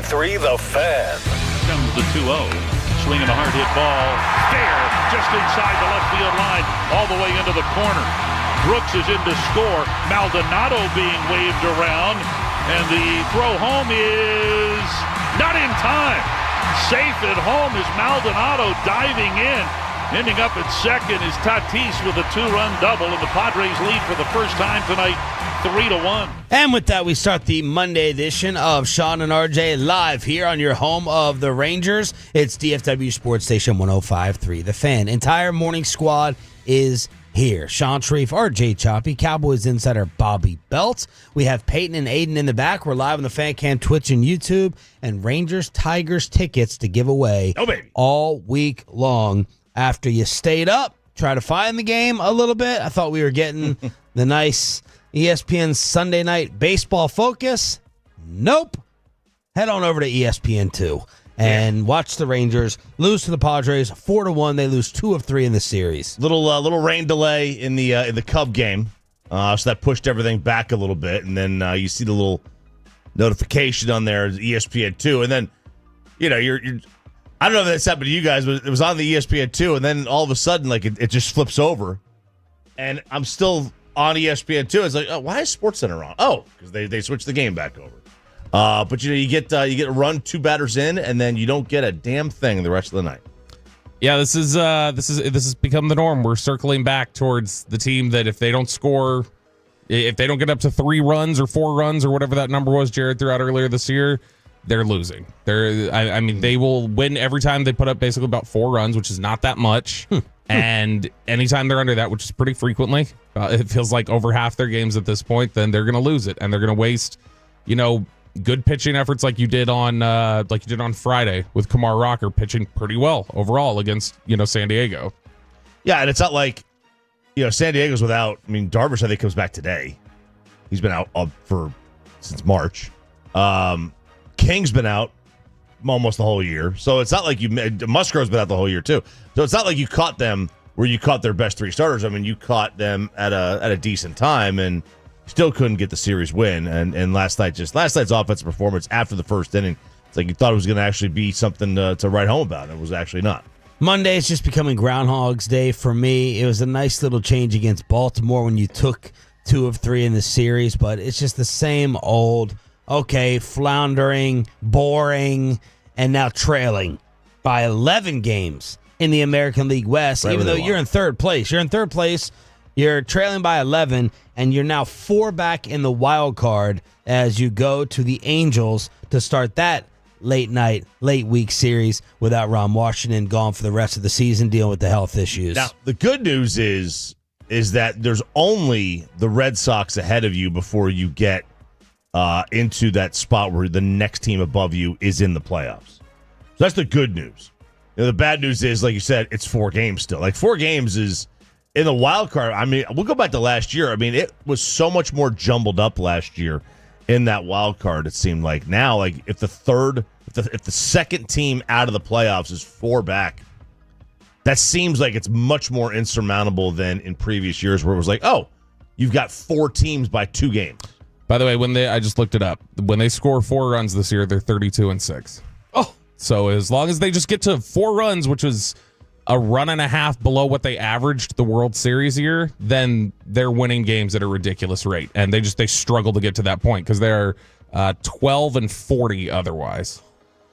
The Fan. Comes the 2-0. Swinging a hard hit ball. Fair, just inside the left field line, all the way into the corner. Brooks is in to score. Maldonado being waved around. And the throw home is not in time. Safe at home is Maldonado diving in. Ending up at second is Tatis with a 2-run double, and the Padres lead for the first time tonight, 3-1. And with that, we start the Monday edition of Sean and RJ live here on your home of the Rangers. It's DFW Sports Station 105.3. The Fan. Entire morning squad is here. Sean Sharif, RJ Choppy, Cowboys insider Bobby Belt. We have Peyton and Aiden in the back. We're live on the Fan Cam, Twitch, and YouTube. And Rangers Tigers tickets to give away all week long. After you stayed up, try to find the game a little bit. I thought we were getting the nice ESPN Sunday night baseball focus. Nope. Head on over to ESPN2 and watch the Rangers lose to the Padres 4-1. They lose 2 of 3 in the series. Little rain delay in the Cub game, so that pushed everything back a little bit. And then you see the little notification on there, ESPN2, and then you're I don't know if that's happened to you guys, but it was on the ESPN2, and then all of a sudden, like it just flips over, and I'm still on ESPN2. It's like, oh, why is SportsCenter on? Oh, because they switched the game back over. But you get a run 2 batters in, and then you don't get a damn thing the rest of the night. Yeah, this has become the norm. We're circling back towards the team that if they don't score, if they don't get up to 3 runs or 4 runs or whatever that number was Jared threw out earlier this year, they're losing. I mean, they will win every time they put up basically about 4 runs, which is not that much. And anytime they're under that, which is pretty frequently, it feels like over half their games at this point, then they're going to lose it, and they're going to waste, good pitching efforts like you did on Friday with Kumar Rocker pitching pretty well overall against San Diego. Yeah, and it's not like San Diego's without. I mean, Darvish I think comes back today. He's been out since March. King's been out almost the whole year, so it's not like Musgrove's been out the whole year too. So it's not like you caught them where you caught their best 3 starters. I mean, you caught them at a decent time and still couldn't get the series win. And last night's offensive performance after the first inning, it's like you thought it was going to actually be something to write home about. It was actually not. Monday is just becoming Groundhog's Day for me. It was a nice little change against Baltimore when you took 2 of 3 in the series, but it's just the same old. Okay, floundering, boring, and now trailing by 11 games in the American League West, even though you're in third place. You're in third place, you're trailing by 11, and you're now 4 back in the wild card as you go to the Angels to start that late week series without Ron Washington gone for the rest of the season dealing with the health issues. Now, the good news is that there's only the Red Sox ahead of you before you get into that spot where the next team above you is in the playoffs. So that's the good news. The bad news is, like you said, it's 4 games still. Like 4 games is in the wild card. I mean, we'll go back to last year. I mean, it was so much more jumbled up last year in that wild card. It seemed like now, like if the second team out of the playoffs is 4 back, that seems like it's much more insurmountable than in previous years where it was like, oh, you've got 4 teams by 2 games. By the way, I just looked it up. When they score 4 runs this year, they're 32-6. Oh, so as long as they just get to 4 runs, which is a run and a half below what they averaged the World Series year, then they're winning games at a ridiculous rate. And they struggle to get to that point because they're 12-40 otherwise.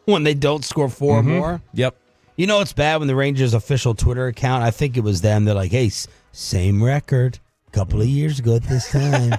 When they don't score 4 or more? Yep. You know it's bad when the Rangers official Twitter account, I think it was them, they're like, hey, same record a couple of years ago at this time.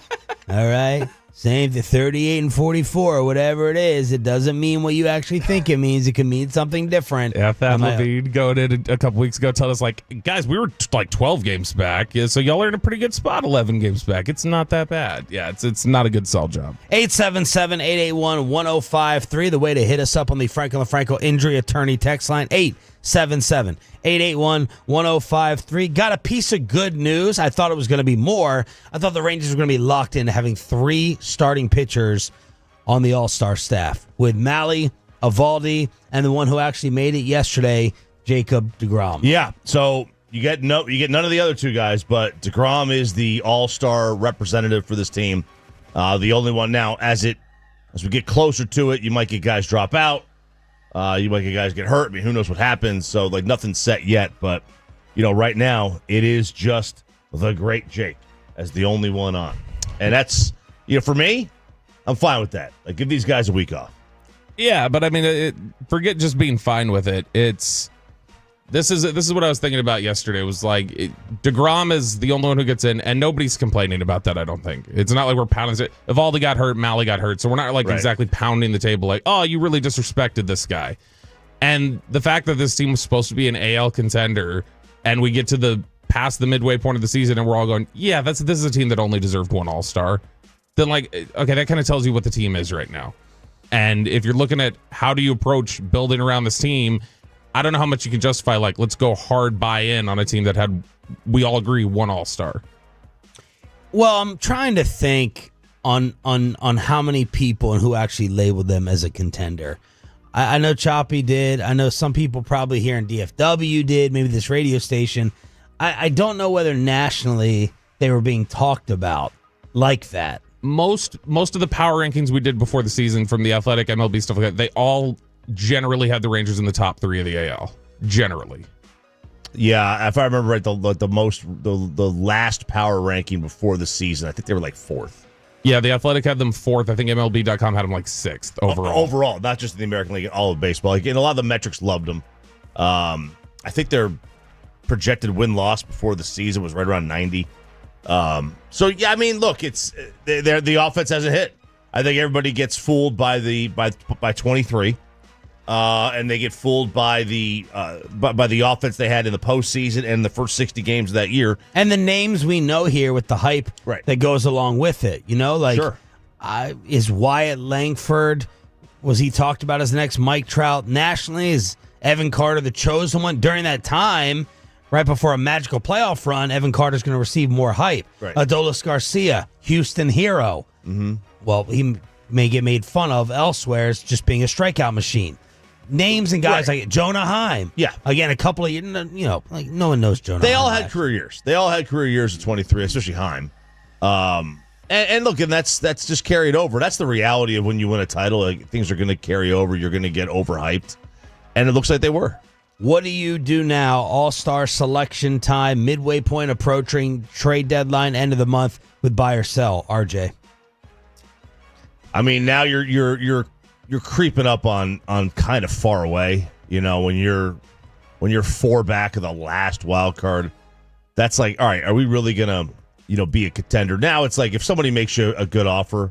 All right? Same, 38-44 or whatever it is. It doesn't mean what you actually think it means. It can mean something different. Yeah, Thad Levine going in a couple weeks ago told us, like, guys, we were like 12 games back. Yeah, so y'all are in a pretty good spot, 11 games back. It's not that bad. Yeah, it's not a good sell job. 877-881-1053. The way to hit us up on the Franklin LaFranco Injury Attorney text line, 877-881-1053. Got a piece of good news. I thought it was going to be more. I thought the Rangers were going to be locked into having 3 starting pitchers on the All-Star staff with Malley, Eovaldi, and the one who actually made it yesterday, Jacob deGrom. Yeah, so you get none of the other 2 guys, but deGrom is the All-Star representative for this team. The only one now, as it As we get closer to it, you might get guys drop out. You might get guys get hurt. I mean, who knows what happens? So, like, nothing's set yet. But, right now, it is just the great Jake as the only one on. And that's, for me, I'm fine with that. Like, give these guys a week off. Yeah, but I mean, forget just being fine with it. This is what I was thinking about yesterday. It was like DeGrom is the only one who gets in, and nobody's complaining about that. I don't think it's not like we're pounding it. Evaldi got hurt, Mally got hurt, so we're not like exactly pounding the table like, oh, you really disrespected this guy. And the fact that this team was supposed to be an AL contender, and we get to past the midway point of the season, and we're all going, yeah, this is a team that only deserved one All-Star. Then okay, that kind of tells you what the team is right now. And if you're looking at how do you approach building around this team, I don't know how much you can justify, let's go hard buy-in on a team that had, we all agree, one All-Star. Well, I'm trying to think on how many people and who actually labeled them as a contender. I know Choppy did. I know some people probably here in DFW did, maybe this radio station. I don't know whether nationally they were being talked about like that. Most of the power rankings we did before the season from the Athletic, MLB, stuff like that, they all generally had the Rangers in the top 3 of the AL. Generally. Yeah, if I remember right, the last power ranking before the season, I think they were like 4th. Yeah, the Athletic had them 4th. I think MLB.com had them like 6th overall. Overall, not just in the American League, all of baseball. And a lot of the metrics loved them. I think their projected win-loss before the season was right around 90. So yeah, I mean, look, it's the offense hasn't hit. I think everybody gets fooled by 23, and they get fooled by the offense they had in the postseason and the first 60 games of that year, and the names we know here with the hype that goes along with it. Sure. Is Wyatt Langford? Was he talked about as the next Mike Trout nationally? Is Evan Carter the chosen one during that time? Right before a magical playoff run, Evan Carter's going to receive more hype. Right. Adolis Garcia, Houston hero. Mm-hmm. Well, he may get made fun of elsewhere as just being a strikeout machine. Names and guys like Jonah Heim. Yeah. Again, a couple of, like no one knows Jonah Heim. They all had career years. They all had career years at 23, especially Heim. And look, and that's just carried over. That's the reality of when you win a title. Like, things are going to carry over. You're going to get overhyped. And it looks like they were. What do you do now? All-star selection time, midway point approaching, trade deadline, end of the month with buy or sell, RJ. I mean, now you're creeping up on kind of far away. When you're 4 back of the last wild card, that's like, all right, are we really gonna be a contender? Now it's like if somebody makes you a good offer,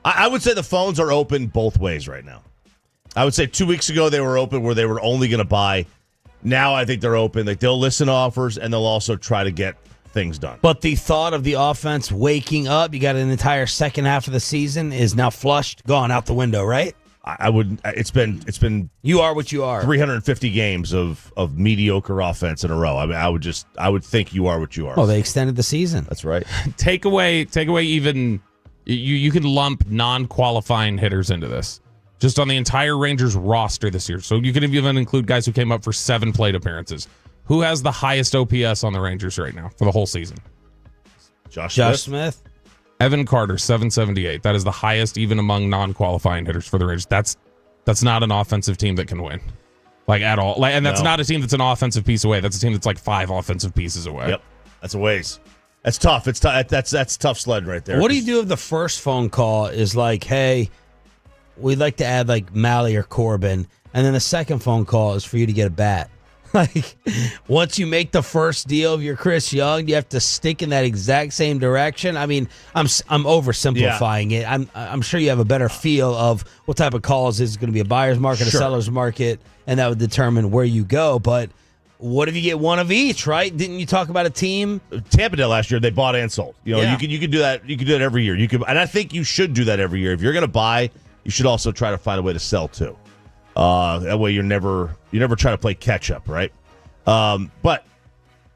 I would say the phones are open both ways right now. I would say 2 weeks ago they were open where they were only going to buy. Now I think they're open. Like, they'll listen to offers and they'll also try to get things done. But the thought of the offense waking up, you got an entire second half of the season, is now flushed, gone out the window, right? I would. It's been. You are what you are. 350 games of mediocre offense in a row. I mean, I would think you are what you are. Oh, they extended the season. That's right. Take away even you can lump non-qualifying hitters into this. Just on the entire Rangers roster this year. So you could even include guys who came up for 7 plate appearances. Who has the highest OPS on the Rangers right now for the whole season? Josh Smith. Evan Carter, 778. That is the highest even among non-qualifying hitters for the Rangers. That's not an offensive team that can win. Like, at all. And that's not a team that's an offensive piece away. That's a team that's like 5 offensive pieces away. Yep. That's a ways. That's tough. That's tough sled right there. What do you do if the first phone call is like, hey, we'd like to add like Mally or Corbin, and then the second phone call is for you to get a bat? Like, once you make the first deal of your Chris Young, you have to stick in that exact same direction. I mean, I'm oversimplifying it. I'm sure you have a better feel of what type of calls is going to be a buyer's market, a seller's market, and that would determine where you go. But what if you get one of each, right? Didn't you talk about a team? Tampa did last year. They bought and sold. You could do that. You could do that every year. And I think you should do that every year. If you're going to buy, you should also try to find a way to sell too. That way you're never trying to play catch up, right? But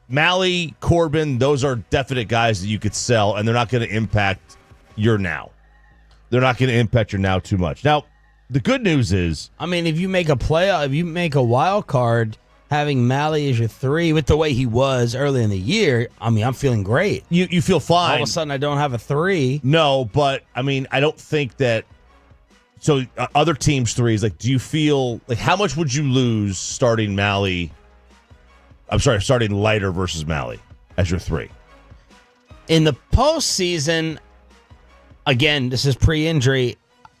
Mally, Corbin, those are definite guys that you could sell, and they're not going to impact your now. They're not going to impact your now too much. Now, the good news is, I mean, if you make a wild card, having Mally as your 3 with the way he was early in the year, I mean, I'm feeling great. You feel fine. All of a sudden, I don't have a 3. No, but I mean, I don't think that So other teams' threes, like, do you feel like how much would you lose starting starting Leiter versus Malley as your three? In the postseason, again, this is pre-injury.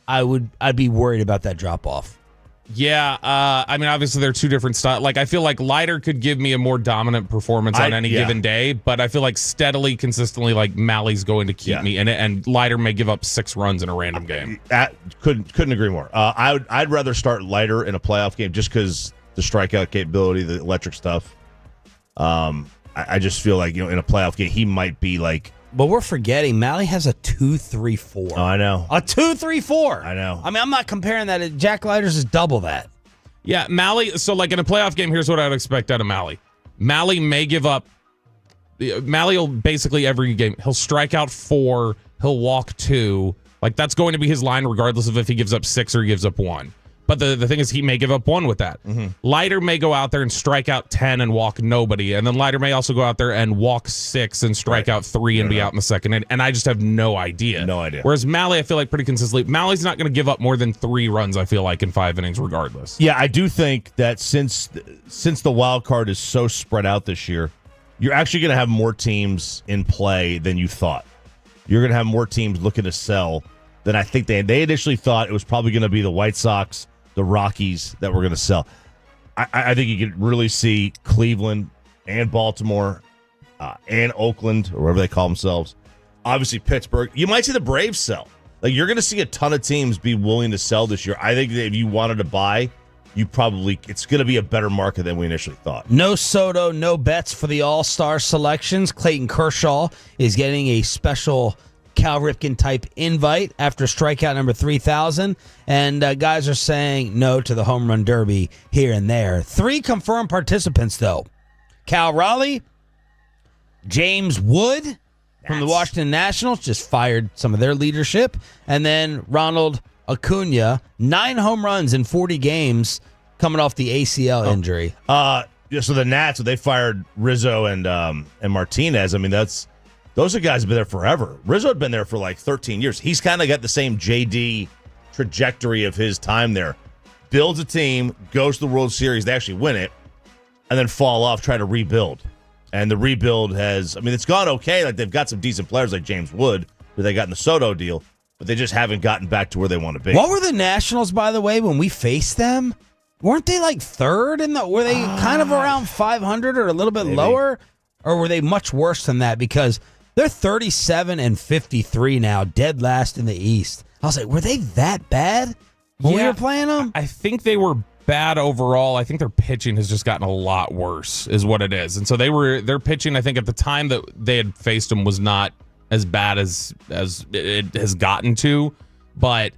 I'd be worried about that drop off. Yeah, I mean, obviously they're two different styles. Like, I feel like Leiter could give me a more dominant performance on any given day, but I feel like steadily, consistently, like Malley's going to keep me in it, and Leiter may give up 6 runs in a random game. Couldn't agree more. I'd rather start Leiter in a playoff game just because the strikeout capability, the electric stuff. I just feel like in a playoff game he might be like. But we're forgetting Malley has a 2.34. Oh, I know. A 2.34. I know. I mean, I'm not comparing that. Jack Leiter's is double that. Yeah, Malley. So, like in a playoff game, here's what I'd expect out of Malley. Malley may give up. Malley will basically every game he'll strike out 4. He'll walk 2. Like that's going to be his line, regardless of if he gives up 6 or he gives up 1. But the thing is, he may give up 1 with that. Mm-hmm. Leiter may go out there and strike out 10 and walk nobody. And then Leiter may also go out there and walk 6 and strike out 3 and be out in the second inning. And I just have no idea. No idea. Whereas Malley, I feel like pretty consistently, Malley's not going to give up more than 3 runs, I feel like, in 5 innings regardless. Yeah, I do think that since the wild card is so spread out this year, you're actually going to have more teams in play than you thought. You're going to have more teams looking to sell than I think they initially thought. It was probably going to be the White Sox, the Rockies that were going to sell. I think you could really see Cleveland and Baltimore and Oakland, or whatever they call themselves. Obviously, Pittsburgh. You might see the Braves sell. Like, you're going to see a ton of teams be willing to sell this year. I think that if you wanted to buy, it's going to be a better market than we initially thought. No Soto, no bets for the All-Star selections. Clayton Kershaw is getting a special Cal Ripken type invite after strikeout number 3,000. And guys are saying no to the home run derby here and there. 3 confirmed participants, though. Cal Raleigh, James Wood from the Washington Nationals, just fired some of their leadership. And then Ronald Acuna, 9 home runs in 40 games coming off the ACL injury. So the Nats, they fired Rizzo and Martinez. I mean, those are guys who've been there forever. Rizzo had been there for like 13 years. He's kind of got the same JD trajectory of his time there. Builds a team, goes to the World Series, they actually win it, and then fall off, try to rebuild. And the rebuild it's gone okay. Like, they've got some decent players like James Wood, who they got in the Soto deal, but they just haven't gotten back to where they want to be. What were the Nationals, by the way, when we faced them? Weren't they like third were they kind of around 500 or a little bit lower? Or were they much worse than that? Because they're 37-53 now, dead last in the East. I was like, were they that bad when we were playing them? I think they were bad overall. I think their pitching has just gotten a lot worse, is what it is. And so their pitching, I think at the time that they had faced them, was not as bad as it has gotten to. But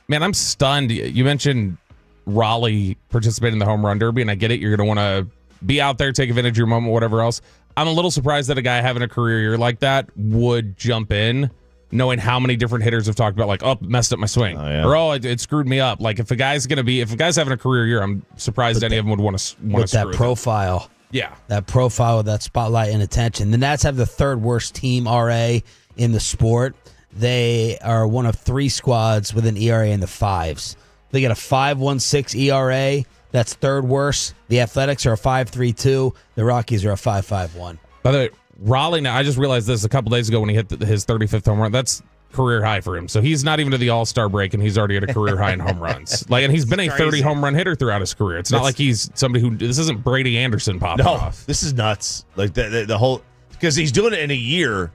man, I'm stunned. You mentioned Raleigh participating in the home run derby, and I get it. You're going to want to be out there, take advantage of your moment, whatever else. I'm a little surprised that a guy having a career year like that would jump in, knowing how many different hitters have talked about, like, oh, messed up my swing, or it screwed me up. Like, if a guy's having a career year, I'm surprised any of them would want to with that profile. Yeah, that profile with that spotlight and attention. The Nats have the 3rd worst team RA in the sport. They are one of 3 squads with an ERA in the 5s. They got a 5.16 ERA. That's 3rd worst. The Athletics are a 5.32. The Rockies are a 5.51. By the way, Raleigh, now I just realized this a couple days ago when he hit his 35th home run. That's career high for him. So he's not even to the All-Star break, and he's already at a career high in home runs. And he's been a 30 home run hitter throughout his career. It's not like he's somebody who. This isn't Brady Anderson popping off. This is nuts. Like the whole, because he's doing it in a year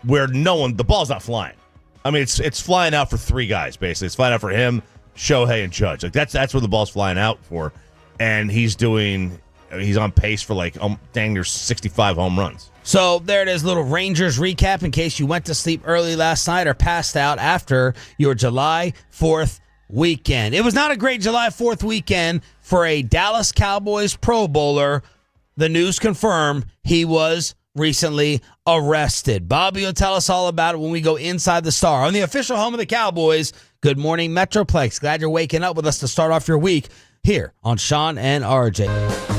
where the ball's not flying. I mean, it's flying out for 3 guys basically. It's flying out for him, Shohei, and Judge. Like that's where the ball's flying out for, and he's on pace for dang near 65 home runs. So there it is, little Rangers recap in case you went to sleep early last night or passed out after your July 4th weekend. It was not a great July 4th weekend for a Dallas Cowboys Pro Bowler. The news confirmed he was recently arrested. Bobby will tell us all about it when we go inside the Star on the official home of the Cowboys. Good morning, Metroplex. Glad you're waking up with us to start off your week here on Sean and RJ.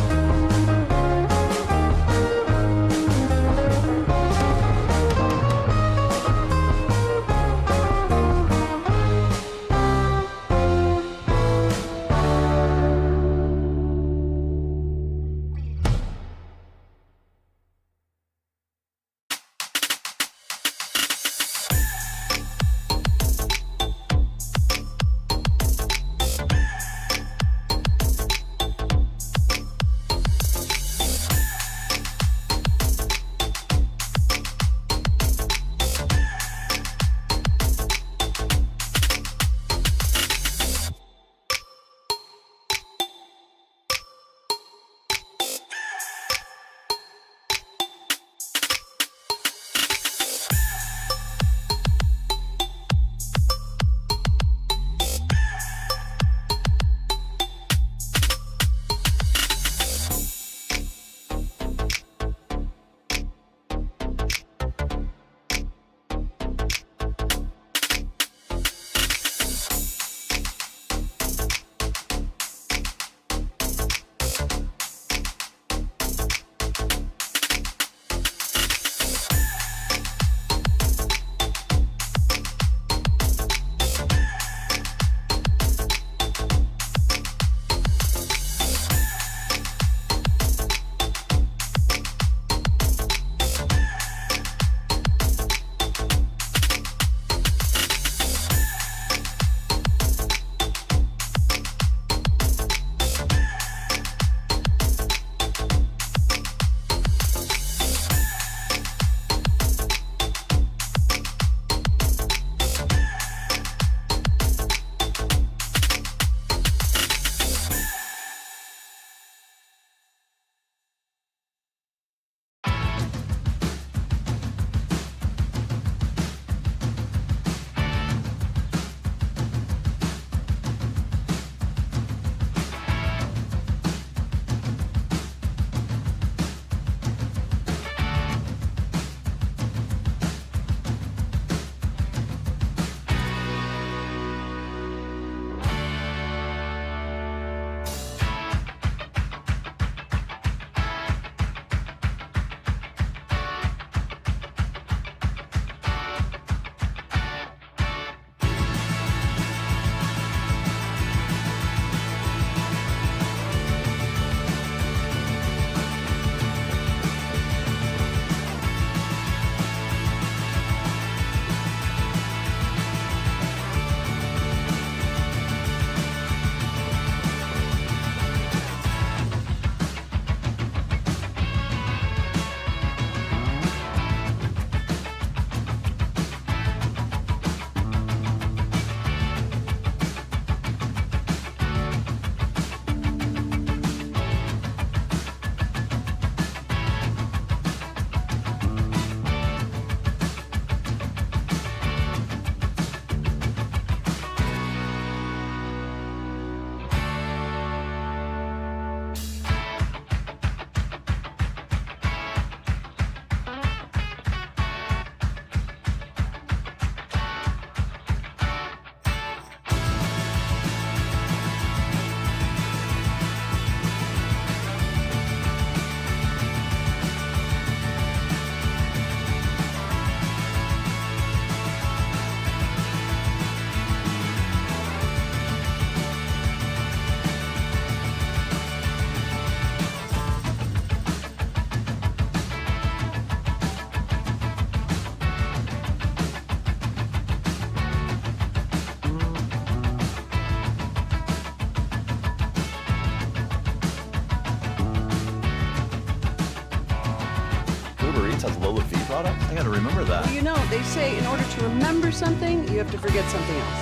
Insurance has lower fee products? I gotta remember that. Well, you know, they say in order to remember something, you have to forget something else.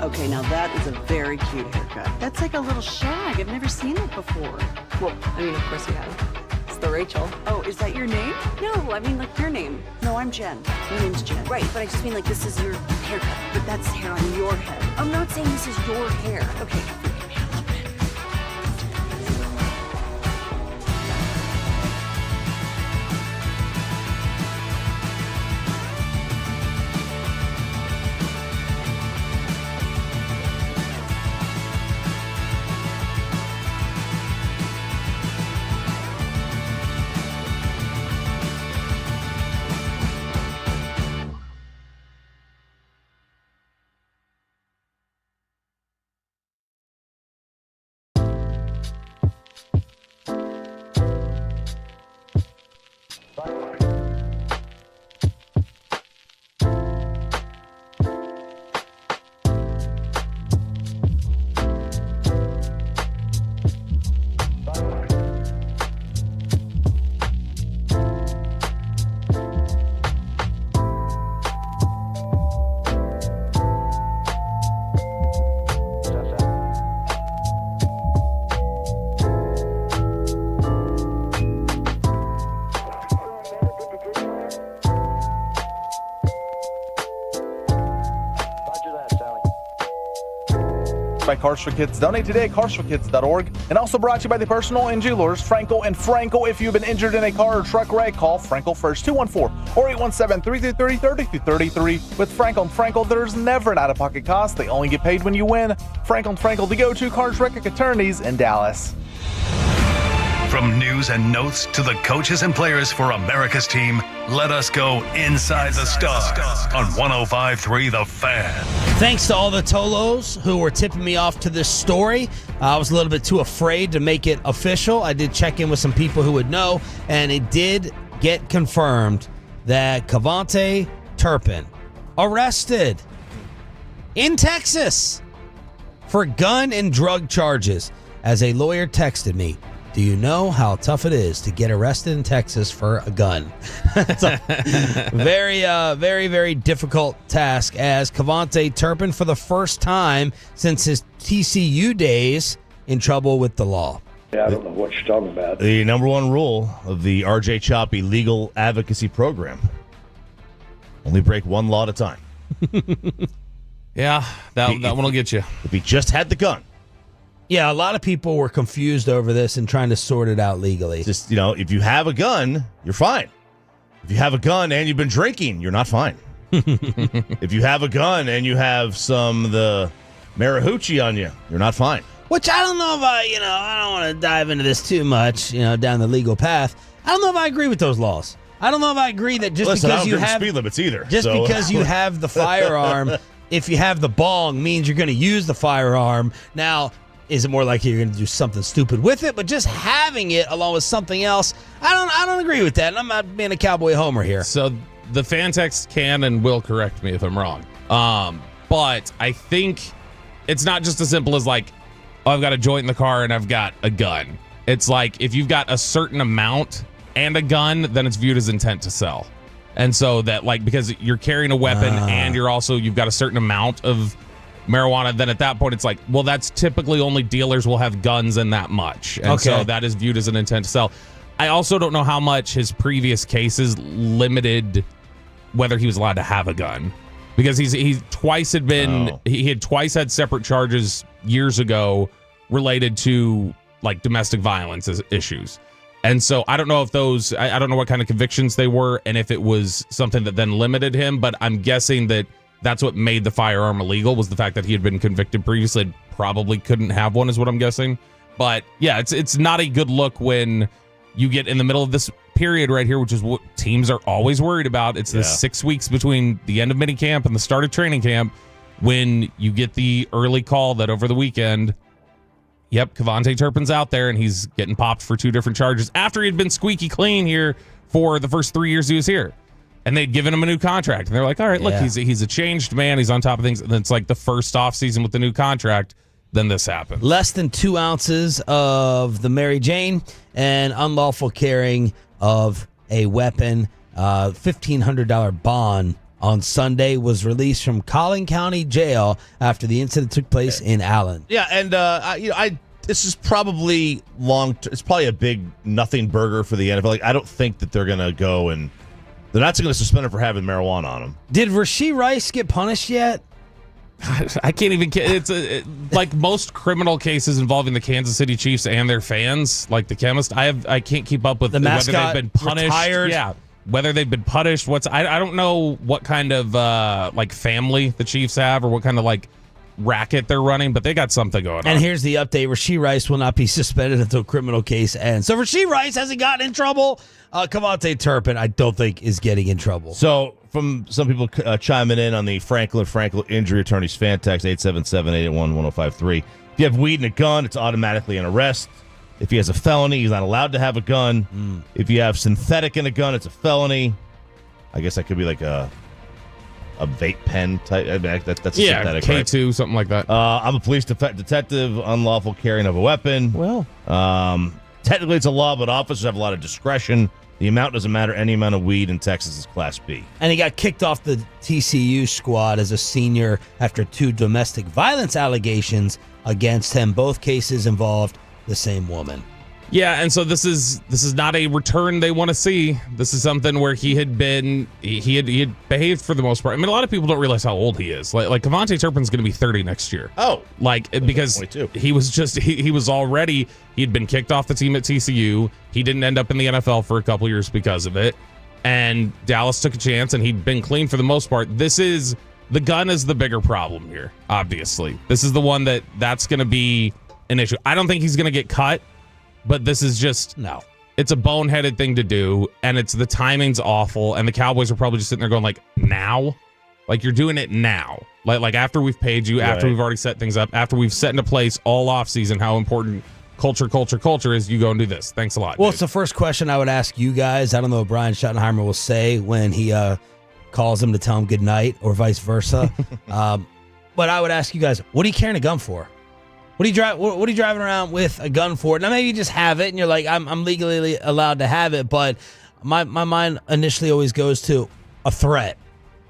Okay, now that is a very cute haircut. That's like a little shag. I've never seen it before. Well, I mean, of course you have. It's the Rachel. Oh, is that your name? No, I mean, like your name. No, I'm Jen. My name's Jen. Right, but I just mean like this is your haircut. But that's hair on your head. I'm not saying this is your hair. Okay, forgive me a little bit. By Cars for Kids. Donate today at carsforkids.org. And also brought to you by the personal injury lawyers, Franco and Franco. If you've been injured in a car or truck wreck, call Franco first, 214 or 817-333-3333. With Franco and Franco, there's never an out-of-pocket cost. They only get paid when you win. Franco and Franco, the go-to cars wreck attorneys in Dallas. From news and notes to the coaches and players for America's team, let us go inside the stars on 105.3 The Fan. Thanks to all the Tolos who were tipping me off to this story. I was a little bit too afraid to make it official. I did check in with some people who would know, and it did get confirmed that Kavontae Turpin arrested in Texas for gun and drug charges. As a lawyer texted me, do you know how tough it is to get arrested in Texas for a gun? It's a very, very difficult task, as Kavontae Turpin, for the first time since his TCU days, in trouble with the law. Yeah, I don't know what you're talking about. The number one rule of the RJ Choppy legal advocacy program: only break one law at a time. Yeah, that one will get you. If he just had the gun. Yeah, a lot of people were confused over this and trying to sort it out legally. Just, if you have a gun, you're fine. If you have a gun and you've been drinking, you're not fine. If you have a gun and you have some of the Marihucci on you, you're not fine. Which I don't know if I don't want to dive into this too much, down the legal path. I don't know if I agree with those laws. I don't know if I agree that just Listen, because I don't you agree with have speed limits either. Because you have the firearm, if you have the bong, means you're going to use the firearm. Now, is it more likely you're going to do something stupid with it? But just having it along with something else, I don't agree with that. And I'm not being a cowboy homer here. So the fan text can and will correct me if I'm wrong. But I think it's not just as simple as like, oh, I've got a joint in the car and I've got a gun. It's like if you've got a certain amount and a gun, then it's viewed as intent to sell. And so that, like, because you're carrying a weapon and you've got a certain amount of marijuana, then at that point it's like, well, that's typically only dealers will have guns in that much. And so that is viewed as an intent to sell. I also don't know how much his previous cases limited whether he was allowed to have a gun, because he twice had been he had twice had separate charges years ago related to like domestic violence issues. And so I don't know if those, I don't know what kind of convictions they were and if it was something that then limited him, but I'm guessing that that's what made the firearm illegal, was the fact that he had been convicted previously and probably couldn't have one, is what I'm guessing. But yeah, it's not a good look when you get in the middle of this period right here, which is what teams are always worried about. It's the 6 weeks between the end of minicamp and the start of training camp, when you get the early call that over the weekend, yep, Kavontae Turpin's out there and he's getting popped for 2 different charges after he'd been squeaky clean here for the first 3 years he was here. And they'd given him a new contract. And they're like, all right, look, he's a changed man. He's on top of things. And then it's like the first offseason with the new contract. Then this happened. Less than 2 ounces of the Mary Jane and unlawful carrying of a weapon. $1,500 bond on Sunday was released from Collin County Jail after the incident took place in Allen. Yeah, and this is probably it's probably a big nothing burger for the NFL. Like, I don't think that they're gonna go and they're not going to suspend him for having marijuana on him. Did Rashee Rice get punished yet? I can't even. It's like most criminal cases involving the Kansas City Chiefs and their fans, like the chemist. I can't keep up with the mascot whether they've been punished. Retired. Yeah, whether they've been punished. I don't know what kind of like family the Chiefs have or what kind of like racket they're running, but they got something going on. And here's the update: Rashee Rice will not be suspended until criminal case ends. So Rashee Rice hasn't gotten in trouble. Kavontae Turpin, I don't think, is getting in trouble. So, from some people chiming in on the Franklin Injury Attorneys fan text, 877-881-1053. If you have weed and a gun, it's automatically an arrest. If he has a felony, he's not allowed to have a gun. If you have synthetic in a gun, it's a felony. I guess that could be like a vape pen type. I mean, that's a synthetic, K2, right? something like that. I'm a police detective, unlawful carrying of a weapon. Well, technically it's a law, but officers have a lot of discretion. The amount doesn't matter. Any amount of weed in Texas is Class B. And he got kicked off the TCU squad as a senior after 2 domestic violence allegations against him. Both cases involved the same woman. Yeah, and so this is not a return they want to see. This is something where he had behaved for the most part. I mean, a lot of people don't realize how old he is. Like Kavontae Turpin's going to be 30 next year. Oh, because 22. he had been kicked off the team at TCU. He didn't end up in the NFL for a couple years because of it, and Dallas took a chance, and he'd been clean for the most part. The gun is the bigger problem here. Obviously, this is the one that's going to be an issue. I don't think he's going to get cut. But this is just no. It's a boneheaded thing to do, and the timing's awful. And the Cowboys are probably just sitting there going like, now, like you're doing it now, like after we've paid you, after we've already set things up, after we've set into place all off season how important culture is. You go and do this. Thanks a lot. Well, dude. It's the first question I would ask you guys. I don't know what Brian Schottenheimer will say when he calls him to tell him good night or vice versa. But I would ask you guys, what are you carrying a gun for? What are you driving around with a gun for? Now, maybe you just have it and you're like, I'm legally allowed to have it, but my mind initially always goes to a threat.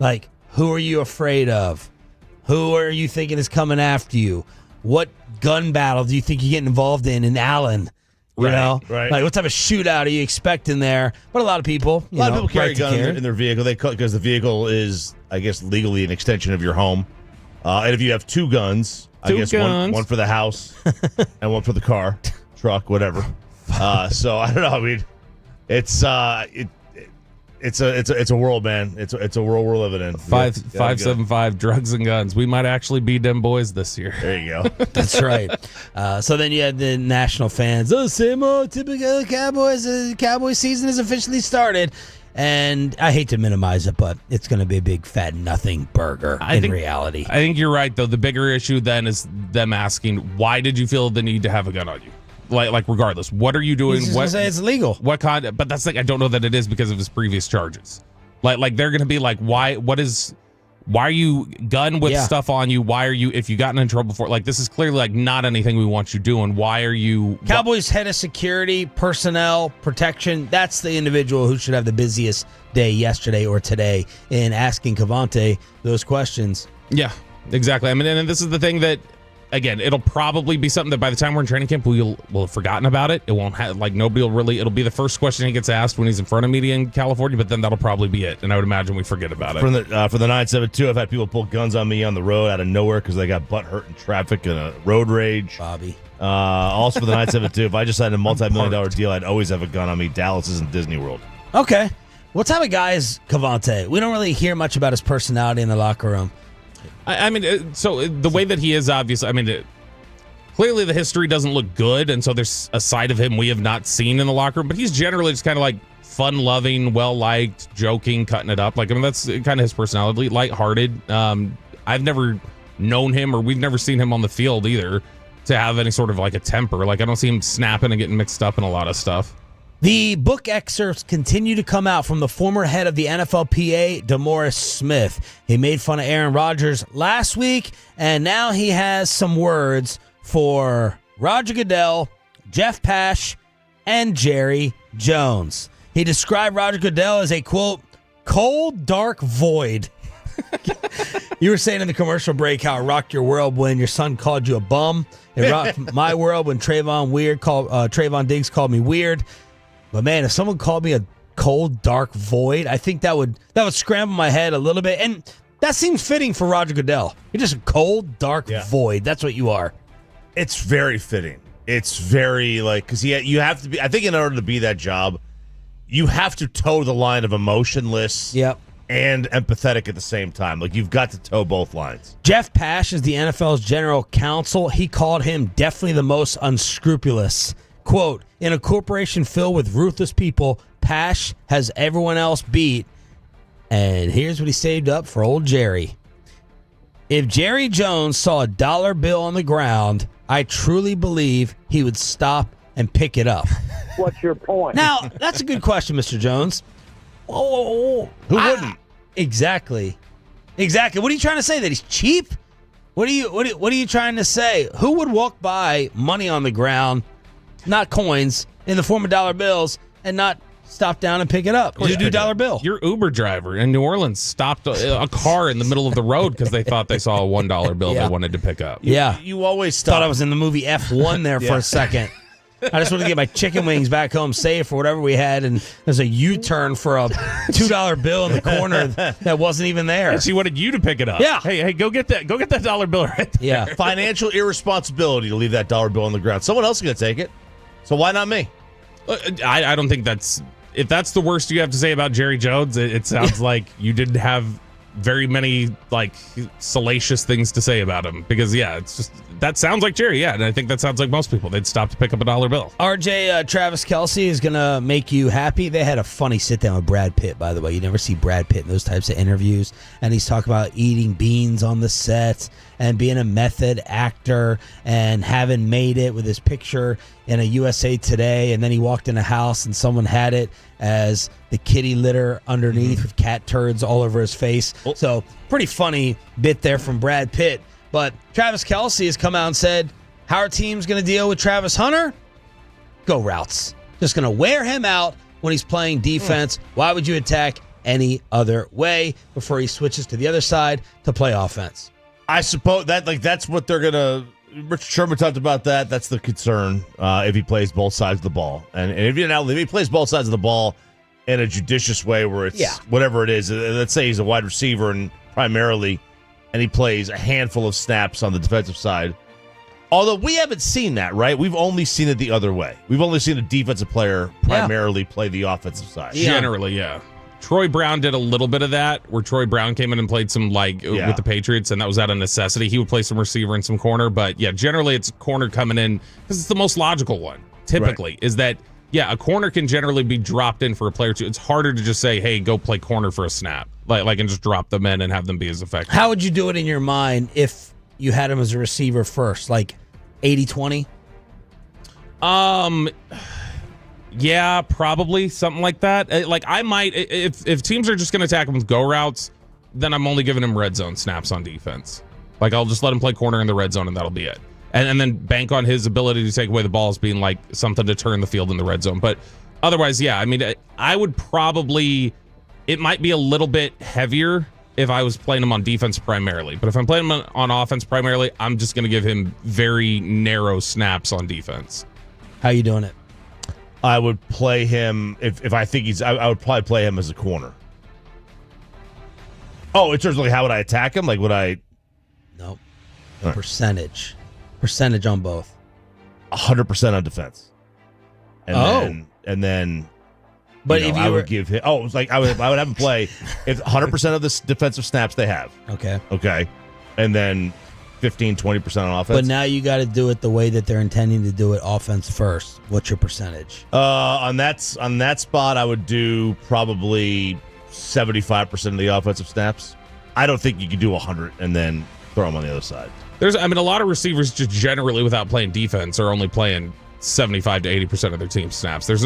Like, who are you afraid of? Who are you thinking is coming after you? What gun battle do you think you're getting involved in Allen? You know? Right. Like, what type of shootout are you expecting there? But a lot of people, carry a gun in their vehicle. Because the vehicle is, I guess, legally an extension of your home. And if you have 2 guns, I guess one for the house and one for the car, truck, whatever. So I don't know. I mean, it's a world, man. It's a world we're living in. 575 drugs and guns. We might actually be them boys this year. There you go. That's right. So then you had the national fans. Oh, same old typical Cowboys. The Cowboys season has officially started. And I hate to minimize it, but it's going to be a big fat nothing burger in reality. I think you're right, though. The bigger issue then is them asking, why did you feel the need to have a gun on you? Like regardless, what are you doing? He's just gonna say it's illegal. What kind? But that's like, I don't know that it is because of his previous charges. Like they're going to be like, why are you gun with stuff on you? Why are you, if you gotten in trouble for it? Like, this is clearly like not anything we want you doing. Why are you? Cowboys head of security, personnel, protection. That's the individual who should have the busiest day yesterday or today in asking Kavontae those questions. Yeah, exactly. I mean, and this is the thing that, again, it'll probably be something that by the time we're in training camp, we'll have forgotten about it. It won't have, like, nobody will really, it'll be the first question he gets asked when he's in front of media in California, but then that'll probably be it. And I would imagine we forget about it. For the 972, I've had people pull guns on me on the road out of nowhere because they got butt hurt in traffic and a road rage. Bobby. Also for the 972, if I just signed a multi-million-dollar deal, I'd always have a gun on me. Dallas isn't Disney World. Okay. What type of guy is Kavontae? We don't really hear much about his personality in the locker room. I mean, so the way that he is, obviously, I mean, clearly the history doesn't look good, and so there's a side of him we have not seen in the locker room, but he's generally just kind of like fun-loving, well-liked, joking, cutting it up. Like, I mean, that's kind of his personality, lighthearted. I've never known him, or we've never seen him on the field either, to have any sort of like a temper. Like, I don't see him snapping and getting mixed up in a lot of stuff. The book excerpts continue to come out from the former head of the NFLPA, DeMaurice Smith. He made fun of Aaron Rodgers last week, and now he has some words for Roger Goodell, Jeff Pash, and Jerry Jones. He described Roger Goodell as a, quote, cold, dark void. You were saying in the commercial break how it rocked your world when your son called you a bum. It rocked my world when Trayvon Diggs called me weird. But man, if someone called me a cold, dark void, I think that would scramble my head a little bit. And that seems fitting for Roger Goodell. You're just a cold, dark void. That's what you are. It's very fitting. It's very because you have to be. I think in order to be that job, you have to toe the line of emotionless. Yep. And empathetic at the same time. Like, you've got to toe both lines. Jeff Pash is the NFL's general counsel. He called him definitely the most unscrupulous. Quote, in a corporation filled with ruthless people, Pash has everyone else beat. And here's what he saved up for old Jerry. If Jerry Jones saw a dollar bill on the ground, I truly believe he would stop and pick it up. What's your point? Now, that's a good question, Mr. Jones. Who wouldn't? Exactly. What are you trying to say? That he's cheap? What are you trying to say? Who would walk by money on the ground, not coins, in the form of dollar bills, and not stop down and pick it up? You do dollar bill. Your Uber driver in New Orleans stopped a car in the middle of the road because they thought they saw a $1 bill they wanted to pick up. You always stop. Thought I was in the movie F1 there for a second. I just wanted to get my chicken wings back home safe or whatever we had, and there's a U-turn for a $2 bill in the corner that wasn't even there. And she wanted you to pick it up. Yeah. Hey, go get that dollar bill right there. Yeah. Financial irresponsibility to leave that dollar bill on the ground. Someone else is going to take it. So why not me? I don't think if that's the worst you have to say about Jerry Jones, it sounds like you didn't have very many salacious things to say about him, because it's just that sounds like Jerry, and I think that sounds like most people. They'd stop to pick up a dollar bill. RJ, Travis Kelce is gonna make you happy. They had a funny sit down with Brad Pitt, by the way. You never see Brad Pitt in those types of interviews, and he's talking about eating beans on the set and being a method actor and having made it with his picture in a USA Today, and then he walked in a house and someone had it as the kitty litter underneath with cat turds all over his face. So pretty funny bit there from Brad Pitt. But Travis Kelce has come out and said, how our team's going to deal with Travis Hunter? Go routes. Just going to wear him out when he's playing defense. Why would you attack any other way before he switches to the other side to play offense? I suppose that's what they're going to... Richard Sherman talked about that. That's the concern if he plays both sides of the ball. And if he plays both sides of the ball in a judicious way where it's whatever it is, let's say he's a wide receiver and primarily, and he plays a handful of snaps on the defensive side. Although we haven't seen that, right? We've only seen it the other way. We've only seen a defensive player primarily play the offensive side. Generally, yeah. Troy Brown did a little bit of that, where Troy Brown came in and played some with the Patriots, and that was out of necessity. He would play some receiver and some corner, but generally it's corner coming in because it's the most logical one. Typically, is that a corner can generally be dropped in for a player too. It's harder to just say, "Hey, go play corner for a snap," and just drop them in and have them be as effective. How would you do it in your mind if you had him as a receiver first, 80-20? Yeah, probably something like that. I might, if teams are just going to attack him with go routes, then I'm only giving him red zone snaps on defense. I'll just let him play corner in the red zone, and that'll be it. And then bank on his ability to take away the balls being something to turn the field in the red zone. But otherwise, I would probably, it might be a little bit heavier if I was playing him on defense primarily. But if I'm playing him on offense primarily, I'm just going to give him very narrow snaps on defense. How you doing it? I would play him if I think I would probably play him as a corner. Oh, in terms of how would I attack him? Would I? Nope. Right. Percentage on both. 100% on defense. And then. But if I would give him. Oh, it's I would have him play if 100% of the defensive snaps they have. Okay. And then 15-20% on offense. But now you got to do it the way that they're intending to do it, offense first. What's your percentage? On that spot, I would do probably 75% of the offensive snaps. I don't think you could do 100 and then throw them on the other side. There's, a lot of receivers just generally without playing defense are only playing 75 to 80% of their team snaps. There's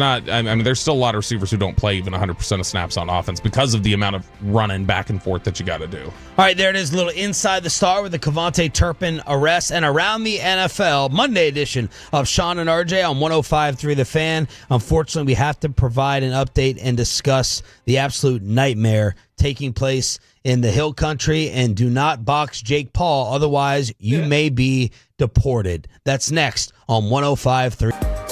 still a lot of receivers who don't play even 100% of snaps on offense because of the amount of running back and forth that you got to do. All right, there it is, a little Inside the Star with the Kavontae Turpin arrest and around the NFL Monday edition of Sean and RJ on 105.3 The Fan. Unfortunately, we have to provide an update and discuss the absolute nightmare taking place in the Hill Country, and do not box Jake Paul, otherwise you may be deported. That's next on 105.3.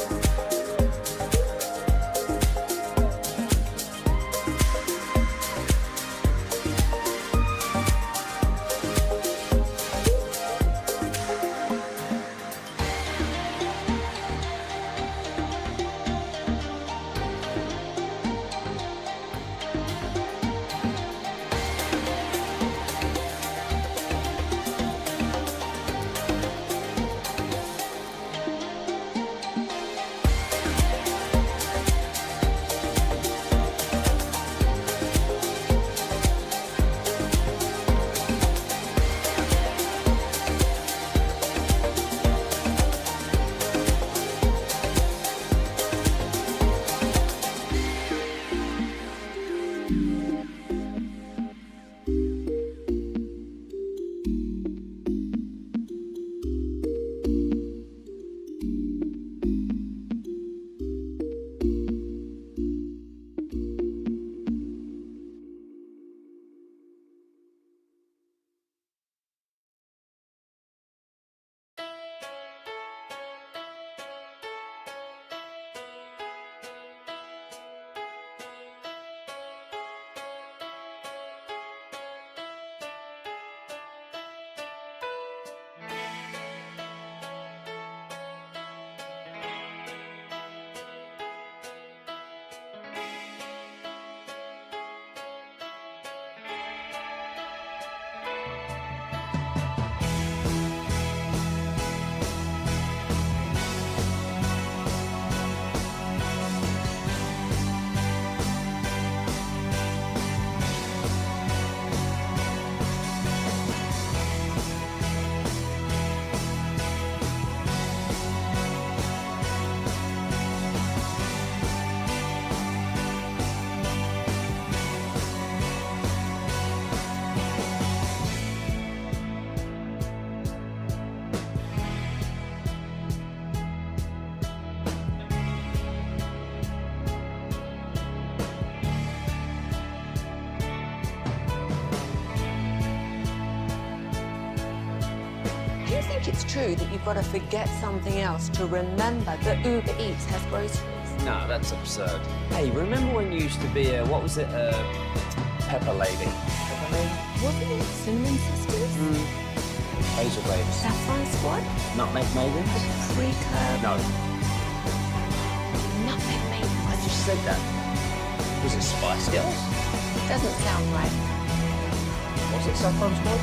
Do you think it's true that you've got to forget something else to remember that Uber Eats has groceries? No, that's absurd. Hey, remember when you used to be a, what was it, Pepper Lady? Pepper Lady? Wasn't it Cinnamon Sisters? Hazel Babes. Saffron Squad? Nutmeg Maidens? Pre-curb? No. Nutmeg Maidens. I just said that. Was it Spice Girls? Doesn't sound right. Was it Saffron Squad?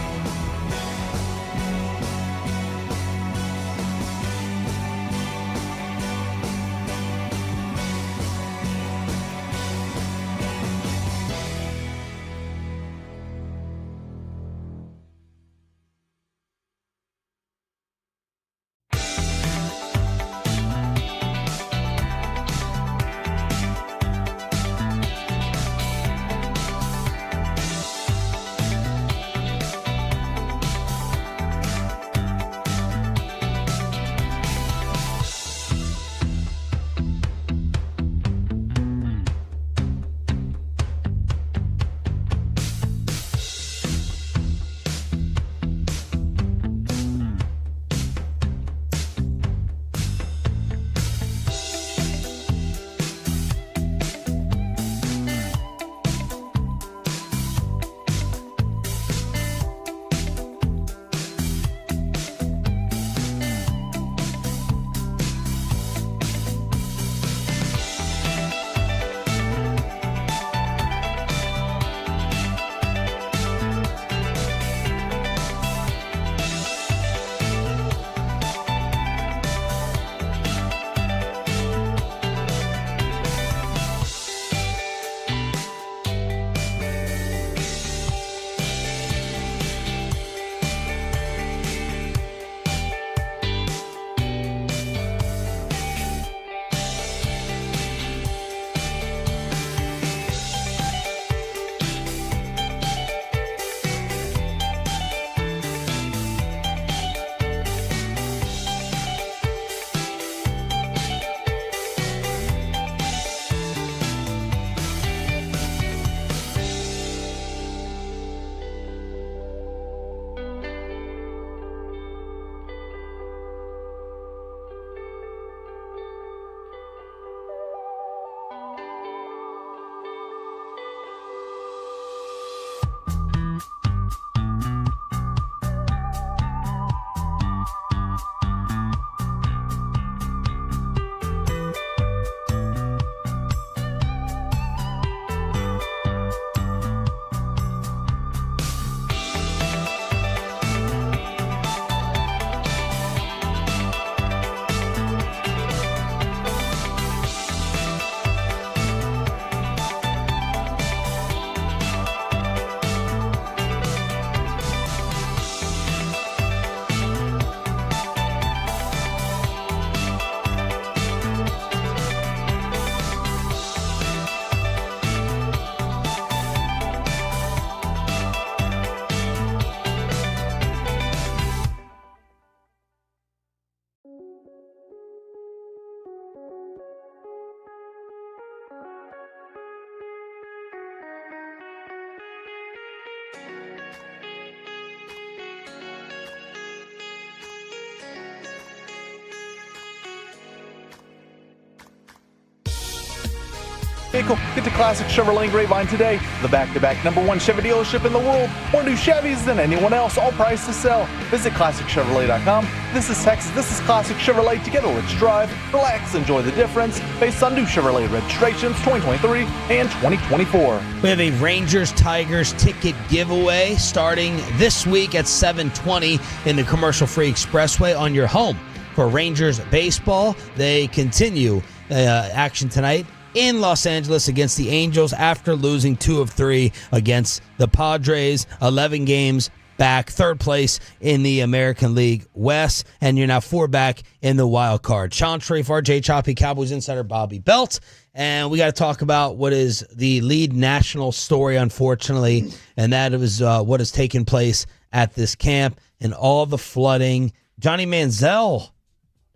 vehicle, get to Classic Chevrolet in Grapevine today, the back-to-back #1 Chevy dealership in the world. More new Chevys than anyone else, all priced to sell. Visit ClassicChevrolet.com. This is Texas. This is Classic Chevrolet. Together, let's drive, relax, enjoy the difference based on new Chevrolet registrations 2023 and 2024. We have a Rangers-Tigers ticket giveaway starting this week at 7:20 in the commercial-free expressway on your home for Rangers baseball. They continue action tonight in Los Angeles against the Angels after losing 2 of 3 against the Padres. 11 games back, third place in the American League West, and you're now 4 back in the wild card. Sean Sharif, RJ Choppy, Cowboys insider Bobby Belt, and we got to talk about what is the lead national story, unfortunately, and that is what has taken place at this camp and all the flooding. Johnny Manziel,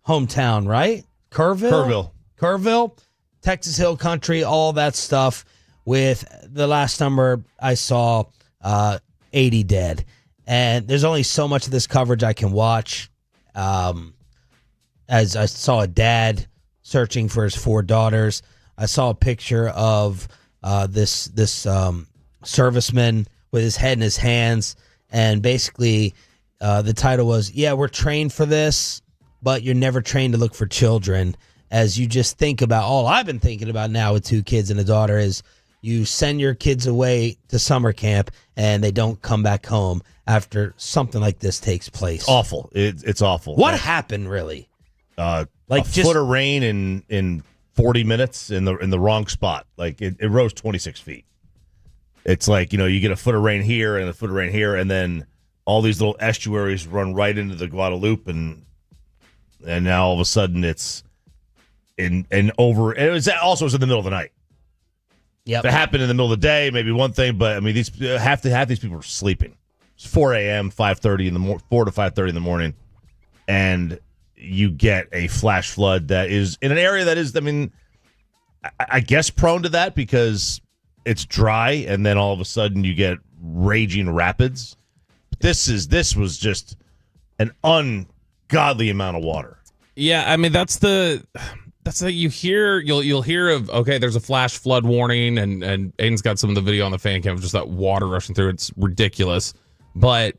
hometown, right? Kerrville, Texas Hill Country, all that stuff, with the last number I saw, 80 dead. And there's only so much of this coverage I can watch. As I saw a dad searching for his 4 daughters. I saw a picture of this serviceman with his head in his hands, and basically the title was, we're trained for this, but you're never trained to look for children. As you just think about, all I've been thinking about now with 2 kids and a daughter is you send your kids away to summer camp and they don't come back home after something like this takes place. It's awful. It's awful. What happened, really? Like a foot of rain in 40 minutes in the wrong spot. Like it rose 26 feet. It's like, you get a foot of rain here and a foot of rain here, and then all these little estuaries run right into the Guadalupe, and now all of a sudden it's over. And it was in the middle of the night. Yeah, if it happened in the middle of the day, maybe one thing, but I mean, half these people were sleeping. It's 4 a.m., 5:30 in the 4 to 5:30 in the morning, and you get a flash flood that is in an area that is, I mean, I guess prone to that because it's dry, and then all of a sudden you get raging rapids. This was just an ungodly amount of water. Yeah, I mean that's you'll hear of, okay, there's a flash flood warning, and Aiden's got some of the video on the fan cam of just that water rushing through. It's ridiculous. But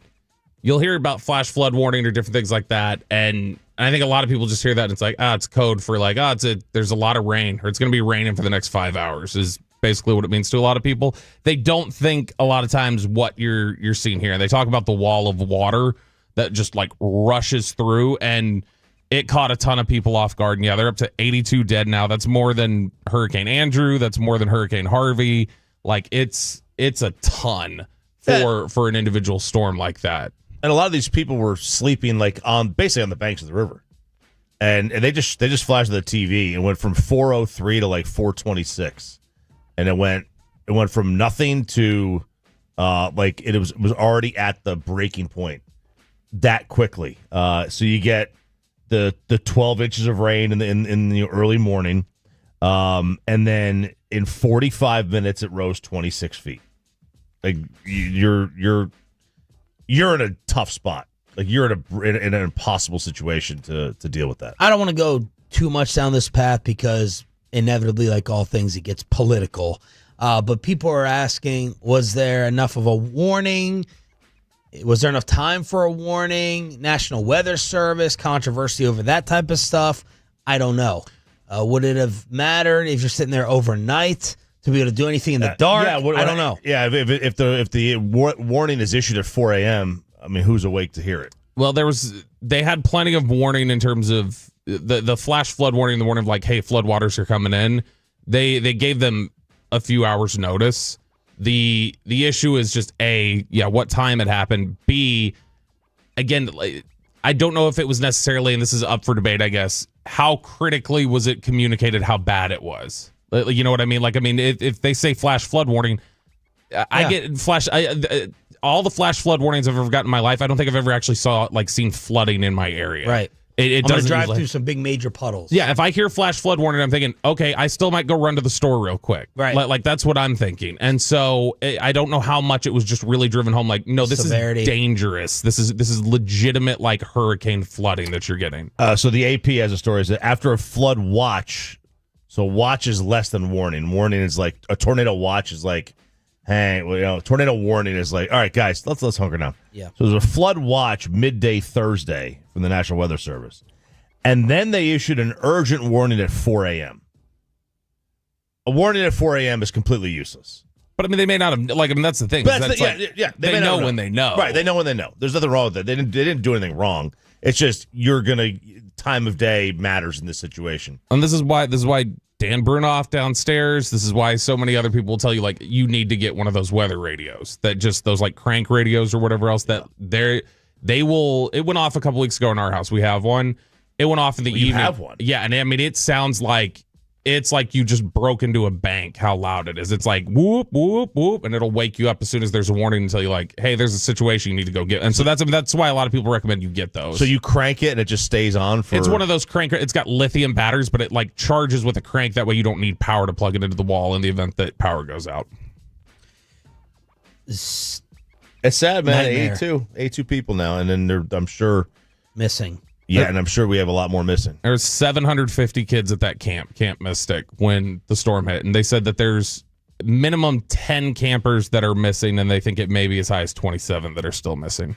you'll hear about flash flood warning or different things like that, and I think a lot of people just hear that and it's like, it's code for like, there's a lot of rain, or it's going to be raining for the next 5 hours is basically what it means to a lot of people. They don't think a lot of times what you're seeing here. And they talk about the wall of water that just like rushes through, and it caught a ton of people off guard. And yeah, they're up to 82 dead now. That's more than Hurricane Andrew. That's more than Hurricane Harvey. Like it's a ton for an individual storm like that. And a lot of these people were sleeping like basically on the banks of the river, and they just flashed the TV and went from 4:03 to like 4:26, and it went from nothing to like it was already at the breaking point that quickly. So you get the 12 inches of rain in the early morning, and then in 45 minutes it rose 26 feet. Like you're in a tough spot. Like you're in an impossible situation to deal with that. I don't want to go too much down this path because inevitably, like all things, it gets political. But people are asking, was there enough of a warning? Was there enough time for a warning? National Weather Service, controversy over that type of stuff. I don't know. Would it have mattered if you're sitting there overnight to be able to do anything in the dark? I don't know. Yeah, if the warning is issued at 4 a.m., I mean, who's awake to hear it? Well, they had plenty of warning in terms of the flash flood warning, the warning of like, hey, floodwaters are coming in. They gave them a few hours notice. The issue is just what time it happened. B, again, I don't know if it was necessarily, and this is up for debate, I guess, how critically was it communicated how bad it was? You know what I mean? Like, I mean, if they say flash flood warning, I get flash. All the flash flood warnings I've ever gotten in my life, I don't think I've ever actually seen flooding in my area. Right. It doesn't drive through some big major puddles. Yeah, if I hear flash flood warning, I'm thinking, okay, I still might go run to the store real quick. Right. Like that's what I'm thinking. And so I don't know how much it was just really driven home. Like, no, this Severity. is dangerous. This is legitimate like hurricane flooding that you're getting. So the AP has a story that after a flood watch So watch is less than warning. Warning is like a tornado watch is like, hey, tornado warning is like, all right, guys, let's hunker down. Yeah. So there's a flood watch midday Thursday from the National Weather Service. And then they issued an urgent warning at 4 a.m. A warning at 4 a.m. is completely useless. But I mean, they may not have, that's the thing. They know when they know. Right, they know when they know. There's nothing wrong with that. They didn't do anything wrong. It's just time of day matters in this situation. And this is why Dan Brunoff downstairs, this is why so many other people will tell you, you need to get one of those weather radios, that just those crank radios or whatever else that they will. It went off a couple weeks ago in our house. We have one. It went off in the evening. You have one? Yeah, and I mean, it sounds like it's like you just broke into a bank, how loud it is. It's like whoop, whoop, whoop, and it'll wake you up as soon as there's a warning and tell you hey, there's a situation you need to go get. And so that's why a lot of people recommend you get those. So you crank it and it just stays on for... It's one of those it's got lithium batteries, but it charges with a crank. That way you don't need power to plug it into the wall in the event that power goes out. It's sad, man. 82 people now, and then I'm sure... Missing. Yeah, and I'm sure we have a lot more missing. There's 750 kids at that Camp Mystic, when the storm hit. And they said that there's minimum 10 campers that are missing, and they think it may be as high as 27 that are still missing.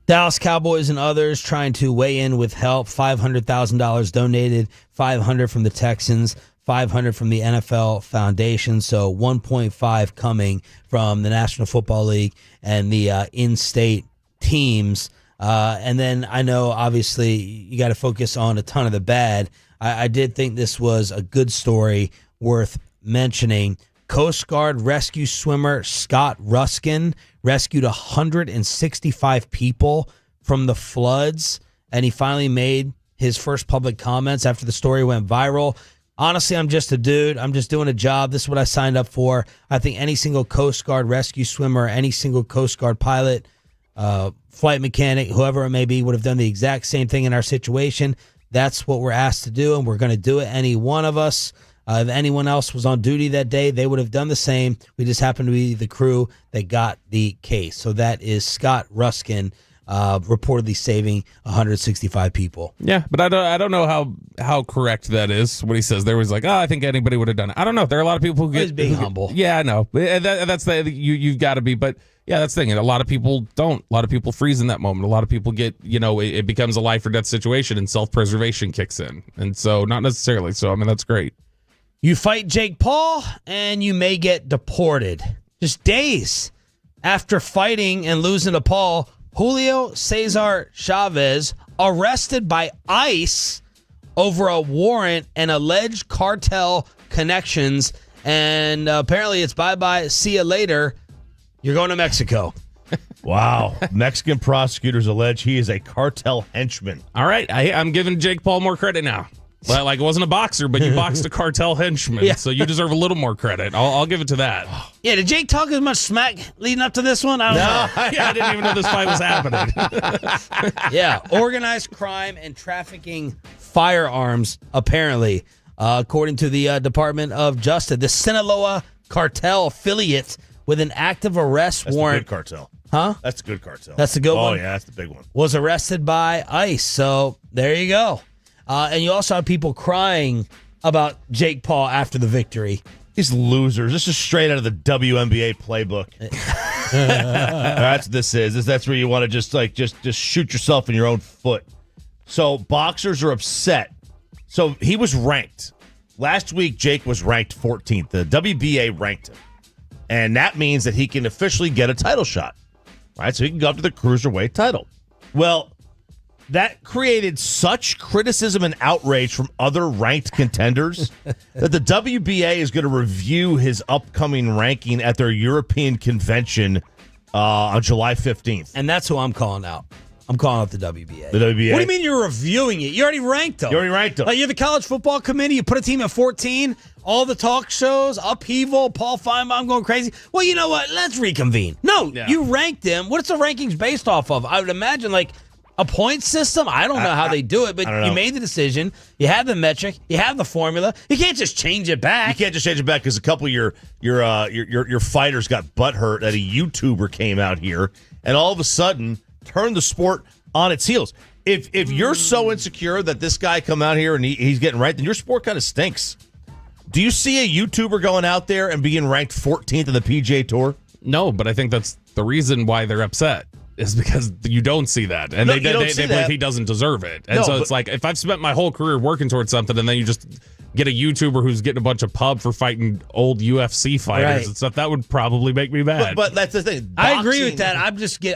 Dallas Cowboys and others trying to weigh in with help. $500,000 donated, $500 from the Texans, $500 from the NFL Foundation. So $1.5 coming from the National Football League and the in-state teams. And then I know, obviously, you got to focus on a ton of the bad. I did think this was a good story worth mentioning. Coast Guard rescue swimmer Scott Ruskin rescued 165 people from the floods, and he finally made his first public comments after the story went viral. Honestly, I'm just a dude. I'm just doing a job. This is what I signed up for. I think any single Coast Guard rescue swimmer, any single Coast Guard pilot, flight mechanic, whoever it may be, would have done the exact same thing in our situation. That's what we're asked to do, and we're going to do it. Any one of us, if anyone else was on duty that day, they would have done the same. We just happened to be the crew that got the case. So that is Scott Ruskin, reportedly saving 165 people. Yeah, but I don't know how correct that is. What he says there was I think anybody would have done it. I don't know. There are a lot of people who get being humble. Yeah, I know. That's you've got to be, but. Yeah, that's the thing. A lot of people don't. A lot of people freeze in that moment. A lot of people get, it becomes a life or death situation, and self-preservation kicks in. And so, not necessarily. So, I mean, that's great. You fight Jake Paul, and you may get deported. Just days after fighting and losing to Paul, Julio Cesar Chavez arrested by ICE over a warrant and alleged cartel connections. And apparently it's bye-bye, see you later. You're going to Mexico. Wow. Mexican prosecutors allege he is a cartel henchman. All right. I'm giving Jake Paul more credit now. Well, it wasn't a boxer, but you boxed a cartel henchman, Yeah. so you deserve a little more credit. I'll give it to that. Yeah, did Jake talk as much smack leading up to this one? I don't know. Yeah, I didn't even know this fight was happening. Yeah, organized crime and trafficking firearms, apparently, according to the Department of Justice. The Sinaloa cartel affiliate with an active arrest warrant. That's the good cartel. Huh? That's a good cartel. That's the good one? Oh, yeah, that's the big one. Was arrested by ICE. So there you go. And you also have people crying about Jake Paul after the victory. These losers. This is straight out of the WNBA playbook. That's what this is. That's where you want to just shoot yourself in your own foot. So boxers are upset. So he was ranked. Last week, Jake was ranked 14th. The WBA ranked him. And that means that he can officially get a title shot. Right? So he can go up to the cruiserweight title. Well, that created such criticism and outrage from other ranked contenders that the WBA is going to review his upcoming ranking at their European convention on July 15th. And that's who I'm calling out. I'm calling out the WBA. The WBA? What do you mean you're reviewing it? You already ranked them. You already ranked them. Like you're the college football committee. You put a team at 14. All the talk shows, upheaval, Paul Feinbaum going crazy. Well, you know what? Let's reconvene. No, You ranked them. What's the rankings based off of? I would imagine a point system. I don't know how they do it, but you made the decision. You have the metric. You have the formula. You can't just change it back. You can't just change it back because a couple of your fighters got butthurt that a YouTuber came out here and all of a sudden turned the sport on its heels. If you're so insecure that this guy come out here and he's getting right, then your sport kind of stinks. Do you see a YouTuber going out there and being ranked 14th in the PGA Tour? No, but I think that's the reason why they're upset is because you don't see that. And they believe he doesn't deserve it. And it's like, if I've spent my whole career working towards something and then you just get a YouTuber who's getting a bunch of pub for fighting old UFC fighters and stuff, that would probably make me mad. But that's the thing. I agree with that.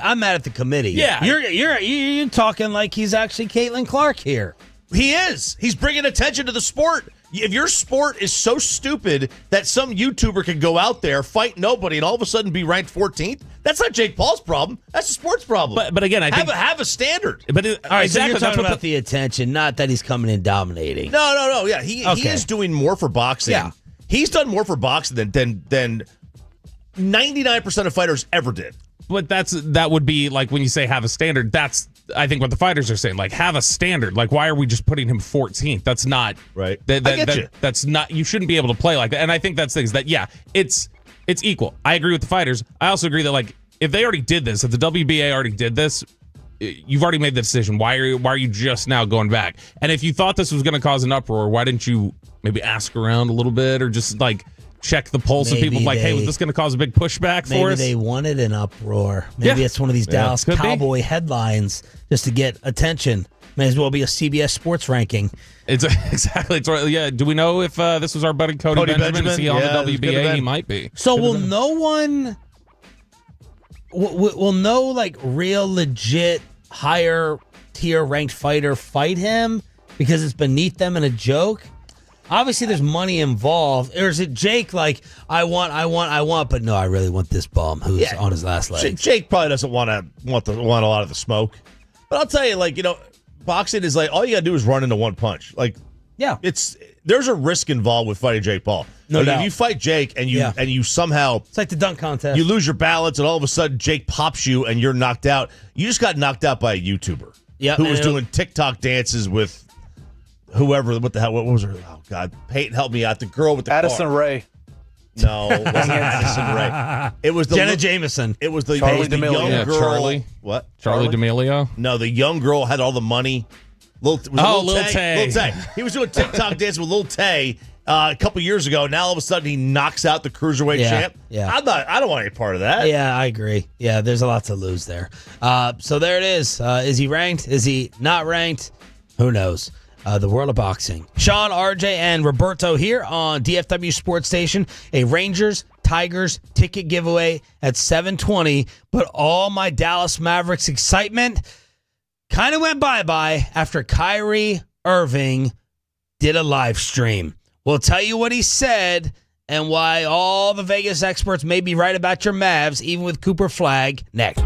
I'm mad at the committee. Yeah. You're talking like he's actually Caitlin Clark here. He is. He's bringing attention to the sport. If your sport is so stupid that some YouTuber can go out there, fight nobody, and all of a sudden be ranked 14th, that's not Jake Paul's problem. That's the sport's problem. But again, I think have a standard. But All right, exactly, so you're talking what about the attention, not that he's coming in dominating. No. Yeah, he is doing more for boxing. Yeah. He's done more for boxing than 99% of fighters ever did. But that would be like when you say have a standard, that's I think what the fighters are saying, like have a standard. Like why are we just putting him 14th? That's not right. I get you. That's not, you shouldn't be able to play like that. And I think that's things that it's equal. I agree with the fighters. I also agree that like if they already did this, if the WBA already did this, you've already made the decision. Why are you just now going back? And if you thought this was going to cause an uproar, why didn't you maybe ask around a little bit or just like check the pulse of people like, hey, was this going to cause a big pushback for us? Maybe they wanted an uproar. Maybe it's one of these Dallas Cowboy headlines just to get attention. May as well be a CBS Sports ranking. It's exactly. It's right. Yeah. Do we know if this was our buddy Cody Benjamin? Is he on the WBA? He might be. So will no one? Will no like real legit higher tier ranked fighter fight him because it's beneath them and a joke? Obviously, there's money involved. Or is it Jake like, I want, but no, I really want this bum who's on his last leg? Jake probably doesn't want a lot of the smoke. But I'll tell you, like, boxing is like, all you got to do is run into one punch. Like, there's a risk involved with fighting Jake Paul. No doubt. If you fight Jake and you somehow, it's like the dunk contest. You lose your balance and all of a sudden Jake pops you and you're knocked out. You just got knocked out by a YouTuber who was doing TikTok dances with whoever. What the hell? What was her? Oh God, Peyton, help me out. The girl with the Addison car. Rae. No, it wasn't Addison Rae. It was the Jenna Jameson. It was the Charlie the D'Amelio. young girl. Charlie. What? Charlie D'Amelio? No, the young girl had all the money. Lil Tay. He was doing TikTok dance with Lil Tay a couple years ago. Now all of a sudden he knocks out the cruiserweight champ. Yeah. I don't want any part of that. Yeah, I agree. Yeah, there's a lot to lose there. So there it is. Is he ranked? Is he not ranked? Who knows? The world of boxing. Sean, RJ, and Roberto here on DFW Sports Station. A Rangers Tigers ticket giveaway at 7:20. But all my Dallas Mavericks excitement kind of went bye-bye after Kyrie Irving did a live stream. We'll tell you what he said and why all the Vegas experts may be right about your Mavs, even with Cooper Flagg, next.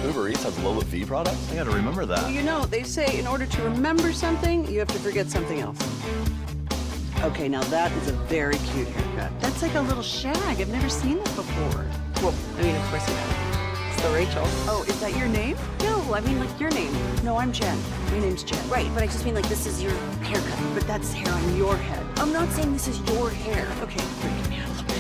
Uber Eats has low fee products? I gotta remember that. Well, they say in order to remember something, you have to forget something else. Okay, now that is a very cute haircut. That's like a little shag. I've never seen that before. Well, I mean, of course you have. So Rachel. Oh, is that your name? No, I mean like your name. No, I'm Jen. My name's Jen. Right, but I just mean like this is your haircut. But that's hair on your head. I'm not saying this is your hair. Okay, freaking me out a little bit.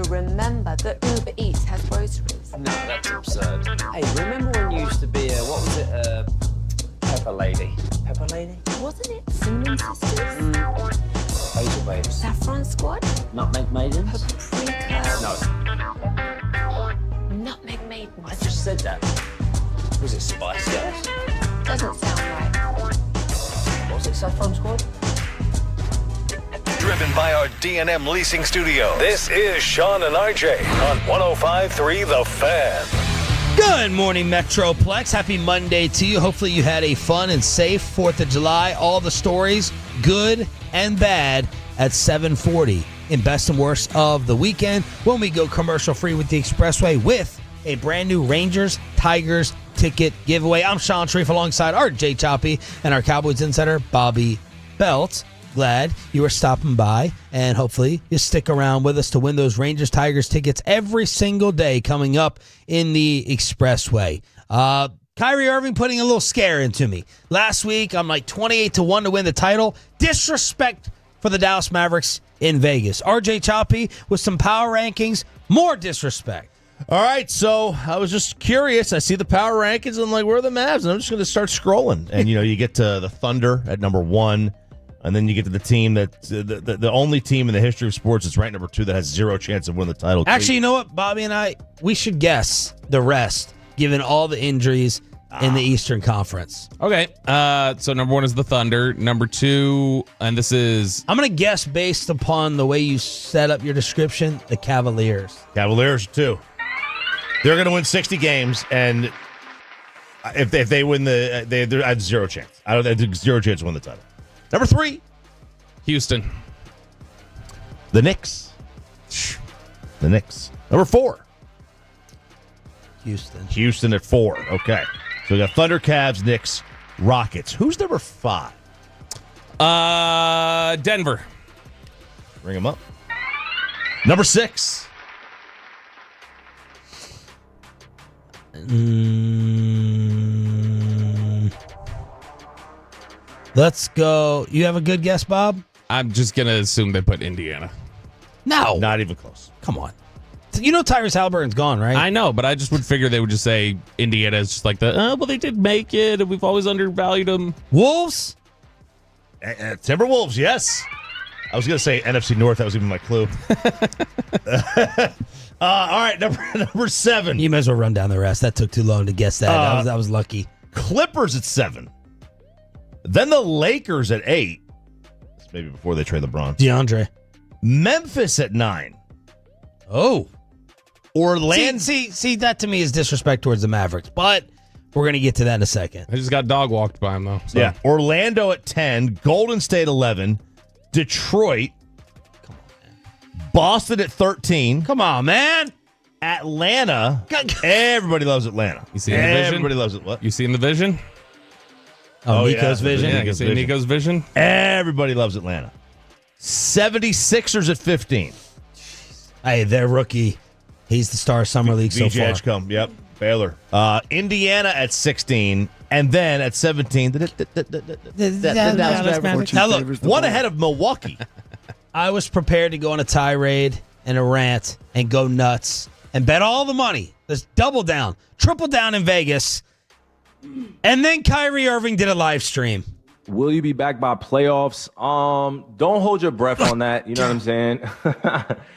remember that Uber Eats has groceries. No, that's absurd. Hey, remember when you used to be a, what was it, Pepper Lady? Pepper Lady? Wasn't it Cinnamon Sisters? Basil Babes. Saffron Squad? Nutmeg Maidens? Paprika? No. Nutmeg Maidens. I just said that. Was it Spice Girls? Doesn't sound right. Was it Saffron Squad? Driven by our D&M Leasing Studio, this is Sean and RJ on 105.3 The Fan. Good morning, Metroplex. Happy Monday to you. Hopefully you had a fun and safe 4th of July. All the stories, good and bad, at 7:40 in Best and Worst of the Weekend when we go commercial free with the Expressway with a brand new Rangers Tigers ticket giveaway. I'm Sean Sharif alongside RJ Choppy and our Cowboys insider, Bobby Belt. Glad you are stopping by, and hopefully you stick around with us to win those Rangers Tigers tickets every single day coming up in the Expressway. Kyrie Irving putting a little scare into me. Last week, I'm like 28-1 to win the title. Disrespect for the Dallas Mavericks in Vegas. RJ Choppy with some power rankings. More disrespect. All right, so I was just curious. I see the power rankings, and I'm like, where are the Mavs? And I'm just going to start scrolling. And, you get to the Thunder at number 1, and then you get to the team that the only team in the history of sports that's ranked number 2 that has zero chance of winning the title. Actually, you know what, Bobby and we should guess the rest, given all the injuries in the Eastern Conference. Okay, so number 1 is the Thunder. Number 2, and this is... I'm going to guess based upon the way you set up your description, the Cavaliers. Cavaliers, too. They're going to win 60 games, and if they win they have zero chance. I have zero chance to win the title. Number 3, Houston. The Knicks. The Knicks. Number 4, Houston at 4. Okay, so we got Thunder, Cavs, Knicks, Rockets. Who's number 5? Denver. Bring them up. Number 6. Let's go. You have a good guess, Bob? I'm just going to assume they put Indiana. No. Not even close. Come on. You know Tyrese Halliburton's gone, right? I know, but I just would figure they would just say Indiana is just like well, they did make it, and we've always undervalued them. Wolves? Timberwolves, yes. I was going to say NFC North. That was even my clue. All right, number 7. You might as well run down the rest. That took too long to guess that. That was lucky. Clippers at 7. Then the Lakers at 8. That's maybe before they trade LeBron. DeAndre. Memphis at 9. Oh. Orlando. See, that to me is disrespect towards the Mavericks, but we're going to get to that in a second. I just got dog walked by him, though. So. Yeah. Orlando at 10. Golden State 11. Detroit. Boston at 13. Come on, man. Atlanta. Everybody loves Atlanta. You see the vision? Everybody loves it. What? You seen the vision? Oh, Nico's vision? Yeah, you see Nico's vision? Everybody loves Atlanta. 76ers at 15. Hey, their rookie. He's the star of Summer League so far. Edgecombe, yep. Baylor. Indiana at 16. And then at 17, now look, one ahead of Milwaukee. I was prepared to go on a tirade and a rant and go nuts and bet all the money. Let's double down, triple down in Vegas. And then Kyrie Irving did a live stream. Will you be back by playoffs? Don't hold your breath on that. You know what I'm saying?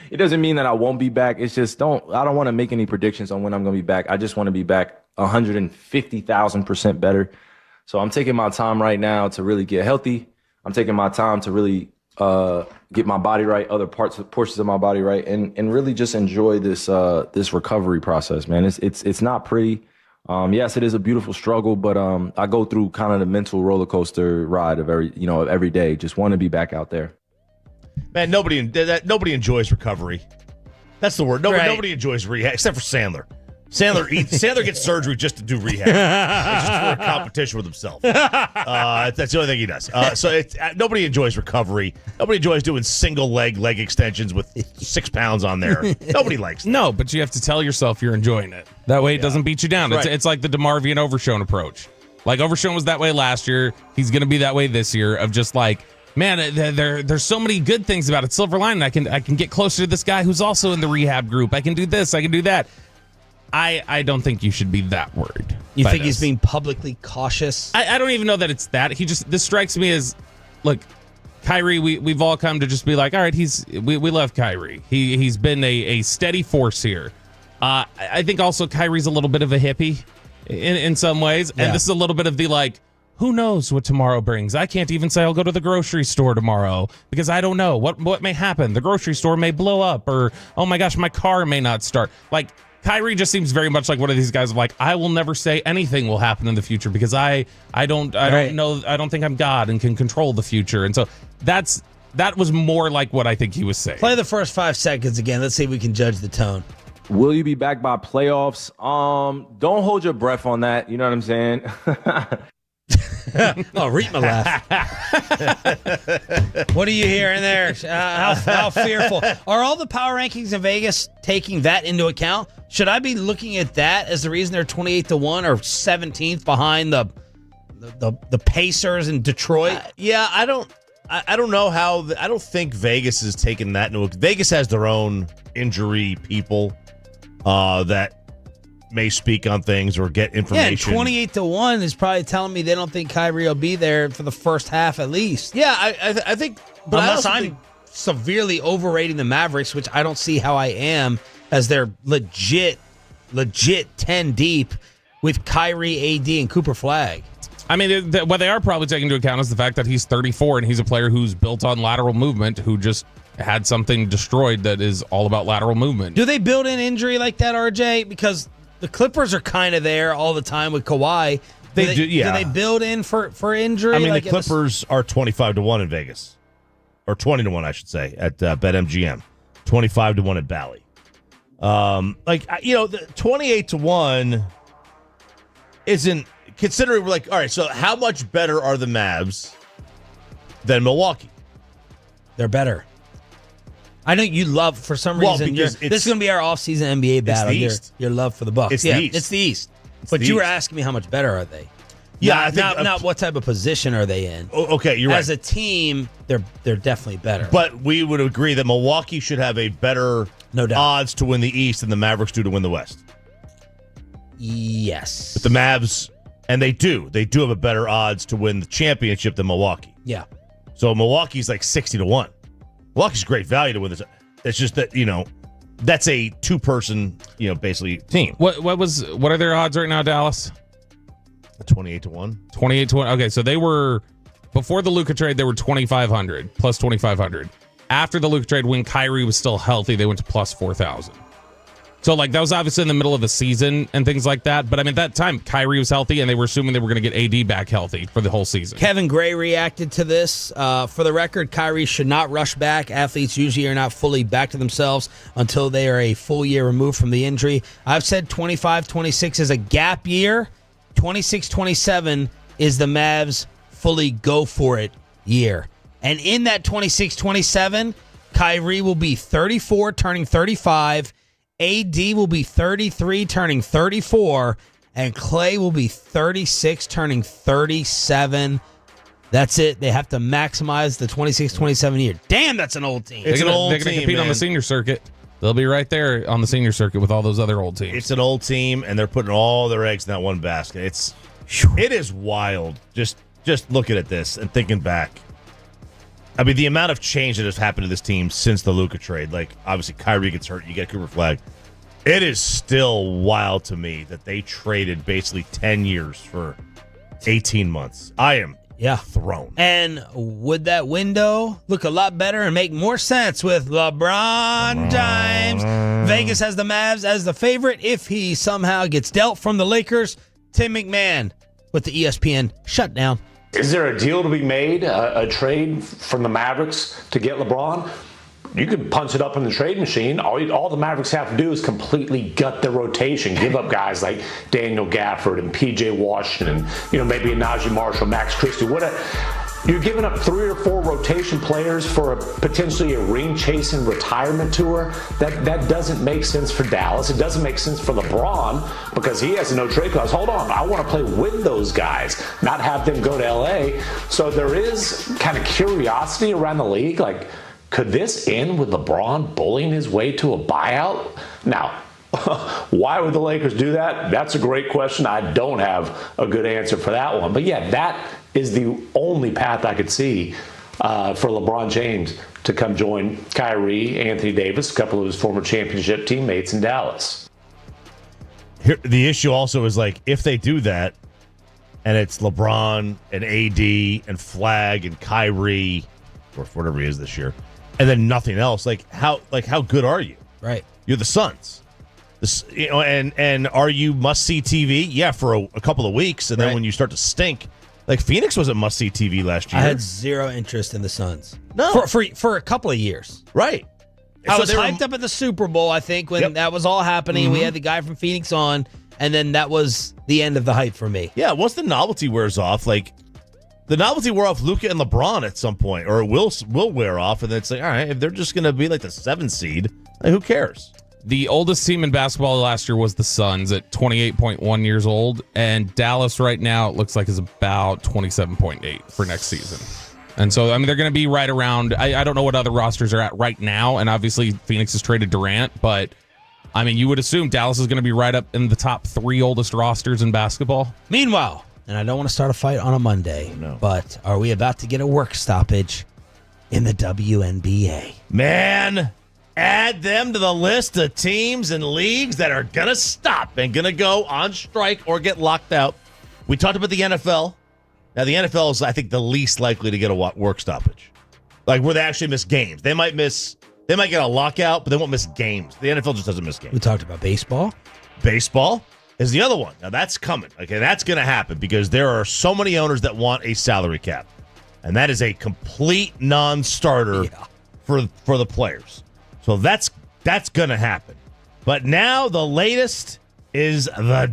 It doesn't mean that I won't be back. It's just I don't want to make any predictions on when I'm going to be back. I just want to be back 150,000% better. So I'm taking my time right now to really get healthy. I'm taking my time to really get my body right, other portions of my body right, and really just enjoy this recovery process, man. It's not pretty. Yes, it is a beautiful struggle, but I go through kind of the mental roller coaster ride of every day. Just want to be back out there. Man, nobody enjoys recovery. That's the word. Nobody enjoys rehab except for Sandler. Sandler gets surgery just to do rehab. It's just for a competition with himself. That's the only thing he does. So nobody enjoys recovery. Nobody enjoys doing single leg extensions with 6 pounds on there. Nobody likes that. No, but you have to tell yourself you're enjoying it. That way it doesn't beat you down. Right. It's like the DeMarvian Overshone approach. Like Overshone was that way last year. He's going to be that way this year of just like, man, there's so many good things about it. Silver lining, I can get closer to this guy who's also in the rehab group. I can do this. I can do that. I don't think you should be that worried. You think he's being publicly cautious? I don't even know that it's that. This strikes me as, look, Kyrie, we've all come to just be like, all right, we love Kyrie. He's been a steady force here. I think also Kyrie's a little bit of a hippie in some ways. And this is a little bit of the like, who knows what tomorrow brings? I can't even say I'll go to the grocery store tomorrow because I don't know what may happen. The grocery store may blow up, or, oh my gosh, my car may not start. Like, Kyrie just seems very much like one of these guys of like, I will never say anything will happen in the future because I don't know, I don't think I'm God and can control the future. And so that was more like what I think he was saying. Play the first 5 seconds again. Let's see if we can judge the tone. Will you be back by playoffs? Don't hold your breath on that. You know what I'm saying? Oh, read my laugh. What are you hearing there? How fearful. Are all the power rankings in Vegas taking that into account? Should I be looking at that as the reason they're 28-1 or 17th behind the Pacers in Detroit? I don't know how. I don't think Vegas is taking that into account. Vegas has their own injury people that may speak on things or get information. Yeah, 28-1 is probably telling me they don't think Kyrie will be there for the first half at least. Yeah, I think. But unless I'm severely overrating the Mavericks, which I don't see how I am, as they're legit 10 deep with Kyrie, AD, and Cooper Flag. I mean, what they are probably taking into account is the fact that he's 34 and he's a player who's built on lateral movement, who just had something destroyed that is all about lateral movement. Do they build in injury like that, RJ? Because the Clippers are kind of there all the time with Kawhi. They do, yeah. Do they build in for injury? I mean, like the Clippers are 25-1 in Vegas. Or 20-1, I should say, at BetMGM. 25-1 at Bally. The 28-1 isn't... Considering we're like, all right, so how much better are the Mavs than Milwaukee? They're better. I know you love, for some reason, this is going to be our offseason NBA battle. Your love for the Bucks. It's the East. It's the East. But you were asking me how much better are they? Yeah, I think not what type of position are they in. Okay, you're right. As a team, they're definitely better. But we would agree that Milwaukee should have a better odds to win the East than the Mavericks do to win the West. Yes. But the Mavs, and they do have a better odds to win the championship than Milwaukee. Yeah. So Milwaukee's like 60-1. Milwaukee's great value to win this. It's just that, that's a two-person, basically team. What are their odds right now, Dallas? 28-1. 28-1. Okay, so they were, before the Luka trade, they were 2,500, plus 2,500. After the Luka trade, when Kyrie was still healthy, they went to plus 4,000. So, that was obviously in the middle of the season and things like that. But, at that time, Kyrie was healthy, and they were assuming they were going to get AD back healthy for the whole season. Kevin Gray reacted to this. For the record, Kyrie should not rush back. Athletes usually are not fully back to themselves until they are a full year removed from the injury. I've said 25-26 is a gap year. 26-27 is the Mavs fully go for it year. And in that 26-27, Kyrie will be 34, turning 35. AD will be 33, turning 34. And Clay will be 36, turning 37. That's it. They have to maximize the 26-27 year. Damn, that's an old team. They're going to compete on the senior circuit. They'll be right there on the senior circuit with all those other old teams. It's an old team, and they're putting all their eggs in that one basket. It is wild. Just looking at this and thinking back. I mean, the amount of change that has happened to this team since the Luka trade. Obviously, Kyrie gets hurt. You get Cooper Flag. It is still wild to me that they traded basically 10 years for 18 months. I am thrown. And would that window look a lot better and make more sense with LeBron James? Vegas has the Mavs as the favorite if he somehow gets dealt from the Lakers. Tim McMahon with the ESPN shutdown. Is there a deal to be made, a trade from the Mavericks to get LeBron? You could punch it up in the trade machine. All the Mavericks have to do is completely gut their rotation, give up guys like Daniel Gafford and P.J. Washington, maybe a Najee Marshall, Max Christie. You're giving up 3 or 4 rotation players for potentially a ring-chasing retirement tour. That doesn't make sense for Dallas. It doesn't make sense for LeBron because he has no trade clause. Hold on, I want to play with those guys, not have them go to L.A. So there is kind of curiosity around the league, could this end with LeBron bullying his way to a buyout? Now, why would the Lakers do that? That's a great question. I don't have a good answer for that one. But yeah, that is the only path I could see for LeBron James to come join Kyrie, Anthony Davis, a couple of his former championship teammates in Dallas. Here, the issue also is if they do that, and it's LeBron and AD and Flag and Kyrie, or whatever he is this year, and then nothing else. How good are you? Right. You're the Suns. And are you must-see TV? Yeah, for a couple of weeks, and then when you start to stink, Phoenix wasn't must-see TV last year. I had zero interest in the Suns. No. For a couple of years. Right. I was hyped up at the Super Bowl, I think, when that was all happening. Mm-hmm. We had the guy from Phoenix on, and then that was the end of the hype for me. Yeah, once the novelty wears off, the novelty wore off Luka and LeBron at some point, or it will wear off, and then it's like, all right, if they're just going to be like the 7th seed, like, who cares? The oldest team in basketball last year was the Suns at 28.1 years old, and Dallas right now it looks like is about 27.8 for next season. And so, I mean, they're going to be right around. I don't know what other rosters are at right now, and obviously Phoenix has traded Durant, but I mean, you would assume Dallas is going to be right up in the top 3 oldest rosters in basketball. Meanwhile, and I don't want to start a fight on a Monday, but are we about to get a work stoppage in the WNBA? Man, add them to the list of teams and leagues that are going to stop and going to go on strike or get locked out. We talked about the NFL. Now, the NFL is, I think, the least likely to get a work stoppage. Like, where they actually miss games. They might get a lockout, but they won't miss games. The NFL just doesn't miss games. We talked about baseball. Baseball is the other one. Now, that's coming. Okay, that's going to happen because there are so many owners that want a salary cap. And that is a complete non-starter for the players. So that's going to happen. But now the latest is the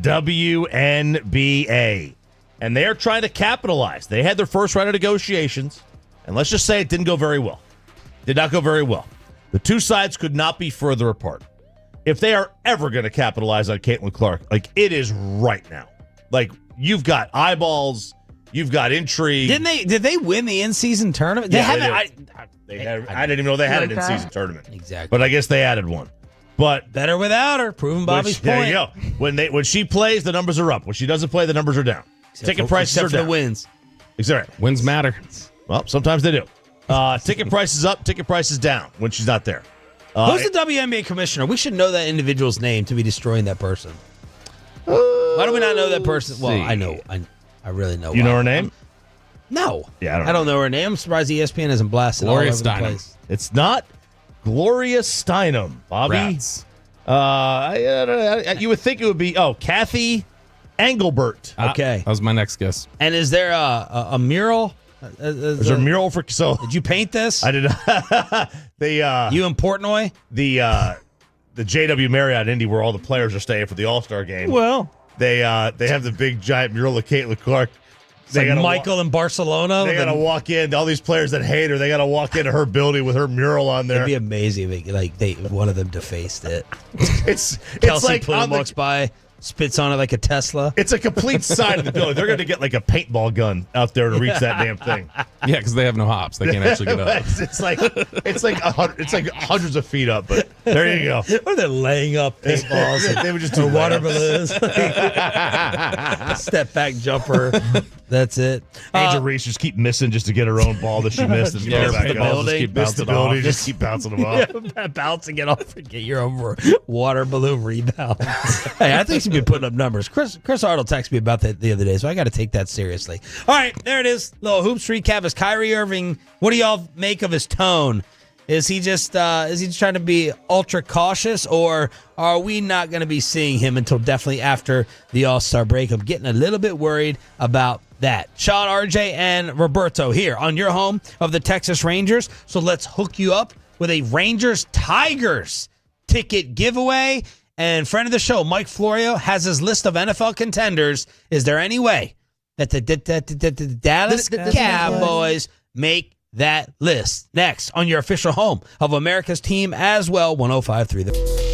WNBA. And they're trying to capitalize. They had their first round of negotiations. And let's just say it didn't go very well. Did not go very well. The two sides could not be further apart. If they are ever going to capitalize on Caitlin Clark, like, it is right now. Like, you've got eyeballs, you've got intrigue. Did they win the in-season tournament? They haven't. I didn't even know they had an in-season tournament. Exactly. But I guess they added one. But better without her. Proving Bobby's point. There you go. When she plays, the numbers are up. When she doesn't play, the numbers are down. Ticket prices are down. The wins. Exactly. Wins matter. Well, sometimes they do. Ticket prices up, ticket prices down when she's not there. Who's the WNBA commissioner? We should know that individual's name to be destroying that person. Why do we not know that person? Well, I know. I really know. You know her name? No. Yeah, I don't know her name. I'm surprised ESPN hasn't blasted Gloria all over the Steinem. place. It's not Gloria Steinem, Bobby. Rats. You would think it would be, Kathy Engelbert. Okay. That was my next guess. And is there a mural? Is there a mural for? So did you paint this? I did. You in Portnoy? The JW Marriott Indy, where all the players are staying for the All-Star game. Well, they have the big giant mural of Caitlin Clark. They got Michael in Barcelona. They got to walk in. All these players that hate her, they got to walk into her building with her mural on there. It'd be amazing if one of them defaced it. It's Kelsey like Plum walks by, spits on it like a Tesla. It's a complete side of the building. They're going to get like a paintball gun out there to reach that damn thing. Yeah, because they have no hops. They can't actually get up. It's like hundreds of feet up. But there you go. Or they're laying up paintballs. They would just do water balloons. Step back jumper. That's it. Angel Reese just keep missing just to get her own ball that she missed and throw it back up. Just keep bouncing them off. Yeah, bouncing it off and get your own water balloon rebound. Hey, I think she's been putting up numbers. Chris Arnold texted me about that the other day, so I got to take that seriously. All right, there it is. Little hoops recap. Is Kyrie Irving? What do y'all make of his tone? Is he just trying to be ultra cautious, or are we not going to be seeing him until definitely after the All-Star break? I'm getting a little bit worried about that. Sean, RJ, and Roberto here on your home of the Texas Rangers. So let's hook you up with a Rangers-Tigers ticket giveaway. And friend of the show, Mike Florio, has his list of NFL contenders. Is there any way that the Dallas Cowboys make that list? Next on your official home of America's team as well, 105.3 The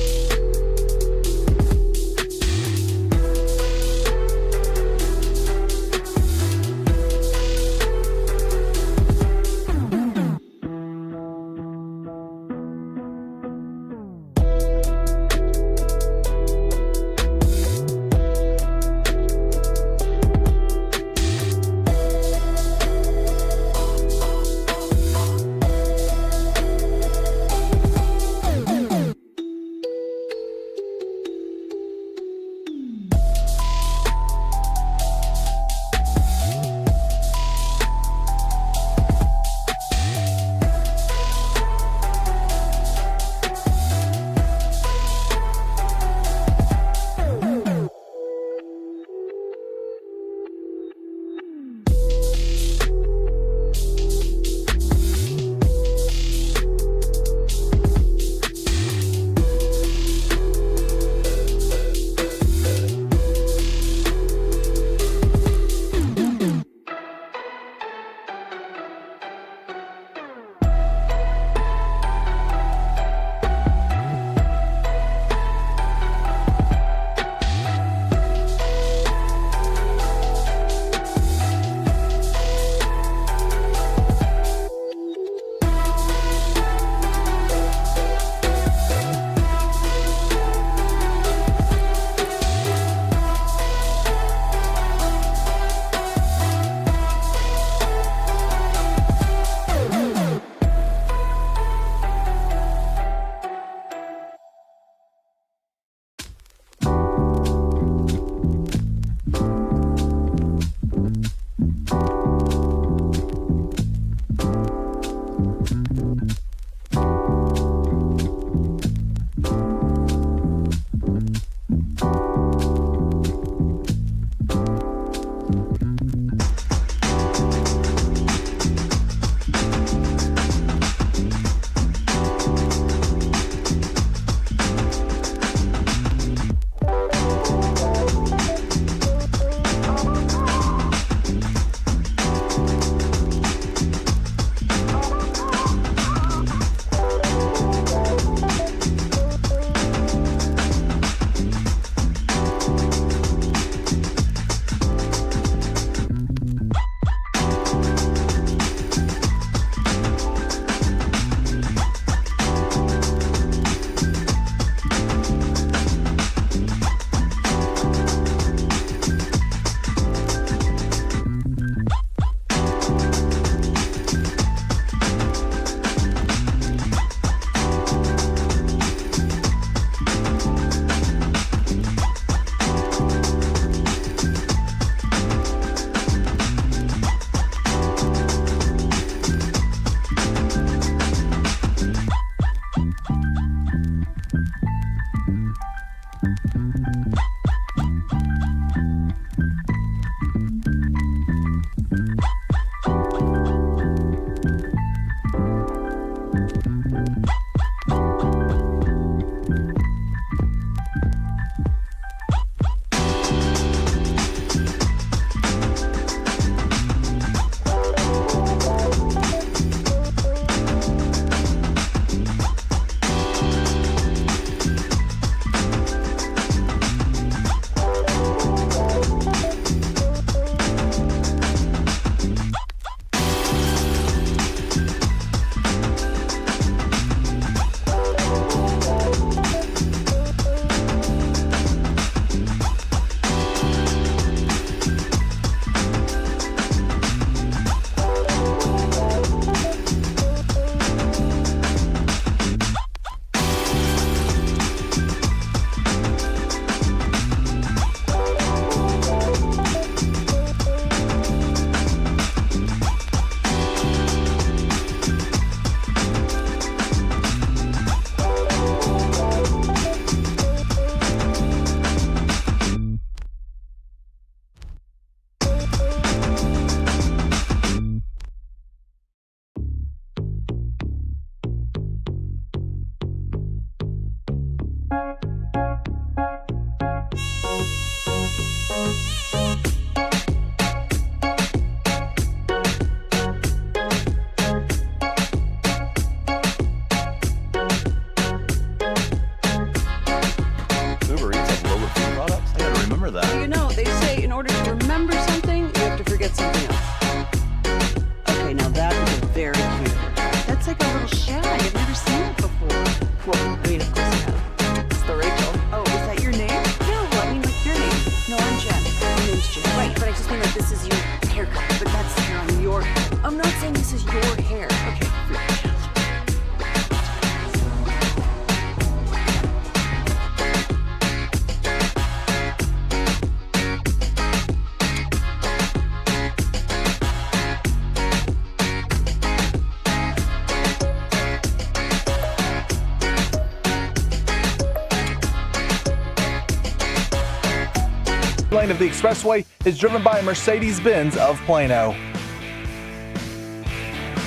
lane of the expressway is driven by a Mercedes-Benz of Plano.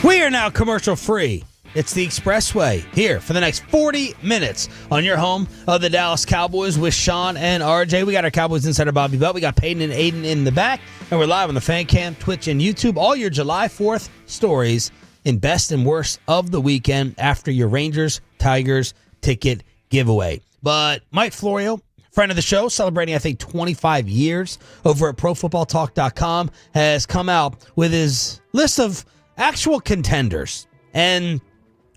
We are now commercial free. It's the Expressway here for the next 40 minutes on your home of the Dallas Cowboys with Sean and RJ. We got our Cowboys insider Bobby Belt. We got Peyton and Aiden in the back. And we're live on the Fan Cam, Twitch, and YouTube. All your July 4th stories in best and worst of the weekend after your Rangers Tigers ticket giveaway. But Mike Florio, friend of the show, celebrating, I think, 25 years over at ProFootballTalk.com, has come out with his list of actual contenders. And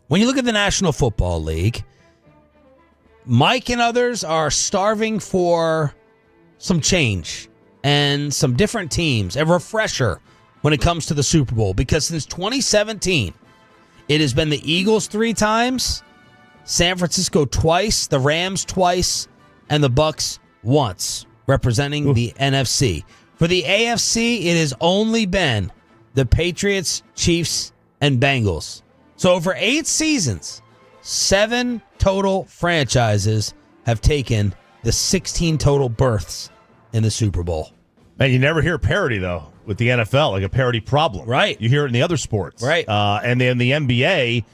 when you look at the National Football League, Mike and others are starving for some change and some different teams, a refresher when it comes to the Super Bowl. Because since 2017, it has been the Eagles 3 times, San Francisco twice, the Rams twice, and the Bucks once, representing the NFC. For the AFC, it has only been the Patriots, Chiefs, and Bengals. So over 8 seasons, 7 total franchises have taken the 16 total berths in the Super Bowl. Man, you never hear parity, though, with the NFL, like a parity problem. Right. You hear it in the other sports. Right. And then the NBA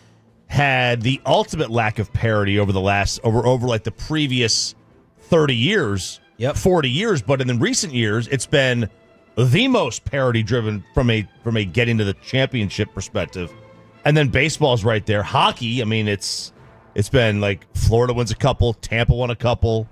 had the ultimate lack of parity over the last, over like the previous 30 years, 40 years. But in the recent years, it's been the most parity driven from a getting to the championship perspective. And then baseball's right there. Hockey, I mean, it's been like Florida wins a couple, Tampa won a couple.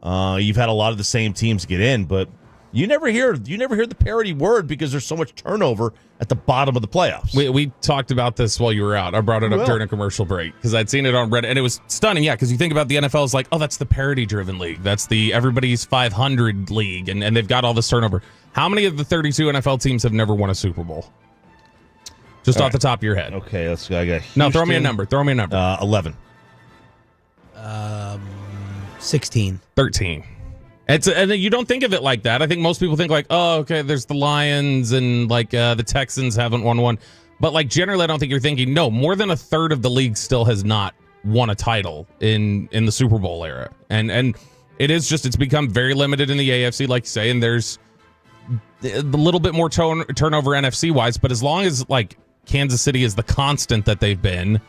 You've had a lot of the same teams get in, but you never hear the parity word because there's so much turnover at the bottom of the playoffs. We talked about this while you were out. I brought it up during a commercial break because I'd seen it on Reddit, and it was stunning. Yeah, because you think about the NFL is like, oh, that's the parity-driven league. That's the everybody's 500 league, and they've got all this turnover. How many of the 32 NFL teams have never won a Super Bowl? Just off the top of your head. Okay, let's go. I got Houston. No, throw me a number. 11. 16. 13. And you don't think of it like that. I think most people think like, oh, okay, there's the Lions and like the Texans haven't won one. But like generally, I don't think you're thinking, no, more than a third of the league still has not won a title in the Super Bowl era. And it is just, it's become very limited in the AFC, like you say, and there's a little bit more turnover NFC-wise. But as long as like Kansas City is the constant that they've been,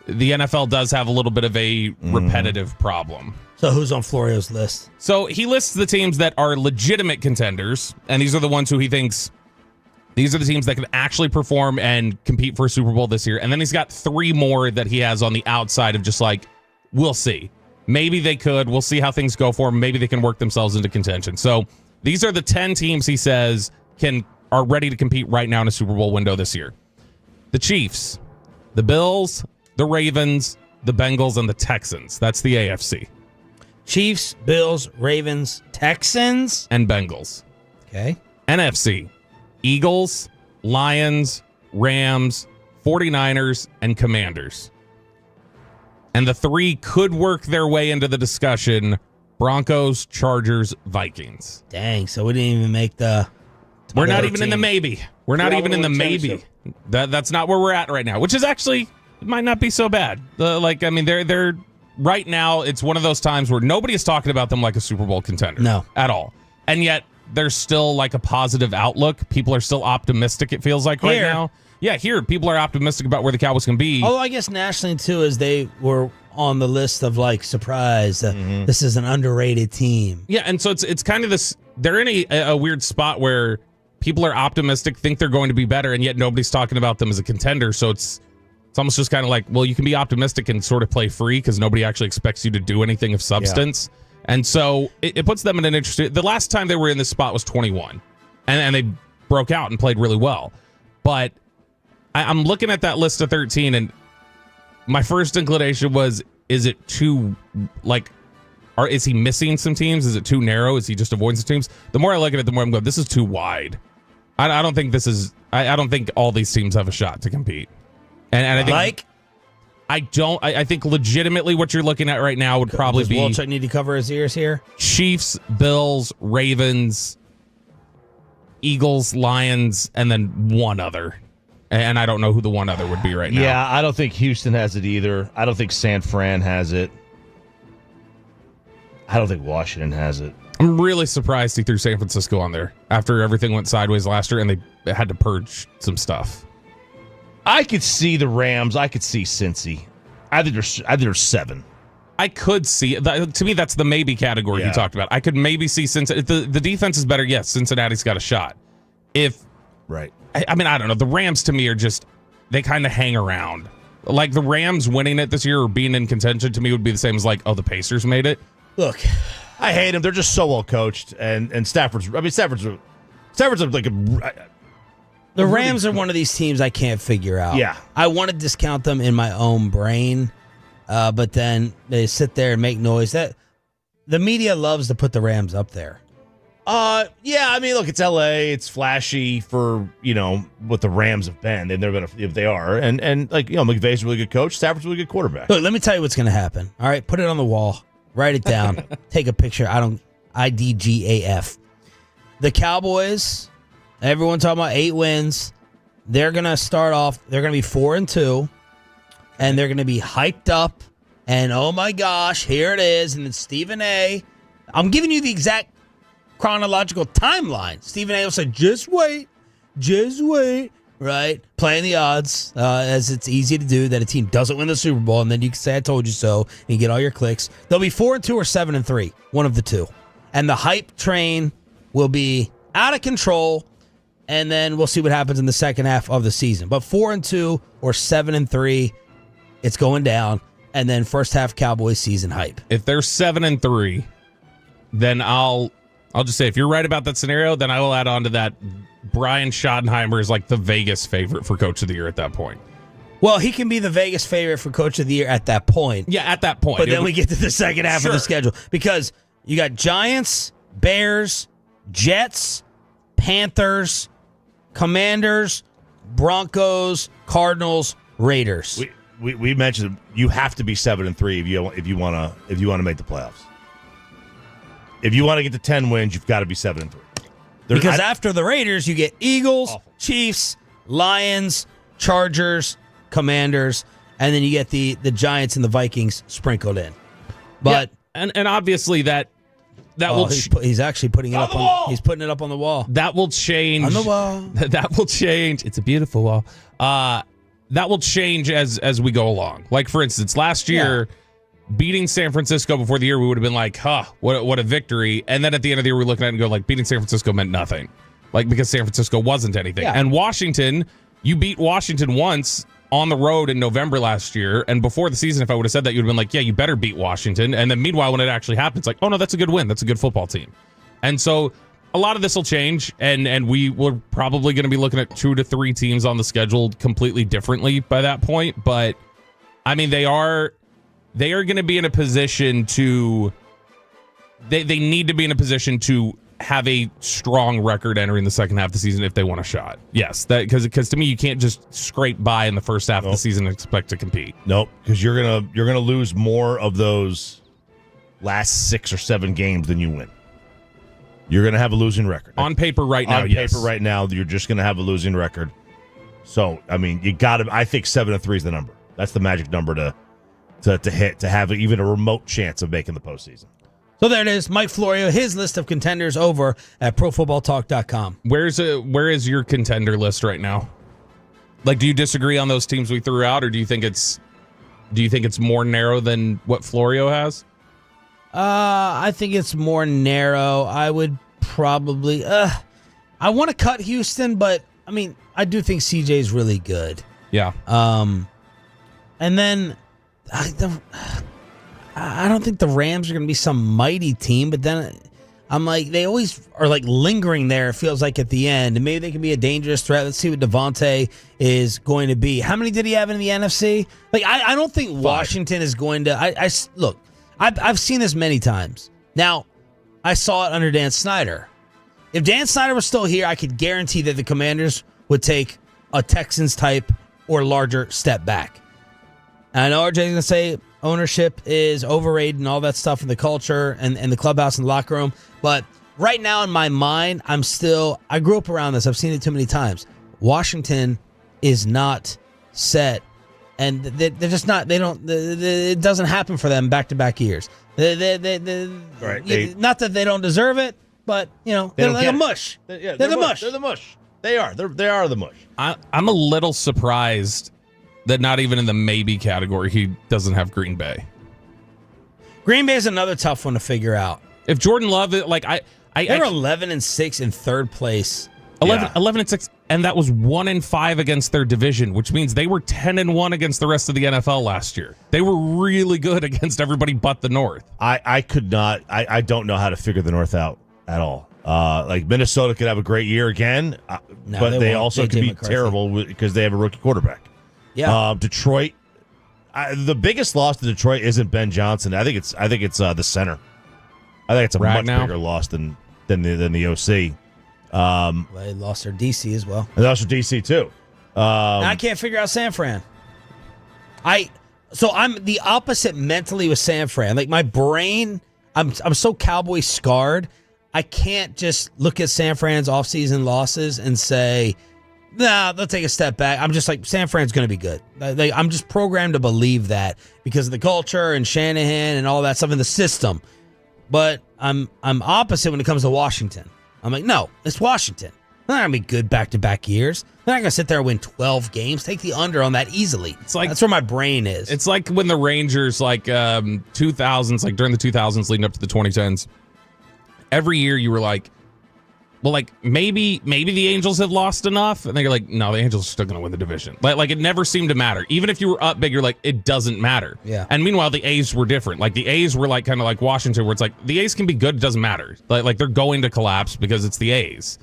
the NFL does have a little bit of a repetitive problem. So who's on Florio's list? So he lists the teams that are legitimate contenders, and these are the ones who he thinks these are the teams that can actually perform and compete for a Super Bowl this year. And then he's got 3 more that he has on the outside of just like, we'll see. Maybe they could. We'll see how things go for them. Maybe they can work themselves into contention. So these are the 10 teams he says are ready to compete right now in a Super Bowl window this year. The Chiefs, the Bills, the Ravens, the Bengals, and the Texans. That's the AFC. Chiefs, Bills, Ravens, Texans, and Bengals. Okay. NFC, Eagles, Lions, Rams, 49ers, and Commanders. And the 3 could work their way into the discussion: Broncos, Chargers, Vikings. Dang, so we didn't even make the... We're not even in the maybe. We're not even in the maybe. That's not where we're at right now, which is actually, it might not be so bad. They're right now, it's one of those times where nobody is talking about them like a Super Bowl contender. No. At all. And yet, there's still like a positive outlook. People are still optimistic, it feels like right now. Yeah, here, people are optimistic about where the Cowboys can be. Although I guess nationally, too, as they were on the list of, like, surprise, this is an underrated team. Yeah, and so it's kind of this, they're in a weird spot where people are optimistic, think they're going to be better, and yet nobody's talking about them as a contender. So it's almost just kind of like, well, you can be optimistic and sort of play free because nobody actually expects you to do anything of substance. Yeah. And so it puts them in an interesting... The last time they were in this spot was 21, and they broke out and played really well. But I'm looking at that list of 13, and my first inclination was, is it too, like... is he missing some teams? Is it too narrow? Is he just avoiding some teams? The more I look at it, the more I'm going, this is too wide. I don't think this is... I don't think all these teams have a shot to compete. And I think... I think legitimately what you're looking at right now would probably be... Does Walchuk need to cover his ears here? Chiefs, Bills, Ravens, Eagles, Lions, and then one other. And I don't know who the one other would be right now. Yeah, I don't think Houston has it either. I don't think San Fran has it. I don't think Washington has it. I'm really surprised he threw San Francisco on there after everything went sideways last year and they had to purge some stuff. I could see the Rams. I could see Cincy. I think there's 7. I could see it. To me, that's the maybe category you talked about. I could maybe see Cincinnati. The defense is better. Yes, Cincinnati's got a shot. Right. I mean, I don't know. The Rams to me are just, they kind of hang around. Like the Rams winning it this year or being in contention to me would be the same as like, oh, the Pacers made it. Look, I hate them. They're just so well coached, and Stafford's like the Rams are one of these teams I can't figure out. Yeah. I want to discount them in my own brain, but then they sit there and make noise. That the media loves to put the Rams up there. Yeah, I mean, look, it's LA. It's flashy for, what the Rams have been. They've never been, if they are. And like, McVay's a really good coach. Stafford's a really good quarterback. Look, let me tell you what's going to happen. All right, put it on the wall. Write it down. Take a picture. IDGAF. The Cowboys, everyone talking about 8 wins. They're going to start off, they're going to be 4-2, and they're going to be hyped up. And oh my gosh, here it is. And it's Stephen A. I'm giving you the exact chronological timeline. Stephen A. will say, just wait, right? Playing the odds, as it's easy to do that a team doesn't win the Super Bowl, and then you can say, I told you so, and you get all your clicks. They'll be 4-2 or 7-3, one of the two. And the hype train will be out of control, and then we'll see what happens in the second half of the season. But 4-2 or 7-3, it's going down, and then first half Cowboys season hype. If they're 7-3, then I'll just say, if you're right about that scenario, then I will add on to that. Brian Schottenheimer is like the Vegas favorite for Coach of the Year at that point. Well, he can be the Vegas favorite for Coach of the Year at that point. Yeah, at that point. But then we get to the second half of the schedule. Because you got Giants, Bears, Jets, Panthers, Commanders, Broncos, Cardinals, Raiders. We mentioned you have to be 7-3 if you want to make the playoffs. If you want to get to 10 wins, you've got to be 7-3. Because after the Raiders, you get Eagles, Chiefs, Lions, Chargers, Commanders, and then you get the Giants and the Vikings sprinkled in. But and obviously that will he's actually putting it up on he's putting it up on the wall. That will change on the wall. That will change. It's a beautiful wall. That will change as we go along. Like for instance, last year. Yeah. Beating San Francisco before the year, we would have been like, what a victory. And then at the end of the year, we're looking at it and go, like, beating San Francisco meant nothing. Like, because San Francisco wasn't anything. Yeah. And Washington, you beat Washington once on the road in November last year. And before the season, if I would have said that, you'd have been like, yeah, you better beat Washington. And then meanwhile, when it actually happens, it's like, oh, no, that's a good win. That's a good football team. And so a lot of this will change. And we're probably going to be looking at 2 to 3 teams on the schedule completely differently by that point. But, I mean, they are going to be in a position to they need to be in a position to have a strong record entering the second half of the season if they want a shot. Yes, that because to me you can't just scrape by in the first half of the season and expect to compete. Nope, because you're gonna lose more of those last 6 or 7 games than you win. You're gonna have a losing record on paper right now. Paper right now, you're just gonna have a losing record. So I mean, you got to. I think 7-3 is the number. That's the magic number to hit, to have even a remote chance of making the postseason. So there it is, Mike Florio, his list of contenders over at ProFootballTalk.com. Where is your contender list right now? Like, do you disagree on those teams we threw out, or do you think it's more narrow than what Florio has? I think it's more narrow. I would probably I want to cut Houston, but I mean, I do think CJ's really good. Yeah. And then I don't think the Rams are going to be some mighty team, but then I'm like, they always are like lingering there, it feels like, at the end. And maybe they can be a dangerous threat. Let's see what Devontae is going to be. How many did he have in the NFC? Like, I don't think Washington is going to. Look, I've seen this many times. Now, I saw it under Dan Snyder. If Dan Snyder was still here, I could guarantee that the Commanders would take a Texans type or larger step back. And I know RJ's going to say ownership is overrated and all that stuff in the culture and the clubhouse and the locker room. But right now in my mind, I grew up around this. I've seen it too many times. Washington is not set And they're just not. They don't. It doesn't happen for them back-to-back years. Not that they don't deserve it, but they're like a mush. They're the mush. They're the mush. They are. They are the mush. I'm a little surprised that not even in the maybe category he doesn't have Green Bay. Green Bay is another tough one to figure out. If Jordan Love, they're 11-6 in third place. 11-6, and that was 1-5 against their division, which means they were 10-1 against the rest of the NFL last year. They were really good against everybody but the North. I could not. I don't know how to figure the North out at all. Like Minnesota could have a great year again, but they also could be terrible because they have a rookie quarterback. Yeah. Detroit. The biggest loss to Detroit isn't Ben Johnson. I think it's the center. I think it's a much bigger loss than the OC. They lost their DC as well. They lost their DC too. I can't figure out San Fran. So I'm the opposite mentally with San Fran. Like my brain, I'm so Cowboy scarred. I can't just look at San Fran's offseason losses and say, nah, they'll take a step back. I'm just like, San Fran's going to be good. I'm just programmed to believe that because of the culture and Shanahan and all that stuff in the system. But I'm opposite when it comes to Washington. I'm like, no, it's Washington. They're not going to be good back-to-back years. They're not going to sit there and win 12 games. Take the under on that easily. It's like, that's where my brain is. It's like when the Rangers, 2000s, like during the 2000s leading up to the 2010s, every year you were like, well, like maybe the Angels have lost enough, and then you're like, no, the Angels are still going to win the division. Like it never seemed to matter. Even if you were up big, you're like, it doesn't matter. Yeah. And meanwhile, the A's were different. Like the A's were like kind of like Washington, where it's like the A's can be good, it doesn't matter. Like they're going to collapse because it's the A's,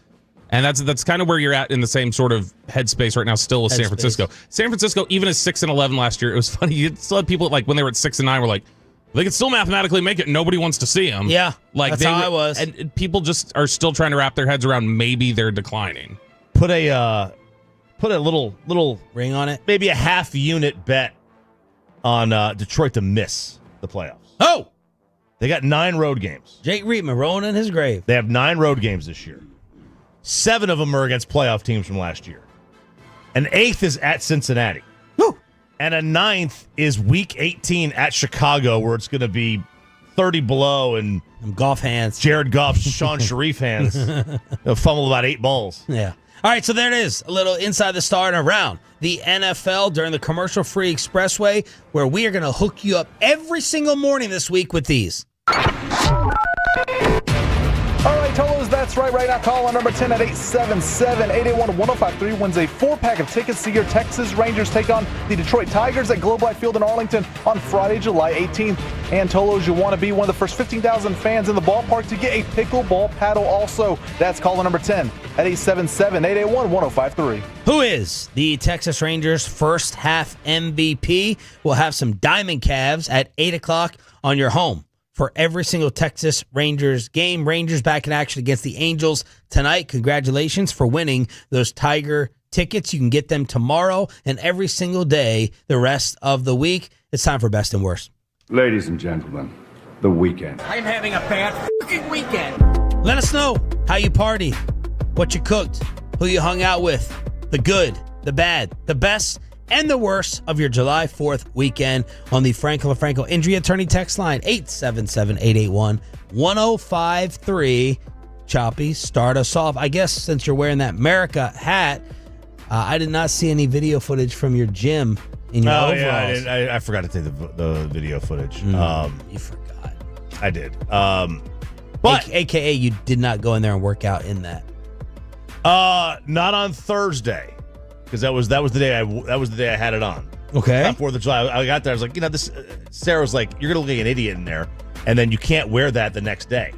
and that's kind of where you're at in the same sort of headspace right now. Still with San Francisco. San Francisco, even at 6-11 last year, it was funny. You still had people like when they were at 6-9 were like, they could still mathematically make it. Nobody wants to see them. Yeah, like that's how I was. And people just are still trying to wrap their heads around maybe they're declining. Put a little ring on it. Maybe a half unit bet on Detroit to miss the playoffs. Oh, they got 9 road games. Jake Reitman rolling in his grave. They have 9 road games this year. 7 of them are against playoff teams from last year. An 8th is at Cincinnati. And a 9th is Week 18 at Chicago, where it's going to be 30 below and golf hands. Jared Goff's Sean Sharif hands. They'll fumble about 8 balls. Yeah. All right, so there it is. A little inside the star and around the NFL during the commercial-free expressway, where we are going to hook you up every single morning this week with these. All right, Tolos, that's right. Right now, call on number 10 at 877-881-1053 wins a 4-pack of tickets to your Texas Rangers take on the Detroit Tigers at Globe Life Field in Arlington on Friday, July 18th. And Tolos, you want to be one of the first 15,000 fans in the ballpark to get a pickleball paddle also. That's call on number 10 at 877-881-1053. Who is the Texas Rangers' first half MVP? We'll have some Diamond Calves at 8 o'clock on your home for every single Texas Rangers game. Rangers back in action against the Angels tonight. Congratulations for winning those Tiger tickets. You can get them tomorrow and every single day the rest of the week. It's time for Best and Worst. Ladies and gentlemen, the weekend. I'm having a bad fucking weekend. Let us know how you partied, what you cooked, who you hung out with, the good, the bad, the best, and the worst of your July 4th weekend on the Franco LaFranco Injury Attorney text line, 877-881-1053. Choppy, start us off. I guess since you're wearing that America hat, I did not see any video footage from your gym in your overalls. Yeah, I forgot to take the video footage. You forgot. I did. But AKA you did not go in there and work out in that. Not on Thursday. Because that was the day I had it on. Okay. On 4th of July. I got there. I was like, this. Sarah was like, you're gonna look like an idiot in there, and then you can't wear that the next day.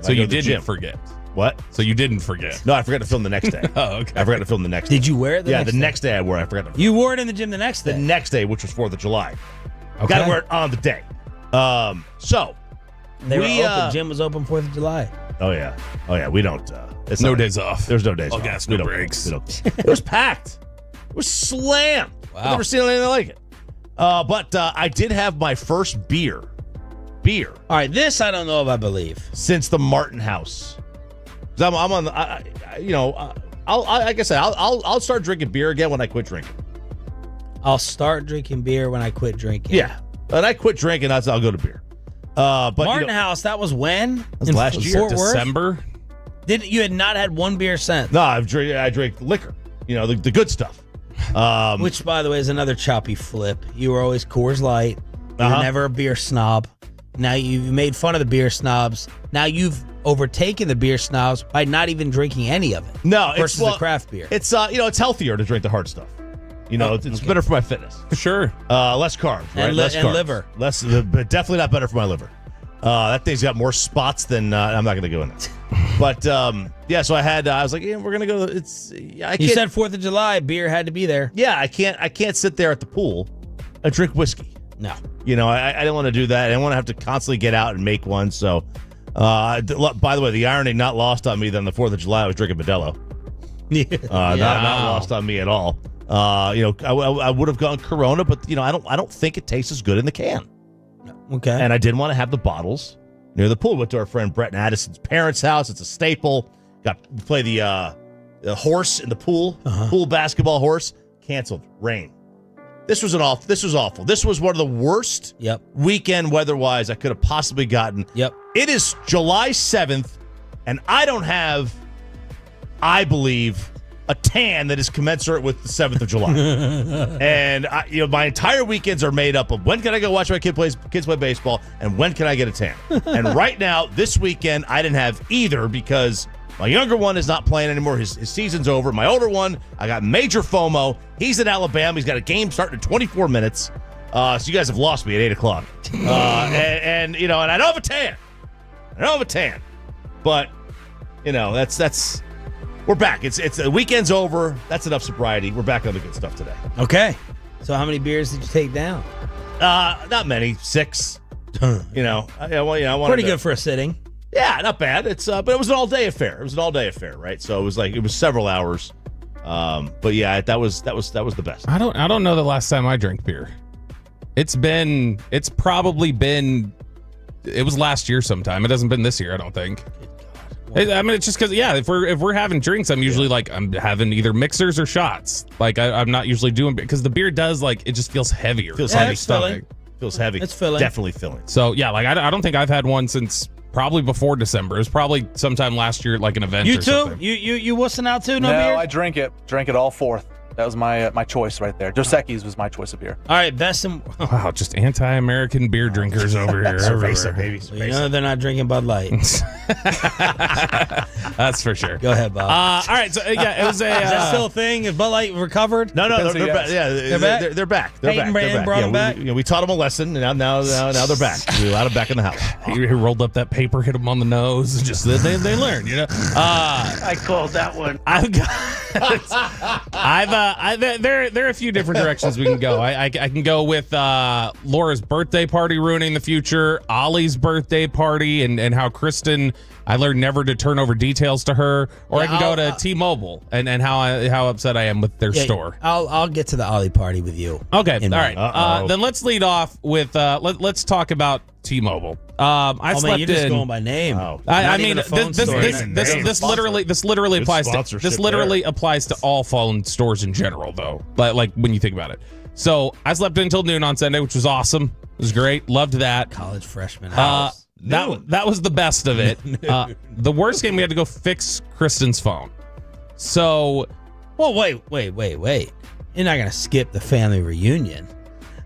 So you didn't forget. What? So you didn't forget? No, I forgot to film the next day. Oh, okay. I forgot to film the next day. Did you wear it the next day? Yeah, the next day I wore it. I forgot to. You wore it in the gym the next day? The next day, which was 4th of July. Okay. Got to wear it on the day. So. They were open. Gym was open 4th of July. Oh, yeah. We don't. It's no days off. There's no days off. Gas, no breaks. It was packed. It was slammed. Wow. I've never seen anything like it. But I did have my first beer. All right, this I don't know if I believe. Since the Martin House. I'm on the, like I said, I'll start drinking beer again when I quit drinking. I'll start drinking beer when I quit drinking. Yeah. When I quit drinking, I'll go to beer. But Martin House, that was when? That was last year. Fort Worth? December. You had not had one beer since? No, I drink liquor. The good stuff. Which, by the way, is another choppy flip. You were always Coors Light. You were never a beer snob. Now you've made fun of the beer snobs. Now you've overtaken the beer snobs by not even drinking any of it. No, versus the craft beer. It's it's healthier to drink the hard stuff. It's better for my fitness. Sure. Less carbs, right? And less carbs. liver. Less, but definitely not better for my liver. That thing's got more spots than I'm not going to go in it. But so I was like, we're going to go. You said 4th of July, beer had to be there. Yeah, I can't sit there at the pool and drink whiskey. No. I didn't want to do that. I didn't want to have to constantly get out and make one. So, by the way, the irony not lost on me that on the 4th of July I was drinking Modelo. Not lost on me at all. I would have gone Corona, but I don't think it tastes as good in the can. Okay. And I didn't want to have the bottles near the pool. Went to our friend Brett and Addison's parents' house. It's a staple. Got to play the horse in the pool. Pool basketball horse. Canceled. Rain. This was awful. This was one of the worst weekend weather-wise I could have possibly gotten. Yep. It is July 7th, and I don't have, I believe, a tan that is commensurate with the 7th of July. And my entire weekends are made up of when can I go watch my kids play baseball and when can I get a tan. And right now, this weekend, I didn't have either because my younger one is not playing anymore. His season's over. My older one, I got major FOMO. He's in Alabama. He's got a game starting in 24 minutes. So you guys have lost me at 8 o'clock. And I don't have a tan. But, that's we're back. It's the weekend's over. That's enough sobriety. We're back on the good stuff today. Okay. So how many beers did you take down? Not many. 6. I wanted pretty good for a sitting. Yeah, not bad. It's but it was an all-day affair. Right? So it was several hours. But yeah, that was the best. I don't know the last time I drank beer. It was last year sometime. It hasn't been this year, I don't think. I mean, it's just because, if we're having drinks, I'm usually I'm having either mixers or shots. I'm not usually doing, because the beer does it just feels heavier. Feels on heavy. your stomach. Feels heavy. It's filling. Definitely filling. So I don't think I've had one since probably before December. It was probably sometime last year, an event. You or too? Something. You wussing out too? No beer? I drank it. Drank it all 4th. That was my choice right there. Dos Equis was my choice of beer. All right, best and wow, just anti-American beer drinkers over here. Cerveza, baby. Cerveza. They're not drinking Bud Light. That's for sure. Go ahead, Bob. All right, so it was a. Is that still a thing? Is Bud Light recovered? No, they're back. Yeah, they're back. They're back. Peyton Brand brought them back. We taught them a lesson, and now they're back. We allowed them back in the house. He rolled up that paper, hit them on the nose, and just they learned. I called that one. There are a few different directions we can go. I can go with Laura's birthday party ruining the future, Ollie's birthday party, and how Kristen, I learned never to turn over details to her, or I can go to T-Mobile and how upset I am with their store. I'll get to the Ollie party with you. Okay, all right. Then let's lead off with let's talk about T-Mobile. You're just going by name. Oh. I mean, this literally applies to applies to all phone stores in general, though. But when you think about it, so I slept until noon on Sunday, which was awesome. It was great. Loved that. College freshman house. That was the best of it. The worst game, we had to go fix Kristen's phone. So, well, wait. You're not gonna skip the family reunion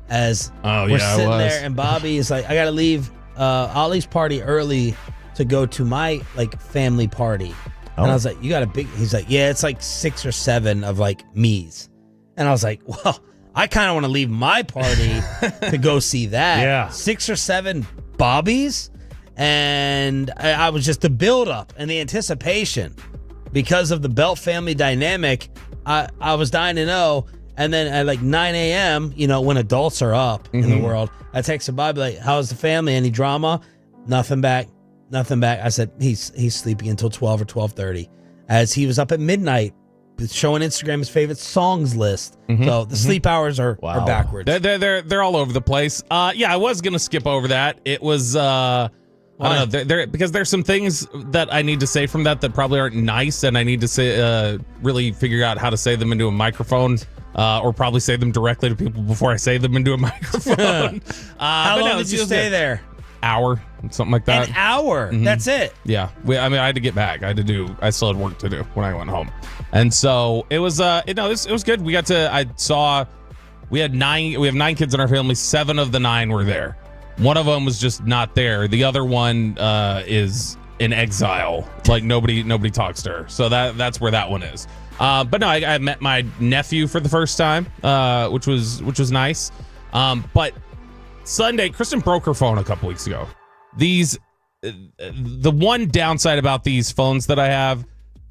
as we're sitting there, and Bobby is like, I gotta leave Ollie's party early to go to my family party. And I was like, you got a big, he's like, yeah, it's 6 or 7 of me's. And I was like, well, I kind of want to leave my party to go see that. Yeah. 6 or 7 Bobbies. And I was just the build up and the anticipation because of the Belt family dynamic. I was dying to know. And then at 9 a.m., when adults are up in the world, I texted Bobby how's the family? Any drama? Nothing back. I said, he's sleeping until 12 or 12:30 as he was up at midnight showing Instagram his favorite songs list. So the sleep hours are backwards. They're all over the place. I was going to skip over that. It was, I don't know, because there's some things that I need to say from that probably aren't nice, and I need to say really figure out how to say them into a microphone or probably say them directly to people before I say them into a microphone. How long did you stay there? Hour, something like that. An hour. Mhm. That's it. Yeah, I had to get back. I still had work to do when I went home, and so it was. It was good. We have 9 kids in our family. 7 of the 9 were there. One of them was just not there. The other one is in exile. Like nobody talks to her. So that's where that one is. But no, I met my nephew for the first time, which was nice. But Sunday, Kristen broke her phone a couple weeks ago. The one downside about these phones that I have,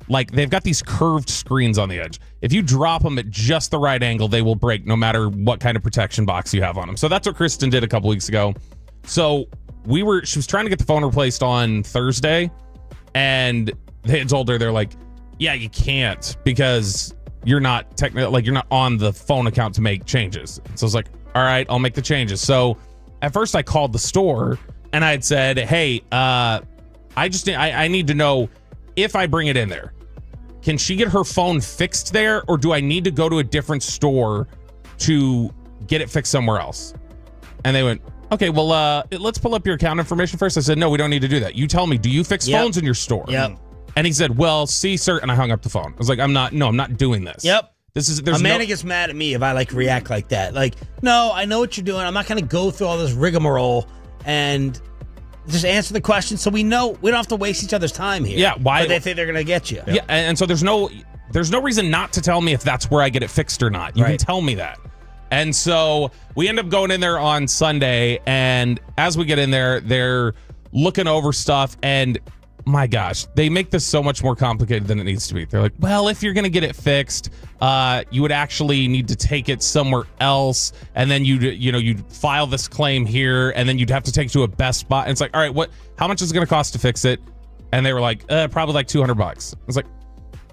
like they've got these curved screens on the edge. If you drop them at just the right angle, they will break no matter what kind of protection box you have on them. So that's what Kristen did a couple weeks ago. So she was trying to get the phone replaced on Thursday, and they had told her, they're like, yeah, you can't because you're not you're not on the phone account to make changes. So I was like, all right, I'll make the changes. So at first I called the store and I had said, hey, I need to know if I bring it in there, can she get her phone fixed there, or do I need to go to a different store to get it fixed somewhere else? And they went, okay, well, let's pull up your account information first. I said, no, we don't need to do that. You tell me, do you fix phones in your store? Yep. And he said, well, see, sir. And I hung up the phone. I was like, I'm not doing this. Yep. Amanda gets mad at me if I react like that. Like, no, I know what you're doing. I'm not going to go through all this rigmarole and just answer the question so we know we don't have to waste each other's time here. Yeah, why? But they think they're going to get you. Yeah, and so there's no reason not to tell me if that's where I get it fixed or not. You can tell me that. And so we end up going in there on Sunday, and as we get in there, they're looking over stuff, and my gosh, they make this so much more complicated than it needs to be. They're like, well, if you're going to get it fixed, you would actually need to take it somewhere else, and then you'd file this claim here, and then you'd have to take it to a Best Buy. And it's like, all right, how much is it going to cost to fix it? And they were like, probably like $200. I was like,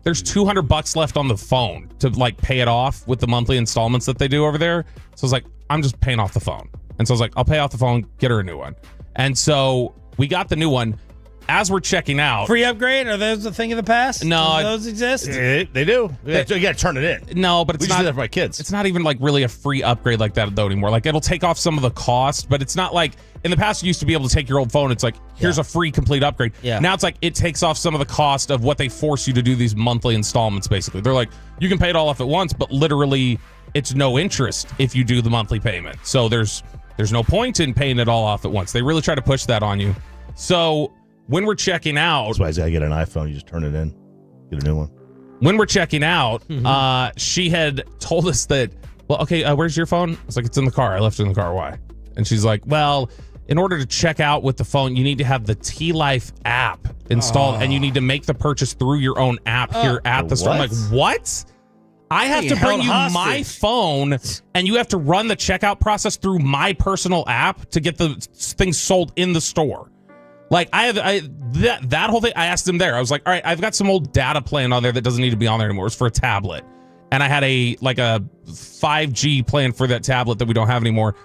there's $200 left on the phone to pay it off with the monthly installments that they do over there. So I was like, I'm just paying off the phone. And so I was like, I'll pay off the phone, get her a new one. And so we got the new one. As we're checking out, free upgrade? Are those a thing of the past? No, do those exist? They do. You got to turn it in. No, but it's we not do that for my kids. It's not even really a free upgrade like that though anymore. Like it'll take off some of the cost, but it's not like in the past you used to be able to take your old phone. It's like here's a free complete upgrade. Yeah. Now it's like it takes off some of the cost of what they force you to do these monthly installments. Basically, they're like you can pay it all off at once, but literally it's no interest if you do the monthly payment. So there's no point in paying it all off at once. They really try to push that on you. So when we're checking out, that's why I gotta get an iPhone. You just turn it in, get a new one. When we're checking out, she had told us that, well, okay, where's your phone? I was like, it's in the car. I left it in the car. Why? And she's like, well, in order to check out with the phone, you need to have the T-Life app installed, and you need to make the purchase through your own app here at the store. I'm like, what? I have to bring you my phone, and you have to run the checkout process through my personal app to get the things sold in the store. Like that whole thing, I asked him there. I was like, all right, I've got some old data plan on there that doesn't need to be on there anymore. It's for a tablet. And I had a 5G plan for that tablet that we don't have anymore.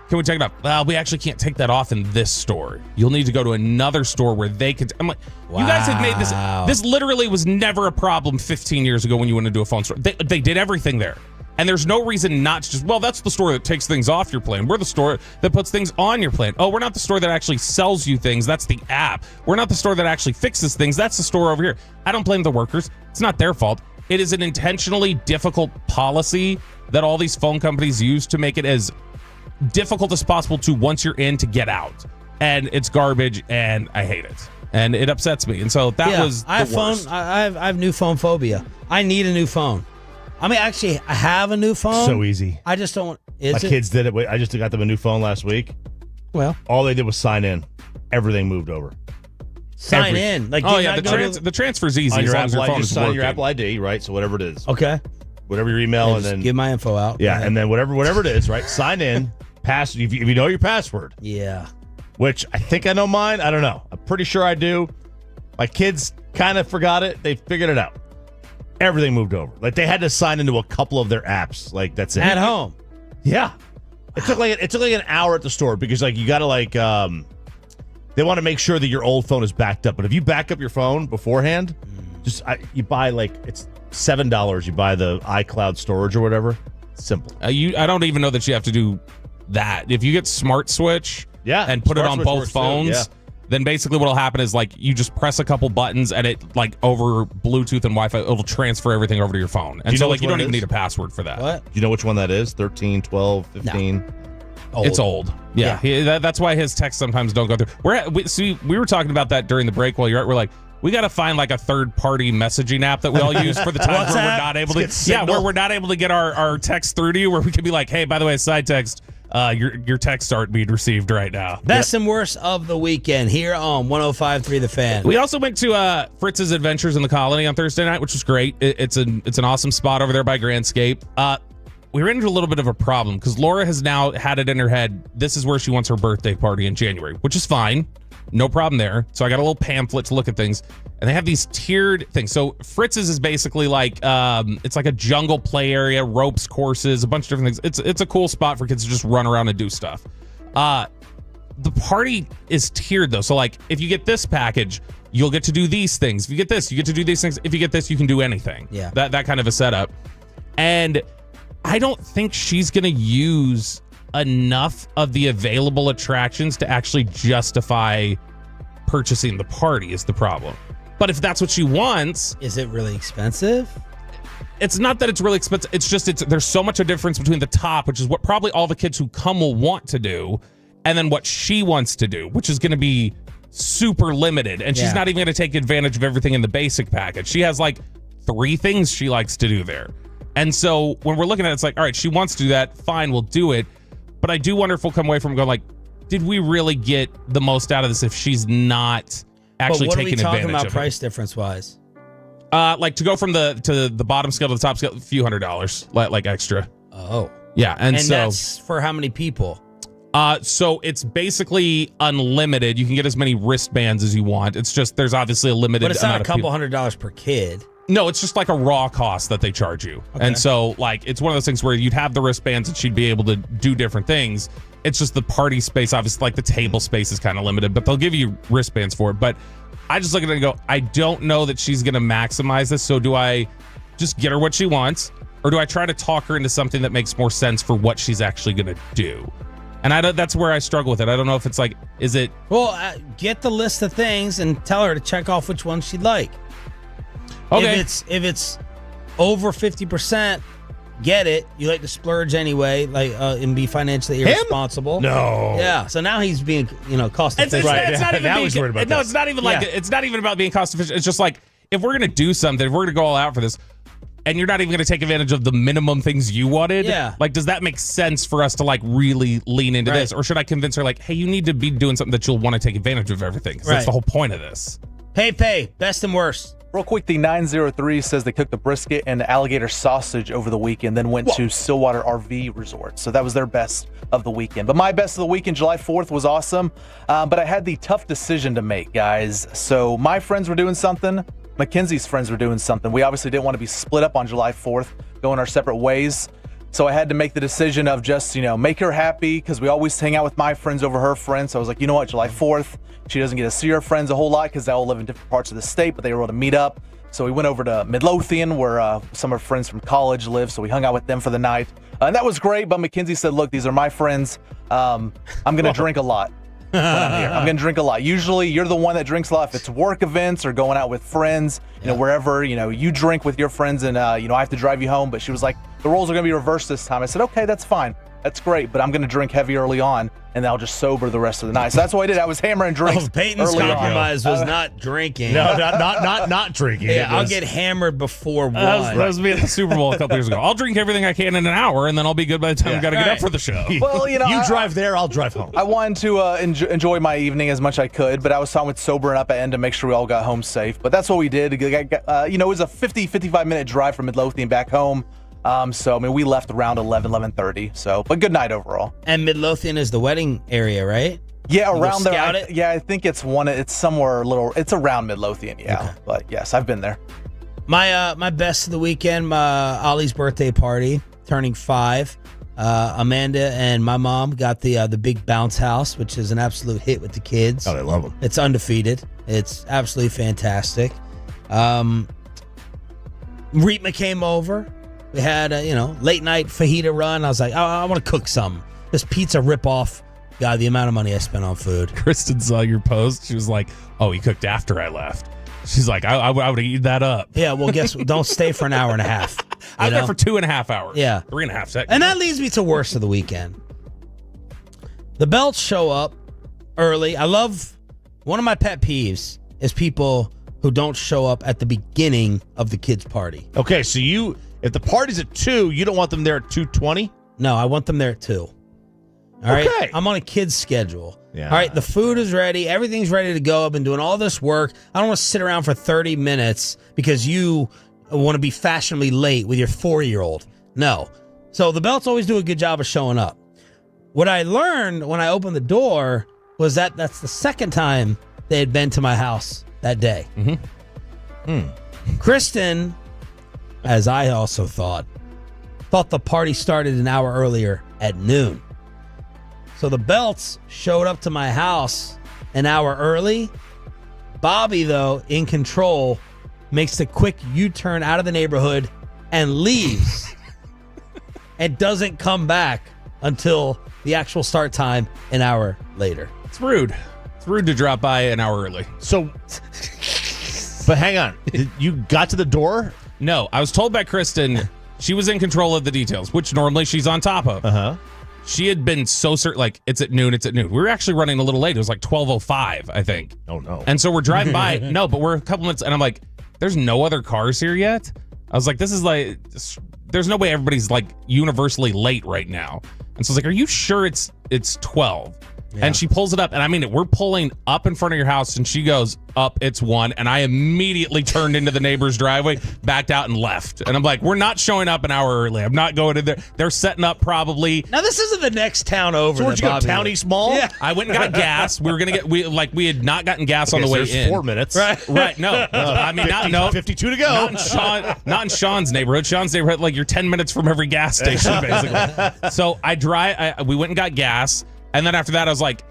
Can we take it up? Well, we actually can't take that off in this store. You'll need to go to another store where they could. I'm like, you guys have made this. This literally was never a problem 15 years ago when you went into a phone store. They did everything there. And there's no reason not to just, well, that's the store that takes things off your plan. We're the store that puts things on your plan. Oh, we're not the store that actually sells you things. That's the app. We're not the store that actually fixes things. That's the store over here. I don't blame the workers. It's not their fault. It is an intentionally difficult policy that all these phone companies use to make it as difficult as possible to, once you're in, to get out. And it's garbage, and I hate it. And it upsets me. And so that was the worst. I have new phone phobia. I need a new phone. I mean, actually, I have a new phone. So easy. I just don't. My kids did it. I just got them a new phone last week. Well, all they did was sign in. Everything moved over. Sign in. Like, the transfer's easy as long as your phone is working. Your Apple ID, right? So whatever it is. Okay. Whatever your email, and then give my info out. Yeah, and then whatever it is, right? Sign in. Pass if you know your password. Yeah. Which I think I know mine. I don't know. I'm pretty sure I do. My kids kind of forgot it. They figured it out. Everything moved over. Like they had to sign into a couple of their apps. Like that's it. At home. Yeah. It took like an hour at the store because you got to they want to make sure that your old phone is backed up. But if you back up your phone beforehand, you buy it's $7. You buy the iCloud storage or whatever. Simple. I don't even know that you have to do that. If you get Smart Switch and put it on both phones, then basically what'll happen is like you just press a couple buttons and it like over Bluetooth and Wi-Fi, it'll transfer everything over to your phone. And so like you don't even need a password for that. What? Do you know which one that is? 13, 12, 15? No. It's old. Yeah. That's why his texts sometimes don't go through. We were talking about that during the break while you're at. We're like, we got to find like a third-party messaging app that we all use for the times where we're not able to. Where we're not able to get our text through to you, where we can be like, hey, by the way, side text, your texts aren't being received right now. Best and worst of the weekend here on 105.3 The Fan. We also went to Fritz's Adventures in the Colony on Thursday night, which was great. It's an awesome spot over there by Grandscape. We ran into a little bit of a problem because Laura has now had it in her head. This is where she wants her birthday party in January, which is fine. No problem there. So I got a little pamphlet to look at things. And they have these tiered things. So Fritz's is basically like, it's like a jungle play area, ropes courses, a bunch of different things. It's a cool spot for kids to just run around and do stuff. The party is tiered though. So like if you get this package, you'll get to do these things. If you get this, you get to do these things. If you get this, you can do anything. Yeah. That kind of a setup. And I don't think she's going to use enough of the available attractions to actually justify purchasing the party is the problem. But if that's what she wants... Is it really expensive? It's not that it's really expensive. It's just there's so much a difference between the top, which is what probably all the kids who come will want to do, and then what she wants to do, which is going to be super limited. And she's not even going to take advantage of everything in the basic package. She has like 3 things she likes to do there. And so when we're looking at it, it's like, all right, she wants to do that. Fine, we'll do it. But I do wonder if we'll come away from going like, did we really get the most out of this if she's not actually taking advantage of it? What are we talking about price difference wise? Like to go from the bottom scale to the top scale, a few $100s, like extra. Oh. Yeah. And so that's for how many people? So it's basically unlimited. You can get as many wristbands as you want. It's just there's obviously a limited amount of But it's not a couple $100s per kid. No, it's just like a raw cost that they charge you. Okay. And so like it's one of those things where you'd have the wristbands and she'd be able to do different things. It's just the party space, obviously, like the table space is kind of limited, but they'll give you wristbands for it. But I just look at it and go, I don't know that she's going to maximize this. So do I just get her what she wants, or do I try to talk her into something that makes more sense for what she's actually going to do? And that's where I struggle with it. I don't know if it's like, is it... Well, get the list of things and tell her to check off which ones she'd like. Okay. If it's over 50%, get it. You like to splurge anyway, and be financially irresponsible. No. Yeah. So now he's being, cost efficient. It's not even now he's worried about that. it's not even like it's not even about being cost efficient. It's just like if we're gonna do something, if we're gonna go all out for this, and you're not even gonna take advantage of the minimum things you wanted. Yeah. Like, does that make sense for us to like really lean into this, or should I convince her like, hey, you need to be doing something that you'll want to take advantage of everything? Because that's the whole point of this. Pay, best and worst. Real quick, the 903 says they cooked the brisket and alligator sausage over the weekend, then went to Stillwater RV Resort. So that was their best of the weekend. But my best of the weekend, July 4th, was awesome. But I had the tough decision to make, guys. So my friends were doing something. Mackenzie's friends were doing something. We obviously didn't want to be split up on July 4th, going our separate ways. So I had to make the decision of just, make her happy, because we always hang out with my friends over her friends. So I was like, you know what, July 4th, she doesn't get to see her friends a whole lot because they all live in different parts of the state, but they were able to meet up. So we went over to Midlothian, where some of her friends from college live. So we hung out with them for the night. And that was great. But Mackenzie said, look, these are my friends. I'm going to drink a lot when I'm here. I'm going to drink a lot. Usually you're the one that drinks a lot. If it's work events or going out with friends, wherever, you drink with your friends and, I have to drive you home. But she was like, the roles are going to be reversed this time. I said, okay, that's fine. That's great. But I'm going to drink heavy early on, and then I'll just sober the rest of the night. So that's what I did. I was hammering drinks. Peyton's compromise was not drinking. No, not drinking. Yeah, I'll get hammered before 1. That was me at the Super Bowl a couple years ago. I'll drink everything I can in an hour, and then I'll be good by the time we got to get up for the show. Well, you drive there, I'll drive home. I wanted to enjoy my evening as much as I could, but I was talking with sobering up at end to make sure we all got home safe. But that's what we did. It was a 55-minute drive from Midlothian back home. So, we left around 11:30. So, but good night overall. And Midlothian is the wedding area, right? Yeah, around there. Scout it? I think it's somewhere it's around Midlothian. Yeah, okay. But yes, I've been there. My best of the weekend, Ollie's birthday party, turning 5. Amanda and my mom got the big bounce house, which is an absolute hit with the kids. Oh, they love them. It's undefeated. It's absolutely fantastic. Reetma came over. We had a late night fajita run. I was like, I want to cook some. This pizza ripoff. God, the amount of money I spent on food. Kristen saw your post. She was like, "Oh, he cooked after I left." She's like, I would have eaten that up. Yeah, well, guess what? Don't stay for an hour and a half. I was there for 2.5 hours. Yeah. 3.5 seconds. And that leads me to worst of the weekend. The Belts show up early. I love, one of my pet peeves is people who don't show up at the beginning of the kids' party. Okay, so if the party's at 2, you don't want them there at 2:20? No, I want them there at 2. All right, I'm on a kid's schedule. Yeah. All right, the food is ready. Everything's ready to go. I've been doing all this work. I don't want to sit around for 30 minutes because you want to be fashionably late with your 4-year-old. No. So the Belts always do a good job of showing up. What I learned when I opened the door was that that's the second time they had been to my house that day. Kristen, as I also thought the party started an hour earlier at noon. So the Belts showed up to my house an hour early. Bobby, though, in control, makes the quick U-turn out of the neighborhood and leaves and doesn't come back until the actual start time an hour later. It's rude. It's rude to drop by an hour early. So, but hang on. You got to the door? No, I was told by Kristen she was in control of the details, which normally she's on top of. Uh-huh. She had been so certain, like, it's at noon. We were actually running a little late. It was like 12:05, I think. Oh, no. And so we're driving by. No, but we're a couple minutes, and I'm like, there's no other cars here yet? I was like, this is like, there's no way everybody's like universally late right now. And so I was like, are you sure it's 12? Yeah. And she pulls it up, and I mean, we're pulling up in front of your house, and she goes, up, it's 1. And I immediately turned into the neighbor's driveway, backed out, and left. And I'm like, we're not showing up an hour early. I'm not going in there. They're setting up probably. Now, this isn't the next town over. So where'd you go, Town East Mall? Yeah. I went and got gas. We were going to get, we had not gotten gas on the way there's in. 4 minutes. Right. No. I mean, 52 to go. Not in Sean's neighborhood. Sean's neighborhood, like, you're 10 minutes from every gas station, basically. So we went and got gas. And then after that, I was like,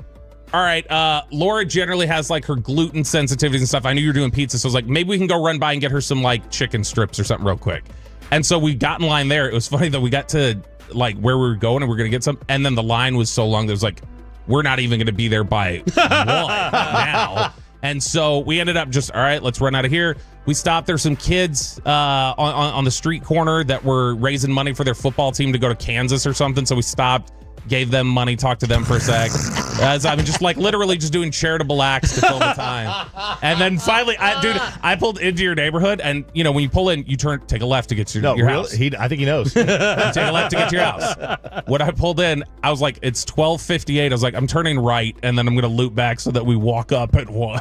all right, Laura generally has like her gluten sensitivities and stuff. I knew you were doing pizza, so I was like, maybe we can go run by and get her some like chicken strips or something real quick. And so we got in line there. It was funny that we got to like where we were going and we are going to get some. And then the line was so long that it was like, we're not even going to be there by 1 now. And so we ended up just, all right, let's run out of here. We stopped. There's some kids on the street corner that were raising money for their football team to go to Kansas or something. So we stopped, gave them money, talked to them for a sec. I mean, just like literally just doing charitable acts to fill the time. And then finally, I pulled into your neighborhood, and you know when you pull in, you take a left to get to your house. I think he knows. You take a left to get to your house. When I pulled in, I was like, it's 12:58. I was like, I'm turning right, and then I'm going to loop back so that we walk up at 1.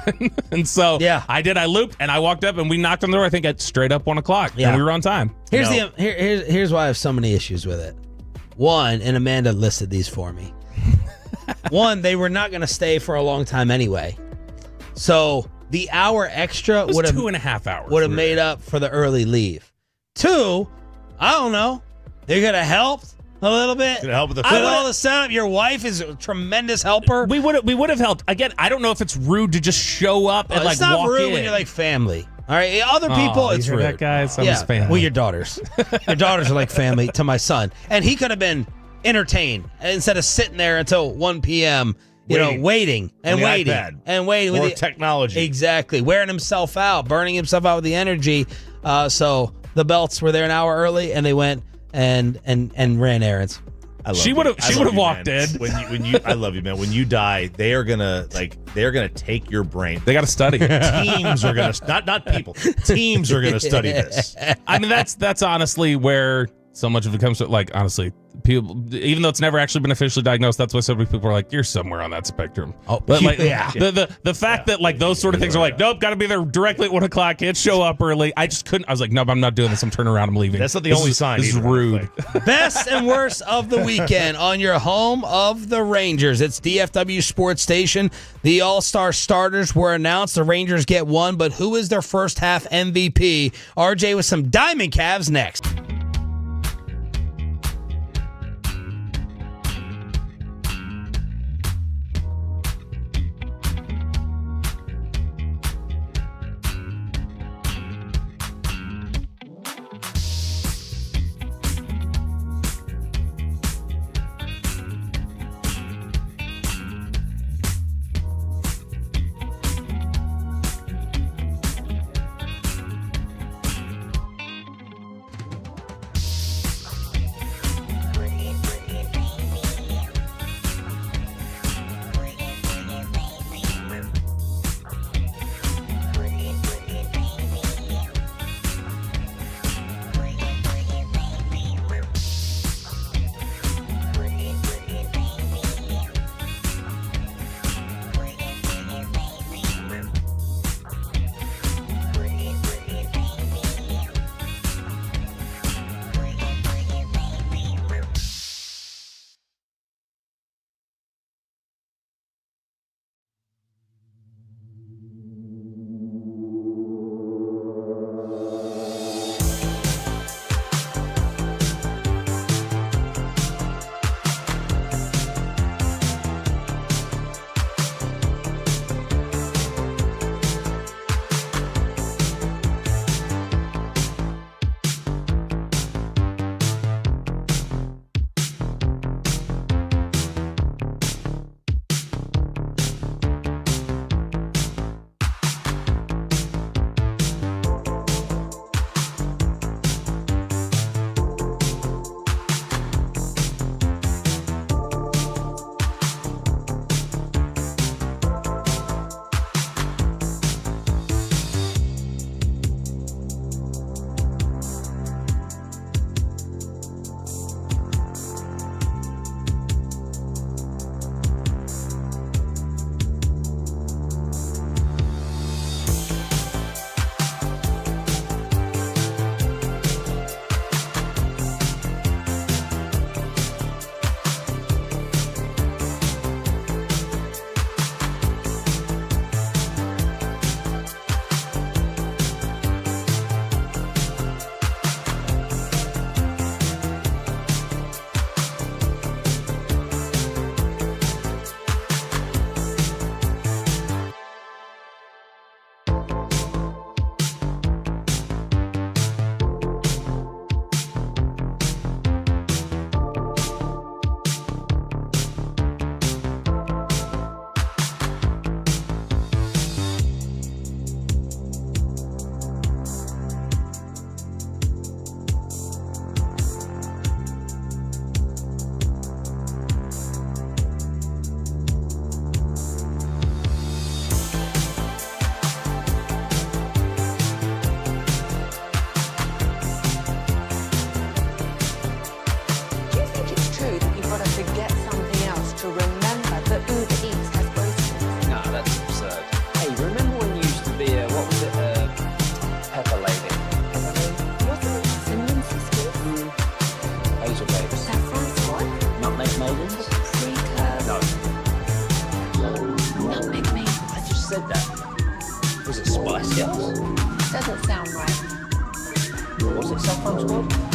And so yeah, I did. I looped, and I walked up, and we knocked on the door. I think at straight up 1 o'clock, and we were on time. Here's why I have so many issues with it. One, and Amanda listed these for me. One, they were not going to stay for a long time anyway. So the hour extra would have 2.5 hours. Would have made up for the early leave. Two, I don't know. They're going to help a little bit. Going to help with the food. All the setup. Your wife is a tremendous helper. We would have helped. Again, I don't know if it's rude to just show up and like walk in. It's not rude when you're like family. All right, other people, it's rude. That guy, his family. Well, your daughters. Your daughters are like family to my son. And he could have been entertained instead of sitting there until 1 p.m., waiting with technology. Exactly. Wearing himself out, burning himself out with the energy. So the Belts were there an hour early, and they went and ran errands. She would have walked in. When you I love you, man. When you die, they're gonna take your brain. They got to study. Teams are gonna not people. Teams are gonna study this. I mean, that's honestly where so much of it comes to. Like, honestly, people, even though it's never actually been officially diagnosed, that's why so many people are like, you're somewhere on that spectrum. Oh, but like, the fact that like those sort of things are like, nope, got to be there directly at 1 o'clock. Can't show up early. I just couldn't. I was like, nope, I'm not doing this. I'm turning around. I'm leaving. That's not the only sign. This is rude. Best and worst of the weekend on your home of the Rangers. It's DFW Sports Station. The All-Star starters were announced. The Rangers get one, but who is their first half MVP? RJ with some Diamond Cavs next. Yes. Doesn't sound right. Was it Self-Harm Squad?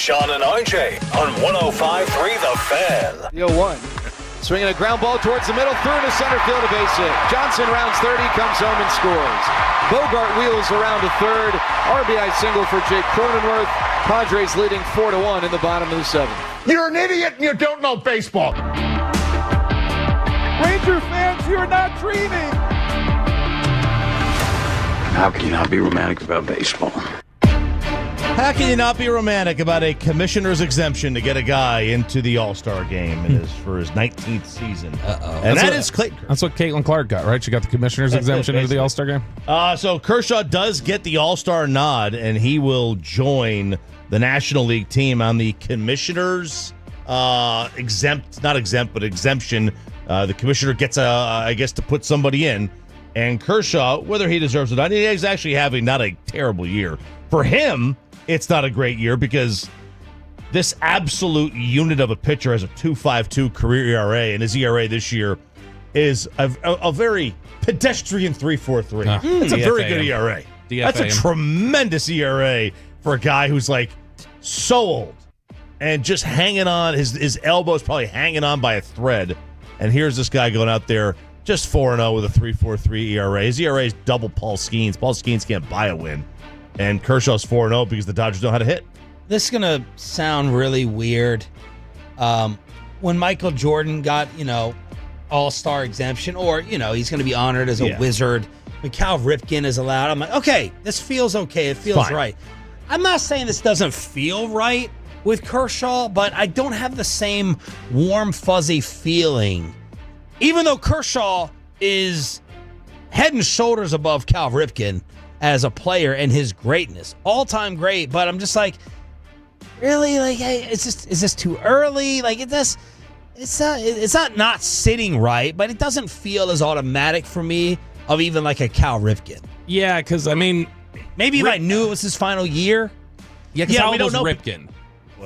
Sean and RJ on 105.3 The Fan. The 0-1. Swinging a ground ball towards the middle, through to center field, a base hit. Johnson rounds 30, comes home and scores. Bogart wheels around to third. RBI single for Jake Cronenworth. Padres leading 4-1 in the bottom of the seventh. You're an idiot and you don't know baseball. Ranger fans, you are not dreaming. How can you not be romantic about baseball? How can you not be romantic about a commissioner's exemption to get a guy into the All-Star game? It is for his 19th season. And that is Clayton Kershaw. That's what Caitlin Clark got, right? She got the commissioner's exemption into the All-Star game. So Kershaw does get the All-Star nod, and he will join the National League team on the commissioner's exemption. The commissioner gets, I guess, to put somebody in. And Kershaw, whether he deserves it or not, he's actually having not a terrible year. For him, it's not a great year because this absolute unit of a pitcher has a 2.52 career ERA, and his ERA this year is a very pedestrian 3.43. It's a very good ERA. That's a tremendous ERA for a guy who's like so old and just hanging on. His elbow's probably hanging on by a thread. And here's this guy going out there just 4-0 with a 3.43 ERA. His ERA is double Paul Skeens. Paul Skeens can't buy a win. And Kershaw's 4-0 because the Dodgers know how to hit. This is going to sound really weird. When Michael Jordan got, all-star exemption, or, he's going to be honored as a wizard. When Cal Ripken is allowed, I'm like, okay, this feels okay. It feels right. I'm not saying this doesn't feel right with Kershaw, but I don't have the same warm, fuzzy feeling. Even though Kershaw is head and shoulders above Cal Ripken as a player and his greatness, all-time great, but I'm just like, really? Like, hey, is this too early? Like, it's not sitting right, but it doesn't feel as automatic for me of even like a Cal Ripken. Yeah, because, Maybe if I knew it was his final year. Yeah, because how old was Ripken?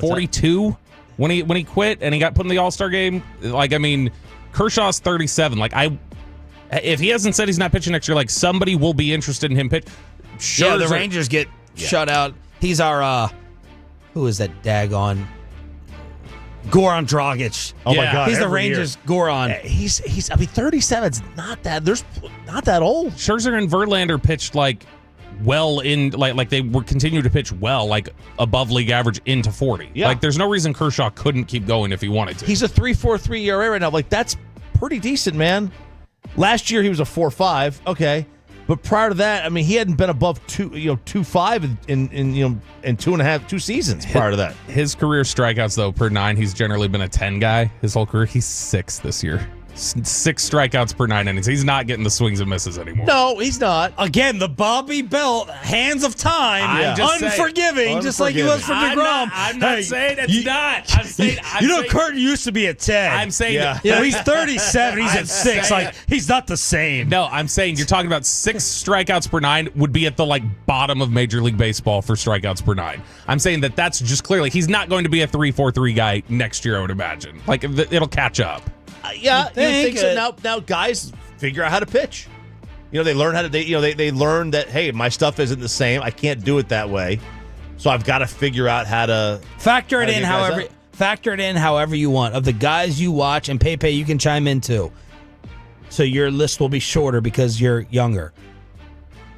42 when he quit and he got put in the All-Star game. Like, I mean, Kershaw's 37. Like, if he hasn't said he's not pitching next year, like, somebody will be interested in him pitch. Yeah, the Rangers get shut out. He's our who is that daggone? Goran Dragic. Oh my God! He's the Rangers. Goran. He's. I mean, 37's not that. There's not that old. Scherzer and Verlander pitched like well in like they were continuing to pitch well, like above league average into 40. Yeah. Like there's no reason Kershaw couldn't keep going if he wanted to. He's a 3.43 ERA right now. Like that's pretty decent, man. Last year he was a 4.5. Okay. But prior to that, I mean, he hadn't been above 2.5 in 2 seasons prior to that. His career strikeouts though per 9, he's generally been a 10 guy his whole career. He's 6 this year. 6 strikeouts per 9 innings. He's not getting the swings and misses anymore. No, he's not. Again, the Bobby Belt hands of time, unforgiving, just like he was for DeGrom. I'm not saying it's not. I'm saying Curtin used to be at 10. I'm saying he's 37. He's at 6. Like he's not the same. No, I'm saying you're talking about 6 strikeouts per 9 would be at the like bottom of Major League Baseball for strikeouts per 9. I'm saying that's just clearly he's not going to be a 3.43 guy next year. I would imagine. Like it'll catch up. Yeah, you think so? Now guys figure out how to pitch. They learn how to. They learn that hey, my stuff isn't the same. I can't do it that way, so I've got to figure out how to factor it in. However you want. Of the guys you watch, and Pepe, you can chime in too. So your list will be shorter because you're younger,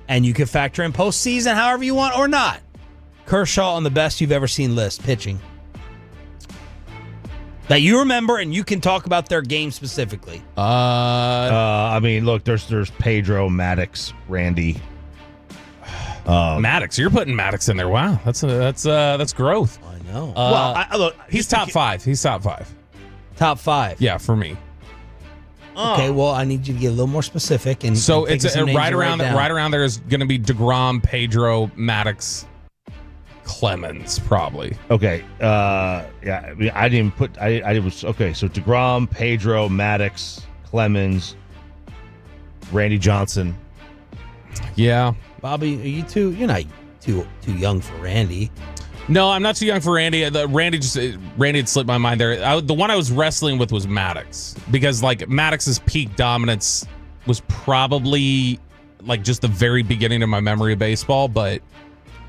and you can factor in postseason however you want or not. Kershaw on the best you've ever seen list pitching. That you remember, and you can talk about their game specifically. I mean, look, there's Pedro, Maddox, Randy. Maddox, you're putting Maddox in there. Wow, that's growth. I know. Look, he's top 5. He's top 5. Top 5. Yeah, for me. Okay, well, I need you to get a little more specific. And so it's right around there is going to be DeGrom, Pedro, Maddox, Clemens, probably. Okay. Yeah. I mean, I didn't put. I was okay. So DeGrom, Pedro, Maddox, Clemens, Randy Johnson. Yeah. Bobby, are you too? You're not too young for Randy. No, I'm not too young for Randy. Randy had slipped my mind there. The one I was wrestling with was Maddox because like Maddox's peak dominance was probably like just the very beginning of my memory of baseball, but.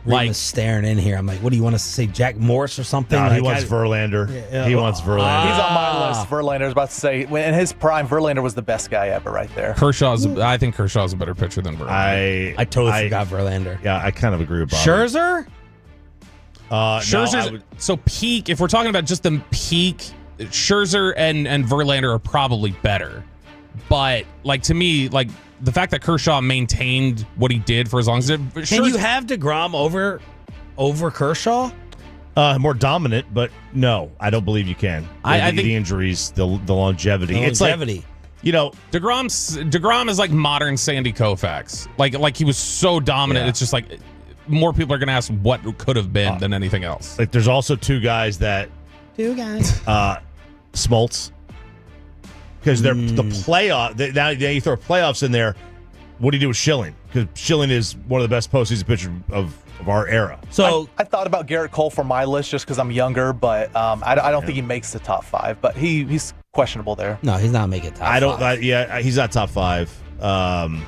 Like was staring in here. I'm like, what do you want us to say? Jack Morris or something? No, he wants Verlander. Yeah. He wants Verlander. He's on my list. Verlander. I was about to say, in his prime, Verlander was the best guy ever right there. I think Kershaw's a better pitcher than Verlander. I totally forgot Verlander. Yeah, I kind of agree with Bob. Scherzer? Scherzer's, so peak, if we're talking about just the peak, Scherzer and Verlander are probably better. But, like, to me, like, the fact that Kershaw maintained what he did for as long as it did. Can you have DeGrom over Kershaw? More dominant, but no, I don't believe you can. I think the injuries, the longevity. It's like, DeGrom is like modern Sandy Koufax. Like he was so dominant. Yeah. It's just like more people are going to ask what could have been than anything else. Like there's also two guys. Smoltz. Because they're the playoff. Now you throw playoffs in there. What do you do with Schilling? Because Schilling is one of the best postseason pitchers of our era. So I thought about Garrett Cole for my list just because I'm younger, but I don't think he makes the top 5. But he's questionable there. No, he's not making top 5. He's not top 5.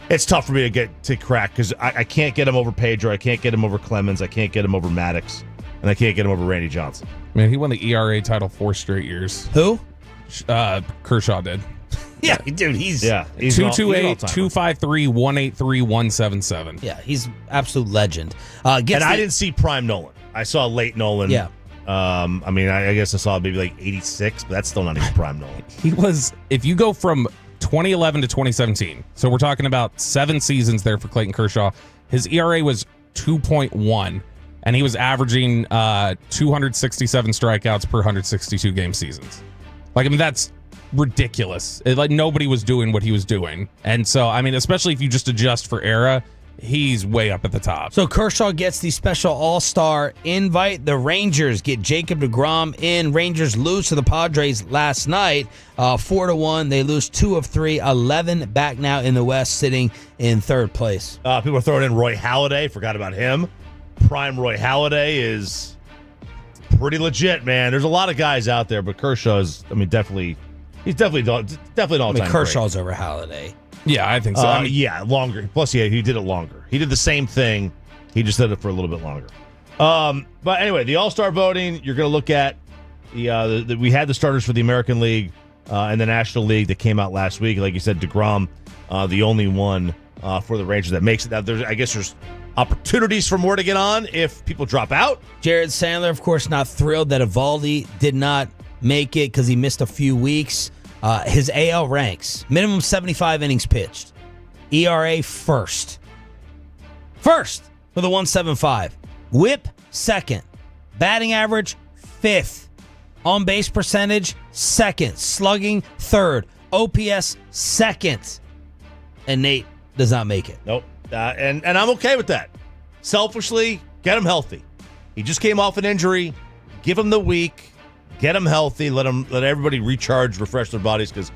It's tough for me to crack because I can't get him over Pedro. I can't get him over Clemens. I can't get him over Maddox, and I can't get him over Randy Johnson. Man, he won the ERA title 4 straight years. Who? Kershaw did. Yeah, dude, he's 228, 253, 183, 177. Yeah, he's absolute legend. I didn't see prime Nolan. I saw late Nolan. Yeah. I mean, I guess I saw maybe like 86, but that's still not even prime Nolan. He was, if you go from 2011 to 2017, so we're talking about 7 seasons there for Clayton Kershaw, his ERA was 2.1, and he was averaging 267 strikeouts per 162 game seasons. Like, I mean, that's ridiculous. Like, nobody was doing what he was doing. And so, I mean, especially if you just adjust for era, he's way up at the top. So Kershaw gets the special all-star invite. The Rangers get Jacob deGrom in. Rangers lose to the Padres last night, 4-1. They lose 2 of 3, 11 back now in the West, sitting in third place. People are throwing in Roy Halladay. Forgot about him. Prime Roy Halladay is pretty legit, man. There's a lot of guys out there, but Kershaw is, definitely an all-time Kershaw's over Halladay. Yeah, I think so. Longer. Plus, he did it longer. He did the same thing. He just did it for a little bit longer. But anyway, the All-Star voting, you're going to look at we had the starters for the American League and the National League that came out last week. Like you said, deGrom, the only one for the Rangers that makes it. Now, there's opportunities for more to get on if people drop out. Jared Sandler, of course, not thrilled that Eovaldi did not make it because he missed a few weeks. His AL ranks, minimum 75 innings pitched. ERA first with a 1.75. WHIP second. Batting average fifth. On base percentage second. Slugging third. OPS second. And Nate does not make it. Nope. And I'm okay with that. Selfishly, get him healthy. He just came off an injury. Give him the week. Get him healthy. Let everybody recharge, refresh their bodies, because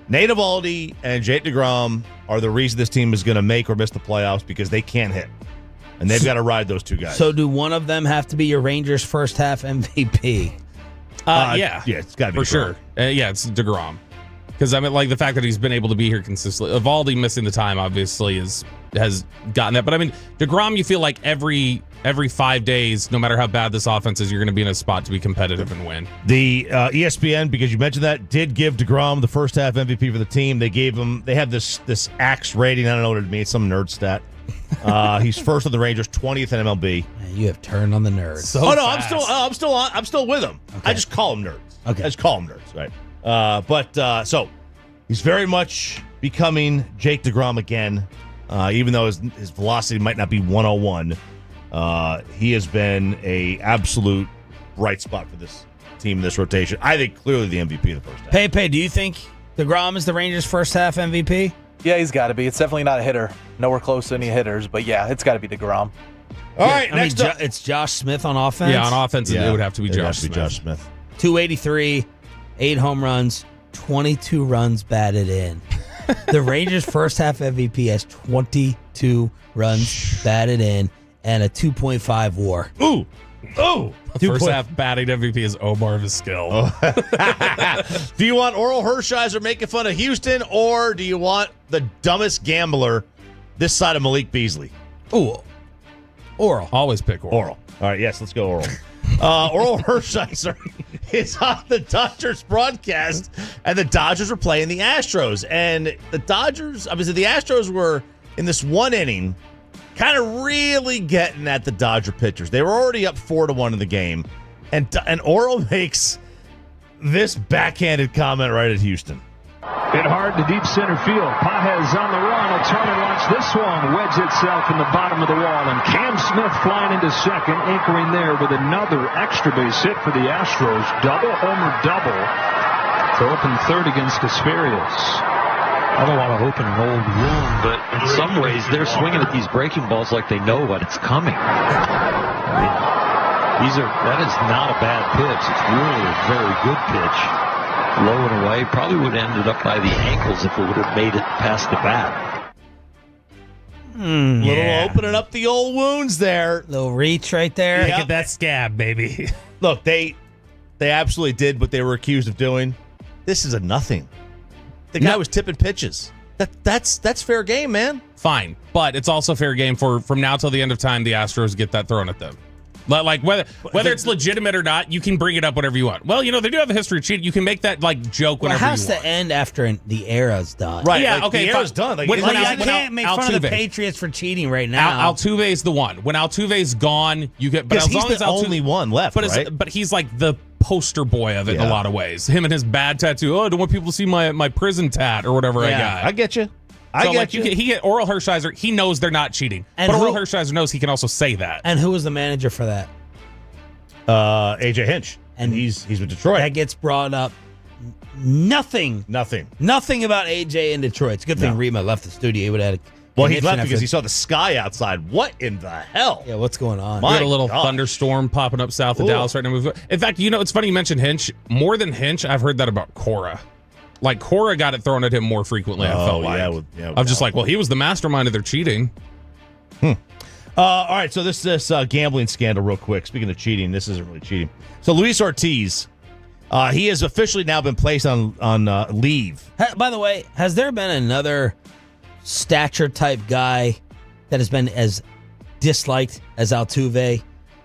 Nate Eovaldi and Jake deGrom are the reason this team is going to make or miss the playoffs, because they can't hit. And they've got to ride those two guys. So do one of them have to be your Rangers first half MVP? Yeah, it's got to be for sure. It's deGrom. Because the fact that he's been able to be here consistently. Eovaldi missing the time obviously has gotten that. But deGrom, you feel like every 5 days, no matter how bad this offense is, you're going to be in a spot to be competitive and win. The ESPN, because you mentioned that, did give deGrom the first half MVP for the team. They have this AX rating. I don't know what it means. Some nerd stat. He's first on the Rangers, 20th in MLB. Man, you have turned on the nerds. I'm still with him. Okay. I just call them nerds. Okay, I just call them nerds, right? So he's very much becoming Jake deGrom again, even though his velocity might not be 101. He has been a absolute bright spot for this team, this rotation. I think clearly the MVP of the first half. Pepe, do you think deGrom is the Rangers' first half MVP? Yeah, he's got to be. It's definitely not a hitter. Nowhere close to any hitters, but yeah, it's got to be deGrom. All right, next up. It's Josh Smith on offense. Yeah, on offense, it would have to be Josh Smith. 283, 8 home runs, 22 runs batted in. The Rangers' first half MVP has 22 runs batted in and a 2.5 WAR. Ooh. First half batting MVP is Omar Vizquel. Do you want Oral Hershiser making fun of Houston, or do you want the dumbest gambler this side of Malik Beasley? Ooh. Oral. Always pick Oral. All right, yes, let's go Oral. Oral Hershiser is on the Dodgers broadcast, and the Dodgers are playing the Astros. And the Dodgers, obviously the Astros were in this one inning kind of really getting at the Dodger pitchers. They were already up 4-1 in the game. And Oral makes this backhanded comment right at Houston. Hit hard to deep center field. Pages on the run. Will turn and watch this one wedge itself in the bottom of the wall. And Cam Smith flying into second, anchoring there with another extra base hit for the Astros. Double homer double to open third against Casparius. I don't want to open an old wound, but in some ways they're swinging at these breaking balls like they know what it's coming. That is not a bad pitch. It's really a very good pitch. Low and away. Probably would have ended up by the ankles if it would have made it past the bat. Little opening up the old wounds there. Little reach right there. Get that scab, baby. Look, they absolutely did what they were accused of doing. This is a nothing. The guy was tipping pitches. That's fair game, man. Fine, but it's also fair game for from now till the end of time. The Astros get that thrown at them. Like whether it's legitimate or not, you can bring it up whatever you want. Well, they do have a history of cheating. You can make that joke whenever you want. It has to end after the era's done. Right. Yeah. The era's done. I can't make fun of the Patriots for cheating right now. Altuve's the one. When Altuve's gone, you get. But as long as only one left, right? But he's like the poster boy of it in a lot of ways. Him and his bad tattoo. Oh, I don't want people to see my prison tat or whatever I got. I get you. He get Oral Hershiser. He knows they're not cheating, but Oral Hershiser knows he can also say that. And who was the manager for that? AJ Hinch, and he's with Detroit. That gets brought up. Nothing about AJ in Detroit. It's a good thing Rima left the studio. He would have had Well, he left because he saw the sky outside. What in the hell? Yeah, what's going on? We got a little thunderstorm popping up south of Dallas right now. In fact, it's funny you mentioned Hinch. More than Hinch, I've heard that about Cora. Like, Cora got it thrown at him more frequently, I felt like. I'm just like, well, he was the mastermind of their cheating. All right, so this gambling scandal real quick. Speaking of cheating, this isn't really cheating. So Luis Ortiz, he has officially now been placed on leave. By the way, has there been another stature-type guy that has been as disliked as Altuve?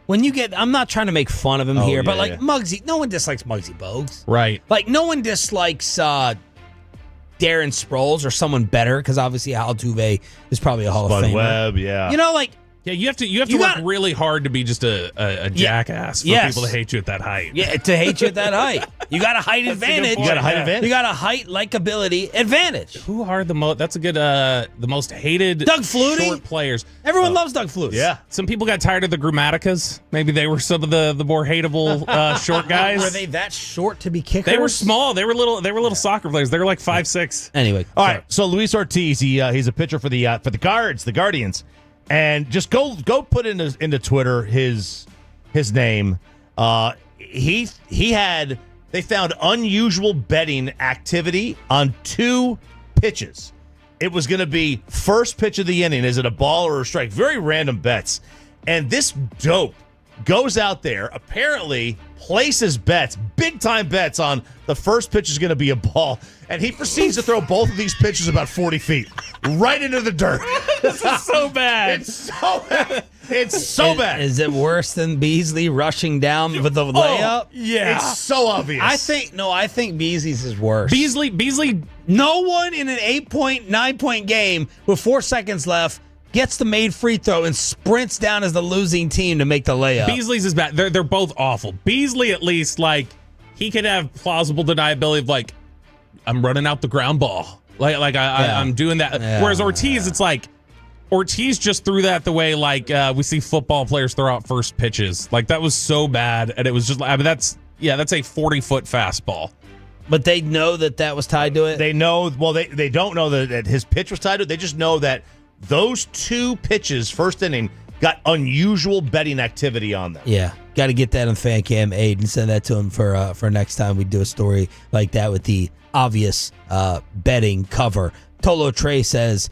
I'm not trying to make fun of him here, but Muggsy, no one dislikes Muggsy Bogues. Right. Like, no one dislikes Darren Sproles or someone better, because obviously Altuve is probably a Hall of Famer. Webb, yeah. Yeah, you have to work really hard to be just a jackass for people to hate you at that height. Yeah, to hate you at that height. You got a height advantage. You got a height advantage. You got a height likability advantage. Who are the most? That's a good. The most hated Doug Flutie? short players. Everyone loves Doug Flutie. Yeah. Some people got tired of the Grammaticas. Maybe they were some of the more hateable short guys. Were they that short to be kickers? They were small. They were little soccer players. They were like 5'6". Anyway, all right. So Luis Ortiz, he's a pitcher for the Guardians. And just go put into Twitter his name. They found unusual betting activity on 2 pitches. It was going to be first pitch of the inning. Is it a ball or a strike? Very random bets. And this dope goes out there, apparently places bets, big-time bets on the first pitch is going to be a ball, and he proceeds to throw both of these pitches about 40 feet right into the dirt. This is so bad. It's so bad. It's so bad. Is it worse than Beasley rushing down with the layup? Yeah. It's so obvious. I think Beasley's is worse. Beasley, no one in an 9-point game with 4 seconds left gets the made free throw and sprints down as the losing team to make the layup. Beasley's is bad. They're both awful. Beasley, at least, he could have plausible deniability of, I'm running out the ground ball. I'm doing that. Yeah. Whereas Ortiz, it's Ortiz just threw that the way, we see football players throw out first pitches. That was so bad. And it was just, that's a 40-foot fastball. But they know that was tied to it? They know, well, they don't know that his pitch was tied to it. They just know that those 2 pitches, first inning, got unusual betting activity on them. Yeah, got to get that on FanCam 8 and send that to him for next time we do a story like that with the obvious betting cover. Tolo Trey says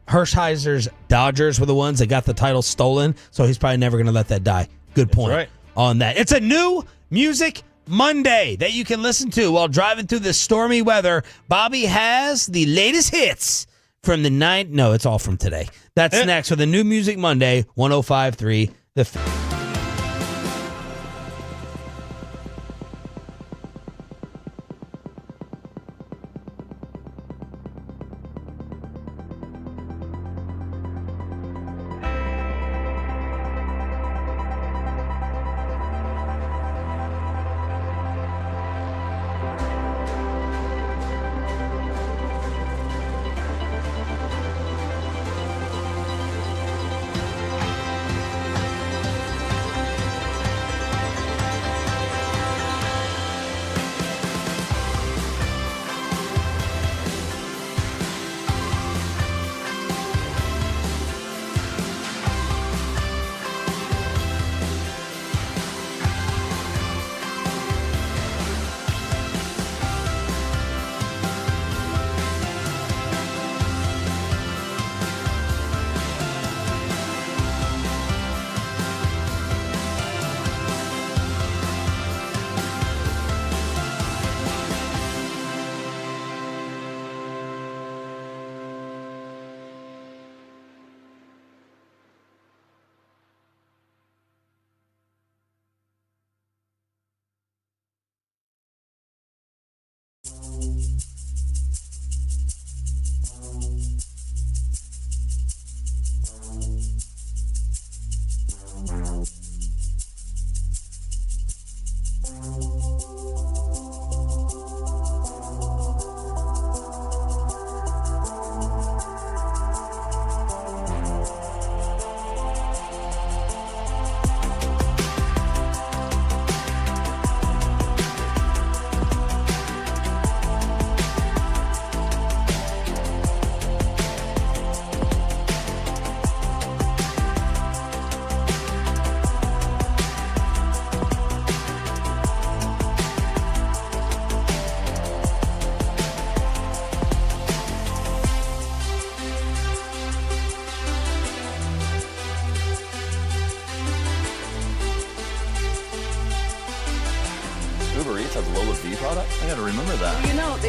Hershiser's Dodgers were the ones that got the title stolen, so he's probably never going to let that die. Good point on that. It's a new Music Monday that you can listen to while driving through this stormy weather. Bobby has the latest hits from the night. No, it's all from today. That's next with a new Music Monday, 105.3 The Fan.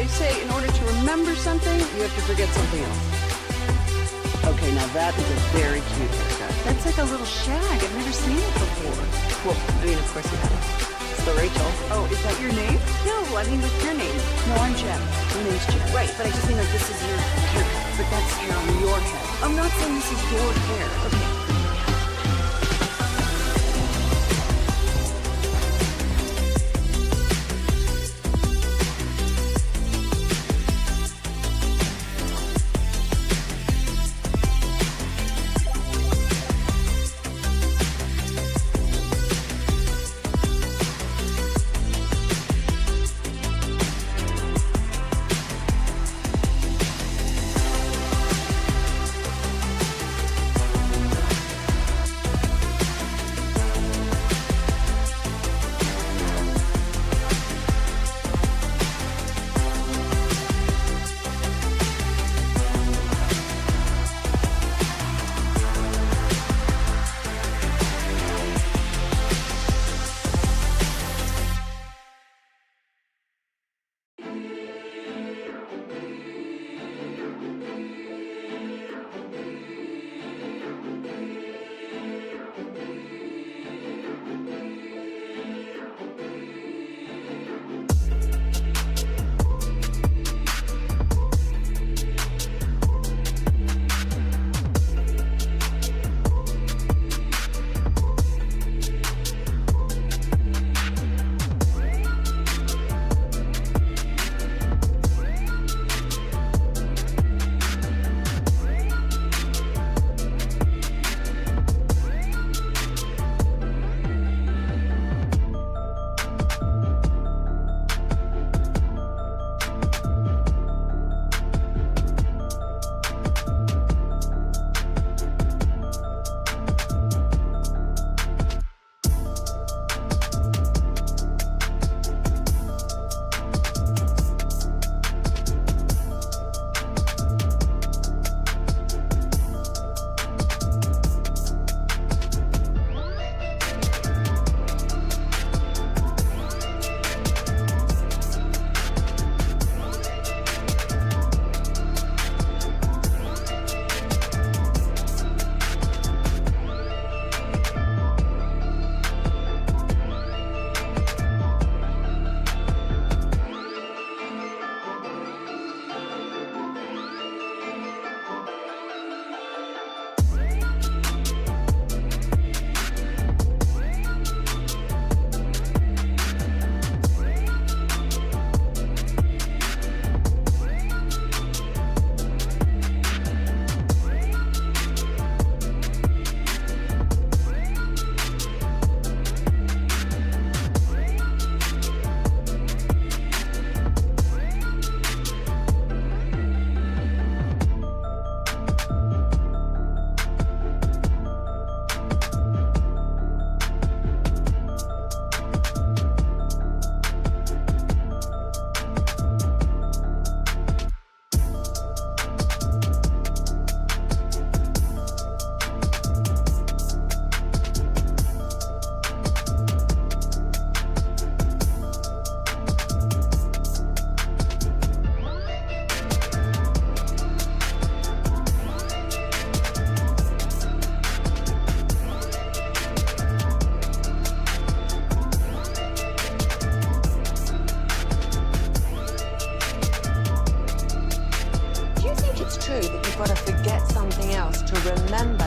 They say in order to remember something, you have to forget something else. Okay, now that is a very cute haircut. That's like a little shag. I've never seen it before. Well, I mean, of course you have. It's the Rachel. Oh, is that your name? No, I mean, what's your name? No, I'm Jen. My name's Jen. Right, but I just mean like this is your haircut. But that's hair on your head. I'm not saying this is your hair. Okay.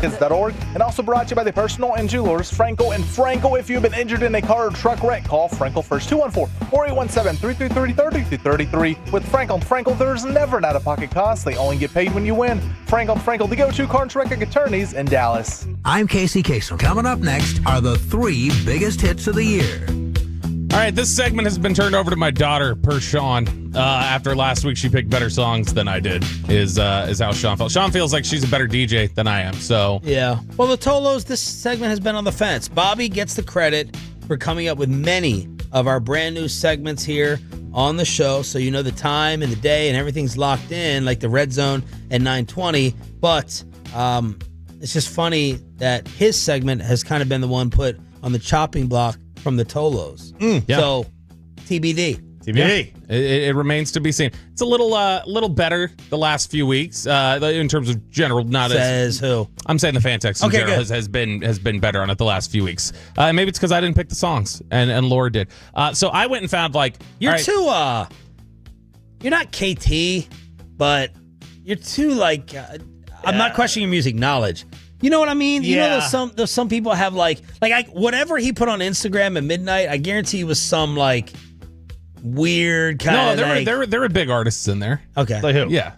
Kids.org, and also brought to you by the Personal and Jewelers Frankel and Frankel. If you've been injured in a car or truck wreck, call Frankel first, 214-4817-3333. With Frankel and Frankel, there's never an out-of-pocket cost. They only get paid when you win. Frankel and Frankel, the go-to car and truck attorneys in Dallas. I'm Casey Kasem. Coming up next are the 3 biggest hits of the year. All right, this segment has been turned over to my daughter, per Sean. After last week, she picked better songs than I did, is how Sean felt. Sean feels like she's a better DJ than I am, so. Yeah. Well, the Tolos, this segment has been on the fence. Bobby gets the credit for coming up with many of our brand new segments here on the show, so you know the time and the day and everything's locked in, like the Red Zone at 9:20. But it's just funny that his segment has kind of been the one put on the chopping block from the Tolos. Yeah. So, TBD. TBD. Yeah, it remains to be seen. It's a little better the last few weeks in terms of general. Not Says who? I'm saying the fan text in general has been better on it the last few weeks. Maybe it's because I didn't pick the songs and Laura did. So I went and found you're too. You're not KT, but you're too I'm not questioning your music knowledge. You know what I mean? Yeah. You know, there's some people have whatever he put on Instagram at midnight. I guarantee it was some weird kind of. No, there were big artists in there. Okay, like who? Yeah,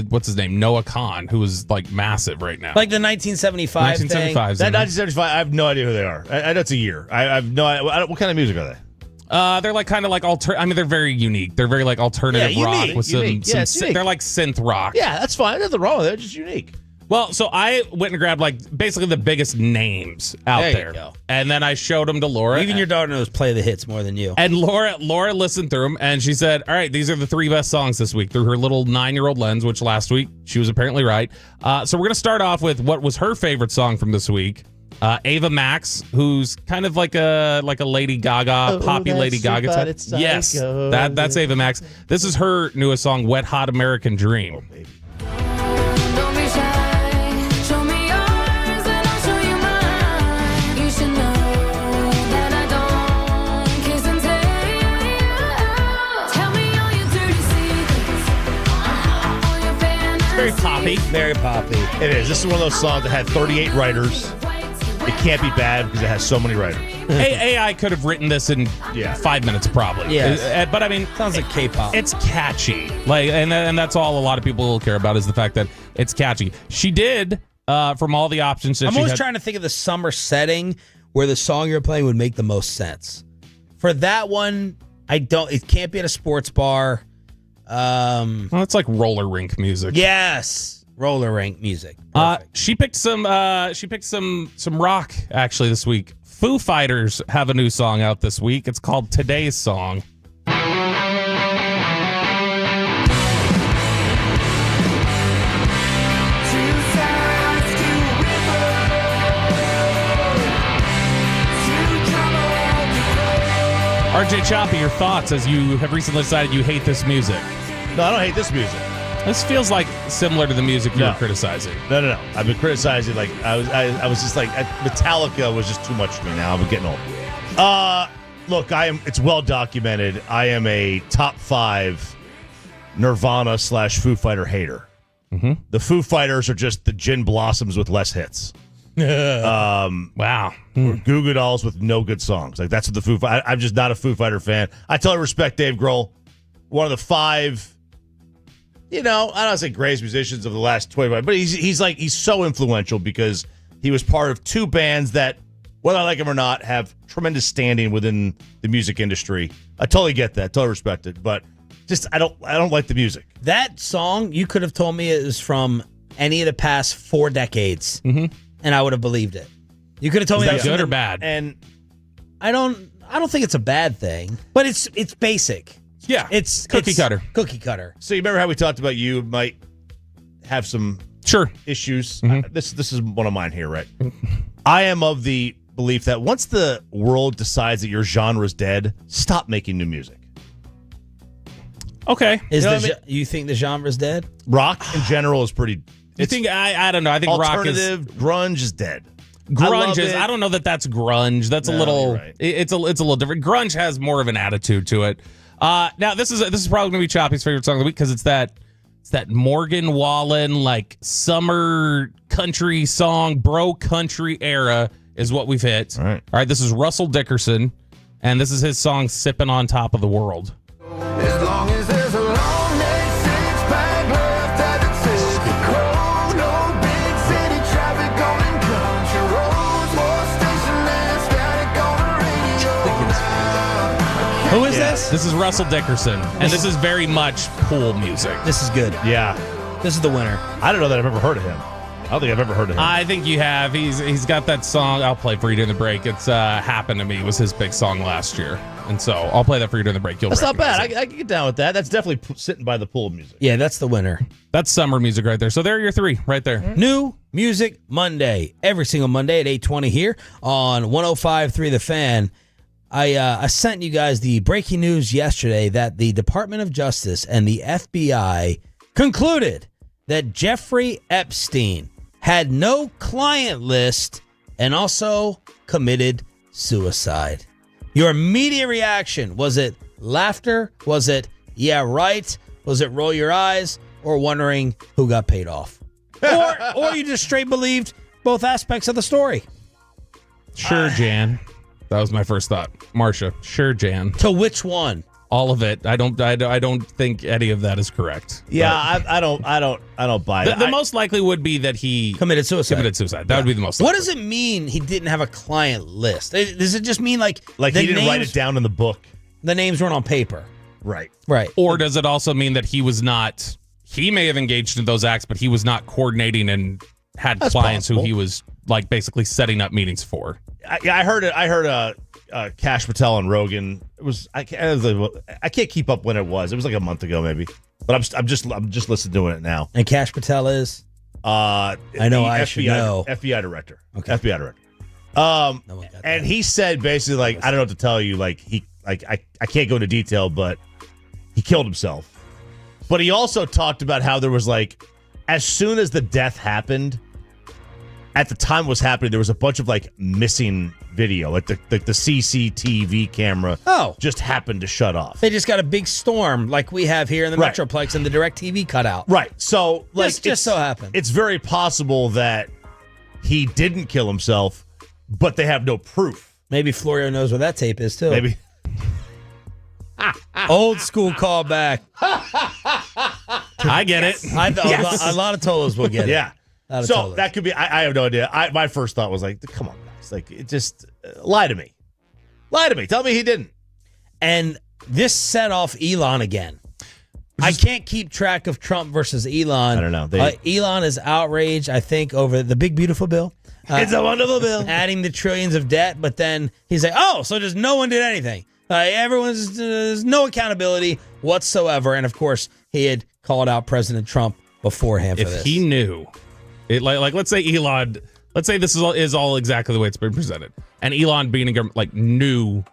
what's his name? Noah Khan, who is massive right now. Like the 1975 thing. 1975. That 1975. I have no idea who they are. That's a year. I have no idea. What kind of music are they? They're kind of they're very unique. They're very alternative rock with some they're like synth rock. Yeah, that's fine. There's nothing wrong with it. They're just unique. Well, so I went and grabbed basically the biggest names out there. You go. And then I showed them to Laura. Even your daughter knows play the hits more than you. And Laura listened through them and she said, all right, these are the 3 best songs this week through her little 9-year-old lens, which last week she was apparently right. So we're going to start off with what was her favorite song from this week. Ava Max, who's kind of like a Lady Gaga, poppy Lady Gaga type. Yes, that's Ava Max. This is her newest song, Wet Hot American Dream. Oh, baby. Very poppy. Very poppy. It is. This is one of those songs that had 38 writers. It can't be bad because it has so many writers. AI could have written this in 5 minutes, probably. Yeah, but I mean, sounds like K-pop. It's catchy, and that's all a lot of people will care about is the fact that it's catchy. She did from all the options. That I'm always trying to think of the summer setting where the song you're playing would make the most sense. For that one, it can't be at a sports bar. Well, it's like roller rink music. Yes, roller rink music. She picked some rock actually this week. Foo Fighters have a new song out this week. It's called Today's Song. RJ Choppy, your thoughts as you have recently decided you hate this music? No, I don't hate this music. This feels like similar to the music you were criticizing. No. I've been criticizing. I was just Metallica was just too much for me. Now I'm getting old. Look, it's well documented. I am a top 5 Nirvana / Foo Fighter hater. Mm-hmm. The Foo Fighters are just the Gin Blossoms with less hits. Wow. Goo Goo Dolls with no good songs. That's what the Foo Fighter. I'm just not a Foo Fighter fan. I totally respect Dave Grohl, one of the 5. I don't say greatest musicians of the last 25, but he's so influential because he was part of 2 bands that, whether I like him or not, have tremendous standing within the music industry. I totally get that, totally respect it, but just I don't like the music. That song, you could have told me it was from any of the past 4 decades, and I would have believed it. You could have told me that was good or bad, and I don't think it's a bad thing, but it's basic. Yeah, it's cookie cutter. Cookie cutter. So you remember how we talked about you might have some issues? Mm-hmm. This is one of mine here, right? I am of the belief that once the world decides that your genre is dead, stop making new music. Okay. You think the genre is dead? Rock in general is pretty. You think I don't know. I think rock is grunge is dead. Grunge is. I don't know that that's grunge. That's a little. Right. It's a little different. Grunge has more of an attitude to it. Now this is probably gonna be Choppy's favorite song of the week because it's that Morgan Wallen summer country song, bro country era is what we've hit. All right. This is Russell Dickerson, and this is his song "Sippin' on Top of the World." As long as there's a long neck 6-pack left at the city cold, no big city traffic on country roads, more station and static on the radio. Who is this? This is Russell Dickerson, and this is very much pool music. This is good. Yeah. This is the winner. I don't know that I've ever heard of him. I don't think I've ever heard of him. I think you have. He's got that song. I'll play for you during the break. It's "Happened to Me" was his big song last year, and so I'll play that for you during the break. That's not bad. I can get down with that. That's definitely sitting by the pool music. Yeah, that's the winner. That's summer music right there. So there are your 3 right there. New Music Monday, every single Monday at 8:20 here on 105.3 The Fan. I sent you guys the breaking news yesterday that the Department of Justice and the FBI concluded that Jeffrey Epstein had no client list and also committed suicide. Your immediate reaction, was it laughter? Was it, yeah, right? Was it roll your eyes? Or wondering who got paid off? Or you just straight believed both aspects of the story? Sure, Jan. That was my first thought. Marcia, sure, Jan. To which one? All of it. I don't think any of that is correct. Yeah, I don't buy that. The most likely would be that he committed suicide. That would be the most likely. What does it mean he didn't have a client list? Does it just mean like he didn't write it down in the book? The names weren't on paper. Right. Or does it also mean that he was not, he may have engaged in those acts, but he was not coordinating and had clients who he was like basically setting up meetings for? I heard it. I heard Cash Patel on Rogan. I can't keep up when it was. It was like a month ago, maybe. But I'm just listening to it now. And Cash Patel is? I know I should know. FBI director. Okay. FBI director. And he said basically like, I don't know what to tell you. Like I can't go into detail, but he killed himself. But he also talked about how there was like, as soon as the death happened, at the time it was happening, there was a bunch of like missing video, like the CCTV camera. Just happened to shut off. They just got a big storm like we have here in the Metroplex, and the DirecTV cut out. Right. So like just so happened. It's very possible that he didn't kill himself, but they have no proof. Maybe Florio knows where that tape is too. Maybe. Old school callback. I get it. A lot of Tolos will get it. Yeah. So that could be. I have no idea. My first thought was like, come on, guys. Like, it just lie to me. Lie to me. Tell me he didn't. And this set off Elon again. I can't keep track of Trump versus Elon. I don't know. Elon is outraged, I think, over the big, beautiful bill. It's a wonderful bill. Adding the trillions of debt, but then he's like, so just no one did anything. There's no accountability whatsoever. And, of course, he had called out President Trump beforehand for this. If he knew, let's say Elon, let's say this is all exactly the way it's been presented, and Elon being in government, knew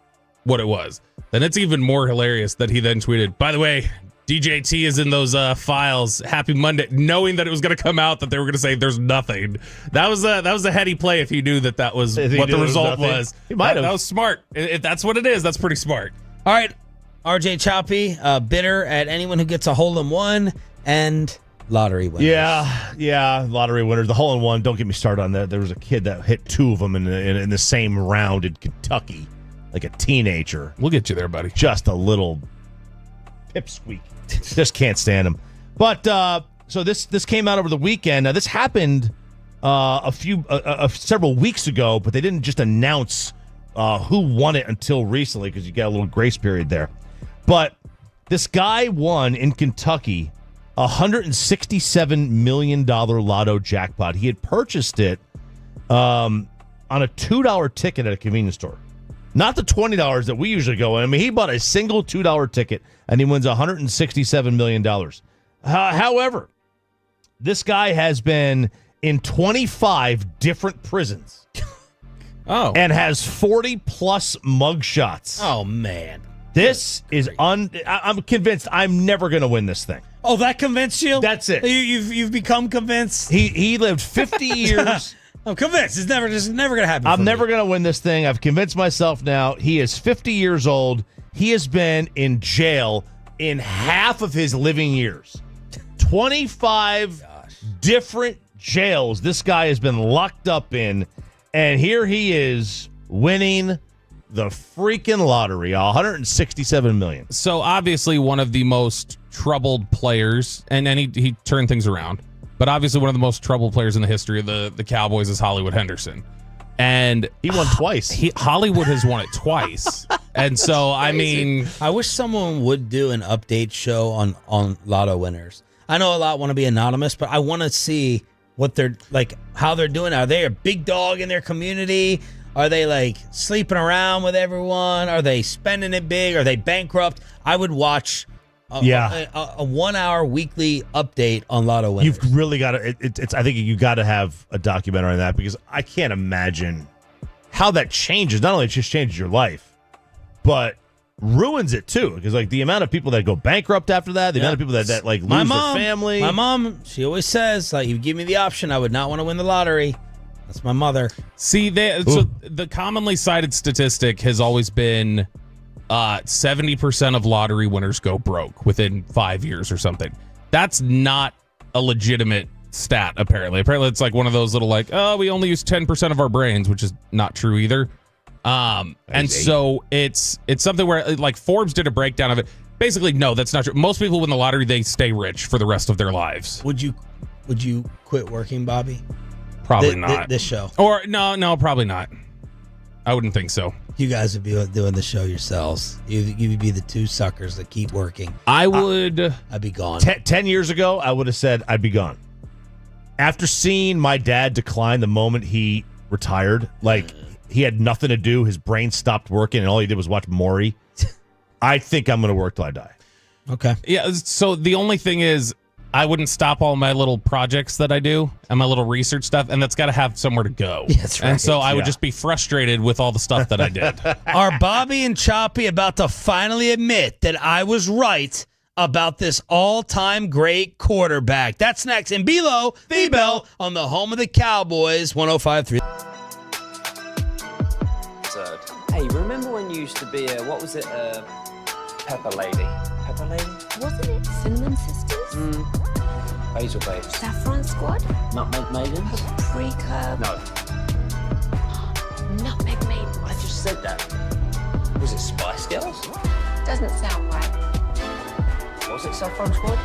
what it was, then it's even more hilarious that he then tweeted, by the way, DJT is in those files. Happy Monday, knowing that it was going to come out that they were going to say there's nothing. That was a heady play if he knew that was what the result was. He might have. That was smart. If that's what it is, that's pretty smart. All right, RJ Choppy, bitter at anyone who gets a hole-in-one and lottery winners. Yeah, lottery winners. The hole-in-one, don't get me started on that. There was a kid that hit two of them in the same round in Kentucky, like a teenager. We'll get you there, buddy. Just a little pipsqueak. Just can't stand him. But so this came out over the weekend. Now this happened several weeks ago, but they didn't just announce who won it until recently because you got a little grace period there. But this guy won in Kentucky $167 million lotto jackpot. He had purchased it on a $2 ticket at a convenience store. Not the $20 that we usually go in. I mean, he bought a single $2 ticket, and he wins $167 million. However, this guy has been in 25 different prisons. And has 40-plus mugshots. Oh, man. This is I'm convinced I'm never going to win this thing. Oh, that convinced you? That's it. You've become convinced? He lived 50 years. I'm convinced. It's never going to happen. I'm never going to win this thing. I've convinced myself now. He is 50 years old. He has been in jail in half of his living years. 25 different jails this guy has been locked up in. And here he is winning the freaking lottery, $167 million. So obviously one of the most troubled players, and he turned things around. But obviously one of the most troubled players in the history of the Cowboys is Hollywood Henderson. And he won twice. Hollywood has won it twice. And so, I mean, I wish someone would do an update show on lotto winners. I know a lot want to be anonymous, but I want to see what they're like, how they're doing. Are they a big dog in their community? Are they like sleeping around with everyone? Are they spending it big? Are they bankrupt? I would watch a 1 hour weekly update on lotto winners. You've really got to. I think you got to have a documentary on that because I can't imagine how that changes. Not only it just changes your life, but ruins it too, because like the amount of people that go bankrupt after that, the amount of people that like lose their family. My mom, she always says, like, you give me the option, I would not want to win the lottery. That's my mother. See, so the commonly cited statistic has always been 70% of lottery winners go broke within 5 years or something. That's not a legitimate stat, apparently. Apparently, it's like one of those little like, oh, we only use 10% of our brains, which is not true either. And so it's something where like Forbes did a breakdown of it. Basically, no, that's not true. Most people win the lottery, they stay rich for the rest of their lives. Would you quit working, Bobby? Probably not. This show. Or no, probably not. I wouldn't think so. You guys would be doing the show yourselves. You would be the two suckers that keep working. I'd be gone. 10 years ago, I would have said I'd be gone. After seeing my dad decline the moment he retired, like he had nothing to do, his brain stopped working, and all he did was watch Maury. I think I'm going to work till I die. Okay. Yeah, so the only thing is, I wouldn't stop all my little projects that I do and my little research stuff, and that's got to have somewhere to go. That's right. And so I would just be frustrated with all the stuff that I did. Are Bobby and Choppy about to finally admit that I was right about this all-time great quarterback? That's next. And below, the bell on the home of the Cowboys, 105.3. Hey, remember when you used to be what was it, Pepper Lady? Pepper Lady? Wasn't it Cinnamon Sisters? Basil Babes. Saffron Squad? Nutmeg Maidens? Paprika? No. Nutmeg Maidens. I just said that. Was it Spice Girls? Doesn't sound right. Was it Saffron Squad?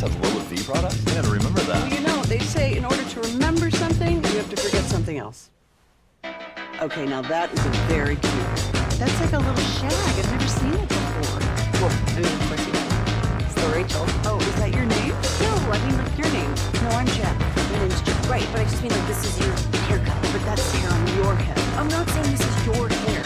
has lower fee products? I gotta remember that. You know, they say in order to remember something, you have to forget something else. Okay, now that is a very cute. That's like a little shag. I've never seen it before. Well, I mean, of course you have. It's the Rachel. Oh, is that your name? No, I mean like your name. No, I'm Jack. My name's Jack. Right, but I just mean like this is your haircut. But that's hair on your head. I'm not saying this is your hair.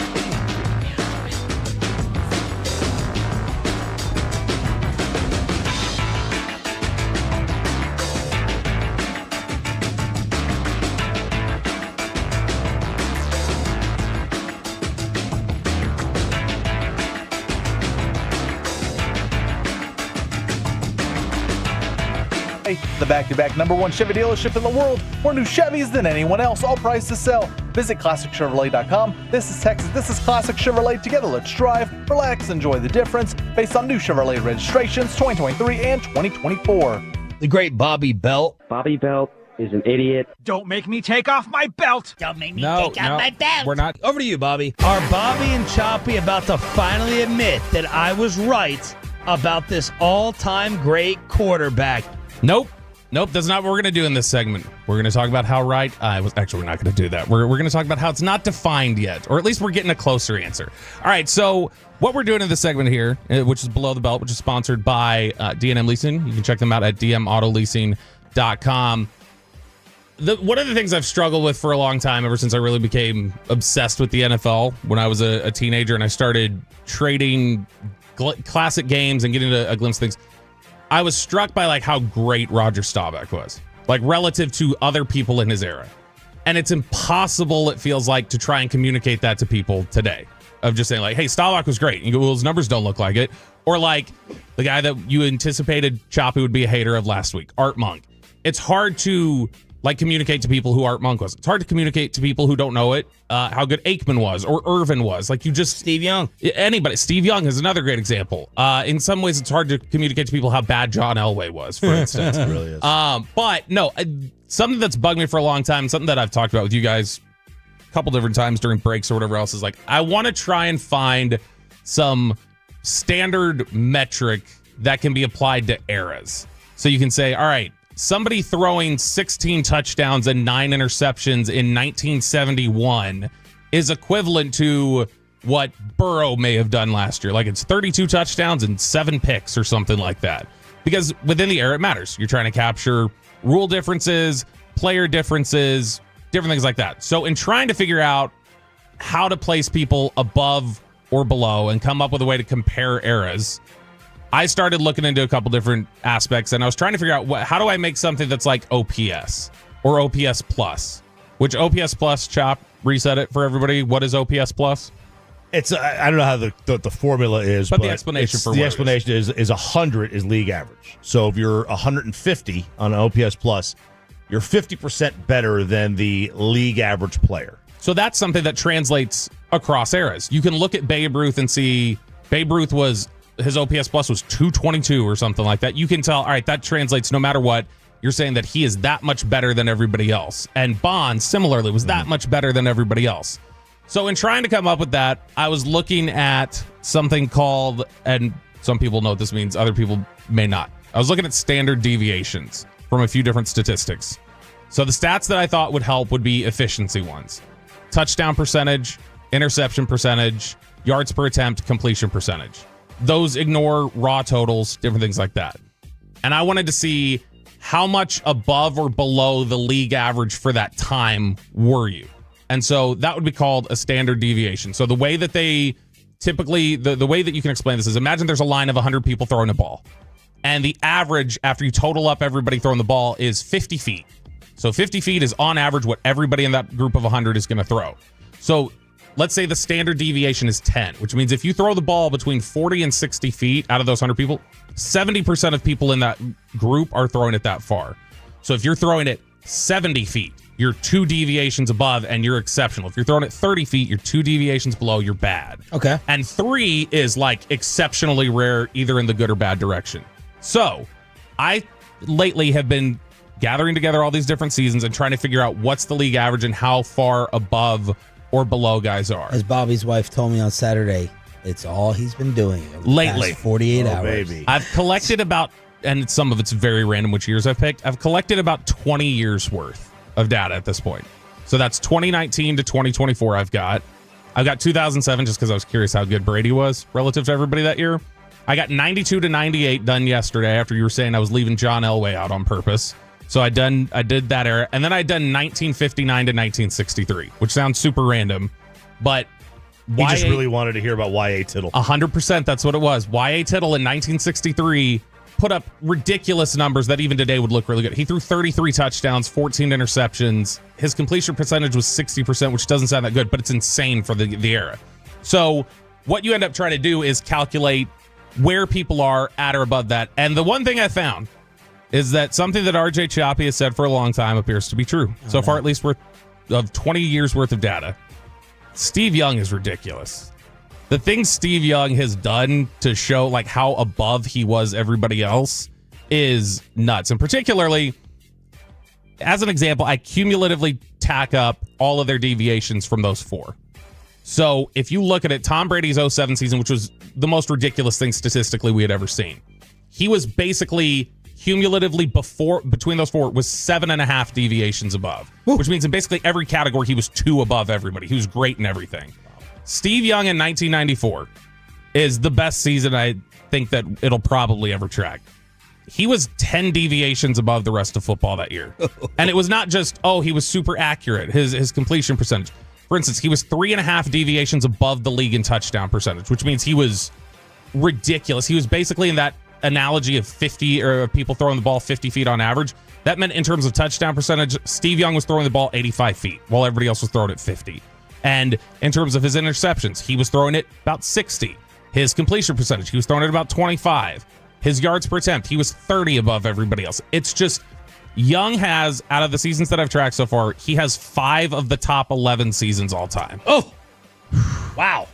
The back-to-back #1 Chevy dealership in the world. More new Chevys than anyone else, all priced to sell. Visit ClassicChevrolet.com. This is Texas. This is Classic Chevrolet. Together, let's drive, relax, enjoy the difference. Based on new Chevrolet registrations 2023 and 2024. The great Bobby Belt. Bobby Belt is an idiot. Don't make me take off my belt. Don't make me take off my belt. We're not. Over to you, Bobby. Are Bobby and Choppy about to finally admit that I was right about this all-time great quarterback? Nope, that's not what we're going to do in this segment. We're going to talk about how right I was. Actually, we're not going to do that. We're going to talk about how it's not defined yet, or at least we're getting a closer answer. All right, so what we're doing in this segment here, which is Below the Belt, which is sponsored by D&M Leasing. You can check them out at dmautoleasing.com. One of the things I've struggled with for a long time, ever since I really became obsessed with the NFL when I was a teenager and I started trading classic games and getting a glimpse of things, I was struck by like how great Roger Staubach was, like relative to other people in his era. And it's impossible, it feels like, to try and communicate that to people today. Of just saying like, hey, Staubach was great. You go, well, his numbers don't look like it. Or like the guy that you anticipated Choppy would be a hater of last week, Art Monk. It's hard to like communicate to people who Art Monk was. It's hard to communicate to people who don't know it, how good Aikman was or Irvin was. Like you just Steve Young. Anybody. Steve Young is another great example. In some ways, it's hard to communicate to people how bad John Elway was, for instance. It really is. But no, something that's bugged me for a long time, something that I've talked about with you guys a couple different times during breaks or whatever else is like, I want to try and find some standard metric that can be applied to eras. So you can say, all right, somebody throwing 16 touchdowns and 9 interceptions in 1971 is equivalent to what Burrow may have done last year. Like it's 32 touchdowns and 7 picks or something like that. Because within the era, it matters. You're trying to capture rule differences, player differences, different things like that. So in trying to figure out how to place people above or below and come up with a way to compare eras, I started looking into a couple different aspects, and I was trying to figure out how do I make something that's like OPS or OPS plus, which OPS plus, Chop, reset it for everybody. What is OPS plus? It's I don't know how the formula is, but the explanation for the explanation is 100 is league average. So if you're 150 on OPS plus, you're 50% better than the league average player. So that's something that translates across eras. You can look at Babe Ruth and see Babe Ruth his OPS plus was 222 or something like that. You can tell, all right, that translates no matter what. You're saying that he is that much better than everybody else. And Bond, similarly, was that much better than everybody else. So in trying to come up with that, I was looking at something called, and some people know what this means, other people may not. I was looking at standard deviations from a few different statistics. So the stats that I thought would help would be efficiency ones. Touchdown percentage, interception percentage, yards per attempt, completion percentage. Those ignore raw totals, different things like that. And I wanted to see how much above or below the league average for that time were you. And so that would be called a standard deviation. So the way that they typically, the way that you can explain this is imagine there's a line of 100 people throwing a ball. And the average after you total up everybody throwing the ball is 50 feet. So 50 feet is on average what everybody in that group of 100 is going to throw. So let's say the standard deviation is 10, which means if you throw the ball between 40 and 60 feet out of those 100 people, 70% of people in that group are throwing it that far. So if you're throwing it 70 feet, you're 2 deviations above and you're exceptional. If you're throwing it 30 feet, you're 2 deviations below, you're bad. Okay. And 3 is like exceptionally rare, either in the good or bad direction. So I lately have been gathering together all these different seasons and trying to figure out what's the league average and how far above or below guys are. As Bobby's wife told me on Saturday, it's all he's been doing over the lately. past 48 hours. Baby. I've collected about and some of it's very random which years I've picked. I've collected about 20 years worth of data at this point. So that's 2019 to 2024 I've got 2007 just because I was curious how good Brady was relative to everybody that year. I got 92 to 98 done yesterday after you were saying I was leaving John Elway out on purpose. So I did that era. And then I done 1959 to 1963, which sounds super random, but he just really wanted to hear about Y.A. Tittle. 100%, that's what it was. Y.A. Tittle in 1963 put up ridiculous numbers that even today would look really good. He threw 33 touchdowns, 14 interceptions. His completion percentage was 60%, which doesn't sound that good, but it's insane for the era. So what you end up trying to do is calculate where people are at or above that. And the one thing I found is that something that RJ Choppy has said for a long time appears to be true. So far, at least of 20 years worth of data. Steve Young is ridiculous. The things Steve Young has done to show like how above he was everybody else is nuts. And particularly, as an example, I cumulatively tack up all of their deviations from those four. So if you look at it, Tom Brady's 07 season, which was the most ridiculous thing statistically we had ever seen, he was basically cumulatively between those four was 7.5 deviations above, which means in basically every category he was 2 above everybody. He was great in everything. Steve Young in 1994 is the best season I think that it'll probably ever track. He was 10 deviations above the rest of football that year. And it was not just, he was super accurate, his completion percentage. For instance, he was 3.5 deviations above the league in touchdown percentage, which means he was ridiculous. He was basically in that analogy of 50 or people throwing the ball 50 feet on average. That meant in terms of touchdown percentage, Steve Young was throwing the ball 85 feet while everybody else was throwing it 50. And in terms of his interceptions, he was throwing it about 60. His completion percentage, he was throwing it about 25. His yards per attempt, he was 30 above everybody else. It's just, Young has, out of the seasons that I've tracked so far, he has 5 of the top 11 seasons all time. Oh, wow.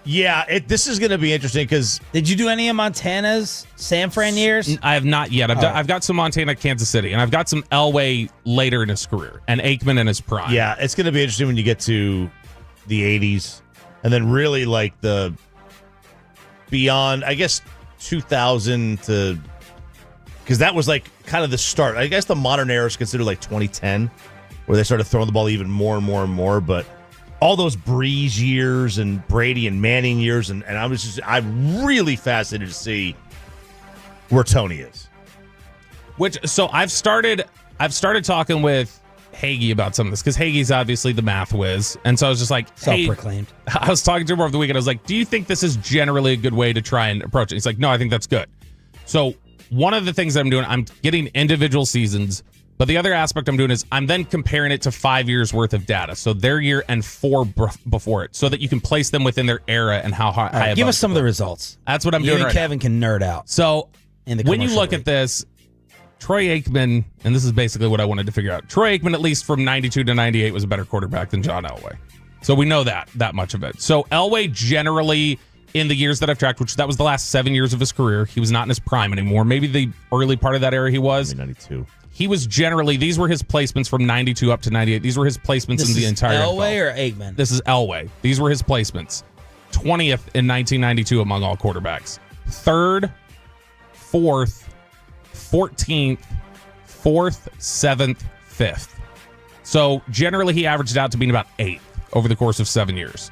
Yeah, this is going to be interesting because... Did you do any of Montana's San Fran years? I have not yet. I've got some Montana, Kansas City, and I've got some Elway later in his career, and Aikman in his prime. Yeah, it's going to be interesting when you get to the 80s, and then really like the beyond, I guess, 2000 to... Because that was like kind of the start. I guess the modern era is considered like 2010, where they started throwing the ball even more and more and more, but... all those Breeze years and Brady and Manning years, and I'm really fascinated to see where Tony is. So I've started talking with Hagee about some of this because Hagee's obviously the math whiz, and so I was just like, self-proclaimed. I was talking to him over the weekend. I was like, "Do you think this is generally a good way to try and approach it?" He's like, "No, I think that's good." So one of the things that I'm doing, I'm getting individual seasons. But the other aspect I'm doing is I'm then comparing it to 5 years worth of data. So their year and 4 before it, so that you can place them within their era and how high. Right, give us some of the results. That's what I'm doing. You and Kevin can nerd out. So when you look at this, Troy Aikman, and this is basically what I wanted to figure out. Troy Aikman, at least from 92 to 98, was a better quarterback than John Elway. So we know that much of it. So Elway generally, in the years that I've tracked, which that was the last 7 years of his career, he was not in his prime anymore. Maybe the early part of that era he was. 92. He was generally, these were his placements from 92 up to 98. These were his placements in the entire Elway NFL. or Aikman? This is Elway. These were his placements. 20th in 1992 among all quarterbacks. 3rd, 4th, 14th, 4th, 7th, 5th. So generally he averaged out to being about 8th over the course of 7 years.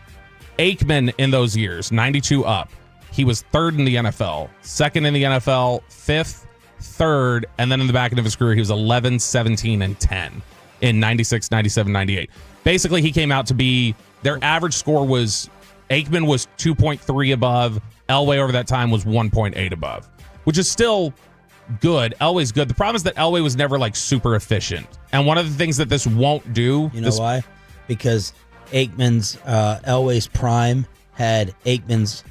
Aikman in those years, 92 up, he was 3rd in the NFL, 2nd in the NFL, 5th, 3rd, and then in the back end of his career, he was 11, 17, and 10 in 96, 97, 98. Basically, he came out to be, their average score was, Aikman was 2.3 above, Elway over that time was 1.8 above, which is still good. Elway's good. The problem is that Elway was never like super efficient. And one of the things that this won't do... You know why? Because Aikman's, Elway's prime had Aikman's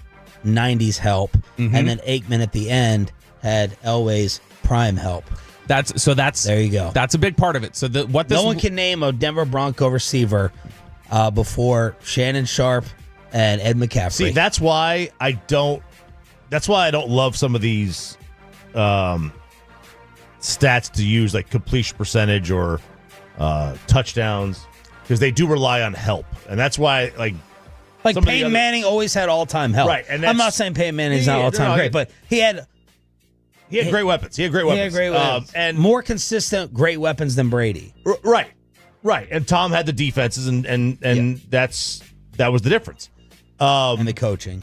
90s help, and then Aikman at the end had Elway's prime help. There you go. That's a big part of it. So no one can name a Denver Bronco receiver before Shannon Sharp and Ed McCaffrey. See, that's why I don't love some of these stats to use, like completion percentage or touchdowns, because they do rely on help, and that's why like Peyton Manning always had all-time help. Right, and I'm not saying Peyton Manning's not all-time great, but he had He had great weapons. And more consistent great weapons than Brady. Right. And Tom had the defenses, and that was the difference. And the coaching.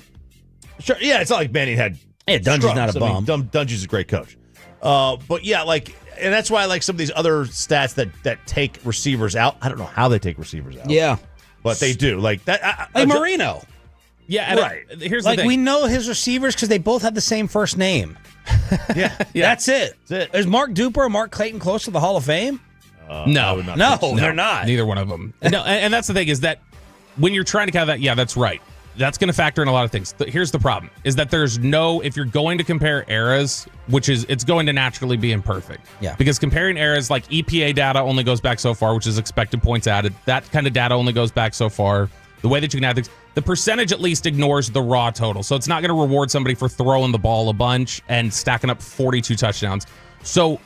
Sure. Yeah, it's not like Manning had. Yeah, Dungy's not a bum. Dungy's a great coach. But yeah, and that's why I like some of these other stats that take receivers out. I don't know how they take receivers out. Yeah, but they do. Like that. Like Marino. Yeah, right. Here's the thing. We know his receivers because they both have the same first name. Yeah. That's it. Is Mark Duper or Mark Clayton close to the Hall of Fame? No, they're not. Neither one of them. No, and that's the thing is that when you're trying to count that, yeah, that's right. That's going to factor in a lot of things. Here's the problem: is that there's if you're going to compare eras, it's going to naturally be imperfect. Yeah. Because comparing eras, like EPA data only goes back so far, which is expected points added. That kind of data only goes back so far. The way that you can add things, the percentage at least ignores the raw total. So it's not going to reward somebody for throwing the ball a bunch and stacking up 42 touchdowns. So,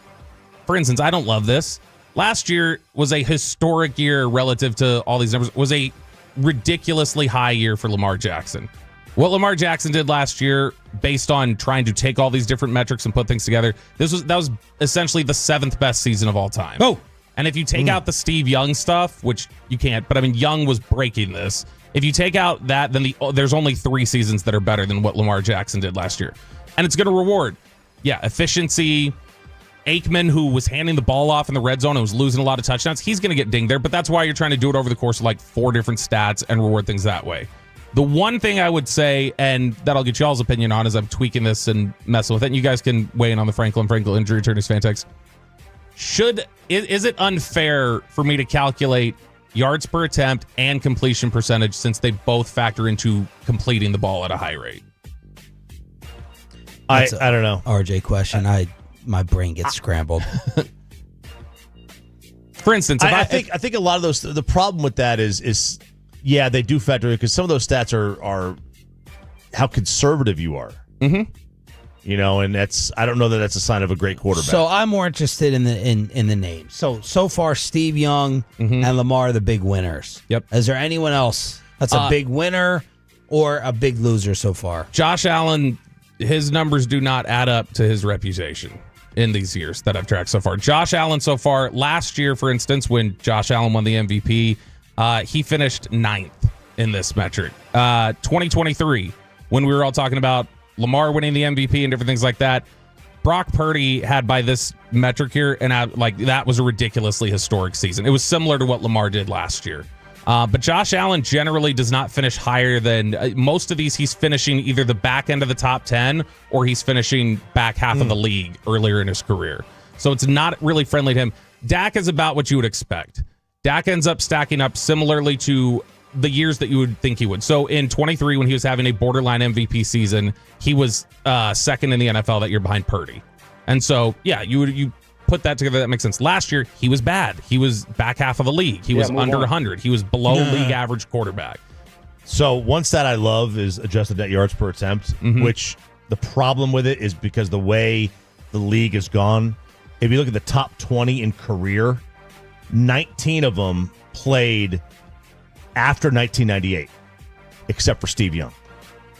for instance, I don't love this. Last year was a historic year relative to all these numbers. Was a ridiculously high year for Lamar Jackson. What Lamar Jackson did last year, based on trying to take all these different metrics and put things together, that was essentially the 7th best season of all time. Oh, and if you take out the Steve Young stuff, which you can't, but I mean Young was breaking this. If you take out that, then there's only 3 seasons that are better than what Lamar Jackson did last year, and it's going to reward, efficiency. Aikman, who was handing the ball off in the red zone and was losing a lot of touchdowns, he's going to get dinged there, but that's why you're trying to do it over the course of like 4 different stats and reward things that way. The one thing I would say, and that I'll get y'all's opinion on as I'm tweaking this and messing with it, and you guys can weigh in on the Franklin Injury Attorneys fan text. Is it unfair for me to calculate yards per attempt and completion percentage since they both factor into completing the ball at a high rate? I don't know. RJ question. My brain gets scrambled. For instance, I think a lot of those. The problem with that is they do factor in because some of those stats are how conservative you are. Mm-hmm. And I don't know that that's a sign of a great quarterback. So I'm more interested in the names. So far, Steve Young and Lamar are the big winners. Yep. Is there anyone else that's a big winner or a big loser so far? Josh Allen, his numbers do not add up to his reputation in these years that I've tracked so far. Josh Allen so far, last year, for instance, when Josh Allen won the MVP, he finished 9th in this metric. 2023, when we were all talking about Lamar winning the MVP and different things like that, Brock Purdy had by this metric here, and that was a ridiculously historic season. It was similar to what Lamar did last year. But Josh Allen generally does not finish higher than most of these. He's finishing either the back end of the top 10 or he's finishing back half of the league earlier in his career. So it's not really friendly to him. Dak is about what you would expect. Dak ends up stacking up similarly to the years that you would think he would. So in 23, when he was having a borderline MVP season, he was second in the NFL that year behind Purdy. And so, you put that together, that makes sense. Last year, he was bad. He was back half of the league. He was under 100. He was below league average quarterback. So one stat I love is adjusted net yards per attempt, which the problem with it is because the way the league has gone, if you look at the top 20 in career, 19 of them played after 1998, except for Steve Young.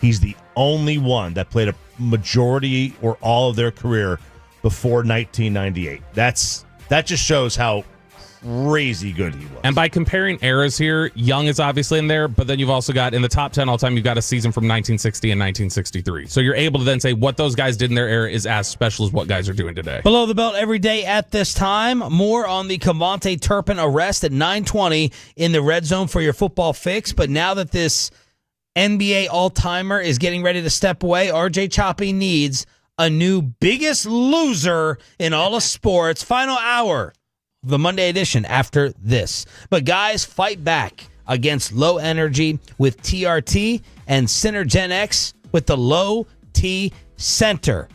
He's the only one that played a majority or all of their career before 1998. That just shows how crazy good he was. And by comparing eras here, Young is obviously in there, but then you've also got in the top 10 all time, you've got a season from 1960 and 1963. So you're able to then say what those guys did in their era is as special as what guys are doing today. Below the belt every day at this time. More on the Kavontae Turpin arrest at 9:20 in the red zone for your football fix. But now that this NBA all-timer is getting ready to step away, RJ Choppy needs a new biggest loser in all of sports. Final hour of the Monday edition after this. But guys, fight back against low energy with TRT and Synergen X with the low T center.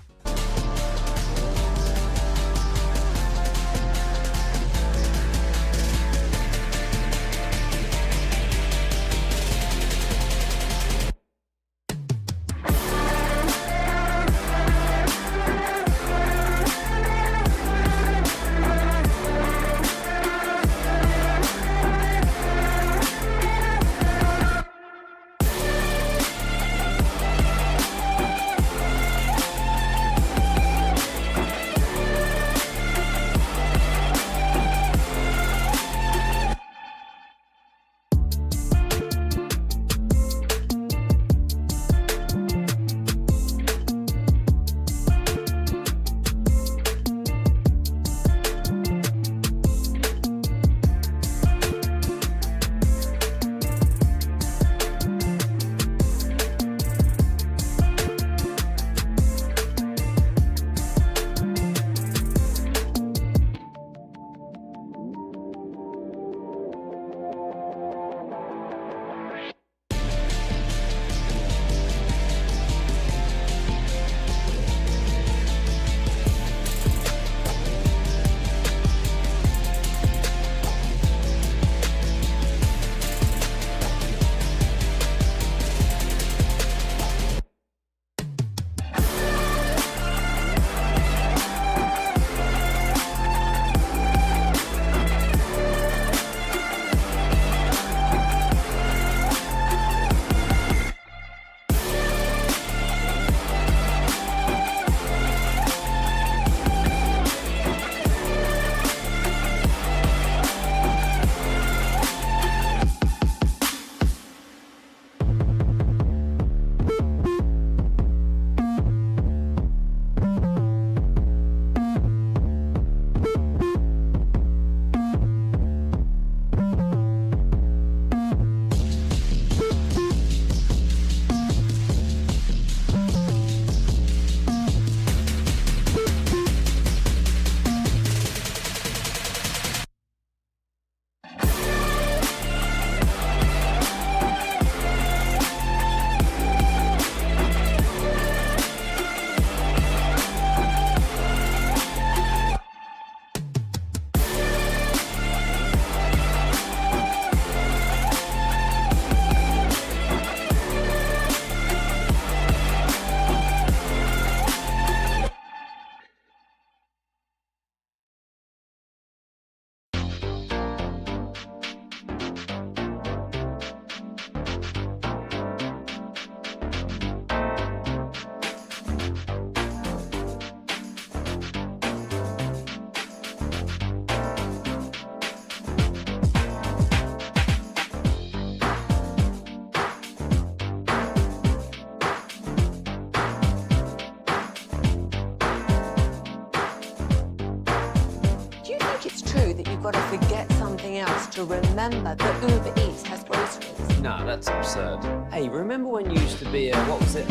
you've got to forget something else to remember that Uber Eats has groceries. No, that's absurd. Hey, remember when you used to be what was it,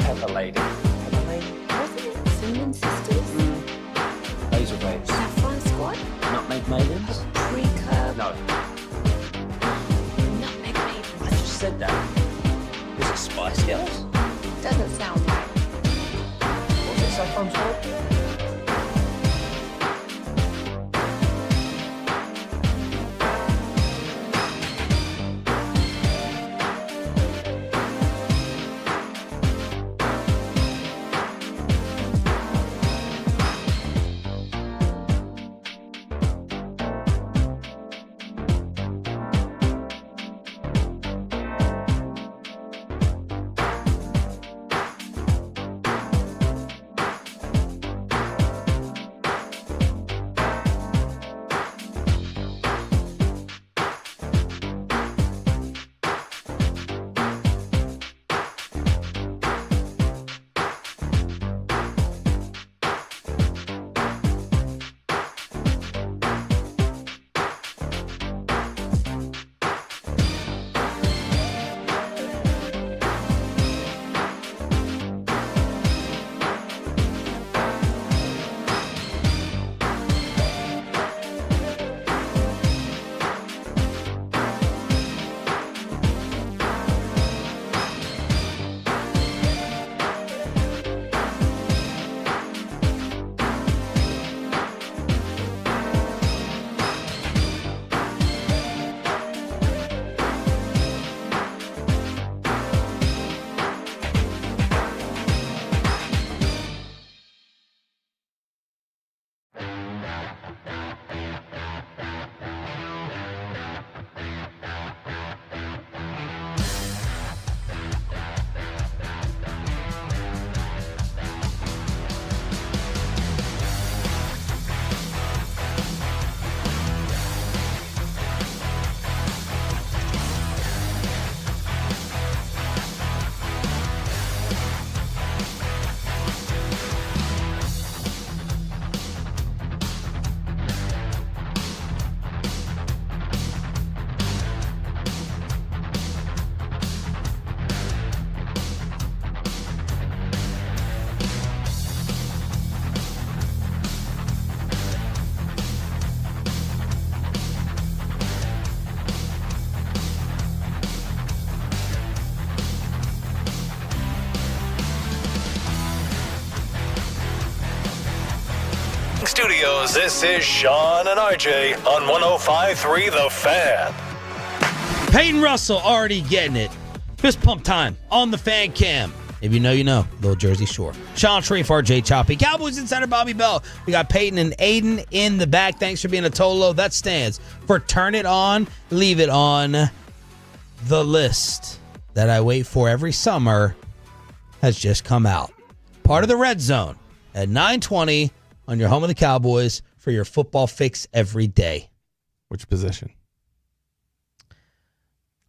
Pepper Lady? Pepper Lady? Wasn't it Cinnamon Sisters? Hazel Babes. Saffron Squad? Nutmeg Maidens? Pre-curb? No. Nutmeg Maidens? I just said that. Was it Spice Girls? Doesn't sound right. Was it Saffron Squad? Studios, this is Sean and RJ on 105.3 The Fan. Peyton Russell already getting it. Fist pump time on the fan cam. If you know, you know. Little Jersey Shore. Sean Sharif, RJ Choppy. Cowboys insider Bobby Bell. We got Peyton and Aiden in the back. Thanks for being a Tolo. That stands for Turn It On, Leave It On. The list that I wait for every summer has just come out. Part of the Red Zone at 9:20 on your home of the Cowboys for your football fix every day. Which position?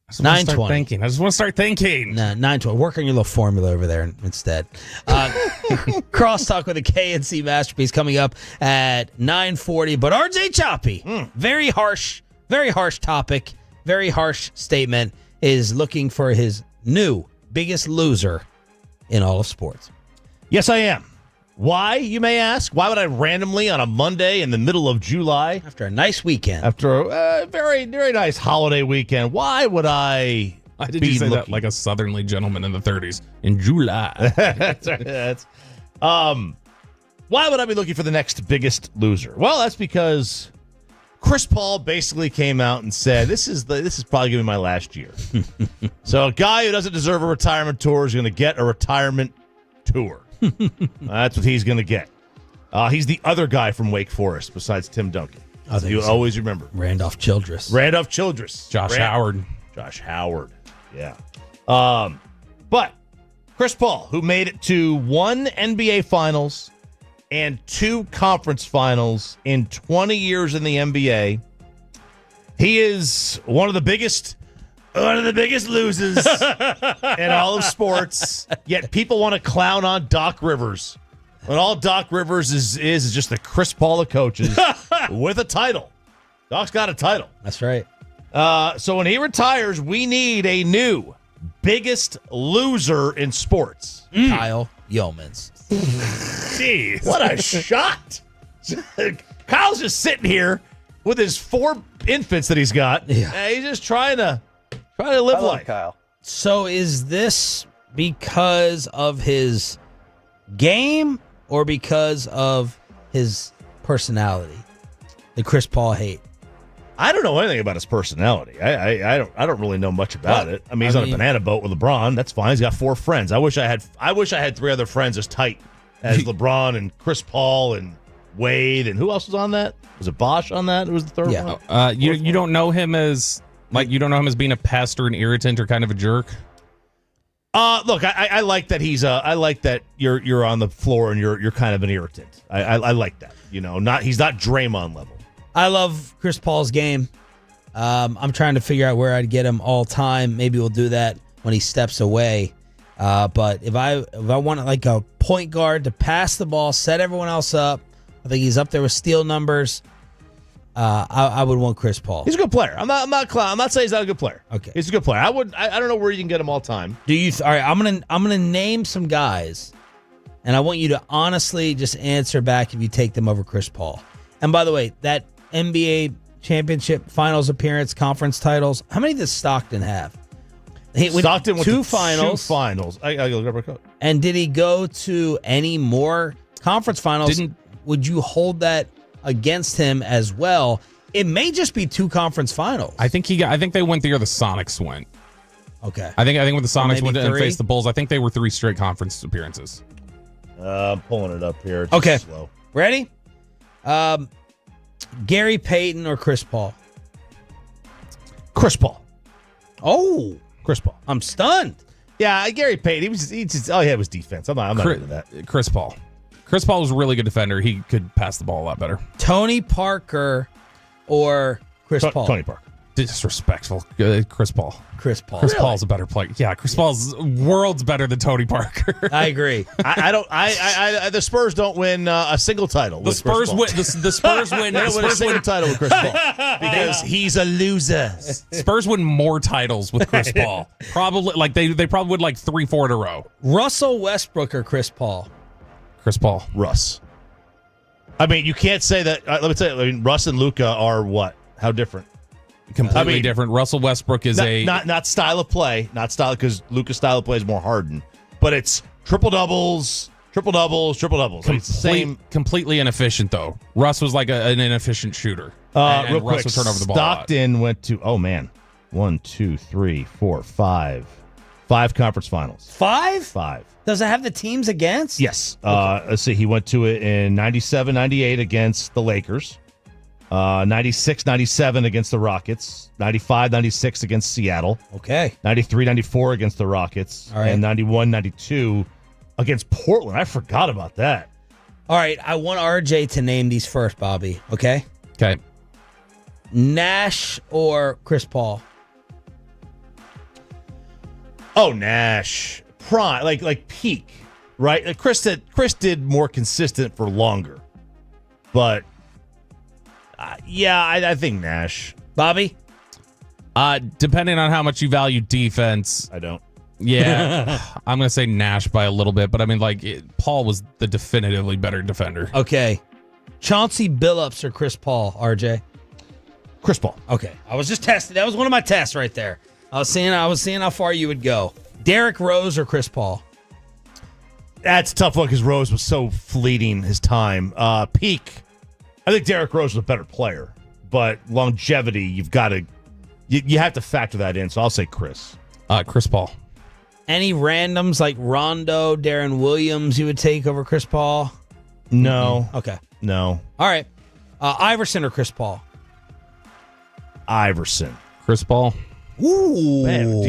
I just 9:20. want to start thinking. Nah, 9:20. Work on your little formula over there instead. Crosstalk with a K&C masterpiece coming up at 9:40. But RJ Choppy, very harsh topic, very harsh statement, is looking for his new biggest loser in all of sports. Yes, I am. Why, you may ask? Why would I randomly on a Monday in the middle of July? After a nice weekend. After a very, very nice holiday weekend. Why would I did you say that like a southerly gentleman in the 30s? In July. That's right. Why would I be looking for the next biggest loser? Well, that's because Chris Paul basically came out and said, this is probably going to be my last year. So a guy who doesn't deserve a retirement tour is going to get a retirement tour. That's what he's going to get. He's the other guy from Wake Forest besides Tim Duncan. You always remember. Randolph Childress. Josh Howard. Josh Howard. Yeah. But Chris Paul, who made it to 1 NBA Finals and 2 conference finals in 20 years in the NBA, he is one of the biggest losers in all of sports. Yet people want to clown on Doc Rivers. When all Doc Rivers is just the Chris Paul of coaches. with a title. Doc's got a title. That's right. So when he retires, we need a new biggest loser in sports. Kyle Yeomans. Jeez. What a shot. Kyle's just sitting here with his 4 infants that he's got. Yeah. He's just trying to live life. Kyle. So is this because of his game or because of his personality? The Chris Paul hate. I don't know anything about his personality. I don't really know much about it. I mean, he's on a banana boat with LeBron. That's fine. He's got 4 friends. I wish I had 3 other friends as tight as LeBron and Chris Paul and Wade, and who else was on that? Was it Bosch on that? It was the third one. You don't know him as you don't know him as being a pest or an irritant or kind of a jerk. Look, I like that I like that you're on the floor and you're kind of an irritant. I like that. He's not Draymond level. I love Chris Paul's game. I'm trying to figure out where I'd get him all time. Maybe we'll do that when he steps away. But if I want like a point guard to pass the ball, set everyone else up, I think he's up there with steal numbers. I would want Chris Paul. He's a good player. I'm not saying he's not a good player. Okay, he's a good player. I don't know where you can get him all time. Do you? All right, I'm gonna name some guys, and I want you to honestly just answer back if you take them over Chris Paul. And by the way, that NBA championship finals appearance, conference titles, how many does Stockton have? Stockton went 2 to finals. 2 finals. I gotta grab my coat. And did he go to any more conference finals? Would you hold that against him as well? It may just be 2 conference finals. I think they went the year the Sonics went. Okay. I think when the Sonics went and 3? faced the Bulls, I think they were 3 straight conference appearances. I'm pulling it up here. It's okay. Slow. Ready? Gary Payton or Chris Paul? Chris Paul. Oh, Chris Paul. I'm stunned. Yeah, Gary Payton. He just all he had was defense. I'm not into that. Chris Paul. Chris Paul was a really good defender. He could pass the ball a lot better. Tony Parker or Chris Paul? Tony Parker. Disrespectful. Chris Paul. Chris Paul. Chris Paul's a better player. Yeah, Chris Paul's worlds better than Tony Parker. I agree. The Spurs don't win a single title. The Spurs win. The Spurs win. They don't win a single title with Chris Paul because he's a loser. Spurs win more titles with Chris Paul. Probably they probably would 3-4 in a row. Russell Westbrook or Chris Paul? Chris Paul. Russ. I mean, you can't say that. Let me tell you. I mean, Russ and Luka are what? How different? Completely different. Russell Westbrook is not style of play, not style because Luka's style of play is more hardened, but it's triple doubles. Completely inefficient though. Russ was like an inefficient shooter. And real Russ quick, would turn over the ball. Stockton went to 1, 2, 3, 4, 5 conference finals. 5? 5. Does it have the teams against? Yes. Let's see. He went to it in 97, 98 against the Lakers. 96, 97 against the Rockets. 95, 96 against Seattle. Okay. 93, 94 against the Rockets. All right. And 91, 92 against Portland. I forgot about that. All right. I want RJ to name these first, Bobby. Okay? Okay. Nash or Chris Paul? Oh, Nash. Prime. Like peak. Right? Like Chris did more consistent for longer. But I think Nash. Bobby? Depending on how much you value defense. I don't. Yeah. I'm going to say Nash by a little bit, but I mean, Paul was the definitively better defender. Okay. Chauncey Billups or Chris Paul, RJ? Chris Paul. Okay. I was just testing. That was one of my tests right there. I was seeing how far you would go. Derrick Rose or Chris Paul? That's a tough one because Rose was so fleeting his time. Peak. I think Derrick Rose was a better player, but longevity, you've got to, you have to factor that in. So I'll say Chris. Chris Paul. Any randoms like Rondo, Darren Williams you would take over Chris Paul? No. Mm-hmm. Okay. No. All right. Iverson or Chris Paul? Iverson. Chris Paul. Ooh. Man,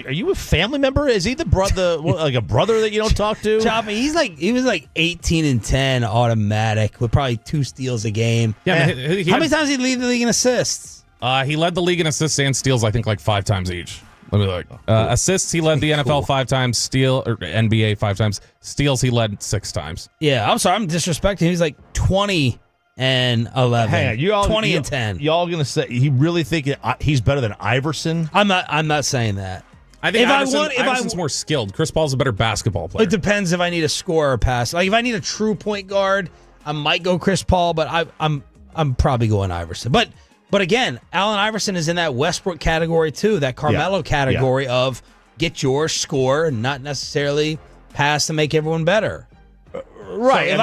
are you a family member? Is he the brother, like a brother that you don't talk to? Choppy, he was 18-10 automatic with probably 2 steals a game. Yeah, how many times did he lead the league in assists? He led the league in assists and steals, I think, 5 times each. Let me look. Assists, he led the NFL 5 times. NBA 5 times. Steals, he led 6 times. Yeah, I'm sorry, I'm disrespecting. He's 20 and 11. Hang on, you all 20 and 10. Y'all gonna say you really think he's better than Iverson? I'm not saying that. I think Iverson's more skilled. Chris Paul's a better basketball player. It depends if I need a score or pass. Like if I need a true point guard, I might go Chris Paul, but I'm probably going Iverson. But again, Allen Iverson is in that Westbrook category too, that Carmelo category of get your score and not necessarily pass to make everyone better. Right. So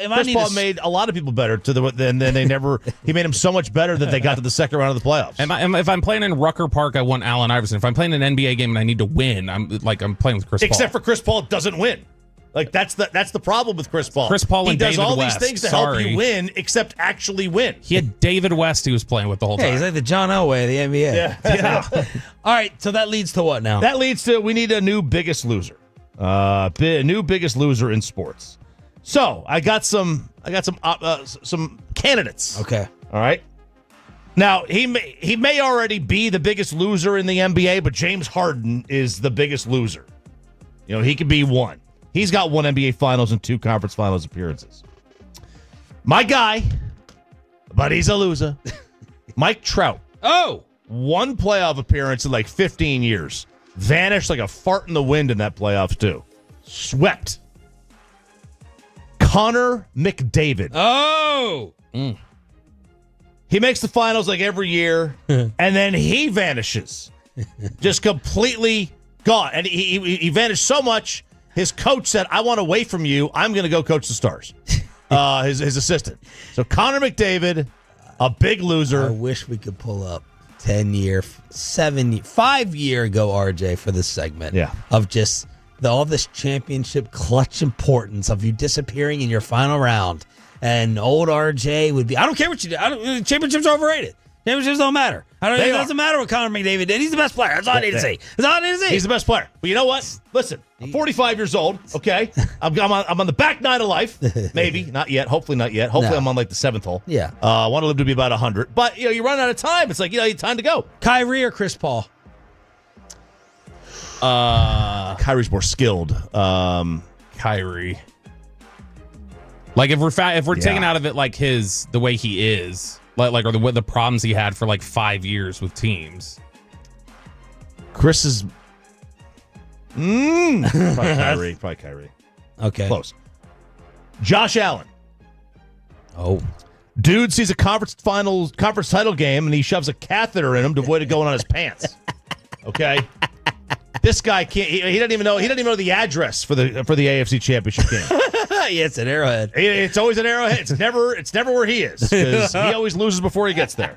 Chris Paul made a lot of people better and then they never. He made them so much better that they got to the second round of the playoffs. If I'm playing in Rucker Park, I want Allen Iverson. If I'm playing an NBA game and I need to win, I'm playing with Chris Paul. Except for Chris Paul doesn't win. Like that's the problem with Chris Paul. Chris Paul and does David all West. these things to help you win, except actually win. He had David West he was playing with the whole time. Hey, he's like the John Elway of the NBA. Yeah. All right, so that leads to what now? That leads to we need a new biggest loser. New biggest loser in sports. So I got some candidates. Okay. All right. Now he may already be the biggest loser in the NBA, but James Harden is the biggest loser. You know, he could be one. He's got 1 NBA Finals and 2 Conference Finals appearances. My guy, but he's a loser. Mike Trout. Oh, 1 playoff appearance in like 15 years. Vanished like a fart in the wind in that playoffs too. Swept. Connor McDavid. Oh. He makes the finals like every year, and then he vanishes. Just completely gone. And he vanished so much, his coach said, I want away from you. I'm going to go coach the Stars. His assistant. So Connor McDavid, a big loser. I wish we could pull up 5-year ago RJ for this segment. Yeah. Of just all this championship clutch importance of you disappearing in your final round. And old RJ would be, I don't care what you do. Championships are overrated. Championships don't matter. It doesn't matter what Connor McDavid did. He's the best player. That's all I need to see. He's the best player. But you know what? Listen, I'm 45 years old, okay? I'm on the back 9 of life. Maybe. Not yet. Hopefully not yet. Hopefully I'm on like the 7th hole. Yeah. I want to live to be about 100. But, you run out of time. It's like, time to go. Kyrie or Chris Paul? Kyrie's more skilled. Kyrie. Like if we're taking out of it like the way he is, like or the problems he had for like 5 years with teams. Chris is probably Kyrie. Okay. Close. Josh Allen. Oh. Dude sees a conference title game and he shoves a catheter in him to avoid it going on his pants. Okay. This guy can't. He doesn't even know. He doesn't even know the address for the AFC Championship game. Yeah, it's an Arrowhead. It's always an Arrowhead. It's never where he is because he always loses before he gets there.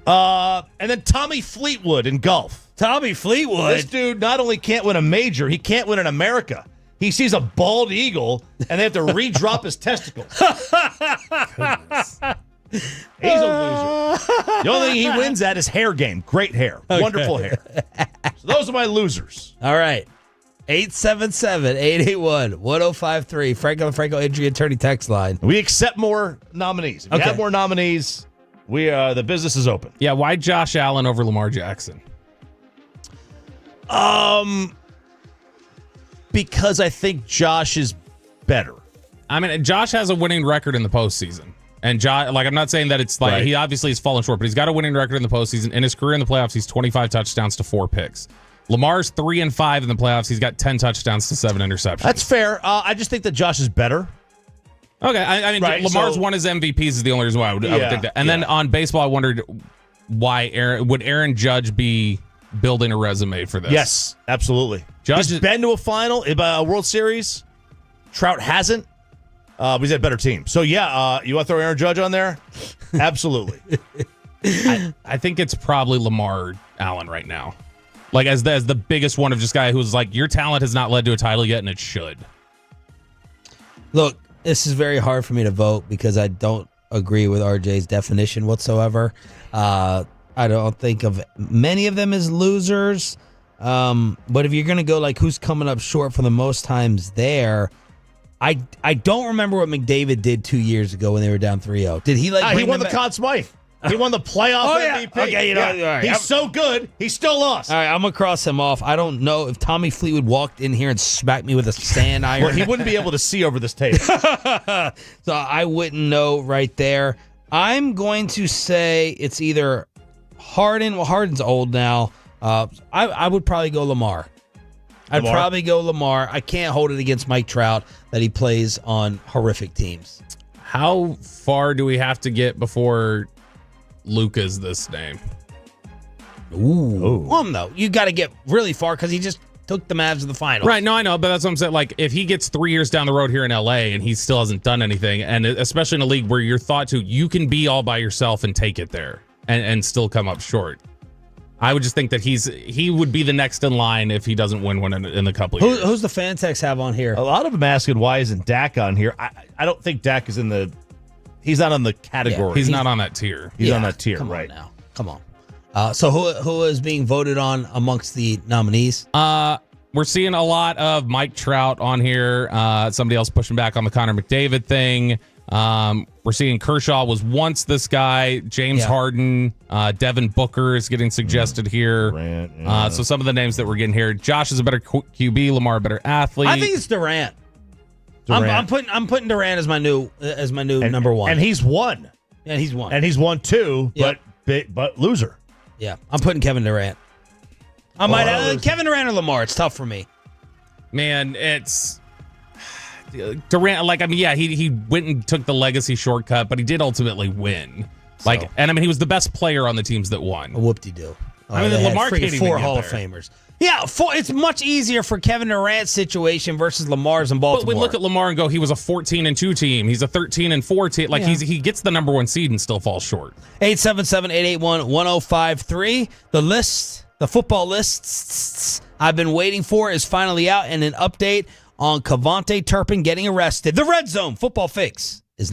And then Tommy Fleetwood in golf. Tommy Fleetwood. This dude not only can't win a major, he can't win in America. He sees a bald eagle and they have to re-drop his testicles. He's a loser. The only thing he wins at is hair game. Great hair. Okay. Wonderful hair. So those are my losers. All right. 877-881-1053. Franco Injury Attorney text line. We accept more nominees. If you have more nominees, the business is open. Yeah, why Josh Allen over Lamar Jackson? Because I think Josh is better. I mean, Josh has a winning record in the postseason. And Josh, I'm not saying that it's like he obviously has fallen short, but he's got a winning record in the postseason. In his career in the playoffs, he's 25 touchdowns to 4 picks. Lamar's 3-5 in the playoffs. He's got 10 touchdowns to 7 interceptions. That's fair. I just think that Josh is better. Okay, I mean, Lamar's won his MVPs is the only reason why I would think that. And then on baseball, I wondered why would Aaron Judge be building a resume for this? Yes, absolutely. He's been to a final, a World Series. Trout hasn't. But he's had a better team. So, you want to throw Aaron Judge on there? Absolutely. I think it's probably Lamar Allen right now. Like, as the biggest one of just guy who's like, your talent has not led to a title yet, and it should. Look, this is very hard for me to vote because I don't agree with RJ's definition whatsoever. I don't think of many of them as losers. But if you're going to go like who's coming up short for the most times there, I don't remember what McDavid did 2 years ago when they were down 3-0. Did he he won the Conn Smythe. He won the playoff MVP. Okay, all right. He's so good, he still lost. All right, I'm going to cross him off. I don't know if Tommy Fleetwood walked in here and smacked me with a sand iron. Well, he wouldn't be able to see over this tape. So I wouldn't know right there. I'm going to say it's either Harden. Well, Harden's old now. I would probably go Lamar. I'd probably go Lamar. I can't hold it against Mike Trout that he plays on horrific teams. How far do we have to get before Luka's this name? Ooh. Well, no. You got to get really far because he just took the Mavs to the finals. Right, no, I know, but that's what I'm saying. Like, if he gets 3 years down the road here in LA and he still hasn't done anything, and especially in a league where you're thought to, you can be all by yourself and take it there and still come up short. I would just think that he would be the next in line if he doesn't win one in a couple of years. Who's the fan text have on here? A lot of them asking why isn't Dak on here. I don't think Dak is in the. He's not on the category. Yeah, he's not on that tier. He's on that tier, come right? On now, come on. So who is being voted on amongst the nominees? We're seeing a lot of Mike Trout on here. Somebody else pushing back on the Connor McDavid thing. We're seeing Kershaw was once this guy. James Harden, Devin Booker is getting suggested here. Durant, so some of the names that we're getting here: Josh is a better QB, Lamar a better athlete. I think it's Durant. I'm putting Durant as my new number one, and he's won. Yeah, he's won, and he's won too. Yep. But loser. Yeah, I'm putting Kevin Durant. Kevin Durant or Lamar. It's tough for me. Man, it's Durant. Like, I mean, yeah, he went and took the legacy shortcut, but he did ultimately win. Like, and I mean, he was the best player on the teams that won. Whoop-de-doo. I mean, Lamar can't even 4 get Hall there. of Famers. Yeah, it's much easier for Kevin Durant's situation versus Lamar's in Baltimore. But we look at Lamar and go, he was a 14-2 team. He's a 13-4 team. Like, he gets the number one seed and still falls short. 877-881-1053. The football lists I've been waiting for is finally out, and an update on Kavontae Turpin getting arrested. The Red Zone Football Fix is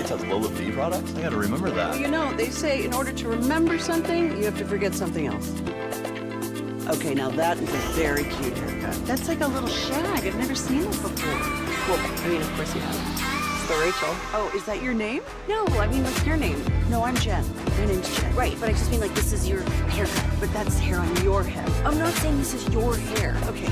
has lower fee products? I got to remember that. Well, you know, they say in order to remember something, you have to forget something else. Okay, now that is a very cute haircut. That's like a little shag. I've never seen it before. Well, I mean, of course you have. So Rachel. Oh, is that your name? No, I mean, what's your name? No, I'm Jen. My name's Jen. Right, but I just mean like this is your haircut. But that's hair on your head. I'm not saying this is your hair. Okay.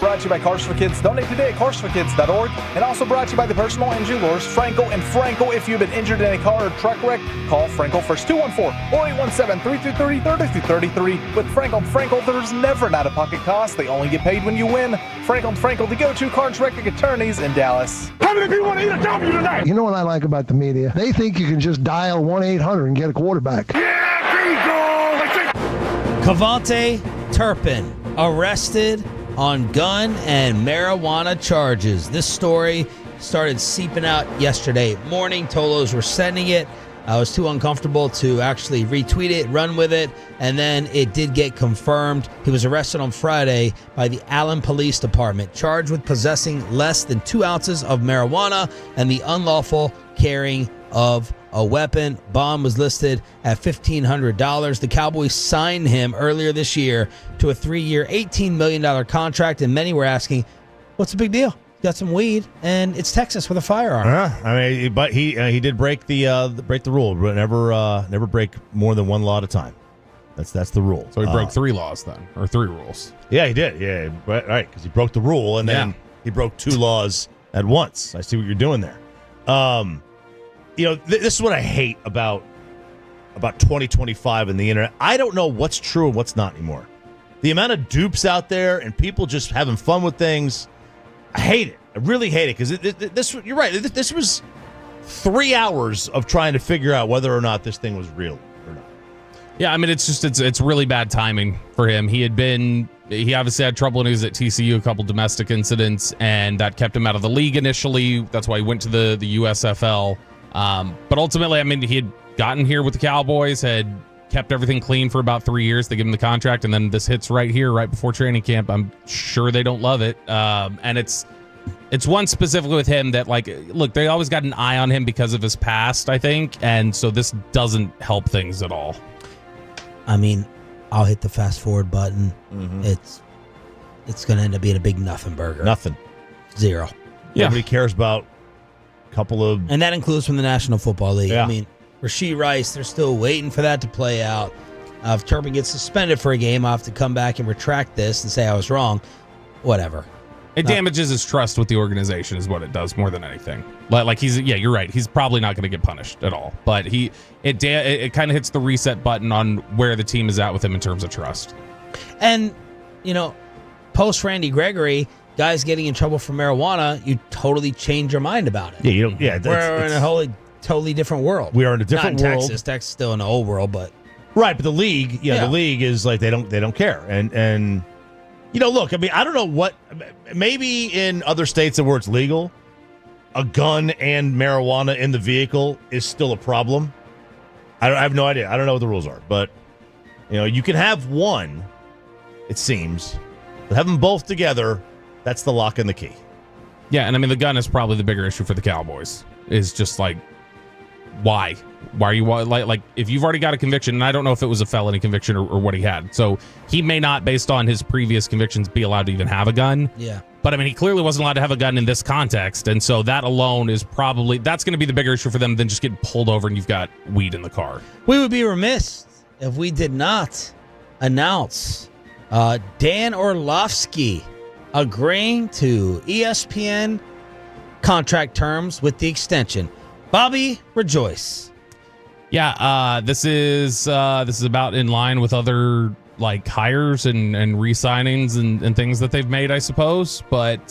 Brought to you by Cars for Kids. Donate today at carsforkids.org. And also brought to you by the personal injury lawyers, Franco and Franco. If you've been injured in a car or truck wreck, call Franco first, 214-4817-3333. With Franco and Franco, there's never an out-of-pocket cost. They only get paid when you win. Franco and Franco, the go-to cards wrecking attorneys in Dallas. How many people want to eat a W tonight? You know what I like about the media? They think you can just dial 1-800 and get a quarterback. Yeah, Kavontae Turpin arrested on gun and marijuana charges. This story started seeping out yesterday morning. Tolos were sending it. I was too uncomfortable to actually retweet it, run with it, and then it did get confirmed. He was arrested on Friday by the Allen Police Department, charged with possessing less than 2 ounces of marijuana and the unlawful carrying of a weapon. Bond was listed at $1,500. The Cowboys signed him earlier this year to a 3-year, $18 million contract, and many were asking, what's the big deal? Got some weed, and it's Texas with a firearm. I mean, but he did break the rule. Never break more than one law at a time. That's the rule. So he broke 3 laws then, or 3 rules. Yeah, he did. Yeah, right, because he broke the rule, and then he broke 2 laws at once. I see what you're doing there. This is what I hate about about 2025 and the internet. I don't know what's true and what's not anymore. The amount of dupes out there and people just having fun with things, I hate it. I really hate it because this. You're right. This was 3 hours of trying to figure out whether or not this thing was real or not. Yeah, I mean, it's really bad timing for him. He obviously had trouble when he was at TCU, a couple domestic incidents, and that kept him out of the league initially. That's why he went to the USFL. But ultimately, I mean, he had gotten here with the Cowboys, had kept everything clean for about 3 years. They give him the contract, and then this hits right here, right before training camp. I'm sure they don't love it. And it's one specifically with him that, like, look, they always got an eye on him because of his past, I think, and so this doesn't help things at all. I mean, I'll hit the fast forward button. Mm-hmm. It's going to end up being a big nothing burger. Nothing. Zero. Yeah. Nobody cares about a couple of... And that includes from the National Football League. Yeah. I mean, Rashee Rice, they're still waiting for that to play out. If Turpin gets suspended for a game, I'll have to come back and retract this and say I was wrong. Whatever. It damages his trust with the organization is what it does more than anything. Like you're right. He's probably not going to get punished at all. But it kind of hits the reset button on where the team is at with him in terms of trust. And, post Randy Gregory, guys getting in trouble for marijuana, you totally change your mind about it. Yeah, you don't. Yeah, we're in a totally different world. We are in a different world. world. Texas is still in the old world, but right. But the league, the league is like they don't care. And look, I mean, I don't know what. Maybe in other states where it's legal, a gun and marijuana in the vehicle is still a problem. I have no idea. I don't know what the rules are, but you can have one. It seems, but have them both together. That's the lock and the key. Yeah, and I mean the gun is probably the bigger issue for the Cowboys. Is just like, why? Why are you like if you've already got a conviction, and I don't know if it was a felony conviction or what he had. So he may not, based on his previous convictions, be allowed to even have a gun. Yeah. But I mean, he clearly wasn't allowed to have a gun in this context, and so that alone is that's going to be the bigger issue for them than just getting pulled over and you've got weed in the car. We would be remiss if we did not announce Dan Orlovsky agreeing to ESPN contract terms with the extension. Bobby, rejoice. Yeah, this is about in line with other hires and re-signings and things that they've made, I suppose. But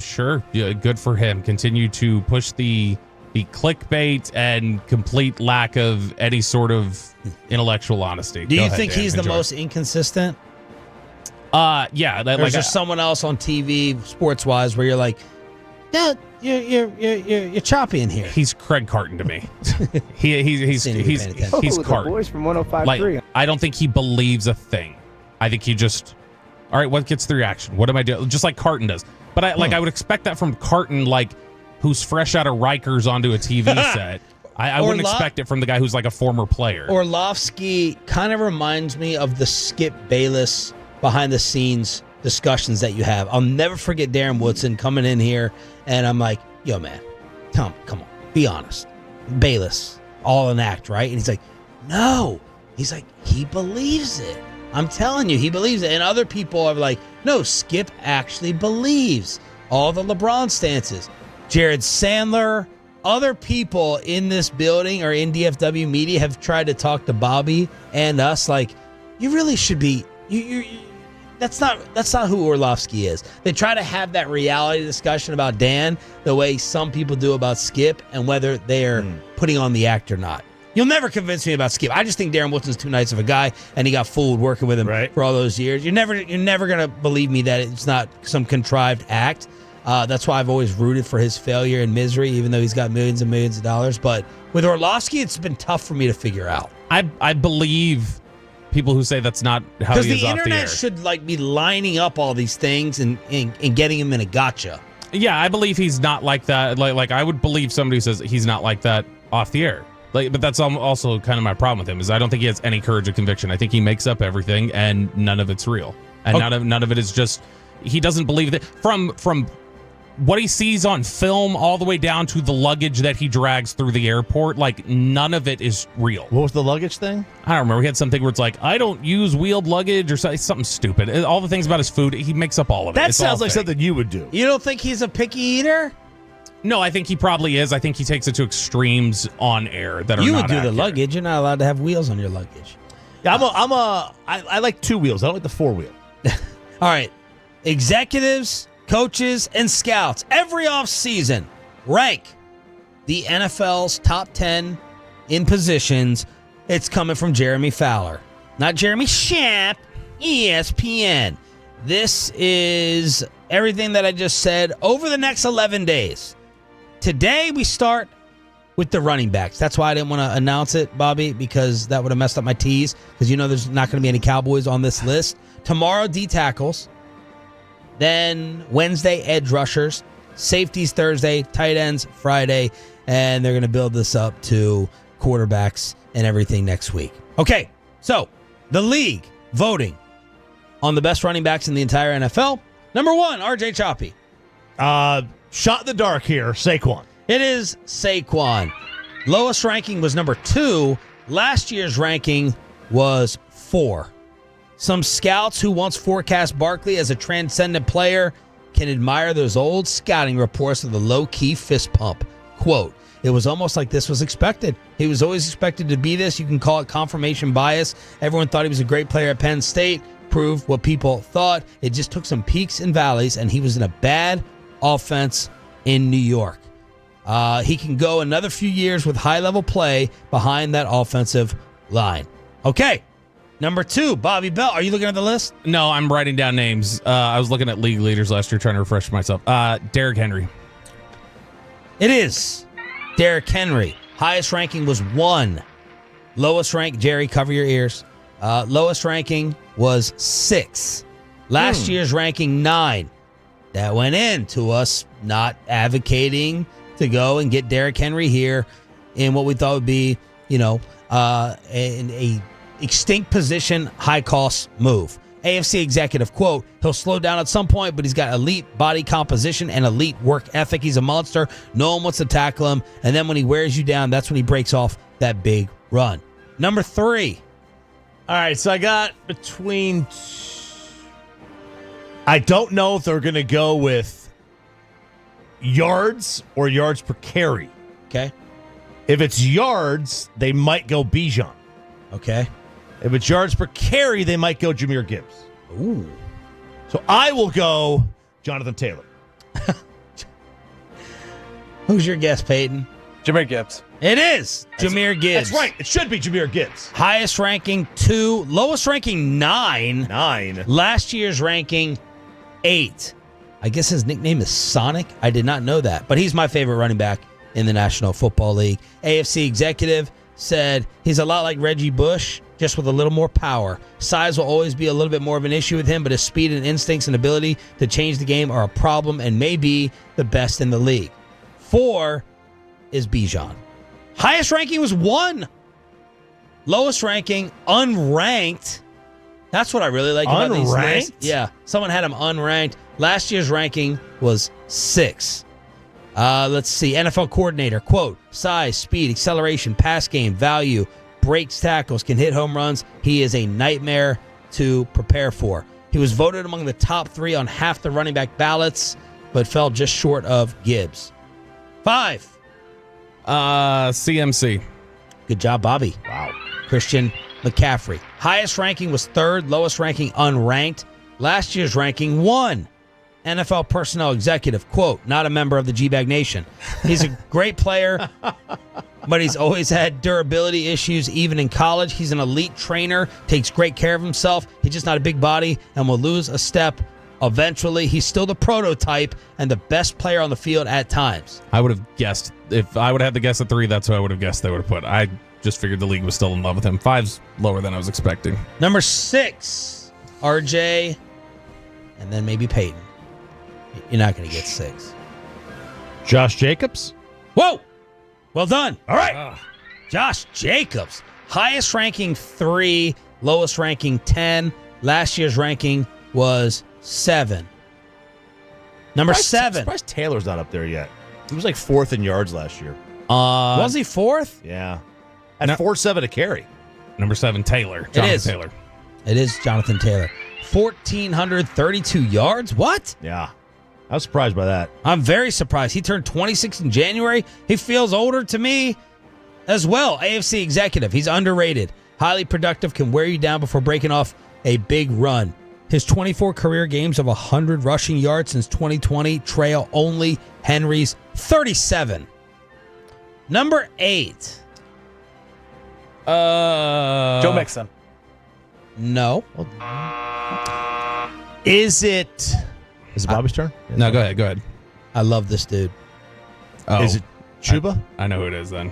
sure, yeah, good for him. Continue to push the clickbait and complete lack of any sort of intellectual honesty. Do you think he's the most inconsistent? Yeah. Or is there someone else on TV, sports-wise, where you're like, yeah, you're choppy in here? He's Craig Carton to me. he's Carton. The boys from 105.3. I don't think he believes a thing. I think he just, all right, what gets the reaction? What am I doing? Just like Carton does. But I would expect that from Carton, who's fresh out of Rikers onto a TV set. I wouldn't expect it from the guy who's like a former player. Orlovsky kind of reminds me of the Skip Bayless behind-the-scenes discussions that you have. I'll never forget Darren Woodson coming in here, and I'm like, yo, man, come on, be honest. Bayless, all an act, right? And he's like, no. He's like, he believes it. I'm telling you, he believes it. And other people are like, no, Skip actually believes all the LeBron stances. Jared Sandler, other people in this building or in DFW media have tried to talk to Bobby and us like, you really should be, that's not who Orlovsky is. They try to have that reality discussion about Dan the way some people do about Skip and whether they're putting on the act or not. You'll never convince me about Skip. I just think Darren Woodson too nice of a guy, and he got fooled working with him for all those years. You're never gonna believe me that it's not some contrived act. That's why I've always rooted for his failure and misery, even though he's got millions and millions of dollars. But with Orlovsky, it's been tough for me to figure out. I believe people who say that's not how he is off the air. Because the internet should be lining up all these things and getting him in a gotcha. Yeah, I believe he's not like that. Like I would believe somebody who says he's not like that off the air. But that's also kind of my problem with him is I don't think he has any courage or conviction. I think he makes up everything and none of it's real. And none of it is just he doesn't believe that from what he sees on film all the way down to the luggage that he drags through the airport, none of it is real. What was the luggage thing? I don't remember. He had something where it's like, I don't use wheeled luggage or something stupid. All the things about his food, he makes up all of it. That sounds like something you would do. You don't think he's a picky eater? No, I think he probably is. I think he takes it to extremes on air that are You not would do accurate. the luggage. You're not allowed to have wheels on your luggage. Yeah, I like 2 wheels. I don't like the 4-wheel. All right. Executives, coaches, and scouts every offseason rank the NFL's top 10 in positions. It's coming from Jeremy Fowler, not Jeremy Schaap, ESPN. This is everything that I just said over the next 11 days. Today, we start with the running backs. That's why I didn't want to announce it, Bobby, because that would have messed up my tease, because you know there's not going to be any Cowboys on this list. Tomorrow, D tackles. Then Wednesday, edge rushers. Safeties Thursday, tight ends Friday, and they're going to build this up to quarterbacks and everything next week. Okay, so the league voting on the best running backs in the entire NFL. Number 1, RJ Choppy. Shot in the dark here, Saquon. It is Saquon. Lowest ranking was number 2. Last year's ranking was 4. Some scouts who once forecast Barkley as a transcendent player can admire those old scouting reports of the low-key fist pump. Quote, it was almost like this was expected. He was always expected to be this. You can call it confirmation bias. Everyone thought he was a great player at Penn State. Proved what people thought. It just took some peaks and valleys, and he was in a bad offense in New York. He can go another few years with high-level play behind that offensive line. Okay, number 2, Bobby Bell. Are you looking at the list? No, I'm writing down names. I was looking at league leaders last year, trying to refresh myself. Derrick Henry. It is Derrick Henry. Highest ranking was 1. Lowest rank, Jerry, cover your ears. Lowest ranking was 6. Last year's ranking 9. That went into us not advocating to go and get Derrick Henry here in what we thought would be, a extinct position, high cost move. AFC executive, quote, he'll slow down at some point, but he's got elite body composition and elite work ethic. He's a monster. No one wants to tackle him. And then when he wears you down, that's when he breaks off that big run. Number 3. All right, so I got between... I don't know if they're going to go with yards or yards per carry. Okay. If it's yards, they might go Bijan. Okay. If it's yards per carry, they might go Jahmyr Gibbs. Ooh. So I will go Jonathan Taylor. Who's your guess, Peyton? Jahmyr Gibbs. It is Jahmyr Gibbs. That's right. It should be Jahmyr Gibbs. Highest ranking 2. Lowest ranking 9. 9. Last year's ranking 8. I guess his nickname is Sonic. I did not know that. But he's my favorite running back in the National Football League. AFC executive said he's a lot like Reggie Bush, just with a little more power. Size will always be a little bit more of an issue with him, but his speed and instincts and ability to change the game are a problem and may be the best in the league. 4 is Bijan. Highest ranking was 1. Lowest ranking, unranked. That's what I really like about these lists. Yeah, someone had him unranked. Last year's ranking was 6. Let's see. NFL coordinator, quote, size, speed, acceleration, pass game, value, breaks tackles, can hit home runs. He is a nightmare to prepare for. He was voted among the top 3 on half the running back ballots, but fell just short of Gibbs. 5. CMC. Good job, Bobby. Wow. Christian McCaffrey. Highest ranking was 3rd. Lowest ranking unranked. Last year's ranking 1. NFL personnel executive, quote, not a member of the G-Bag Nation. He's a great player, but he's always had durability issues even in college. He's an elite trainer, takes great care of himself. He's just not a big body and will lose a step eventually. He's still the prototype and the best player on the field at times. I would have guessed. If I would have had to guess at 3, that's who I would have guessed they would have put. I just figured the league was still in love with him. 5's lower than I was expecting. Number 6, RJ, and then maybe Peyton. You're not going to get 6. Josh Jacobs? Whoa! Well done. All right. Josh Jacobs. Highest ranking 3, lowest ranking 10. Last year's ranking was 7. Number 7. I'm surprised Taylor's not up there yet. He was like 4th in yards last year. Was he 4th? Yeah. At 4.7 a carry. Number 7, Taylor. Taylor. It is Jonathan Taylor. 1,432 yards? What? Yeah. I was surprised by that. I'm very surprised. He turned 26 in January. He feels older to me as well. AFC executive. He's underrated. Highly productive, can wear you down before breaking off a big run. His 24 career games of 100 rushing yards since 2020 trail only Henry's 37. Number 8. Joe Mixon. No. Is it Bobby's turn? No, go ahead. I love this dude. Oh, Is it Chuba? I know who it is then.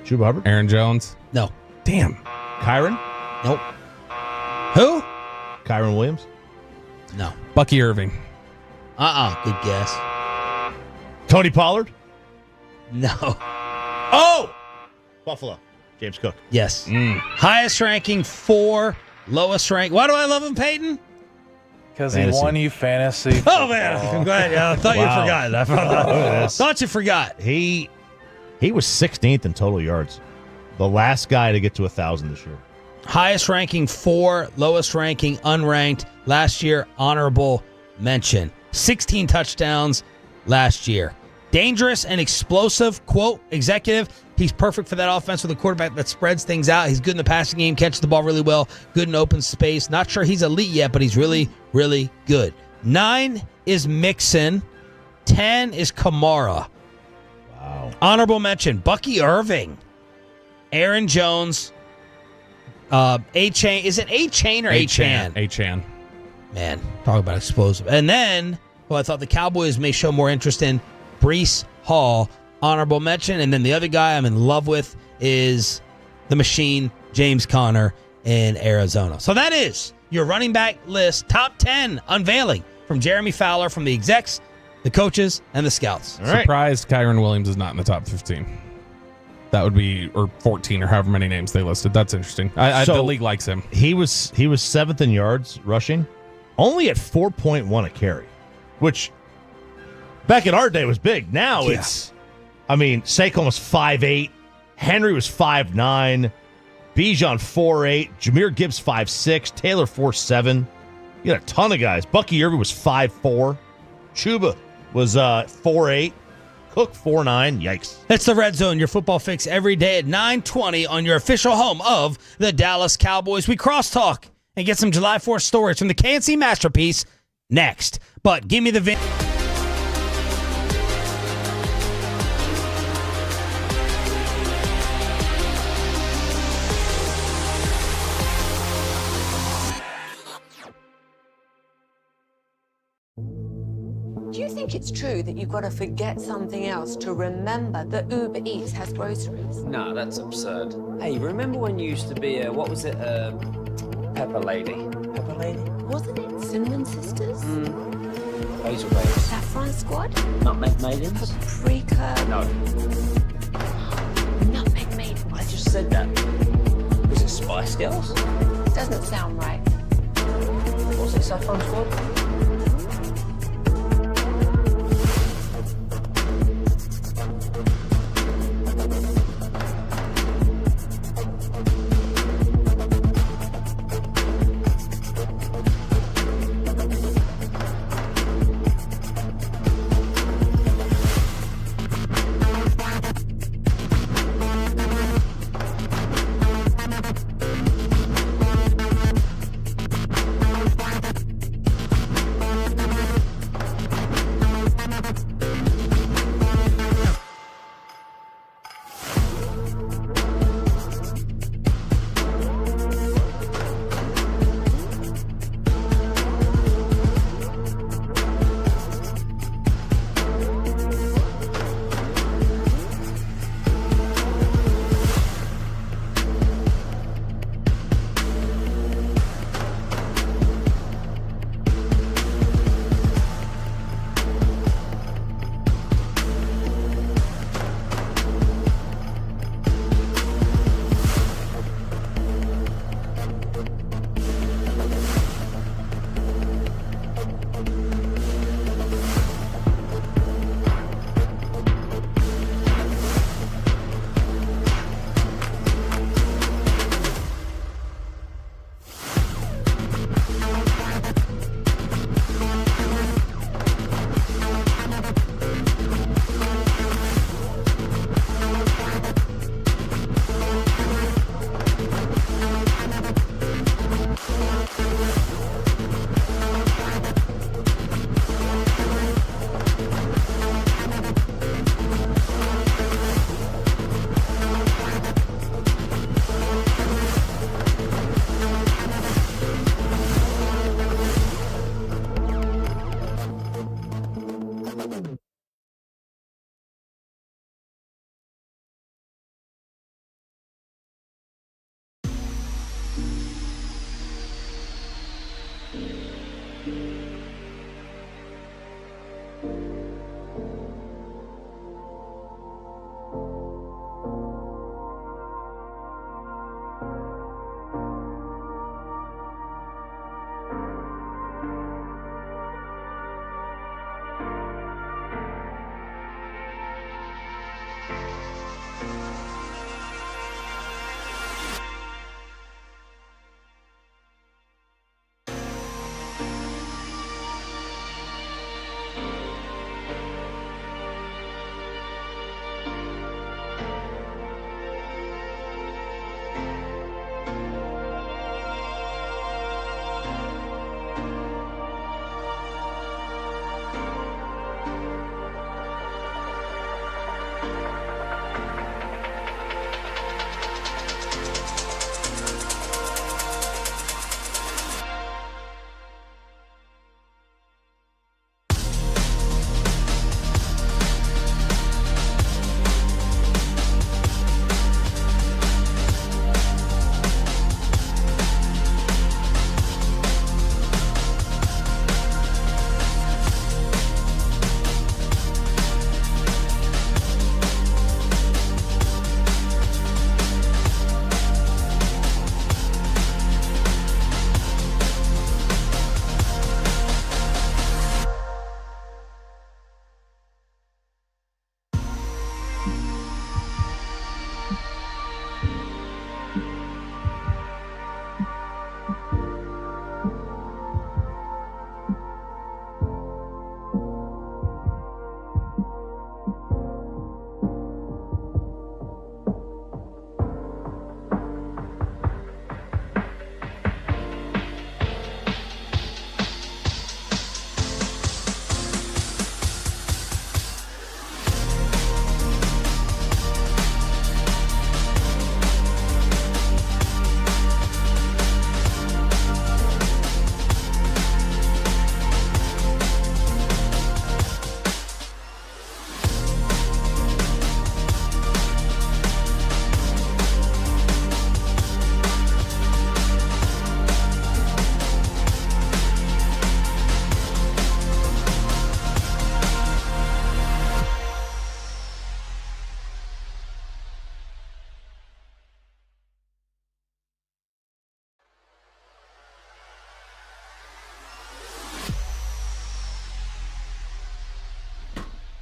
Chuba Hubbard? Aaron Jones? No. Damn. Kyron? Nope. Who? Kyron Williams? No. Bucky Irving. Good guess. Tony Pollard? No. Oh! Buffalo. James Cook. Yes. Highest ranking 4, lowest rank. Why do I love him, Peyton? Because he won you fantasy. Oh, man. I'm glad. I thought you forgot. I thought you forgot. He was 16th in total yards. The last guy to get to 1,000 this year. Highest ranking 4, lowest ranking unranked. Last year, honorable mention. 16 touchdowns last year. Dangerous and explosive, quote, executive. He's perfect for that offense with a quarterback that spreads things out. He's good in the passing game, catches the ball really well, good in open space. Not sure he's elite yet, but he's really, really good. 9 is Mixon. 10 is Kamara. Wow. Honorable mention, Bucky Irving. Aaron Jones. A-Chain. Is it A-Chain or A-Chan? A-Chan. Man, talk about explosive. And then, I thought the Cowboys may show more interest in, Breece Hall, honorable mention. And then the other guy I'm in love with is the machine, James Conner in Arizona. So that is your running back list, top 10 unveiling from Jeremy Fowler, from the execs, the coaches, and the scouts. All right. Surprised Kyron Williams is not in the top 15. That would be, or 14, or however many names they listed. That's interesting. The league likes him. He was 7th in yards rushing, only at 4.1 a carry, which back in our day was big. Now it's, Saquon was 5'8", Henry was 5'9", Bijan 4'8", Jahmyr Gibbs 5'6", Taylor 4'7". You got a ton of guys. Bucky Irving was 5'4", Chuba was 4'8", Cook 4'9". Yikes. That's the Red Zone, your football fix every day at 9:20 on your official home of the Dallas Cowboys. We crosstalk and get some July 4th stories from the KNC Masterpiece next. But give me the video. Do you think it's true that you've got to forget something else to remember that Uber Eats has groceries? No, that's absurd. Hey, remember when you used to be Pepper Lady? Pepper Lady? Wasn't it Cinnamon Sisters? Hazel Babes. Saffron Squad? Nutmeg Maidens? Paprika? No. Nutmeg Maidens? I just said that. Was it Spice Girls? Doesn't sound right. Was it Saffron Squad?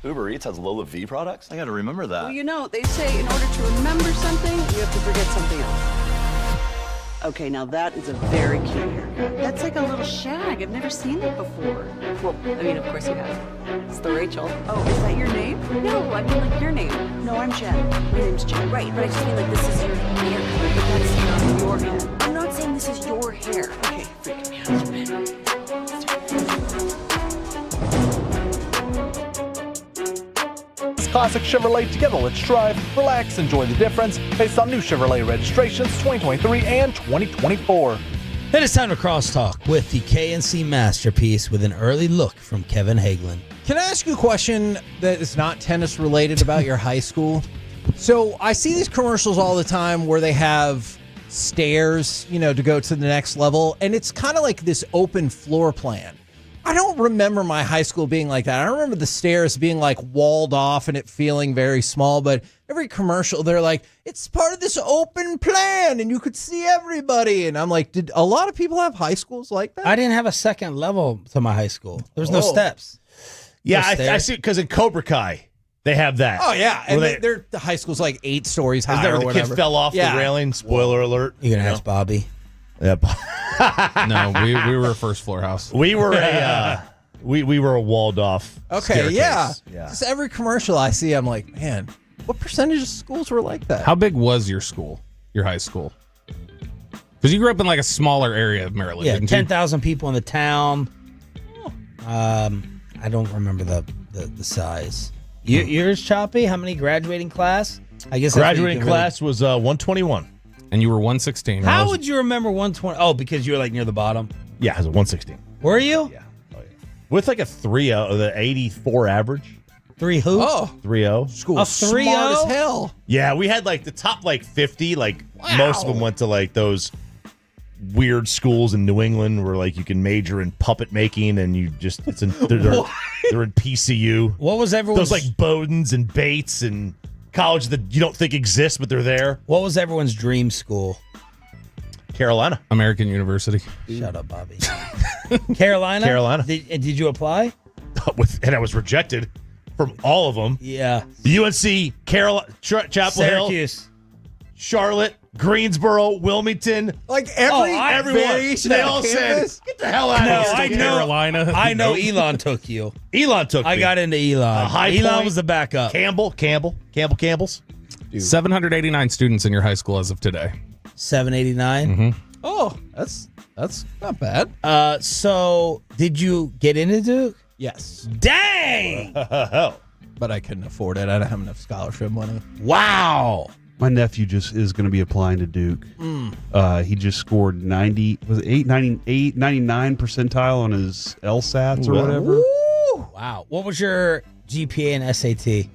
Uber Eats has Lola V products? I gotta remember that. Well, you know, they say in order to remember something, you have to forget something else. Okay, now that is a very cute haircut. That's like a little shag. I've never seen that before. Well, I mean, of course you have. It's the Rachel. Oh, is that your name? No, I mean like your name. No, I'm Jen. My name's Jen. Right, but I just mean like this is your haircut, but that's not your hair. I'm not saying this is your hair. Okay, freak me out. Classic Chevrolet. Together, let's drive, relax, enjoy the difference based on new Chevrolet registrations 2023 and 2024. It is time to crosstalk with the KNC masterpiece with an early look from Kevin Hagelin. Can I ask you a question that is not tennis related about your high school? So I see these commercials all the time where they have stairs, you know, to go to the next level, and it's kind of like this open floor plan. I don't remember my high school being like that. I remember the stairs being like walled off and it feeling very small, but every commercial, they're like, it's part of this open plan and you could see everybody. And I'm like, did a lot of people have high schools like that? I didn't have a second level to my high school. There was no steps. Yeah, I see, because in Cobra Kai, they have that. Oh, yeah. And the high school's like 8 stories high. Is that or where the kid fell off the railing? Spoiler alert. You're going to ask Bobby. Yep. No, we were a first floor house. We were we were a walled off. Okay, staircase. yeah. Yeah. Just every commercial I see, I'm like, man, what percentage of schools were like that? How big was your school, your high school? Because you grew up in like a smaller area of Maryland. Yeah, didn't 10,000 people in the town. I don't remember the size. Yours, Choppy? How many graduating class? I guess graduating class was 121. And you were 116. How would you remember 120? Oh, because you were like near the bottom? Yeah, I was 116. Were you? Yeah. Oh, yeah. With like a 3.0, the 84 average. 3 who? Oh. 3.0. School smart as hell. Yeah, we had like the top like 50. Like most of them went to like those weird schools in New England where like you can major in puppet making and you just they're in PCU. What was everyone's? Those like Bowdens and Bates and college that you don't think exist, but they're there. What was everyone's dream school? Carolina. American University. Shut up, Bobby. Carolina? Did you apply? And I was rejected from all of them. Yeah. UNC, Carolina, Chapel Hill, Syracuse, Charlotte, Greensboro, Wilmington. Like everyone. They all said, get the hell out of here. Carolina. I know Elon took you. Elon took me. I got into Elon. Elon Point. was the backup. Campbell's. 789 students in your high school as of today. 789. Oh, that's not bad. So did you get into Duke? Yes. Dang! But I couldn't afford it. I don't have enough scholarship money. Wow. My nephew just is going to be applying to Duke. He just scored 99 percentile on his LSATs or whatever. Wow. What was your GPA and SAT?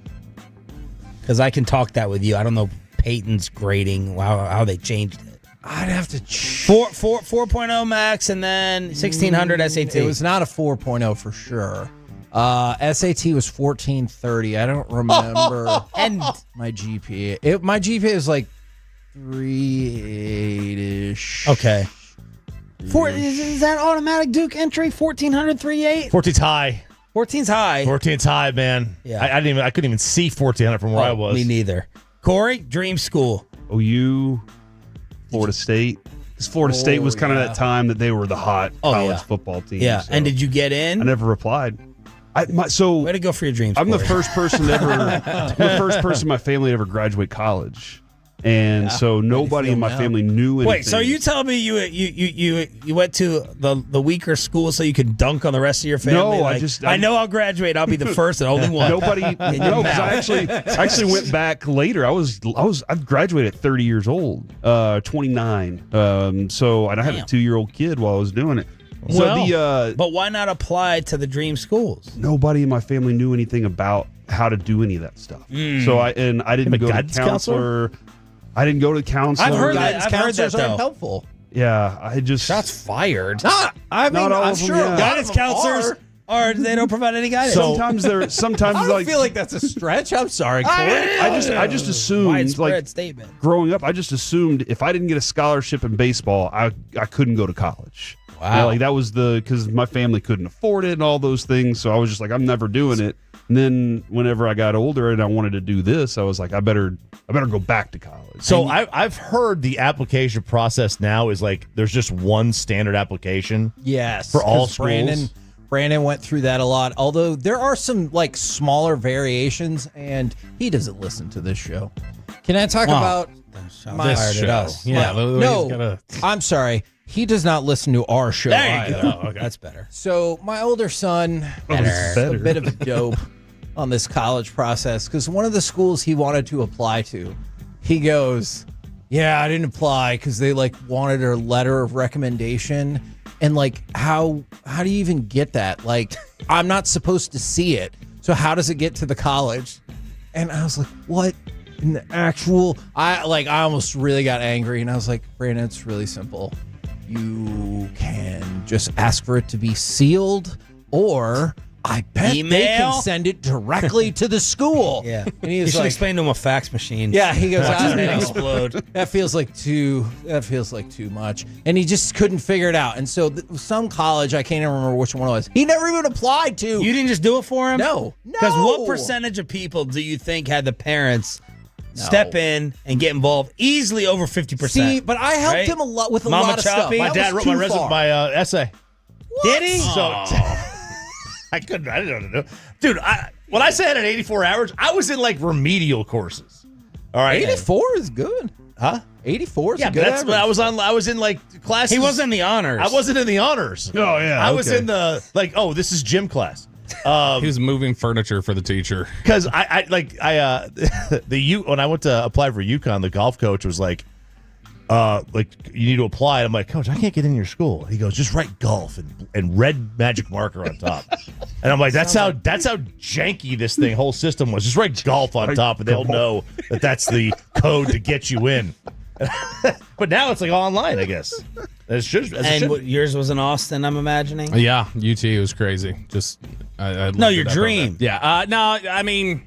Because I can talk that with you. I don't know Peyton's grading, how they changed it. I'd have to 4.0 max and then 1600 SAT. It was not a 4.0 for sure. SAT was 1430. I don't remember. And my GPA. My GPA is like 3.8-ish. Okay. Is that automatic Duke entry? 1400, 3.8? 14's high. 14's high. 14's high, man. Yeah. I couldn't even see 1400 from where I was. Me neither. Corey, dream school. OU, Florida State. Because Florida State was kind of that time that they were the hot college football team. Yeah. So And did you get in? I never replied. Way to go for your dreams. I'm the Corey. first person to ever, I'm the first person in my family to ever graduate college. And so nobody in my family knew anything. Wait, so you telling me you went to the weaker school so you could dunk on the rest of your family? No, I know I'll graduate. I'll be the first and only one. Nobody, no, because I actually went back later. I graduated at 30 years old, 29. So and I had a 2-year-old kid while I was doing it. So but why not apply to the dream schools? Nobody in my family knew anything about how to do any of that stuff. So I didn't go to counselor. I didn't go to counselor. I've heard that though. Aren't helpful. Yeah, I just shots fired. Not all I'm of sure them, yeah. guidance counselors are they don't provide any guidance. Sometimes I don't feel like that's a stretch. I'm sorry, Corey. I just assumed widespread statement. Growing up, I just assumed if I didn't get a scholarship in baseball, I couldn't go to college. Wow. Yeah, like that was because my family couldn't afford it and all those things. So I was just like, I'm never doing it. And then whenever I got older and I wanted to do this, I was like, I better go back to college. So I've heard the application process now is like there's just one standard application. Yes, for all schools. Brandon went through that a lot. Although there are some like smaller variations, and he doesn't listen to this show. Can I talk about my show? Yeah, no, I'm sorry. He does not listen to our show There you either. go. Okay. That's better. So my older son is a bit of a dope on this college process because one of the schools he wanted to apply to, he goes, yeah, I didn't apply because they like wanted a letter of recommendation. And like, how do you even get that? Like, I'm not supposed to see it. So how does it get to the college? And I was like, what in the actual? I almost really got angry. And I was like, Brandon, it's really simple. You can just ask for it to be sealed, or I bet they can send it directly to the school. Yeah, and he you was should like, explain to him a fax machine. yeah, he goes, I don't know. Explode. That feels like too much, and he just couldn't figure it out. And so some college, I can't even remember which one it was. He never even applied to. You didn't just do it for him? No. Because what percentage of people do you think had the parents step in and get involved? Easily over 50%. See, but I helped him a lot with a lot of stuff. My dad wrote my essay. What? Did he? So I didn't know what to do. Dude, when I say I had an 84 average, I was in like remedial courses. All right. 84 is good. Huh? 84 is yeah, a good that's average. I was in like classes. He wasn't in the honors. I wasn't in the honors. Oh, yeah. I was in the this is gym class. He was moving furniture for the teacher. Because when I went to apply for UConn, the golf coach was like you need to apply. And I'm like, Coach, I can't get in your school. He goes, just write golf and red magic marker on top. And I'm like, that's how janky this whole system was. Just write golf on top, and they'll know that's the code to get you in. But now it's like online, I guess. Yours was in Austin, I'm imagining. Yeah, UT was crazy. Just your dream. Yeah. No, I mean,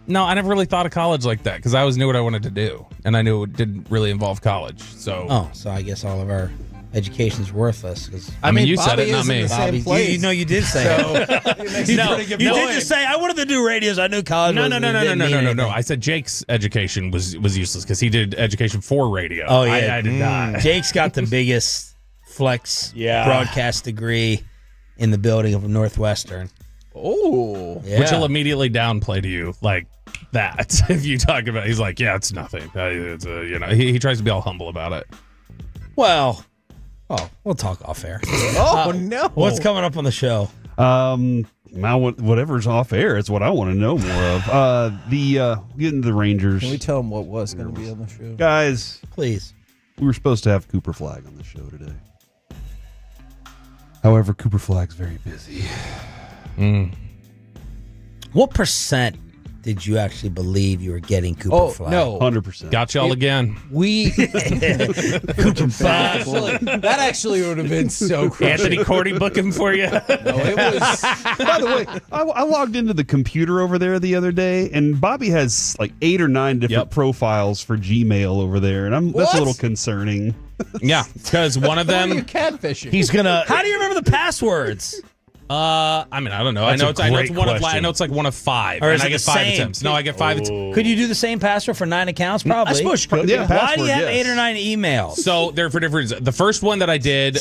No, I never really thought of college like that because I always knew what I wanted to do, and I knew it didn't really involve college. So, so I guess all of our education's worthless. Because I mean, you said it, not me. Bobby, you know, you did say it. You did just say I wanted to do radios. I knew college. No. I said Jake's education was useless because he did education for radio. Oh yeah, I did not. Jake's got the biggest flex broadcast degree in the building of Northwestern. Oh, yeah. Which he'll immediately downplay to you like that. If you talk about it, he's like, yeah, it's nothing. It's he tries to be all humble about it. Well, we'll talk off air. No. What's coming up on the show? Now whatever's off air is what I want to know more of. Getting to the Rangers. Can we tell them what was going to be on the show? Guys, please. We were supposed to have Cooper Flagg on the show today. However, Cooper Flagg's very busy. What percent did you actually believe you were getting Cooper Flagg? No. 100%. Got y'all again. We Cooper Flagg. That actually would have been so crazy. Anthony Cordy booking for you. No, it was. By the way, I logged into the computer over there the other day, and Bobby has like 8 or 9 different profiles for Gmail over there, and that's a little concerning. Yeah, because one of them, catfishing. he's gonna. How do you remember the passwords? I mean, I don't know. I know it's one of. I know it's like one of 5, Or is and I it get the 5 same? attempts. No, I get 5. Could you do the same password for 9 accounts? Probably. I suppose you could, yeah. Why do you have Password, 8 or 9 emails? So they're for different reasons. The first one that I did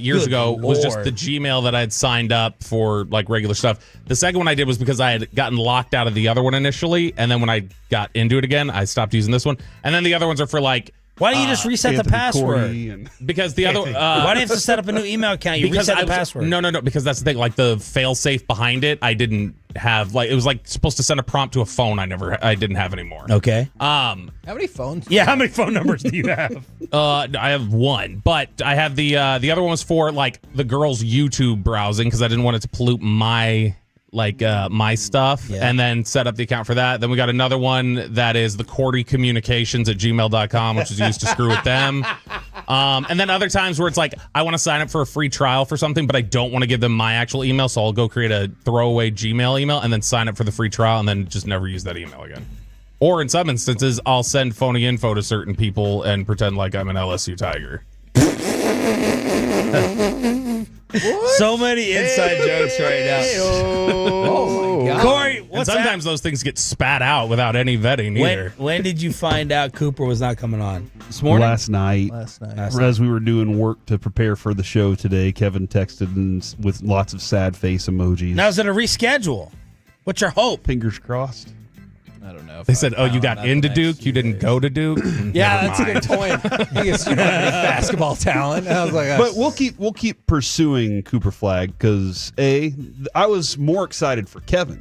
years Good ago was just Lord. the Gmail that I had signed up for like regular stuff. The second one I did was because I had gotten locked out of the other one initially, and then when I got into it again, I stopped using this one. And then the other ones are for like. Why don't you just reset the Anthony password? Cordy Because the other. Why do you have to set up a new email account? You reset the password. No. Because that's the thing. Like the fail safe behind it, I didn't have. Like it was like supposed to send a prompt to a phone. I didn't have anymore. Okay. How many phones? Yeah, how many phone numbers do you have? I have one, but I have the other one was for like the girls' YouTube browsing because I didn't want it to pollute my my stuff, and then set up the account for that. Then we got another one that is the Cordy Communications at gmail.com, which is used to screw with them. And then other times where it's like, I want to sign up for a free trial for something, but I don't want to give them my actual email, so I'll go create a throwaway Gmail email and then sign up for the free trial and then just never use that email again. Or in some instances, I'll send phony info to certain people and pretend like I'm an LSU Tiger. So many inside jokes right now. Oh my God. Corey, And sometimes those things get spat out without any vetting either. When did you find out Cooper was not coming on? This morning? Last night. As we were doing work to prepare for the show today, Kevin texted with lots of sad face emojis. Now, is it a reschedule? What's your hope? Fingers crossed. I don't know. They said, "Oh, you got into Duke. You didn't go to Duke." Yeah, that's a good point. I guess you don't have any basketball talent. I was like, but we'll keep pursuing Cooper Flagg because I was more excited for Kevin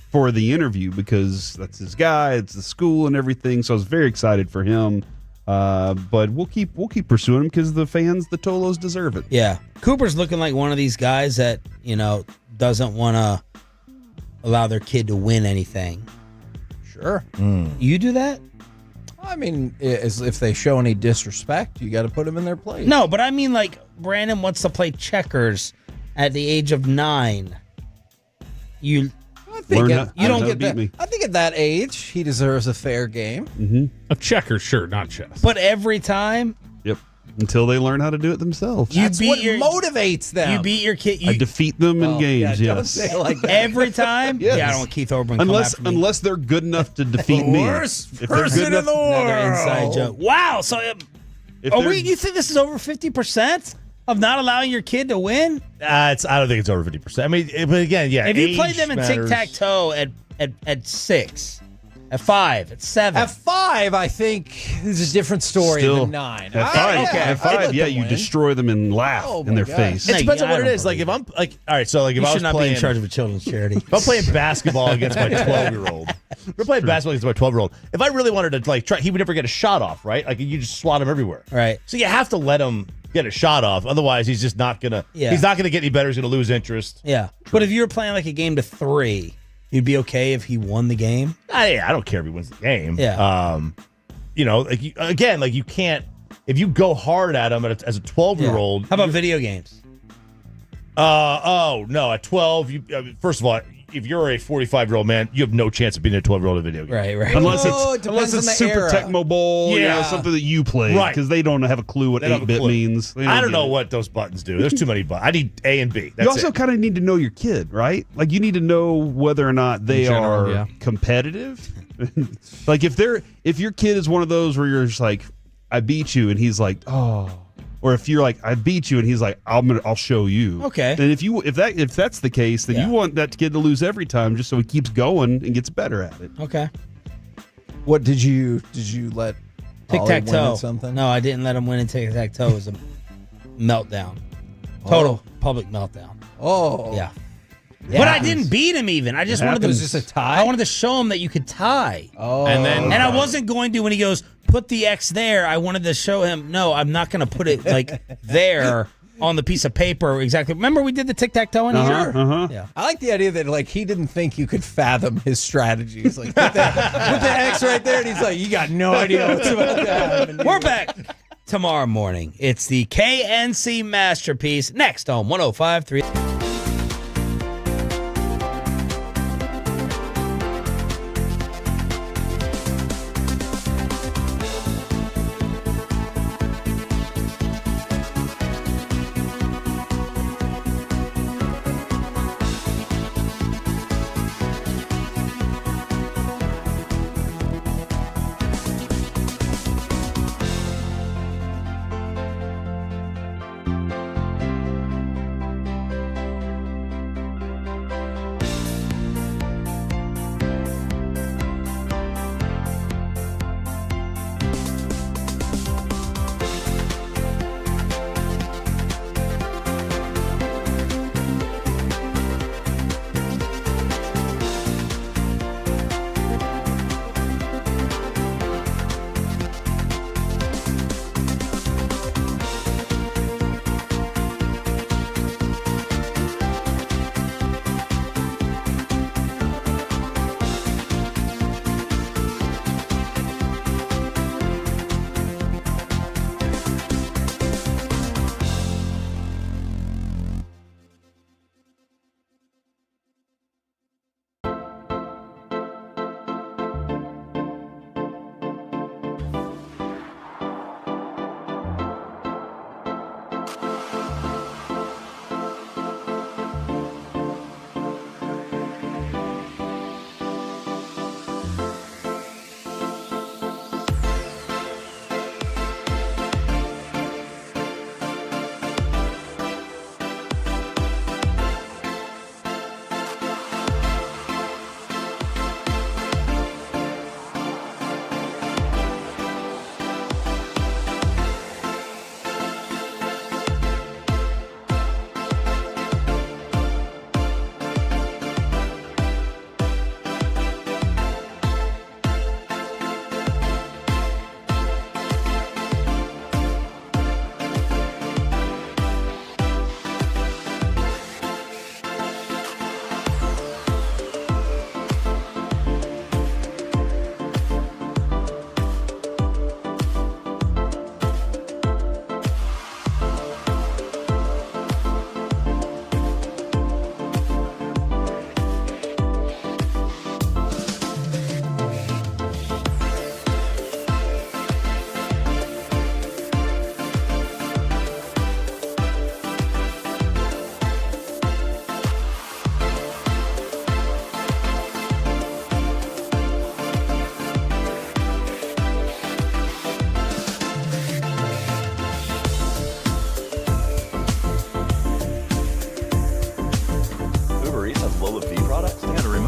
for the interview because that's his guy, it's the school and everything. So I was very excited for him. But we'll keep pursuing him because the fans, the Tolos, deserve it. Yeah, Cooper's looking like one of these guys that doesn't want to allow their kid to win anything. Sure. You do that? I mean, if they show any disrespect, you got to put them in their place. No, but I mean, like, Brandon wants to play checkers at the age of 9. I think you don't get that. I think at that age, he deserves a fair game. Mm-hmm. A checker, sure, not chess. But every time, Yep. Until they learn how to do it themselves. That's what motivates them. You beat your kid. I defeat them in games. Yeah, don't yes. say it like that. Every time? Yes. Yeah, I don't want Keith Olbermann come after me. Unless they're good enough to defeat me. Worst If they're person good in the enough- world. Another inside joke. Wow. So, you think this is over 50% of not allowing your kid to win? I don't think it's over 50%. I mean, but again, yeah. If you age played them in matters. tic-tac-toe at 6, at 5, at 7. At 5, I think this is a different story Still, than 9. At 5, Okay, at 5 yeah, you destroy them and laugh Oh, in my their gosh. face. It depends on I what it don't is. Like, if believe I'm like, all right, so like if You I should was not playing, be in charge of a children's charity. if I'm playing basketball against my 12-year-old, we're playing basketball against my 12-year-old. If I really wanted to like try, he would never get a shot off, right? Like you just swat him everywhere, Right. So you have to let him get a shot off, otherwise he's just not gonna. Yeah. He's not gonna get any better. He's gonna lose interest. Yeah. But if you were playing like a game to 3, you'd be okay if he won the game? I don't care if he wins the game. Yeah. Like you can't if you go hard at him as a 12-year-old. How about video games? No, at 12, first of all, if you're a 45-year-old man, you have no chance of being a 12-year-old in a video game. Right. Unless it it's depends on the Super era. Tecmo Bowl, something that you play, Right. Because they don't have a clue what They don't have a 8-bit clue. means. I don't know what those buttons do. There's too many buttons. I need A and B. That's you also kind of need to know your kid, right? Like you need to know whether or not they are competitive. Like if your kid is one of those where you're just like, I beat you, and he's like, oh. Or if you're like, I beat you, and he's like, I'll show you. Okay. And if that's the case, then you want that kid to lose every time, just so he keeps going and gets better at it. Okay. What did you let Tic-tac-toe. win at something? No, I didn't let him win in tic-tac-toe. It was a meltdown. Total public meltdown. Oh. Yeah. But I didn't beat him even. I just wanted to. Was this a tie? I wanted to show him that you could tie. Oh. And I wasn't going to when he goes, put the X there. I wanted to show him, no, I'm not going to put it like there on the piece of paper exactly. Remember we did the tic-tac-toe in here? Yeah. I like the idea that like he didn't think you could fathom his strategy. He's like, put the X right there, and he's like, you got no idea what's about to happen. We're back tomorrow morning. It's the KNC Masterpiece next on 105.3.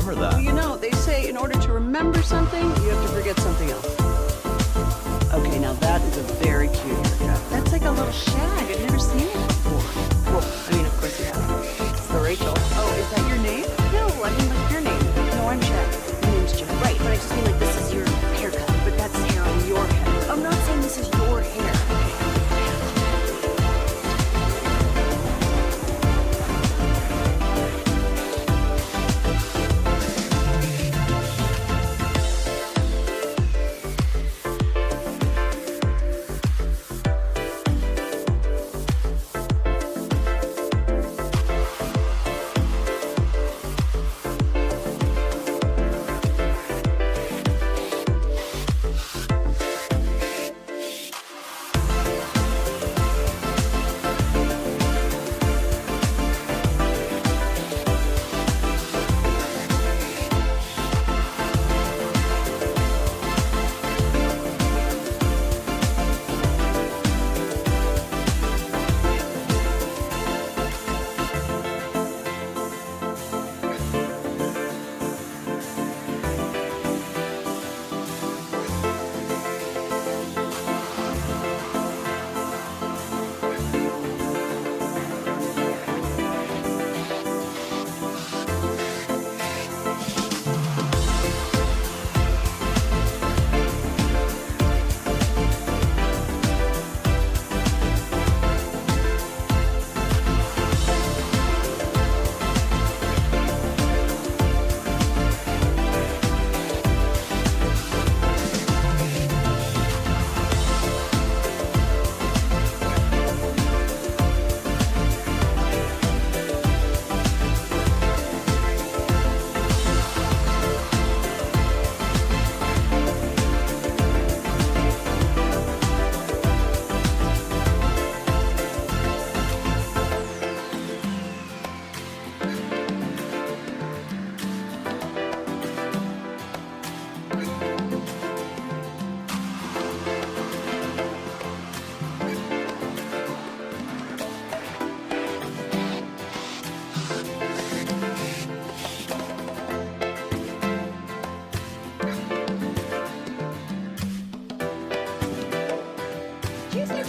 Well, you know, they say in order to remember something, you have to forget something else. Okay, now that is a very cute haircut. That's like a little shag. I've never seen it before. Well, I mean, of course you have. It's the Rachel. Oh, is that your name? No, I mean like your name. No, I'm Chad. My name's Jen. Right, but I just mean like this is your haircut, but that's hair on your head. I'm not saying this is your hair.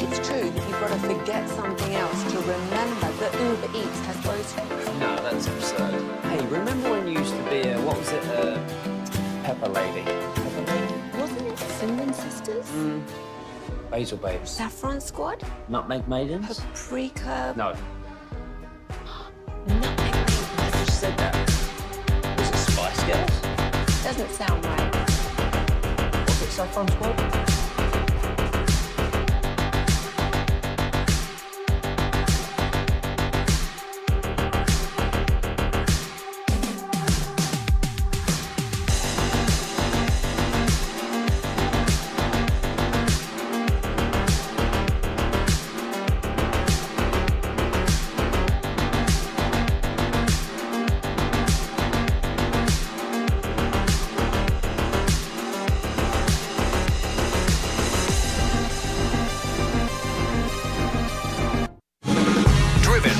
it's true that you've got to forget something else to remember that Uber Eats has groceries? No, that's absurd. Hey, remember when you used to be a, what was it, Pepper Lady? Pepper Lady? Wasn't it Cinnamon Sisters? Basil Babes. Saffron Squad? Nutmeg Maidens? Paprika? No. Nutmeg Maidens. I just said that. Was it Spice Girls? Doesn't sound right. Was it Saffron Squad?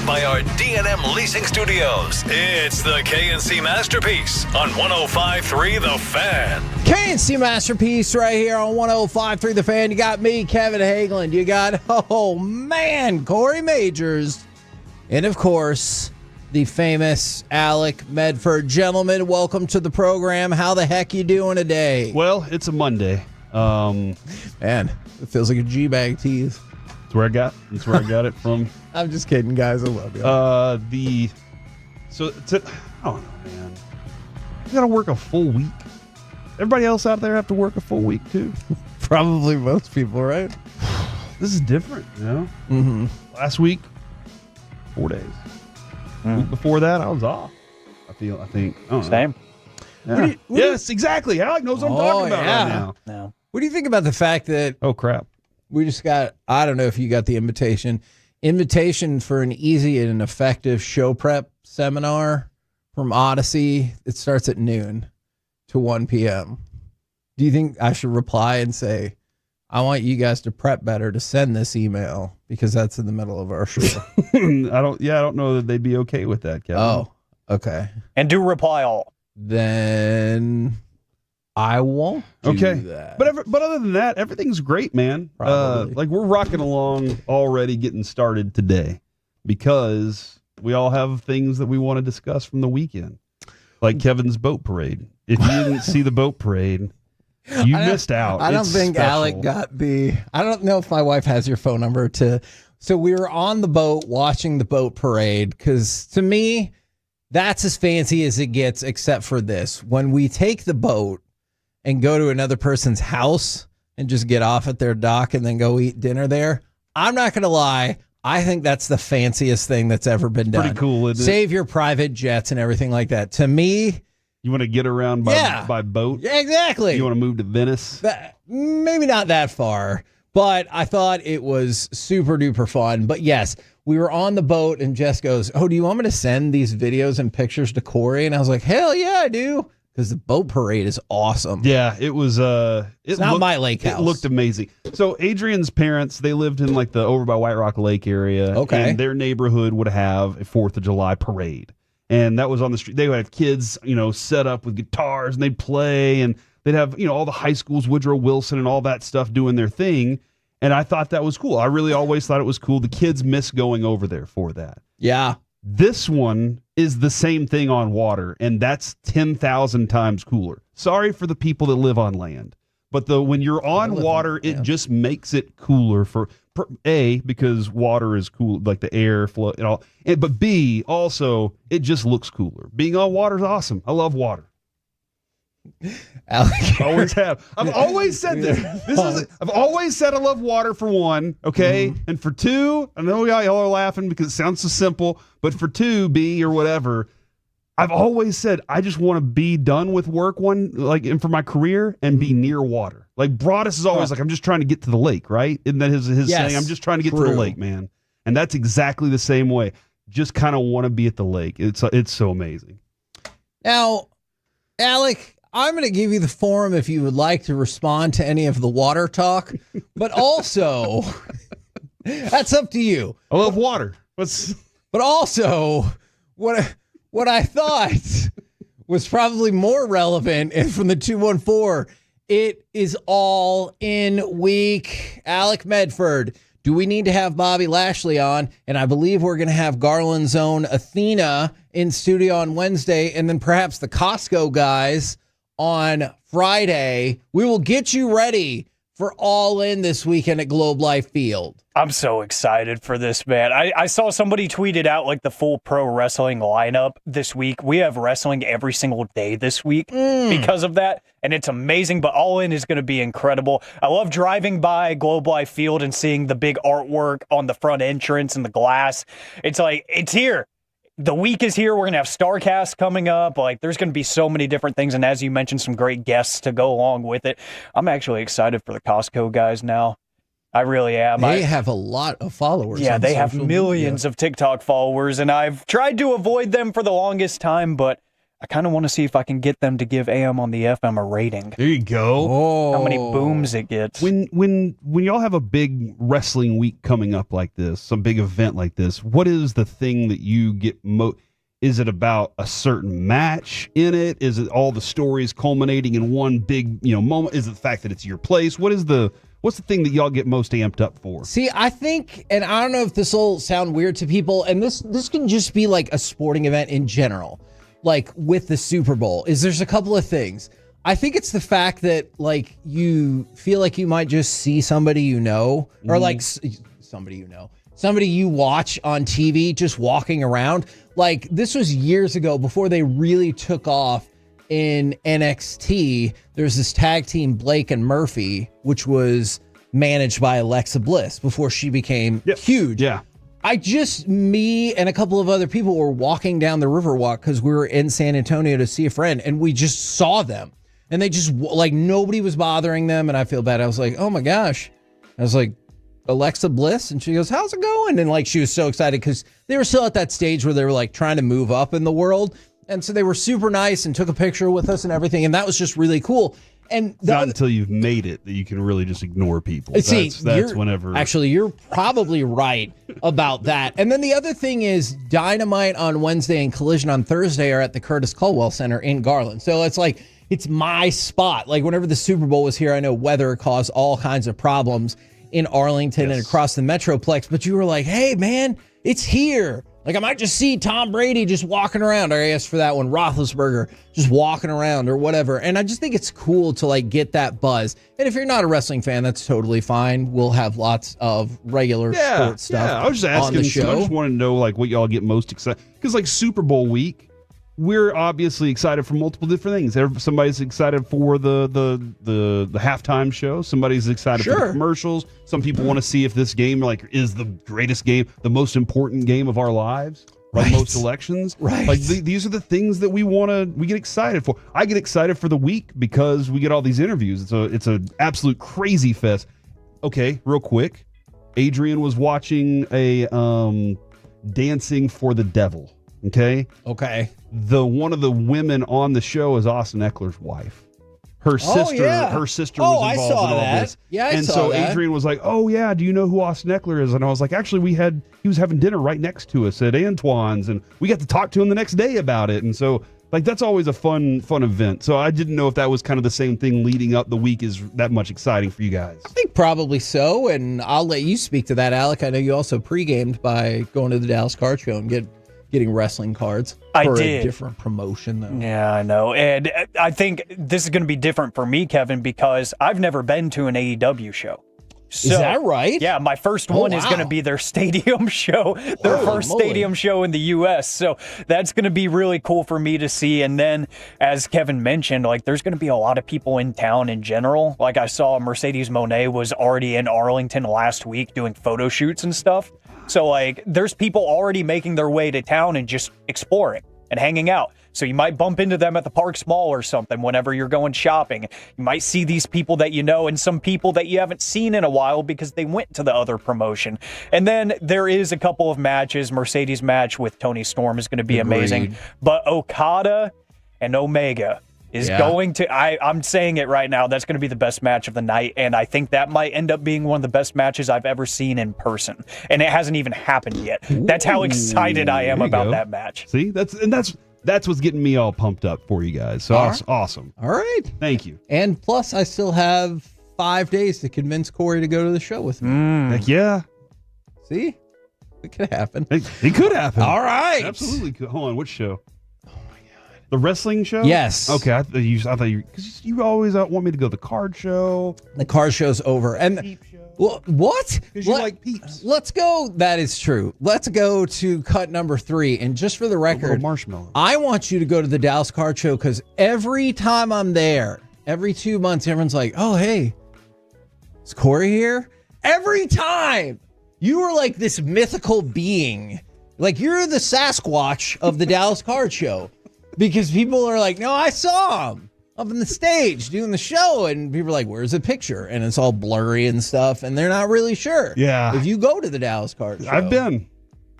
By our D&M Leasing Studios, it's the KNC Masterpiece on 105.3 The Fan. KNC Masterpiece right here on 105.3 The Fan. You got me, Kevin Hageland. You got, oh man, Corey Majors. And of course, the famous Alec Medford. Gentlemen, welcome to the program. How the heck you doing today? Well, it's a Monday. Man, it feels like a G-bag tease. That's where I got it from. I'm just kidding, guys. I love you. I don't know, man. You got to work a full week. Everybody else out there have to work a full week too. Probably most people, right? This is different, you know. Mm-hmm. Last week, 4 days. Week before that, I was off. I think. I don't know. Same. Yeah. Yes, exactly. Alec knows what I'm talking about right now. No. What do you think about the fact that Oh crap. we just got, I don't know if you got the invitation for an easy and effective show prep seminar from Odyssey. It starts at noon to 1 p.m. Do you think I should reply and say, I want you guys to prep better to send this email because that's in the middle of our show? I don't know that they'd be okay with that, Kevin. Oh, okay. And do reply all. Then I won't do Okay. that. But other than that, everything's great, man. Probably. Like we're rocking along already, getting started today because we all have things that we want to discuss from the weekend, like Kevin's boat parade. If you didn't see the boat parade, you missed out. I don't It's think special. Alec got I don't know if my wife has your phone number so we were on the boat watching the boat parade because to me, that's as fancy as it gets except for this. When we take the boat and go to another person's house and just get off at their dock and then go eat dinner there, I'm not going to lie. I think that's the fanciest thing that's ever been done. Pretty cool, isn't it? Save your private jets and everything like that. To me, You want to get around by boat? yeah, exactly. You want to move to Venice? Maybe not that far, but I thought it was super duper fun. But yes, we were on the boat and Jess goes, "Oh, do you want me to send these videos and pictures to Corey?" And I was like, "Hell yeah, I do." Because the boat parade is awesome. Yeah, it was. It's not my lake house. It looked amazing. So Adrian's parents, they lived in like the over by White Rock Lake area. Okay. And their neighborhood would have a 4th of July parade, and that was on the street. They would have kids, set up with guitars, and they'd play, and they'd have all the high schools, Woodrow Wilson, and all that stuff doing their thing. And I thought that was cool. I really always thought it was cool. The kids miss going over there for that. Yeah. This one is the same thing on water, and that's 10,000 times cooler. Sorry for the people that live on land, but when you're on water, it just makes it cooler for A, because water is cool, like the air flow and all. But B, also, it just looks cooler. Being on water is awesome. I love water. Alec, always have. I've always said this. I've always said I love water for one, okay? Mm-hmm. And for two, I know y'all are laughing because it sounds so simple, but for two, B or whatever, I've always said I just want to be done with work and for my career and be near water. Like Broadus is always like, I'm just trying to get to the lake, right? Isn't that his saying? I'm just trying to get to the lake, man. And that's exactly the same way. Just kind of want to be at the lake. It's so amazing. Now, Alec, I'm going to give you the forum if you would like to respond to any of the water talk, but also, that's up to you. I love water. But also, what I thought was probably more relevant, and from the 214, it is all in week. Alec Medford, Do we need to have Bobby Lashley on? And I believe we're going to have Garland's own Athena in studio on Wednesday, and then perhaps the Costco guys on Friday. We will get you ready for All In this weekend at Globe Life Field. I'm so excited for this, man. I saw somebody tweeted out like the full pro wrestling lineup this week. We have wrestling every single day this week because of that, and it's amazing, but All In is going to be incredible. I love driving by Globe Life Field and seeing the big artwork on the front entrance and the glass. It's like, it's here. The week is here. We're going to have StarCast coming up. Like, there's going to be so many different things. And as you mentioned, some great guests to go along with it. I'm actually excited for the Costco guys now. I really am. They have a lot of followers. Yeah, on they have social millions media. of TikTok followers. And I've tried to avoid them for the longest time, but I kind of want to see if I can get them to give AM on the FM a rating. There you go. Oh. How many booms it gets. When y'all have a big wrestling week coming up like this, some big event like this, what is the thing that you get is it about a certain match in it? Is it all the stories culminating in one big, moment? Is it the fact that it's your place? What's the thing that y'all get most amped up for? See, I think, and I don't know if this will sound weird to people, and this can just be like a sporting event in general, like with the Super Bowl, is there's a couple of things. I think it's the fact that like you feel like you might just see somebody you know, or like somebody you watch on TV just walking around. Like this was years ago before they really took off in NXT. There's this tag team, Blake and Murphy, which was managed by Alexa Bliss before she became huge. Yeah. Me and a couple of other people were walking down the Riverwalk because we were in San Antonio to see a friend, and we just saw them. And they just, like, nobody was bothering them, and I feel bad. I was like, oh my gosh. I was like, Alexa Bliss? And she goes, how's it going? And, like, she was so excited because they were still at that stage where they were, like, trying to move up in the world. And so they were super nice and took a picture with us and everything, and that was just really cool. And not until you've made it that you can really just ignore people. That's whenever. Actually, you're probably right about that. And then the other thing is Dynamite on Wednesday and Collision on Thursday are at the Curtis Culwell Center in Garland. So it's like, it's my spot. Like whenever the Super Bowl was here, I know weather caused all kinds of problems in Arlington and across the Metroplex. But you were like, hey, man, it's here. Like, I might just see Tom Brady just walking around, or I guess for that one, Roethlisberger just walking around or whatever. And I just think it's cool to, like, get that buzz. And if you're not a wrestling fan, that's totally fine. We'll have lots of regular sports stuff. Yeah, I was just asking. On the show. I just want to know, like, what y'all get most excited. Because, like, Super Bowl week, we're obviously excited for multiple different things. Somebody's excited for the halftime show. Somebody's excited for the commercials. Some people want to see if this game is the greatest game, the most important game of our lives, like most elections. Right. Like these are the things that we get excited for. I get excited for the week because we get all these interviews. It's an absolute crazy fest. Okay, real quick. Adrian was watching a Dancing for the Devil. Okay. One of the women on the show is Austin Eckler's wife. Her sister was involved in all this. Yeah, I and saw so that. Adrian was like, "Oh yeah, do you know who Austin Eckler is?" And I was like, "Actually, he was having dinner right next to us at Antoine's, and we got to talk to him the next day about it." And so, like, that's always a fun event. So I didn't know if that was kind of the same thing leading up the week is that much exciting for you guys. I think probably so, and I'll let you speak to that, Alec. I know you also pre-gamed by going to the Dallas Card Show and getting wrestling cards for a different promotion, though. Yeah, I know. And I think this is going to be different for me, Kevin, because I've never been to an AEW show. So, is that right? Yeah, my first one is going to be their stadium show, their first stadium show in the U.S. So that's going to be really cool for me to see. And then, as Kevin mentioned, like there's going to be a lot of people in town in general. Like I saw Mercedes Moné was already in Arlington last week doing photo shoots and stuff. So, like, there's people already making their way to town and just exploring and hanging out. So you might bump into them at the Parks Mall or something whenever you're going shopping. You might see these people that you know and some people that you haven't seen in a while because they went to the other promotion. And then there is a couple of matches. Mercedes match with Tony Storm is going to be amazing. But Okada and Omega is going to, I'm saying it right now, that's going to be the best match of the night, and I think that might end up being one of the best matches I've ever seen in person, and it hasn't even happened yet. That's how excited I am about that match. See, that's what's getting me all pumped up for you guys. So awesome. All right. Thank you. And plus, I still have 5 days to convince Corey to go to the show with me. Heck yeah. See? It could happen. It could happen. All right. Absolutely could. Hold on. Which show? Oh, my God. The wrestling show? Yes. Okay. I thought you, because you always want me to go to the card show. The card show's over. And what? Because you like Peeps. Let's go. That is true. Let's go to cut number 3. And just for the record, marshmallow. I want you to go to the Dallas Card Show because every time I'm there, every 2 months, everyone's like, oh, hey, is Corey here? Every time. You are like this mythical being. Like you're the Sasquatch of the Dallas Card Show. Because people are like, no, I saw him up on the stage doing the show. And people are like, where's the picture? And it's all blurry and stuff. And they're not really sure. Yeah. If you go to the Dallas Card Show. I've been.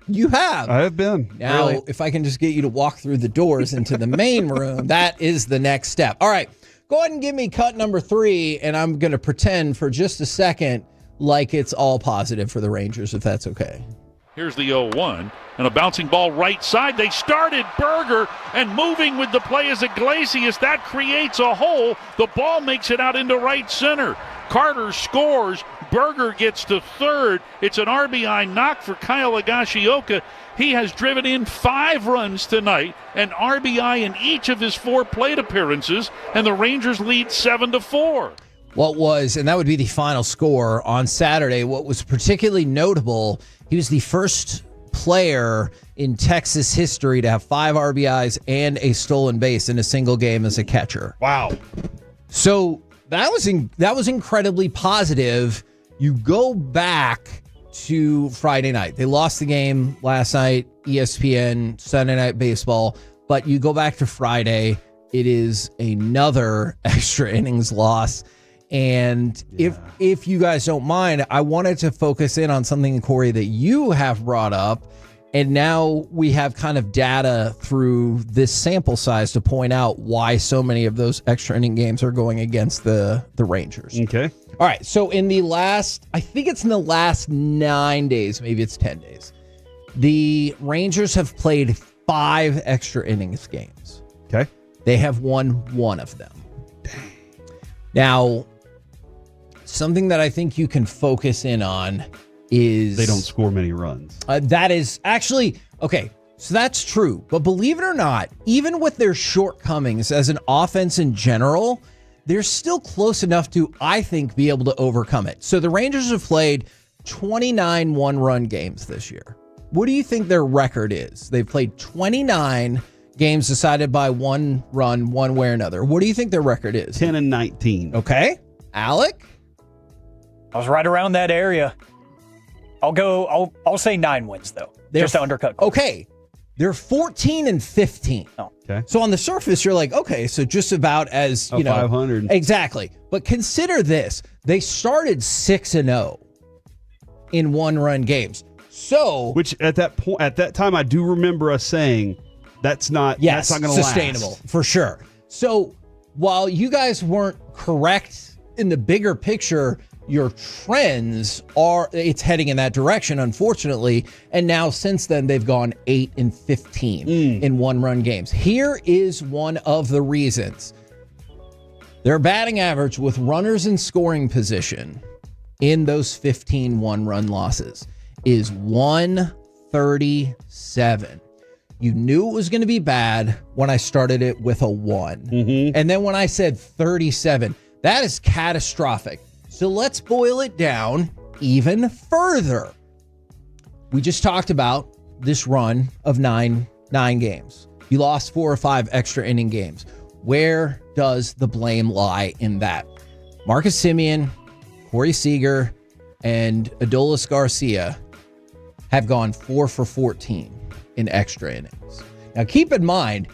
You have. I have been. Now, Really? if I can just get you to walk through the doors into the main room, that is the next step. All right. Go ahead and give me cut number 3. And I'm going to pretend for just a second like it's all positive for the Rangers, if that's okay. Here's the 0-1, and a bouncing ball right side. They started Berger, and moving with the play is Iglesias. That creates a hole. The ball makes it out into right center. Carter scores. Berger gets to third. It's an RBI knock for Kyle Higashioka. He has driven in 5 runs tonight, an RBI in each of his 4 plate appearances, and the Rangers lead 7-4. What was, and that would be the final score on Saturday, what was particularly notable, he was the first player in Texas history to have 5 RBIs and a stolen base in a single game as a catcher. Wow. So that was incredibly positive. You go back to Friday night. They lost the game last night, ESPN, Sunday Night Baseball, but you go back to Friday, it is another extra innings loss. And if you guys don't mind, I wanted to focus in on something, Corey, that you have brought up. And now we have kind of data through this sample size to point out why so many of those extra inning games are going against the Rangers. Okay. All right. So in the last, I think it's in the last 9 days, maybe it's 10 days, the Rangers have played 5 extra innings games. Okay. They have won 1 of them. Dang. Now, something that I think you can focus in on is they don't score many runs. That is actually okay. So that's true. But believe it or not, even with their shortcomings as an offense in general, they're still close enough to, I think, be able to overcome it. So the Rangers have played 29 one-run games this year. What do you think their record is? They've played 29 games decided by 1 run, one way or another. What do you think their record is? 10-19. Okay. Alec? I was right around that area. I'll say 9 wins though. Just to undercut. Okay. They're 14-15. Oh. Okay. So on the surface, you're like, okay, so just about as, you know. 500. Exactly. But consider this. They started 6-0 in 1-run games. So. Which at that time, I do remember us saying that's not going to last. Sustainable for sure. So while you guys weren't correct in the bigger picture, your trends it's heading in that direction, unfortunately. And now since then, they've gone 8-15 in 1-run games. Here is one of the reasons. Their batting average with runners in scoring position in those 15 1-run losses is 137. You knew it was going to be bad when I started it with a 1. Mm-hmm. And then when I said 37, that is catastrophic. So let's boil it down even further. We just talked about this run of nine games. You lost 4 or 5 extra inning games. Where does the blame lie in that? Marcus Semien, Corey Seager, and Adolis Garcia have gone 4 for 14 in extra innings. Now keep in mind,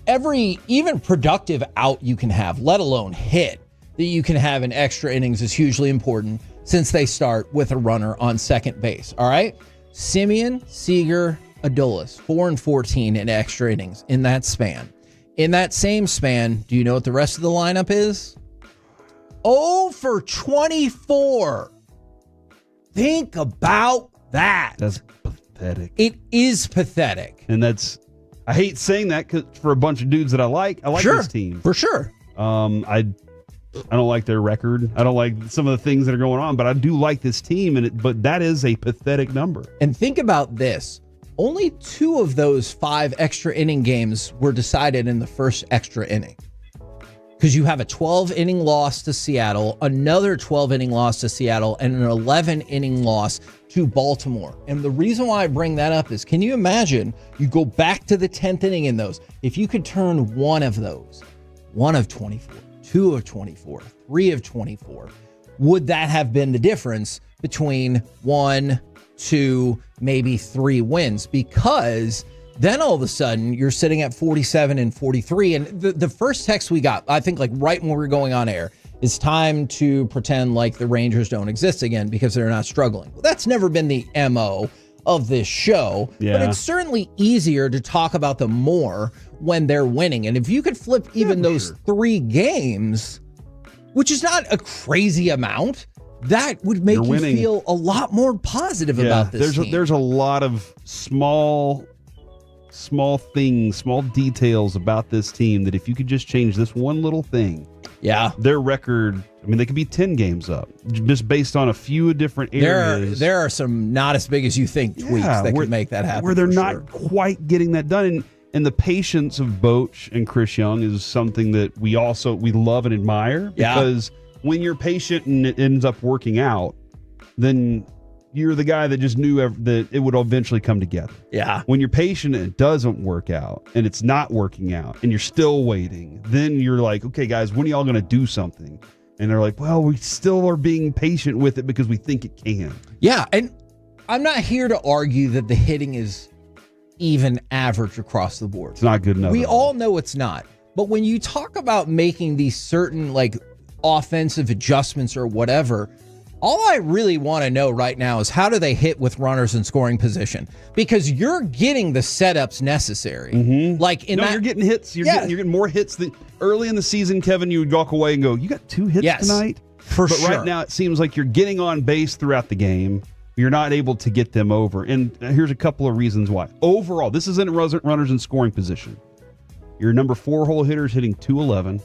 every even productive out you can have, let alone hit, that you can have in extra innings is hugely important since they start with a runner on second base. All right? Semien, Seager, Adolis, 4 and 14 in extra innings in that span. In that same span, do you know what the rest of the lineup is? 0 for 24. Think about that. That's pathetic. It is pathetic. And I hate saying that for a bunch of dudes that I like. I like this team. For sure. I don't like their record. I don't like some of the things that are going on, but I do like this team. But that is a pathetic number. And think about this. Only 2 of those 5 extra inning games were decided in the first extra inning. Because you have a 12-inning loss to Seattle, another 12-inning loss to Seattle, and an 11-inning loss to Baltimore. And the reason why I bring that up is, can you imagine you go back to the 10th inning in those? If you could turn one of those, 1 of 24, 2 of 24, 3 of 24, would that have been the difference between 1, 2, maybe 3 wins? Because then all of a sudden you're sitting at 47 and 43. And the first text we got, I think like right when we were going on air, is time to pretend like the Rangers don't exist again because they're not struggling. Well, that's never been the MO of this show, but it's certainly easier to talk about them more when they're winning. And if you could flip even those 3 games, which is not a crazy amount, that would make you feel a lot more positive about this team. There's a lot of small things, small details about this team that if you could just change this one little thing, their record, I mean, they could be 10 games up just based on a few different areas. There are some not as big as you think tweaks that could make that happen. Where they're not quite getting that done. And the patience of Boch and Chris Young is something that we love and admire, because when you're patient and it ends up working out, then you're the guy that just knew that it would eventually come together. Yeah. When you're patient and it doesn't work out and it's not working out and you're still waiting, then you're like, okay, guys, when are y'all going to do something? And they're like, well, we still are being patient with it because we think it can. Yeah. And I'm not here to argue that the hitting is even average across the board. It's not good enough. We all know it's not. But when you talk about making these certain like offensive adjustments or whatever, all I really want to know right now is how do they hit with runners in scoring position? Because you're getting the setups necessary. Like you're getting hits. You're getting more hits than early in the season. Kevin, you would walk away and go, "You got 2 hits tonight." But right now, it seems like you're getting on base throughout the game. You're not able to get them over. And here's a couple of reasons why. Overall, this isn't runners in scoring position. Your number 4 hole hitters hitting 211.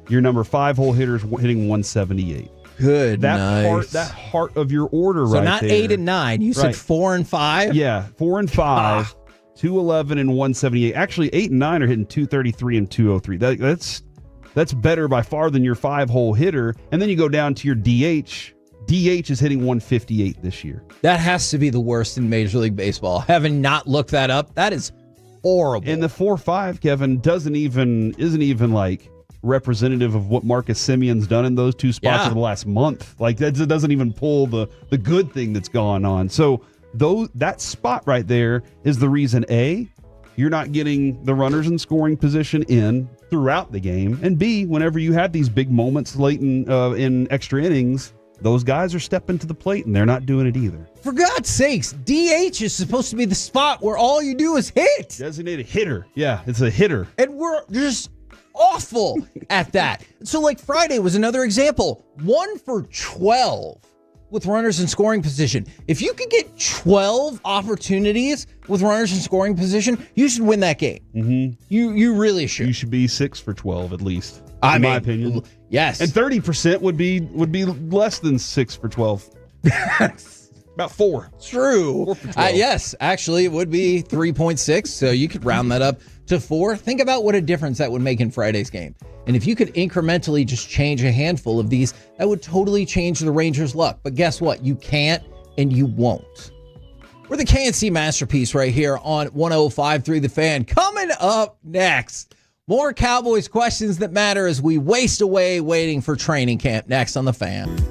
Your number 5 hole hitters hitting 178. Good. That heart of your order, so right not there. 8 and 9. You said 4 and 5? Yeah, 4 and 5, 211 and 178. Actually, 8 and 9 are hitting 233 and 203. That's better by far than your 5 hole hitter. And then you go down to your DH. DH is hitting 158 this year. That has to be the worst in Major League Baseball. Having not looked that up, that is horrible. And the 4-5, Kevin, isn't even like representative of what Marcus Simeon's done in those 2 spots over the last month. Like that doesn't even pull the good thing that's gone on. So that spot right there is the reason A, you're not getting the runners in scoring position in throughout the game, and B, whenever you have these big moments late in extra innings, those guys are stepping to the plate and they're not doing it either. For God's sakes, DH is supposed to be the spot where all you do is hit. Designated hitter. Yeah, it's a hitter. And we're just awful at that. So like Friday was another example. 1 for 12 with runners in scoring position. If you could get 12 opportunities with runners in scoring position, you should win that game. You really should. You should be 6 for 12 at least. In my opinion. Yes. And 30% would be less than 6 for 12. About 4. True. 4 for 12. Yes, actually, it would be 3.6. So you could round that up to 4. Think about what a difference that would make in Friday's game. And if you could incrementally just change a handful of these, that would totally change the Rangers' luck. But guess what? You can't and you won't. We're the KNC Masterpiece right here on 105.3 The Fan. Coming up next, more Cowboys questions that matter as we waste away waiting for training camp. Next on The Fan.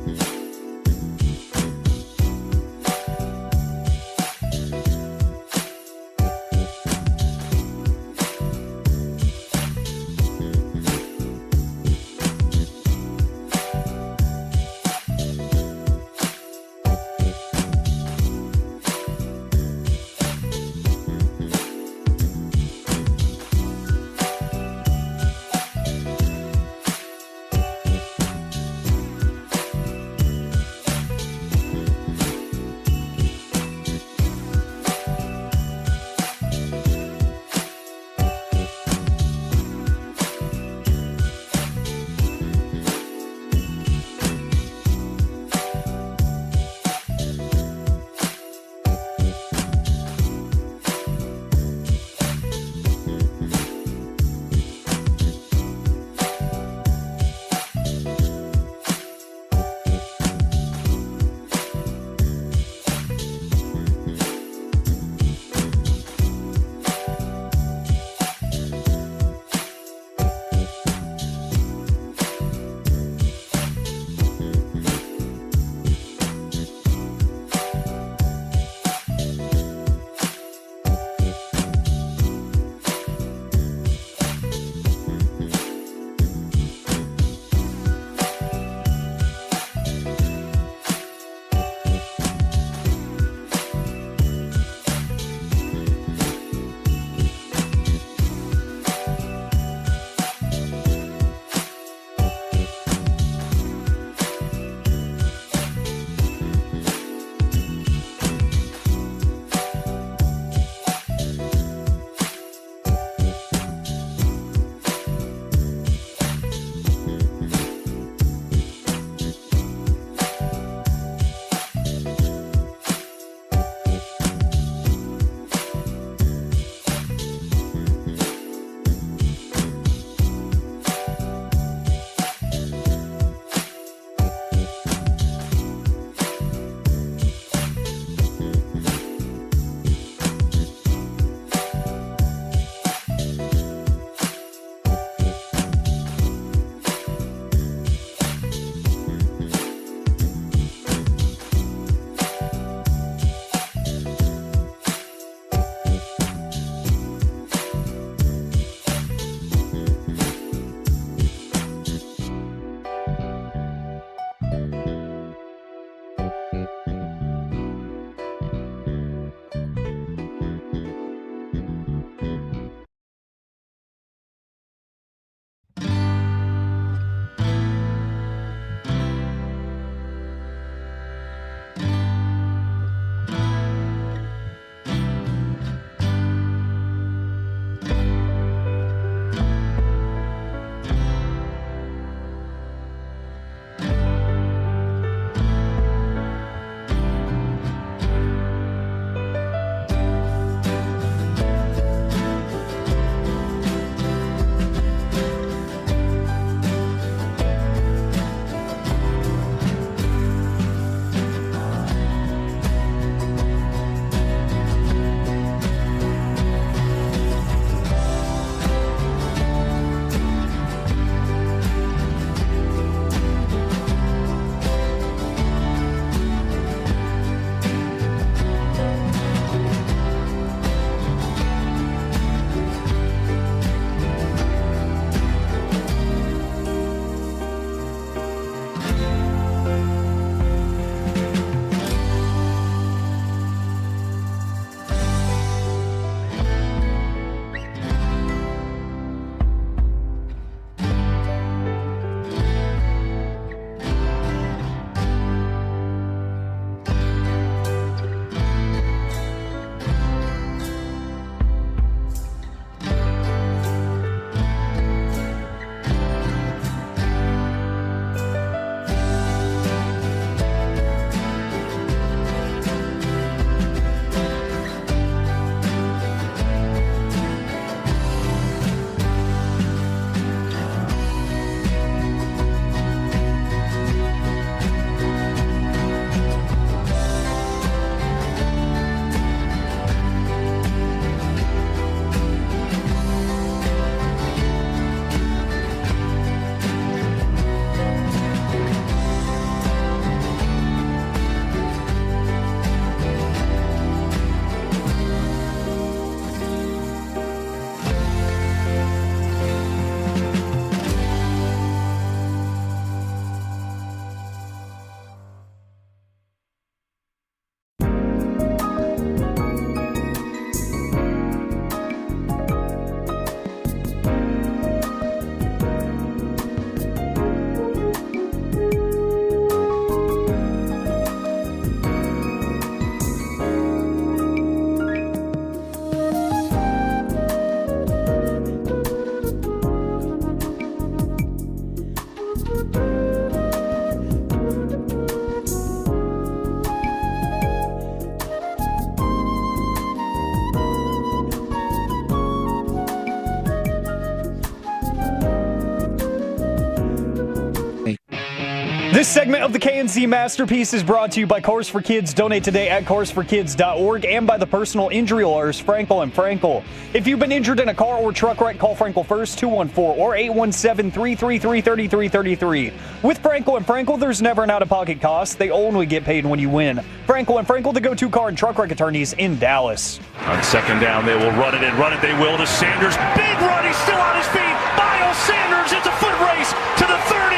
This segment of the KNC Masterpiece is brought to you by Cars for Kids. Donate today at carsforkids.org and by the personal injury lawyers Frankel & Frankel. If you've been injured in a car or truck wreck, call Frankel first, 214 or 817-333-3333. With Frankel & Frankel, there's never an out-of-pocket cost. They only get paid when you win. Frankel & Frankel, the go-to car and truck wreck attorneys in Dallas. On second down, they will run it and run it. They will to Sanders. Big run. He's still on his feet. Miles Sanders. It's a foot race to the 30.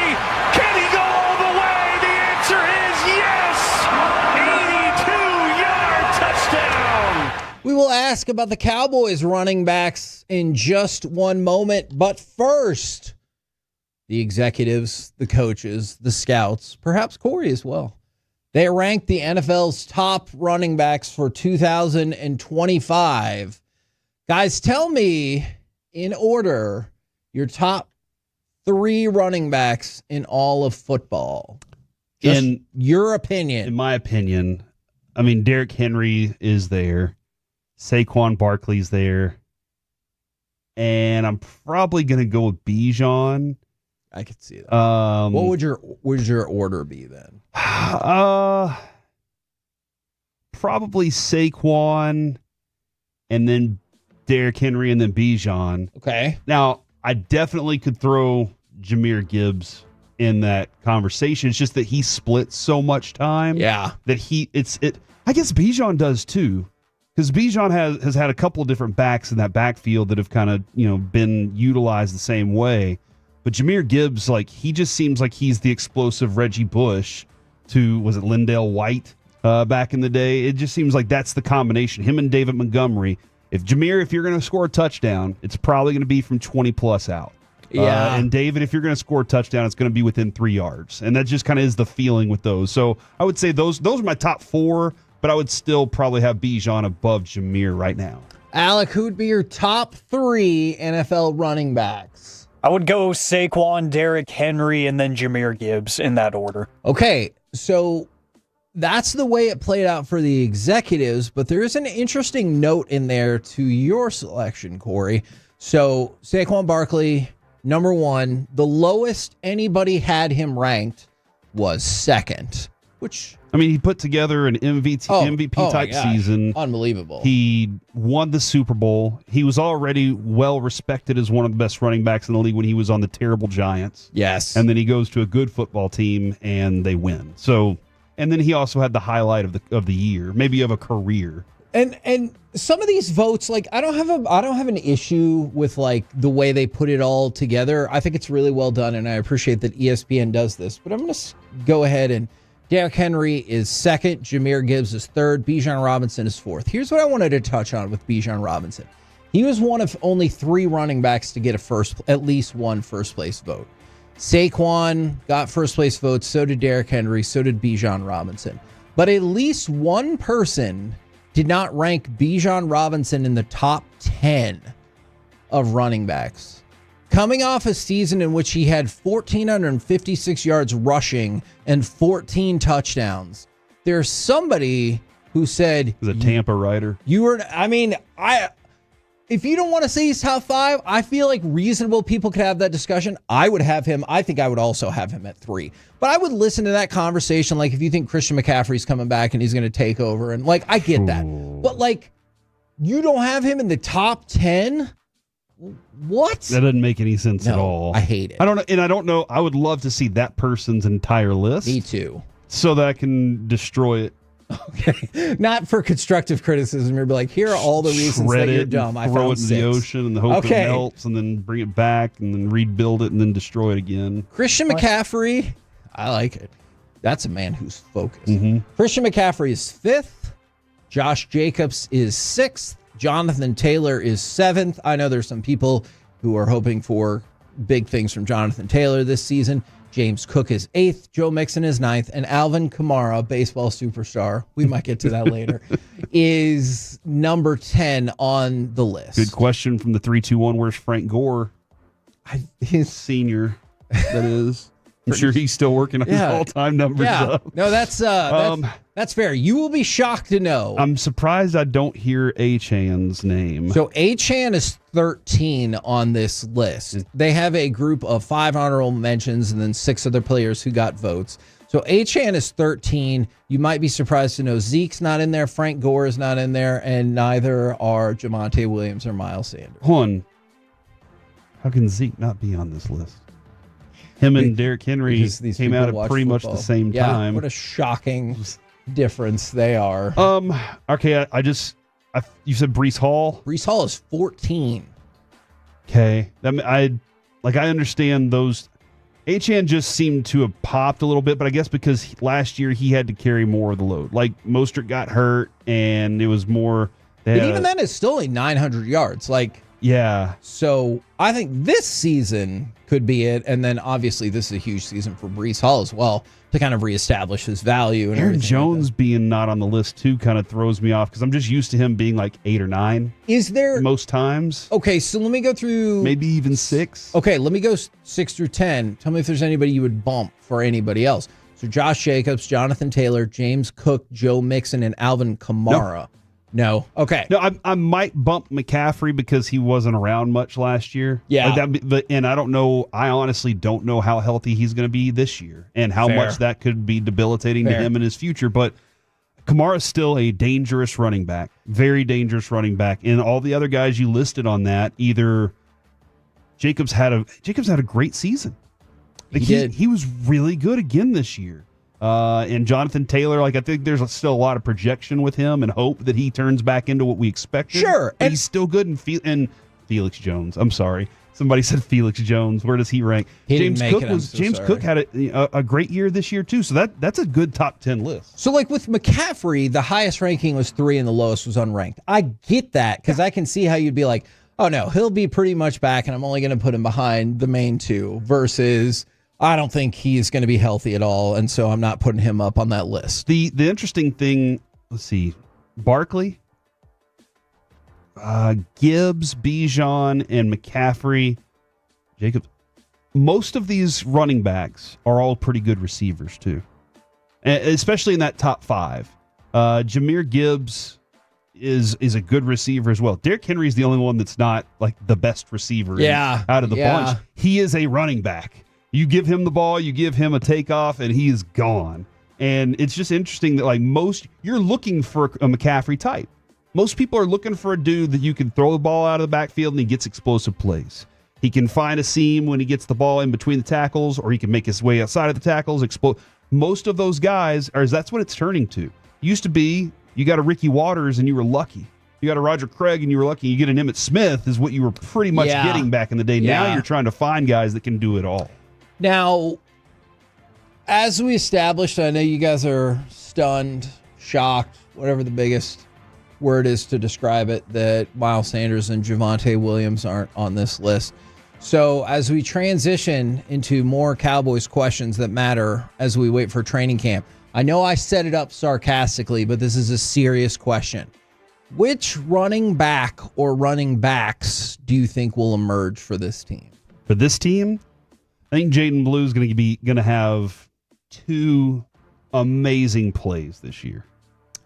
Can he go all the way? The answer is yes. 82-yard touchdown. We will ask about the Cowboys running backs in just one moment. But first, the executives, the coaches, the scouts, perhaps Corey as well. They ranked the NFL's top running backs for 2025. Guys, tell me in order your top 3 running backs in all of football. Just in your opinion. In my opinion, I mean, Derrick Henry is there. Saquon Barkley's there. And I'm probably going to go with Bijan. I could see that. What would your order be then? Probably Saquon, and then Derrick Henry, and then Bijan. Okay. Now, I definitely could throw Jahmyr Gibbs in that conversation. It's just that he splits so much time. Yeah. That I guess Bijan does too, because Bijan has had a couple of different backs in that backfield that have kind of been utilized the same way. But Jahmyr Gibbs, he just seems like he's the explosive Reggie Bush to, was it Lindale White back in the day? It just seems like that's the combination. Him and David Montgomery. If you're going to score a touchdown, it's probably going to be from 20-plus out. Yeah. And David, if you're going to score a touchdown, it's going to be within 3 yards. And that just kind of is the feeling with those. So I would say those are my top 4, but I would still probably have Bijan above Jahmyr right now. Alec, who'd be your top 3 NFL running backs? I would go Saquon, Derrick Henry, and then Jahmyr Gibbs in that order. Okay, so that's the way it played out for the executives, but there is an interesting note in there to your selection, Corey. So Saquon Barkley, number 1. The lowest anybody had him ranked was 2nd, which... I mean, he put together an MVP type season. Unbelievable. He won the Super Bowl. He was already well respected as one of the best running backs in the league when he was on the terrible Giants. Yes. And then he goes to a good football team and they win. So, and then he also had the highlight of the year, maybe of a career. And some of these votes, I don't have an issue with the way they put it all together. I think it's really well done, and I appreciate that ESPN does this. But I'm going to go ahead and Derrick Henry is 2nd, Jahmyr Gibbs is 3rd, Bijan Robinson is 4th. Here's what I wanted to touch on with Bijan Robinson. He was one of only 3 running backs to get at least one first place vote. Saquon got first place votes, so did Derrick Henry, so did Bijan Robinson. But at least one person did not rank Bijan Robinson in the top 10 of running backs. Coming off a season in which he had 1,456 yards rushing and 14 touchdowns, there's somebody who said... He's a Tampa writer. If you don't want to say he's top 5, I feel like reasonable people could have that discussion. I would have him. I think I would also have him at 3. But I would listen to that conversation, if you think Christian McCaffrey's coming back and he's going to take over, and I get that. But you don't have him in the top 10? What? That doesn't make any sense at all. I hate it. I don't know. I would love to see that person's entire list. Me too. So that I can destroy it. Okay. Not for constructive criticism. You're like, here are all the reasons that you're dumb. I throw found it in 6. the ocean and the hope it melts, and then bring it back and then rebuild it and then destroy it again. Christian McCaffrey, I like it. That's a man who's focused. Mm-hmm. Christian McCaffrey is 5th. Josh Jacobs is 6th. Jonathan Taylor is 7th. I know there's some people who are hoping for big things from Jonathan Taylor this season. James Cook is 8th. Joe Mixon is 9th. And Alvin Kamara, baseball superstar, we might get to that later, is number 10 on the list. Good question from the 321. Where's Frank Gore? His senior, that is. I'm sure he's still working on his all-time numbers up. No, that's fair. You will be shocked to know. I'm surprised I don't hear Achan's name. So Achan is 13 on this list. They have a group of 5 honorable mentions and then 6 other players who got votes. So Achan is 13. You might be surprised to know Zeke's not in there, Frank Gore is not in there, and neither are Javonte Williams or Miles Sanders. Hold on. How can Zeke not be on this list? Him and Derrick Henry came out at pretty much the same time. What a shocking difference they are. Okay, you said Breece Hall? Breece Hall is 14. Okay. I understand those. Achan just seemed to have popped a little bit, but I guess because last year he had to carry more of the load. Like Mostert got hurt and it was more. But even then, it's still only 900 yards. Yeah. So I think this season could be it. And then obviously this is a huge season for Breece Hall as well to kind of reestablish his value. And Aaron Jones being not on the list too kind of throws me off because I'm just used to him being like 8 or 9. Is there most times? Okay, so let me go through maybe even 6. Okay, let me go 6 through 10. Tell me if there's anybody you would bump for anybody else. So Josh Jacobs, Jonathan Taylor, James Cook, Joe Mixon, and Alvin Kamara. No. Okay. No, I might bump McCaffrey because he wasn't around much last year. Yeah. And I don't know. I honestly don't know how healthy he's going to be this year and how much that could be debilitating to him in his future. But Kamara's still a dangerous running back, very dangerous running back. And all the other guys you listed on that, either Jacobs had a great season. He did. He was really good again this year. And Jonathan Taylor, I think there's still a lot of projection with him and hope that he turns back into what we expected. Sure. And he's still good. And Felix Jones. I'm sorry. Somebody said Felix Jones. Where does he rank? James Cook had a great year this year too. So that's a good top 10 list. So with McCaffrey, the highest ranking was 3 and the lowest was unranked. I get that because I can see how you'd be like, oh no, he'll be pretty much back and I'm only going to put him behind the main 2 versus I don't think he's going to be healthy at all, and so I'm not putting him up on that list. The interesting thing, let's see, Barkley, Gibbs, Bijan, and McCaffrey, Jacobs. Most of these running backs are all pretty good receivers too, especially in that top 5. Jahmyr Gibbs is a good receiver as well. Derrick Henry is the only one that's not the best receiver out of the bunch. He is a running back. You give him the ball, you give him a takeoff, and he is gone. And it's just interesting that you're looking for a McCaffrey type. Most people are looking for a dude that you can throw the ball out of the backfield and he gets explosive plays. He can find a seam when he gets the ball in between the tackles, or he can make his way outside of the tackles. Most of those guys that's what it's turning to. Used to be you got a Ricky Waters and you were lucky. You got a Roger Craig and you were lucky. You get an Emmitt Smith is what you were pretty much getting back in the day. Now you're trying to find guys that can do it all. Now, as we established, I know you guys are stunned, shocked, whatever the biggest word is to describe it, that Miles Sanders and Javonte Williams aren't on this list. So as we transition into more Cowboys questions that matter as we wait for training camp, I know I set it up sarcastically, but this is a serious question. Which running back or running backs do you think will emerge for this team? For this team? I think Jaden Blue is going to have 2 amazing plays this year.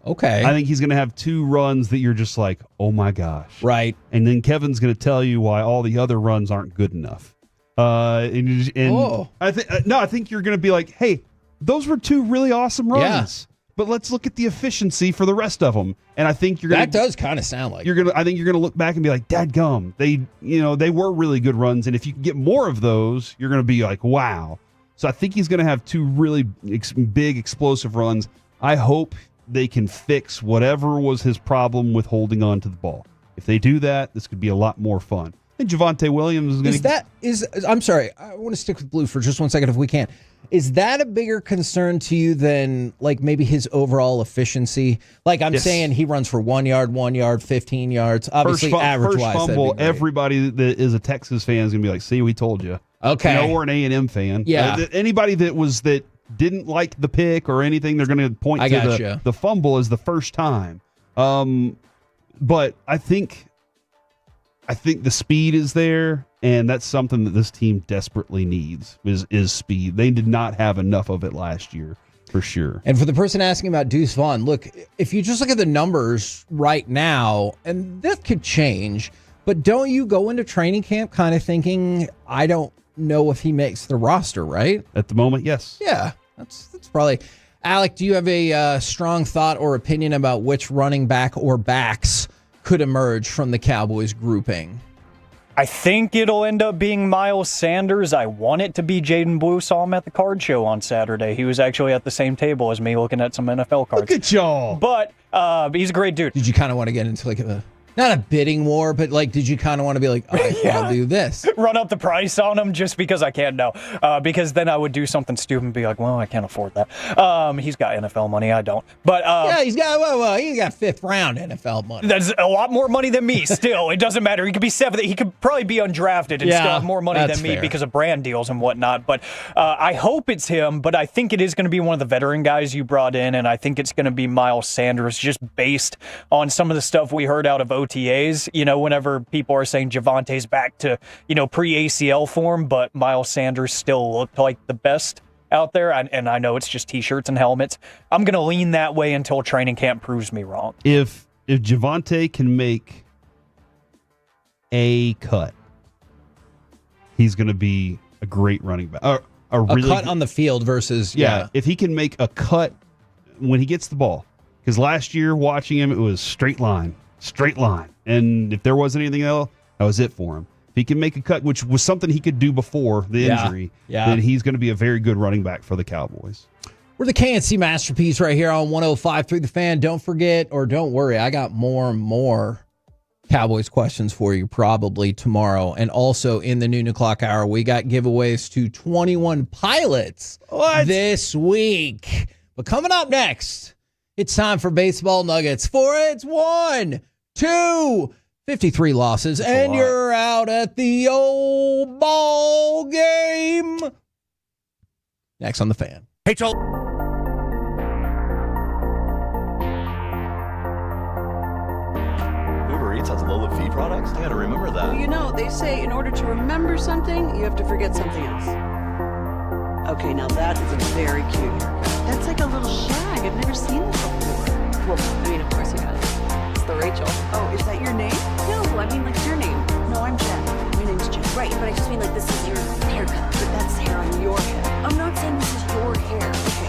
Okay. I think he's going to have 2 runs that you're just like, oh my gosh. Right. And then Kevin's going to tell you why all the other runs aren't good enough. I think you're going to be like, hey, those were 2 really awesome runs. But let's look at the efficiency for the rest of them. And I think that does kind of sound like I think you're going to look back and be like, dadgum, they were really good runs. And if you can get more of those, you're going to be like, wow. So I think he's going to have 2 really big explosive runs. I hope they can fix whatever was his problem with holding on to the ball. If they do that, this could be a lot more fun. And Javonte Williams is going to... I'm sorry, I want to stick with Blue for just 1 second if we can. Is that a bigger concern to you than maybe his overall efficiency? I'm saying he runs for 1 yard, 15 yards. Obviously, average-wise, first fumble, everybody that is a Texas fan is going to be like, see, we told you. Okay. Or an A&M fan. Yeah. Anybody that didn't like the pick or anything, they're going to point to the fumble as the first time. But I think the speed is there. And that's something that this team desperately needs is speed. They did not have enough of it last year, for sure. And for the person asking about Deuce Vaughn, look, if you just look at the numbers right now, and that could change, but don't you go into training camp kind of thinking, I don't know if he makes the roster, right? At the moment, yes. Yeah, that's probably... Alec, do you have a strong thought or opinion about which running back or backs could emerge from the Cowboys grouping? I think it'll end up being Miles Sanders. I want it to be Jaden Blue. Saw him at the card show on Saturday. He was actually at the same table as me looking at some NFL cards. Look at y'all. But he's a great dude. Did you kind of want to get into like not a bidding war, but like, did you kind of want to be like, all right, I'll do this? Run up the price on him just because I can't know. Because then I would do something stupid and be like, well, I can't afford that. He's got NFL money. I don't. But yeah, he's got fifth round NFL money. That's a lot more money than me still. It doesn't matter. He could be seventh. He could probably be undrafted and still have more money than me because of brand deals and whatnot. But I hope it's him, but I think it is going to be one of the veteran guys you brought in, and I think it's going to be Miles Sanders just based on some of the stuff we heard out of OTAs, whenever people are saying Javonte's back to, pre-ACL form, but Miles Sanders still looked like the best out there. And I know it's just T-shirts and helmets. I'm going to lean that way until training camp proves me wrong. If Javonte can make a cut, he's going to be a great running back. A cut on the field versus, if he can make a cut when he gets the ball. Because last year, watching him, it was straight line. And if there wasn't anything else, that was it for him. If he can make a cut, which was something he could do before the injury, then he's going to be a very good running back for the Cowboys. We're the KNC Masterpiece right here on 105.3 The Fan. Don't forget, or don't worry, I got more Cowboys questions for you probably tomorrow. And also in the noon o'clock hour, we got giveaways to 21 pilots this week. But coming up next, it's time for Baseball Nuggets for its 1, 2, 53 losses, and you're out at the old ball game. Next on The Fan. Hey, Joel. Uber Eats has low fee products? I gotta remember that. Well, they say in order to remember something, you have to forget something else. Okay, now that is a very cute haircut. That's like a little shag. I've never seen this before. Well, of course you have. It's the Rachel. Oh, is that your name? No, what's your name? No, I'm Jen. My name's Jen. Right, but I just mean like this is your haircut. But that's hair on your head. I'm not saying this is your hair. Okay.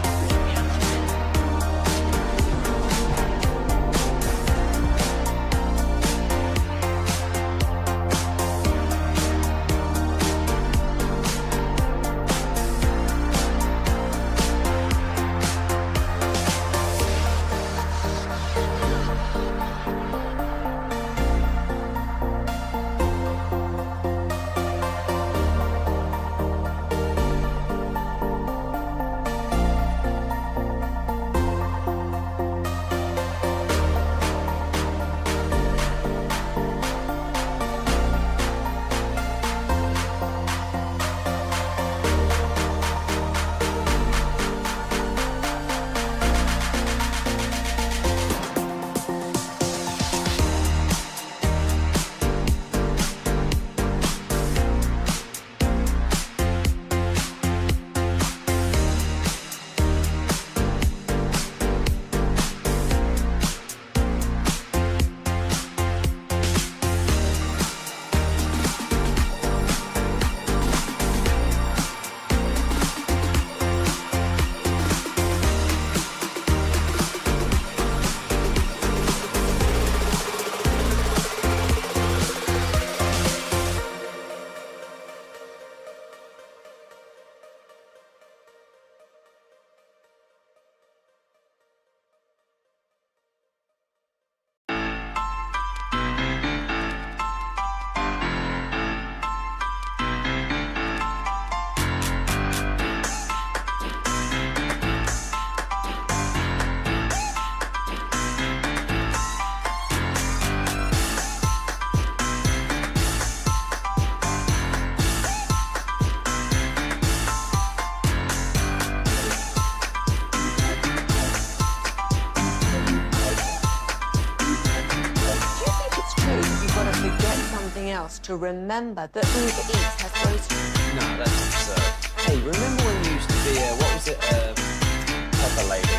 else to remember that Uber Eats has groceries. No, that's absurd. Hey, remember when you used to be what was it, Pepper Lady?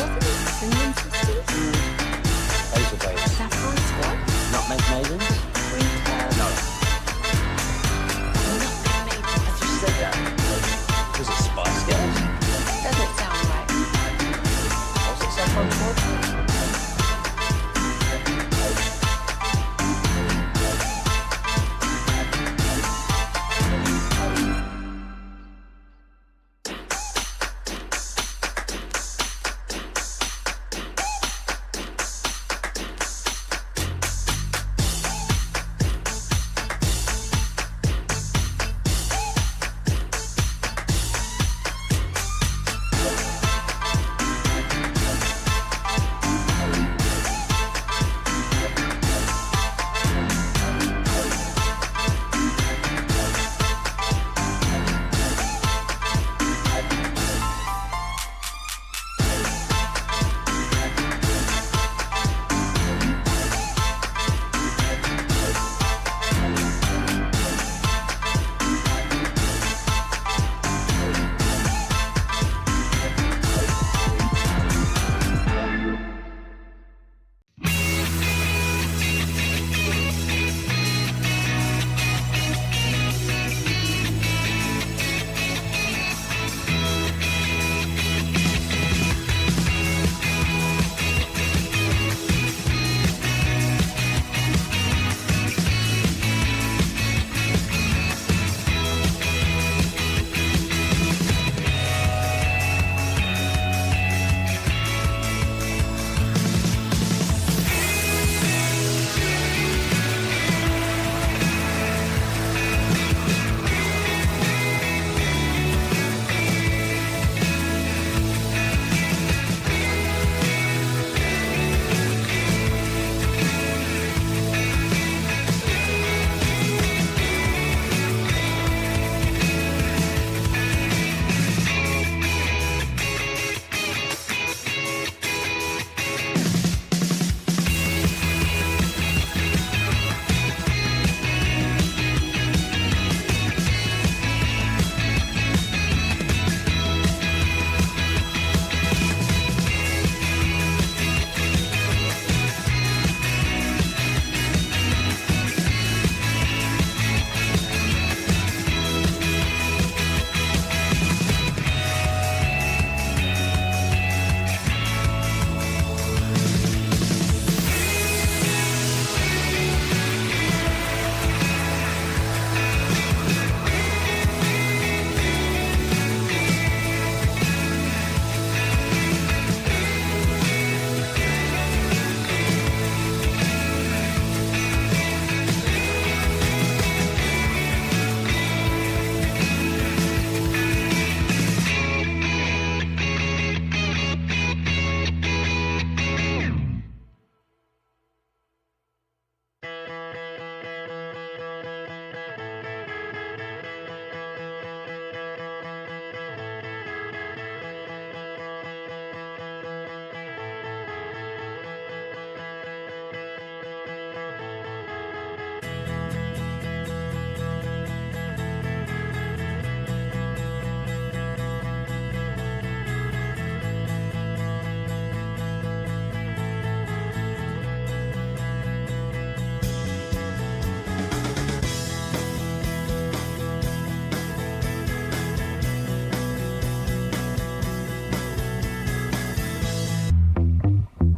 Wasn't it Cinnamon Sisters? Those were babies. Saffron Squad? Nutmeg Maidens? No. I just said that. Was it Spice Girls? Doesn't sound right. Was it Saffron Squad?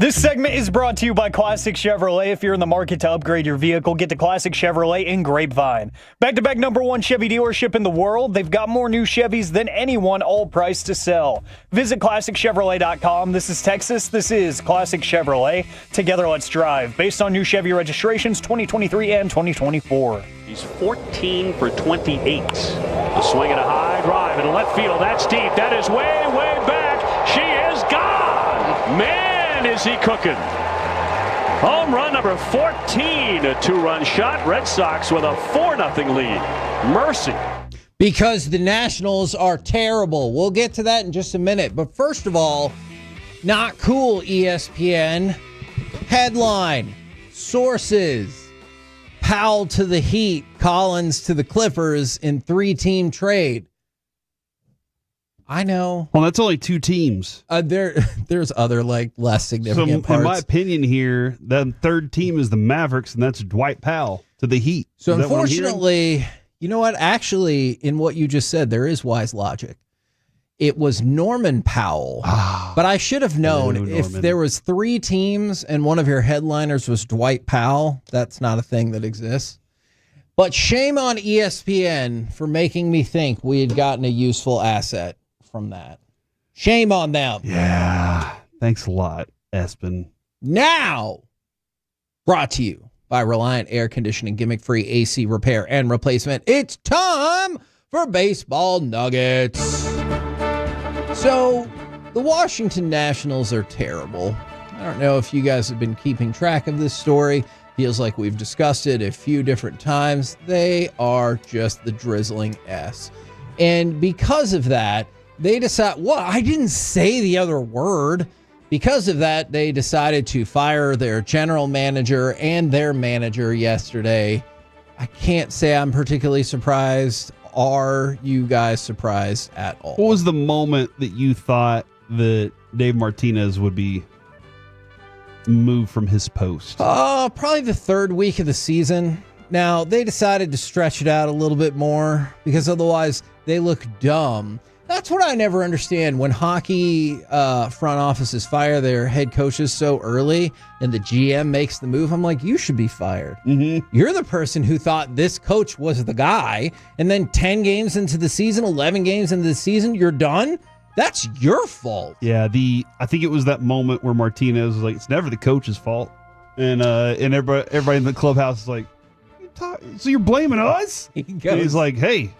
This segment is brought to you by Classic Chevrolet. If you're in the market to upgrade your vehicle, get to Classic Chevrolet in Grapevine. Back-to-back #1 Chevy dealership in the world. They've got more new Chevys than anyone, all priced to sell. Visit ClassicChevrolet.com. This is Texas. This is Classic Chevrolet. Together, let's drive. Based on new Chevy registrations 2023 and 2024. He's 14 for 28. The swing and a high drive into left field. That's deep. That is way, way back. She is gone. Man, is he cooking. Home run number 14, a two-run shot. Red Sox with a 4-0 lead. Mercy. Because the Nationals are terrible. We'll get to that in just a minute. But first of all, not cool, ESPN. Headline, sources. Powell to the Heat, Collins to the Clippers in 3-team trade. I know. Well, that's only 2 teams. There's other less significant parts. In my opinion here, the third team is the Mavericks, and that's Dwight Powell to the Heat. So unfortunately, you know what? Actually, in what you just said, there is wise logic. It was Norman Powell, but I should have known if there was 3 teams and one of your headliners was Dwight Powell. That's not a thing that exists. But shame on ESPN for making me think we had gotten a useful asset from that. Shame on them. Yeah. Thanks a lot, Espen. Now, brought to you by Reliant Air Conditioning, gimmick-free AC repair and replacement. It's time for Baseball Nuggets. So, the Washington Nationals are terrible. I don't know if you guys have been keeping track of this story. Feels like we've discussed it a few different times. They are just the drizzling S. And because of that, they decide, I didn't say the other word. Because of that, they decided to fire their general manager and their manager yesterday. I can't say I'm particularly surprised. Are you guys surprised at all? What was the moment that you thought that Dave Martinez would be moved from his post? Probably the 3rd week of the season. Now, they decided to stretch it out a little bit more because otherwise they look dumb. That's what I never understand when hockey front offices fire their head coaches so early and the GM makes the move. I'm like, you should be fired. Mm-hmm. You're the person who thought this coach was the guy, and then 10 games into the season, 11 games into the season, you're done? That's your fault. Yeah, I think it was that moment where Martinez was like, it's never the coach's fault. And everybody in the clubhouse is like, so you're blaming us? And he's like, hey,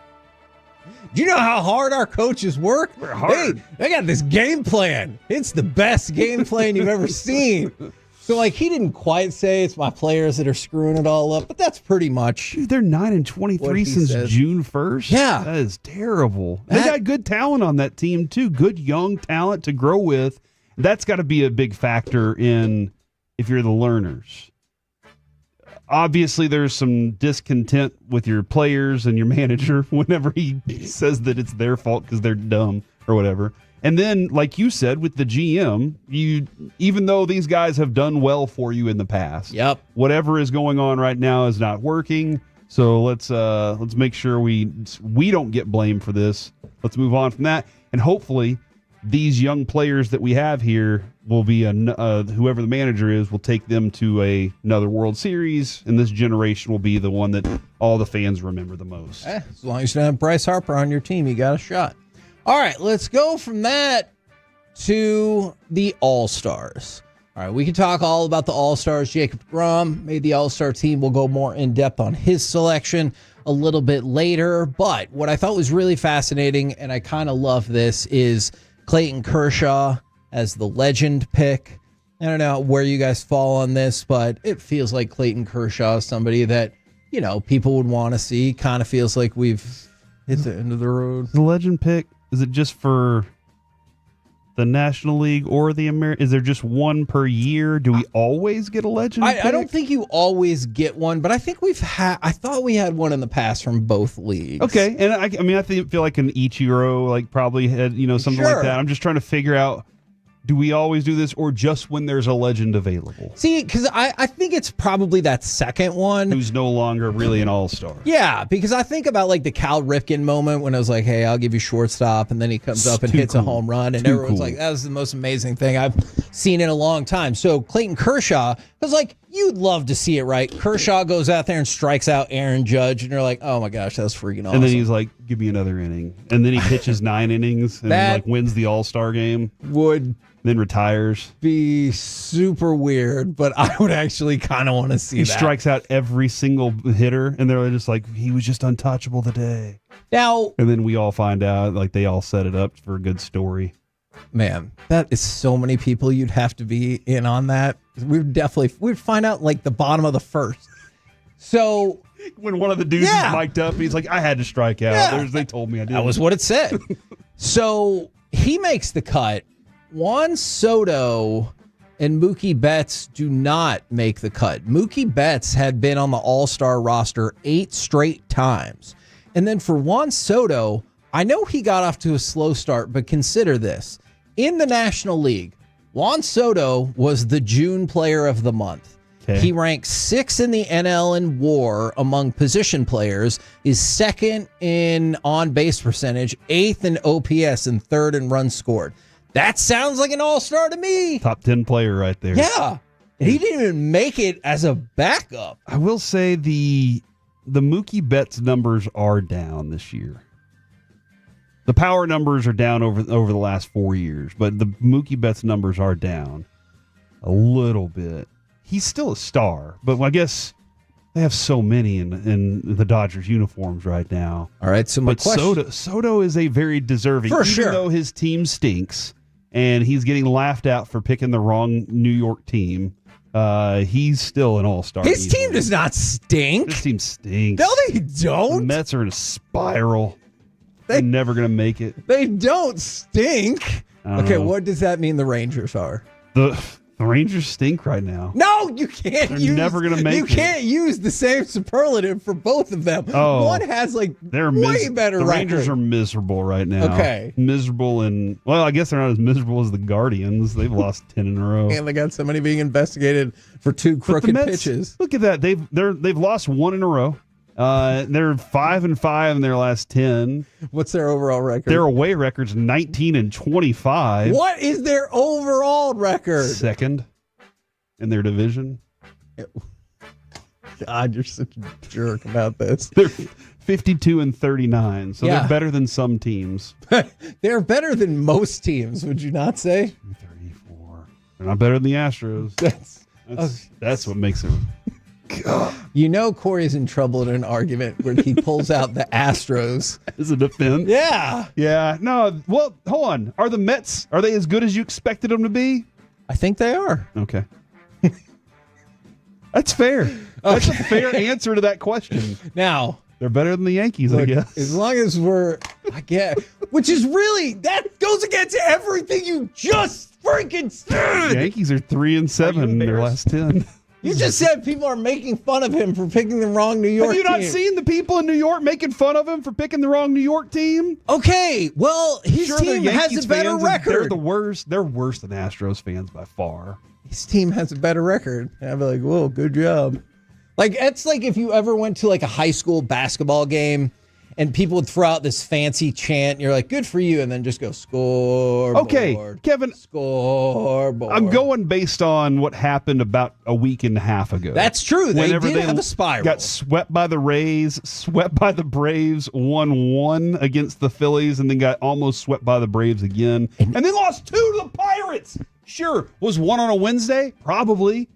do you know how hard our coaches work? We're hard. Hey, they got this game plan. It's the best game plan you've ever seen. So, he didn't quite say it's my players that are screwing it all up, but that's pretty much. Dude, they're 9-23 since June 1st. Yeah. That is terrible. They got good talent on that team, too. Good young talent to grow with. That's got to be a big factor in if you're the learners. Obviously, there's some discontent with your players and your manager whenever he says that it's their fault because they're dumb or whatever. And then, like you said, with the GM, even though these guys have done well for you in the past, whatever is going on right now is not working. So let's make sure we don't get blamed for this. Let's move on from that, and hopefully, these young players that we have here will be whoever the manager is will take them to another World Series, and this generation will be the one that all the fans remember the most. As long as you don't have Bryce Harper on your team, you got a shot. All right, let's go from that to the All-Stars. All right, we can talk all about the All-Stars. Jacob DeGrom made the All-Star team. We'll go more in-depth on his selection a little bit later. But what I thought was really fascinating, and I kind of love this, is Clayton Kershaw as the legend pick. I don't know where you guys fall on this, but it feels like Clayton Kershaw is somebody that, people would want to see. Kind of feels like we've hit the end of the road. The legend pick, is it just for the National League or the American? Is there just one per year? Do we always get a legend pick? I don't think you always get one, but I think I thought we had one in the past from both leagues. Okay, and I feel like an Ichiro probably had something like that. I'm just trying to figure out, do we always do this or just when there's a legend available? See, because I think it's probably that second one. Who's no longer really an all-star. Yeah, because I think about the Cal Ripken moment when I was like, hey, I'll give you shortstop, and then he comes up and hits a home run, and everyone's like, that was the most amazing thing I've seen in a long time. So Clayton Kershaw, because you'd love to see it, right? Kershaw goes out there and strikes out Aaron Judge, and you're like, oh my gosh, that was freaking awesome. And then he's like, give me another inning. And then he pitches 9 innings and wins the All-Star game. Then retires. Be super weird, but I would actually kind of want to see that. He strikes out every single hitter, and they're just like, he was just untouchable today. Now, and then we all find out, they all set it up for a good story. Man, that is so many people you'd have to be in on that. We'd find out the bottom of the first. So when one of the dudes is mic'd up, he's like, I had to strike out. Yeah. They told me I did. That was what it said. So he makes the cut. Juan Soto and Mookie Betts do not make the cut. Mookie Betts had been on the All-Star roster 8 straight times. And then for Juan Soto, I know he got off to a slow start, but consider this. In the National League, Juan Soto was the June Player of the Month. Okay. He ranks 6th in the NL in WAR among position players, is 2nd in on-base percentage, 8th in OPS, and 3rd in runs scored. That sounds like an all-star to me. Top 10 player right there. Yeah. And he didn't even make it as a backup. I will say the Mookie Betts numbers are down this year. The power numbers are down over the last 4 years, but the Mookie Betts numbers are down a little bit. He's still a star, but I guess they have so many in the Dodgers uniforms right now. All right, so my question... Soto is a very deserving, even though his team stinks and he's getting laughed at for picking the wrong New York team. He's still an all-star. His team does not stink. His team stinks. No, they don't. The Mets are in a spiral. They're never going to make it. They don't stink. Okay, what does that mean the Rangers are? The Rangers stink right now. No, you can't. They're never going to make it. You can't use the same superlative for both of them. Oh, one has way better The record. Rangers are miserable right now. Okay. Miserable and, well, I guess they're not as miserable as the Guardians. They've lost 10 in a row. And they got somebody being investigated for 2 crooked pitches. Look at that. They've lost 1 in a row. They're 5-5 in their last 10. What's their overall record? Their away record's 19-25. What is their overall record? 2nd in their division. God, you're such a jerk about this. They're 52-39, so they're better than some teams. They're better than most teams, would you not say? 34. They're not better than the Astros. That's what makes it. God. You know Corey's in trouble in an argument where he pulls out the Astros as a defense. Yeah. Yeah. No, well, hold on. Are the Mets, are they as good as you expected them to be? I think they are. Okay. That's fair. That's a fair answer to that question. Now, they're better than the Yankees, I guess. As long as I get, which is really, that goes against everything you just freaking said. The Yankees are 3-7 in their last 10. You just said people are making fun of him for picking the wrong New York team. Have you not seen the people in New York making fun of him for picking the wrong New York team? Okay, well, his team has a better record. They're the worst. They're worse than Astros fans by far. His team has a better record. And I'd be like, whoa, good job. Like, it's like if you ever went to like a high school basketball game and people would throw out this fancy chant, and you're like, good for you, and then just go, scoreboard. Okay, Kevin. Scoreboard. I'm going based on what happened about a week and a half ago. That's true. They did have a spiral. Got swept by the Rays, swept by the Braves, 1-1 against the Phillies, and then got almost swept by the Braves again. And then lost 2 to the Pirates. Sure. Was 1 on a Wednesday? Probably.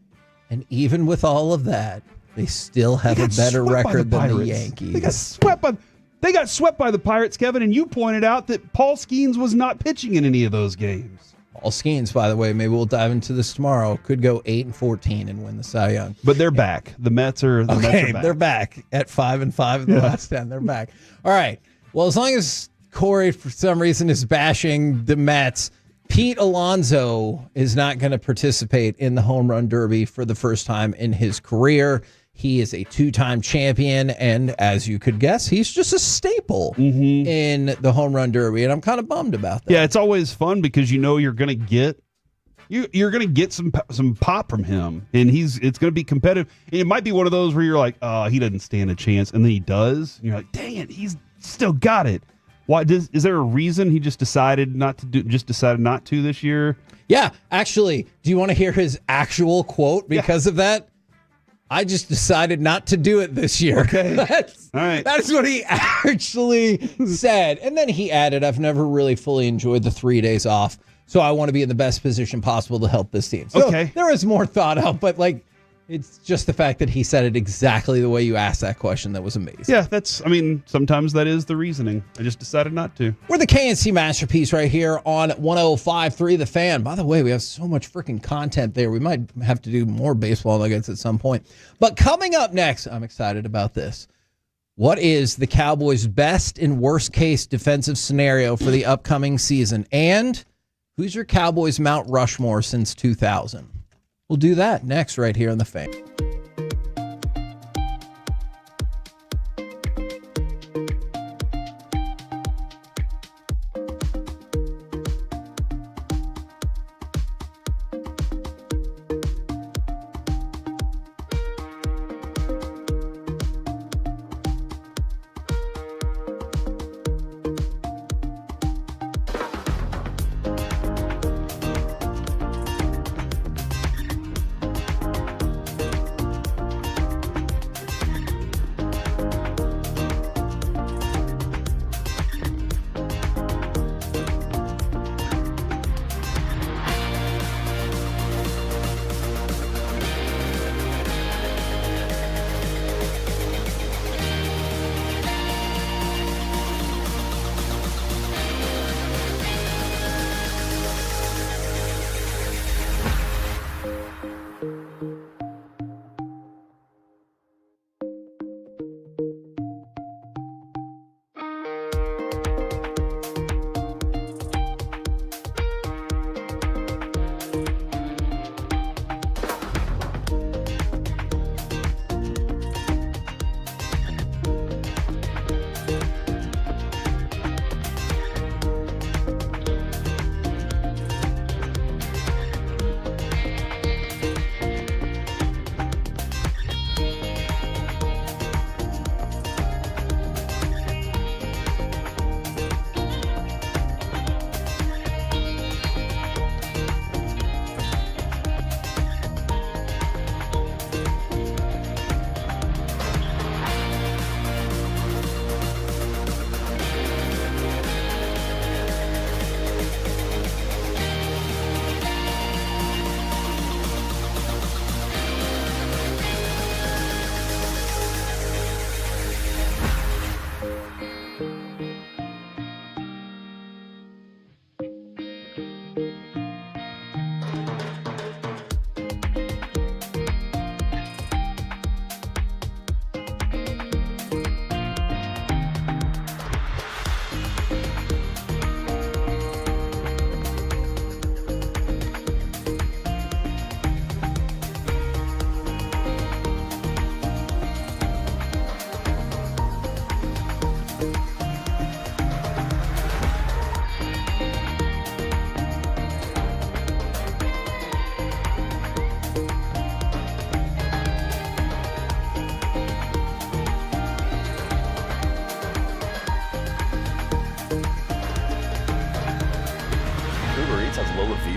And even with all of that, they still have a better record than the Yankees. They got swept by the Pirates, Kevin, and you pointed out that Paul Skeens was not pitching in any of those games. Paul Skeens, by the way, maybe we'll dive into this tomorrow, could go 8-14 and win the Cy Young. But they're back. The Mets are back. They're back at 5-5 in the last 10. They're back. All right. Well, as long as Corey, for some reason, is bashing the Mets, Pete Alonso is not going to participate in the home run derby for the first time in his career. He is a 2-time champion, and as you could guess, he's just a staple in the home run derby, and I'm kind of bummed about that. Yeah, it's always fun because you know you're going to get some pop from him, and it's going to be competitive. And it might be one of those where you're like, oh, he doesn't stand a chance, and then he does, and you're like, dang it, he's still got it. Why is there a reason he just decided not to this year? Yeah, actually, do you want to hear his actual quote because of that? I just decided not to do it this year. Okay. All right. That's what he actually said. And then he added, I've never really fully enjoyed the 3 days off, so I want to be in the best position possible to help this team. So there is more thought out, but it's just the fact that he said it exactly the way you asked that question that was amazing. Yeah, sometimes that is the reasoning. I just decided not to. We're the KNC Masterpiece right here on 105.3 The Fan. By the way, we have so much freaking content there. We might have to do more baseball nuggets at some point. But coming up next, I'm excited about this. What is the Cowboys' best and worst case defensive scenario for the upcoming season? And who's your Cowboys Mount Rushmore since 2000? We'll do that next right here on The Fan.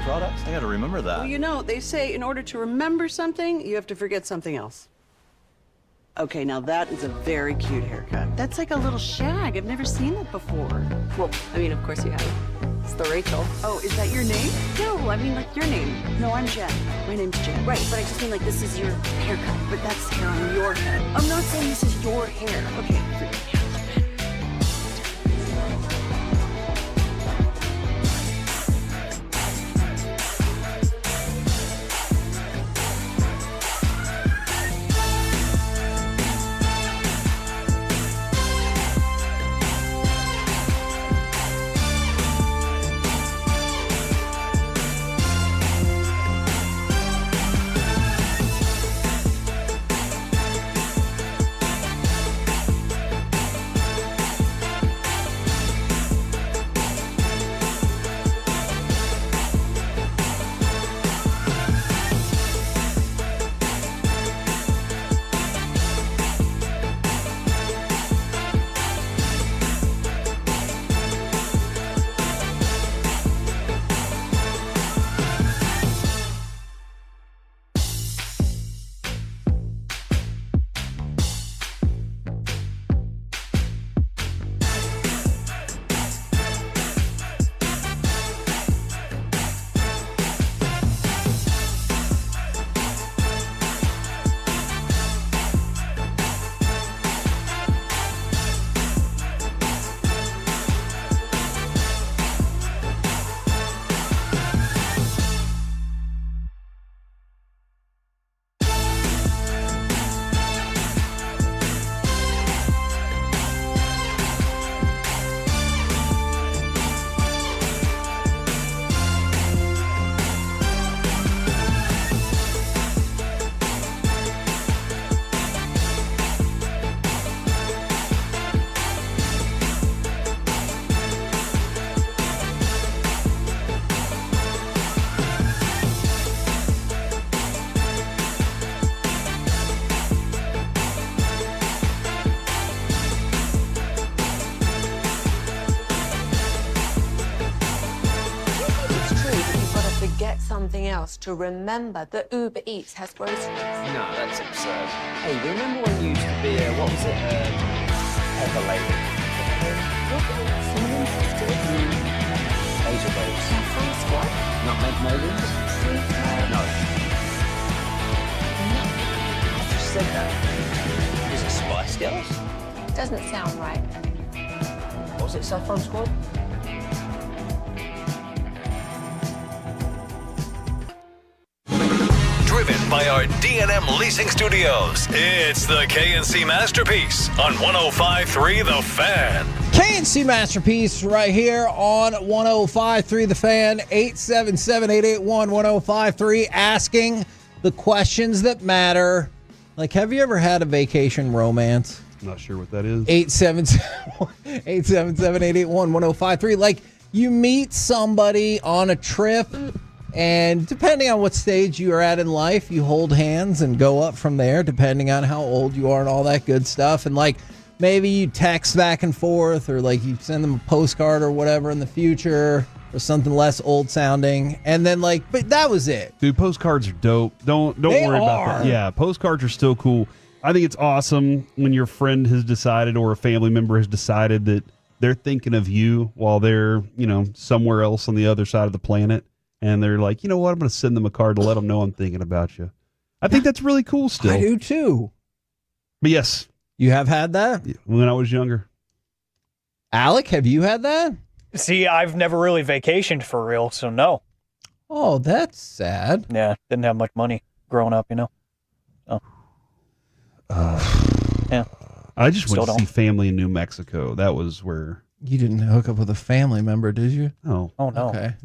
Products? I gotta remember that. Well, you know, they say in order to remember something, you have to forget something else. Okay, now that is a very cute haircut. That's like a little shag. I've never seen that before. Well, I mean, of course you have. It's the Rachel. Oh, is that your name? No, I mean like your name. No, I'm Jen. My name's Jen. Right, but I just mean like this is your haircut. But that's hair on your head. I'm not saying this is your hair. Okay. else to remember that Uber Eats has groceries. No, that's absurd. Hey, remember when you used to be what was it? Pepper lady. Asia Bowls. Saffron Squad? Nutmeg maidens? No. I just said that. Was it Spice Girls? Doesn't sound right. Was it Saffron Squad? Driven by our D&M Leasing Studios, it's the KNC Masterpiece on 105.3 The Fan. KNC Masterpiece right here on 105.3 The Fan, 877-881-1053, asking the questions that matter. Like, have you ever had a vacation romance? Not sure what that is. 877-881-1053. Like, you meet somebody on a trip, and depending on what stage you are at in life, you hold hands and go up from there, depending on how old you are and all that good stuff. And, like, maybe you text back and forth, or, like, you send them a postcard or whatever in the future, or something less old sounding. And then, like, but that was it. Dude, postcards are dope. Don't worry about that. Yeah, postcards are still cool. I think it's awesome when your friend has decided, or a family member has decided, that they're thinking of you while they're, somewhere else on the other side of the planet. And they're like, you know what? I'm going to send them a card to let them know I'm thinking about you. I think that's really cool still. I do too. But yes. You have had that? When I was younger. Alec, have you had that? See, I've never really vacationed for real, so no. Oh, that's sad. Yeah, didn't have much money growing up, So. Yeah. I just went to see family in New Mexico. That was where... You didn't hook up with a family member, did you? No. Oh, no. Okay.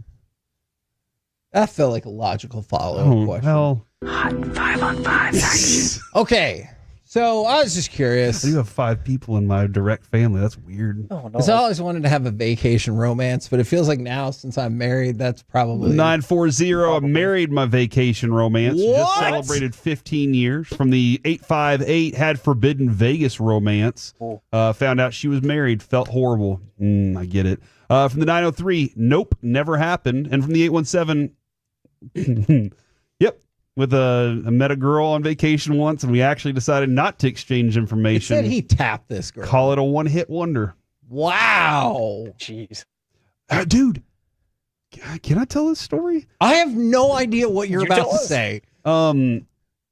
That felt like a logical follow-up question. Well. Hot 5-on-5 action. Okay. So I was just curious. I do have 5 people in my direct family. That's weird. Oh, no. Because I always wanted to have a vacation romance, but it feels like now, since I'm married, that's probably... 940, I married my vacation romance. What? Just celebrated 15 years. From the 858, had forbidden Vegas romance. Found out she was married. Felt horrible. I get it. From the 903, nope, never happened. And from the 817... Yep. I met a girl on vacation once, and we actually decided not to exchange information. It said he tapped this girl. Call it a one-hit wonder. Wow. Jeez. Dude, can I tell this story? I have no idea what you're about to say. When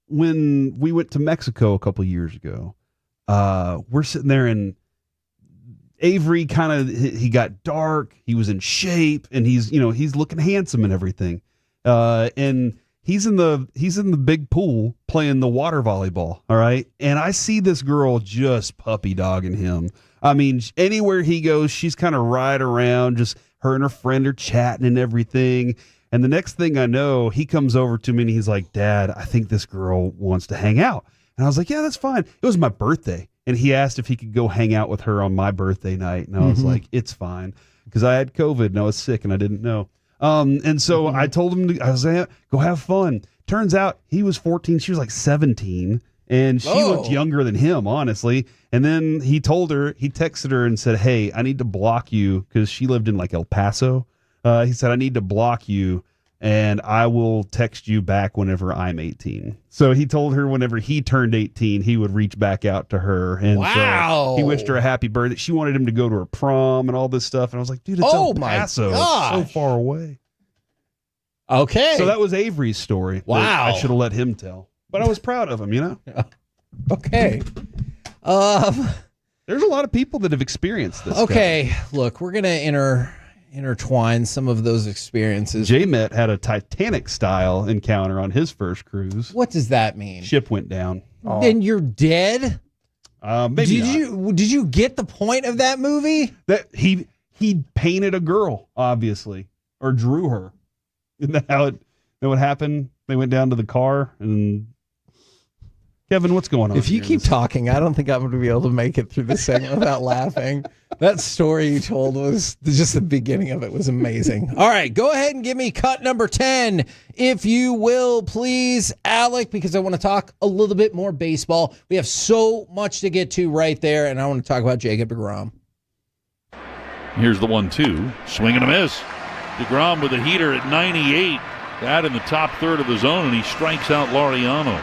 we went to Mexico a couple years ago, we're sitting there, and Avery he got dark. He was in shape, and he's looking handsome and everything. And he's in the big pool playing the water volleyball. All right. And I see this girl just puppy dogging him. I mean, anywhere he goes, she's kind of right around, just her and her friend are chatting and everything. And the next thing I know, he comes over to me and he's like, Dad, I think this girl wants to hang out. And I was like, yeah, that's fine. It was my birthday. And he asked if he could go hang out with her on my birthday night. And I was like, it's fine. Because I had COVID and I was sick and I didn't know. And so I told him, I was like, go have fun. Turns out he was 14. She was like 17. And she looked younger than him, honestly. And then he texted her and said, hey, I need to block you, because she lived in like El Paso. He said, I need to block you, and I will text you back whenever I'm 18. So he told her whenever he turned 18, he would reach back out to her. And so he wished her a happy birthday. She wanted him to go to her prom and all this stuff. And I was like, dude, it's El Paso. It's so far away. Okay. So that was Avery's story. Wow. I should have let him tell. But I was proud of him, Okay. There's a lot of people that have experienced this. Okay. Look, we're going to intertwine some of those experiences. J-Met had a Titanic-style encounter on his first cruise. What does that mean? Ship went down. And you're dead? Maybe Did you get the point of that movie? That he painted a girl, obviously, or drew her. Isn't that how what happened? They went down to the car, and Kevin, what's going on? If you keep talking, I don't think I'm going to be able to make it through this segment without laughing. That story you told was just the beginning of it was amazing. All right, go ahead and give me cut number 10, if you will, please, Alec, because I want to talk a little bit more baseball. We have so much to get to right there, and I want to talk about Jacob deGrom. Here's the 1-2. Swing and a miss. DeGrom with a heater at 98. That in the top third of the zone, and he strikes out Laureano.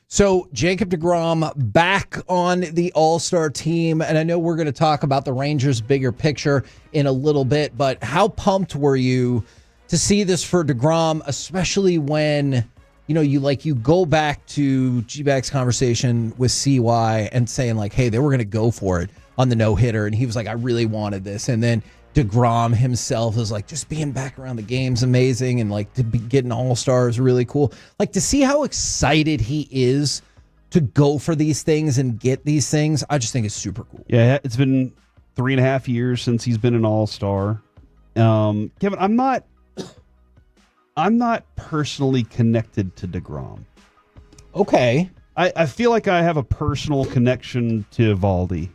So Jacob deGrom back on the All-Star team, and I know we're going to talk about the Rangers' bigger picture in a little bit, but how pumped were you to see this for deGrom, especially when you go back to G-Bag's conversation with CY and saying like, hey, they were going to go for it on the no-hitter, and he was like, I really wanted this, and then deGrom himself is like, just being back around the game's amazing, and like to be getting All-Star is really cool. Like to see how excited he is to go for these things and get these things, I just think it's super cool. Yeah, it's been 3.5 years since he's been an All-Star. Kevin, I'm not personally connected to deGrom. Okay. I feel like I have a personal connection to Eovaldi.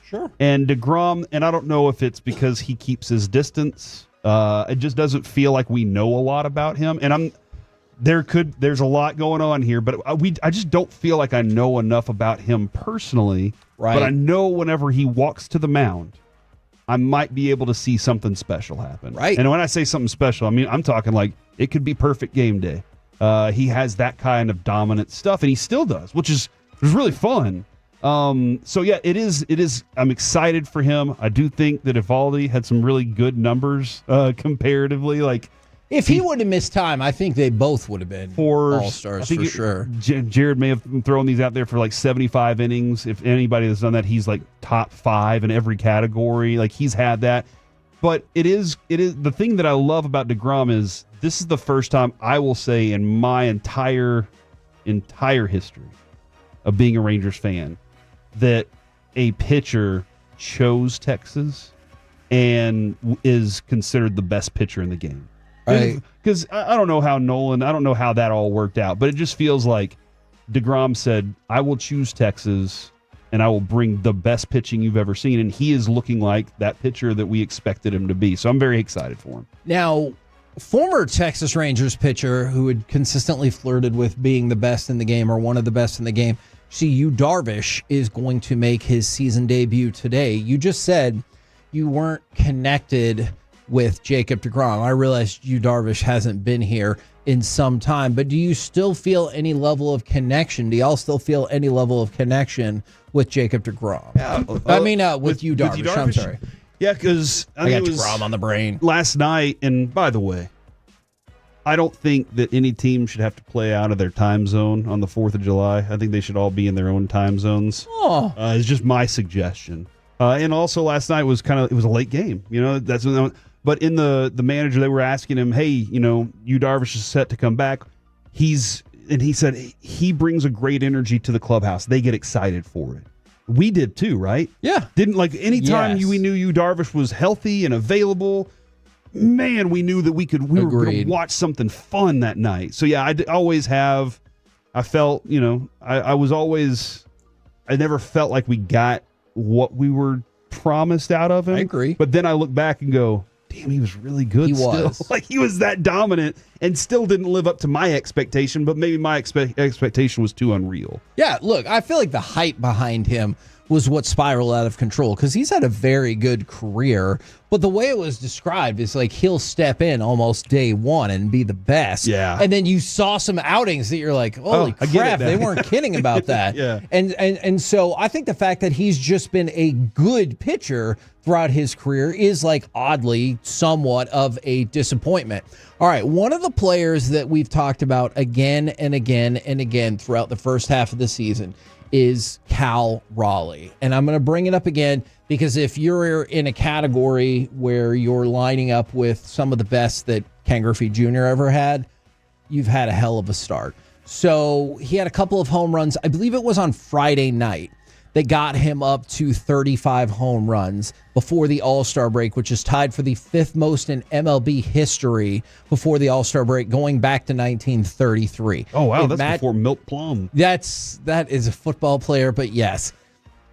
Sure. And deGrom, and I don't know if it's because he keeps his distance. It just doesn't feel like we know a lot about him. And there's a lot going on here, but I just don't feel like I know enough about him personally. Right. But I know whenever he walks to the mound, I might be able to see something special happen. Right. And when I say something special, I mean, I'm talking like it could be perfect game day. He has that kind of dominant stuff, and he still does, which is really fun. So yeah, it is. I'm excited for him. I do think that Eovaldi had some really good numbers, comparatively. Like if he would have missed time, I think they both would have been All-Stars for sure. Jared may have thrown these out there for like 75 innings. If anybody that's done that, he's like top 5 in every category. Like he's had that. But it is the thing that I love about deGrom is this is the first time I will say in my entire history of being a Rangers fan that a pitcher chose Texas and is considered the best pitcher in the game. Because I don't know how I don't know how that all worked out, but it just feels like deGrom said, I will choose Texas and I will bring the best pitching you've ever seen. And he is looking like that pitcher that we expected him to be. So I'm very excited for him. Now, former Texas Rangers pitcher who had consistently flirted with being the best in the game or one of the best in the game, Yu Darvish, is going to make his season debut today. You just said you weren't connected with Jacob deGrom. I realize Yu Darvish hasn't been here in some time, but do you still feel any level of connection? Do y'all still feel any level of connection with Jacob deGrom? Yeah, with Yu Darvish. I'm sorry. Yeah, because I got deGrom on the brain last night. And by the way, I don't think that any team should have to play out of their time zone on the 4th of July. I think they should all be in their own time zones. Oh, it's just my suggestion. And also last night was it was a late game. But in the manager, they were asking him, hey, Yu Darvish is set to come back. He said he brings a great energy to the clubhouse. They get excited for it. We did too, right? Yeah. Didn't anytime we knew Yu Darvish was healthy and available, man, we knew that we were going to watch something fun that night. So yeah, I always have. I felt, I never felt like we got what we were promised out of him. I agree. But then I look back and go, damn, he was really good. He still. was. Like he was that dominant and still didn't live up to my expectation, but maybe my expectation was too unreal. Yeah, look, I feel like the hype behind him was what spiraled out of control because he's had a very good career. But the way it was described is like he'll step in almost day one and be the best. Yeah. And then you saw some outings that you're like, holy crap, they weren't kidding about that. Yeah. And so I think the fact that he's just been a good pitcher throughout his career is like oddly somewhat of a disappointment. All right, one of the players that we've talked about again and again and again throughout the first half of the season is Cal Raleigh. And I'm going to bring it up again because if you're in a category where you're lining up with some of the best that Ken Griffey Jr. ever had, you've had a hell of a start. So he had a couple of home runs. I believe it was on Friday night that got him up to 35 home runs before the All-Star break, which is tied for the 5th most in MLB history before the All-Star break, going back to 1933. Oh, wow, that's before Milt Plum. That is a football player, but yes.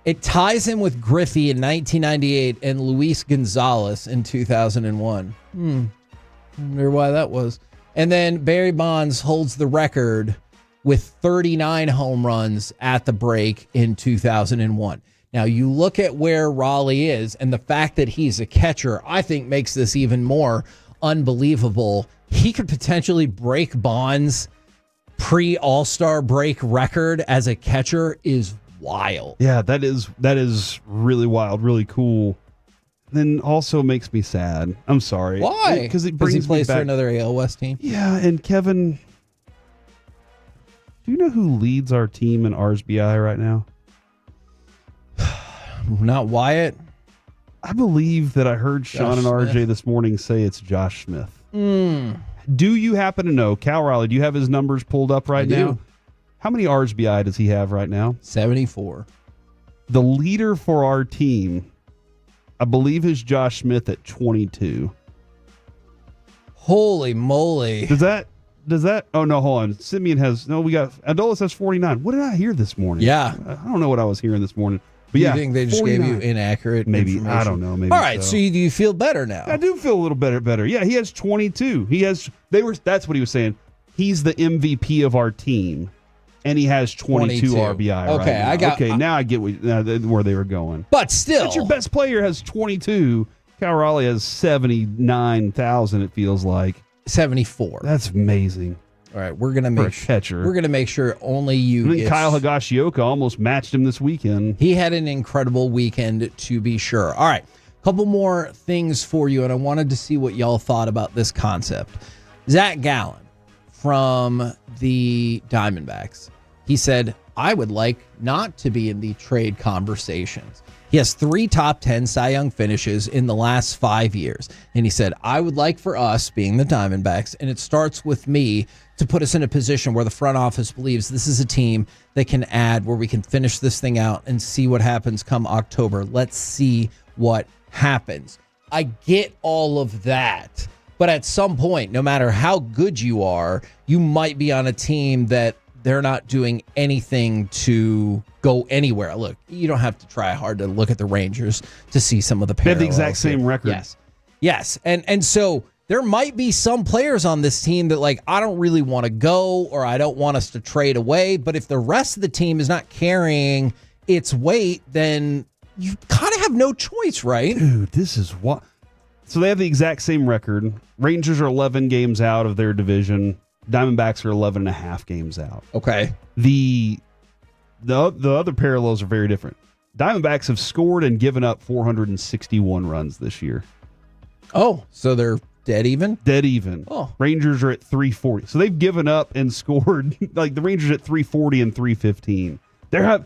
It ties him with Griffey in 1998 and Luis Gonzalez in 2001. Wonder why that was. And then Barry Bonds holds the record with 39 home runs at the break in 2001. Now, you look at where Raleigh is, and the fact that he's a catcher, I think makes this even more unbelievable. He could potentially break Bond's pre-All-Star break record as a catcher is wild. Yeah, that is really wild, really cool. Then also makes me sad. I'm sorry. Why? Because it brings he plays me back for another AL West team. Yeah, and Kevin, do you know who leads our team in RSBI right now? Not Wyatt. I believe that I heard Sean and RJ this morning say it's Josh Smith. Do you happen to know, Cal Riley, do you have his numbers pulled up right now? How many RSBI does he have right now? 74. The leader for our team, I believe, is Josh Smith at 22. Holy moly. Does that, oh no, hold on. Simeon Adolis has 49. What did I hear this morning? Yeah. I don't know what I was hearing this morning. But You yeah, think they just 49. gave you inaccurate Maybe, information? I don't know. Maybe All right, so do you feel better now? I do feel a little better. Yeah, he has 22. That's what he was saying. He's the MVP of our team, and he has 22 RBI. Okay, right now. I got. Now I get where they were going. But still, that's your best player has 22. Cal Raleigh has 79,000. It feels like 74. That's amazing. All right, we're gonna make catcher. We're gonna make sure only you. And then Kyle Higashioka almost matched him this weekend. He had an incredible weekend, to be sure. All right, a couple more things for you, and I wanted to see what y'all thought about this concept. Zach Gallen from the Diamondbacks, he said, I would like not to be in the trade conversations. He has 3 top 10 Cy Young finishes in the last 5 years. And he said, I would like for us, being the Diamondbacks, and it starts with me, to put us in a position where the front office believes this is a team that can add, where we can finish this thing out and see what happens come October. Let's see what happens. I get all of that. But at some point, no matter how good you are, you might be on a team that they're not doing anything to go anywhere. Look, you don't have to try hard to look at the Rangers to see some of the parallels. They have the exact same record. Yes. And so there might be some players on this team that, like, I don't really want to go, or I don't want us to trade away. But if the rest of the team is not carrying its weight, then you kind of have no choice, right? Dude, this is what. So they have the exact same record. Rangers are 11 games out of their division. Diamondbacks are 11 and a half games out. Okay. The other parallels are very different. Diamondbacks have scored and given up 461 runs this year. Oh, so they're dead even? Dead even. Oh. Rangers are at 340. So they've given up and scored, like the Rangers at 340 and 315. The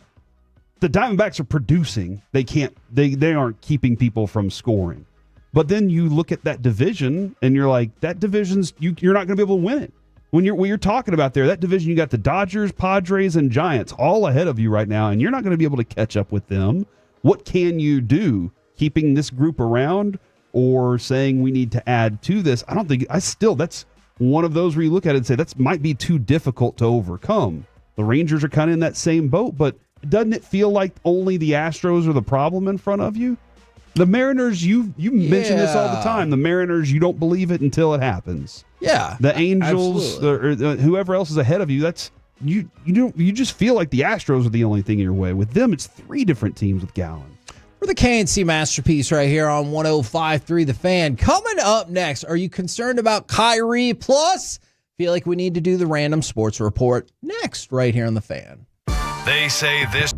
Diamondbacks are producing. They aren't keeping people from scoring. But then you look at that division and you're like, that division's you're not going to be able to win it. When you're talking about there, that division, you got the Dodgers, Padres, and Giants all ahead of you right now, and you're not going to be able to catch up with them. What can you do? Keeping this group around or saying we need to add to this? That's one of those where you look at it and say that might be too difficult to overcome. The Rangers are kind of in that same boat, but doesn't it feel like only the Astros are the problem in front of you? The Mariners, you mention this all the time. The Mariners, you don't believe it until it happens. Yeah. The Angels, or whoever else is ahead of you, that's you just feel like the Astros are the only thing in your way. With them, it's 3 different teams with Gallen. We're the KNC Masterpiece right here on 105.3 The Fan. Coming up next, are you concerned about Kyrie? Plus, feel like we need to do the random sports report next right here on The Fan. They say this.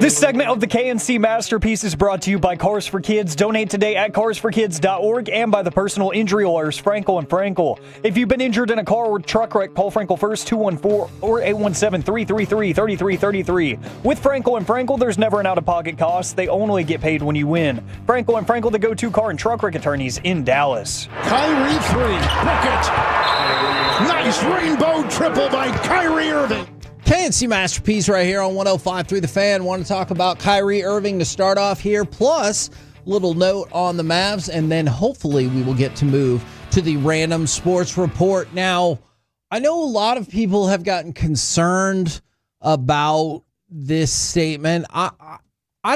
This segment of the KNC Masterpiece is brought to you by Cars for Kids. Donate today at carsforkids.org and by the personal injury lawyers Frankel and Frankel. If you've been injured in a car or truck wreck, call Frankel first, 214 or 817-333-3333. With Frankel and Frankel, there's never an out-of-pocket cost. They only get paid when you win. Frankel and Frankel, the go-to car and truck wreck attorneys in Dallas. Kyrie 3. Book it. Nice rainbow triple by Kyrie Irving. KNC Masterpiece right here on 105.3 The Fan. Want to talk about Kyrie Irving to start off here, plus a little note on the Mavs, and then hopefully we will get to move to the random sports report. Now, I know a lot of people have gotten concerned about this statement. I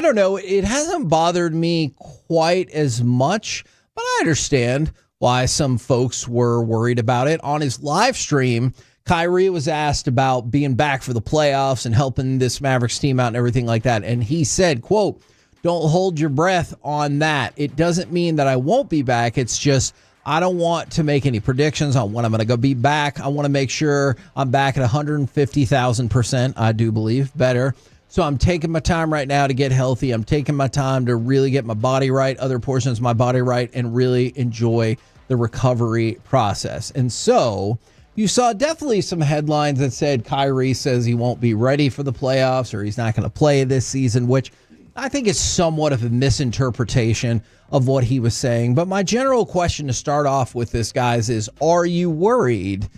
don't know. It hasn't bothered me quite as much, but I understand why some folks were worried about it. On his live stream, Kyrie was asked about being back for the playoffs and helping this Mavericks team out and everything like that. And he said, quote, "Don't hold your breath on that. It doesn't mean that I won't be back. It's just I don't want to make any predictions on when I'm going to go be back. I want to make sure I'm back at 150,000%. I do believe better. So I'm taking my time right now to get healthy. I'm taking my time to really get my body right, other portions of my body right, and really enjoy the recovery process." And so you saw definitely some headlines that said Kyrie says he won't be ready for the playoffs or he's not going to play this season, which I think is somewhat of a misinterpretation of what he was saying. But my general question to start off with this, guys, is are you worried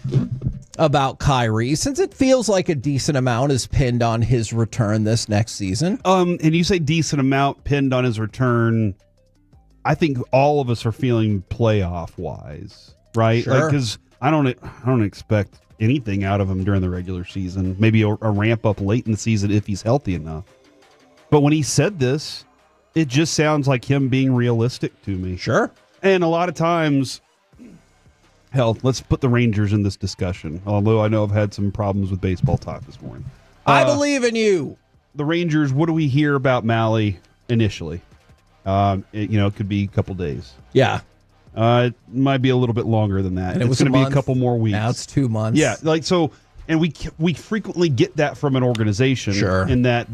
about Kyrie, since it feels like a decent amount is pinned on his return this next season? And you say decent amount pinned on his return. I think all of us are feeling playoff wise, right? Sure. Because I don't expect anything out of him during the regular season. Maybe a ramp up late in the season if he's healthy enough. But when he said this, it just sounds like him being realistic to me. Sure. And a lot of times, hell, let's put the Rangers in this discussion. Although I know I've had some problems with baseball talk this morning. I believe in you. The Rangers, what do we hear about Mahle initially? It could be a couple days. Yeah. It might be a little bit longer than that. And it was going to be a month. couple more weeks. Now it's 2 months. Yeah, and we frequently get that from an organization. Sure. In that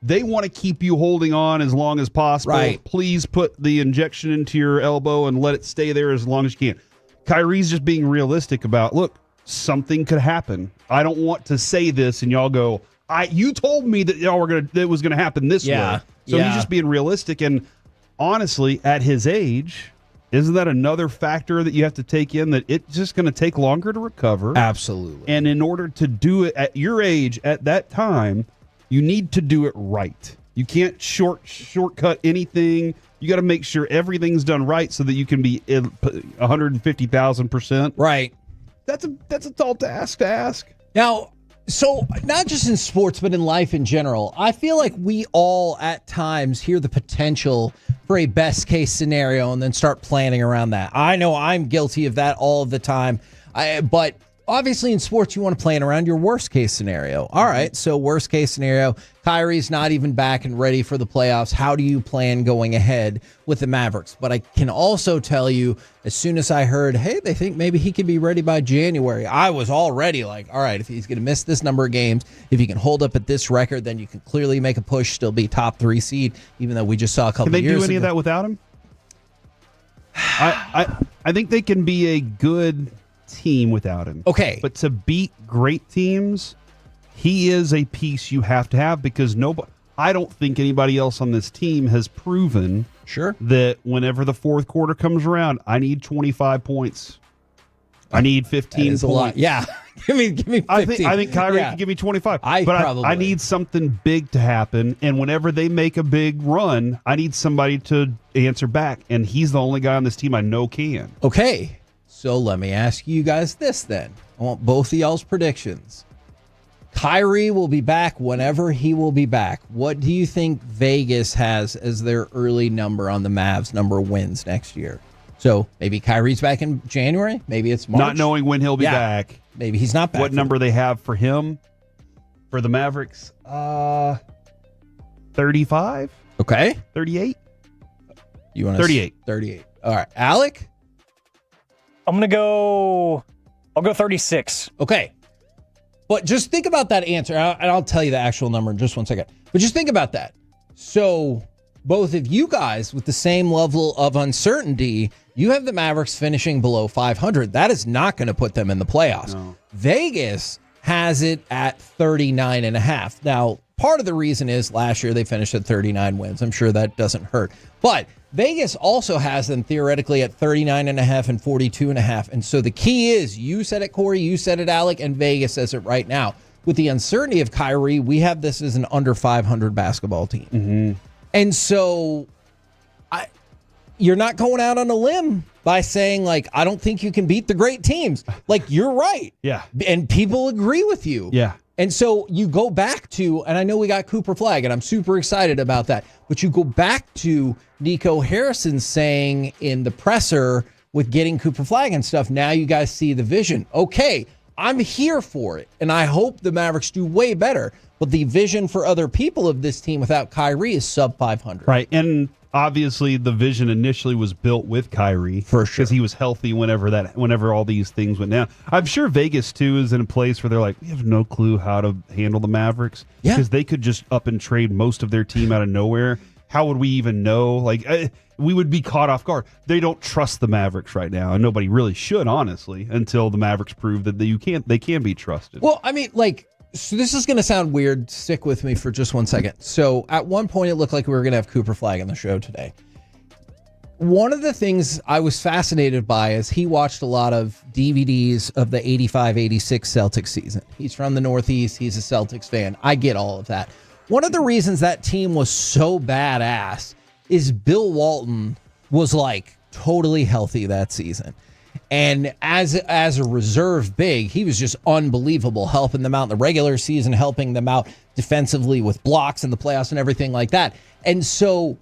they want to keep you holding on as long as possible. Right. Please put the injection into your elbow and let it stay there as long as you can. Kyrie's just being realistic about, look, something could happen. I don't want to say this and y'all go, you told me that it was gonna happen this way. So he's just being realistic. And honestly, at his age, isn't that another factor that you have to take in, that it's just going to take longer to recover? Absolutely. And in order to do it at your age, at that time, you need to do it right. You can't shortcut anything. You got to make sure everything's done right so that you can be 150,000%. Right. That's a tall task to ask. Now, so not just in sports, but in life in general, I feel like we all at times hear the potential for a best case scenario and then start planning around that. I know I'm guilty of that all of the time. But obviously in sports, you want to plan around your worst case scenario. All right, so worst case scenario, Kyrie's not even back and ready for the playoffs. How do you plan going ahead with the Mavericks? But I can also tell you, as soon as I heard, hey, they think maybe he could be ready by January, I was already like, all right, if he's going to miss this number of games, if he can hold up at this record, then you can clearly make a push, still be top 3 seed, even though we just saw a couple years ago. Can they do any of that without him? I think they can be a good team without him. Okay. But to beat great teams, he is a piece you have to have, because I don't think anybody else on this team has proven that whenever the fourth quarter comes around, I need 25 points. I need 15 points. A lot. Yeah. give me 15. I think Kyrie can give me 25. I need something big to happen, and whenever they make a big run, I need somebody to answer back, and he's the only guy on this team I know can. Okay. So let me ask you guys this then. I want both of y'all's predictions. Kyrie will be back whenever he will be back. What do you think Vegas has as their early number on the Mavs, number of wins next year? So maybe Kyrie's back in January. Maybe it's March. Not knowing when he'll be back. Maybe he's not back. What number they have for him for the Mavericks? 35? Okay. 38? You want 38. 38. All right. Alec? I'll go 36. Okay. But just think about that answer, and I'll tell you the actual number in just 1 second. But just think about that. So both of you guys with the same level of uncertainty, you have the Mavericks finishing below 500. That is not going to put them in the playoffs. No. Vegas has it at 39.5. Now, part of the reason is last year they finished at 39 wins. I'm sure that doesn't hurt. But Vegas also has them theoretically at 39.5 and 42.5. And so the key is, you said it, Corey, you said it, Alec, and Vegas says it right now. With the uncertainty of Kyrie, we have this as an under 500 basketball team. Mm-hmm. And so you're not going out on a limb by saying, like, I don't think you can beat the great teams. Like, you're right. Yeah. And people agree with you. Yeah. And so you go back to, and I know we got Cooper Flagg, and I'm super excited about that, but you go back to Nico Harrison saying in the presser with getting Cooper Flagg and stuff, now you guys see the vision. Okay, I'm here for it, and I hope the Mavericks do way better. But the vision for other people of this team without Kyrie is sub 500. Right, and obviously the vision initially was built with Kyrie. For sure. Because he was healthy whenever all these things went down. I'm sure Vegas, too, is in a place where they're like, we have no clue how to handle the Mavericks. Yeah. Because they could just up and trade most of their team out of nowhere. How would we even know? Like, we would be caught off guard. They don't trust the Mavericks right now, and nobody really should, honestly, until the Mavericks prove that they can be trusted. Well, I mean, like, so this is going to sound weird. Stick with me for just 1 second. So at one point, it looked like we were going to have Cooper Flagg on the show today. One of the things I was fascinated by is he watched a lot of DVDs of the 85-86 Celtics season. He's from the Northeast. He's a Celtics fan. I get all of that. One of the reasons that team was so badass is Bill Walton was like totally healthy that season. And as a reserve big, he was just unbelievable, helping them out in the regular season, helping them out defensively with blocks in the playoffs and everything like that. And so,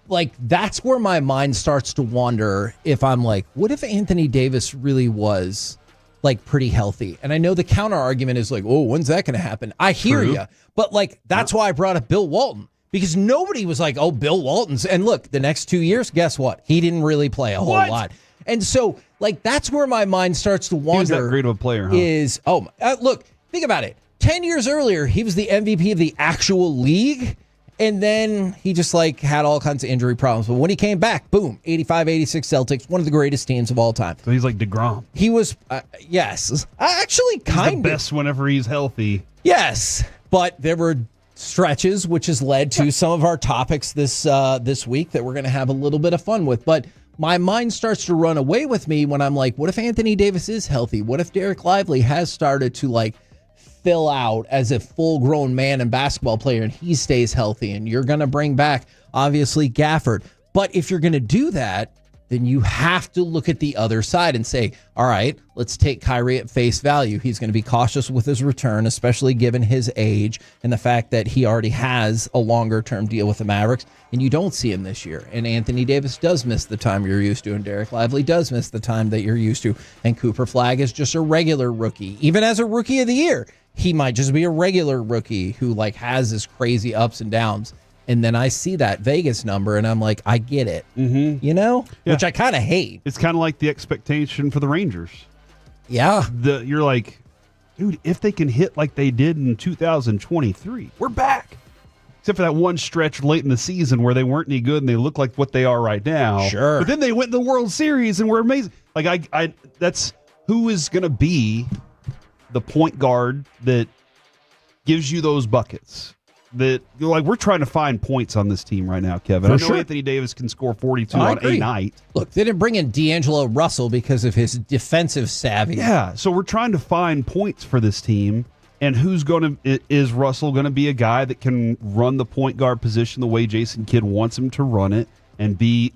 like, that's where my mind starts to wander if I'm like, what if Anthony Davis really was, like, pretty healthy? And I know the counter argument is like, oh, when's that going to happen? I hear you. But, like, that's why I brought up Bill Walton. Because nobody was like, oh, Bill Walton's. And look, the next 2 years, guess what? He didn't really play a whole lot. And so, like, that's where my mind starts to wander. He was that great of a player, huh? Look, think about it. 10 years earlier, he was the MVP of the actual league. And then he just, like, had all kinds of injury problems. But when he came back, boom, 85-86 Celtics, one of the greatest teams of all time. So he's like DeGrom. He was, yes. Actually, kind of. He's the best whenever he's healthy. Yes. But there were stretches, which has led to some of our topics this week that we're going to have a little bit of fun with. But my mind starts to run away with me when I'm like, what if Anthony Davis is healthy? What if Derek Lively has started to, like, fill out as a full-grown man and basketball player and he stays healthy, and you're going to bring back, obviously, Gafford. But if you're going to do that, then you have to look at the other side and say, all right, let's take Kyrie at face value. He's going to be cautious with his return, especially given his age and the fact that he already has a longer-term deal with the Mavericks, and you don't see him this year. And Anthony Davis does miss the time you're used to, and Derek Lively does miss the time that you're used to, and Cooper Flagg is just a regular rookie. Even as a rookie of the year, he might just be a regular rookie who, like, has his crazy ups and downs. And then I see that Vegas number, and I'm like, I get it. Mm-hmm. You know? Yeah. Which I kind of hate. It's kind of like the expectation for the Rangers. Yeah. You're like, dude, if they can hit like they did in 2023, we're back. Except for that one stretch late in the season where they weren't any good and they look like what they are right now. Sure. But then they went to the World Series and were amazing. Like, I that's who is going to be the point guard that gives you those buckets. That, like, we're trying to find points on this team right now, Kevin. I know Anthony Davis can score 42 on a night. Look, they didn't bring in D'Angelo Russell because of his defensive savvy. Yeah, so we're trying to find points for this team. And is Russell going to be a guy that can run the point guard position the way Jason Kidd wants him to run it?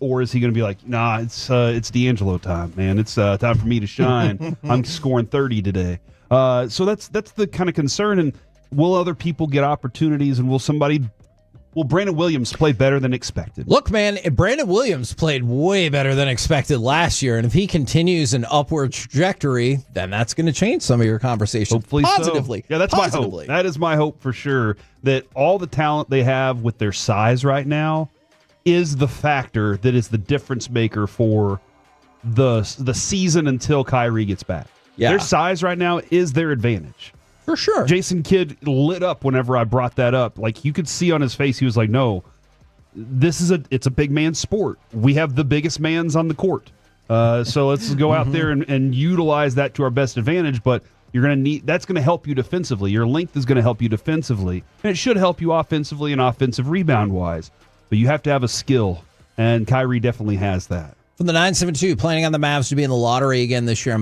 Or is he going to be like, nah, it's D'Angelo time, man. It's time for me to shine. I'm scoring 30 today. So that's the kind of concern. And will other people get opportunities, and will Brandon Williams play better than expected? Look, man, Brandon Williams played way better than expected last year, and if he continues an upward trajectory, then that's going to change some of your conversations. Hopefully positively. So. Yeah, that's my hope. That is my hope for sure, that all the talent they have with their size right now is the factor that is the difference maker for the season until Kyrie gets back. Yeah. Their size right now is their advantage. For sure. Jason Kidd lit up whenever I brought that up. Like, you could see on his face, he was like, no, it's a big man sport. We have the biggest mans on the court. So let's go out there and utilize that to our best advantage. But that's going to help you defensively. Your length is going to help you defensively. And it should help you offensively and offensive rebound wise. But you have to have a skill. And Kyrie definitely has that. From the 972, planning on the Mavs to be in the lottery again this year.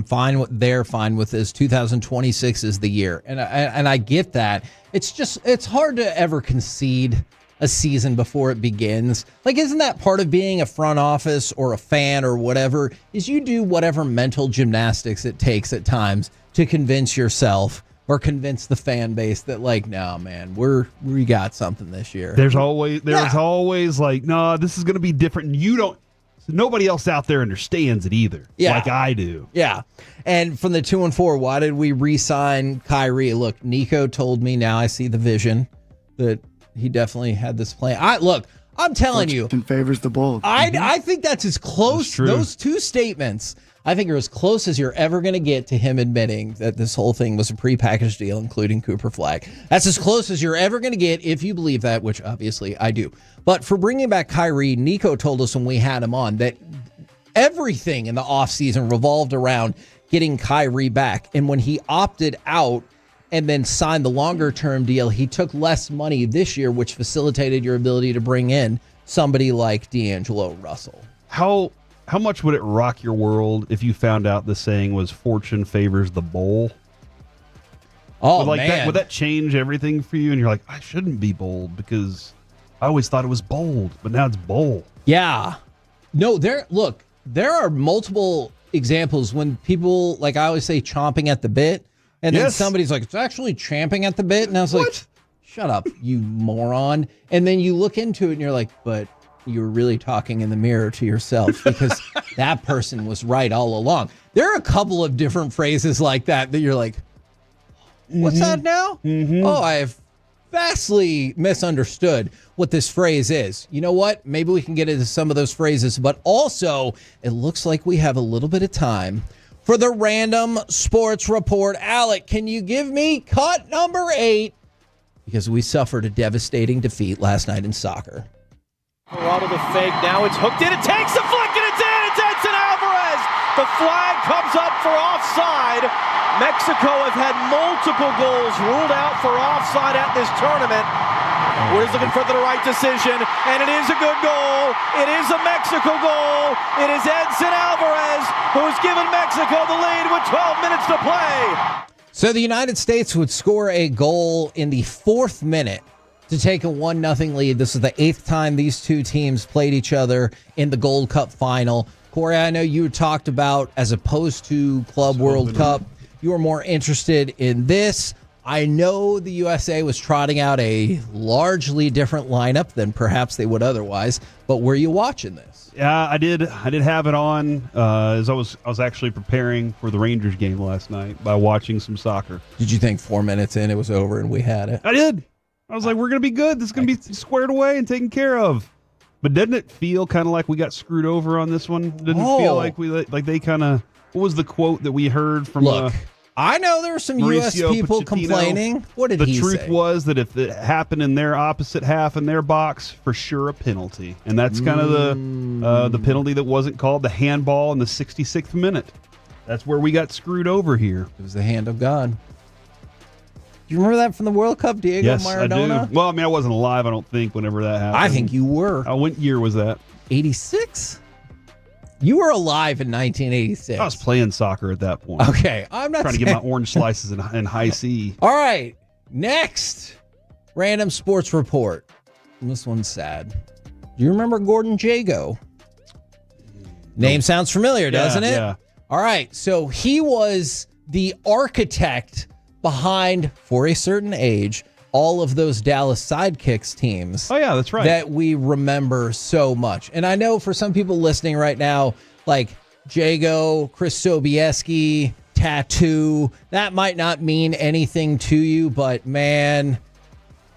They're fine with this. 2026 is the year. And I get that. It's hard to ever concede a season before it begins. Like, isn't that part of being a front office or a fan or whatever, is you do whatever mental gymnastics it takes at times to convince yourself or convince the fan base that, like, no, man, we got something this year. There's always like, no, this is going to be different. And nobody else out there understands it either. Yeah. Like I do. Yeah. And from the 2-4, why did we re-sign Kyrie? Look, Nico told me, now I see the vision, that he definitely had this plan. I'm telling you. Fortune favors the bold. I think that's as close. Those two statements, I think, are as close as you're ever going to get to him admitting that this whole thing was a prepackaged deal, including Cooper Flagg. That's as close as you're ever going to get if you believe that, which obviously I do. But for bringing back Kyrie, Nico told us when we had him on that everything in the offseason revolved around getting Kyrie back. And when he opted out and then signed the longer-term deal, he took less money this year, which facilitated your ability to bring in somebody like D'Angelo Russell. How much would it rock your world if you found out the saying was fortune favors the bold? Oh, man. Would that change everything for you? And you're like, I shouldn't be bold because I always thought it was bold, but now it's bold. Yeah. No, there are multiple examples when people, like I always say, chomping at the bit. And then somebody's like, it's actually champing at the bit. And I was like, shut up, you moron. And then you look into it and you're like, but you were really talking in the mirror to yourself because that person was right all along. There are a couple of different phrases like that you're like, what's that now? Oh, I've vastly misunderstood what this phrase is. You know what? Maybe we can get into some of those phrases, but also it looks like we have a little bit of time for the Random Sports Report. Alec, can you give me cut number 8? Because we suffered a devastating defeat last night in soccer. Corrado the fake, now it's hooked in, it takes a flick and it's in, it's Edson Alvarez! The flag comes up for offside. Mexico have had multiple goals ruled out for offside at this tournament. We're looking for the right decision, and it is a good goal. It is a Mexico goal. It is Edson Alvarez who's given Mexico the lead with 12 minutes to play. So the United States would score a goal in the 4th minute to take a 1-0 lead. This is the 8th time these two teams played each other in the Gold Cup final. Corey, I know you talked about, as opposed to Club World Cup, you were more interested in this. I know the USA was trotting out a largely different lineup than perhaps they would otherwise, but were you watching this? Yeah, I did have it on as I was actually preparing for the Rangers game last night by watching some soccer. Did you think 4 minutes in it was over and we had it? I did. I was like, we're going to be good. This is going to be squared away and taken care of. But doesn't it feel kind of like we got screwed over on this one? Didn't it feel like they kind of, what was the quote that we heard from I know there were some Mauricio U.S. people Pochettino complaining. What did he say? The truth was that if it happened in their opposite half in their box, for sure a penalty. And that's kind of the penalty that wasn't called, the handball in the 66th minute. That's where we got screwed over here. It was the hand of God. Do you remember that from the World Cup, Diego Maradona? I do. Well, I mean, I wasn't alive, I don't think, whenever that happened. I think you were. What year was that? 86? You were alive in 1986. I was playing soccer at that point. Okay, I'm not trying to get my orange slices in high C. All right, next Random Sports Report. This one's sad. Do you remember Gordon Jago? Name sounds familiar, doesn't it? Yeah. All right, so he was the architect behind, for a certain age, all of those Dallas Sidekicks teams. Oh, yeah, that's right. That we remember so much. And I know for some people listening right now, like Jago, Chris Sobieski, Tattoo, that might not mean anything to you, but man,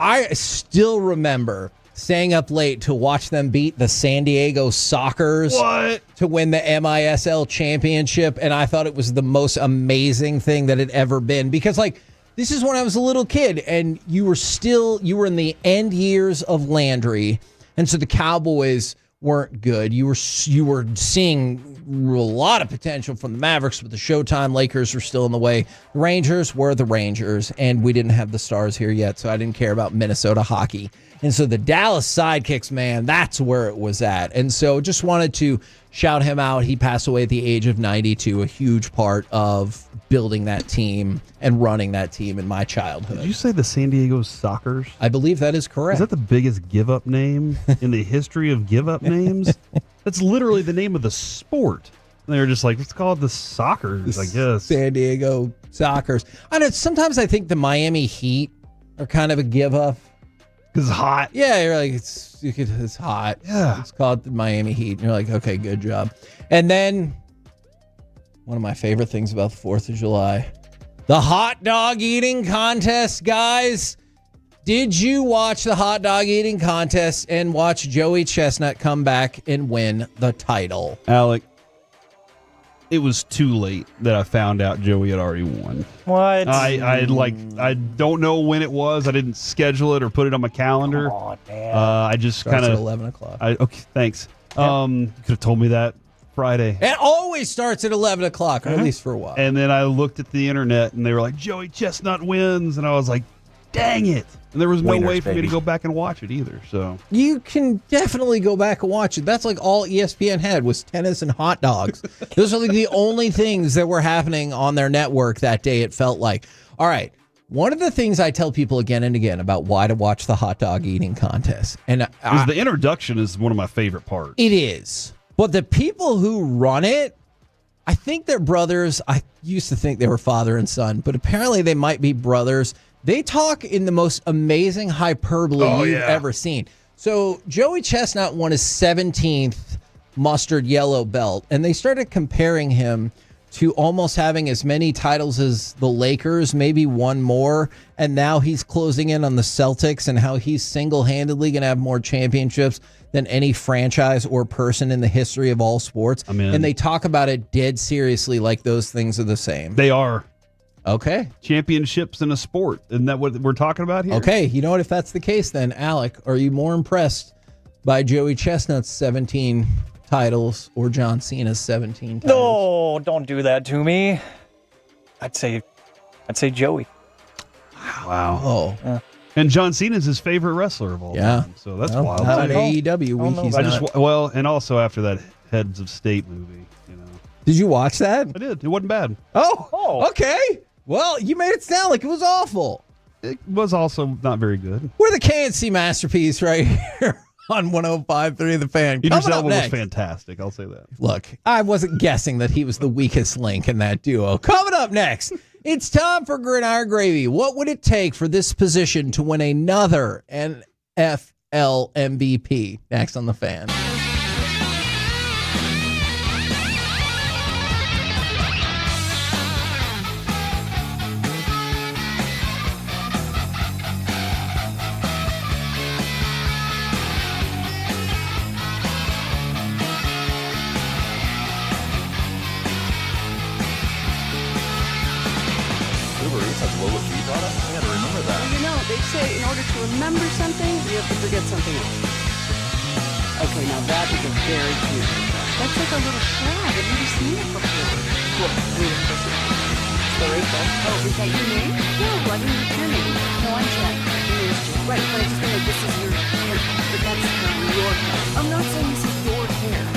I still remember staying up late to watch them beat the San Diego Sockers to win the MISL championship. And I thought it was the most amazing thing that had ever been, because like This is when I was a little kid, and you were in the end years of Landry, and so the Cowboys weren't good. You were seeing a lot of potential from the Mavericks, but the Showtime Lakers were still in the way. The Rangers were the Rangers, and we didn't have the Stars here yet, so I didn't care about Minnesota hockey. And so the Dallas Sidekicks, man, that's where it was at. And so just wanted to shout him out. He passed away at the age of 92, a huge part of building that team and running that team in my childhood. Did you say the San Diego Sockers? I believe that is correct. Is that the biggest give-up name in the history of give-up names? That's literally the name of the sport. And they were just like, let's call it the Sockers, I guess. San Diego Sockers. I know, sometimes I think the Miami Heat are kind of a give-up. Because it's hot. Yeah, you're like, it's hot. Yeah. It's called the Miami Heat. And you're like, okay, good job. And then one of my favorite things about the 4th of July, the hot dog eating contest, guys. Did you watch the hot dog eating contest and watch Joey Chestnut come back and win the title? Alec, it was too late that I found out Joey had already won. What? I don't know when it was. I didn't schedule it or put it on my calendar. Come on, man. I just kind Starts of at 11 o'clock. Okay, thanks. You could have told me that Friday. It always starts at 11 o'clock, or at least for a while. And then I looked at the internet, and they were like, Joey Chestnut wins. And I was like, dang it. And there was no way for me to go back and watch it either. So You can definitely go back and watch it. That's like all ESPN had was tennis and hot dogs. Those are like the only things that were happening on their network that day, it felt like. All right. One of the things I tell people again and again about why to watch the hot dog eating contest. And the introduction is one of my favorite parts. It is. But the people who run it, I think they're brothers. I used to think they were father and son, but apparently they might be brothers. They talk in the most amazing hyperbole you've ever seen. So Joey Chestnut won his 17th mustard yellow belt, and they started comparing him to almost having as many titles as the Lakers, maybe one more, and now he's closing in on the Celtics and how he's single-handedly going to have more championships than any franchise or person in the history of all sports. And they talk about it dead seriously like those things are the same. They are. Okay. Championships in a sport. Isn't that what we're talking about here? Okay. You know what? If that's the case, then, Alec, are you more impressed by Joey Chestnut's 17 titles or John Cena's 17 titles? No, don't do that to me. I'd say Joey. Wow. Oh. Yeah. And John Cena's his favorite wrestler of all time. So that's wild. Not at AEW week. He's not. And also after that Heads of State movie, you know. Did you watch that? I did. It wasn't bad. Oh. Okay. Well, you made it sound like it was awful. It was also not very good. We're the KNC masterpiece right here on 105.3 The Fan. Idris Coming up Elba was next. fantastic. I'll say that. Look, I wasn't guessing that he was the weakest link in that duo. Coming up next, it's time for Gridiron Gravy. What would it take for this position to win another NFL MVP? Next on The Fan. They say in order to remember something, you have to forget something else. Okay, now that is a very cute haircut. That's like a little shag. I've never seen it before. Well, wait a second. So Rachel. Oh, is that your name? No, I didn't know your name. No, I'm Jen. Your name is Jen. Right, but I just mean like this is your haircut, but that's not your hair. I'm not saying this is your hair.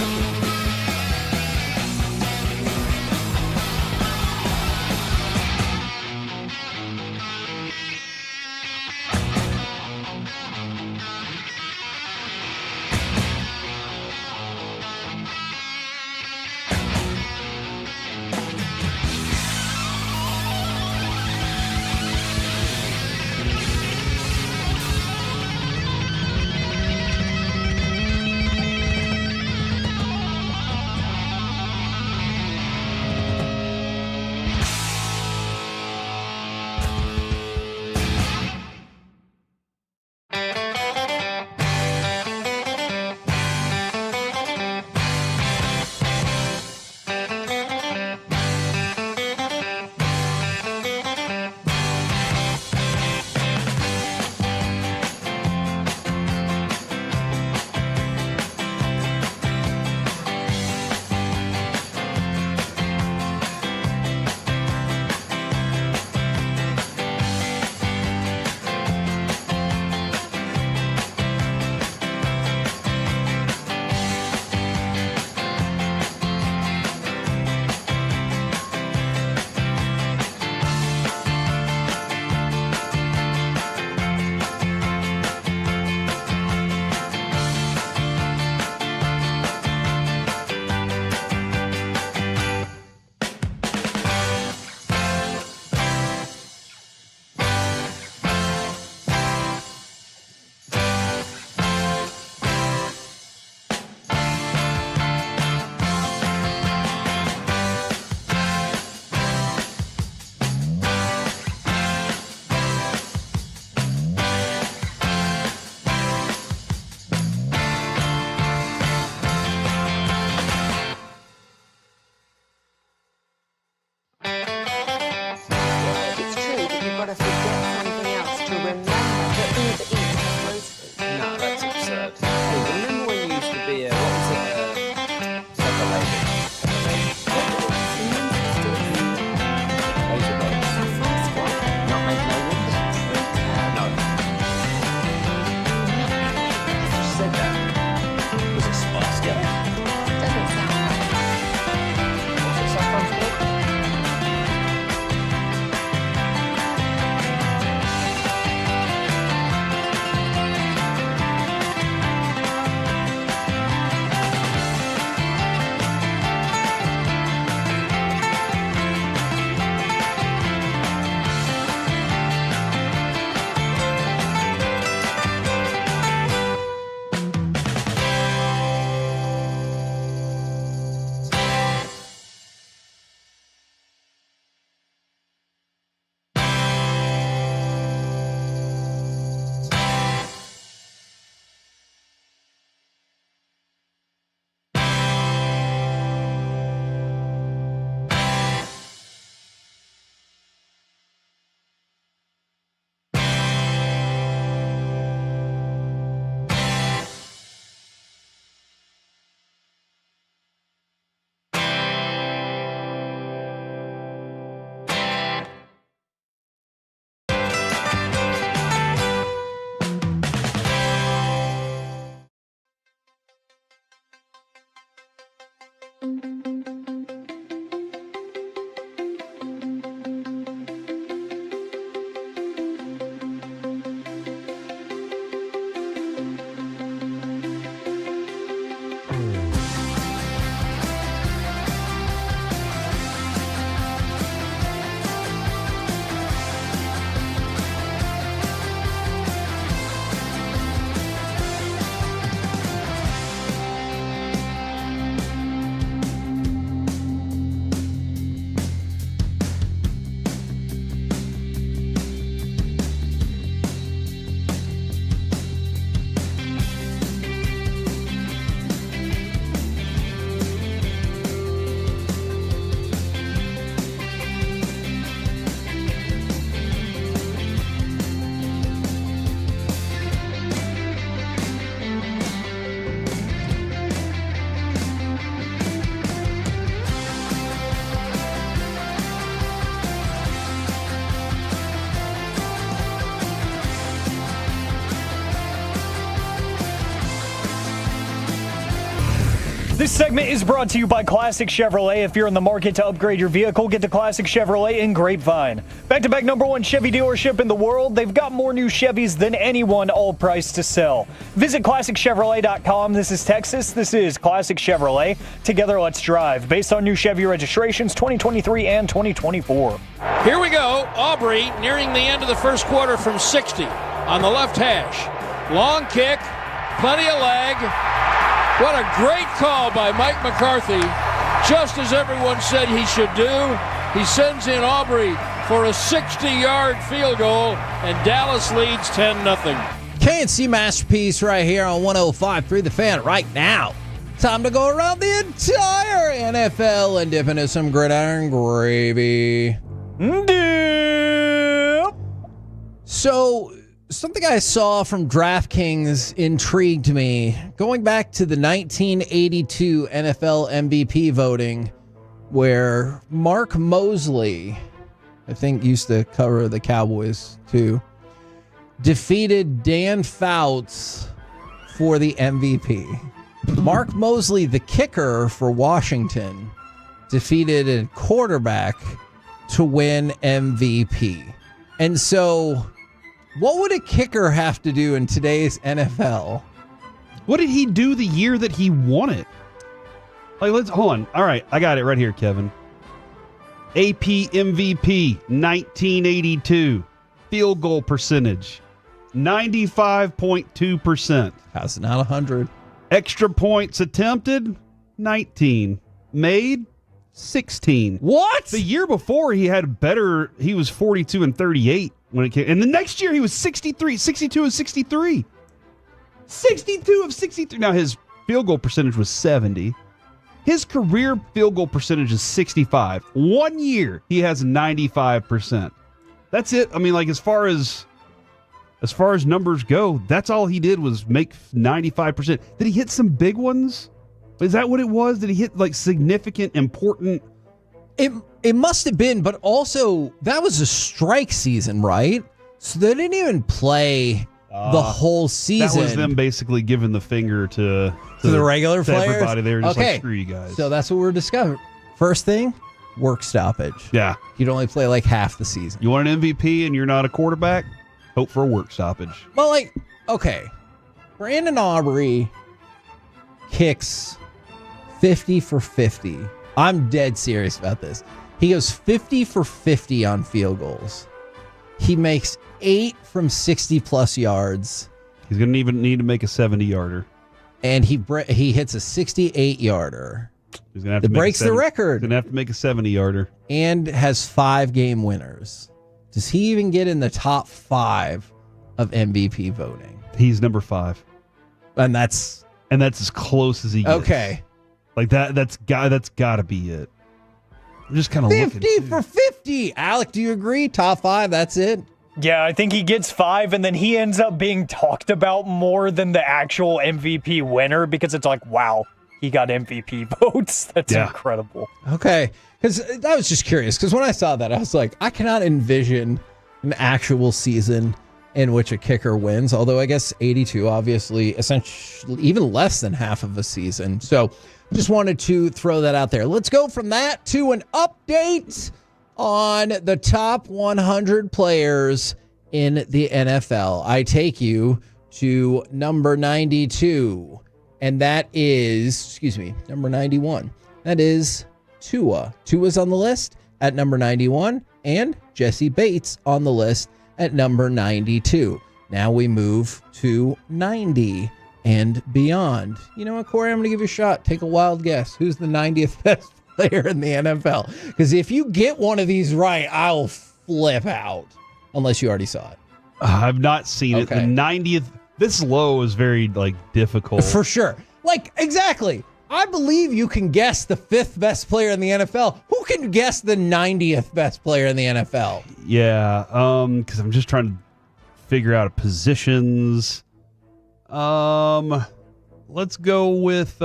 This segment is brought to you by Classic Chevrolet. If you're in the market to upgrade your vehicle, get to Classic Chevrolet in Grapevine. Back-to-back #1 Chevy dealership in the world. They've got more new Chevys than anyone, all priced to sell. Visit ClassicChevrolet.com. This is Texas. This is Classic Chevrolet. Together, let's drive. Based on new Chevy registrations 2023 and 2024. Here we go. Aubrey nearing the end of the first quarter from 60 on the left hash. Long kick, plenty of leg. What a great call by Mike McCarthy. Just as everyone said he should do, he sends in Aubrey for a 60-yard field goal, and Dallas leads 10-0. K&C Masterpiece right here on 105.3 The Fan right now. Time to go around the entire NFL and dip into some gridiron gravy. Dip. So, something I saw from DraftKings intrigued me. Going back to the 1982 NFL MVP voting, where Mark Mosley, I think used to cover the Cowboys too, defeated Dan Fouts for the MVP. Mark Mosley, the kicker for Washington, defeated a quarterback to win MVP. And so, what would a kicker have to do in today's NFL? What did he do the year that he won it? Like, let's hold on. All right, I got it right here, Kevin. AP MVP 1982 field goal percentage 95.2%. How's it not 100? Extra points attempted 19, made 16. What? The year before he had better. He was 42 and 38 when it came, and the next year he was 62 and 63. 62 of 63. Now his field goal percentage was 70. His career field goal percentage is 65. 1 year he has 95%. That's it. I mean, like as far as numbers go, that's all he did was make 95%. Did he hit some big ones? Is that what it was? Did he hit like significant, important? It must have been, but also that was a strike season, right? So they didn't even play the whole season. That was them basically giving the finger to the regular players. Everybody, they were just like, screw you guys. So that's what we're discovering. First thing, work stoppage. Yeah. You'd only play like half the season. You want an MVP and you're not a quarterback? Hope for a work stoppage. Well, like, okay. Brandon Aubrey kicks 50 for 50. I'm dead serious about this. He goes 50 for 50 on field goals. He makes 8 from 60-plus yards. He's going to even need to make a 70-yarder. And he hits a 68-yarder. He's going to have to breaks the record. He's going to have to make a 70-yarder. And has 5 game winners. Does he even get in the top 5 of MVP voting? He's number 5. And that's as close as he gets. Okay. Like that's got to be it. I'm just kind of looking. 50 for 50. Alec, do you agree? Top 5, that's it? Yeah, I think he gets 5, and then he ends up being talked about more than the actual MVP winner because it's like, wow, he got MVP votes. That's incredible. Okay. Because I was just curious, because when I saw that, I was like, I cannot envision an actual season in which a kicker wins, although I guess 82, obviously, essentially even less than half of a season. So just wanted to throw that out there. Let's go from that to an update on the top 100 players in the NFL. I take you to number 92, and that is, number 91. That is Tua. Tua's on the list at number 91, and Jesse Bates on the list at number 92. Now we move to 90 and beyond. You know what, Corey? I'm going to give you a shot. Take a wild guess. Who's the 90th best player in the NFL? Because if you get one of these right, I'll flip out. Unless you already saw it. I've not seen it. The 90th, this low is very, difficult. For sure. Exactly. I believe you can guess the 5th best player in the NFL. Who can guess the 90th best player in the NFL? Yeah, because I'm just trying to figure out positions. Let's go with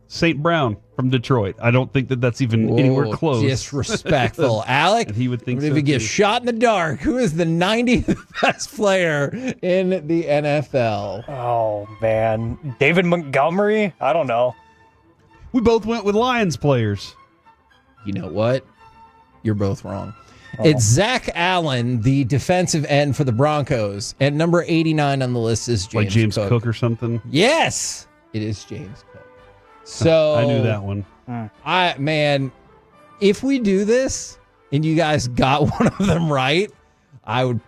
St. Brown from Detroit. I don't think that's even anywhere close. Disrespectful. Alec, and he would think if you get shot in the dark, who is the 90th best player in the NFL? Oh, man. David Montgomery? I don't know. We both went with Lions players. You know what? You're both wrong. It's Zach Allen, the defensive end for the Broncos. And number 89 on the list is James Cook or something? Yes, it is James Cook. So I knew that one. If we do this and you guys got one of them right, I would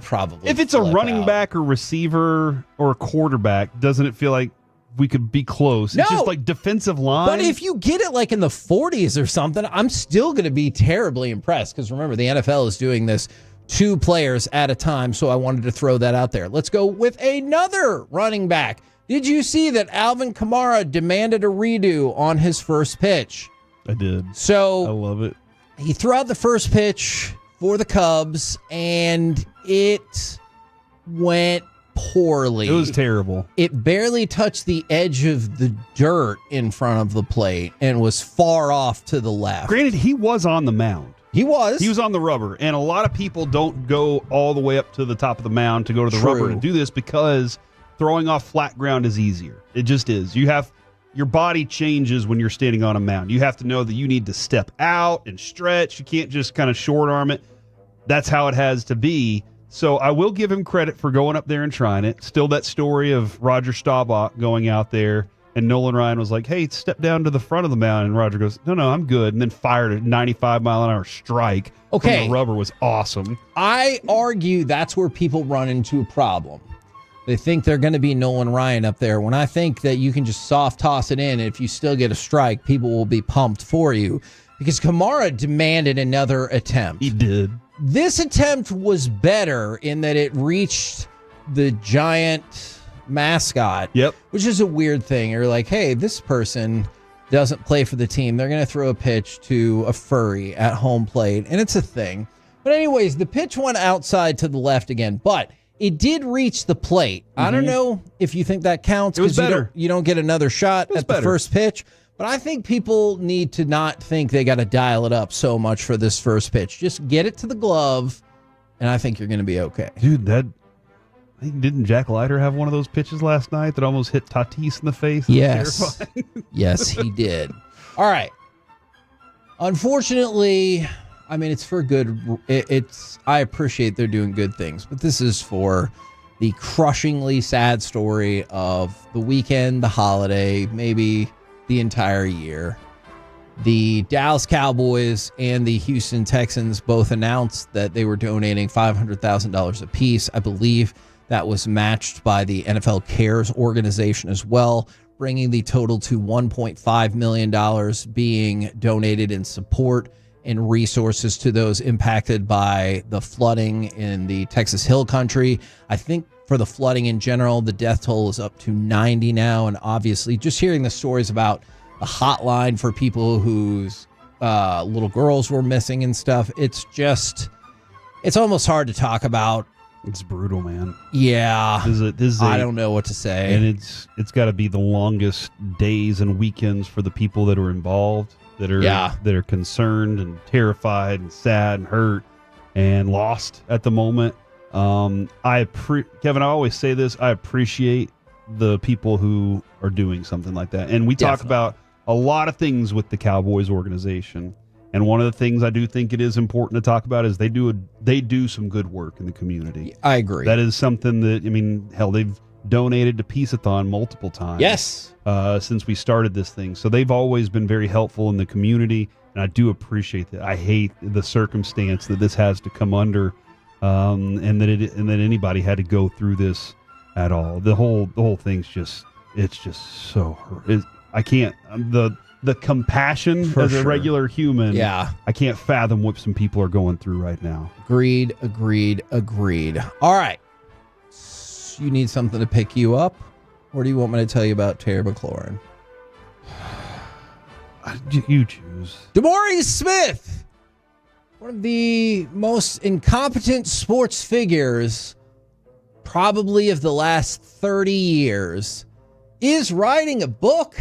probably. If it's a running back or receiver or quarterback, doesn't it feel like we could be close? No, it's just defensive line. But if you get it in the 40s or something, I'm still going to be terribly impressed. Because remember, the NFL is doing this 2 players at a time. So I wanted to throw that out there. Let's go with another running back. Did you see that Alvin Kamara demanded a redo on his first pitch? I did. So I love it. He threw out the first pitch for the Cubs, and it went poorly. It was terrible. It barely touched the edge of the dirt in front of the plate and was far off to the left. Granted, he was on the mound. He was on the rubber, and a lot of people don't go all the way up to the top of the mound to go to the rubber and do this because throwing off flat ground is easier. It just is. Your body changes when you're standing on a mound. You have to know that you need to step out and stretch. You can't just kind of short arm it. That's how it has to be. So I will give him credit for going up there and trying it. Still that story of Roger Staubach going out there, and Nolan Ryan was like, hey, step down to the front of the mound. And Roger goes, no, I'm good. And then fired a 95-mile-an-hour strike from the rubber. Was awesome. I argue that's where people run into a problem. They think they're going to be Nolan Ryan up there, when I think that you can just soft toss it in, and if you still get a strike, people will be pumped for you. Because Kamara demanded another attempt. He did. This attempt was better in that it reached the giant mascot. Yep. Which is a weird thing. You're like, hey, this person doesn't play for the team. They're going to throw a pitch to a furry at home plate, and it's a thing. But anyways, the pitch went outside to the left again, but it did reach the plate. I don't know if you think that counts. It was better. You don't get another shot at the first pitch. But I think people need to not think they got to dial it up so much for this first pitch. Just get it to the glove, and I think you're going to be okay. Dude, didn't Jack Leiter have one of those pitches last night that almost hit Tatis in the face? Yes. Yes, he did. All right. Unfortunately, I mean, it's for good. I appreciate they're doing good things, but this is for the crushingly sad story of the weekend, the holiday, maybe the entire year. The Dallas Cowboys and the Houston Texans both announced that they were donating $500,000 apiece. I believe that was matched by the NFL Cares organization as well, bringing the total to $1.5 million being donated in support and resources to those impacted by the flooding in the Texas Hill Country. I think for the flooding in general, the death toll is up to 90 now. And obviously, just hearing the stories about the hotline for people whose little girls were missing and stuff, it's almost hard to talk about. It's brutal, man. Yeah. I don't know what to say. And it's got to be the longest days and weekends for the people that are involved, that are concerned and terrified and sad and hurt. and lost at the moment. Kevin, I always say this, I appreciate the people who are doing something like that. And we talk about a lot of things with the Cowboys organization. And one of the things I do think it is important to talk about is they do some good work in the community. I agree. That is something that, I mean, hell, they've donated to Peace-a-thon multiple times. Yes. Since we started this thing. So they've always been very helpful in the community, and I do appreciate that. I hate the circumstance that this has to come under, and that anybody had to go through this at all. The whole thing's just so I can't the compassion For as sure. a regular human. Yeah. I can't fathom what some people are going through right now. Agreed. All right. You need something to pick you up, or do you want me to tell you about Terry McLaurin? You choose. DeMaurice Smith, one of the most incompetent sports figures probably of the last 30 years, is writing a book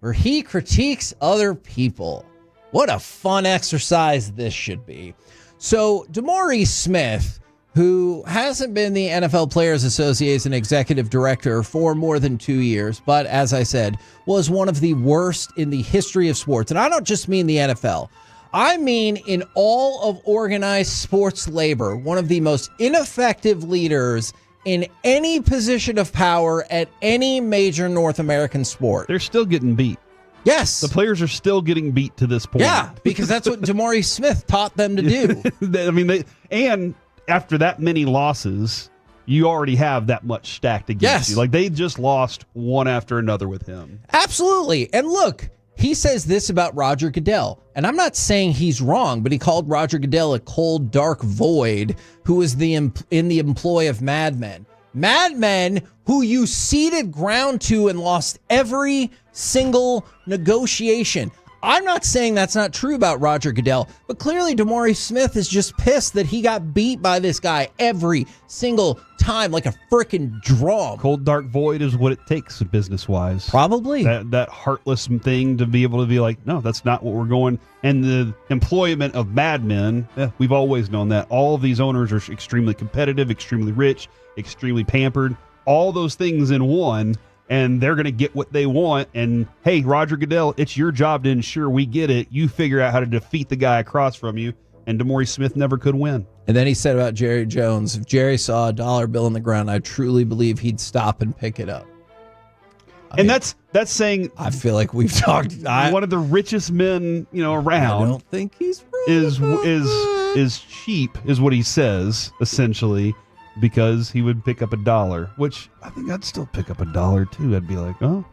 where he critiques other people. What a fun exercise this should be. So DeMaurice Smith, who hasn't been the NFL Players Association executive director for more than 2 years, but as I said, was one of the worst in the history of sports. And I don't just mean the NFL. I mean in all of organized sports labor, one of the most ineffective leaders in any position of power at any major North American sport. They're still getting beat. Yes. The players are still getting beat to this point. Yeah, because that's what DeMaurice Smith taught them to do. I mean, and after that many losses, you already have that much stacked against you. Like, they just lost one after another with him. Absolutely. And look, he says this about Roger Goodell, and I'm not saying he's wrong, but he called Roger Goodell a cold, dark void who was in the employ of Mad Men. Mad Men who you ceded ground to and lost every single negotiation. I'm not saying that's not true about Roger Goodell, but clearly DeMaurice Smith is just pissed that he got beat by this guy every single time like a freaking drum. Cold, dark void is what it takes business-wise. Probably. That heartless thing to be able to be like, no, that's not what we're going. And the employment of madmen, we've always known that. All of these owners are extremely competitive, extremely rich, extremely pampered. All those things in one, and they're going to get what they want. And, hey, Roger Goodell, it's your job to ensure we get it. You figure out how to defeat the guy across from you. And DeMaurice Smith never could win. And then he said about Jerry Jones, if Jerry saw a dollar bill on the ground, I truly believe he'd stop and pick it up. That's saying, I feel like we've talked. One of the richest men, around. I don't think he's wrong is cheap, is what he says essentially, because he would pick up $1, which I think I'd still pick up $1 too. I'd be like, oh,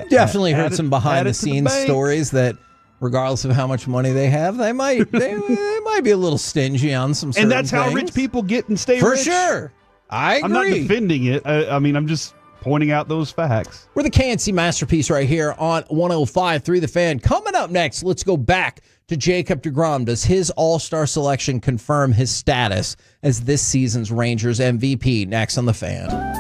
definitely heard some behind the scenes stories that, regardless of how much money they have, they might be a little stingy on some certain and that's things. how rich people get and stay For rich. sure. I agree. I'm not defending it. I mean, I'm just pointing out those facts. We're the KNC Masterpiece right here on 105.3 The Fan. Coming up next, let's go back to Jacob deGrom. Does his all-star selection confirm his status as this season's Rangers MVP? Next on The Fan.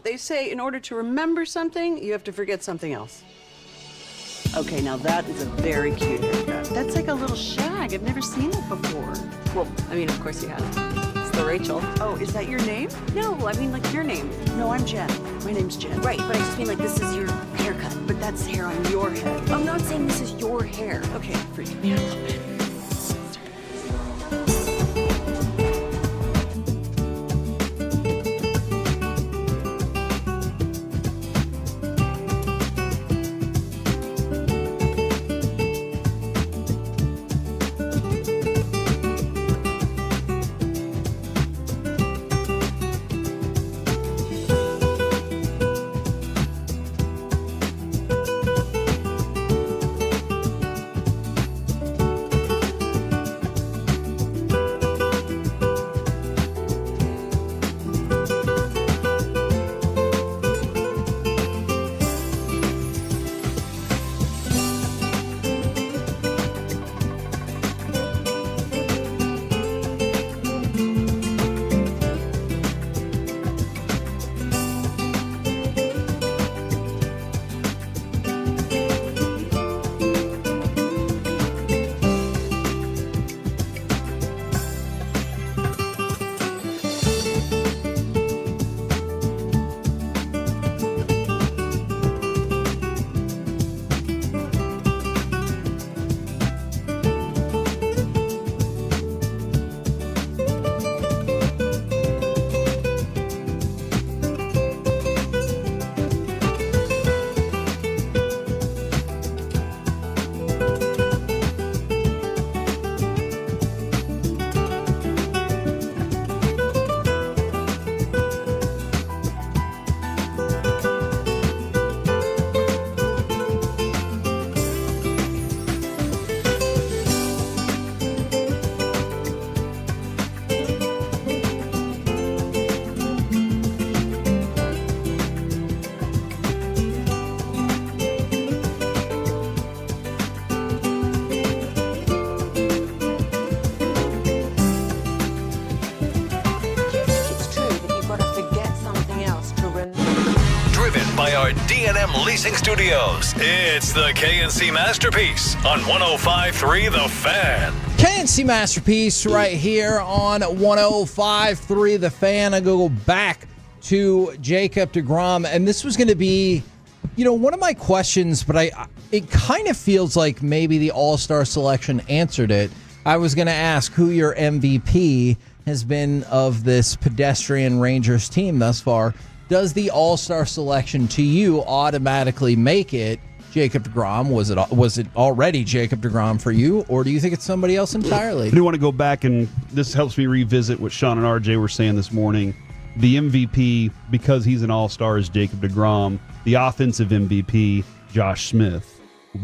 they say in order to remember something, you have to forget something else. Okay, now that is a very cute haircut. That's like a little shag. I've never seen it before. Well, I mean, of course you have. It's the Rachel. Oh, is that your name? No, I mean, like, your name. No, I'm Jen. My name's Jen. Right, but I just mean, like, this is your haircut. But that's hair on your head. I'm not saying this is your hair. Okay, freak me out a little bit. D&M Leasing Studios. It's the KNC Masterpiece on 105.3 The Fan. KNC Masterpiece right here on 105.3 The Fan. I go back to Jacob deGrom, and this was going to be, one of my questions, but it kind of feels like maybe the All-Star selection answered it. I was going to ask who your MVP has been of this pedestrian Rangers team thus far. Does the All-Star selection to you automatically make it Jacob deGrom? Was it already Jacob deGrom for you, or do you think it's somebody else entirely? I do want to go back, and this helps me revisit what Sean and RJ were saying this morning. The MVP, because he's an All-Star, is Jacob deGrom. The offensive MVP, Josh Smith,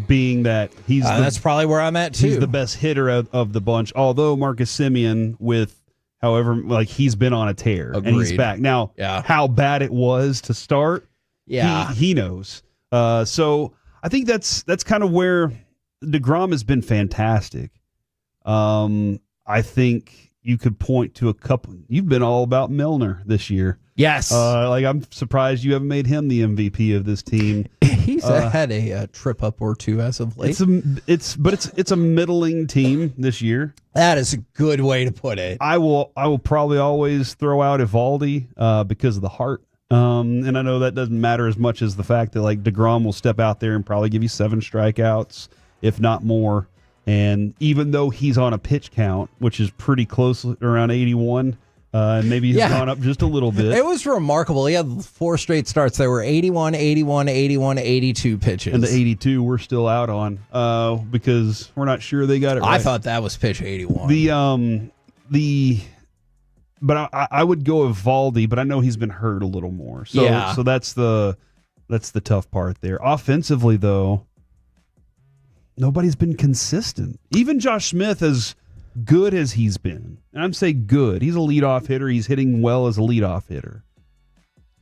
being that that's probably where I'm at too. He's the best hitter of the bunch, although Marcus Semien he's been on a tear. Agreed. And he's back. Now, how bad it was to start, he knows. So I think that's kind of where deGrom has been fantastic. I think you could point to a couple. You've been all about Milner this year. Yes. I'm surprised you haven't made him the MVP of this team. He's had a trip up or two as of late. It's a middling team this year. That is a good way to put it. I will probably always throw out Eovaldi because of the heart. And I know that doesn't matter as much as the fact that deGrom will step out there and probably give you 7 strikeouts, if not more. And even though he's on a pitch count, which is pretty close, around 81, maybe he's gone up just a little bit. It was remarkable. He had 4 straight starts. There were 81, 81, 81, 82 pitches. And the 82 we're still out on because we're not sure they got it right. I thought that was pitch 81. But I would go with Eovaldi, but I know he's been hurt a little more. So that's the tough part there. Offensively, though, nobody's been consistent. Even Josh Smith, as good as he's been, and I'm saying good, he's a leadoff hitter. He's hitting well as a leadoff hitter.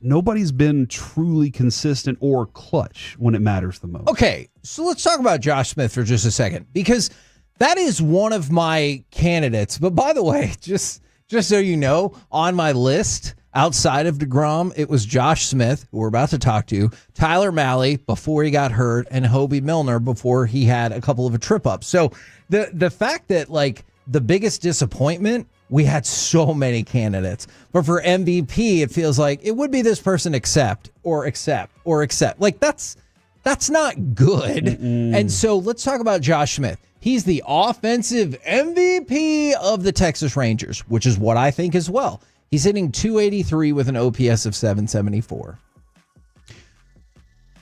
Nobody's been truly consistent or clutch when it matters the most. Okay, so let's talk about Josh Smith for just a second, because that is one of my candidates. But by the way, just so you know, on my list, Outside of DeGrom, it was Josh Smith, who we're about to talk to, Tyler Malley before he got hurt, and Hobie Milner before he had a couple of trip-ups. So the fact that, like, the biggest disappointment, we had so many candidates. But for MVP, it feels like it would be this person except. Like, that's not good. And so let's talk about Josh Smith. He's the offensive MVP of the Texas Rangers, which is what I think as well. He's hitting .283 with an OPS of 774.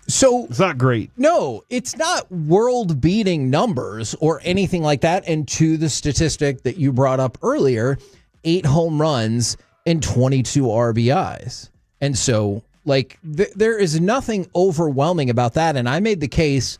So it's not great. No, it's not world-beating numbers or anything like that. And to the statistic that you brought up earlier, 8 home runs and 22 RBIs. And so, like, there is nothing overwhelming about that. And I made the case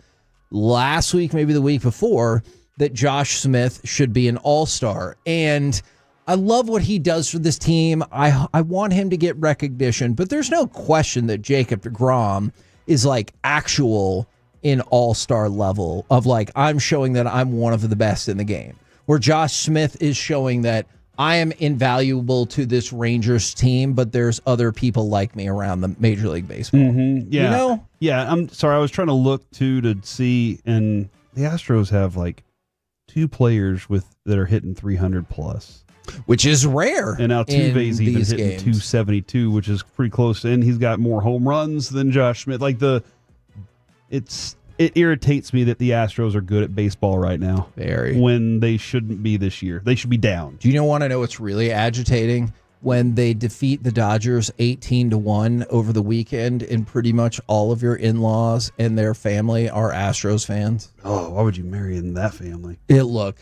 last week, maybe the week before, that Josh Smith should be an all-star. And I love what he does for this team. I want him to get recognition, but there's no question that Jacob deGrom is like actual in all-star level of like, I'm showing that I'm one of the best in the game. Where Josh Smith is showing that I am invaluable to this Rangers team, but there's other people like me around the Major League Baseball. Mm-hmm. Yeah. You know? Yeah, I'm sorry. I was trying to look to see, and the Astros have like 2 players that are hitting 300 plus. Which is rare. And Altuve's even hitting games. 272, which is pretty close. And he's got more home runs than Josh Smith. Like it irritates me that the Astros are good at baseball right now. Very. When they shouldn't be this year. They should be down. Do you want to know what's really agitating? When they defeat the Dodgers 18-1 over the weekend, and pretty much all of your in-laws and their family are Astros fans. Oh, why would you marry in that family? Look.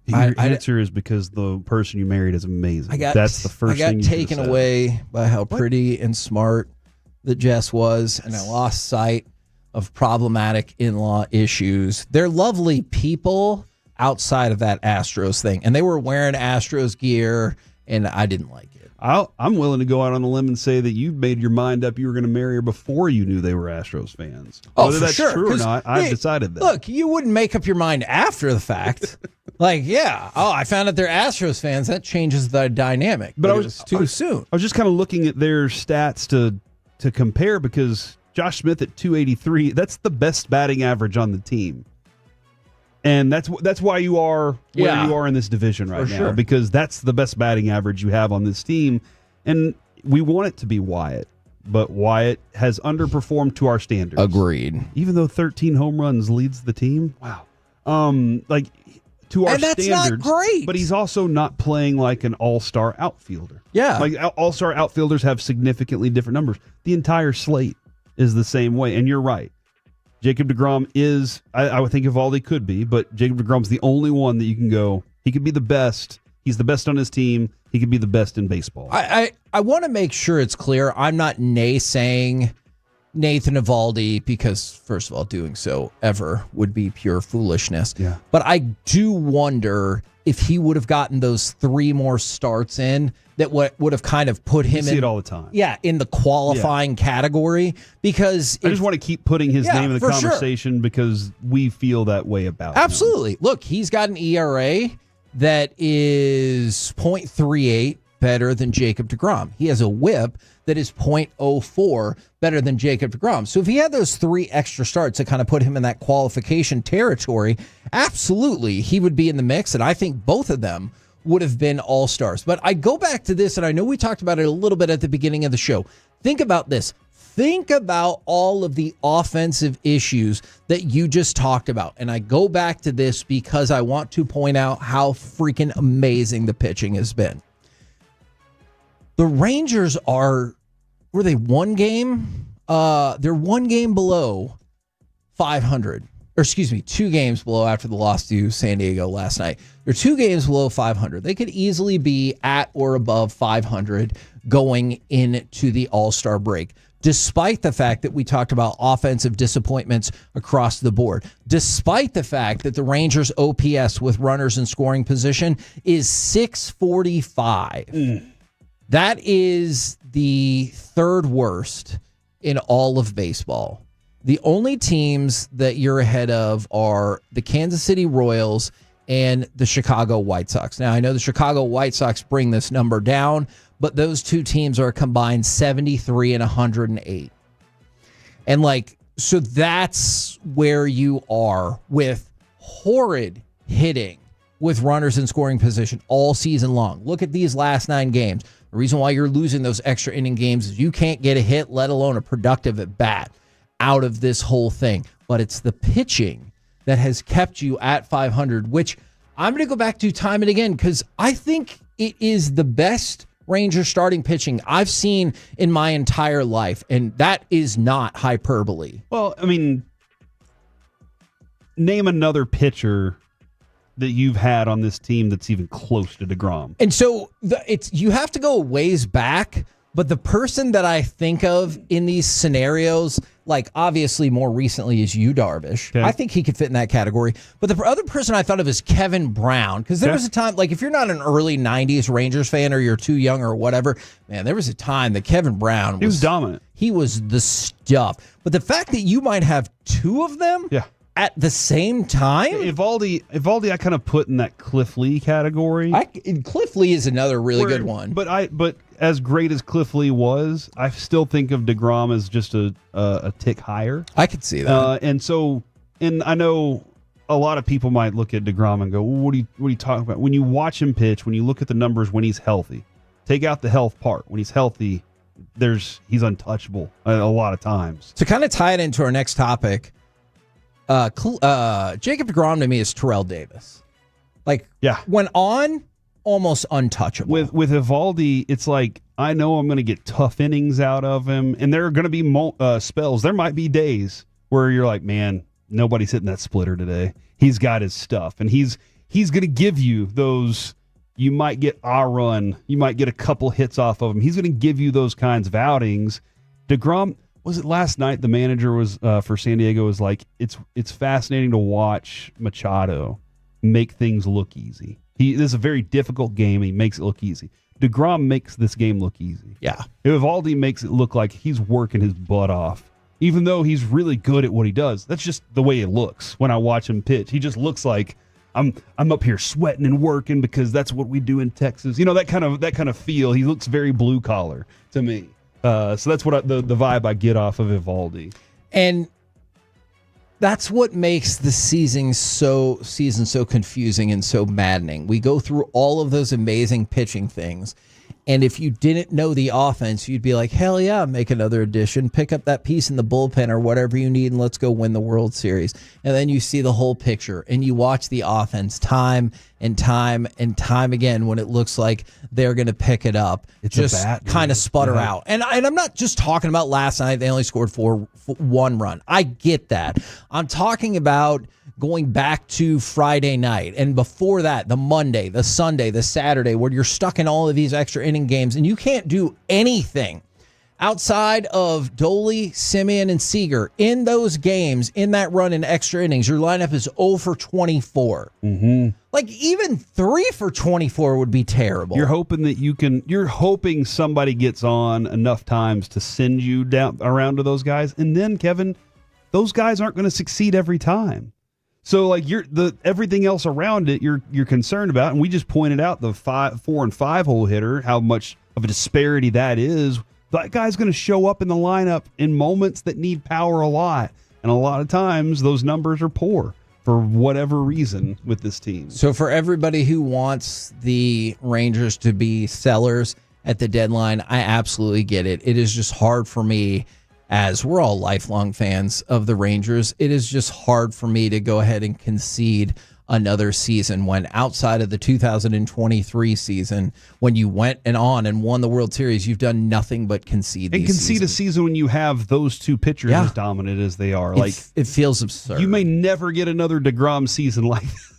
Your answer is because the person you married is amazing. That's the first thing you got taken away by how pretty and smart that Jess was, and I lost sight of problematic in-law issues. They're lovely people outside of that Astros thing, and they were wearing Astros gear, and I didn't like it. I'm willing to go out on a limb and say that you made your mind up you were going to marry her before you knew they were Astros fans. Whether that's true or not, I've decided that. Look, you wouldn't make up your mind after the fact. I found out they're Astros fans. That changes the dynamic. But it was too soon. I was just kind of looking at their stats to compare, because Josh Smith at 283, that's the best batting average on the team. And that's why you are where you are in this division right now, because that's the best batting average you have on this team. And we want it to be Wyatt, but Wyatt has underperformed to our standards. Agreed. Even though 13 home runs leads the team. Wow. To our that's standards, not great. But he's also not playing like an all-star outfielder. Yeah. Like all-star outfielders have significantly different numbers. The entire slate is the same way. And you're right. Jacob deGrom is, I would think Evaldi could be, but Jacob deGrom's the only one that you can go, he could be the best. He's the best on his team. He could be the best in baseball. I want to make sure it's clear. I'm not naysaying Nathan Evaldi, because, first of all, doing so ever would be pure foolishness. Yeah. But I do wonder if he would have gotten those 3 more starts in, that would have kind of put him see it all the time. Yeah, in the qualifying category, because I just want to keep putting his name in the conversation because we feel that way about him. Absolutely. Look, he's got an ERA that is .38 better than Jacob deGrom. He has a whip that is .04 better than Jacob deGrom. So if he had those 3 extra starts to kind of put him in that qualification territory, absolutely, he would be in the mix. And I think both of them would have been all-stars. But I go back to this, and I know we talked about it a little bit at the beginning of the show. Think about this. Think about all of the offensive issues that you just talked about. And I go back to this because I want to point out how freaking amazing the pitching has been. The Rangers were they 1 game? They're 1 game below 500. Or excuse me, 2 games below after the loss to San Diego last night. They're 2 games below 500. They could easily be at or above 500 going into the All-Star break, despite the fact that we talked about offensive disappointments across the board, despite the fact that the Rangers' OPS with runners in scoring position is 645. That is the 3rd worst in all of baseball. The only teams that you're ahead of are the Kansas City Royals and the Chicago White Sox. Now, I know the Chicago White Sox bring this number down, but those two teams are combined 73 and 108. And like, so that's where you are with horrid hitting with runners in scoring position all season long. Look at these last 9 games. The reason why you're losing those extra inning games is you can't get a hit, let alone a productive at bat out of this whole thing. But it's the pitching that has kept you at 500, which I'm going to go back to time and again because I think it is the best Rangers starting pitching I've seen in my entire life, and that is not hyperbole. Well, I mean, name another pitcher that you've had on this team that's even close to DeGrom. And so you have to go a ways back, but the person that I think of in these scenarios, like obviously more recently is Yu Darvish. Okay. I think he could fit in that category. But the other person I thought of is Kevin Brown, because there was a time, like if you're not an early 90s Rangers fan or you're too young or whatever, man, there was a time that Kevin Brown he was dominant. He was the stuff. But the fact that you might have 2 of them at the same time? Evaldi I kind of put in that Cliff Lee category. Cliff Lee is another really good one. But as great as Cliff Lee was, I still think of DeGrom as just a tick higher. I could see that. And I know a lot of people might look at DeGrom and go, well, what are you talking about? When you watch him pitch, when you look at the numbers when he's healthy, take out the health part. When he's healthy, he's untouchable a lot of times. To kind of tie it into our next topic, Jacob DeGrom to me is Terrell Davis. Like, when on, almost untouchable. With Evaldi, it's like, I know I'm going to get tough innings out of him, and there are going to be spells. There might be days where you're like, man, nobody's hitting that splitter today. He's got his stuff, and he's going to give you those. You might get a run. You might get a couple hits off of him. He's going to give you those kinds of outings. DeGrom, was it last night? The manager was for San Diego was like, it's fascinating to watch Machado make things look easy. This is a very difficult game. He makes it look easy. DeGrom makes this game look easy. Yeah. Evaldi makes it look like he's working his butt off, even though he's really good at what he does. That's just the way it looks when I watch him pitch. He just looks like I'm up here sweating and working because that's what we do in Texas. You know, that kind of feel. He looks very blue collar to me. So that's what the vibe I get off of Evaldi. And that's what makes the season so confusing and so maddening. We go through all of those amazing pitching things, and if you didn't know the offense, you'd be like, hell yeah, make another addition, pick up that piece in the bullpen or whatever you need, and let's go win the World Series. And then you see the whole picture, and you watch the offense time and time and time again when it looks like they're going to pick it up. It's just kind of sputter out. And I'm not just talking about last night. They only scored 1 run. I get that. I'm talking about going back to Friday night and before that, the Monday, the Sunday, the Saturday, where you're stuck in all of these extra inning games and you can't do anything outside of Doley, Simeon, and Seager in those games, in that run in extra innings. Your lineup is 0 for 24. Mm-hmm. Like even 3 for 24 would be terrible. You're hoping somebody gets on enough times to send you down around to those guys. And then, Kevin, those guys aren't going to succeed every time. So like everything else around it, you're concerned about, and we just pointed out the 4 and 5 hole hitter, how much of a disparity that is. That guy's going to show up in the lineup in moments that need power a lot, and a lot of times those numbers are poor for whatever reason with this team. So for everybody who wants the Rangers to be sellers at the deadline, I absolutely get it. It is just hard for me, as we're all lifelong fans of the Rangers, it is just hard for me to go ahead and concede another season when outside of the 2023 season, when you went and won the World Series, you've done nothing but concede. And concede a season when you have those two pitchers as dominant as they are. It feels absurd. You may never get another DeGrom season like this.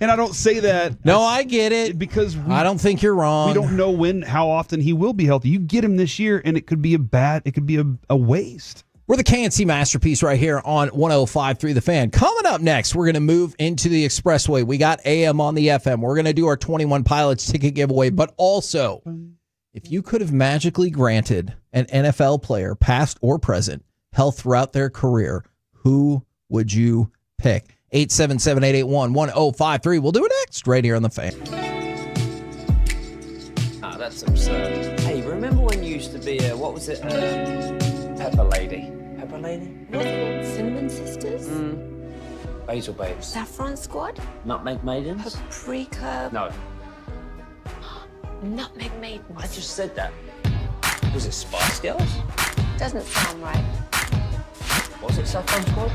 And I don't say that. No, I get it because I don't think you're wrong. We don't know how often he will be healthy. You get him this year, and it could be a waste. We're the KNC Masterpiece right here on 105.3 The Fan. Coming up next, we're going to move into the Expressway. We got AM on the FM. We're going to do our 21 Pilots ticket giveaway, but also, if you could have magically granted an NFL player, past or present, health throughout their career, who would you pick? 877-881-1053. We'll do it next right here on The Fan. That's absurd. Hey, remember when you used to be a, what was it? Pepper lady. Pepper lady? Wasn't it Cinnamon Sisters? Basil babes. Saffron Squad? Nutmeg maidens? Paprika? No. Nutmeg Maidens. I just said that. Was it Spice Girls? Doesn't sound right. Was it Saffron Squad?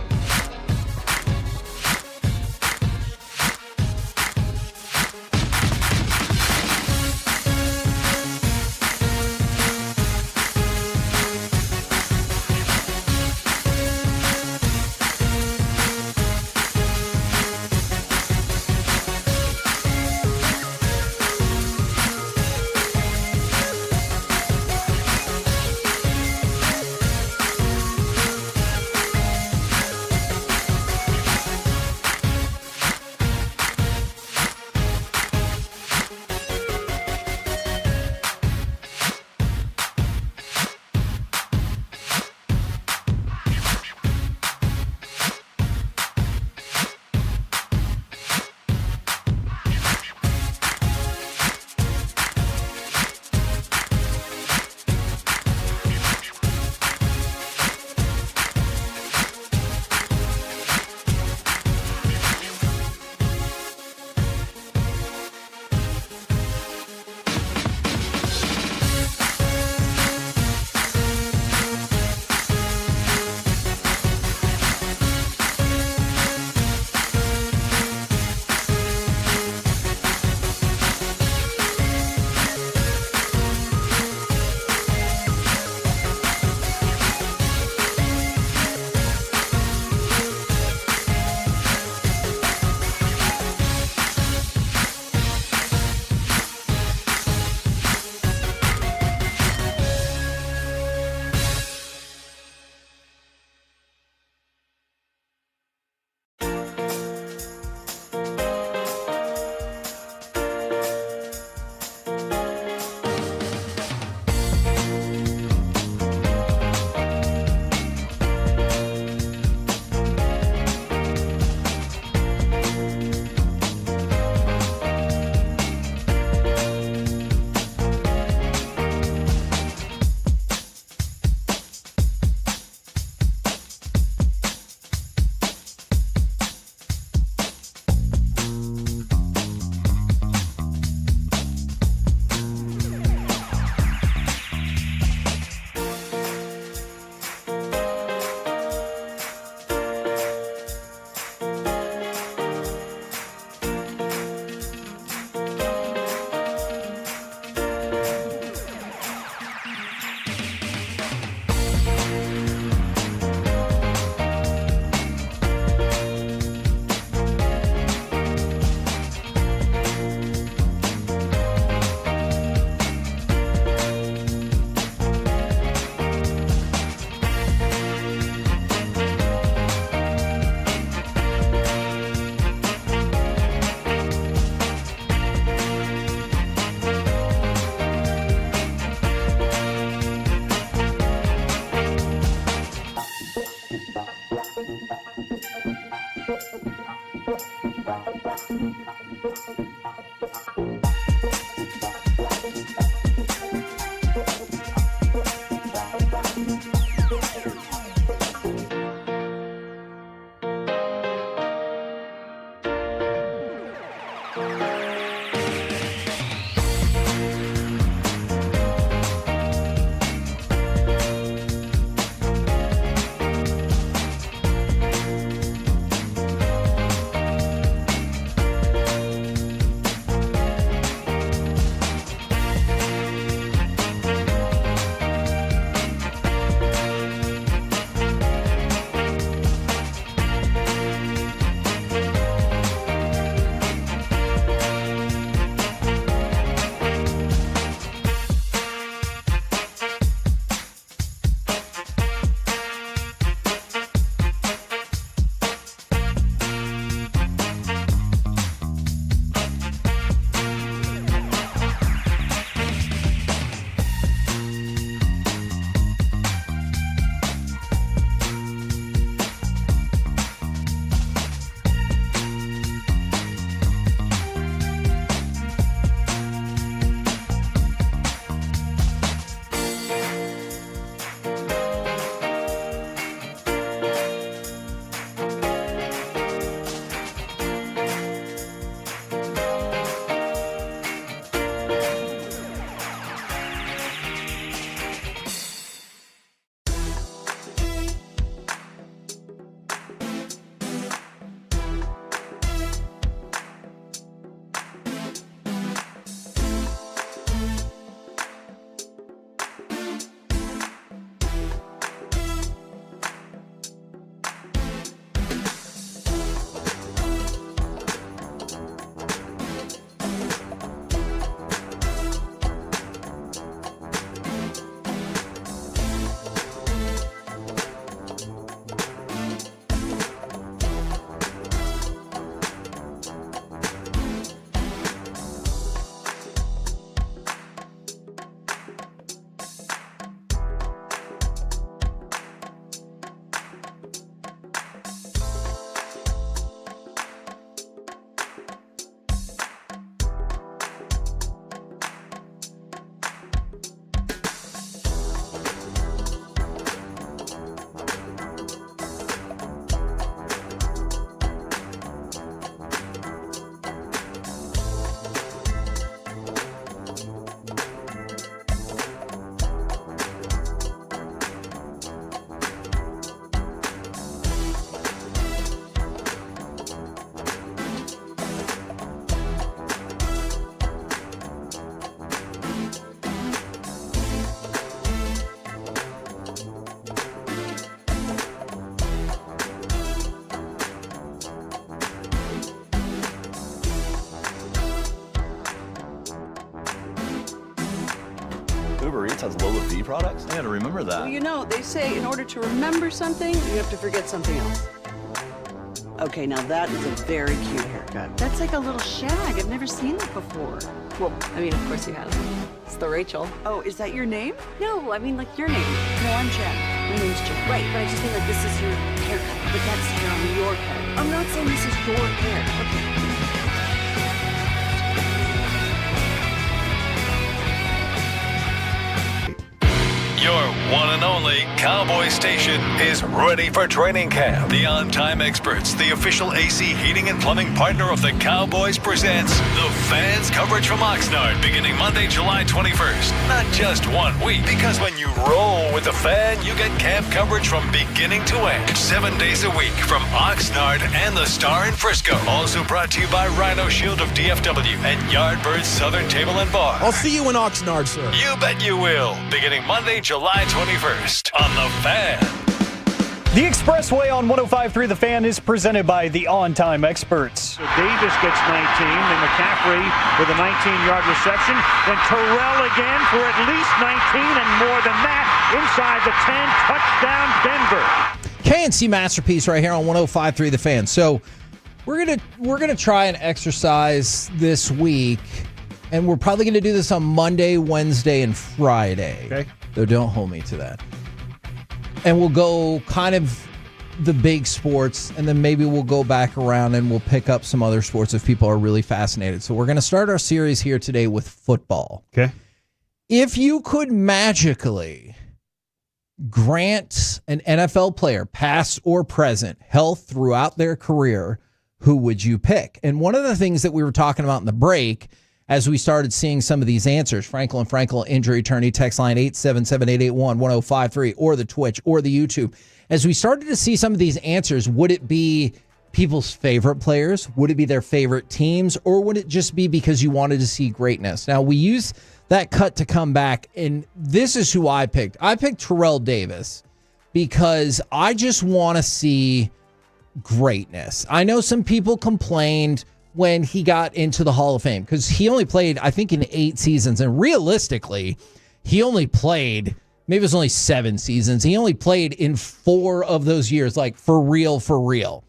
has lower fee products? I gotta remember that. Well, you know, they say in order to remember something, you have to forget something else. Okay, now that is a very cute haircut. That's like a little shag. I've never seen that before. Well, I mean, of course you have. It's the Rachel. Oh, is that your name? No, I mean, like your name. No, I'm Jen. My name's Jen. Right, but I just mean like this is your haircut. But that's hair on your head. I'm not saying this is your hair. Okay. Your one and only Cowboy station is ready for training camp. The on-time experts, the official AC heating and plumbing partner of the Cowboys, presents the Fans coverage from Oxnard beginning Monday, July 21st. Not just 1 week, because when you roll with the Fan, you get camp coverage from beginning to end. 7 days a week from Oxnard and the Star in Frisco. Also brought to you by Rhino Shield of DFW and Yardbirds Southern Table and Bar. I'll see you in Oxnard, sir. You bet you will. Beginning Monday, July 21st on The Fan. The Expressway on 105.3 The Fan is presented by the on-time experts. So Davis gets 19, then McCaffrey with a 19-yard reception, then Terrell again for at least 19 and more than that inside the 10, touchdown Denver. KNC Masterpiece right here on 105.3 The Fan. So we're gonna try an exercise this week, and we're probably gonna do this on Monday, Wednesday, and Friday. Okay. Though don't hold me to that. And we'll go kind of the big sports, and then maybe we'll go back around and we'll pick up some other sports if people are really fascinated. So we're going to start our series here today with football. Okay. If you could magically grant an NFL player, past or present, health throughout their career, who would you pick? And one of the things that we were talking about in the break, as we started seeing some of these answers, Franklin injury attorney, text line 877-881-1053, or the Twitch or the YouTube. As we started to see some of these answers, would it be people's favorite players? Would it be their favorite teams? Or would it just be because you wanted to see greatness? Now, we use that cut to come back, and this is who I picked. I picked Terrell Davis because I just want to see greatness. I know some people complained when he got into the Hall of Fame because he only played, I think, in 8 seasons. And realistically, he only played, maybe it was only 7 seasons. He only played in 4 of those years, like for real, for real.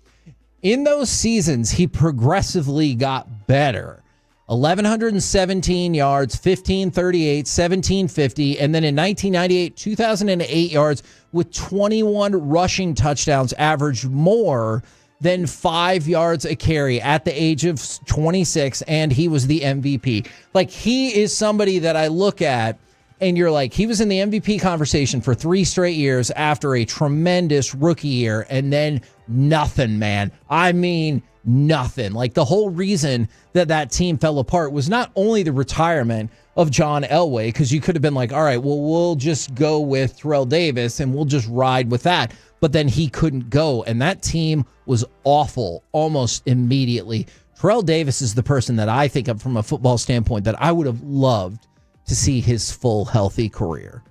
In those seasons, he progressively got better. 1,117 yards, 1,538, 1,750, and then in 1998, 2,008 yards with 21 rushing touchdowns, averaged more than 5 yards a carry at the age of 26, and he was the MVP. Like, he is somebody that I look at, and you're like, he was in the MVP conversation for 3 straight years after a tremendous rookie year, and then nothing, man. I mean, nothing. Like, the whole reason that team fell apart was not only the retirement of John Elway, because you could have been like, all right, well, we'll just go with Terrell Davis, and we'll just ride with that. But then he couldn't go, and that team was awful almost immediately. Terrell Davis is the person that I think of from a football standpoint that I would have loved to see his full healthy career.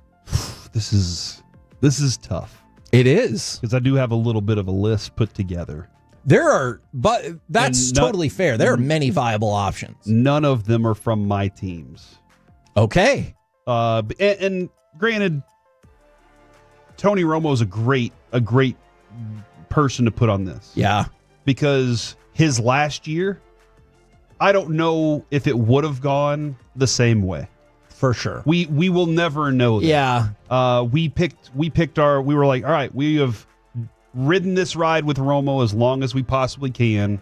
This is tough. It is. Because I do have a little bit of a list put together. There are, but that's totally fair. There are many viable options. None of them are from my teams. Okay. And granted, Tony Romo is a great person to put on this. Yeah. Because his last year, I don't know if it would have gone the same way. For sure. We will never know that. Yeah. We were like, all right, we have ridden this ride with Romo as long as we possibly can.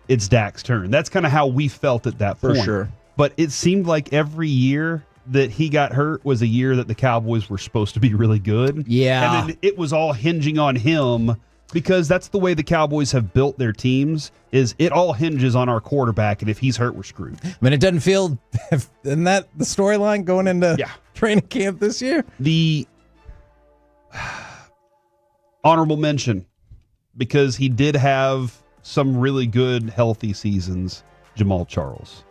It's Dak's turn. That's kind of how we felt at that point. For sure. But it seemed like every year that he got hurt was a year that the Cowboys were supposed to be really good. Yeah. And then it was all hinging on him because that's the way the Cowboys have built their teams, is it all hinges on our quarterback, and if he's hurt, we're screwed. I mean, it doesn't feel, isn't that the storyline going into training camp this year? The honorable mention, because he did have some really good, healthy seasons, Jamal Charles.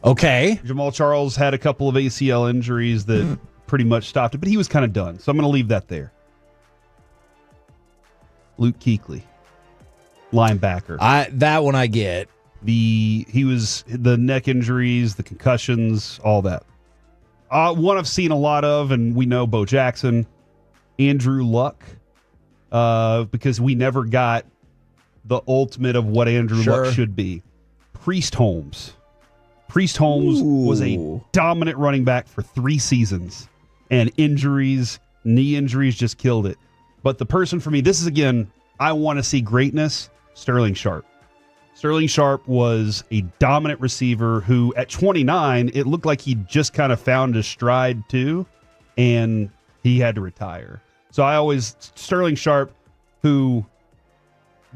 Okay. Jamal Charles had a couple of ACL injuries that pretty much stopped it, but he was kind of done. So I'm going to leave that there. Luke Kuechly, linebacker. That one I get. He was the neck injuries, the concussions, all that. One I've seen a lot of, and we know Bo Jackson, Andrew Luck, because we never got the ultimate of what Andrew Luck should be. Priest Holmes. Priest Holmes was a dominant running back for 3 seasons, and knee injuries just killed it. But the person for me, this is, again, I want to see greatness, Sterling Sharp. Sterling Sharp was a dominant receiver who, at 29, it looked like he just kind of found his stride too, and he had to retire. So Sterling Sharp, who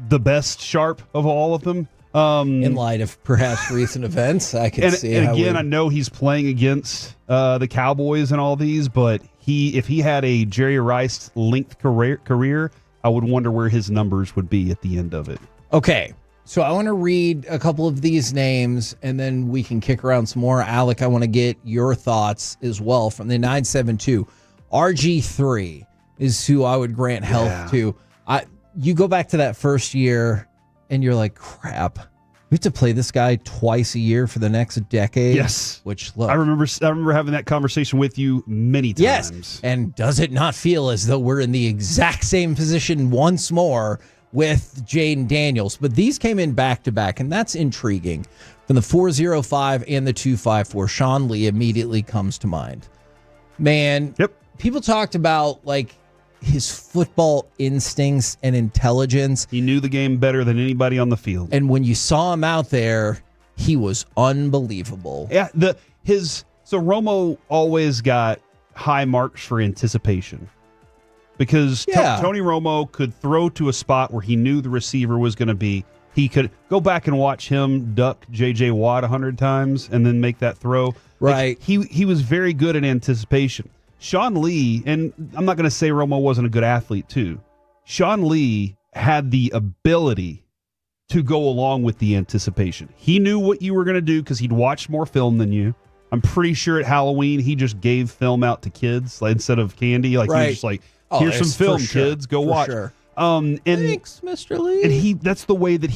the best Sharp of all of them. In light of perhaps recent events, I can see. And again, I know he's playing against the Cowboys and all these, but if he had a Jerry Rice length career, I would wonder where his numbers would be at the end of it. Okay. So I want to read a couple of these names, and then we can kick around some more. Alec, I want to get your thoughts as well from the 972. RG3 is who I would grant health to. You go back to that first year, and you're like, crap. We have to play this guy twice a year for the next decade. Yes. Which, look. I remember having that conversation with you many times. Yes. And does it not feel as though we're in the exact same position once more with Jaden Daniels? But these came in back-to-back, and that's intriguing. From the 405 and the 254, Sean Lee immediately comes to mind. Man, people talked about, like, his football instincts and intelligence. He knew the game better than anybody on the field. And when you saw him out there, he was unbelievable. Yeah, so Romo always got high marks for anticipation. Because Tony Romo could throw to a spot where he knew the receiver was going to be. He could go back and watch him duck J.J. Watt 100 times and then make that throw. Right. Like, he was very good at anticipation. Sean Lee, and I'm not going to say Romo wasn't a good athlete too. Sean Lee had the ability to go along with the anticipation. He knew what you were going to do because he'd watched more film than you. I'm pretty sure at Halloween he just gave film out to kids instead of candy. Like he was just like, here's some film, kids. Go watch. Sure. And thanks, Mr. Lee. And that's the way that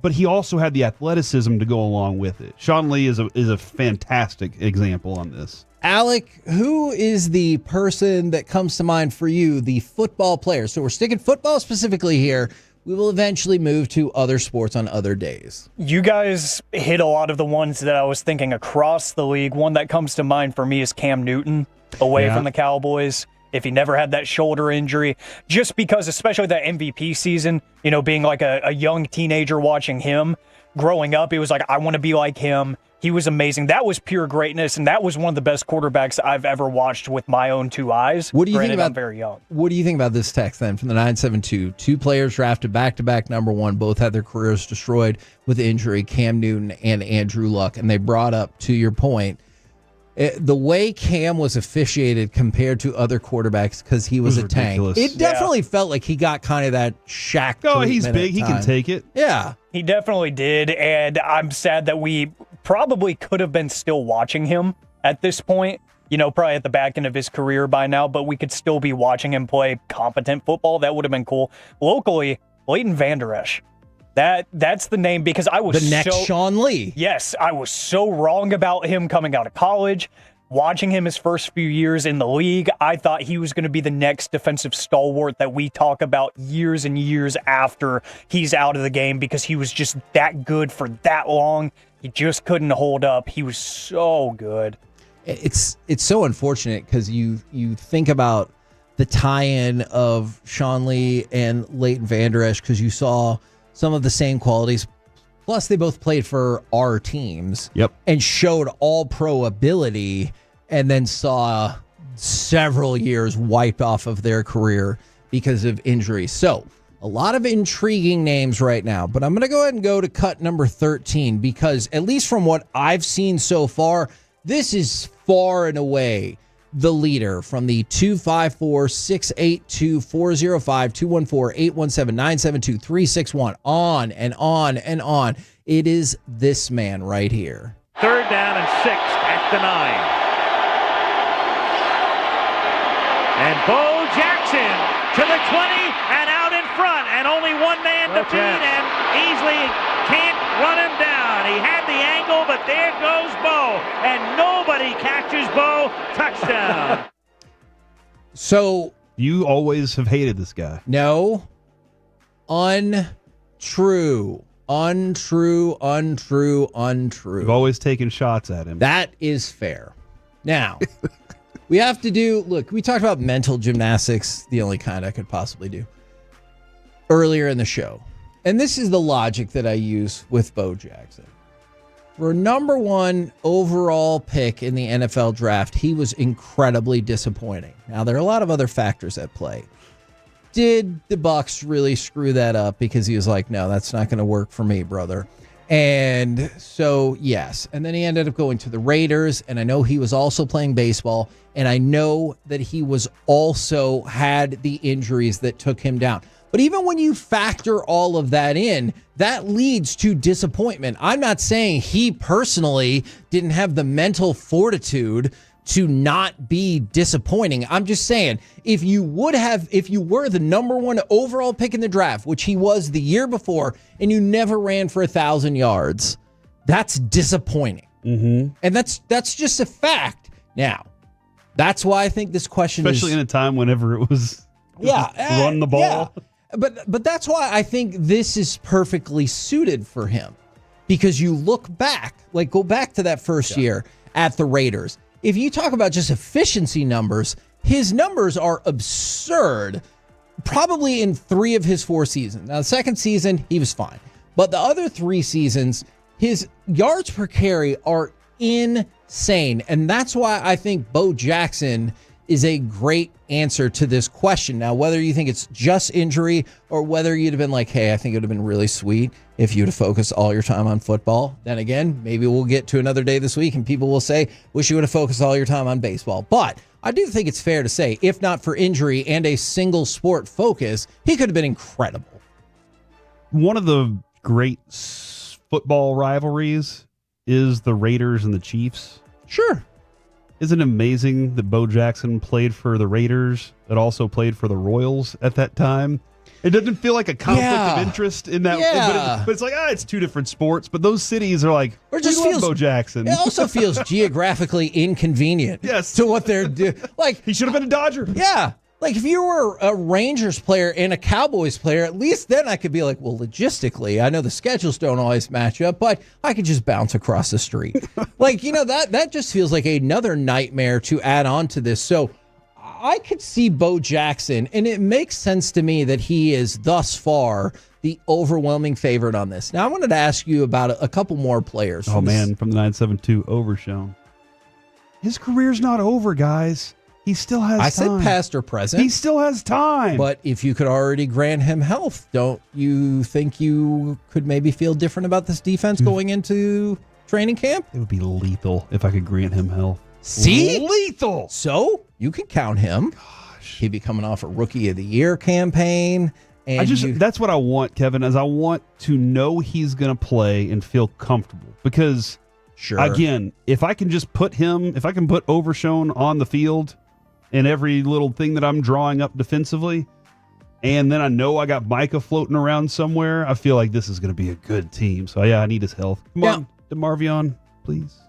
but he also had the athleticism to go along with it. Sean Lee is a fantastic example on this. Alec, who is the person that comes to mind for you, the football player? So we're sticking football specifically here. We will eventually move to other sports on other days. You guys hit a lot of the ones that I was thinking across the league. One that comes to mind for me is Cam Newton away from the Cowboys. If he never had that shoulder injury, just because, especially that MVP season, being like a young teenager watching him growing up, it was like, I want to be like him. He was amazing. That was pure greatness, and that was one of the best quarterbacks I've ever watched with my own 2 eyes. What do you think about? I'm very young. What do you think about this text then from the 972? 2 players drafted back-to-back number 1. Both had their careers destroyed with injury. Cam Newton and Andrew Luck, and they brought up, to your point, the way Cam was officiated compared to other quarterbacks because he was a ridiculous. tank. It definitely felt like he got kind of that Shaq. Oh, he's big. He can take it. Yeah. He definitely did, and I'm sad that we probably could have been still watching him at this point, probably at the back end of his career by now, but we could still be watching him play competent football. That would have been cool. Locally, Leighton Vander Esch. That's the name because I was the next Sean Lee. Yes, I was so wrong about him coming out of college. Watching him his first few years in the league, I thought he was going to be the next defensive stalwart that we talk about years and years after he's out of the game because he was just that good for that long. He just couldn't hold up. He was so good. It's so unfortunate because you think about the tie-in of Sean Lee and Leighton Vander Esch because you saw some of the same qualities. Plus, they both played for our teams and showed all-pro ability and then saw several years wiped off of their career because of injury. So, a lot of intriguing names right now, but I'm going to go ahead and go to cut number 13 because, at least from what I've seen so far, this is far and away the leader from the 254-682-405-214-817-972-361 on and on and on. It is this man right here. 3rd down and 6 at the 9. And Bo Jackson to the 20 and out in front, and only one man to beat, and easily can't run him down. He had the angle, but there goes Bo. And nobody catches Bo. Touchdown. So you always have hated this guy. No. Untrue. You've always taken shots at him. That is fair. Now, we have to do, look, we talked about mental gymnastics, the only kind I could possibly do, earlier in the show. And this is the logic that I use with Bo Jackson. For a number 1 overall pick in the NFL draft, he was incredibly disappointing. Now, there are a lot of other factors at play. Did the Bucs really screw that up because he was like, no, that's not going to work for me, brother? And so, yes. And then he ended up going to the Raiders, and I know he was also playing baseball, and I know that he was also had the injuries that took him down. But even when you factor all of that in, that leads to disappointment. I'm not saying he personally didn't have the mental fortitude to not be disappointing. I'm just saying, if you were the number 1 overall pick in the draft, which he was the year before, and you never ran for 1,000 yards, that's disappointing. Mm-hmm. And that's just a fact. Now, that's why I think this question especially in a time whenever it was run the ball. Yeah. But that's why I think this is perfectly suited for him. Because you look back, like go back to that first year at the Raiders. If you talk about just efficiency numbers, his numbers are absurd, probably in 3 of his 4 seasons. Now, the second season, he was fine. But the other 3 seasons, his yards per carry are insane. And that's why I think Bo Jackson is a great answer to this question. Now, whether you think it's just injury or whether you'd have been like, hey, I think it would have been really sweet if you'd have focused all your time on football. Then again, maybe we'll get to another day this week and people will say, wish you would have focused all your time on baseball. But I do think it's fair to say, if not for injury and a single sport focus, he could have been incredible. One of the great football rivalries is the Raiders and the Chiefs. Sure. Isn't it amazing that Bo Jackson played for the Raiders, but also played for the Royals at that time? It doesn't feel like a conflict of interest in that. Yeah. But it's like, it's 2 different sports. But those cities are like, or just feels Bo Jackson. It also feels geographically inconvenient. Yes. To what they're doing. Like he should have been a Dodger. Yeah. Like if you were a Rangers player and a Cowboys player, at least then I could be like, well, logistically, I know the schedules don't always match up, but I could just bounce across the street. Like, that just feels like another nightmare to add on to this. So I could see Bo Jackson, and it makes sense to me that he is thus far the overwhelming favorite on this. Now, I wanted to ask you about a couple more players. Oh, man, from the 972 Overshown. His career's not over, guys. He still has time. I said past or present. He still has time. But if you could already grant him health, don't you think you could maybe feel different about this defense going into training camp? It would be lethal if I could grant him health. See? Lethal. So you can count him. Gosh. He'd be coming off a Rookie of the Year campaign. And that's what I want, Kevin, is I want to know he's going to play and feel comfortable. Because, again, if I can just put Overshown on the field in every little thing that I'm drawing up defensively, and then I know I got Micah floating around somewhere, I feel like this is going to be a good team. So, I need his health. Come on, DeMarvion, please.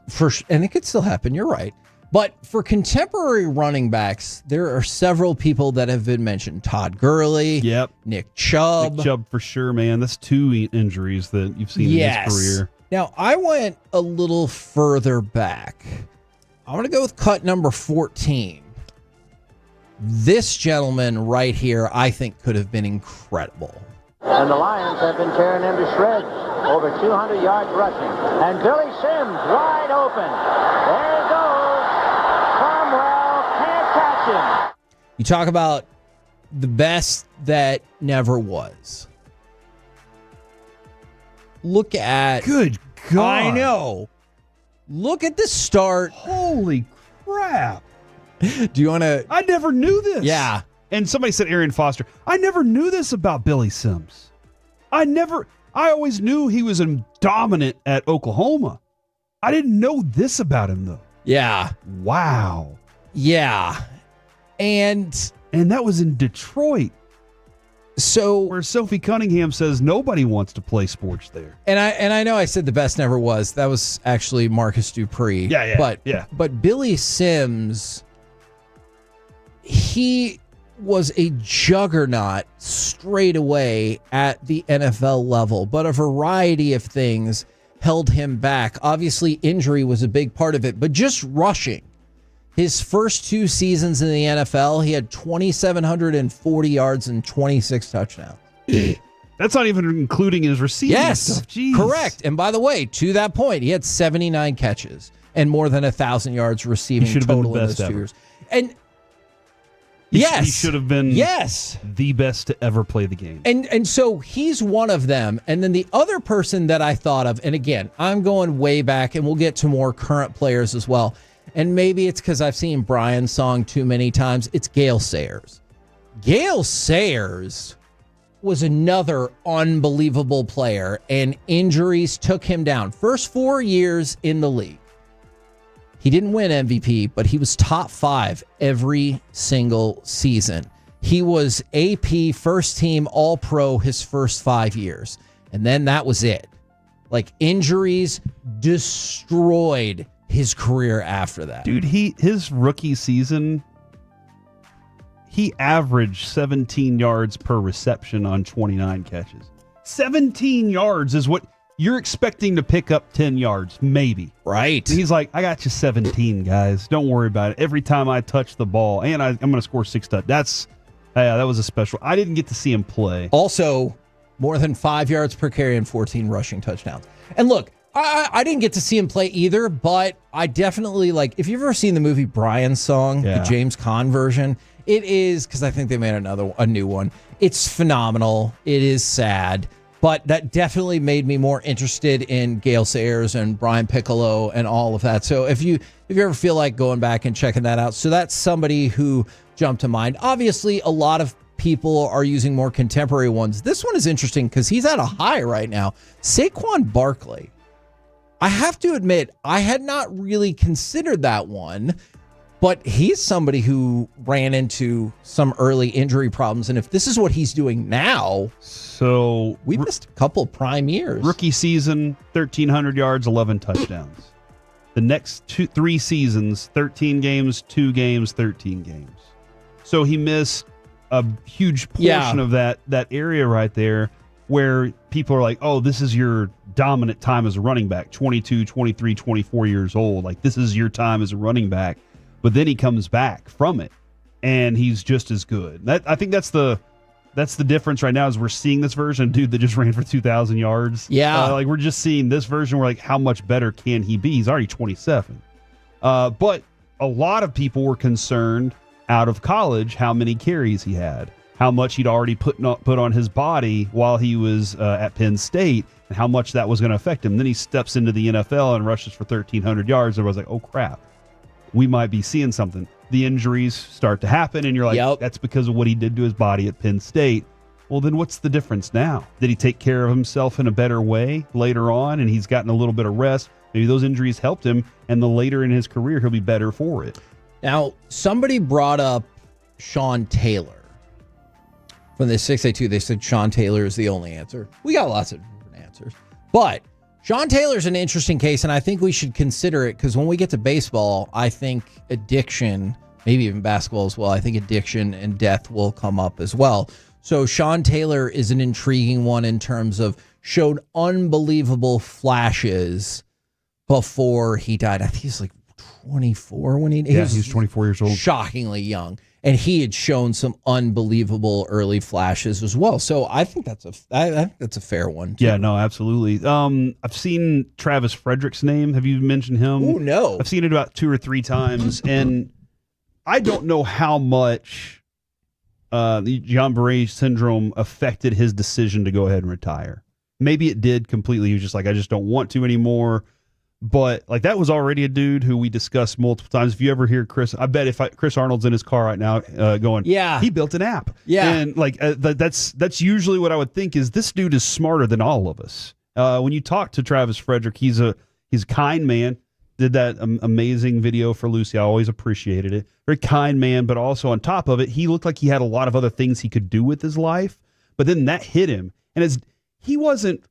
And it could still happen. You're right. But for contemporary running backs, there are several people that have been mentioned. Todd Gurley. Yep. Nick Chubb. Nick Chubb for sure, man. That's 2 injuries that you've seen in his career. Now, I went a little further back. I want to go with cut number 14. This gentleman right here, I think, could have been incredible. And the Lions have been tearing him to shreds. Over 200 yards rushing. And Billy Sims wide open. There he goes. Cromwell can't catch him. You talk about the best that never was. Look at... Good God. I know. Look at the start. Holy crap. Do you want to... I never knew this. Yeah. And somebody said Arian Foster. I never knew this about Billy Sims. I always knew he was dominant at Oklahoma. I didn't know this about him, though. Yeah. Wow. Yeah. And that was in Detroit. So where Sophie Cunningham says nobody wants to play sports there. And I know I said the best never was. That was actually Marcus Dupree. Yeah. But Billy Sims, he was a juggernaut straight away at the NFL level, but a variety of things held him back. Obviously, injury was a big part of it, but just rushing. His first 2 seasons in the NFL, he had 2,740 yards and 26 touchdowns. That's not even including his receiving stuff. Jeez. Correct. And by the way, to that point, he had 79 catches and more than 1,000 yards receiving total in those 2 years. And he should have been yes, the best to ever play the game. And so he's one of them. And then the other person that I thought of, and again, I'm going way back, and we'll get to more current players as well. And maybe it's because I've seen Brian's song too many times. It's Gale Sayers. Gale Sayers was another unbelievable player, and injuries took him down. First 4 years in the league, he didn't win MVP, but he was top 5 every single season. He was AP first team All-Pro his first 5 years, and then that was it. Like, injuries destroyed his career after that. Dude, his rookie season, he averaged 17 yards per reception on 29 catches. 17 yards is what you're expecting to pick up 10 yards, maybe. Right. And he's like, I got you 17, guys. Don't worry about it. Every time I touch the ball, and I'm going to score 6 touchdowns. That was a special. I didn't get to see him play. Also, more than 5 yards per carry and 14 rushing touchdowns. And look, I didn't get to see him play either, but I definitely, like, if you've ever seen the movie Brian's Song, the James Caan version, it is, because I think they made a new one. It's phenomenal. It is sad, but that definitely made me more interested in Gale Sayers and Brian Piccolo and all of that. So if you ever feel like going back and checking that out, so that's somebody who jumped to mind. Obviously, a lot of people are using more contemporary ones. This one is interesting because he's at a high right now. Saquon Barkley. I have to admit, I had not really considered that one, but he's somebody who ran into some early injury problems. And if this is what he's doing now, so we missed a couple prime years. Rookie season, 1,300 yards, 11 touchdowns. The next 3 seasons, 13 games, 2 games, 13 games. So he missed a huge portion of that area right there where people are like, oh, this is your dominant time as a running back, 22, 23, 24 years old. Like, this is your time as a running back. But then he comes back from it, and he's just as good. I think that's the difference right now is we're seeing this version, dude, that just ran for 2,000 yards. Yeah. Like, we're just seeing this version. We're like, how much better can he be? He's already 27. But a lot of people were concerned out of college how many carries he had, how much he'd already put on his body while he was at Penn State, and how much that was going to affect him. Then he steps into the NFL and rushes for 1,300 yards. Everyone's like, oh, crap, we might be seeing something. The injuries start to happen, and you're like, that's because of what he did to his body at Penn State. Well, then what's the difference now? Did he take care of himself in a better way later on, and he's gotten a little bit of rest? Maybe those injuries helped him, and the later in his career, he'll be better for it. Now, somebody brought up Sean Taylor. From the 682, they said Sean Taylor is the only answer. We got lots of different answers. But Sean Taylor's an interesting case, and I think we should consider it because when we get to baseball, I think addiction, maybe even basketball as well, I think addiction and death will come up as well. So Sean Taylor is an intriguing one in terms of showed unbelievable flashes before he died. I think he's like 24 when he was 24 years old. Shockingly young. And he had shown some unbelievable early flashes as well. So I think that's a fair one, too. Yeah, no, absolutely. I've seen Travis Frederick's name. Have you mentioned him? Oh, no. I've seen it about 2 or 3 times, and I don't know how much the Guillain-Barré syndrome affected his decision to go ahead and retire. Maybe it did completely. He was just like, I just don't want to anymore. But like that was already a dude who we discussed multiple times. If you ever hear Chris, I bet Chris Arnold's in his car right now going, he built an app. Yeah. And like that's usually what I would think is this dude is smarter than all of us. When you talk to Travis Frederick, he's a kind man. Did that amazing video for Lucy. I always appreciated it. Very kind man, but also on top of it, he looked like he had a lot of other things he could do with his life. but then that hit him. And he wasn't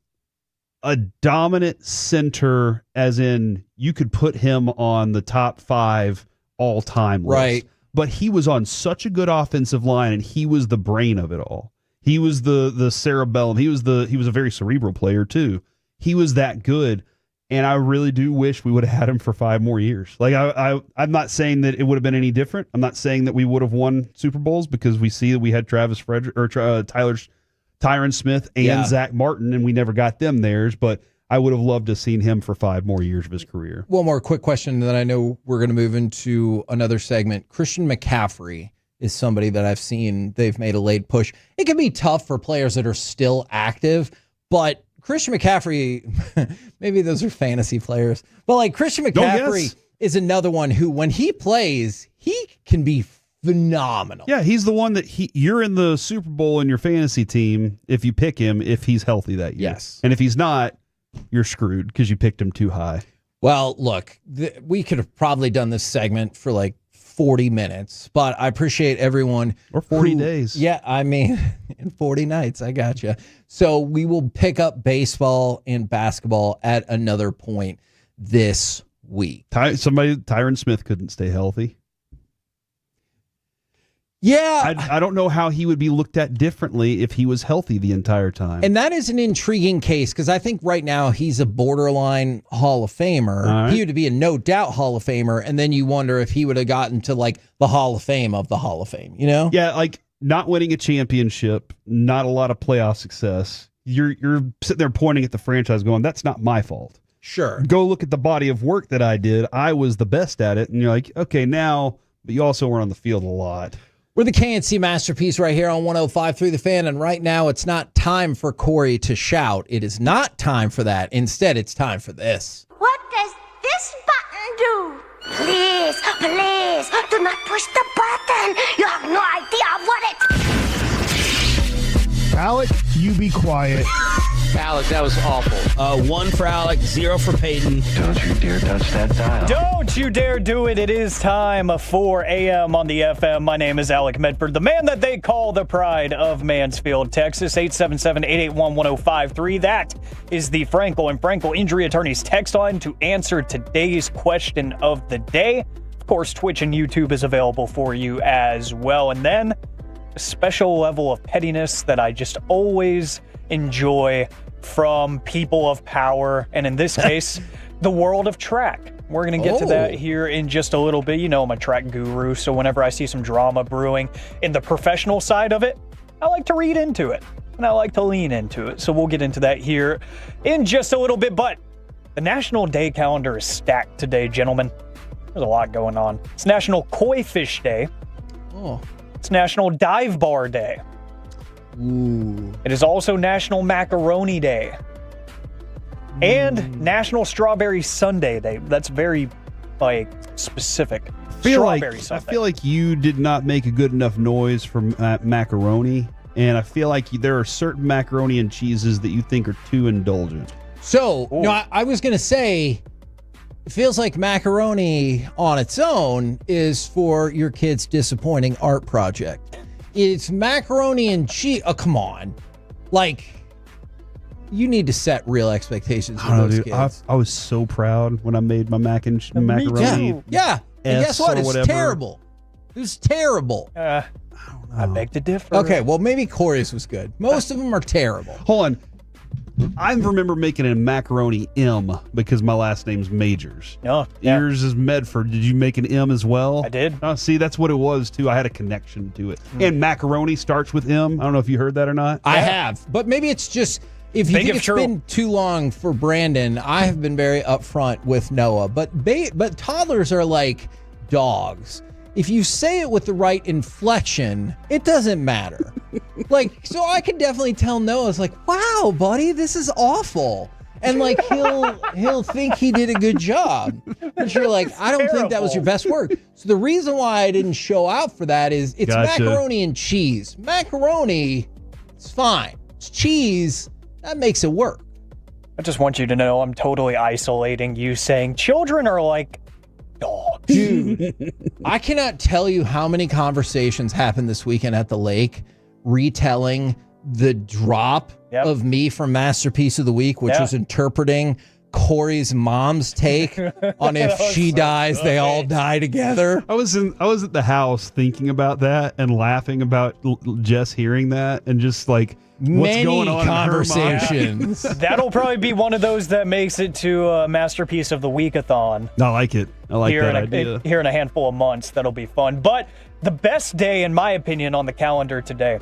a dominant center, as in you could put him on the top 5 all-time list. Right. But he was on such a good offensive line, and he was the brain of it all. He was the cerebellum. He was a very cerebral player too. He was that good, and I really do wish we would have had him for 5 more years. Like I'm not saying that it would have been any different. I'm not saying that we would have won Super Bowls, because we see that we had Tyron Smith and Zach Martin, and we never got them theirs. But I would have loved to have seen him for 5 more years of his career. One more quick question, and then I know we're going to move into another segment. Christian McCaffrey is somebody that I've seen they've made a late push. It can be tough for players that are still active, but Christian McCaffrey, maybe those are fantasy players, but like Christian McCaffrey is another one who, when he plays, he can be phenomenal. Yeah, he's the one that you're in the Super Bowl in your fantasy team if you pick him, if he's healthy that year. Yes. And if he's not, you're screwed because you picked him too high. Well, look, we could have probably done this segment for like 40 minutes, but I appreciate everyone. Or 40 days. Yeah, I mean, in 40 nights, I gotcha. So we will pick up baseball and basketball at another point this week. Tyron Smith couldn't stay healthy. Yeah. I don't know how he would be looked at differently if he was healthy the entire time. And that is an intriguing case, because I think right now he's a borderline Hall of Famer. Right. He would be a no doubt Hall of Famer, and then you wonder if he would have gotten to like the Hall of Fame of the Hall of Fame, you know? Yeah, like not winning a championship, not a lot of playoff success. You're sitting there pointing at the franchise going, that's not my fault. Sure. Go look at the body of work that I did. I was the best at it. And you're like, okay, now, but you also were on the field a lot. We're the KNC Masterpiece right here on 105.3 The Fan, and right now it's not time for Corey to shout. It is not time for that. Instead, it's time for this. What does this button do? Please, please, do not push the button. You have no idea what it... Alec, you be quiet. Alec, that was awful. 1 for Alec, 0 for Peyton. Don't you dare touch that dial. Don't you dare do it. It is time 4 a.m. on the FM. My name is Alec Medford, the man that they call the pride of Mansfield, Texas. 877-881-1053. That is the Frankel and Frankel Injury Attorneys text line to answer today's question of the day. Of course, Twitch and YouTube is available for you as well. And then a special level of pettiness that I just always enjoy from people of power, and in this case, the world of track. We're going to get to that here in just a little bit. You know, I'm a track guru, so whenever I see some drama brewing in the professional side of it, I like to read into it, and I like to lean into it. So we'll get into that here in just a little bit, but the National Day calendar is stacked today, gentlemen. There's a lot going on. It's National Koi Fish Day. Oh. It's National Dive Bar Day. Ooh. It is also National Macaroni Day. And National Strawberry Sundae Day. That's very, specific. Strawberry Sundae. I feel like you did not make a good enough noise for macaroni, and I feel like there are certain macaroni and cheeses that you think are too indulgent. So, I was going to say, it feels like macaroni on its own is for your kid's disappointing art project. It's macaroni and cheese. Oh, come on. You need to set real expectations for those kids. I was so proud when I made my macaroni. Yeah. And guess what? It's terrible. It was terrible. I beg to differ. Okay, well, maybe Corey's was good. Most of them are terrible. Hold on. I remember making a macaroni M because my last name's Majors. Oh, yeah. Yours is Medford. Did you make an M as well? I did. Oh, see, that's what it was, too. I had a connection to it. And macaroni starts with M. I don't know if you heard that or not. I have. But maybe it's just, if you think it's been too long for Brandon, I have been very upfront with Noah. But toddlers are like dogs. If you say it with the right inflection, it doesn't matter. So I can definitely tell Noah's like, wow, buddy, this is awful. And he'll think he did a good job. But you're like, I don't think that was your best work. So the reason why I didn't show out for that is it's macaroni and cheese. Macaroni, it's fine. It's cheese, that makes it work. I just want you to know I'm totally isolating you saying children are like dogs. Dude, I cannot tell you how many conversations happened this weekend at the lake retelling the drop of me from Masterpiece of the Week, which was interpreting Corey's mom's take on if she dies, they all die together. I was at the house thinking about that and laughing about Jess hearing that and just like what's going on conversations. in her mind. That'll probably be one of those that makes it to Masterpiece of the Week-a-thon. I like it. I like that idea. Here in a handful of months, that'll be fun. But the best day, in my opinion, on the calendar today,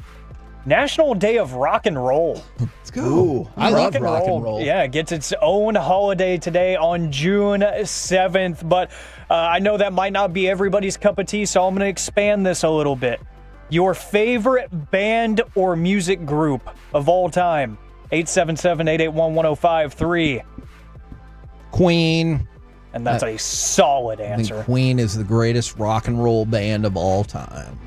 National Day of Rock and Roll. Let's go. Ooh, I love rock and roll. Yeah, it gets its own holiday today on June 7th. But I know that might not be everybody's cup of tea, so I'm going to expand this a little bit. Your favorite band or music group of all time? 877-881-1053. Queen. And that's a solid I answer. think Queen is the greatest rock and roll band of all time.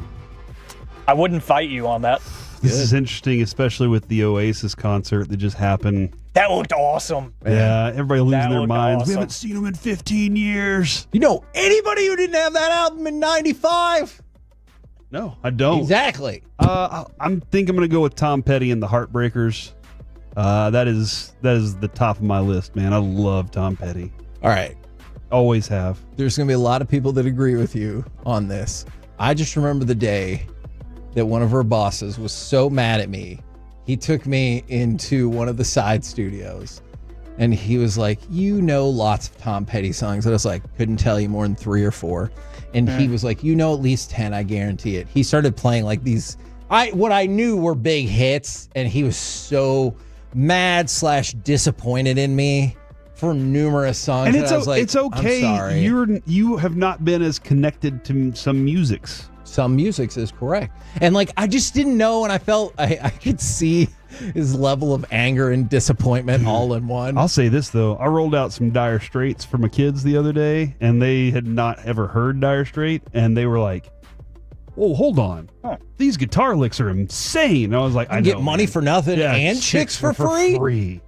I wouldn't fight you on that. This is interesting, especially with the Oasis concert that just happened. That looked awesome. Yeah, everybody losing their minds. Awesome. We haven't seen them in 15 years. You know anybody who didn't have that album in 95? No, I don't. Exactly. I think I'm going to go with Tom Petty and the Heartbreakers. That is the top of my list, man. I love Tom Petty. All right. Always have. There's going to be a lot of people that agree with you on this. I just remember the day that one of her bosses was so mad at me. He took me into one of the side studios and he was like, you know, lots of Tom Petty songs. And I was like, couldn't tell you more than 3 or 4. And he was like, you know, at least 10, I guarantee it. He started playing like these, what I knew were big hits. And he was so mad / disappointed in me for numerous songs. And I was like, it's okay. I'm sorry. You have not been as connected to some musics. Some music is correct. And like, I just didn't know. And I felt I could see his level of anger and disappointment all in one. I'll say this, though. I rolled out some Dire Straits for my kids the other day, and they had not ever heard Dire Straits. And they were like, oh, hold on. These guitar licks are insane. And I was like, I get know, money man. for nothing Yeah, and chicks for free?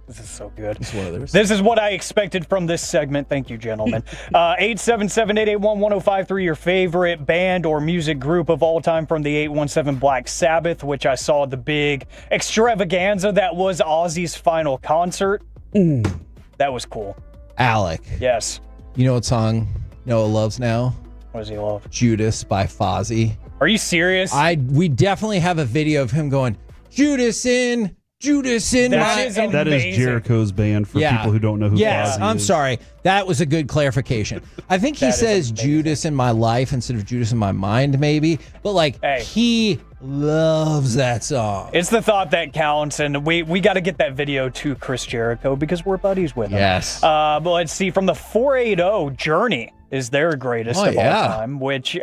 This is so good. It's one of those. This is what I expected from this segment. Thank you, gentlemen. 877-881-1053, your favorite band or music group of all time from the 817 Black Sabbath, which I saw the big extravaganza that was Ozzy's final concert. That was cool. Alec. Yes. You know what song Noah loves now? What does he love? Judas by Fozzy. Are you serious? We definitely have a video of him going, Judas in. That is Jericho's band for people who don't know who Fozzy I'm is. sorry. That was a good clarification. I think he says Judas in my life instead of Judas in my mind, maybe. But like, he loves that song. It's the thought that counts, and we got to get that video to Chris Jericho because we're buddies with him. Yes. But let's see. From the 480, Journey is their greatest of all time, which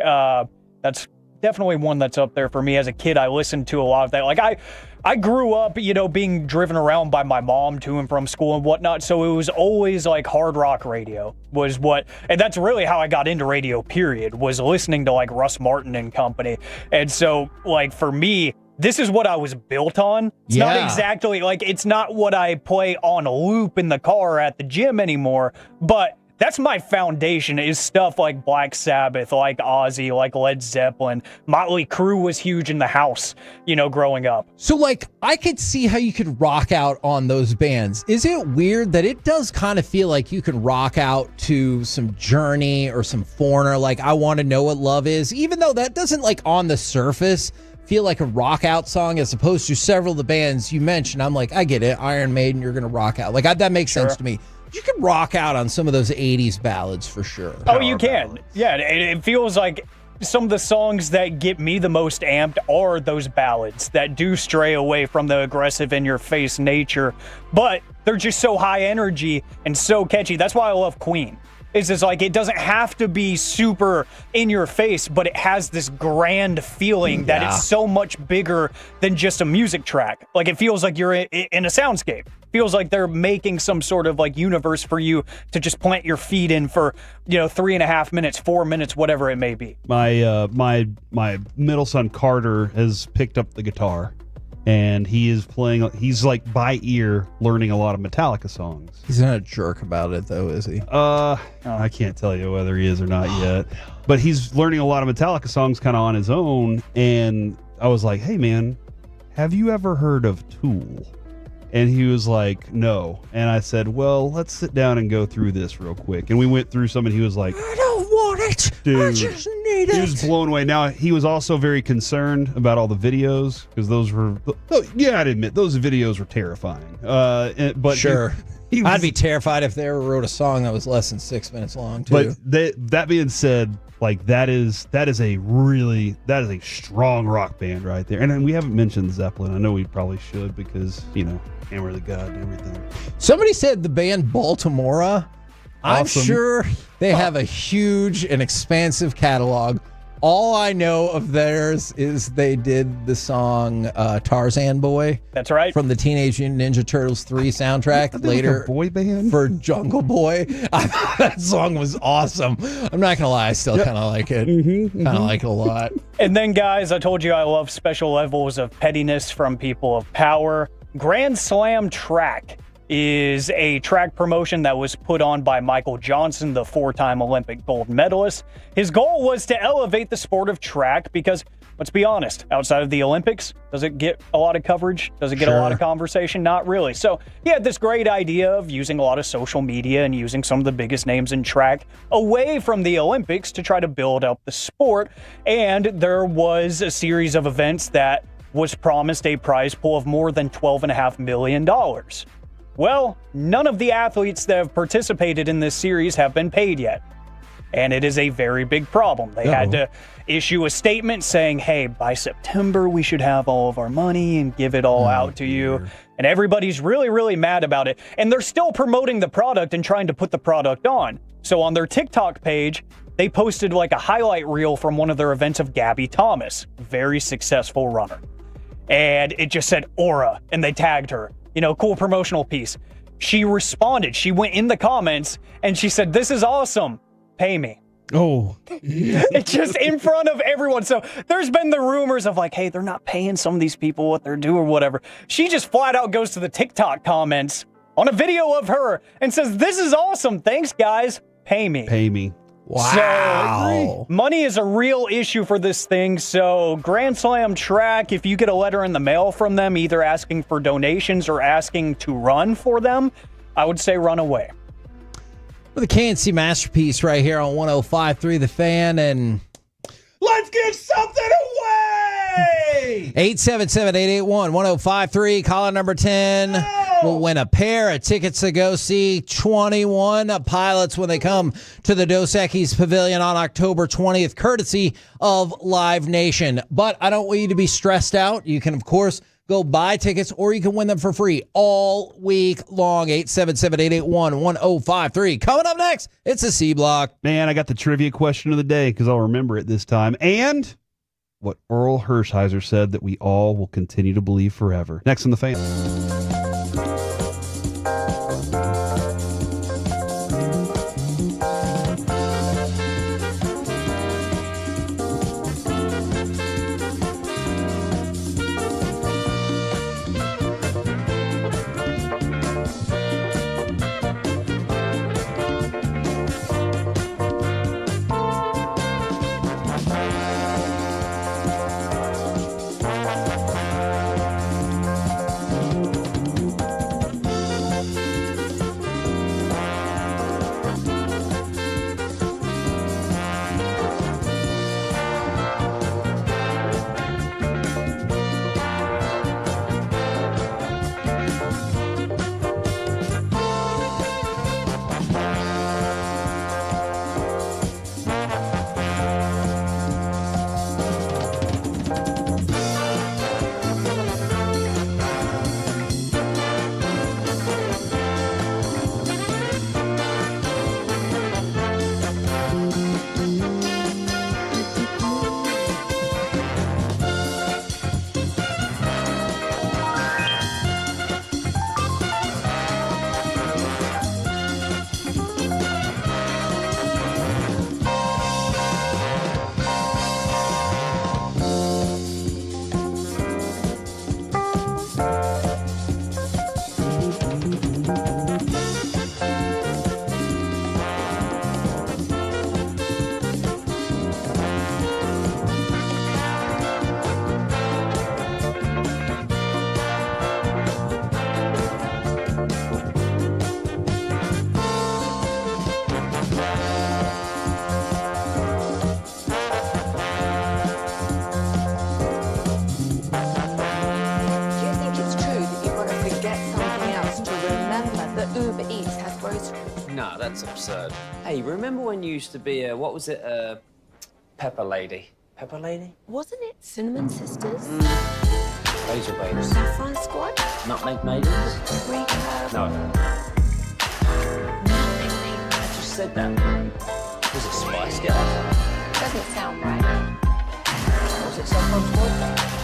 that's definitely one that's up there for me. As a kid, I listened to a lot of that. Like, I grew up, being driven around by my mom to and from school and whatnot, so it was always like hard rock radio and that's really how I got into radio, period, was listening to like Russ Martin and company. And so, like, for me, this is what I was built on. It's not exactly, like, it's not what I play on a loop in the car at the gym anymore, but that's my foundation, is stuff like Black Sabbath, like Ozzy, like Led Zeppelin. Motley Crue was huge in the house, growing up. So, like, I could see how you could rock out on those bands. Is it weird that it does kind of feel like you can rock out to some Journey or some Foreigner, like I Want to Know What Love Is, even though that doesn't, like, on the surface feel like a rock out song, as opposed to several of the bands you mentioned? I'm like, I get it. Iron Maiden, you're going to rock out. Like, that makes sense to me. You can rock out on some of those 80s ballads for sure. Oh, you can. Yeah, it feels like some of the songs that get me the most amped are those ballads that do stray away from the aggressive in-your-face nature, but they're just so high energy and so catchy. That's why I love Queen. It's just like, it doesn't have to be super in your face, but it has this grand feeling that it's so much bigger than just a music track. Like, it feels like you're in a soundscape. Feels like they're making some sort of like universe for you to just plant your feet in for 3.5 minutes, 4 minutes, whatever it may be. My middle son Carter has picked up the guitar, and he is playing. He's like by ear learning a lot of Metallica songs. He's not a jerk about it, though, is he? I can't tell you whether he is or not yet, but he's learning a lot of Metallica songs kind of on his own. And I was like, hey man, have you ever heard of Tool? And he was like, no. And I said, well, let's sit down and go through this real quick. And we went through some, and he was like, I don't want it. dude, I just need it. he was blown away. Now, he was also very concerned about all the videos, because those were, I'd admit, those videos were terrifying. But sure. He was, I'd be terrified if they ever wrote a song that was less than 6 minutes long, too. But that being said, like that is a strong rock band right there. And then we haven't mentioned Zeppelin. I know we probably should, because, Hammer of the God and everything. Somebody said the band Baltimora. I'm Awesome. sure they have a huge and expansive catalog. All I know of theirs is they did the song Tarzan Boy. That's right. From the Teenage Mutant Ninja Turtles 3 soundtrack later. Like a boy band? For Jungle Boy. I thought that song was awesome. I'm not going to lie. I still kind of like it. Kind of like it a lot. And then, guys, I told you I love special levels of pettiness from people of power. Grand Slam Track is a track promotion that was put on by Michael Johnson, the 4-time Olympic gold medalist. His goal was to elevate the sport of track because, let's be honest, outside of the Olympics, does it get a lot of coverage? Does it get a lot of conversation? Not really. So he had this great idea of using a lot of social media and using some of the biggest names in track away from the Olympics to try to build up the sport. And there was a series of events that was promised a prize pool of more than $12.5 million. Well, none of the athletes that have participated in this series have been paid yet. And it is a very big problem. They had to issue a statement saying, hey, by September, we should have all of our money and give it all out to you. And everybody's really, really mad about it. And they're still promoting the product and trying to put the product on. So on their TikTok page, they posted like a highlight reel from one of their events of Gabby Thomas, very successful runner. And it just said Aura, and they tagged her. Cool promotional piece. She responded. She went in the comments, and she said, this is awesome. Pay me. Oh. It's just in front of everyone. So there's been the rumors of like, hey, they're not paying some of these people what they're due or whatever. She just flat out goes to the TikTok comments on a video of her and says, this is awesome. Thanks, guys. Pay me. Pay me. Wow. So, money is a real issue for this thing. So, Grand Slam Track, if you get a letter in the mail from them, either asking for donations or asking to run for them, I would say run away. With a KNC masterpiece right here on 105.3 The Fan, and let's give something away! 877-881-1053, caller number 10 will win a pair of tickets to go see 21 Pilots when they come to the Dos Equis Pavilion on October 20th, courtesy of Live Nation. But I don't want you to be stressed out. You can, of course, go buy tickets, or you can win them for free all week long. 877-881-1053. Coming up next, it's a C Block. Man, I got the trivia question of the day because I'll remember it this time. And what Earl Hershiser said that we all will continue to believe forever. Next on The Fan. No, that's absurd. Hey, remember when you used to be a, what was it, Pepper Lady? Pepper Lady? Wasn't it Cinnamon Sisters? Razor Babes. Saffron Squad? Nutmeg Maidens? Pre-curve? No. Nutmeg Maidens. I just said that. Was it Spice Girls? Doesn't sound right. Was it Saffron Squad?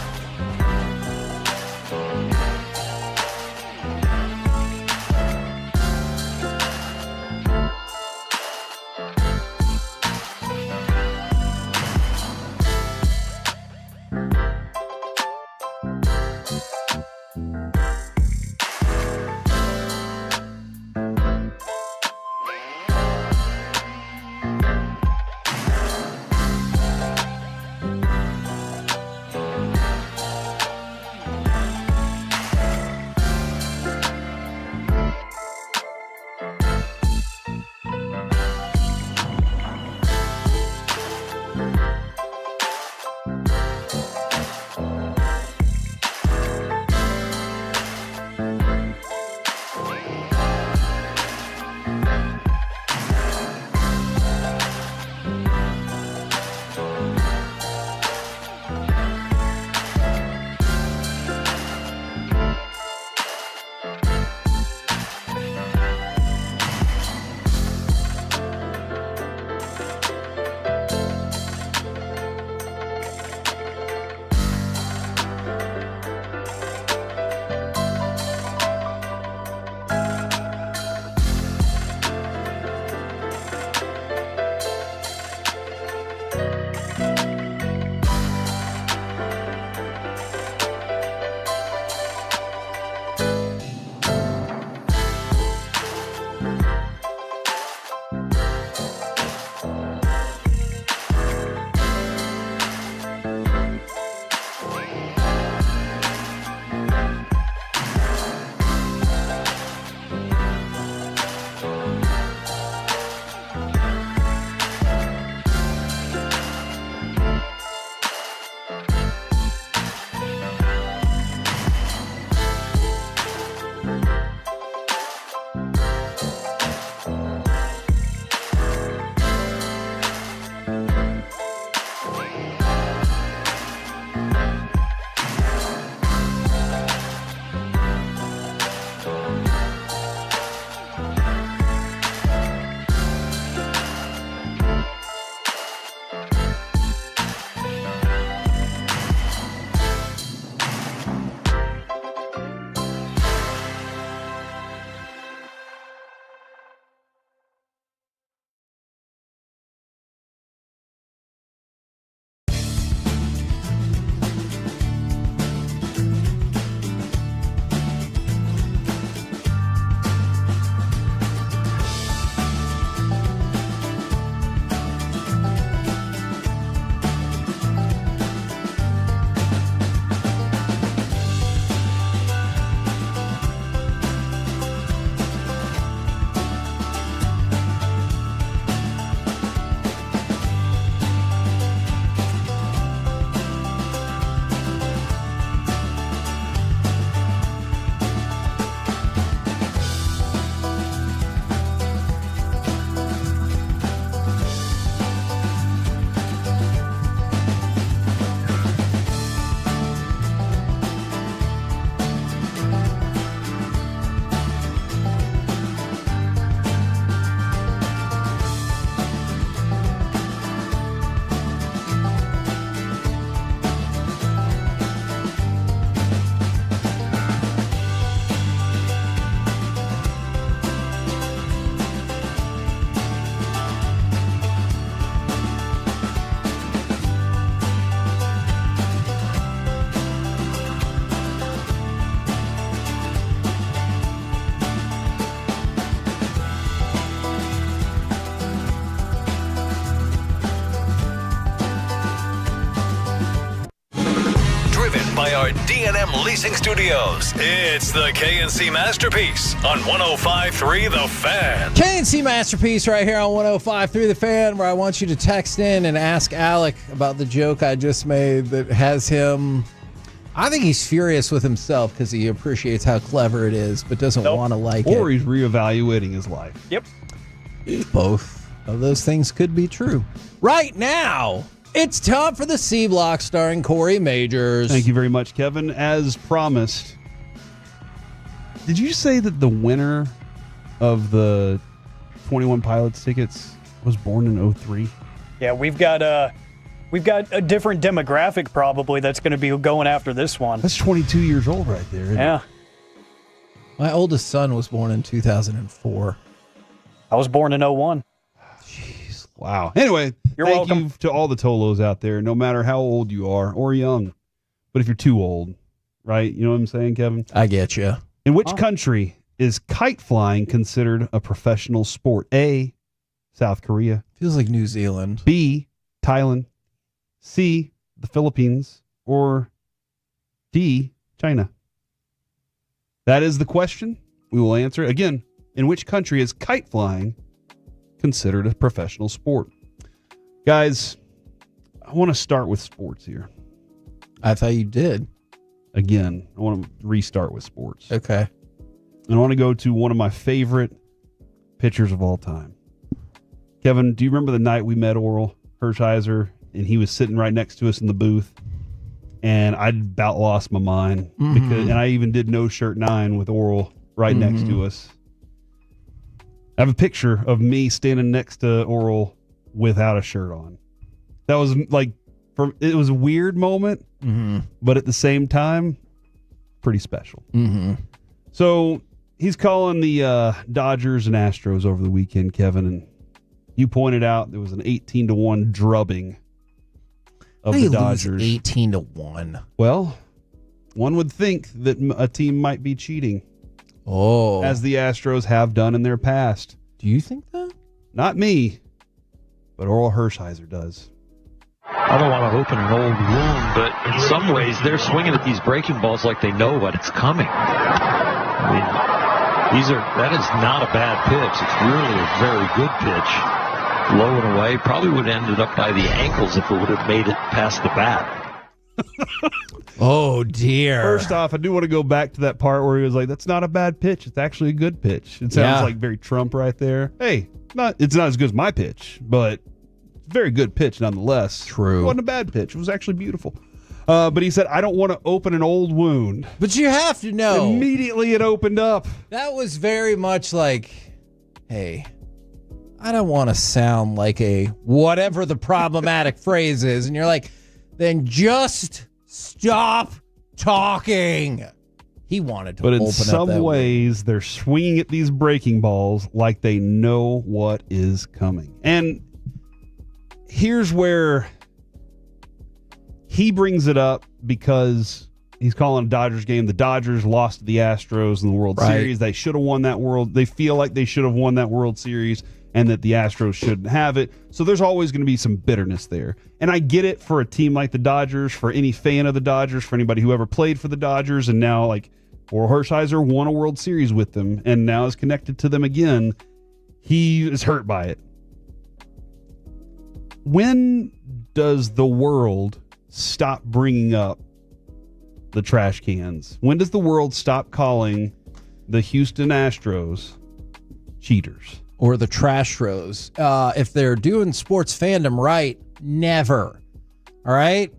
by our D&M Leasing Studios. It's the KNC Masterpiece on 105.3 The Fan. KNC Masterpiece right here on 105.3 The Fan, where I want you to text in and ask Alec about the joke I just made that has him... I think he's furious with himself because he appreciates how clever it is, but doesn't want to like it. Or he's reevaluating his life. Yep. Both of those things could be true. Right now, it's time for the C Block starring Corey Majors. Thank you very much, Kevin. As promised, did you say that the winner of the 21 Pilots tickets was born in 2003? Yeah, we've got a different demographic probably that's going to be going after this one. That's 22 years old right there. Yeah. My oldest son was born in 2004. I was born in 01. Jeez, wow. Anyway, You're thank welcome. you to all the Tolos out there, no matter how old you are or young. But if you're too old, right? You know what I'm saying, Kevin? I get you. In which country is kite flying considered a professional sport? A, South Korea. Feels like New Zealand. B, Thailand. C, the Philippines. Or D, China. That is the question. We will answer it. Again, in which country is kite flying considered a professional sport? Guys, I want to start with sports here. I thought you did. Again, I want to restart with sports. Okay. And I want to go to one of my favorite pitchers of all time. Kevin, do you remember the night we met Oral Hershiser and he was sitting right next to us in the booth? And I about lost my mind because, and I even did No Shirt 9 with Oral right next to us. I have a picture of me standing next to Oral without a shirt on. That was like, it was a weird moment, but at the same time, pretty special. So he's calling the Dodgers and Astros over the weekend, Kevin, and you pointed out there was an 18-1 drubbing of the Dodgers. 18-1. Well, one would think that a team might be cheating. Oh. As the Astros have done in their past. Do you think that? Not me, but Oral Hershiser does. I don't want to open an old wound, but in some ways they're swinging at these breaking balls like they know what it's coming. I mean, that is not a bad pitch. It's really a very good pitch. Low and away. Probably would have ended up by the ankles if it would have made it past the bat. Oh, dear. First off, I do want to go back to that part where he was like, that's not a bad pitch. It's actually a good pitch. It sounds like very Trump right there. Hey, it's not as good as my pitch, but very good pitch nonetheless. True. It wasn't a bad pitch. It was actually beautiful. But he said, I don't want to open an old wound. But you have to know. Immediately it opened up. That was very much like, hey, I don't want to sound like a whatever the problematic phrase is. And you're like, then just stop talking. He wanted to open up that But in some ways, they're swinging at these breaking balls like they know what is coming. And here's where he brings it up because he's calling a Dodgers game. The Dodgers lost to the Astros in the World Series. They should have won that They feel like they should have won that World Series and that the Astros shouldn't have it. So there's always going to be some bitterness there. And I get it for a team like the Dodgers, for any fan of the Dodgers, for anybody who ever played for the Dodgers, and now like Oral Hershiser won a World Series with them and now is connected to them again. He is hurt by it. When does the world stop bringing up the trash cans? When does the world stop calling the Houston Astros cheaters? Or the Trashros. If they're doing sports fandom right, never. All right?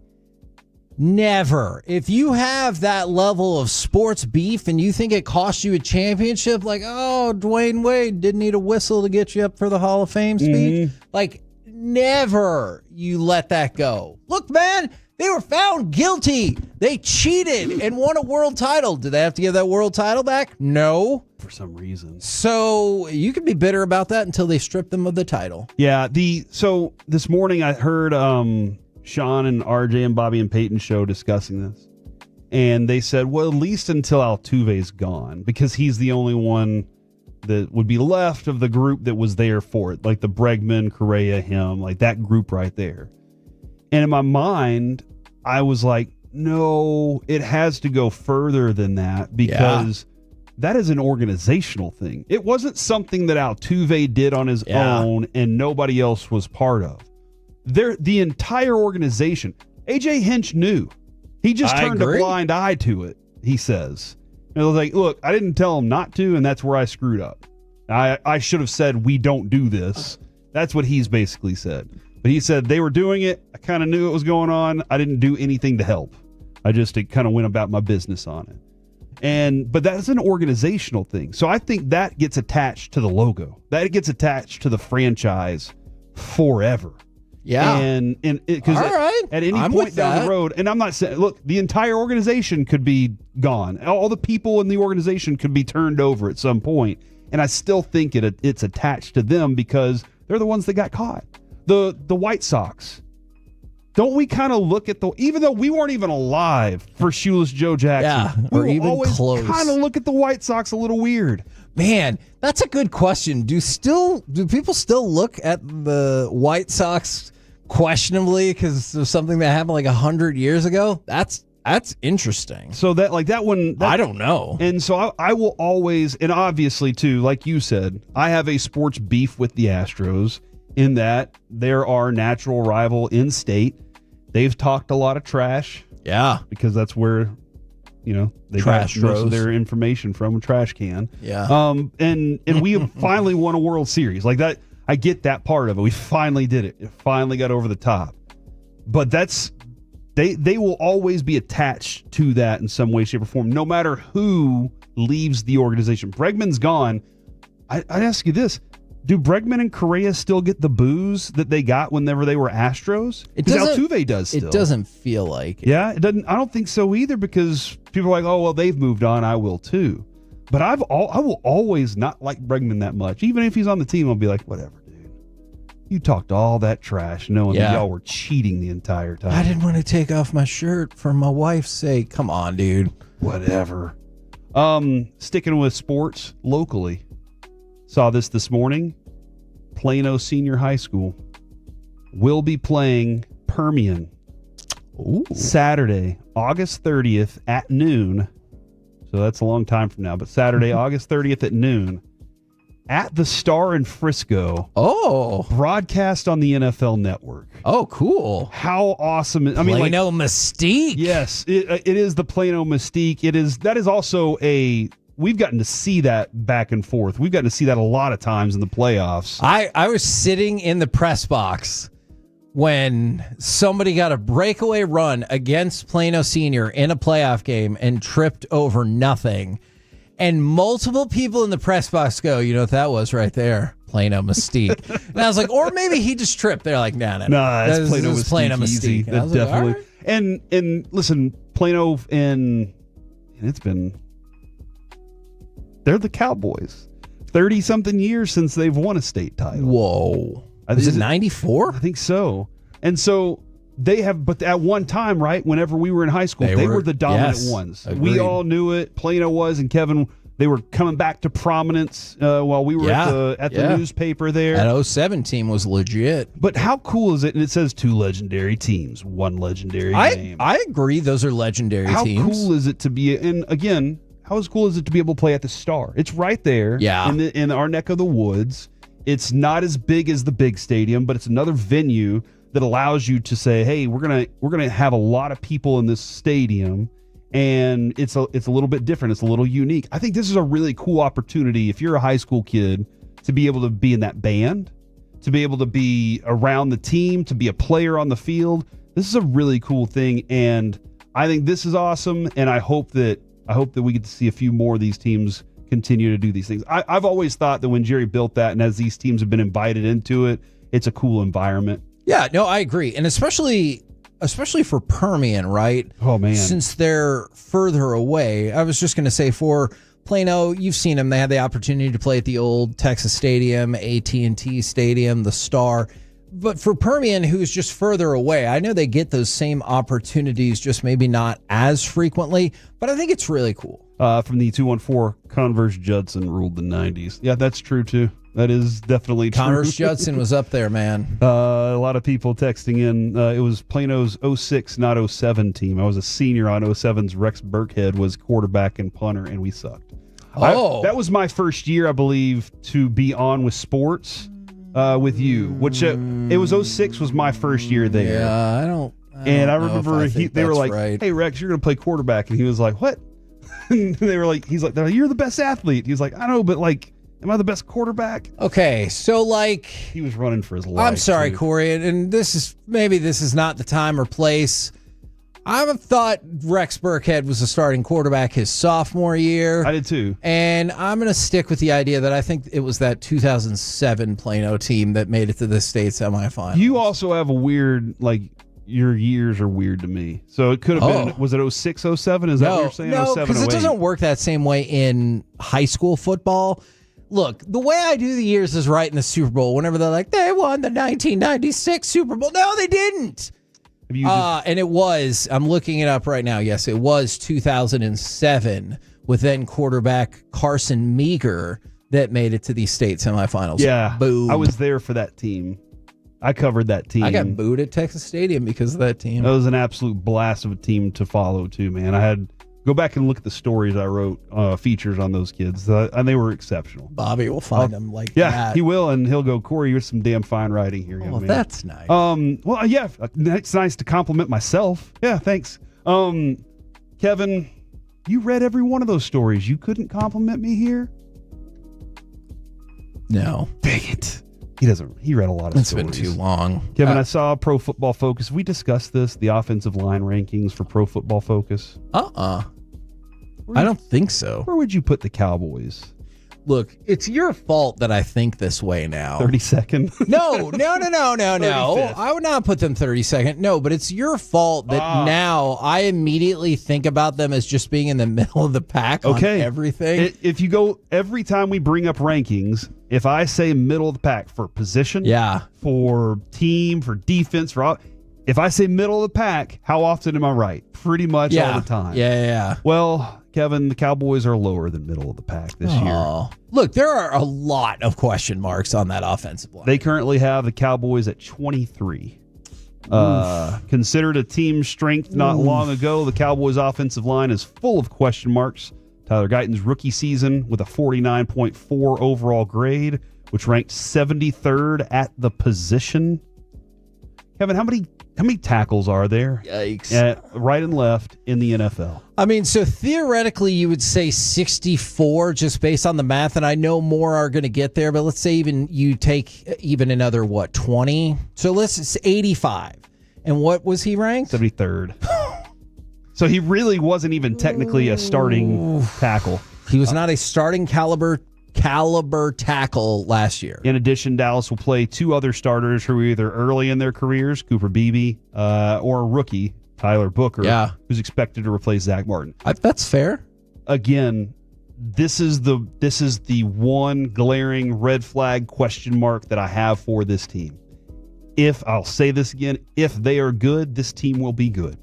Never. If you have that level of sports beef and you think it cost you a championship, like, oh, Dwayne Wade didn't need a whistle to get you up for the Hall of Fame speech. Like, never you let that go. Look, man, they were found guilty. They cheated and won a world title. Did they have to give that world title back? No. For some reason. So you can be bitter about that until they strip them of the title. Yeah. So this morning I heard Sean and RJ and Bobby and Peyton show discussing this. And they said, well, at least until Altuve's gone, because he's the only one that would be left of the group that was there for it. Like the Bregman, Correa, him, like that group right there. And in my mind, I was like, no, it has to go further than that because that is an organizational thing. It wasn't something that Altuve did on his own and nobody else was part of. The entire organization, AJ Hinch knew. He just turned a blind eye to it, he says. And it was like, look, I didn't tell him not to, and that's where I screwed up. I should have said we don't do this. That's what he's basically said. But he said they were doing it. I kind of knew it was going on. I didn't do anything to help. I just kind of went about my business on it. But that's an organizational thing. So I think that gets attached to the logo. That gets attached to the franchise forever. Yeah. And because at any point down the road, and I'm not saying, look, the entire organization could be gone. All the people in the organization could be turned over at some point. And I still think it's attached to them because they're the ones that got caught. The White Sox. Don't we kind of look at even though we weren't even alive for Shoeless Joe Jackson, or we even always close, kind of look at the White Sox a little weird. Man, that's a good question. Do people still look at the White Sox questionably because of something that happened like 100 years ago? That's interesting. So that one, I don't know. And so I will always, and obviously too, like you said, I have a sports beef with the Astros in that they're our natural rival in state. They've talked a lot of trash. Yeah. Because that's where, they got most of their information from, a trash can. Yeah. And we have finally won a World Series. Like that, I get that part of it. We finally did it. It finally got over the top. But they will always be attached to that in some way, shape, or form, no matter who leaves the organization. Bregman's gone. I'd ask you this. Do Bregman and Correa still get the boos that they got whenever they were Astros? Because Altuve does still. It doesn't feel like it. Yeah, it doesn't. I don't think so either because people are like, oh, well, they've moved on. I will too. But I will always not like Bregman that much. Even if he's on the team, I'll be like, whatever, dude. You talked all that trash knowing that y'all were cheating the entire time. I didn't want to take off my shirt for my wife's sake. Come on, dude. Whatever. Sticking with sports locally. Saw this morning. Plano Senior High School will be playing Permian Saturday, August 30th at noon. So that's a long time from now. But Saturday, August 30th at noon at the Star in Frisco. Oh. Broadcast on the NFL Network. Oh, cool. How awesome. I mean, Plano Mystique. Yes, it is the Plano Mystique. That is also we've gotten to see that back and forth. We've gotten to see that a lot of times in the playoffs. I was sitting in the press box when somebody got a breakaway run against Plano Senior in a playoff game and tripped over nothing. And multiple people in the press box go, you know what that was right there? Plano Mystique. And I was like, or maybe he just tripped. They're like, no. That's Plano Mystique. Plano Mystique. That definitely. Like, and listen, Plano and it's been. They're the Cowboys. 30-something years since they've won a state title. Whoa. Is it 94? I think so. And so they have, but at one time, right, whenever we were in high school, they were the dominant ones. Agreed. We all knew it. Plano was, and Kevin, they were coming back to prominence while we were at the newspaper there. That 07 team was legit. But how cool is it? And it says 2 legendary teams, 1 legendary game. I agree those are legendary teams. How cool is it to be, and again, how cool is it to be able to play at the Star? It's right there in our neck of the woods. It's not as big as the big stadium, but it's another venue that allows you to say, hey, we're gonna have a lot of people in this stadium, and it's a little bit different. It's a little unique. I think this is a really cool opportunity if you're a high school kid to be able to be in that band, to be able to be around the team, to be a player on the field. This is a really cool thing, and I think this is awesome, and I hope that we get to see a few more of these teams continue to do these things. I've always thought that when Jerry built that, and as these teams have been invited into it, it's a cool environment. Yeah, no, I agree. And especially for Permian, right? Oh, man. Since they're further away. I was just going to say for Plano, you've seen them. They had the opportunity to play at the old Texas Stadium, AT&T Stadium, the Star. But for Permian, who's just further away, I know they get those same opportunities, just maybe not as frequently, but I think it's really cool. From the 214, Converse Judson ruled the 90s. Yeah, that's true, too. That is definitely true. Converse Judson was up there, man. A lot of people texting in. It was Plano's 06, not 07 team. I was a senior on 07's. Rex Burkhead was quarterback and punter, and we sucked. That was my first year, I believe, to be on with sports. With you, which it was 06 was my first year there. Yeah, I don't and I remember they were like, right. "Hey Rex, you're gonna play quarterback," and he was like, "What?" And they were like, "He's like, you're the best athlete." He was like, "I know, but like, Am I the best quarterback? Okay, so like he was running for his life. I'm sorry, too. Corey, and this is not the time or place. I thought Rex Burkhead was the starting quarterback his sophomore year. I did too. And I'm going to stick with the idea that I think it was that 2007 Plano team that made it to the state semifinal. You also have a weird, like, your years are weird to me. So it could have been, was it 06, 07? Is that what you're saying? No, 07, because it 08? doesn't work that same way in high school football. Look, the way I do the years is right in the Super Bowl. Whenever they're like, they won the 1996 Super Bowl. No, they didn't. And it was, I'm looking it up right now. Yes, it was 2007 with then quarterback Carson Meager that made it to the state semifinals. Yeah. Boom. I was there for that team. I covered that team. I got booed at Texas Stadium because of that team. That was an absolute blast of a team to follow, too, man. I had go back and look at the stories I wrote, features on those kids, and they were exceptional. Bobby will find them like yeah, that. he will, and he'll go, Corey, you're some damn fine writing here, young man. That's nice. Well, yeah, it's nice to compliment myself. Yeah, thanks. Kevin, you read every one of those stories. You couldn't compliment me here? No. Dang it. He read a lot of stories. It's been too long. Kevin, I saw Pro Football Focus. We discussed this, the offensive line rankings for Pro Football Focus. I don't think so. Where would you put the Cowboys? Look, it's your fault that I think this way now. 32nd? No. 35th. I would not put them 32nd. No, but it's your fault that now I immediately think about them as just being in the middle of the pack on everything. If you go, every time we bring up rankings, if I say middle of the pack for position, for team, for defense, if I say middle of the pack, how often am I right? Pretty much all the time. Yeah. Well, Kevin, the Cowboys are lower than middle of the pack this year. Look, there are a lot of question marks on that offensive line. They currently have the Cowboys at 23. Considered a team strength not long ago, the Cowboys' offensive line is full of question marks. Tyler Guyton's rookie season with a 49.4 overall grade, which ranked 73rd at the position. Kevin, how many tackles are there? Yikes. At right and left in the NFL? I mean, so theoretically, you would say 64 just based on the math, and I know more are going to get there, but let's say you take another, 20? So let's 85. And what was he ranked? 73rd. So he really wasn't even technically a starting tackle. He was not a starting caliber tackle last year. In addition, Dallas will play two other starters who are either early in their careers, Cooper Beebe, or a rookie, Tyler Booker, who's expected to replace Zach Martin. That's fair. Again, this is the one glaring red flag question mark that I have for this team. I'll say this again, if they are good, this team will be good.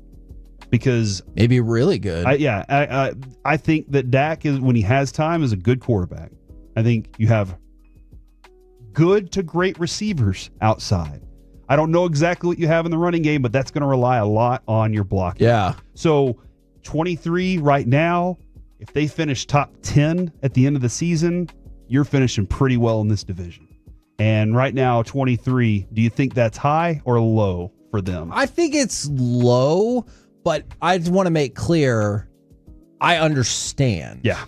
Because maybe really good. I think that Dak is, when he has time, is a good quarterback. I think you have good to great receivers outside. I don't know exactly what you have in the running game, but that's going to rely a lot on your blocking. Yeah. So 23 right now, if they finish top 10 at the end of the season, you're finishing pretty well in this division. And right now, 23, do you think that's high or low for them? I think it's low, but I just want to make clear, I understand. Yeah.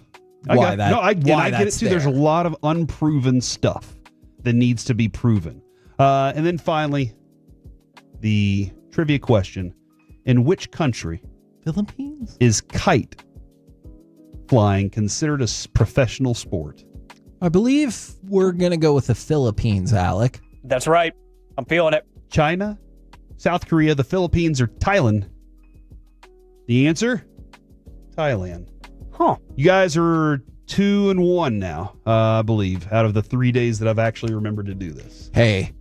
I get it too. There's a lot of unproven stuff that needs to be proven. And then finally, the trivia question. In which country Philippines is kite flying considered a professional sport? I believe we're going to go with the Philippines, Alec. That's right. I'm feeling it. China, South Korea, the Philippines, or Thailand? The answer? Thailand. You guys are 2-1 now, I believe, out of the 3 days that I've actually remembered to do this. Hey,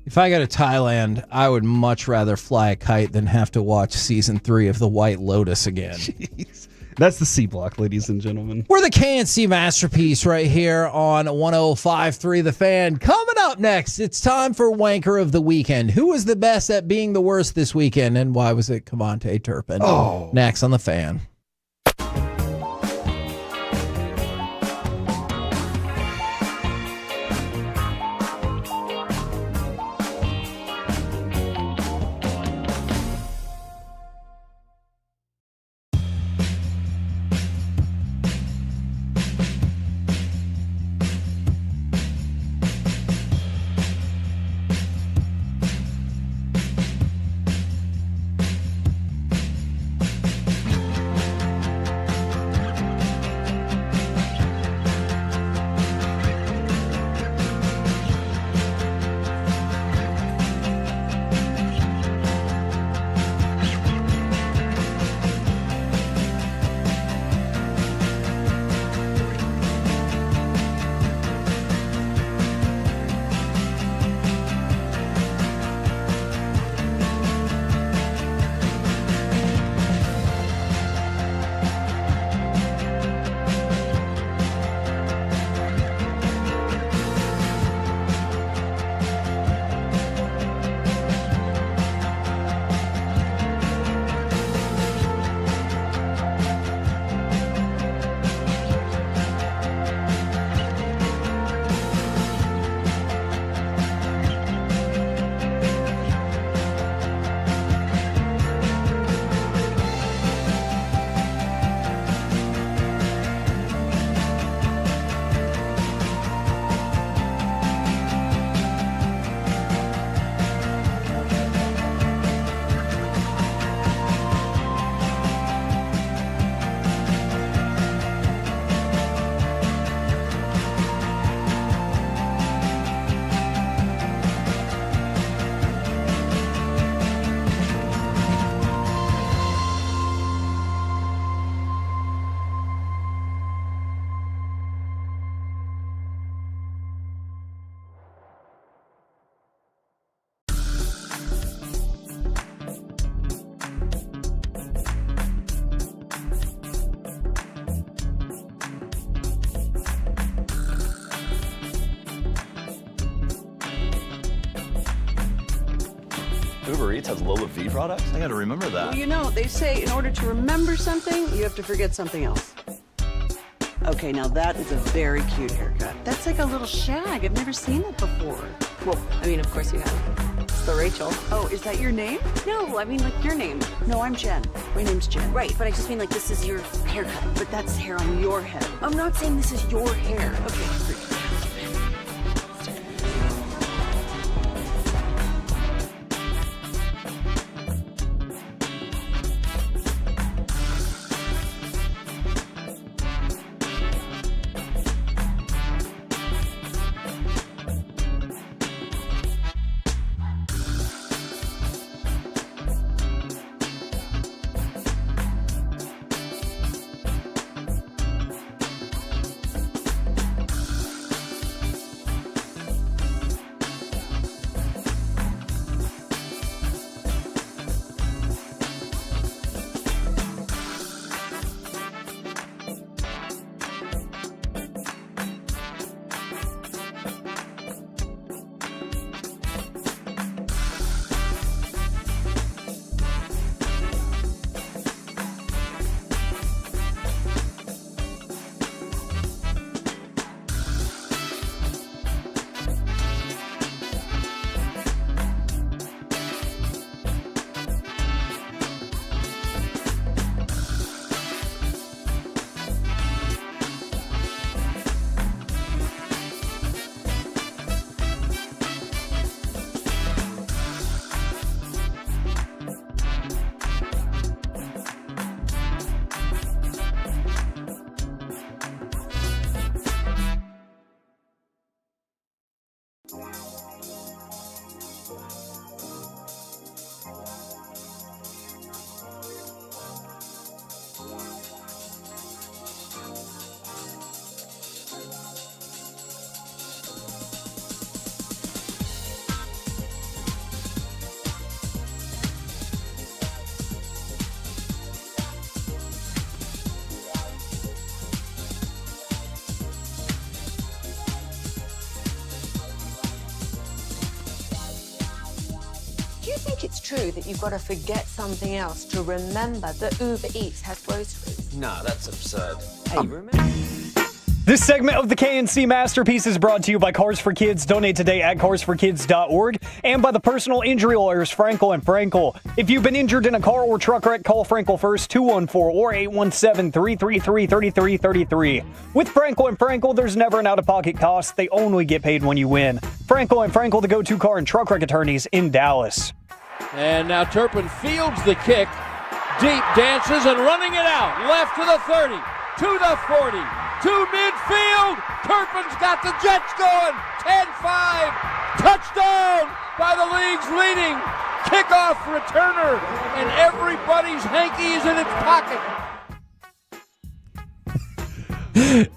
if I go to Thailand, I would much rather fly a kite than have to watch season 3 of The White Lotus again. Jeez. That's the C block, ladies and gentlemen. We're the KNC Masterpiece right here on 105.3 The Fan. Coming up next, it's time for Wanker of the Weekend. Who was the best at being the worst this weekend, and why was it Kavontae Turpin? Next on The Fan. Uber Eats has low fee products? I gotta remember that. Well, you know, they say in order to remember something, you have to forget something else. Okay, now that is a very cute haircut. That's like a little shag. I've never seen it before. Well, I mean, of course you have. It's the Rachel. Oh, is that your name? No, I mean like your name. No, I'm Jen. My name's Jen. Right, but I just mean like this is your haircut. But that's hair on your head. I'm not saying this is your hair. Okay, great. Do you think it's true that you've got to forget something else to remember that Uber Eats has groceries? No, that's absurd. Hey, remember? This segment of the KNC Masterpiece is brought to you by Cars for Kids. Donate today at carsforkids.org and by the personal injury lawyers Frankel and Frankel. If you've been injured in a car or truck wreck, call Frankel first, 214 or 817-333-3333. With Frankel and Frankel, there's never an out-of-pocket cost. They only get paid when you win. Frankel and Frankel, the go-to car and truck wreck attorneys in Dallas. And now Turpin fields the kick, deep dances and running it out. Left to the 30, to the 40, to midfield. Turpin's got the Jets going. 10-5. Touchdown by the league's leading kickoff returner. And everybody's hanky is in its pocket.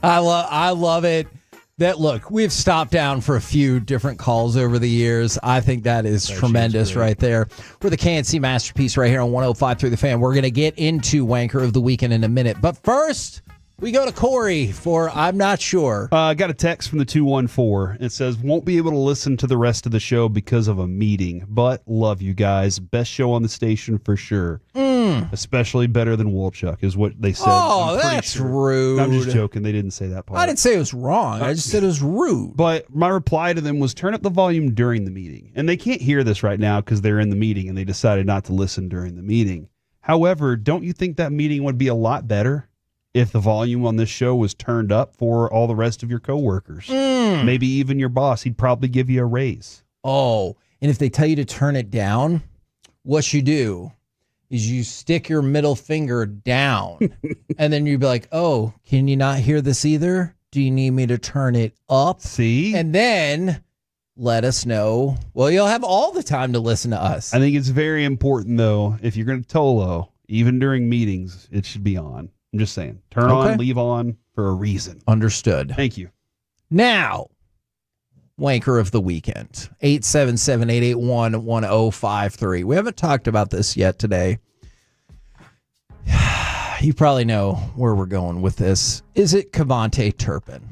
I love it. That look, we've stopped down for a few different calls over the years. I think that is tremendous right there. We're the KNC Masterpiece right here on 105.3 The Fan. We're going to get into Wanker of the Weekend in a minute. But first, we go to Corey for I'm Not Sure. I got a text from the 214. It says, won't be able to listen to the rest of the show because of a meeting, but love you guys. Best show on the station for sure. Especially better than Wolchuk is what they said. Oh, that's rude. I'm just joking. They didn't say that part. I didn't say it was wrong. I just said it was rude. But my reply to them was turn up the volume during the meeting. And they can't hear this right now because they're in the meeting and they decided not to listen during the meeting. However, don't you think that meeting would be a lot better if the volume on this show was turned up for all the rest of your coworkers? Maybe even your boss. He'd probably give you a raise. Oh, and if they tell you to turn it down, what you do is you stick your middle finger down and then you'd be like, oh, can you not hear this either? Do you need me to turn it up? See? And then let us know. Well, you'll have all the time to listen to us. I think it's very important, though, if you're going to Tolo, even during meetings, it should be on. I'm just saying. Turn on, leave on for a reason. Understood. Thank you. Now, Wanker of the Weekend, 877-881-1053. We haven't talked about this yet today. You probably know where we're going with this. Is it Kavontae Turpin?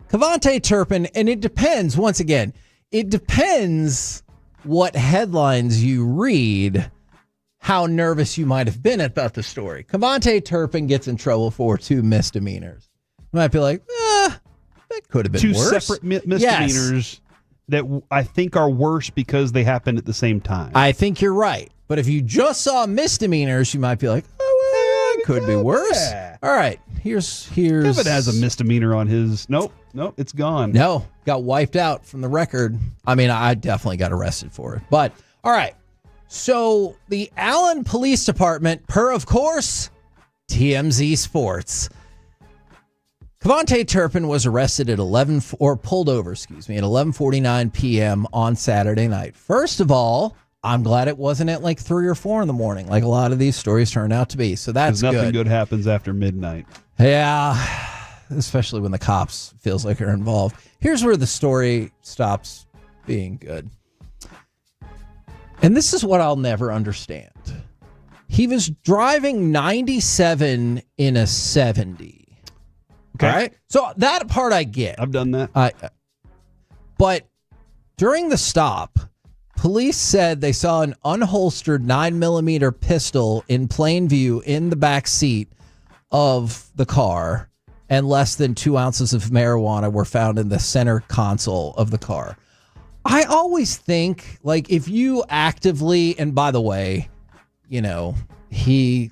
Kavontae Turpin, and it depends, once again, it depends what headlines you read, how nervous you might have been about the story. Kavontae Turpin gets in trouble for 2 misdemeanors. You might be like, that could have been 2 worse. separate misdemeanors that I think are worse because they happened at the same time. I think you're right. But if you just saw misdemeanors, you might be like, oh, well, it could be worse. All right, here's. Kevin has a misdemeanor on his. Nope, it's gone. No, got wiped out from the record. I mean, I definitely got arrested for it. But, all right. So, the Allen Police Department, per, of course, TMZ Sports. Kavontae Turpin was arrested at pulled over at 11:49 p.m. on Saturday night. First of all, I'm glad it wasn't at like 3 or 4 in the morning, like a lot of these stories turn out to be. So that's good. Nothing good happens after midnight. Yeah, especially when the cops feels like are involved. Here's where the story stops being good. And this is what I'll never understand. He was driving 97 in a 70. Okay. All right. So that part I get. I've done that. But during the stop, police said they saw an unholstered 9mm pistol in plain view in the back seat of the car, and less than 2 ounces of marijuana were found in the center console of the car. I always think, like, if you actively, and by the way, he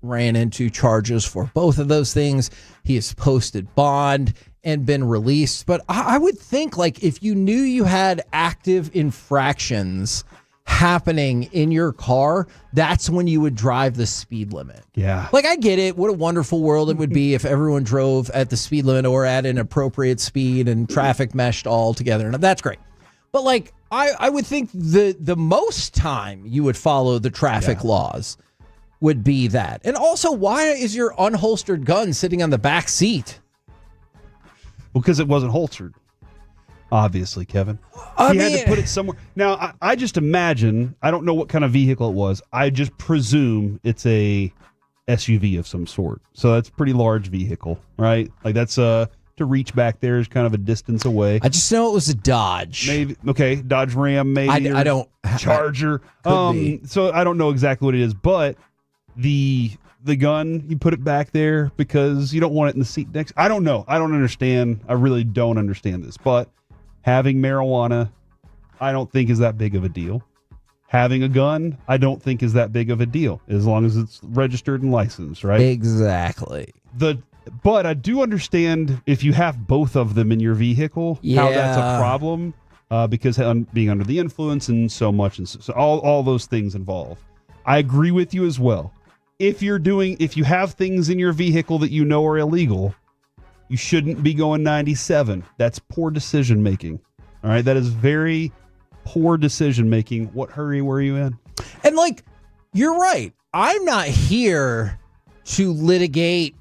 ran into charges for both of those things. He has posted bond and been released. But I would think, like, if you knew you had active infractions happening in your car, that's when you would drive the speed limit. Yeah. Like, I get it. What a wonderful world it would be if everyone drove at the speed limit or at an appropriate speed and traffic meshed all together. And that's great. But, like, I would think the most time you would follow the traffic laws would be that. And also, why is your unholstered gun sitting on the back seat? Well, because it wasn't holstered. Obviously, Kevin. He had to put it somewhere. Now, I just imagine, I don't know what kind of vehicle it was. I just presume it's a SUV of some sort. So that's a pretty large vehicle, right? Like that's to reach back there is kind of a distance away. I just know it was a Dodge. Maybe. Okay. Dodge Ram, maybe. I don't. Charger. Could be. So I don't know exactly what it is, but the gun, you put it back there because you don't want it in the seat next. I don't know. I don't understand. I really don't understand this, but having marijuana, I don't think is that big of a deal. Having a gun, I don't think is that big of a deal, as long as it's registered and licensed, right? Exactly. But I do understand if you have both of them in your vehicle, how that's a problem, because being under the influence and so much, and so all those things involved. I agree with you as well. If you have things in your vehicle that you know are illegal, you shouldn't be going 97. That's poor decision making. All right, that is very poor decision making. What hurry were you in? And like, you're right. I'm not here to litigate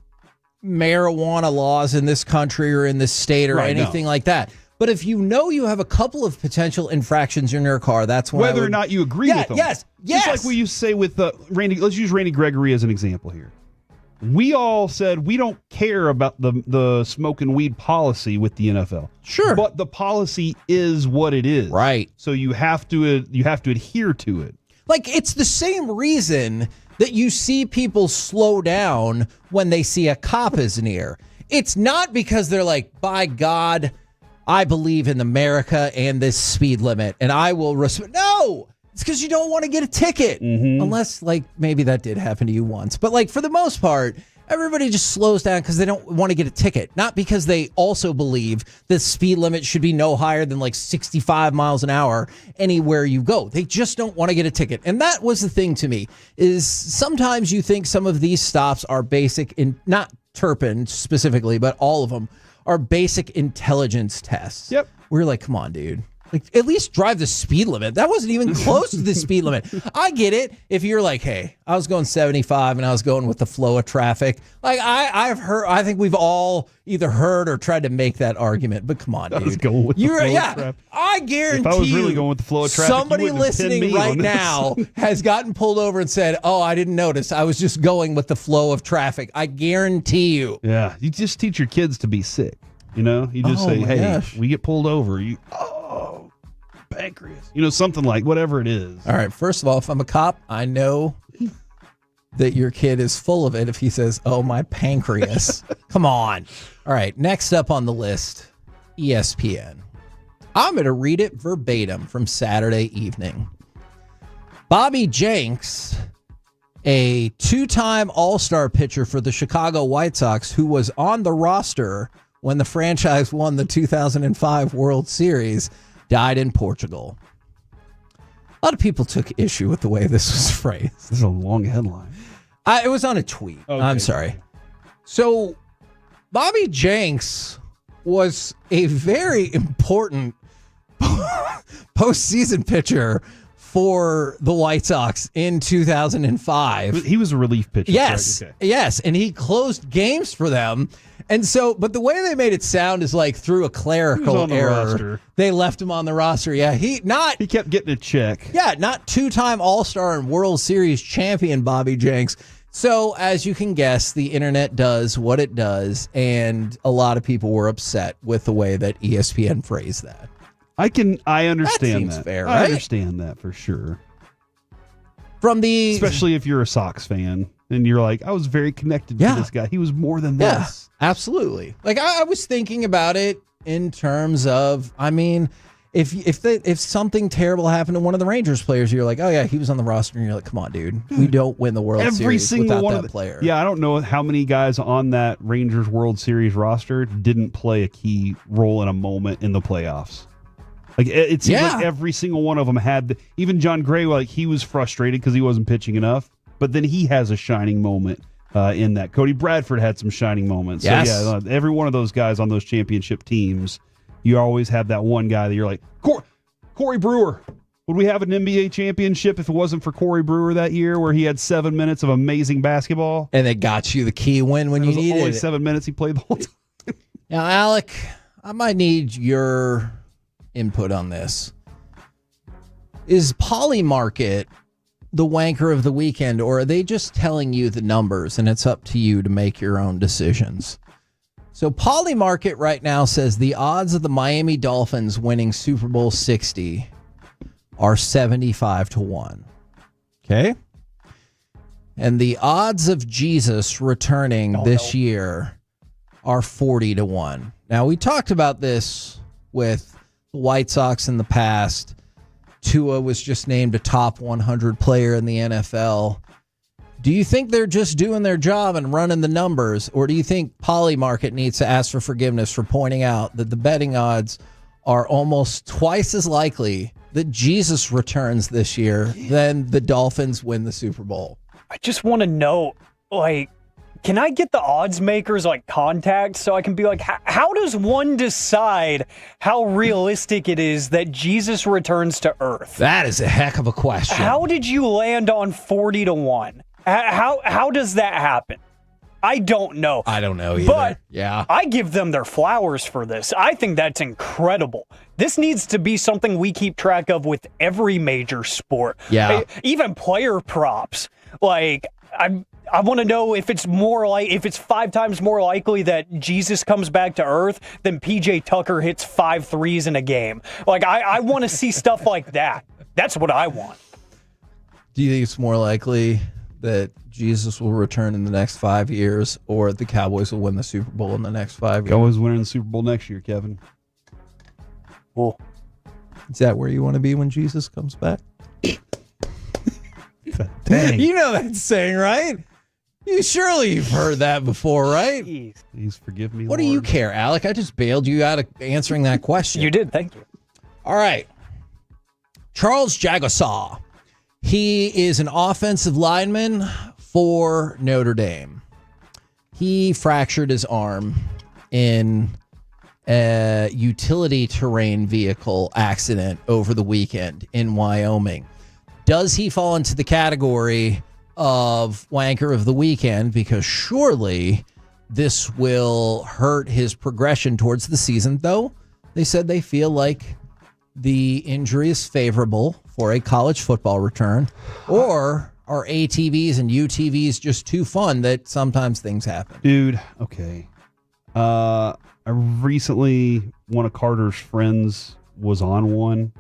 marijuana laws in this country or in this state or anything like that. But if you know you have a couple of potential infractions in your car, that's when whether or not you agree with them. Yes. Just like we used to say with Randy. Let's use Randy Gregory as an example here. We all said we don't care about the smoking weed policy with the NFL. Sure, but the policy is what it is. Right. So you have to adhere to it. Like, it's the same reason that you see people slow down when they see a cop is near. It's not because they're like, by God, I believe in America and this speed limit, and I will respect. No, it's because you don't want to get a ticket. Unless, like, maybe that did happen to you once. But, like, for the most part, everybody just slows down because they don't want to get a ticket. Not because they also believe the speed limit should be no higher than, like, 65 miles an hour anywhere you go. They just don't want to get a ticket. And that was the thing to me, is sometimes you think some of these stops are basic, not Turpin specifically, but all of them are basic intelligence tests. Yep. We're like, come on, dude. Like, at least drive the speed limit. That wasn't even close to the speed limit. I get it. If you're like, hey, I was going 75 and I was going with the flow of traffic. Like, I've heard, I think we've all either heard or tried to make that argument. But come on, dude. I was going with the flow of traffic. I guarantee if I was really going with the flow of traffic, somebody listening right now has gotten pulled over and said, oh, I didn't notice. I was just going with the flow of traffic. I guarantee you. Yeah. You just teach your kids to be sick. You know, you just say, hey, we get pulled over. pancreas. Something like whatever it is. All right. First of all, if I'm a cop, I know that your kid is full of it if he says, "Oh, my pancreas." Come on. All right. Next up on the list, ESPN. I'm going to read it verbatim from Saturday evening. Bobby Jenks, a two-time All-Star pitcher for the Chicago White Sox, who was on the roster when the franchise won the 2005 World Series, died in Portugal. A lot of people took issue with the way this was phrased. This is a long headline. It was on a tweet. Okay. I'm sorry. So, Bobby Jenks was a very important postseason pitcher for the White Sox in 2005. He was a relief pitcher. Yes. Right? Okay. Yes. And he closed games for them. And so, but the way they made it sound is like through a clerical error. They left him on the roster. Yeah. He kept getting a check. Yeah. Not two-time All-Star and World Series champion Bobby Jenks. So, as you can guess, the internet does what it does. And a lot of people were upset with the way that ESPN phrased that. I understand that. Seems fair, I right? understand that for sure. Especially if you're a Sox fan and you're like, I was very connected to this guy. He was more than this. Absolutely. Like I was thinking about it in terms of, I mean, if something terrible happened to one of the Rangers players, you're like, oh yeah, he was on the roster, and you're like, come on, dude, we don't win the World Series without that player. Yeah, I don't know how many guys on that Rangers World Series roster didn't play a key role in a moment in the playoffs. Like it seems like every single one of them had. Even John Gray, like he was frustrated because he wasn't pitching enough, but then he has a shining moment in that. Cody Bradford had some shining moments. Yes. So yeah, every one of those guys on those championship teams, you always have that one guy that you're like, Corey Brewer. Would we have an NBA championship if it wasn't for Corey Brewer that year, where he had 7 minutes of amazing basketball and it got you the key win when you needed it? Only 7 minutes he played the whole time. Now, Alec, I might need your input on this. Is Polymarket the wanker of the weekend, or are they just telling you the numbers and it's up to you to make your own decisions? So Polymarket right now says the odds of the Miami Dolphins winning Super Bowl 60 are 75-1. Okay? And the odds of Jesus returning this year are 40-1. Now, we talked about this with the White Sox in the past. Tua was just named a top 100 player in the NFL. Do you think they're just doing their job and running the numbers, or do you think Polymarket needs to ask for forgiveness for pointing out that the betting odds are almost twice as likely that Jesus returns this year than the Dolphins win the Super Bowl? I just want to know, can I get the odds makers contact so I can be like, how does one decide how realistic it is that Jesus returns to Earth? That is a heck of a question. How did you land on 40-1? How does that happen? I don't know. I don't know either. But yeah, I give them their flowers for this. I think that's incredible. This needs to be something we keep track of with every major sport. Yeah. Even player props. I want to know if it's 5 times more likely that Jesus comes back to Earth than PJ Tucker hits 5 threes in a game. I want to see stuff like that. That's what I want. Do you think it's more likely that Jesus will return in the next 5 years, or the Cowboys will win the Super Bowl in the next 5 years? Cowboys winning the Super Bowl next year, Kevin. Cool. Is that where you want to be when Jesus comes back? Dang. You know that saying, right? You've heard that before, right? Please forgive me, What do you care, Alec? I just bailed you out of answering that question. You did, thank you. All right. Charles Jagosaw. He is an offensive lineman for Notre Dame. He fractured his arm in a utility terrain vehicle accident over the weekend in Wyoming. Does he fall into the category of wanker of the weekend? Because surely this will hurt his progression towards the season, though they said they feel like the injury is favorable for a college football return. Or are ATVs and UTVs just too fun that sometimes things happen? Dude, okay. I recently, one of Carter's friends was on one,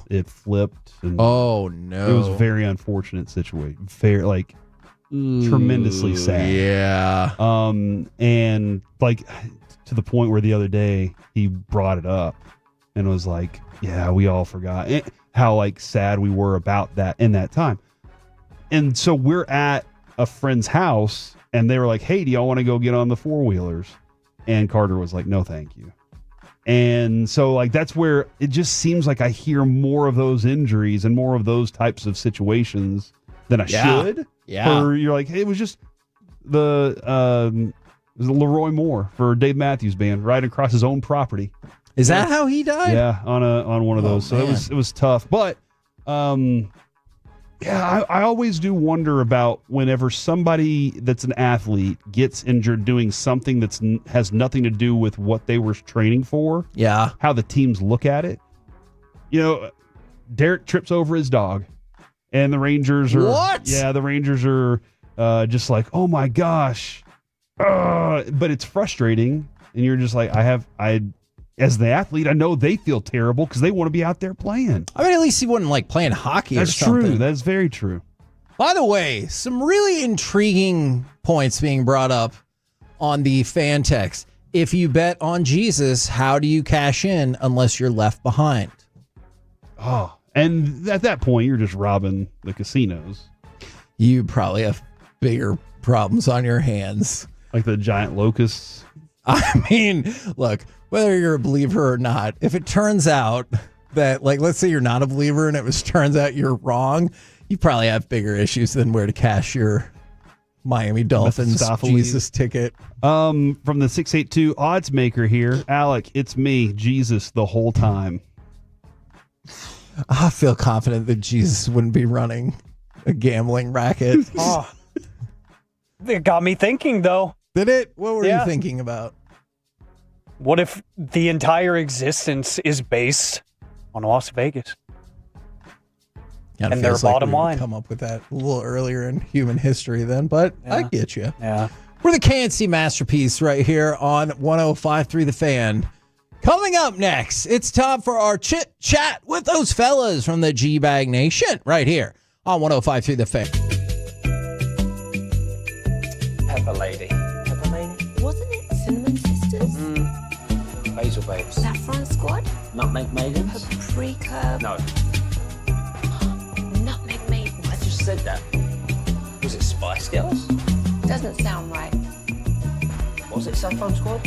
it flipped. And oh no! It was a very unfortunate situation. Tremendously sad. Yeah. And like to the point where the other day he brought it up and was like, "Yeah, we all forgot how like sad we were about that in that time." And so we're at a friend's house, and they were like, "Hey, do y'all want to go get on the four-wheelers?" And Carter was like, "No, thank you." And so like that's where it just seems like I hear more of those injuries and more of those types of situations than I should. Yeah. Or you're like, hey, it was just the Leroy Moore for Dave Matthews Band right across his own property. Is that how he died? Yeah, on one of those. So man. it was tough. But I always do wonder about whenever somebody that's an athlete gets injured doing something that's has nothing to do with what they were training for. Yeah. How the teams look at it. You know, Derek trips over his dog. And the Rangers are what? Yeah, the Rangers are just like, oh my gosh, but it's frustrating, and you're just like, as the athlete, I know they feel terrible because they want to be out there playing. I mean, at least he wasn't like playing hockey. That's or something. true. That's very true. By the way, some really intriguing points being brought up on the fan text. If you bet on Jesus, how do you cash in unless you're left behind? Oh. And at that point, you're just robbing the casinos. You probably have bigger problems on your hands. Like the giant locusts. I mean, look, whether you're a believer or not, if it turns out that, like, let's say you're not a believer and turns out you're wrong, you probably have bigger issues than where to cash your Miami Dolphins Jesus ticket. From the 682 odds maker here, Alec, it's me, Jesus, the whole time. I feel confident that Jesus wouldn't be running a gambling racket. It got me thinking, though. Did it? What were you thinking about? What if the entire existence is based on Las Vegas? Kinda And their feels like bottom we would line. come up with that a little earlier in human history then, but I get you. Yeah. We're the KNC Masterpiece right here on 105.3 The Fan. Coming up next, it's time for our chit chat with those fellas from the G-Bag Nation right here on 105.3 The Fan. Pepper Lady. Pepper Lady? Wasn't it Cinnamon Sisters? Basil Babes. Saffron Squad? Nutmeg Maidens? Paprika? No. Nutmeg Maidens. I just said that. Was it Spice Girls? Doesn't sound right. Was it Saffron Squad?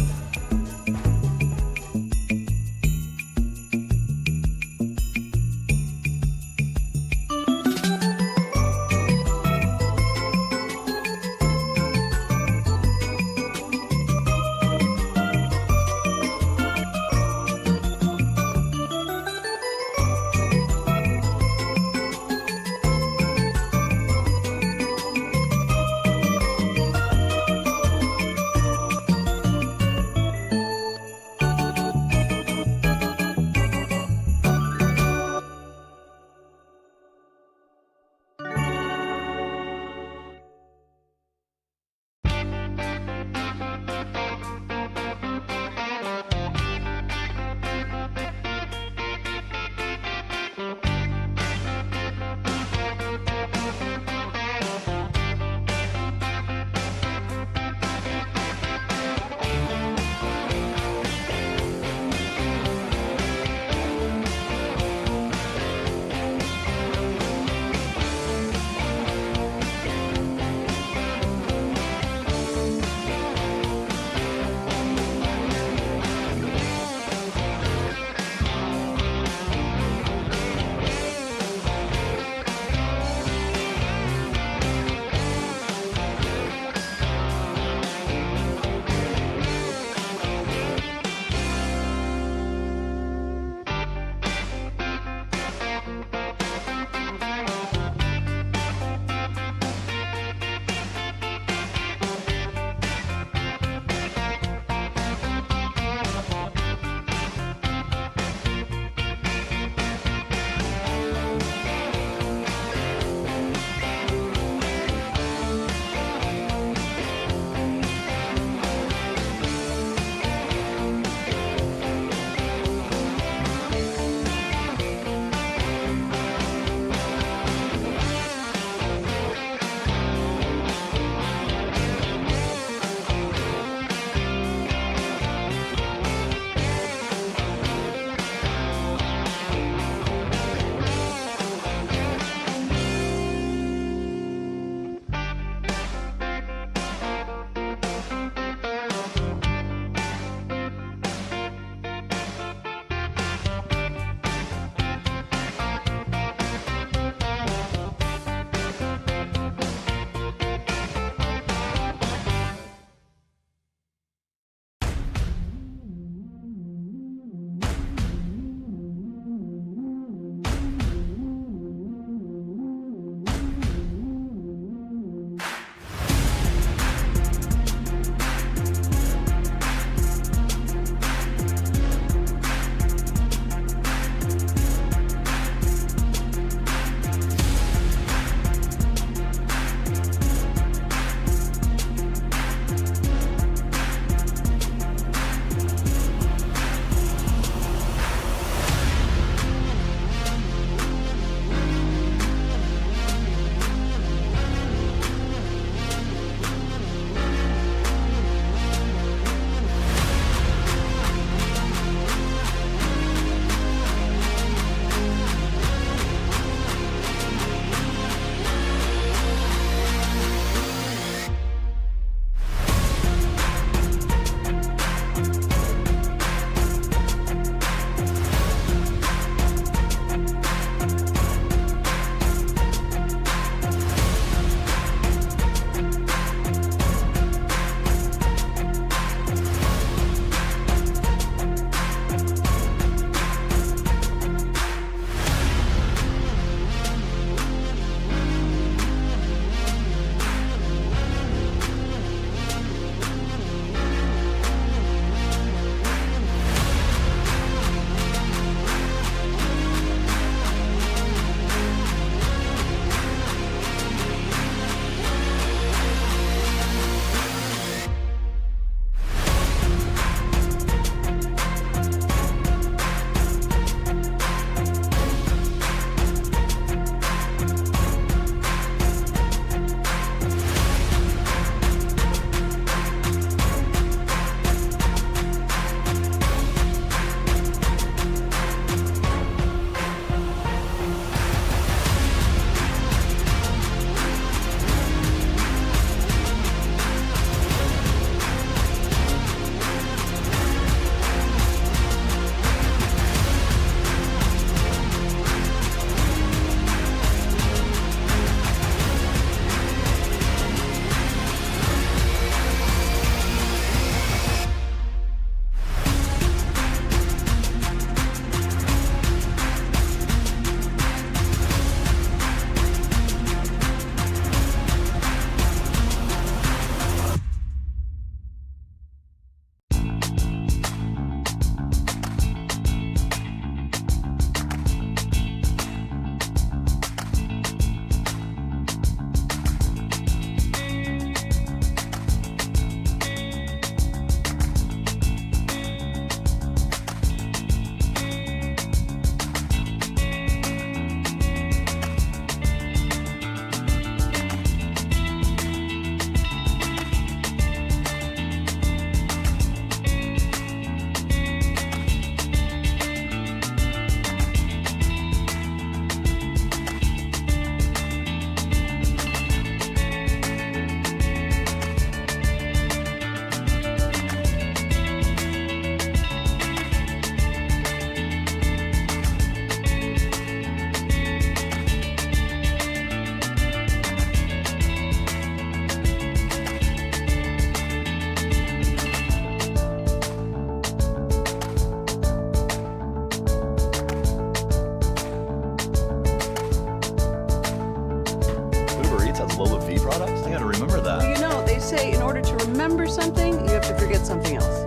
something else.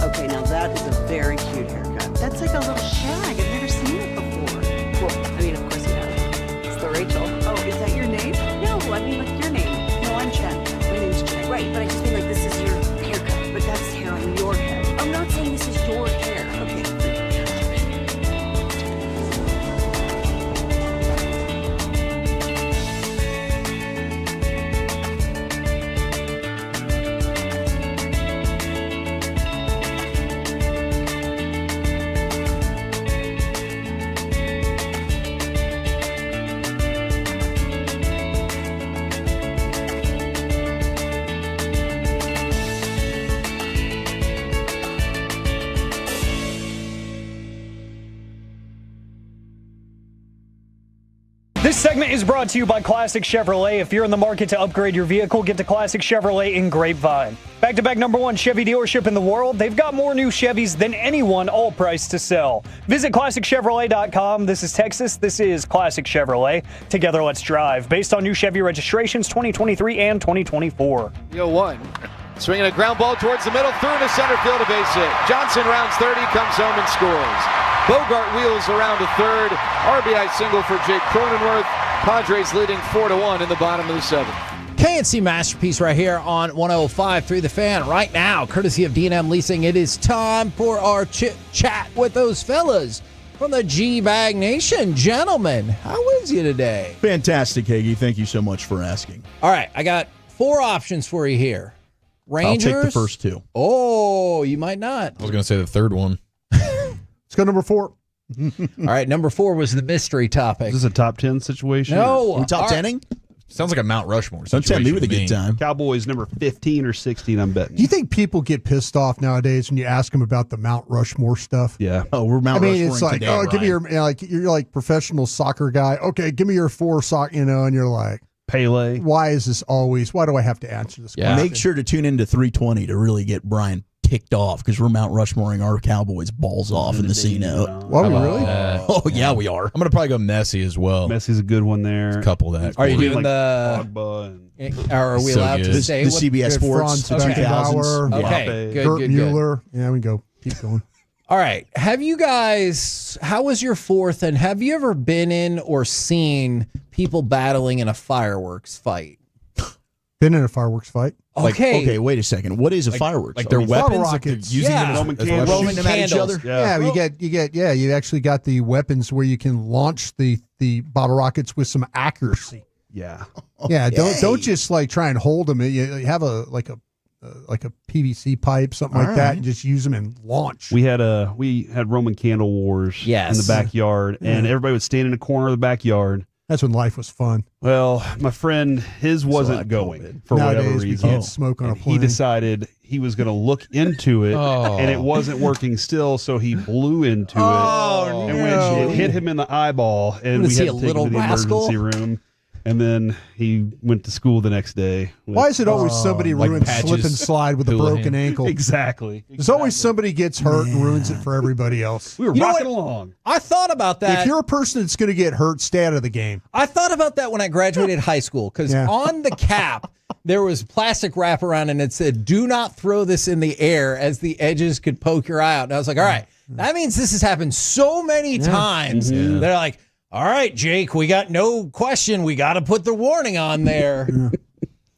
Okay, now that is a very cute haircut. That's like a little shag. I've never seen it before. Well, I mean, of course you have. It's the Rachel. Oh, is that your name? No, I mean like your name. No, I'm Chen. My name's Chen. Right, but I just mean like this is your haircut, but that's hair on your head. I'm not saying this is your hair. Okay. This segment is brought to you by Classic Chevrolet. If you're in the market to upgrade your vehicle, get to Classic Chevrolet in Grapevine. Back-to-back #1 Chevy dealership in the world. They've got more new Chevys than anyone, all priced to sell. Visit ClassicChevrolet.com. This is Texas. This is Classic Chevrolet. Together, let's drive. Based on new Chevy registrations 2023 and 2024. 0-1. Swinging a ground ball towards the middle, through into center field, a base hit. Johnson rounds 30, comes home and scores. Bogart wheels around to third. RBI single for Jake Cronenworth. Padres leading 4-1 in the bottom of the seventh. KNC Masterpiece right here on 105.3 The Fan right now, courtesy of D&M Leasing. It is time for our chit-chat with those fellas from the G-Bag Nation. Gentlemen, how is you today? Fantastic, Hagee. Thank you so much for asking. All right, I got 4 options for you here. Rangers. I'll take the first 2. Oh, you might not. I was going to say the third one. Let's go number 4. All right, number 4 was the mystery topic. Is this a top 10 situation? No. We top 10ing? Sounds like a Mount Rushmore Don't situation. tell me with a to good time. Cowboys number 15 or 16, I'm betting. Do you think people get pissed off nowadays when you ask them about the Mount Rushmore stuff? Yeah. Oh, we're Mount Rushmore. It's like, today, give me your, you're like professional soccer guy. Okay, give me your 4 and you're like, Pele. Why do I have to answer this question? Make sure to tune into 320 to really get Brian ticked off because we're Mount Rushmoreing our Cowboys balls off in the C-note. Well, really? Oh, yeah, we are. I'm going to probably go Messi as well. Messi's a good one there. Let's couple that. Are you doing like the... Pogba Are we So allowed good. to say The what? CBS Sports Franz 2000s. Okay, good, Gert good. Mueller. Yeah, we go. Keep going. All right. Have you guys, how was your 4th, and have you ever been in or seen people battling in a fireworks fight? Been in a fireworks fight? Okay, wait a second. What is a fireworks? Like their weapons? Like they're rockets. using them Yeah. as Roman weapons? Roman them at each Candles. other? Yeah, you actually got the weapons where you can launch the bottle rockets with some accuracy. Yeah. Yeah, don't just like try and hold them. You have a PVC pipe, something like that, and just use them and launch. We had Roman candle wars in the backyard, and everybody would stand in a corner of the backyard. That's when life was fun. Well, my friend, his wasn't going for Nowadays, whatever we reason. can't smoke on a plane. He decided he was going to look into it, and it wasn't working still, so he blew into it. And when it hit him in the eyeball, and we had to take him to the emergency room. And then he went to school the next day. Why is it always somebody ruins patches, slip and slide with a broken ankle? Exactly. There's always somebody gets hurt and ruins it for everybody else. We were rocking along. I thought about that. If you're a person that's going to get hurt, stay out of the game. I thought about that when I graduated high school because on the cap there was plastic wrap around and it said, "Do not throw this in the air," as the edges could poke your eye out. And I was like, all right, that means this has happened so many times. They're like, all right, Jake, we got no question. We got to put the warning on there.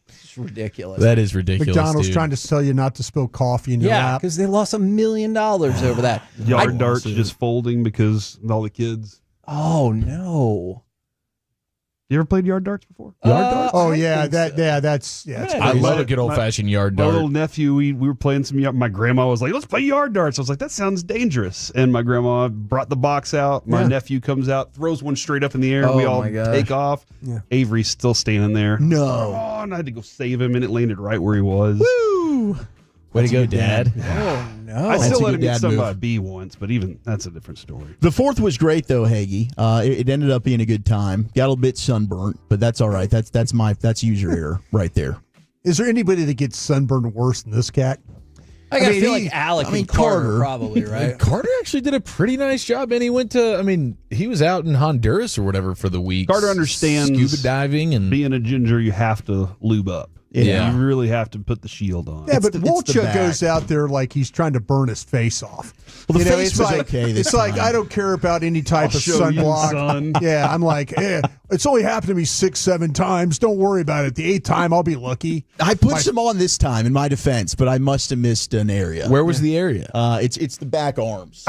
It's ridiculous. That is ridiculous. McDonald's dude. trying to tell you not to spill coffee in your Yeah, lap. because they lost $1 million over that. Yard darts just folding because of all the kids. Oh, no. You ever played yard darts before? Yard darts? Oh, yeah. That's I love a good old-fashioned yard My dart. little nephew, we were playing some yard. My grandma was like, let's play yard darts. I was like, that sounds dangerous. And my grandma brought the box out. My nephew comes out, throws one straight up in the air. Oh, we all my gosh. take off. Yeah. Avery's still standing there. No. Oh, and I had to go save him, and it landed right where he was. Woo! Way to go, Dad. Oh, no. I That's still a let good him get dad some move. B once, but even that's a different story. The 4th was great though, Hagee. It ended up being a good time. Got a little bit sunburnt, but that's all right. That's user error right there. Is there anybody that gets sunburned worse than this cat? I feel like Alec and Carter probably, right? Carter actually did a pretty nice job, and he went to, he was out in Honduras or whatever for the week. Carter understands scuba diving and being a ginger, you have to lube up. You really have to put the shield on. Yeah, but the Wolchuk back. goes out there like he's trying to burn his face off. Well, the You know, face it's was like, okay this It's like, time. I don't care about any type I'll of show you, sunblock. son. Yeah, I'm like, it's only happened to me 6-7 times. Don't worry about it. The 8th time, I'll be lucky. I put some on this time in my defense, but I must have missed an area. Where was the area? It's the back arms.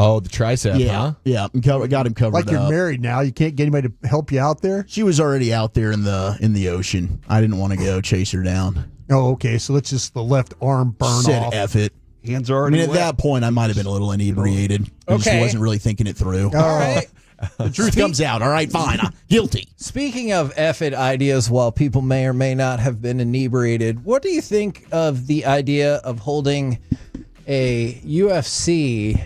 Oh, the tricep, huh? Yeah. Got him covered Like you're up. married now. You can't get anybody to help you out there? She was already out there in the ocean. I didn't want to go chase her down. Oh, okay. So let's just the left arm burn Said off. F it. Hands are I mean, at that point, I might have been a little inebriated. I just Okay. wasn't really thinking it through. All right. The truth comes out. All right, fine. I'm guilty. Speaking of F-it ideas, while people may or may not have been inebriated, what do you think of the idea of holding a UFC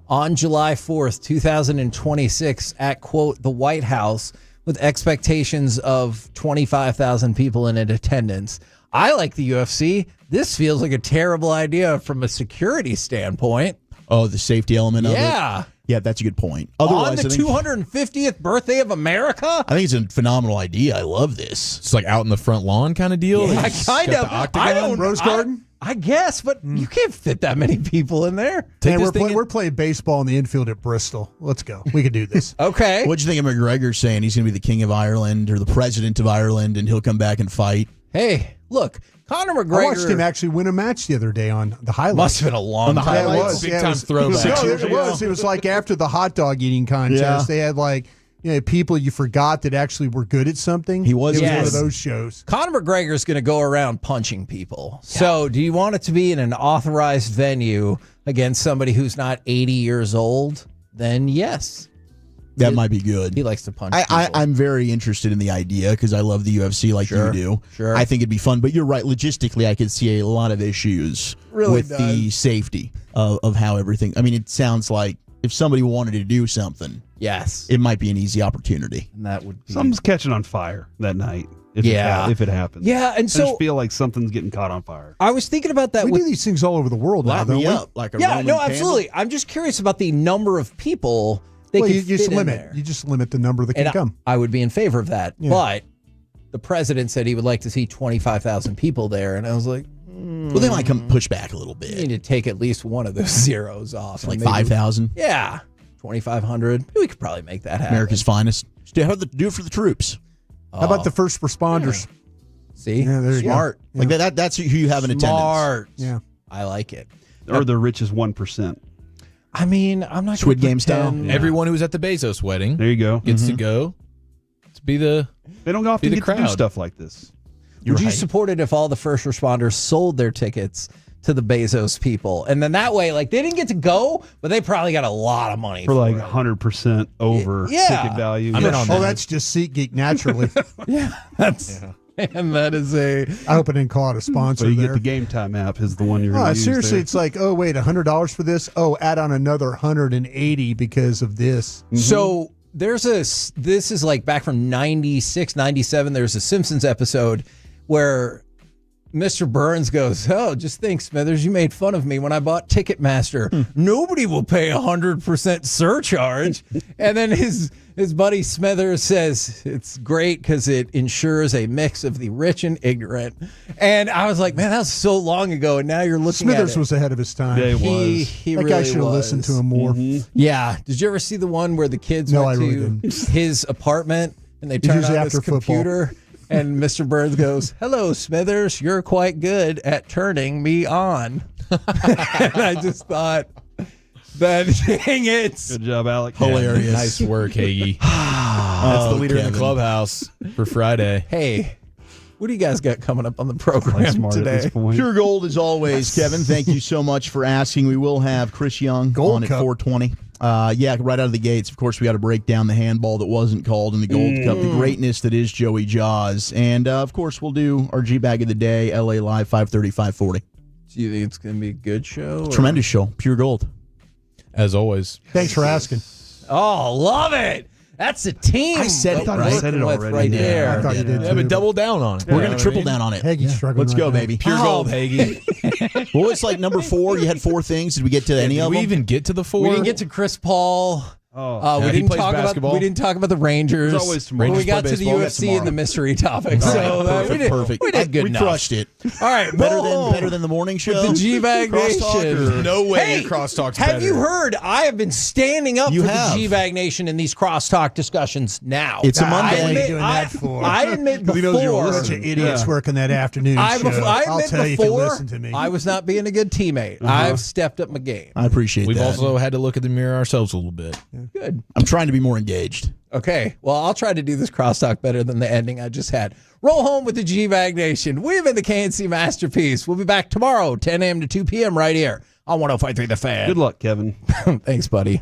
on July 4th, 2026 at, quote, the White House with expectations of 25,000 people in attendance? I like the UFC. This feels like a terrible idea from a security standpoint. Oh, the safety element of it? Yeah. Yeah, that's a good point. On Otherwise, the I think, 250th birthday of America? I think it's a phenomenal idea. I love this. It's like out in the front lawn kind of deal. Yeah, It's kind got of. the octagon. I don't Rose Garden? I guess, but you can't fit that many people in there. Take Man, this thing in- we're playing baseball in the infield at Bristol. Let's go. We can do this. Okay. What'd you think of McGregor saying he's going to be the king of Ireland or the president of Ireland and he'll come back and fight? Hey, look, Conor McGregor. I watched him actually win a match the other day on the highlights. Must have been a long On the time. Yeah, it highlights? was. Big Yeah, time it was, throwback. No, 6 years it ago. was. It was like after the hot dog eating contest. Yeah. They had like people you forgot that actually were good at something. He was It was Yes. one of those shows. Conor McGregor is going to go around punching people. So, do you want it to be in an authorized venue against somebody who's not 80 years old? Then yes. That might be good. He likes to punch I'm very interested in the idea because I love the UFC like Sure, you do. sure. I think it'd be fun, but you're right. Logistically, I could see a lot of issues Really with the safety of how everything. I mean, it sounds like if somebody wanted to do something, Yes. it might be an easy opportunity. And that would be. Something's catching on fire that night. If Yeah. if it happens. Yeah, and I so just feel like something's getting caught on fire. I was thinking about that We with do these things all over the world now, Light don't me we? up like a Yeah, Roman no, candle. absolutely. I'm just curious about the number of people they Well, can you just fit in limit. there. You just limit the number that And can come. I would be in favor of that. Yeah. But the president said he would like to see 25,000 people there. And I was like, Well, they might come push back a little you bit, need to take at least one of those zeros off. like And maybe- 5,000. Yeah. 2,500. We could probably make that happen. America's finest. Do it for the troops. How about the first responders? See? Yeah, there you go. Smart. Like that's who you have in attendance. Smart. Yeah. I like it. Or the richest 1%. I mean, I'm not Squid gonna Game style? pretend- Everyone who was at the Bezos wedding There you go. gets to go to be the. They don't often Be the get to do crowd. stuff like this. Would you support it if all the first responders sold their tickets to the Bezos people? And then that way, like, they didn't get to go, but they probably got a lot of money For like it. 100% over Yeah. ticket value. I'm in on Oh, that. that's just SeatGeek naturally. And that is a. I hope I didn't call it a sponsor So you there. get the Game Time app is the one you're going to use Seriously, there. it's like, oh, wait, $100 for this? Oh, add on another 180 because of this. So this is like back from 96, 97. There's a Simpsons episode where Mr. Burns goes, oh, just think, Smithers, you made fun of me when I bought Ticketmaster. Nobody will pay 100% surcharge. And then his buddy Smithers says it's great because it ensures a mix of the rich and ignorant. And I was like, man, that was so long ago. And now you're looking at Smithers it. was ahead of his time. Yeah, he was. He that really guy should have listened to him more. Yeah. Did you ever see the one where the kids No, went I really to didn't. his apartment and they It's turn usually on his after football. computer and Mr. Burns goes, hello, Smithers, you're quite good at turning me on. And I just thought, dang it. Good job, Alec. Hilarious. Nice work, Hagee. That's the leader in Kevin. the clubhouse for Friday. Hey, what do you guys got coming up on the program Like smart at today? this point. Pure gold as always, Kevin. Thank you so much for asking. We will have Chris Young Gold on at Cup. 420. Yeah, right out of the gates. Of course, we got to break down the handball that wasn't called in the Gold Cup, the greatness that is Joey Jaws. And, of course, we'll do our G-Bag of the Day, LA Live, 5:30, 5:40. Do you think it's going to be a good show? or- Tremendous show. Pure gold. As always. Thanks for asking. Oh, love it. That's a team. I said it, that we're right? working Said it with already. right Yeah, there. I thought you did Yeah, but too. double down on it. We're going to triple down on it. Hagee's struggling Let's go, right now. baby. Pure gold, Hagee. What was like number 4? You had 4 things. Did we get to any Did of we them? even get to the 4? We didn't get to Chris Paul. Oh, we he didn't plays talk basketball. about the Rangers. There's always tomorrow. When we got Rangers to the play UFC baseball. and the mystery topics. All So right, we did perfect. We did good We enough. crushed it. All right, Better than the morning show. With the G-Bag Crosstalk, Nation. or- No way Hey, your crosstalk's have better. you heard? I have been standing up You for have. the G-Bag Nation in these crosstalk discussions now. It's a Monday. What are you admit- doing that for? I admit He knows you're a before. bunch of idiots working that afternoon I show. I'll admit tell you if you before listen to me. I was not being a good teammate. I've stepped up my game. I appreciate We've that. also had to look at the mirror ourselves a little bit. Good. I'm trying to be more engaged. Okay. Well, I'll try to do this crosstalk better than the ending I just had. Roll home with the G-Bag Nation. We've been the KNC Masterpiece. We'll be back tomorrow, 10 a.m. to 2 p.m. right here on 105.3 The Fan. Good luck, Kevin. Thanks, buddy.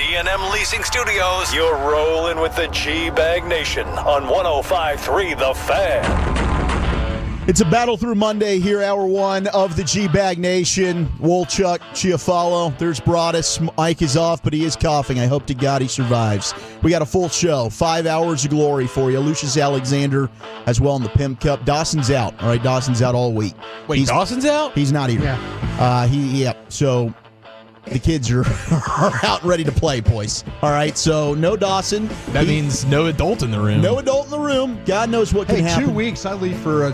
D&M Leasing Studios, you're rolling with the G-Bag Nation on 105.3 The Fan. It's a battle through Monday here, hour one of the G-Bag Nation. Wolchuk, Chiafalo, there's Broadus. Mike is off, but he is coughing. I hope to God he survives. We got a full show, 5 hours of glory for you. Lucius Alexander as well in the Pimp Cup. Dawson's out. All right, Dawson's out all week. Wait, Dawson's out? He's not here. Yeah. So the kids are out ready to play, boys. All right, so no Dawson. That means no adult in the room. No adult in the room. God knows what can happen. 2 weeks. I leave for a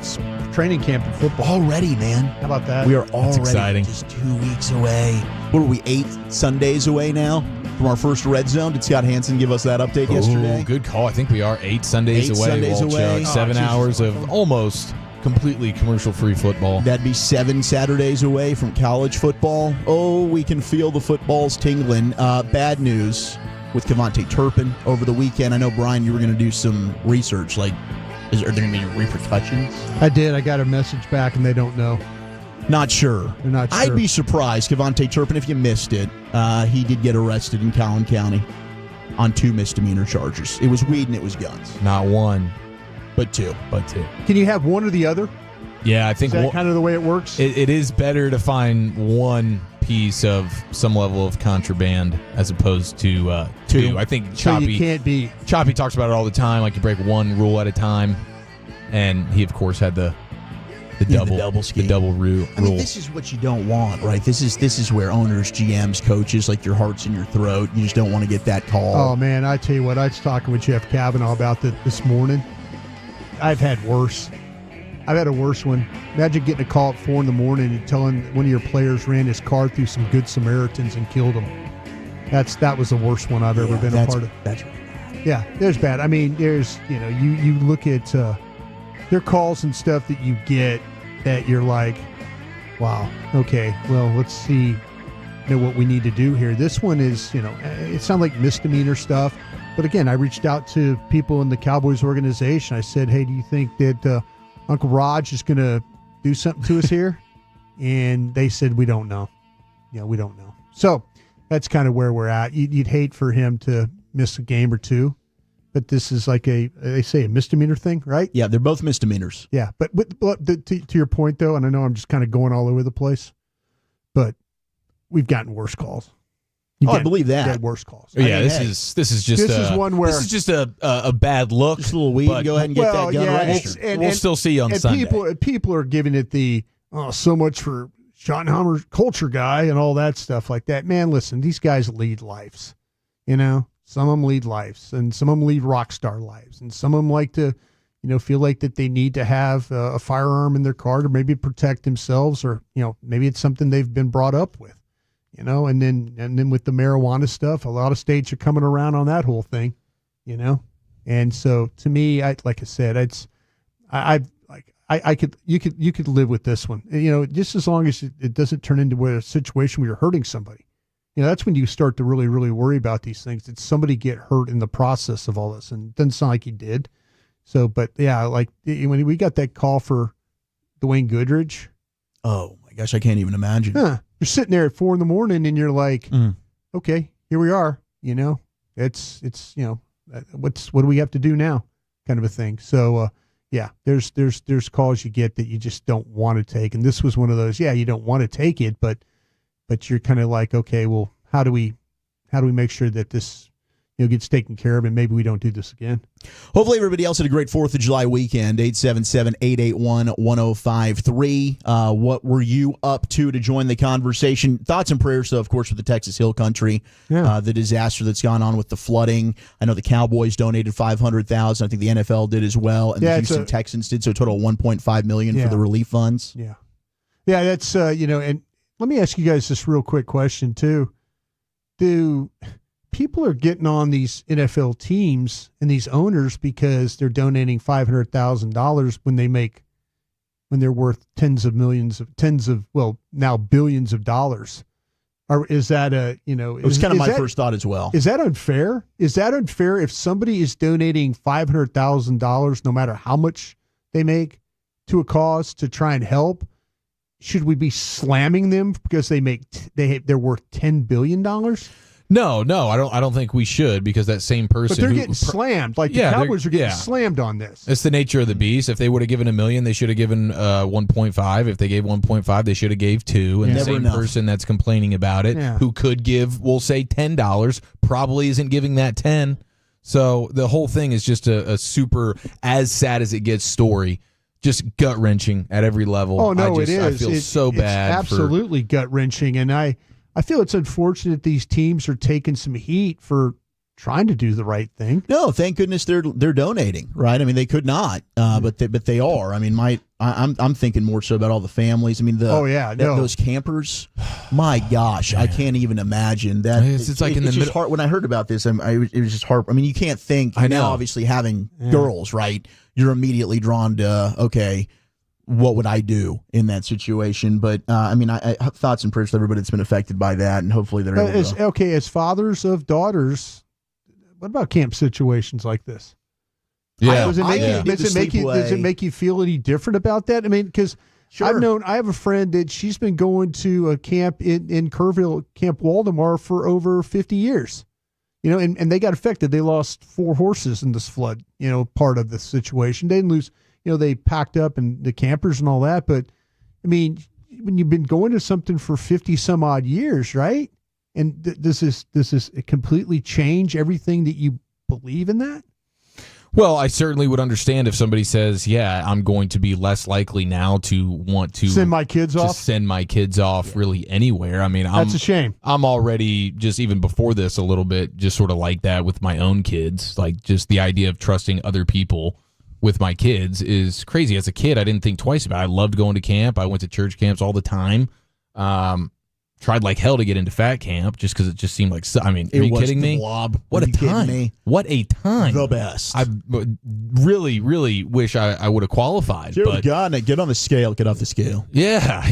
training camp in football. Already, man. How about that? We are already exciting. just 2 weeks away. What are we, 8 Sundays away now from our first Red Zone? Did Scott Hansen give us that update yesterday? Good call. I think we are 8 Sundays away. 8 Sundays away. 7 hours of almost completely commercial-free football. That'd be 7 Saturdays away from college football. Oh, we can feel the footballs tingling. Bad news with Kavontae Turpin over the weekend. I know, Brian, you were going to do some research. Are there going to be repercussions? I did. I got a message back, and they don't know. Not sure. They're not sure. I'd be surprised. Kavontae Turpin, if you missed it, he did get arrested in Collin County on 2 misdemeanor charges. It was weed and it was guns. Not one, but 2. Can you have one or the other? Yeah, I think is that kind of the way it works? It is better to find one piece of some level of contraband as opposed to 2. I think Choppy, so you can't be. Choppy talks about it all the time. Like, you break one rule at a time, and he of course had the double scheme. The double rule. I mean, this is what you don't want, right? This is where owners, GMs, coaches, like, your heart's in your throat. You just don't want to get that call. Oh man, I tell you what, I was talking with Jeff Kavanaugh about that this morning. I've had worse. I've had a worse one. Imagine getting a call at 4 a.m. and telling one of your players ran his car through some good Samaritans and killed him. That was the worst one I've ever been a part of. That's really bad. Yeah, there's bad. I mean, there's, you look at their calls and stuff that you get that you're like, wow, okay, well, let's see what we need to do here. This one is, it sounds like misdemeanor stuff. But again, I reached out to people in the Cowboys organization. I said, hey, do you think that Uncle Raj is going to do something to us here? And they said, we don't know. Yeah, we don't know. So that's kind of where we're at. You'd hate for him to miss a game or 2. But this is like they say a misdemeanor thing, right? Yeah, they're both misdemeanors. Yeah, but to your point, though, and I know I'm just kind of going all over the place, but we've gotten worse calls. I believe that. Worse calls. Yeah, this is just one where this is just a bad look. Just a little weed. Go ahead and get that gun registered. We'll still see you on Sunday. People are giving it the so much for Schottenheimer culture guy and all that stuff like that. Man, listen, these guys lead lives. Some of them lead lives, and some of them lead rock star lives, and some of them like to, feel like that they need to have a firearm in their car to maybe protect themselves, or maybe it's something they've been brought up with. And then with the marijuana stuff, a lot of states are coming around on that whole thing, And so to me, like I said, you could live with this one, just as long as it doesn't turn into a situation where you're hurting somebody. That's when you start to really, really worry about these things. Did somebody get hurt in the process of all this? And it doesn't sound like he did. So, but yeah, like when we got that call for Dwayne Goodridge. Oh my gosh, I can't even imagine. You're sitting there at 4 a.m. and you're like, okay, here we are. It's what do we have to do now? Kind of a thing. So, yeah, there's calls you get that you just don't want to take. And this was one of those, you don't want to take it, but you're kind of like, okay, well, how do we make sure that this gets taken care of, and maybe we don't do this again. Hopefully everybody else had a great 4th of July weekend. 877-881-1053. What were you up to join the conversation? Thoughts and prayers, though, of course, with the Texas Hill Country, the disaster that's gone on with the flooding. I know the Cowboys donated $500,000. I think the NFL did as well, and the Houston Texans did, so a total of $1.5 million for the relief funds. Yeah, that's and let me ask you guys this real quick question too. Do people are getting on these NFL teams and these owners because they're donating $500,000 when they're worth now billions of dollars? Or is that it was kind of my first thought as well. Is that unfair? Is that unfair if somebody is donating $500,000, no matter how much they make, to a cause to try and help? Should we be slamming them because they're worth $10 billion? No, I don't think we should, because that same person. But they're getting slammed. Like the Cowboys are getting slammed on this. It's the nature of the beast. If they would have given $1 million, they should have given 1.5. If they gave 1.5, they should have gave 2. And the same person that's complaining about it, who could give, we'll say $10, probably isn't giving that 10. So the whole thing is just a super, as sad as it gets, story. Just gut wrenching at every level. Oh no, it is. I feel so bad. It's absolutely gut wrenching, and I feel it's unfortunate these teams are taking some heat for trying to do the right thing. No, thank goodness they're donating, right? I mean, they could not, but they are. I mean, I'm thinking more so about all the families. I mean, those campers. My gosh, I can't even imagine that. It's like in the middle. Hard. When I heard about this, it was just hard. I mean, you can't think. I know. Now, obviously, having girls, right? You're immediately drawn to, okay, what would I do in that situation? But I mean, I have thoughts and prayers to everybody that's been affected by that, and hopefully they're able to. Okay, as fathers of daughters, what about camp situations like this? Yeah, does it make you feel any different about that? I mean, because I have a friend that she's been going to a camp in Kerrville, Camp Waldemar, for over 50 years. You know, and they got affected. They lost 4 horses in this flood, you know, part of the situation. They didn't lose, you know, they packed up and the campers and all that. But, I mean, when you've been going to something for 50 some odd years, right? And does this completely change everything that you believe in that? Well, I certainly would understand if somebody says, yeah, I'm going to be less likely now to want to send my kids off really anywhere. I mean, that's a shame. I'm already, just even before this, a little bit just sort of like that with my own kids. Like, just the idea of trusting other people with my kids is crazy. As a kid, I didn't think twice about it. I loved going to camp. I went to church camps all the time. Tried like hell to get into fat camp just because it just seemed like, I mean, are you kidding me? Blob. What a time. What a time. The best. I really, really wish I would have qualified. Get on the scale. Get off the scale. Yeah.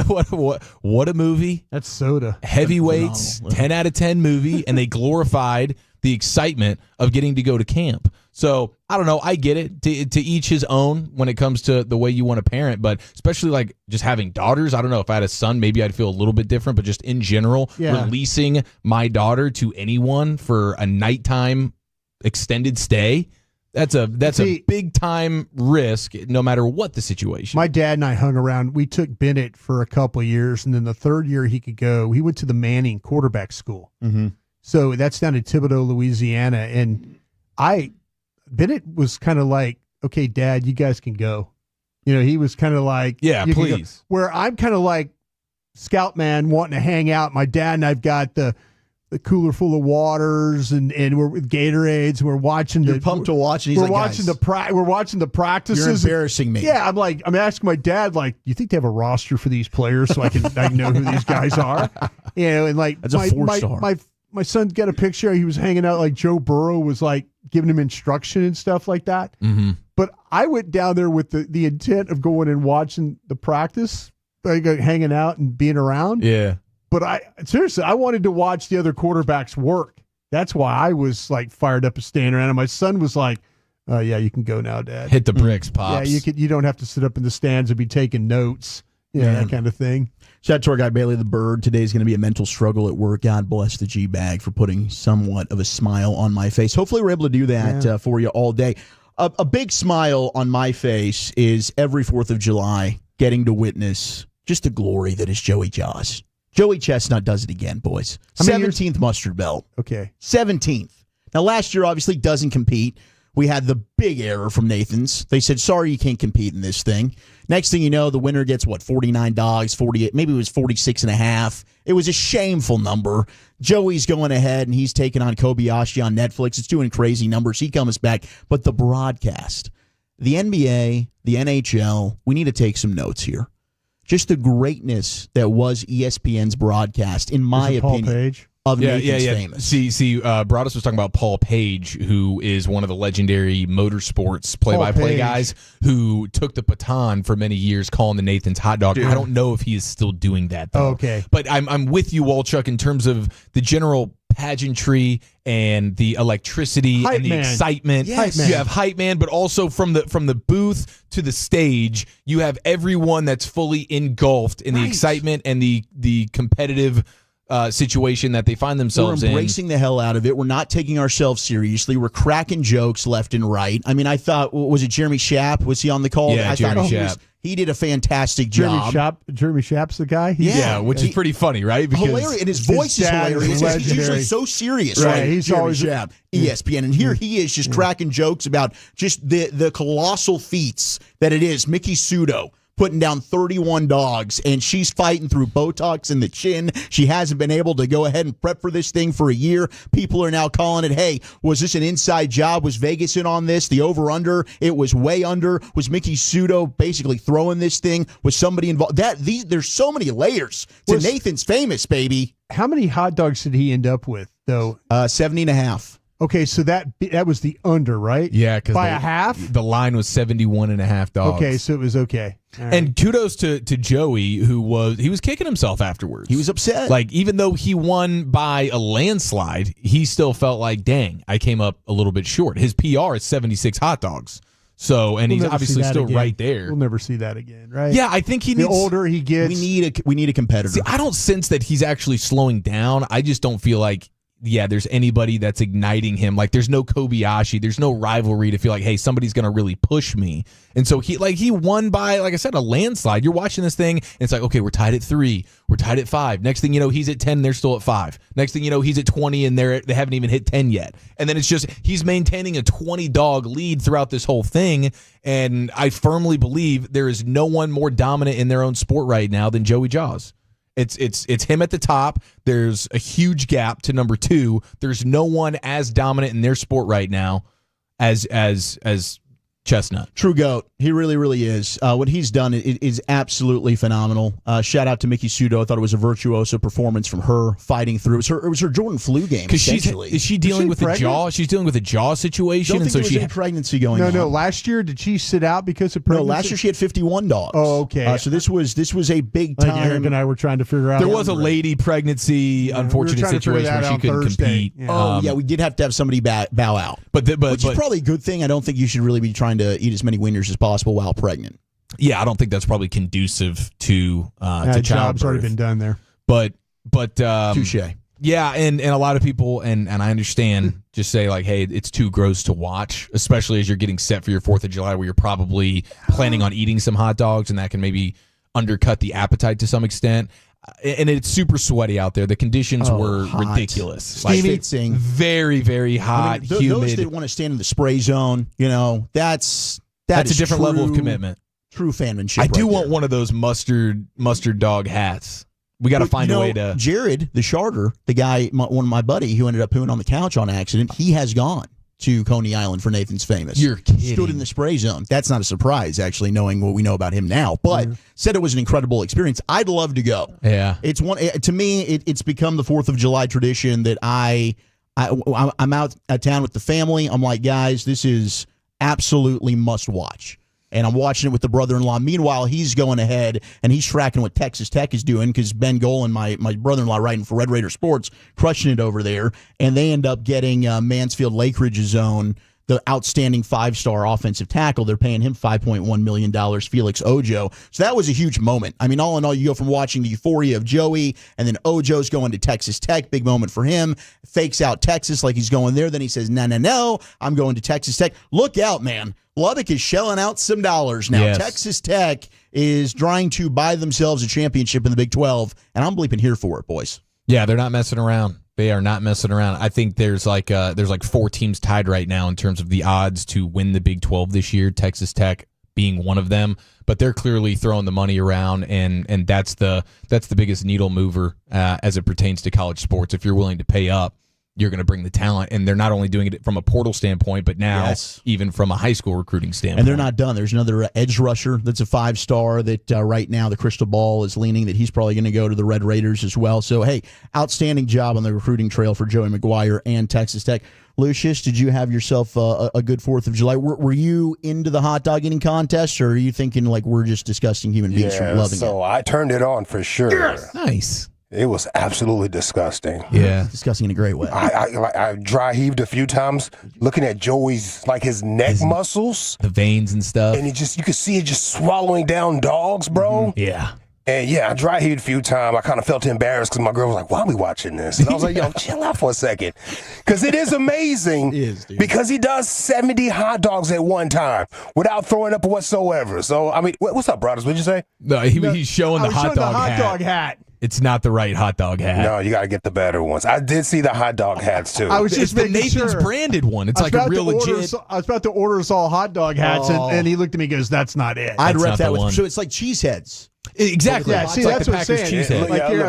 What a movie. That's soda. Heavyweights, 10 out of 10 movie, and they glorified the excitement of getting to go to camp. So, I don't know. I get it. To each his own when it comes to the way you want to parent, but especially like just having daughters. I don't know if I had a son, maybe I'd feel a little bit different, but just in general, releasing my daughter to anyone for a nighttime extended stay, that's a big time risk no matter what the situation. My dad and I hung around. We took Bennett for a couple of years, and then the third year he could go, he went to the Manning quarterback school. Mm-hmm. So that's down in Thibodaux, Louisiana, and Bennett was kind of like, okay, Dad, you guys can go. You know, he was kind of like, yeah, please. Where I'm kind of like scout man wanting to hang out. My dad and I've got the cooler full of waters and we're with Gatorades. We're watching. You're pumped to watch. And he's we're watching the practices. You're embarrassing me. Yeah, I'm asking my dad, like, do you think they have a roster for these players so I can know who these guys are? You know, and like that's a 4-star. My son got a picture. He was hanging out like Joe Burrow was like giving him instruction and stuff like that. Mm-hmm. But I went down there with the intent of going and watching the practice, like hanging out and being around. Yeah. But I wanted to watch the other quarterbacks work. That's why I was like fired up and standing around. And my son was like, yeah, you can go now, Dad. Hit the bricks, Pops. Yeah, you don't have to sit up in the stands and be taking notes. Yeah, that kind of thing. Shout out to our guy Bailey the Bird. Today's going to be a mental struggle at work. God bless the G-Bag for putting somewhat of a smile on my face. Hopefully we're able to do that for you all day. A big smile on my face is every 4th of July getting to witness just the glory that is Joey Jaws. Joey Chestnut does it again, boys. 17th mustard belt. Okay. 17th. Now, last year obviously doesn't compete. We had the big error from Nathan's. They said, sorry, you can't compete in this thing. Next thing you know, the winner gets, what, 49 dogs, 48, maybe it was 46 and a half. It was a shameful number. Joey's going ahead, and he's taking on Kobayashi on Netflix. It's doing crazy numbers. He comes back. But the broadcast, the NBA, the NHL, we need to take some notes here. Just the greatness that was ESPN's broadcast, in my opinion. Paul Page? Of Nathan's famous. See, Broadus was talking about Paul Page, who is one of the legendary motorsports play-by-play guys who took the baton for many years calling the Nathan's hot dog. Dude. I don't know if he is still doing that, though. Okay. But I'm with you, Walchuk, in terms of the general pageantry and the electricity hype and the man. excitement. Yes. You have hype man, but also from the booth to the stage, you have everyone that's fully engulfed in the excitement and the competitive situation that they find themselves We're embracing the hell out of it. We're not taking ourselves seriously. We're cracking jokes left and right. I mean, I thought, was it Jeremy Schaap? Was he on the call? Yeah, Jeremy Schaap. He did a fantastic job. Jeremy Schaap's the guy? Yeah, which is pretty funny, right? Because hilarious, and his voice is hilarious. He's usually so serious, right? He's Jeremy always Schaap, ESPN, and here he is just cracking jokes about just the colossal feats that it is. Mickey Sudo putting down 31 dogs, and she's fighting through Botox in the chin. She hasn't been able to go ahead and prep for this thing for a year. People are now calling it, hey, was this an inside job? Was Vegas in on this? The over-under, it was way under. Was Mickey Sudo basically throwing this thing? Was somebody involved? There's so many layers to Nathan's Famous, baby. How many hot dogs did he end up with, though? 70.5. Okay, so that was the under, right? Yeah, because by a half. The line was 71.5 dogs. Okay, so it was okay. All right. And kudos to Joey, who was kicking himself afterwards. He was upset. Like, even though he won by a landslide, he still felt like, dang, I came up a little bit short. His PR is 76 hot dogs. So, and he's obviously still again. right there. We'll never see that again, right? Yeah, I think he needs. The older he gets, we need a competitor. See, I don't sense that he's actually slowing down. I just don't feel like, there's anybody that's igniting him. Like, there's no Kobayashi, there's no rivalry to feel like, hey, somebody's going to really push me. And so he won by, like I said, a landslide. You're watching this thing, and it's like, okay, we're tied at 3, we're tied at 5. Next thing you know, he's at 10, they're still at 5. Next thing you know, he's at 20, and they haven't even hit 10 yet. And then it's just he's maintaining a 20-dog lead throughout this whole thing. And I firmly believe there is no one more dominant in their own sport right now than Joey Jaws. It's him at the top. There's a huge gap to number 2. There's no one as dominant in their sport right now as Chestnut. True GOAT. He really, really is. What he's done is absolutely phenomenal. Shout out to Mickey Sudo. I thought it was a virtuoso performance from her fighting through. It was her Jordan flu game. Because is she dealing with a jaw? She's dealing with a jaw situation, Don't think and so there was any pregnancy going on. No. Last year, did she sit out because of pregnancy? No, last year she had 51 dogs. Oh, okay. So this was a big Like time. Eric and I were trying to figure out. There was a lady pregnancy, unfortunate situation where she couldn't compete. Yeah. We did have to have somebody bow out. Which is probably a good thing. I don't think you should really be trying to eat as many wieners as possible while pregnant. Yeah, I don't think that's probably conducive to job's childbirth. already been done there. But touche. Yeah, and a lot of people, and I understand, just say like, hey, it's too gross to watch, especially as you're getting set for your 4th of July, where you're probably planning on eating some hot dogs, and that can maybe undercut the appetite to some extent. And it's super sweaty out there. The conditions were hot. ridiculous. Steamy. Very, very hot, humid. Those that want to stand in the spray zone, that's a different level of commitment. True fanmanship. I do want one of those mustard dog hats. We got to find a way to. Jared, the Charter, the guy, one of my buddy who ended up pooing on the couch on accident, he has gone to Coney Island for Nathan's Famous. You're kidding. Stood in the spray zone. That's not a surprise, actually, knowing what we know about him now. But said it was an incredible experience. I'd love to go. Yeah, it's one to me. It's become the 4th of July tradition that I'm out at town with the family. I'm like, guys, this is absolutely must watch. And I'm watching it with the brother-in-law. Meanwhile, he's going ahead and he's tracking what Texas Tech is doing because Ben Golan, my brother-in-law, writing for Red Raider Sports, crushing it over there. And they end up getting Mansfield Lake Ridge's own, the outstanding 5-star offensive tackle. They're paying him $5.1 million, Felix Ojo. So that was a huge moment. I mean, all in all, you go from watching the euphoria of Joey, and then Ojo's going to Texas Tech. Big moment for him. Fakes out Texas like he's going there. Then he says, no, I'm going to Texas Tech. Look out, man. Lubbock is shelling out some dollars now. Yes. Texas Tech is trying to buy themselves a championship in the Big 12, and I'm bleeping here for it, boys. Yeah, they're not messing around. They are not messing around. I think there's like 4 teams tied right now in terms of the odds to win the Big 12 this year, Texas Tech being one of them. But they're clearly throwing the money around, and that's the biggest needle mover as it pertains to college sports. If you're willing to pay up, you're going to bring the talent, and they're not only doing it from a portal standpoint, but now even from a high school recruiting standpoint. And they're not done. There's another edge rusher that's a 5-star that right now the crystal ball is leaning that he's probably going to go to the Red Raiders as well. So, hey, outstanding job on the recruiting trail for Joey McGuire and Texas Tech. Lucius, did you have yourself a good 4th of July? Were you into the hot dog eating contest, or are you thinking like we're just disgusting human beings from loving it? So I turned it on for sure. Yes. Nice. It was absolutely disgusting. Yeah. Disgusting in a great way. I dry heaved a few times looking at Joey's, like his neck muscles. The veins and stuff. And you could see it just swallowing down dogs, bro. Yeah. And yeah, I dry heaved a few times. I kind of felt embarrassed because my girl was like, why are we watching this? And I was like, yo, chill out for a second. Because it is amazing. It is, dude. Because he does 70 hot dogs at one time without throwing up whatsoever. So, I mean, what's up, brothers? What'd you say? No, he's showing the hot dog hat. It's not the right hot dog hat. No, you got to get the better ones. I did see the hot dog hats, too. I was just the making Nathan's sure. branded one. It's like a real legit. I was about to order us all hot dog hats, and he looked at me and goes, that's not it. I'd That's rep not that the with. one. So it's like cheese heads. Exactly. Yeah, It's see, like that's the what I'm Packers saying. cheese head. Like here,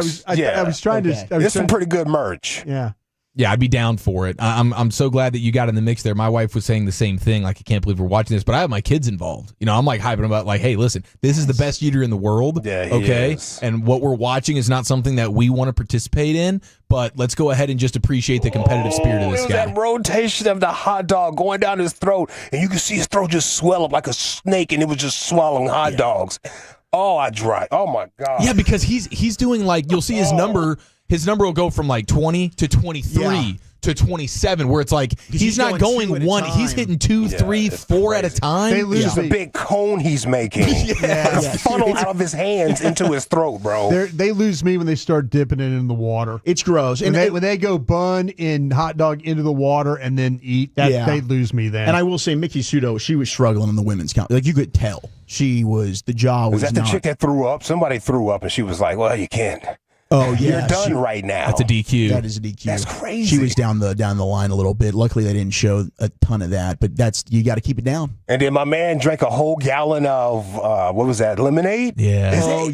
I was trying to. I was There's some trying- pretty good merch. Yeah. Yeah, I'd be down for it. I'm so glad that you got in the mix there. My wife was saying the same thing. Like, I can't believe we're watching this, but I have my kids involved. You know, I'm like hyping about like, hey, listen, this is the best eater in the world. Yeah, he okay, is. and what we're watching is not something that we want to participate in. But let's go ahead and just appreciate the competitive spirit of this It was guy. that rotation of the hot dog going down his throat, and you could see his throat just swell up like a snake, and it was just swallowing hot dogs. Oh, I dry. Oh my God. Yeah, because he's doing like you'll see his number. His number will go from like 20 to 23 to 27, where it's like he's not going two at a one. time. He's hitting 2, 3, 4 at a time. They lose It's a big cone he's making. Yeah. Funnel out of his hands into his throat, bro. They lose me when they start dipping it in the water. It's gross. When they go bun and hot dog into the water and then eat, they lose me then. And I will say, Mickey Sudo, she was struggling in the women's count. Like, you could tell. She was, the jaw was Was that the not. chick that threw up? Somebody threw up, and she was like, well, you can't. Oh, yeah. You're done right now. That's a DQ. That is a DQ. That's crazy. She was down the line a little bit. Luckily, they didn't show a ton of that, but you got to keep it down. And then my man drank a whole gallon of, what was that, lemonade? Yeah. That whole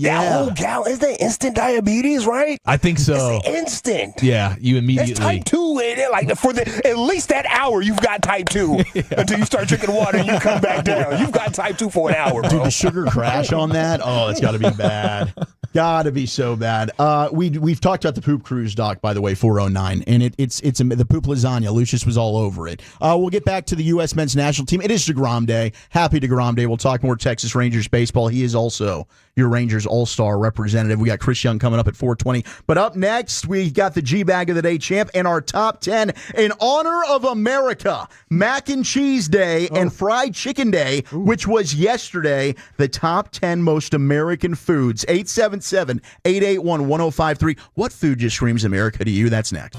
gallon, is that instant diabetes, right? I think so. It's instant. Yeah, you immediately. It's type 2. Like for at least that hour, you've got type 2 until you start drinking water and you come back down. You've got type 2 for an hour, bro. Dude, the sugar crash on that, oh, it's got to be bad. Got to be so bad. We've talked about the poop cruise, Doc, by the way, 409, and it's the poop lasagna. Lucius was all over it. We'll get back to the U.S. men's national team. It is DeGrom Day. Happy DeGrom Day. We'll talk more Texas Rangers baseball. He is also your Rangers All-Star representative. We got Chris Young coming up at 4:20. But up next, we got the G-Bag of the Day champ and our top 10 in honor of America. Mac and Cheese Day and Fried Chicken Day, which was yesterday. The top 10 most American foods. 877-881-1053. What food just screams America to you? That's next.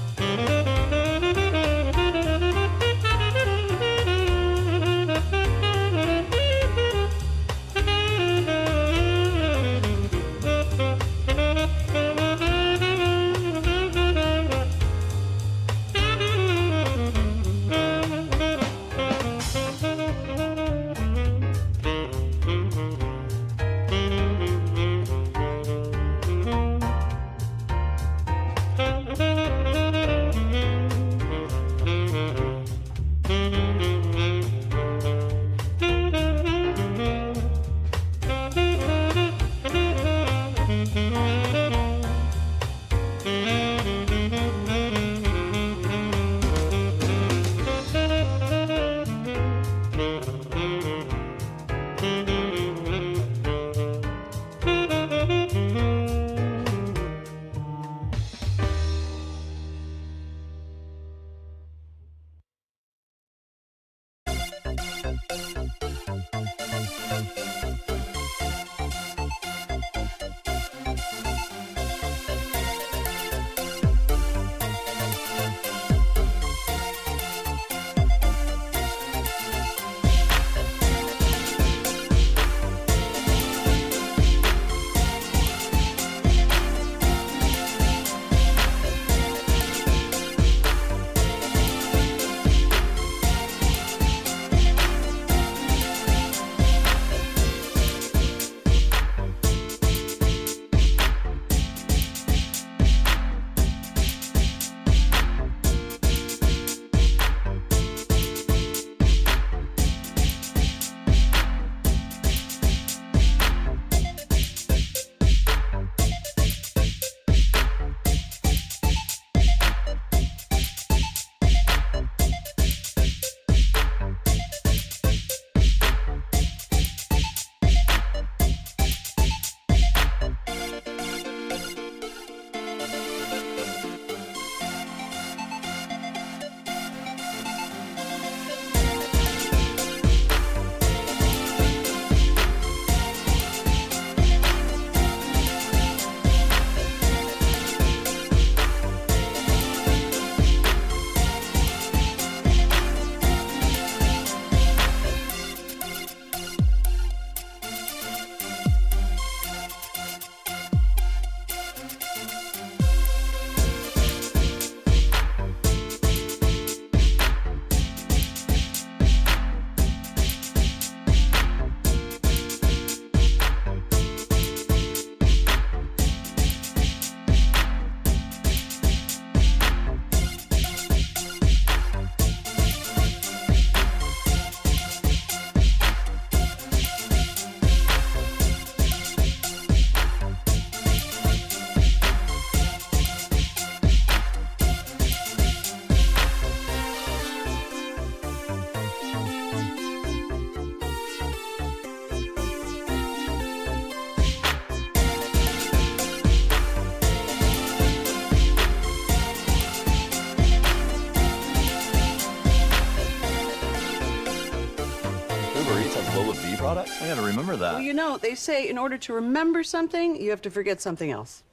products? I gotta remember that. Well, you know, they say in order to remember something, you have to forget something else.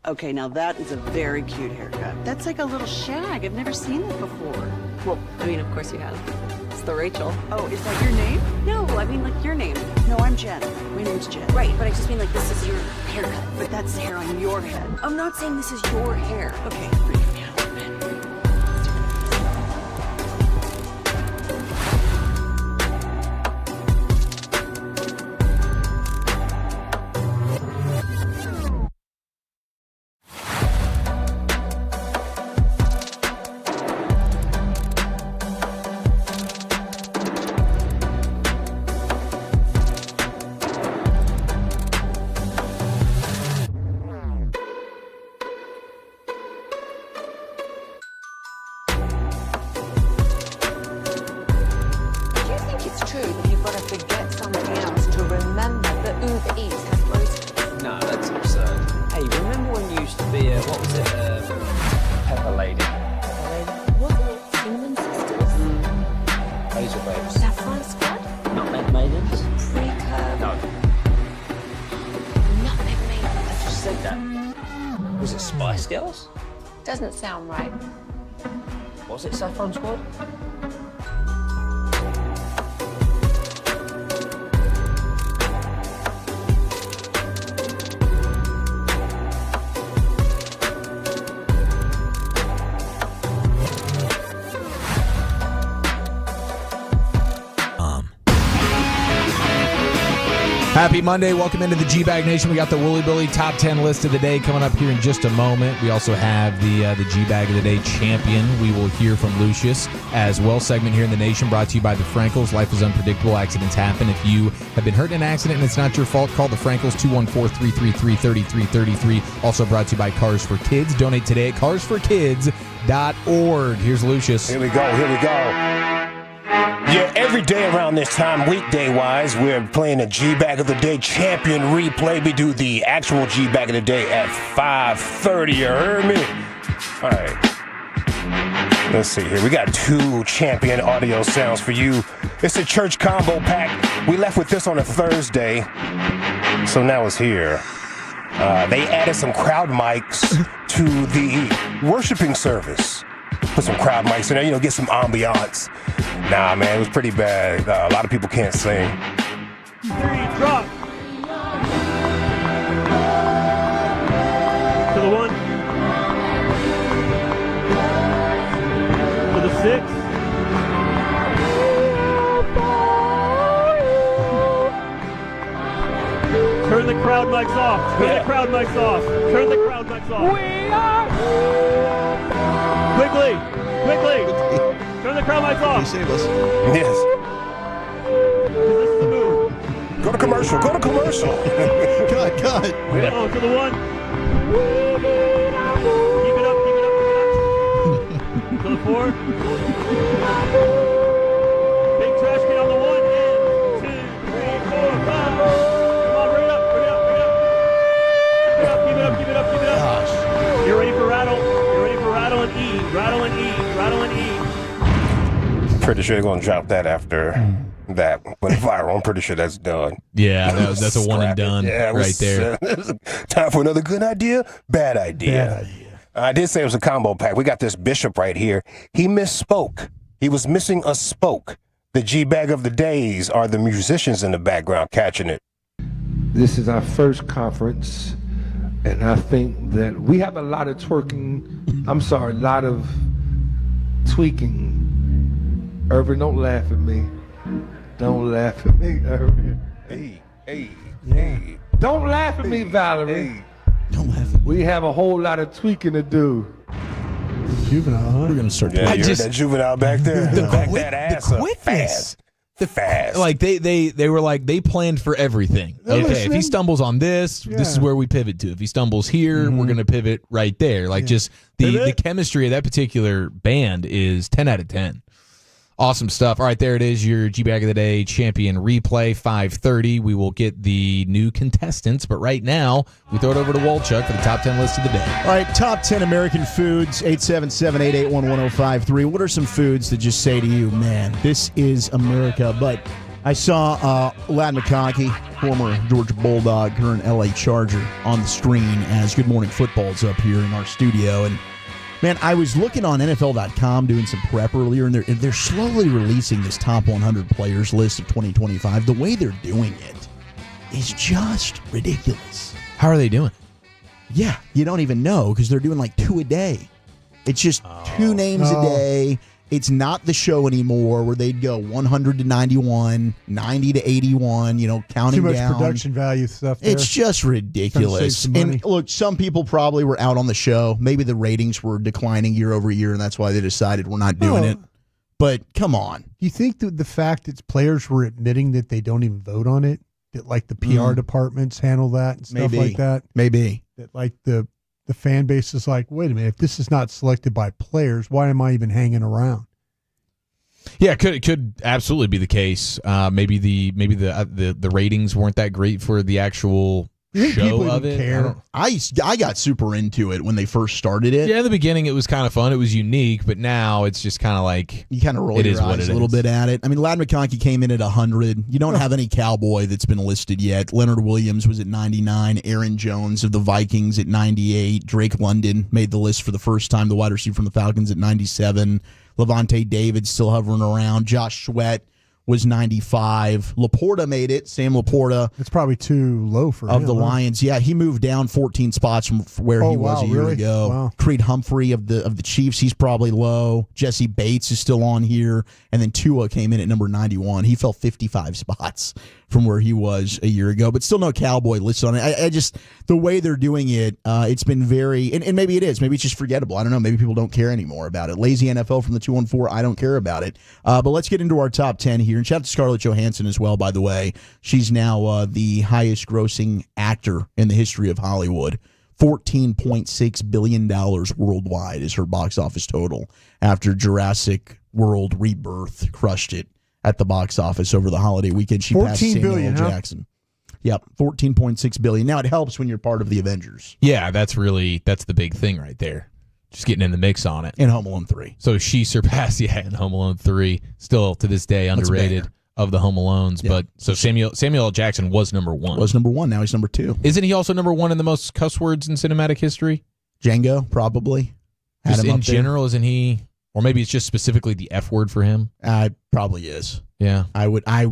Okay, now that is a very cute haircut. That's like a little shag. I've never seen that before. Well, I mean, of course you have. It's the Rachel. Oh, is that your name? No, I mean like your name. No, I'm Jen. My name's Jen. Right, but I just mean like this is your haircut. But that's the hair on your head. I'm not saying this is your hair. Okay. Doesn't sound right. Was it Saffron Squad? Happy Monday. Welcome into the G-Bag Nation. We got the Wooly Billy Top 10 list of the day coming up here in just a moment. We also have the G-Bag of the Day champion. We will hear from Lucius as well. Segment here in the Nation brought to you by the Frankels. Life is unpredictable. Accidents happen. If you have been hurt in an accident and it's not your fault, call the Frankels, 214-333-3333. Also brought to you by Cars for Kids. Donate today at carsforkids.org. Here's Lucius. Here we go. Yeah, every day around this time, weekday-wise, we're playing a G-Bag of the Day champion replay. We do the actual G-Bag of the Day at 5:30. You heard me? All right. Let's see here. We got 2 champion audio sounds for you. It's a church combo pack. We left with this on a Thursday, so now it's here. They added some crowd mics to the worshiping service. Put some crowd mics in there, get some ambiance. Nah, man, it was pretty bad. A lot of people can't sing. 3, drop. To the 1. To the 6. Turn the crowd mics off. Turn the crowd mics off. Turn the crowd mics off. We are. Quickly. Turn the crowd mics off. You save us. Yes. This is the move. Go to commercial. Cut. Oh, to the 1. Keep it up. To the 4. Big trash can on the 1. And 2, 3, 4, 5. Come on, bring it up. Keep it up. Gosh. You're ready for rattle. And E. Rattle and E. Pretty sure they're going to drop that after that went viral. I'm pretty sure that's done. Yeah, that's a one and done right there. Time for another good idea, bad idea. I did say it was a combo pack. We got this Bishop right here. He misspoke. He was missing a spoke. The G-Bag of the Days are the musicians in the background catching it. This is our first conference, and I think that we have a lot of a lot of tweaking. Irvin, don't laugh at me. Don't laugh at me, Irvin. Hey. Don't laugh at me, Valerie. Don't laugh at me. We have a whole lot of tweaking to do. Juvenile, huh? We're going to start Yeah, you heard that juvenile back there. Back that ass up quickness. Fast. Like they were like they planned for everything. Okay, if he stumbles on this is where we pivot to. If he stumbles here, we're gonna pivot right there. Like just the chemistry of that particular band is 10 out of 10. Awesome stuff. All right, there it is, your G-Bag of the Day champion replay, 5:30. We will get the new contestants, but right now, we throw it over to Wolchuk for the top 10 list of the day. All right, top 10 American foods, 877-881-1053. What are some foods that just say to you, man, this is America? But I saw Ladd McConkey, former Georgia Bulldog, current LA Charger, on the screen as Good Morning Football's up here in our studio. And, man, I was looking on NFL.com doing some prep earlier, and they're slowly releasing this top 100 players list of 2025. The way they're doing it is just ridiculous. How are they doing? Yeah, you don't even know because they're doing like 2 a day. It's just 2 names a day. It's not the show anymore where they'd go 100 to 91, 90 to 81, counting down. Too much production value stuff there. It's just ridiculous. And look, some people probably were out on the show. Maybe the ratings were declining year over year, and that's why they decided we're not doing it. But come on. Do you think that the fact that players were admitting that they don't even vote on it, that like the PR departments handle that and stuff like that? Maybe. That like the fan base is like, wait a minute, if this is not selected by players, why am I even hanging around? Yeah, it could absolutely be the case. Maybe the ratings weren't that great for the actual show of it. Care? I got super into it when they first started it. Yeah, in the beginning it was kind of fun. It was unique, but now it's just kind of like you kind of roll your eyes a little bit at it. I mean, Ladd McConkey came in at 100. You don't have any Cowboy that's been listed yet. Leonard Williams was at 99. Aaron Jones of the Vikings at 98. Drake London made the list for the first time. The wide receiver from the Falcons at 97. Levante David still hovering around. Josh Sweat was 95. Laporta made it. Sam Laporta. It's probably too low for him. Of the Lions. Yeah, he moved down 14 spots from where he was a year ago. Wow. Creed Humphrey of the Chiefs, he's probably low. Jesse Bates is still on here. And then Tua came in at number 91. He fell 55 spots from where he was a year ago, but still no Cowboy listed on it. I just, the way they're doing it, it's been very, and maybe it is. Maybe it's just forgettable. I don't know. Maybe people don't care anymore about it. Lazy NFL from the 214, I don't care about it. But let's get into our top 10 here. And shout out to Scarlett Johansson as well, by the way. She's now the highest grossing actor in the history of Hollywood. $14.6 billion worldwide is her box office total after Jurassic World Rebirth crushed it at the box office over the holiday weekend. She passed Samuel L. Jackson. Yep, $14.6 billion. Now, it helps when you're part of the Avengers. Yeah, that's the big thing right there. Just getting in the mix on it. And Home Alone 3. So she surpassed, in Home Alone 3. Still, to this day, underrated of the Home Alones. Yeah. But so Samuel L. Jackson was number 1. Was number 1. Now he's number 2. Isn't he also number 1 in the most cuss words in cinematic history? Django, probably. Just in general, isn't he? Or maybe it's just specifically the F word for him. Probably is. Yeah, I would. I'll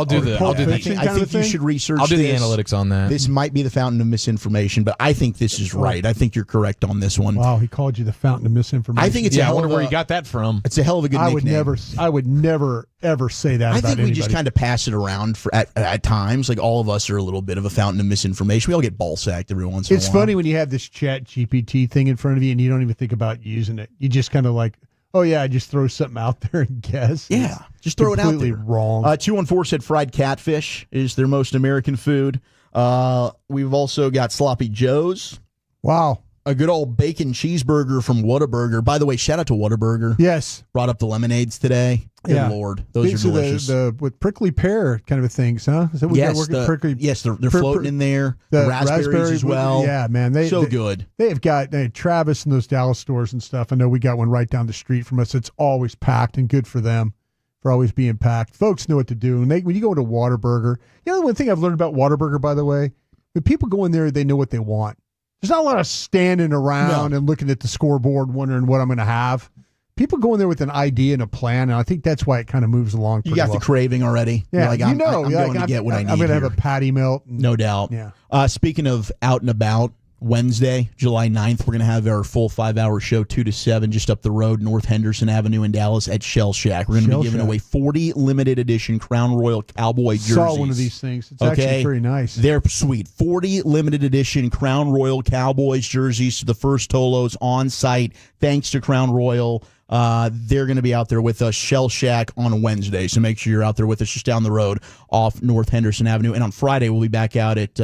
do the. I think you should research. I'll do the analytics on that. This might be the fountain of misinformation, but I think this is right. I think you're correct on this one. Wow, he called you the fountain of misinformation. I think it's. I wonder where you got that from. It's a hell of a good nickname. I would never ever say that. I about think we anybody. just kind of pass it around at times. Like all of us are a little bit of a fountain of misinformation. We all get ball sacked every once in a while. It's funny when you have this Chat GPT thing in front of you and you don't even think about using it. You just kind of like, oh, yeah, I just throw something out there and guess. Yeah, just throw it out there. Completely wrong. 214 said fried catfish is their most American food. We've also got Sloppy Joe's. Wow. A good old bacon cheeseburger from Whataburger. By the way, shout out to Whataburger. Yes. Brought up the lemonades today. Good Lord. Those are delicious. With prickly pear kind of things, huh? Is that what yes, they're floating in there. The raspberries as well. Yeah, man. They good. They've got Travis in those Dallas stores and stuff. I know we got one right down the street from us. It's always packed, and good for them for always being packed. Folks know what to do. And when you go to Whataburger, one thing I've learned about Whataburger, by the way, when people go in there, they know what they want. There's not a lot of standing around and looking at the scoreboard wondering what I'm going to have. People go in there with an idea and a plan, and I think that's why it kind of moves along pretty well. You got the craving already. Yeah, I'm going to get what I need. I'm going to have a patty melt. No doubt. Yeah. Speaking of out and about, Wednesday, July 9th, we're going to have our full 5-hour show, 2 to 7, just up the road, North Henderson Avenue in Dallas at Shell Shack. We're going to be giving away 40 limited edition Crown Royal Cowboy jerseys. Saw one of these things. It's actually very nice. They're sweet. 40 limited edition Crown Royal Cowboys jerseys to the first Tolos on site. Thanks to Crown Royal. They're going to be out there with us, Shell Shack, on Wednesday. So make sure you're out there with us just down the road off North Henderson Avenue. And on Friday, we'll be back out at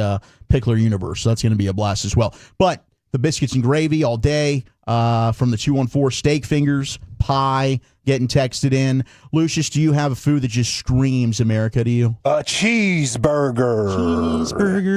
Pickler Universe. So that's going to be a blast as well. But the biscuits and gravy all day from the 214 steak fingers, pie, getting texted in. Lucius, do you have a food that just screams America to you? Cheeseburger.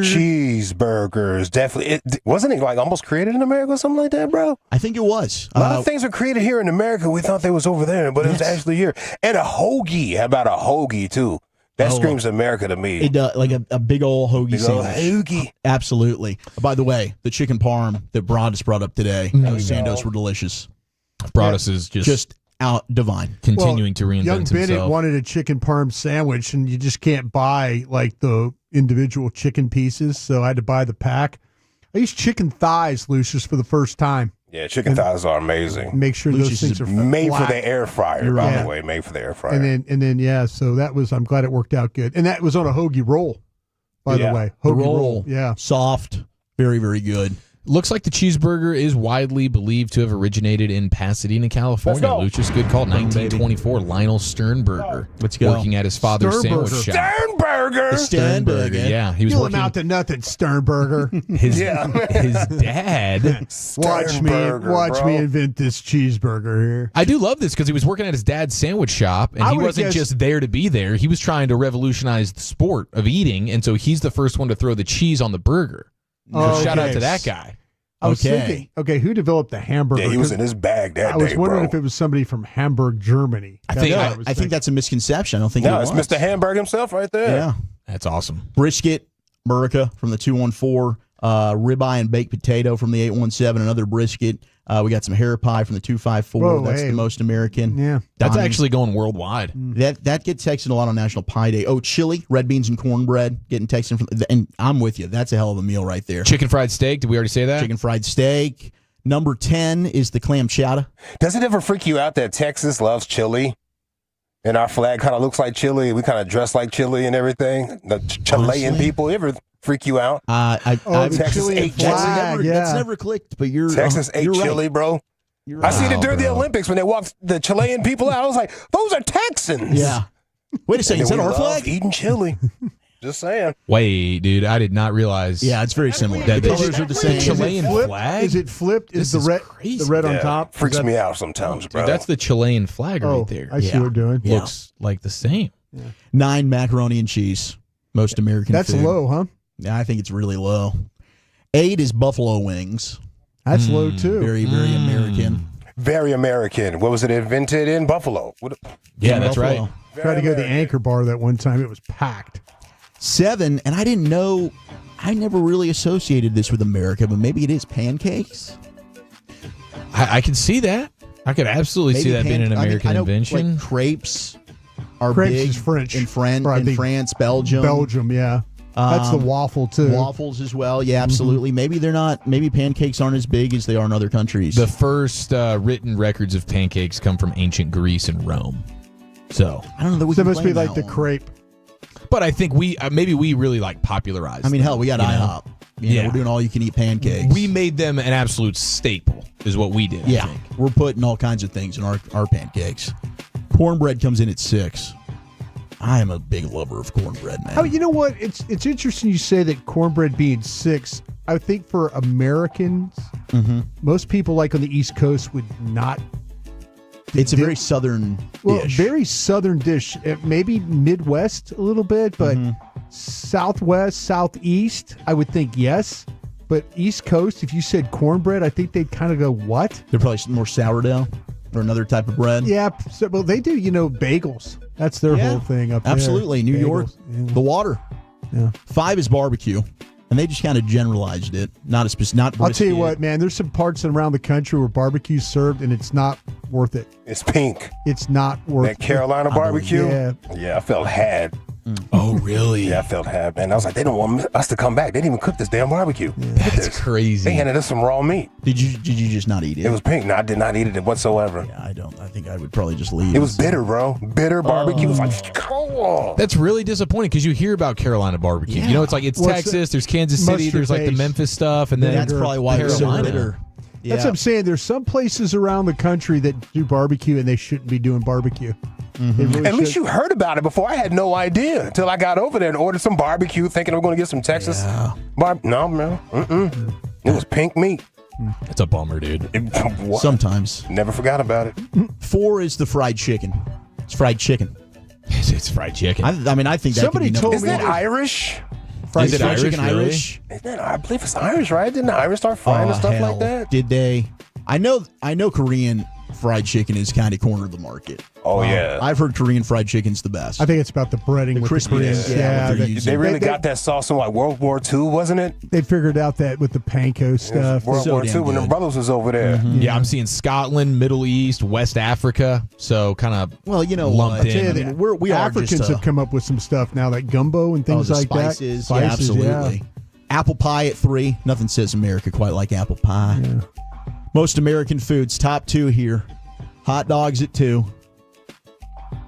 Cheeseburgers. Definitely. Wasn't it like almost created in America or something like that, bro? I think it was. A lot of things are created here in America. We thought they was over there, but it was actually here. And a hoagie. How about a hoagie, too? That screams America to me. It does, like a big old hoagie Big old sandwich. hoagie. Absolutely. By the way, the chicken parm that Broadus brought up today, those Sandos were delicious. Broadus is just out divine. Continuing to reinvent young himself. Bennett wanted a chicken parm sandwich, and you just can't buy like the individual chicken pieces, so I had to buy the pack. I used chicken thighs, Lucius, for the first time. Yeah, chicken thighs are amazing. Make sure Lucius those things are made flat. for the air fryer, You're by right. the way. Made for the air fryer. And then yeah, so that was, I'm glad it worked out good. And that was on a hoagie roll, by the way. The Hoagie roll, yeah. soft, very, very good. Looks like the cheeseburger is widely believed to have originated in Pasadena, California. Let's go. Lucius, good call. 1924, Lionel Sternberger. Let's go. Working at his father's sandwich shop. Sternberger. Sternberger. Yeah, he was You'll working. amount to nothing, Sternberger. His dad. Watch me invent this cheeseburger here. I do love this because he was working at his dad's sandwich shop, and I he would've wasn't guessed- just there to be there. He was trying to revolutionize the sport of eating, and so he's the first one to throw the cheese on the burger. So shout out to that guy. I was thinking, who developed the hamburger? Yeah, he was 'Cause in his bag that I was day, wondering bro. if it was somebody from Hamburg, Germany. I That's think what I was think thinking. that's a misconception. I don't think No, it it's was. Mr. Hamburg himself right there. Yeah. That's awesome. Brisket, Murica from the 214, ribeye and baked potato from the 817, another brisket. We got some hair pie from the 254. Whoa, That's hey. the most American. Yeah. That's Donnie. actually going worldwide. That gets texted a lot on National Pie Day. Oh, chili, red beans and cornbread getting texted from, and I'm with you. That's a hell of a meal right there. Chicken fried steak. Did we already say that? Chicken fried steak. Number 10 is the clam chowder. Does it ever freak you out that Texas loves chili? And our flag kind of looks like chili. We kind of dress like chili and everything. The Chilean Honestly? people ever freak you out? The Texas chili ate and chili. flag, that's never clicked, but you're Texas ate you're right. chili, bro. You're I seen right. it during the Wow, bro. Olympics when they walked the Chilean people out. I was like, those are Texans. Yeah. Wait a second, is And that we our love flag? eating chili. Just saying. Wait, dude, I did not realize. Yeah, it's very similar. That The they- colors are the same. The Chilean Flipped? flag? Is it flipped? Is This the is red crazy. the red on Yeah, top? freaks Is that- me out sometimes, bro. Dude, that's the Chilean flag right there. I see what we're doing. Yeah. Looks like the same. 9 macaroni and cheese. Most American That's food. low, huh? Yeah, I think it's really low. 8 is buffalo wings. That's low too. Very, very American. Very American. What was it invented in Buffalo? Yeah, that's Buffalo. right. Tried to go to the Anchor Bar that one time. It was packed. 7, and I didn't know, I never really associated this with America, but maybe it is pancakes. I can see that. I could absolutely see that being an American I know, invention. Like crepes are Crepes big is French. in, Or I in think France, Belgium. Belgium, yeah. That's the waffle too. Waffles as well. Yeah, absolutely. Maybe they're not. Maybe pancakes aren't as big as they are in other countries. The first written records of pancakes come from ancient Greece and Rome. So I don't know that we So it can must be blame like that the one. crepe. but I think we maybe we really like popularized. I mean, hell, we got them, you know? IHOP. You know, we're doing all you can eat pancakes. We made them an absolute staple. Is what we did. I Yeah, think. we're putting all kinds of things in our pancakes. Cornbread comes in at 6. I am a big lover of cornbread, man. Oh, you know what? It's interesting you say that cornbread being 6. I think for Americans, most people like on the East Coast would not. It's a very southern dish. Very southern dish. Maybe Midwest a little bit, but Southwest, Southeast, I would think yes. But East Coast, if you said cornbread, I think they'd kind of go, what? They're probably more sourdough or another type of bread. Yeah, so, well, they do, bagels. That's their whole thing up there. Absolutely. New Bagels. York, the water. Yeah. 5 is barbecue. And they just kind of generalized it. Not a specific. Not I'll tell you brisket. what, man, there's some parts around the country where barbecue's served and it's not worth it. It's pink. It's not worth That Carolina barbecue. Yeah. Yeah, I felt had. Oh, really? Yeah, I felt had. Man, I was like, they don't want us to come back. They didn't even cook this damn barbecue. That's crazy. They handed us some raw meat. Did you just not eat it? It was pink. No, I did not eat it whatsoever. Yeah, I don't. I think I would probably just leave. It was bitter, bro. Bitter barbecue. It was like, come on. That's really disappointing because you hear about Carolina barbecue. Yeah. You know, it's like it's What's Texas. There's Kansas City. mustard There's like the base. Memphis stuff, and then That's probably why it's so Carolina. bitter. That's what I'm saying. There's some places around the country that do barbecue and they shouldn't be doing barbecue. They really At least should. you heard about it before. I had no idea until I got over there and ordered some barbecue, thinking we were going to get some Texas. No, man. It was pink meat. It's a bummer, dude. What? Sometimes. Never forgot about it. 4 is the fried chicken. It's fried chicken. It's fried chicken. I mean, I think that Somebody could be told Is that Irish? fried Is it fried Irish, chicken really? Irish. Isn't that, I believe it's Irish, right? Didn't the Irish start frying and stuff hell. like that? Did they? I know Korean fried chicken has kind of cornered the market. Oh, yeah. I've heard Korean fried chicken's the best. I think it's about the breading with the Korean. They really got that sauce in like World War II, wasn't it? They figured out that with the panko stuff. World War II when the brothers was over there. Yeah, I'm seeing Scotland, Middle East, West Africa. So kind of lumped in. We Africans have come up with some stuff now, like gumbo and things like spices. that. Yeah, absolutely. Apple pie at 3. Nothing says America quite like apple pie. Yeah. Most American foods, top 2 here. Hot dogs at 2.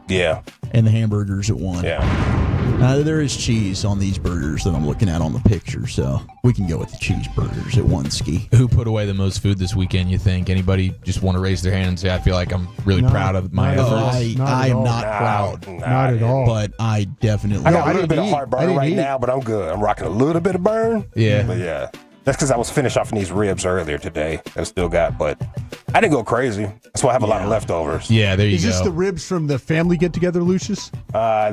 Yeah. And the hamburgers at 1. Yeah. There is cheese on these burgers that I'm looking at on the picture, so we can go with the cheeseburgers at 1 ski. Who put away the most food this weekend, you think? Anybody just want to raise their hand and say, I feel like I'm really proud of my efforts? I am not proud. Not at all. But I definitely... I got a little bit of heartburn right now, but I'm good. I'm rocking a little bit of burn. Yeah. But yeah. That's because I was finished off in these ribs earlier today. I still got, but I didn't go crazy. That's why I have a lot of leftovers. Yeah, there you Is this the ribs from the family get-together, Lucius?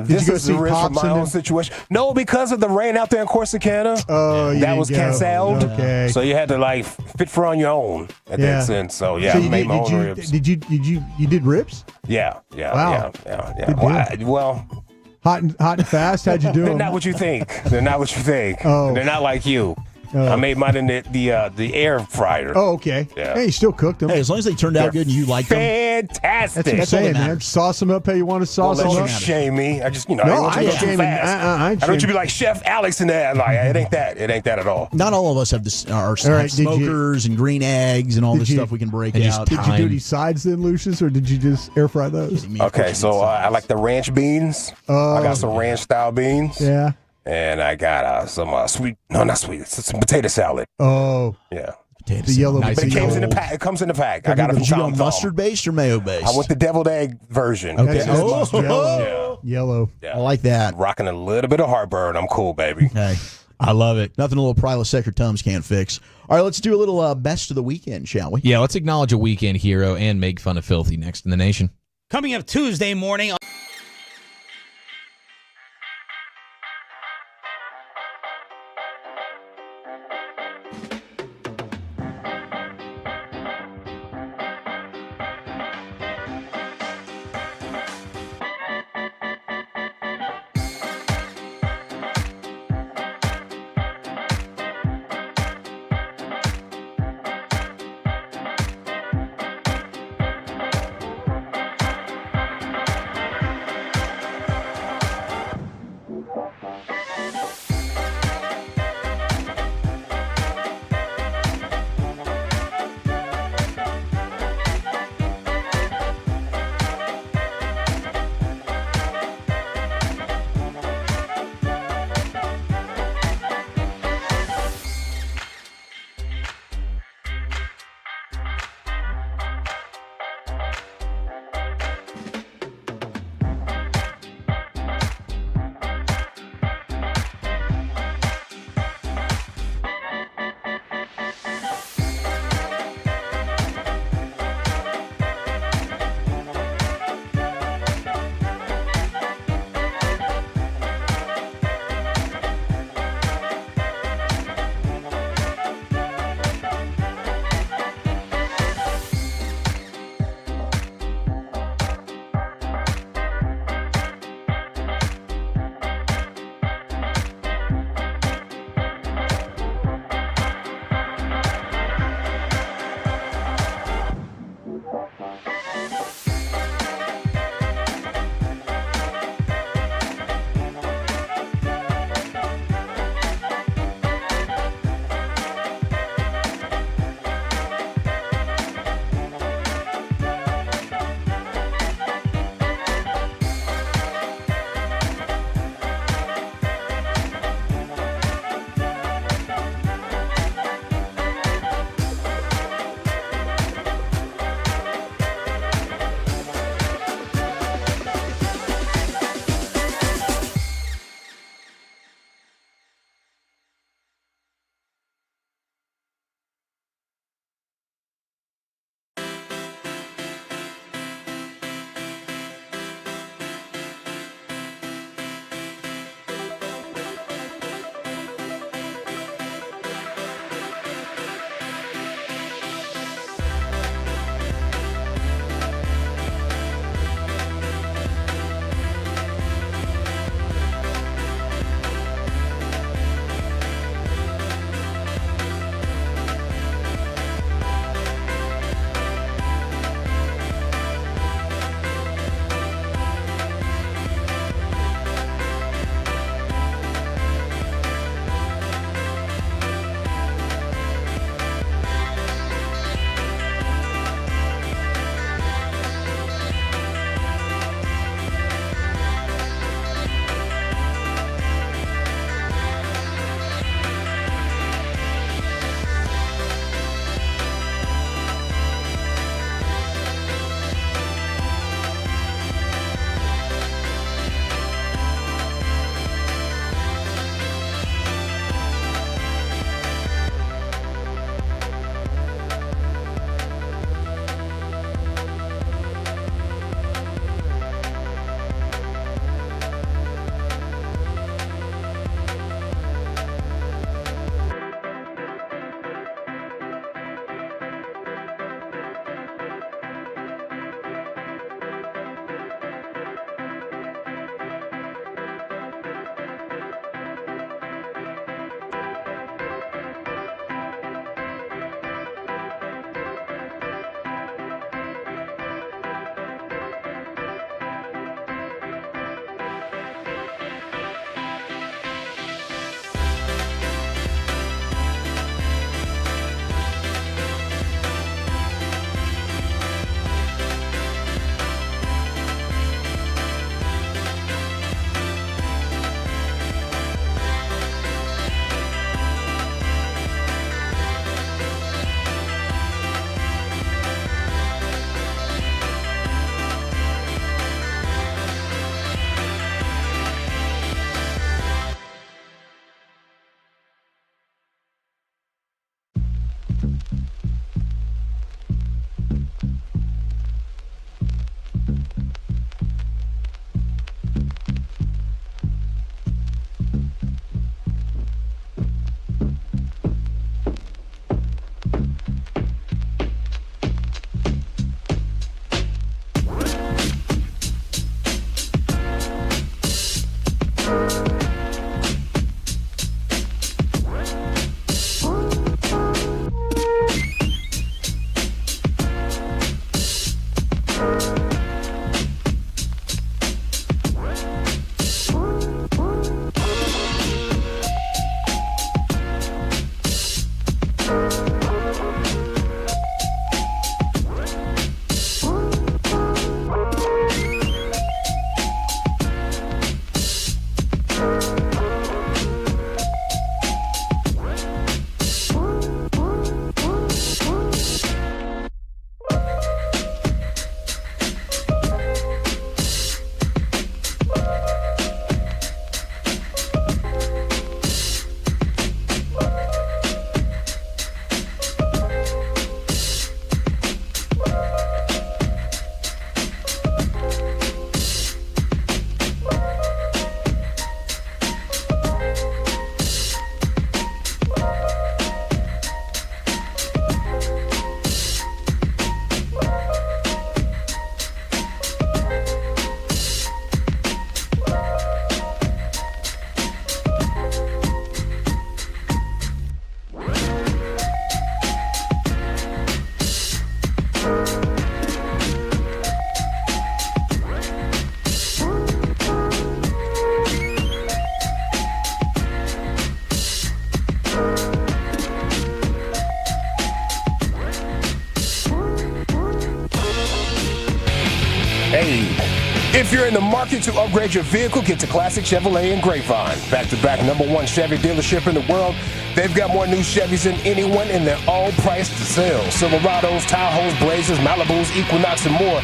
This is the ribs from my own situation. No, because of the rain out there in Corsicana. Oh, that was canceled. Okay. So you had to like fit for on your own at that sense. So yeah, I made my own ribs. Did you did ribs? Yeah. Wow. Yeah. Well, hot and fast. How'd you do they're them? not what you think. They're not what you think. Oh. They're not like you. I made mine in the air fryer. Oh, okay. Yeah. Hey, you still cooked them. Hey, as long as they turned out good and you liked them. Fantastic. That's what I'm saying, man. Sauce them up how you want to sauce them Don't up. let you shame me. I just, I No, don't want you to I go too ain't fast. shaming. I don't want you to be like Chef Alex in that. Like, it ain't that. It ain't that at all. Not all of us have this. Our right, smokers and green eggs and all this stuff we can break out. Did you do any sides then, Lucius, or did you just air fry those? Okay, so I like the ranch beans. I got some ranch style beans. Yeah. And I got some some potato salad. Oh. Yeah. The yellow. But it comes in the pack. It comes in the pack. I got it from Did you go Tom Thumb. mustard based or mayo based? I went the deviled egg version. Okay. That's yellow. I like that. Rocking a little bit of heartburn. I'm cool, baby. Hey, I love it. Nothing a little Prilosec Tums can't fix. All right, let's do a little best of the weekend, shall we? Yeah, let's acknowledge a weekend hero and make fun of Filthy next in the nation. Coming up Tuesday morning. If you're in the market to upgrade your vehicle, get to Classic Chevrolet in Grapevine. Back-to-back #1 Chevy dealership in the world. They've got more new Chevys than anyone, and they're all priced to sell. Silverados, Tahoes, Blazers, Malibus, Equinox, and more.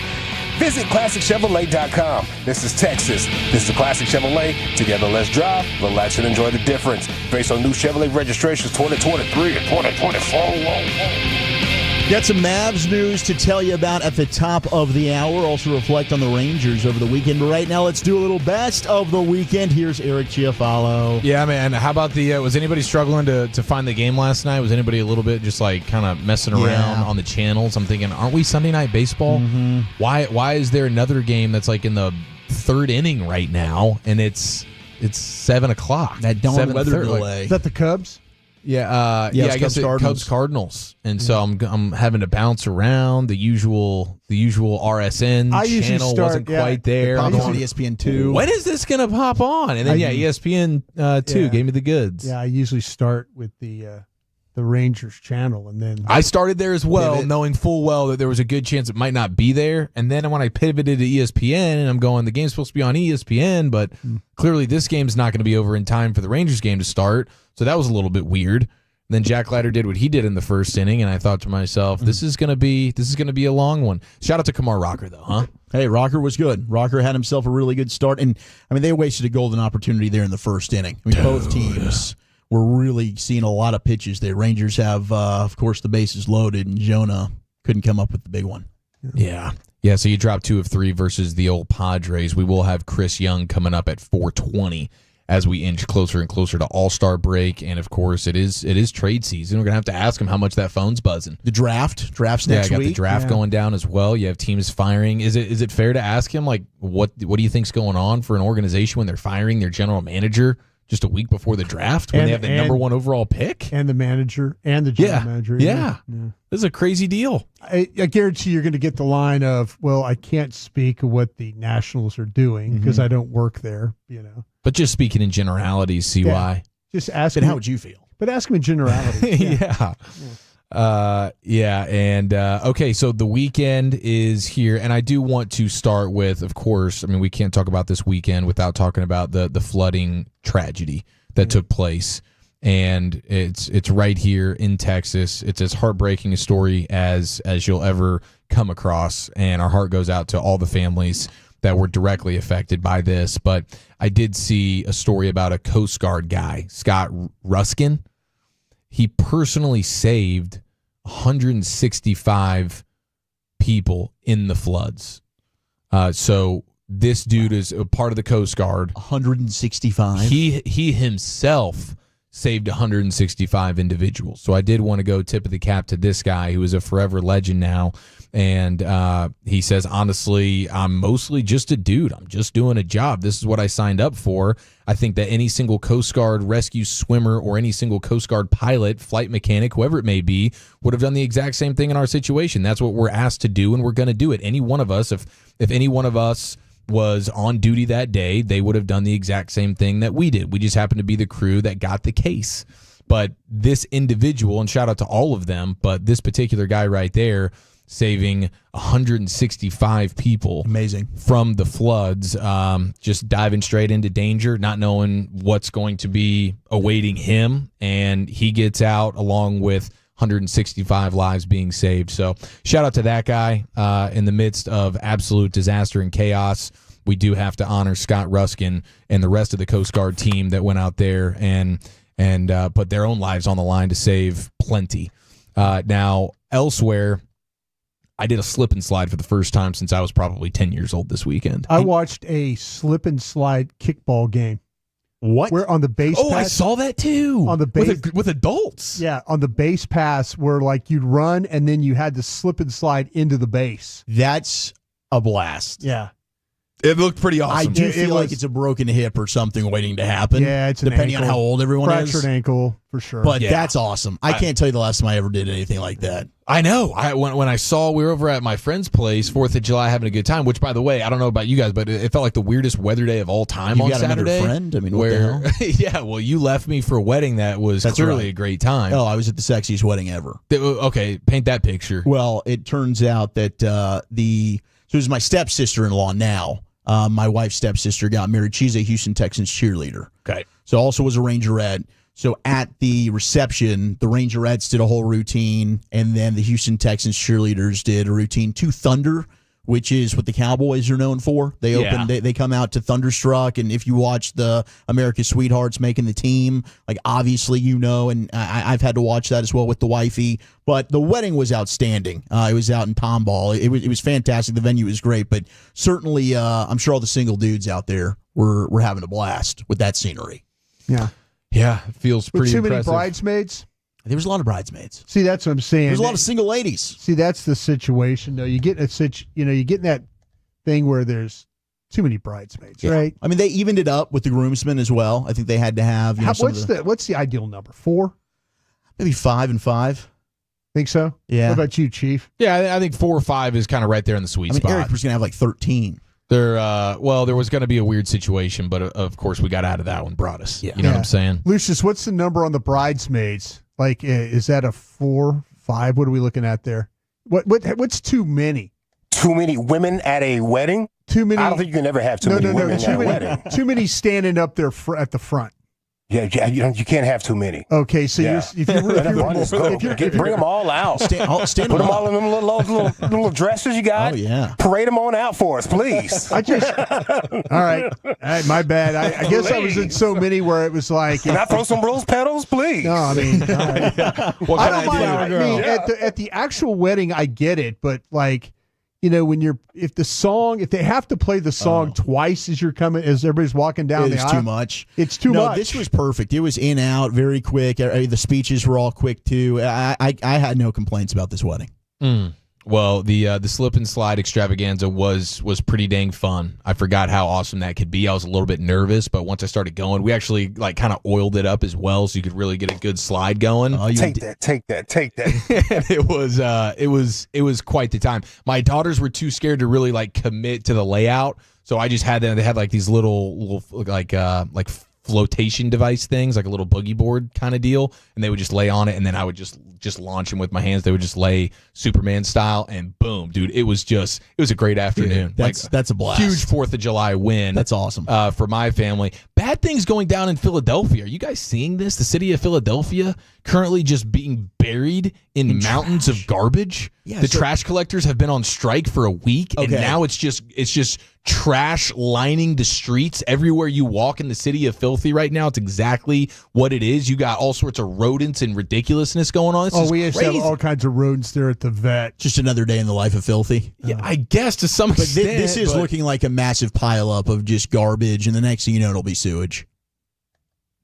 Visit ClassicChevrolet.com. This is Texas. This is Classic Chevrolet. Together, let's drive, relax, and enjoy the difference. Based on new Chevrolet registrations 2023 and 2024. Got some Mavs news to tell you about at the top of the hour. Also reflect on the Rangers over the weekend. But right now, let's do a little best of the weekend. Here's Eric Chiafalo. Yeah, man. How about was anybody struggling to find the game last night? Was anybody a little bit just like kind of messing around on the channels? I'm thinking, aren't we Sunday Night Baseball? Mm-hmm. Why is there another game that's like in the third inning right now, and it's 7 o'clock? That dawn weather delay. Is that the Cubs? Yeah, I guess Cubs Cardinals, and so I'm having to bounce around the usual RSN channel wasn't quite there. I'm on ESPN2. When is this gonna pop on? And then ESPN2 gave me the goods. Yeah, I usually start with the Rangers channel, and then I started there as well, knowing full well that there was a good chance it might not be there. And then when I pivoted to ESPN, and I'm going, the game's supposed to be on ESPN, but clearly this game's not going to be over in time for the Rangers game to start. So that was a little bit weird. And then Jack Leiter did what he did in the first inning, and I thought to myself, this is gonna be a long one. Shout out to Kamar Rocker though, huh? Hey, Rocker was good. Rocker had himself a really good start, and I mean they wasted a golden opportunity there in the first inning. I mean both teams were really seeing a lot of pitches there. Rangers have, of course, the bases loaded, and Jonah couldn't come up with the big one. Yeah. So you dropped 2 of 3 versus the old Padres. We will have Chris Young coming up at 4:20 as we inch closer and closer to All-Star break. And, of course, it is trade season. We're going to have to ask him how much that phone's buzzing. The draft's next week. Yeah, I got the draft going down as well. You have teams firing. Is it fair to ask him, like, what do you think's going on for an organization when they're firing their general manager just a week before the draft when they have the number 1 overall pick? And the manager and the general manager. Yeah. This is a crazy deal. I guarantee you're going to get the line of, well, I can't speak of what the Nationals are doing because I don't work there, But just speaking in generalities, see why. Just ask him. How would you feel? But ask him in generalities. Okay, so the weekend is here, and I do want to start with, of course, I mean, we can't talk about this weekend without talking about the flooding tragedy that took place, and it's right here in Texas. It's as heartbreaking a story as you'll ever come across, and our heart goes out to all the families that were directly affected by this. But I did see a story about a Coast Guard guy, Scott Ruskin. He personally saved 165 people in the floods. So this dude is a part of the Coast Guard. 165. He himself saved 165 individuals. So I did want to go tip of the cap to this guy who is a forever legend now. And he says, honestly, I'm mostly just a dude. I'm just doing a job. This is what I signed up for. I think that any single Coast Guard rescue swimmer or any single Coast Guard pilot, flight mechanic, whoever it may be, would have done the exact same thing in our situation. That's what we're asked to do, and we're going to do it. Any one of us, if any one of us was on duty that day, they would have done the exact same thing that we did. We just happened to be the crew that got the case. But this individual, and shout out to all of them, but this particular guy right there, saving 165 people. Amazing. From the floods, just diving straight into danger, not knowing what's going to be awaiting him, and he gets out along with 165 lives being saved. So shout out to that guy. In the midst of absolute disaster and chaos, we do have to honor Scott Ruskin and the rest of the Coast Guard team that went out there and put their own lives on the line to save plenty. Now, elsewhere, I did a slip and slide for the first time since I was probably 10 years old this weekend. I watched a slip and slide kickball game. What? Where on the base pass. I saw that too. On the base with adults. Yeah, on the base pass where like you'd run and then you had to slip and slide into the base. That's a blast. Yeah. It looked pretty awesome. I do feel like it's a broken hip or something waiting to happen. Yeah, it's an depending on how old everyone is. Fractured ankle for sure. But that's awesome. I can't tell you the last time I ever did anything like that. I know. When I saw we were over at my friend's place, 4th of July, having a good time. Which, by the way, I don't know about you guys, but it felt like the weirdest weather day of all time on Saturday. Another friend? I mean, what the hell? Yeah, well, you left me for a wedding that was clearly a great time. Oh, I was at the sexiest wedding ever. Okay, paint that picture. Well, it turns out that so it was my stepsister-in-law now. my wife's stepsister got married. She's a Houston Texans cheerleader. Okay. So also was a Rangerette. So at the reception, the Rangerettes did a whole routine, and then the Houston Texans cheerleaders did a routine to Thunder, which is what the Cowboys are known for. They open, they come out to Thunderstruck, and if you watch the America's Sweethearts making the team, like obviously and I've had to watch that as well with the wifey. But the wedding was outstanding. It was out in Tomball. It was fantastic. The venue was great, but certainly I'm sure all the single dudes out there were having a blast with that scenery. Yeah. Yeah, it feels pretty impressive. Too many impressive. bridesmaids? There was a lot of bridesmaids. See, that's what I'm saying. There's a lot of single ladies. See, that's the situation, though. You get you get in that thing where there's too many bridesmaids, right? I mean, they evened it up with the groomsmen as well. I think they had to have. What's the ideal number? 4? Maybe 5 and 5. Think so? Yeah. What about you, Chief? Yeah, I think 4 or 5 is kind of right there in the sweet spot. Eric was going to have like 13. There was going to be a weird situation, but of course we got out of that one. Brought us. You know what I'm saying? Lucius, what's the number on the bridesmaids? Like, is that a 4, 5? What are we looking at there? What's too many? Too many women at a wedding? Too many. I don't think you can ever have too many women at a wedding. Too many standing up there at the front. Yeah, you can't have too many. Okay, so if you bring them all out, put them all in them little dresses you got. Oh yeah, parade them on out for us, please. All right, my bad. I guess I was in so many where it was like, can I throw some rose petals, please? No, I mean, I don't mind. I mean, at the actual wedding, I get it, but like, if they have to play the song twice as everybody's walking down the aisle, it's too much. It's too much. This was perfect. It was in, out, very quick. The speeches were all quick too. I had no complaints about this wedding. Well, the slip and slide extravaganza was pretty dang fun. I forgot how awesome that could be. I was a little bit nervous, but once I started going, we actually like kind of oiled it up as well, so you could really get a good slide going. Take that. It was quite the time. My daughters were too scared to really like commit to the layout, so I just had them. They had like these little like flotation device things, like a little boogie board kind of deal, and they would just lay on it, and then I would just launch them with my hands. They would just lay Superman style, and boom, dude, it was a great afternoon. Dude, that's a blast. Huge 4th of July win. That's awesome for my family. Bad things going down in Philadelphia. Are you guys seeing this? The city of Philadelphia currently just being buried in mountains of garbage. Yeah, the trash collectors have been on strike for a week, and Okay. now it's just trash lining the streets everywhere you walk in the city of Filthy right now. It's exactly what it is. You got all sorts of rodents and ridiculousness going on. We used to have all kinds of rodents there at the vet. Just another day in the life of Filthy. Yeah, I guess to some extent. This is looking like a massive pileup of just garbage, and the next thing you know, it'll be sewage.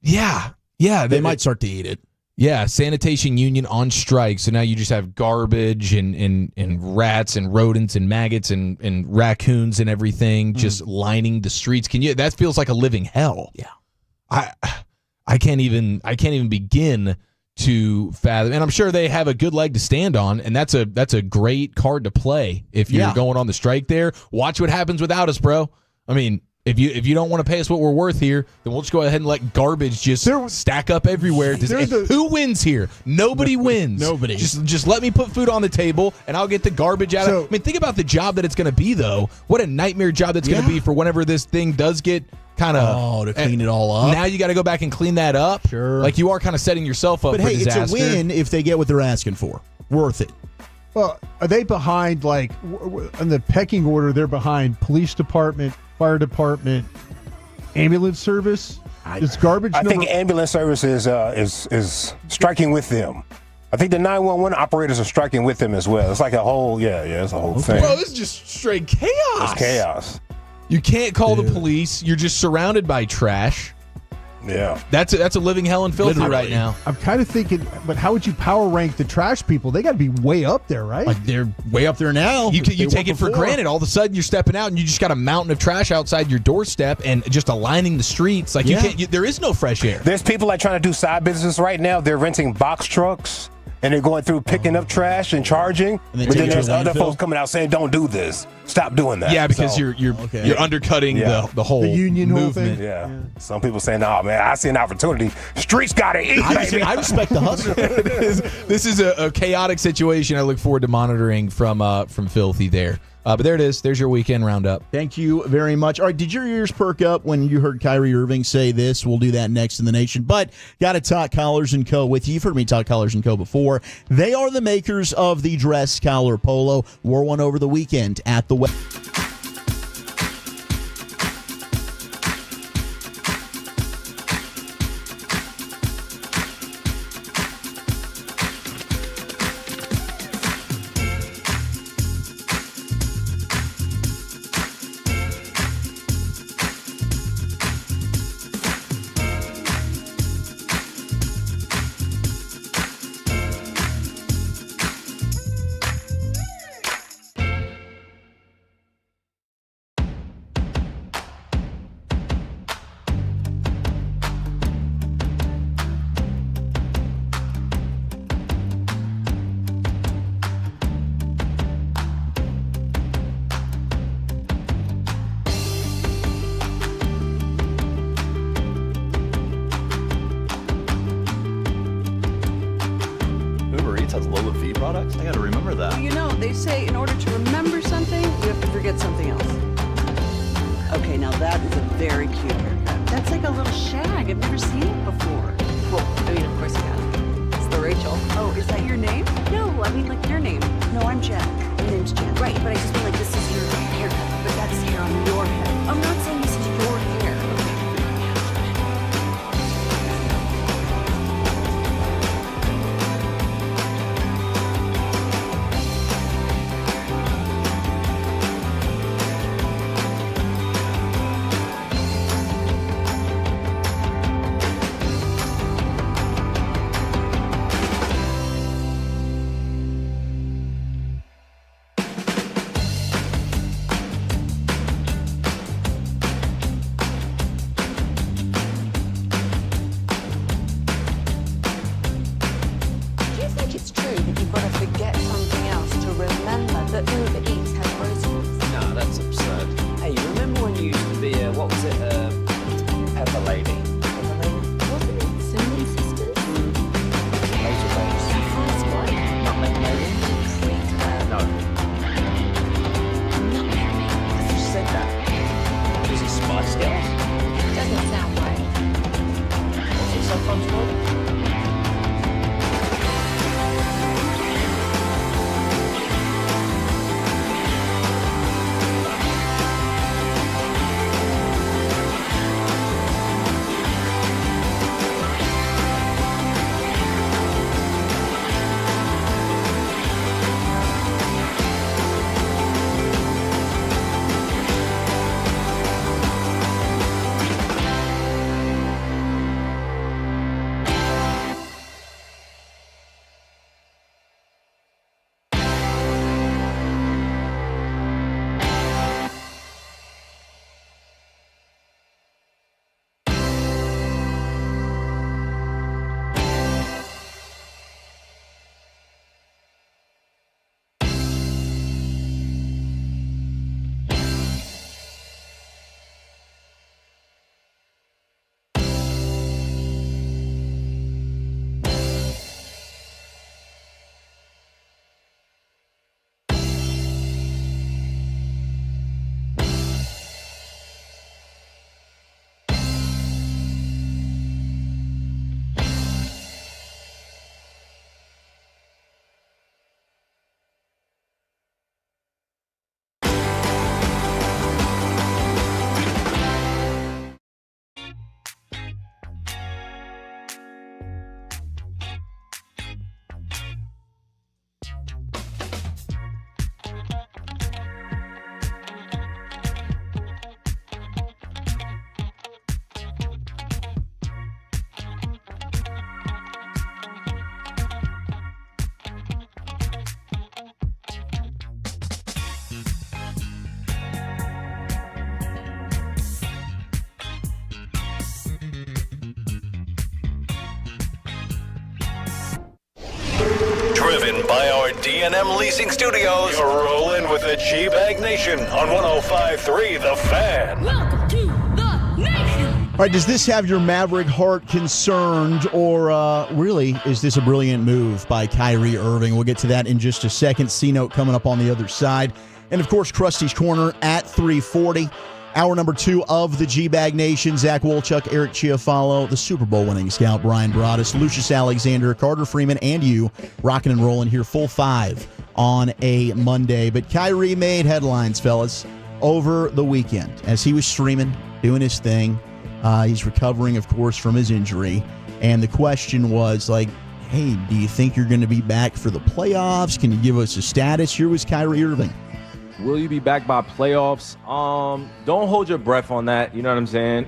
Yeah. They might start to eat it. Yeah, sanitation union on strike. So now you just have garbage and rats and rodents and maggots and raccoons and everything just lining the streets. That feels like a living hell. Yeah. I can't even begin to fathom. And I'm sure they have a good leg to stand on, and that's a great card to play if you're going on the strike there. Watch what happens without us, bro. I mean, if you don't want to pay us what we're worth here, then we'll just go ahead and let garbage just stack up everywhere. Who wins here? Nobody wins. Nobody. Just let me put food on the table, and I'll get the garbage out of. I mean, think about the job that it's going to be, though. What a nightmare job that's going to be for whenever this thing does get kind of to clean it all up. Now you got to go back and clein that up. Sure. Like you are kind of setting yourself up But for hey, disaster. it's a win if they get what they're asking for. Worth it. Well, are they behind, like, in the pecking order, they're behind police department, fire department, ambulance service? Is garbage I think ambulance service is striking with them. I think the 911 operators are striking with them as well. It's like a whole, it's a whole thing. Bro, this is just straight chaos. It's chaos. You can't call the police. You're just surrounded by trash. Yeah. That's a living hell and filthy right now. I'm kind of thinking, but how would you power rank the trash people? They got to be way up there, right? Like they're way up there now. You take it for granted. All of a sudden, you're stepping out and you just got a mountain of trash outside your doorstep and just aligning the streets. Like you can't. There is no fresh air. There's people like trying to do side business right now. They're renting box trucks and they're going through picking up trash and charging. And but then there's other folks coming out saying, "Don't do this. Stop doing that." Yeah, because you're undercutting the whole union movement. Yeah. Some people saying, "Oh man, I see an opportunity. Streets gotta eat, baby." I respect the hustle. This is a chaotic situation. I look forward to monitoring from Filthy there. But there it is. There's your weekend roundup. Thank you very much. All right, did your ears perk up when you heard Kyrie Irving say this? We'll do that next in the nation. But got to talk Collars & Co. with you. You've heard me talk Collars & Co. before. They are the makers of the dress collar polo. Wore one over the weekend at the has Lola V products? I gotta remember that. Well, you know, they say in order to remember something, you have to forget something else. Okay, now that is a very cute haircut. That's like a little shag. I've never seen it before. Well, I mean, of course you have. It's the Rachel. Oh, is that your name? No, I mean like your name. No, I'm Jen. My name's Jen. Right, but I just mean like this is your haircut, but that's hair on your head. I'm not saying this is your hair. Driven by our D&M Leasing Studios, you're rolling with the G-Bag Nation on 105.3 The Fan. Welcome to the nation. All right, does this have your Maverick heart concerned, or really is this a brilliant move by Kyrie Irving? We'll get to that in just a second. C-Note coming up on the other side. And, of course, Krusty's Corner at 3:40. Hour number 2 of the G-Bag Nation. Zach Wolchuk, Eric Chiafalo, the Super Bowl winning scout Brian Broaddus, Lucius Alexander, Carter Freeman, and you rocking and rolling here full 5 on a Monday. But Kyrie made headlines, fellas, over the weekend as he was streaming, doing his thing. He's recovering, of course, from his injury. And the question was, like, hey, do you think you're going to be back for the playoffs? Can you give us a status? Here was Kyrie Irving. Will you be back by playoffs? Don't hold your breath on that. You know what I'm saying?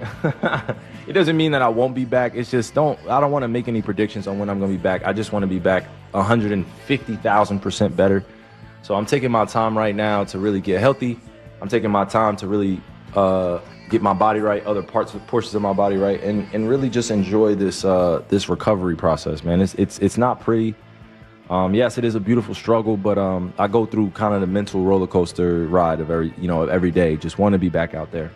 It doesn't mean that I won't be back. It's just I don't want to make any predictions on when I'm going to be back. I just want to be back 150,000% better. So I'm taking my time right now to really get healthy. I'm taking my time to really get my body right, other portions of my body right, and really just enjoy this this recovery process, man. It's not pretty. Yes, it is a beautiful struggle, but I go through kind of the mental roller coaster ride of every day. Just want to be back out there.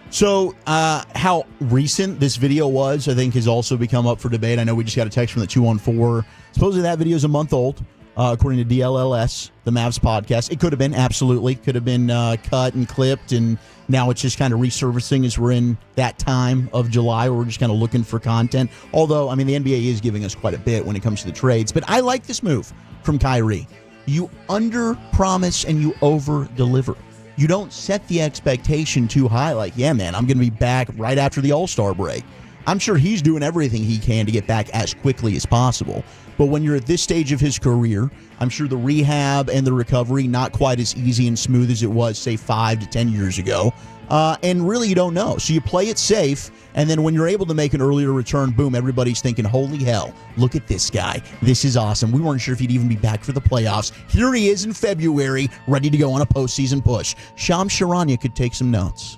So how recent this video was, I think, has also become up for debate. I know we just got a text from the 214. Supposedly that video is a month old, according to DLLS, the Mavs podcast. It could have been, absolutely. Could have been cut and clipped, and now it's just kind of resurfacing as we're in that time of July where we're just kind of looking for content. Although, I mean, the NBA is giving us quite a bit when it comes to the trades. But I like this move from Kyrie. You under-promise and you over-deliver. You don't set the expectation too high, like, yeah, man, I'm going to be back right after the All-Star break. I'm sure he's doing everything he can to get back as quickly as possible. But when you're at this stage of his career, I'm sure the rehab and the recovery not quite as easy and smooth as it was, say, 5 to 10 years ago. And really, you don't know. So you play it safe, and then when you're able to make an earlier return, boom, everybody's thinking, holy hell, look at this guy. This is awesome. We weren't sure if he'd even be back for the playoffs. Here he is in February, ready to go on a postseason push. Shams Charania could take some notes.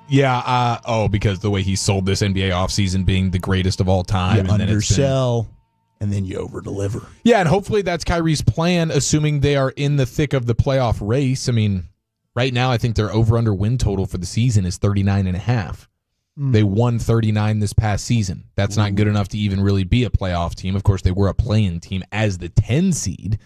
Yeah, because the way he sold this NBA offseason being the greatest of all time. You undersell, and then you over-deliver. Yeah, and hopefully that's Kyrie's plan, assuming they are in the thick of the playoff race. I mean, right now I think their over-under win total for the season is 39.5. They won 39 this past season. That's not good enough to even really be a playoff team. Of course, they were a play-in team as the 10 seed.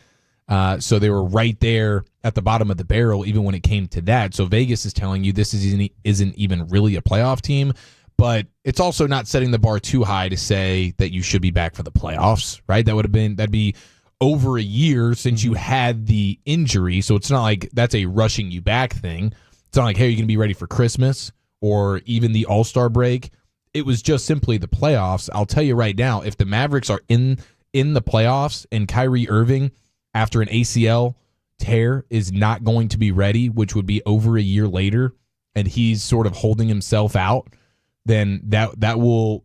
So they were right there at the bottom of the barrel even when it came to that. So Vegas is telling you this isn't even really a playoff team, but it's also not setting the bar too high to say that you should be back for the playoffs, right? That'd be over a year since you had the injury. So it's not like that's a rushing you back thing. It's not like, hey, you're going to be ready for Christmas or even the All-Star break. It was just simply the playoffs. I'll tell you right now, if the Mavericks are in the playoffs and Kyrie Irving after an ACL tear is not going to be ready, which would be over a year later, and he's sort of holding himself out, then that will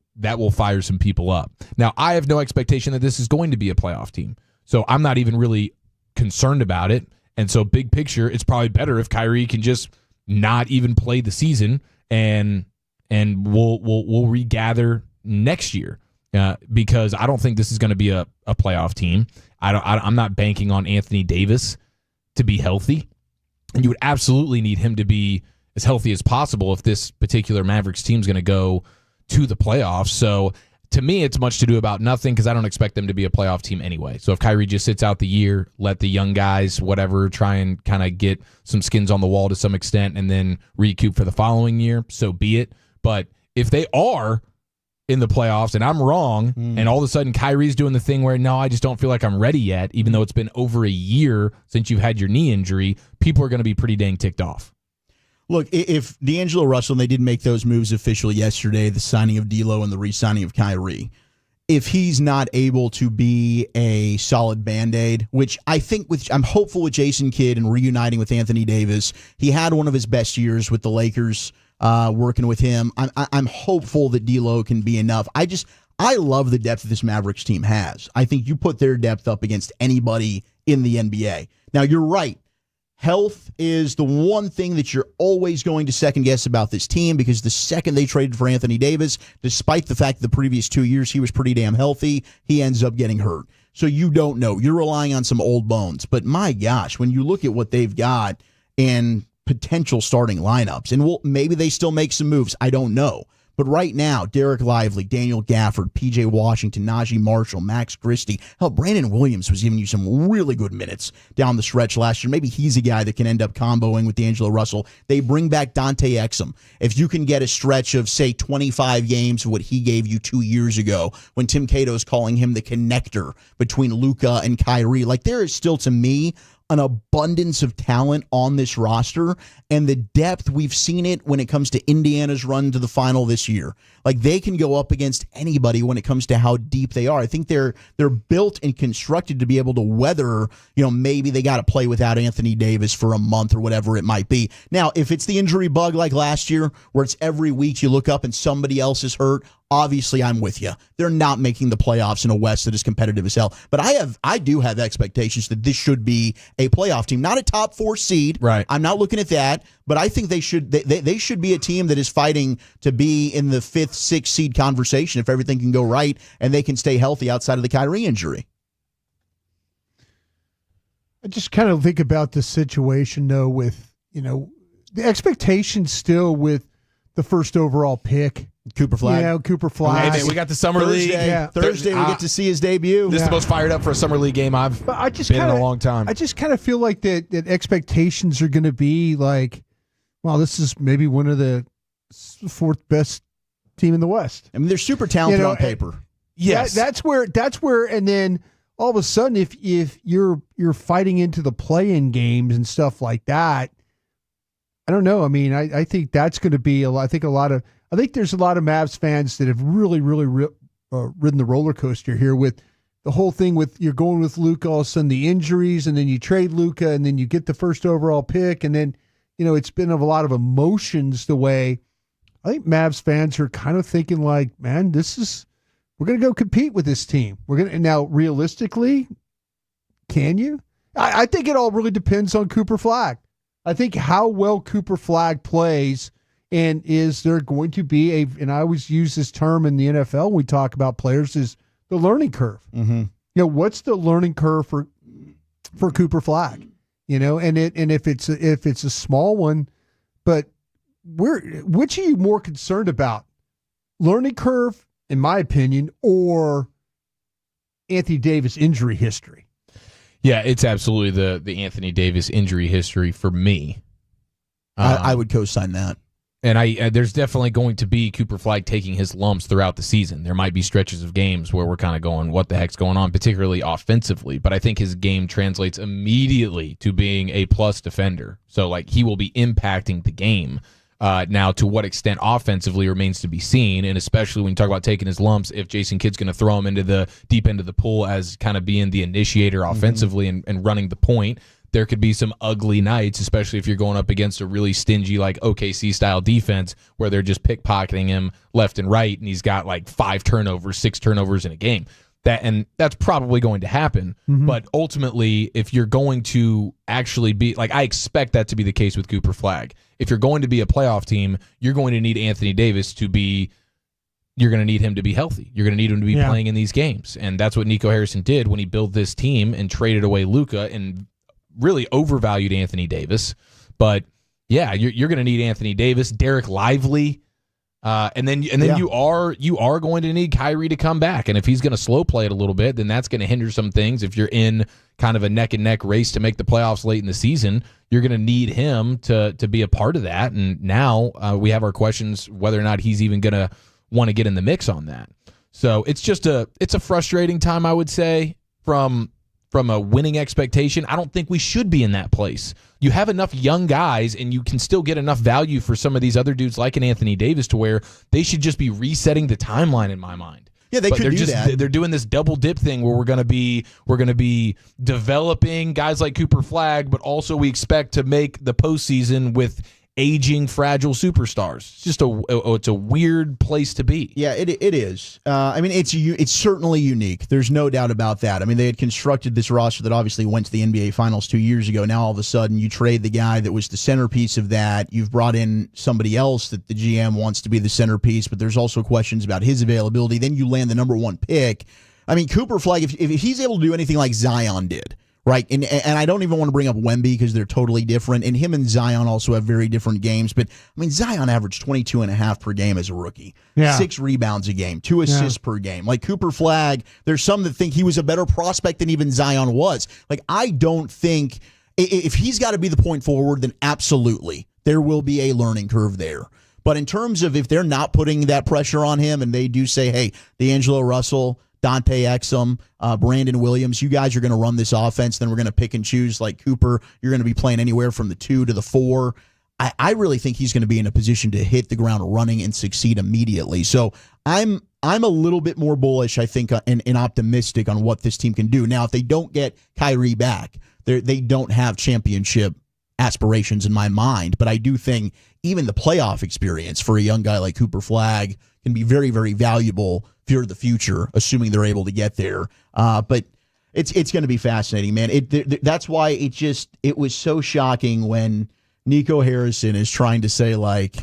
fire some people up. Now, I have no expectation that this is going to be a playoff team, so I'm not even really concerned about it. And so, big picture, it's probably better if Kyrie can just not even play the season, and we'll regather next year. Because I don't think this is going to be a playoff team. I'm not banking on Anthony Davis to be healthy, and you would absolutely need him to be as healthy as possible if this particular Mavericks team is going to go to the playoffs. So to me, it's much to do about nothing because I don't expect them to be a playoff team anyway. So if Kyrie just sits out the year, let the young guys, whatever, try and kind of get some skins on the wall to some extent and then recoup for the following year, so be it. But if they are in the playoffs and I'm wrong, and all of a sudden Kyrie's doing the thing where, no, I just don't feel like I'm ready yet, even though it's been over a year since you've had your knee injury, people are going to be pretty dang ticked off. Look, if D'Angelo Russell, and they did make those moves official yesterday, the signing of D'Lo and the re-signing of Kyrie, if he's not able to be a solid Band-Aid, which I'm hopeful with Jason Kidd and reuniting with Anthony Davis. He had one of his best years with the Lakers, working with him. I'm hopeful that D'Lo can be enough. I love the depth this Mavericks team has. I think you put their depth up against anybody in the NBA. Now, you're right. Health is the one thing that you're always going to second guess about this team, because the second they traded for Anthony Davis, despite the fact that the previous 2 years he was pretty damn healthy, he ends up getting hurt. So you don't know. You're relying on some old bones. But my gosh, when you look at what they've got and potential starting lineups, and maybe they still make some moves, I don't know. But right now, Derek Lively, Daniel Gafford, P.J. Washington, Najee Marshall, Max Christie, hell, Brandon Williams was giving you some really good minutes down the stretch last year. Maybe he's a guy that can end up comboing with D'Angelo Russell. They bring back Dante Exum. If you can get a stretch of, say, 25 games of what he gave you 2 years ago when Tim Cato's calling him the connector between Luka and Kyrie, like there is still, to me, an abundance of talent on this roster, and the depth, we've seen it when it comes to Indiana's run to the final this year. Like they can go up against anybody when it comes to how deep they are. I think they're built and constructed to be able to weather, maybe they got to play without Anthony Davis for a month or whatever it might be. Now, if it's the injury bug like last year, where it's every week you look up and somebody else is hurt, obviously I'm with you. They're not making the playoffs in a West that is competitive as hell. But I do have expectations that this should be a playoff team, not a top 4 seed. Right. I'm not looking at that, but I think they should be a team that is fighting to be in the 5th, 6th seed conversation if everything can go right and they can stay healthy outside of the Kyrie injury. I just kind of think about the situation, though, with, the expectations still with the first overall pick. Cooper Flagg. Yeah, Cooper Flagg. Hey, man, we got the Summer League. Thursday we get to see his debut. This is the most fired up for a Summer League game I've been in a long time. I just kind of feel like that expectations are going to be like, well, this is maybe one of the 4th best team in the West. I mean, they're super talented on paper. Yes, that's where, and then all of a sudden, if you're fighting into the play-in games and stuff like that, I don't know. I mean, I think that's going to be I think there's a lot of Mavs fans that have really, really ridden the roller coaster here with the whole thing with you're going with Luka, all of a sudden the injuries, and then you trade Luka, and then you get the first overall pick, and then it's been of a lot of emotions. The way I think Mavs fans are kind of thinking like, man, we're going to go compete with this team. Now realistically, can you? I think it all really depends on Cooper Flagg. I think how well Cooper Flagg plays. And is there going to be and I always use this term in the NFL when we talk about players, is the learning curve. Mm-hmm. What's the learning curve for Cooper Flagg? And if it's a small one, but which are you more concerned about? Learning curve, in my opinion, or Anthony Davis injury history? Yeah, it's absolutely the Anthony Davis injury history for me. I would co-sign that. And there's definitely going to be Cooper Flagg taking his lumps throughout the season. There might be stretches of games where we're kind of going, what the heck's going on, particularly offensively. But I think his game translates immediately to being a plus defender. So, he will be impacting the game. Now, to what extent offensively remains to be seen, and especially when you talk about taking his lumps, if Jason Kidd's going to throw him into the deep end of the pool as kind of being the initiator offensively and running the point, there could be some ugly nights, especially if you're going up against a really stingy, OKC-style defense where they're just pickpocketing him left and right, and he's got 5 turnovers, 6 turnovers in a game. That's probably going to happen. Mm-hmm. But ultimately, if you're going to actually be, I expect that to be the case with Cooper Flagg. If you're going to be a playoff team, you're going to need Anthony Davis to be you're going to need him to be healthy. You're going to need him to be playing in these games. And that's what Nico Harrison did when he built this team and traded away Luka and really overvalued Anthony Davis. But yeah, you're going to need Anthony Davis, Derek Lively, and then you are going to need Kyrie to come back. And if he's going to slow play it a little bit, then that's going to hinder some things. If you're in kind of a neck and neck race to make the playoffs late in the season, you're going to need him to be a part of that. And now we have our questions whether or not he's even going to want to get in the mix on that. So it's a frustrating time, I would say, from a winning expectation. I don't think we should be in that place. You have enough young guys, and you can still get enough value for some of these other dudes like an Anthony Davis to where they should just be resetting the timeline in my mind. Yeah, they could do that. They're doing this double dip thing where we're going to be developing guys like Cooper Flagg, but also we expect to make the postseason with aging, fragile superstars. It's just it's a weird place to be. Yeah, it is. I mean, it's certainly unique. There's no doubt about that. I mean, they had constructed this roster that obviously went to the NBA Finals 2 years ago. Now all of a sudden you trade the guy that was the centerpiece of that. You've brought in somebody else that the GM wants to be the centerpiece, but there's also questions about his availability. Then you land the number 1 pick. I mean, Cooper Flagg, if he's able to do anything like Zion did, right? And I don't even want to bring up Wemby because they're totally different. And him and Zion also have very different games. But, I mean, Zion averaged 22.5 per game as a rookie. Yeah. 6 rebounds a game, 2 assists per game. Like Cooper Flagg, there's some that think he was a better prospect than even Zion was. Like, I don't think if he's got to be the point forward, then absolutely there will be a learning curve there. But in terms of if they're not putting that pressure on him and they do say, hey, D'Angelo Russell, Dante Exum, Brandon Williams, you guys are going to run this offense, then we're going to pick and choose. Like Cooper, you're going to be playing anywhere from the 2 to the 4. I really think he's going to be in a position to hit the ground running and succeed immediately. So I'm a little bit more bullish, I think, and optimistic on what this team can do. Now, if they don't get Kyrie back, they don't have championship aspirations in my mind, but I do think even the playoff experience for a young guy like Cooper Flagg can be very, very valuable for the future, assuming they're able to get there. But it's going to be fascinating, man. That's why it was so shocking when Nico Harrison is trying to say, like,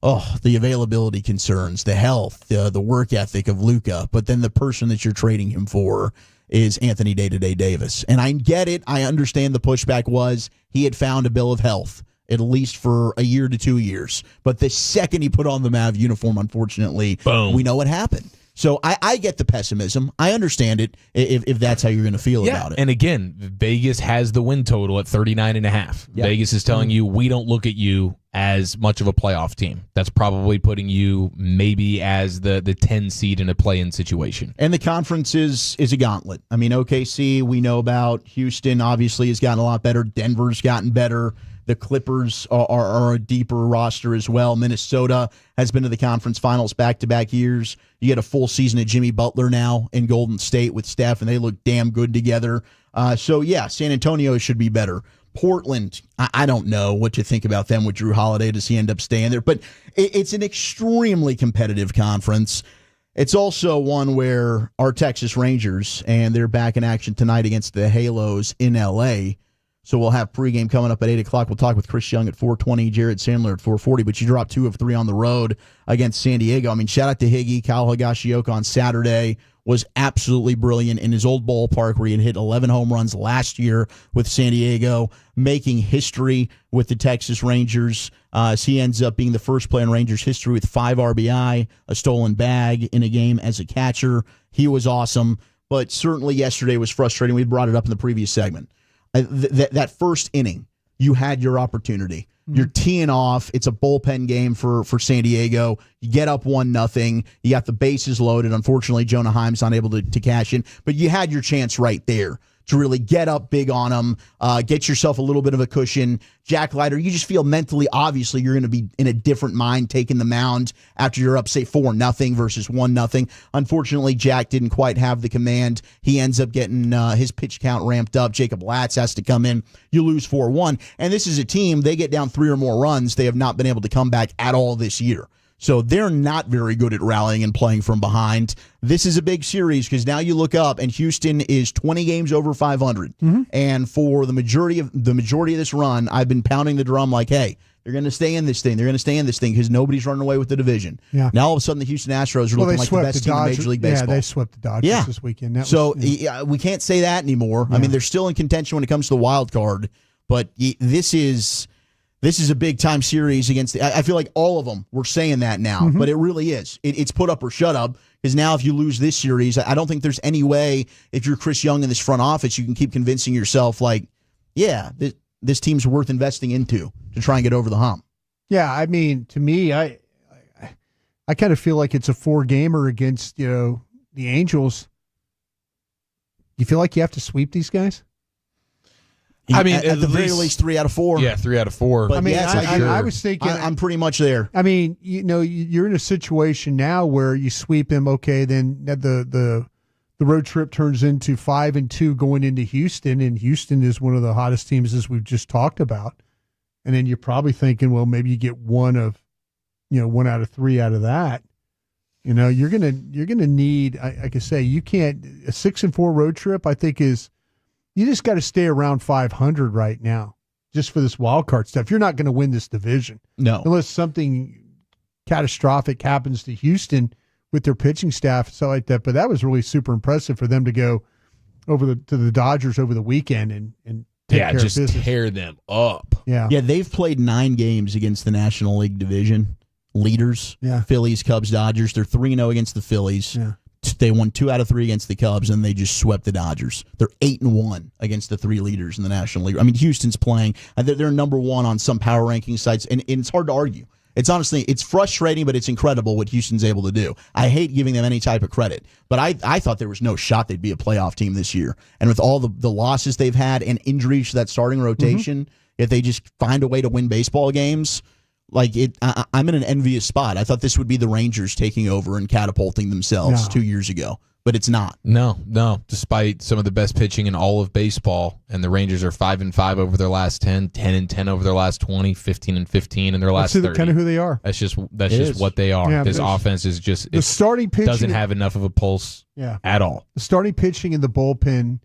oh, the availability concerns, the health, the work ethic of Luka, but then the person that you're trading him for is Anthony Day-to-Day Davis. And I get it. I understand the pushback was he had found a bill of health, at least for a year to 2 years. But the second he put on the Mav uniform, unfortunately, boom, we know what happened. So I get the pessimism. I understand it if that's how you're going to feel about it. And again, Vegas has the win total at 39.5. Yep. Vegas is telling you, we don't look at you as much of a playoff team. That's probably putting you maybe as the 10 seed in a play-in situation. And the conference is a gauntlet. I mean, OKC, we know about. Houston, obviously, has gotten a lot better. Denver's gotten better. The Clippers are a deeper roster as well. Minnesota has been to the conference finals back-to-back years. You get a full season of Jimmy Butler now in Golden State with Steph, and they look damn good together. So, yeah, San Antonio should be better. Portland, I don't know what you think about them with Drew Holiday. Does he end up staying there? But it's an extremely competitive conference. It's also one where our Texas Rangers, and they're back in action tonight against the Halos in L.A., so we'll have pregame coming up at 8 o'clock. We'll talk with Chris Young at 4:20, Jared Sandler at 4:40. But you dropped 2 of 3 on the road against San Diego. I mean, shout out to Higgy. Kyle Higashioka on Saturday was absolutely brilliant in his old ballpark where he had hit 11 home runs last year with San Diego, making history with the Texas Rangers. So he ends up being the first player in Rangers history with 5 RBI, a stolen bag in a game as a catcher. He was awesome, but certainly yesterday was frustrating. We brought it up in the previous segment. That first inning, you had your opportunity. You're teeing off. It's a bullpen game for San Diego. You get up 1-0. You got the bases loaded. Unfortunately, Jonah Heim's not able to cash in, but you had your chance right there to really get up big on them, get yourself a little bit of a cushion. Jack Leiter, you just feel mentally, obviously, you're going to be in a different mind taking the mound after you're up, say, 4-0 versus 1-0. Unfortunately, Jack didn't quite have the command. He ends up getting his pitch count ramped up. Jacob Latz has to come in. You lose 4-1. And this is a team, they get down 3 or more runs. They have not been able to come back at all this year. So they're not very good at rallying and playing from behind. This is a big series because now you look up and Houston is 20 games over 500. And for the majority of this run, I've been pounding the drum like, hey, they're going to stay in this thing. They're going to stay in this thing because nobody's running away with the division. Yeah. Now all of a sudden the Houston Astros are looking like the best team in Major League Baseball. Yeah, they swept the Dodgers this weekend. We can't say that anymore. Yeah. I mean, they're still in contention when it comes to the wild card, but this is a big-time series against I feel like all of them were saying that now, but it really is. It's put up or shut up, because now if you lose this series, I don't think there's any way, if you're Chris Young in this front office, you can keep convincing yourself, like, yeah, this team's worth investing into to try and get over the hump. Yeah, I mean, to me, I kind of feel like it's a 4-gamer against, the Angels. You feel like you have to sweep these guys? I mean, at the very least 3 out of 4. Yeah, 3 out of 4. But I mean, I was thinking, I'm pretty much there. I mean, you're in a situation now where you sweep them. Okay, then the road trip turns into 5-2 going into Houston, and Houston is one of the hottest teams as we've just talked about. And then you're probably thinking, well, maybe you get 1 out of 3 out of that. You're gonna need. Like I say, you can't a 6-4 road trip. I think is. You just got to stay around 500 right now, just for this wild card stuff. You're not going to win this division, unless something catastrophic happens to Houston with their pitching staff and stuff like that. But that was really super impressive for them to go to the Dodgers over the weekend and take care of just business. tear them up. Yeah. Yeah, they've played 9 games against the National League Division leaders. Yeah. Phillies, Cubs, Dodgers. They're 3-0 against the Phillies. Yeah. They won 2 out of 3 against the Cubs, and they just swept the Dodgers. They're 8-1 against the 3 leaders in the National League. I mean, Houston's playing. They're number 1 on some power ranking sites, and it's hard to argue. It's frustrating, but it's incredible what Houston's able to do. I hate giving them any type of credit, but I thought there was no shot they'd be a playoff team this year. And with all the losses they've had and injuries to that starting rotation, if they just find a way to win baseball games, I'm in an envious spot. I thought this would be the Rangers taking over and catapulting themselves 2 years ago, but it's not. No. Despite some of the best pitching in all of baseball, and the Rangers are 5-5 over their last 10, 10-10 over their last 20, 15-15 in their last 30. That's kind of who they are. That's just what they are. Yeah, this offense is just the starting pitching doesn't have enough of a pulse at all. The starting pitching in the bullpen.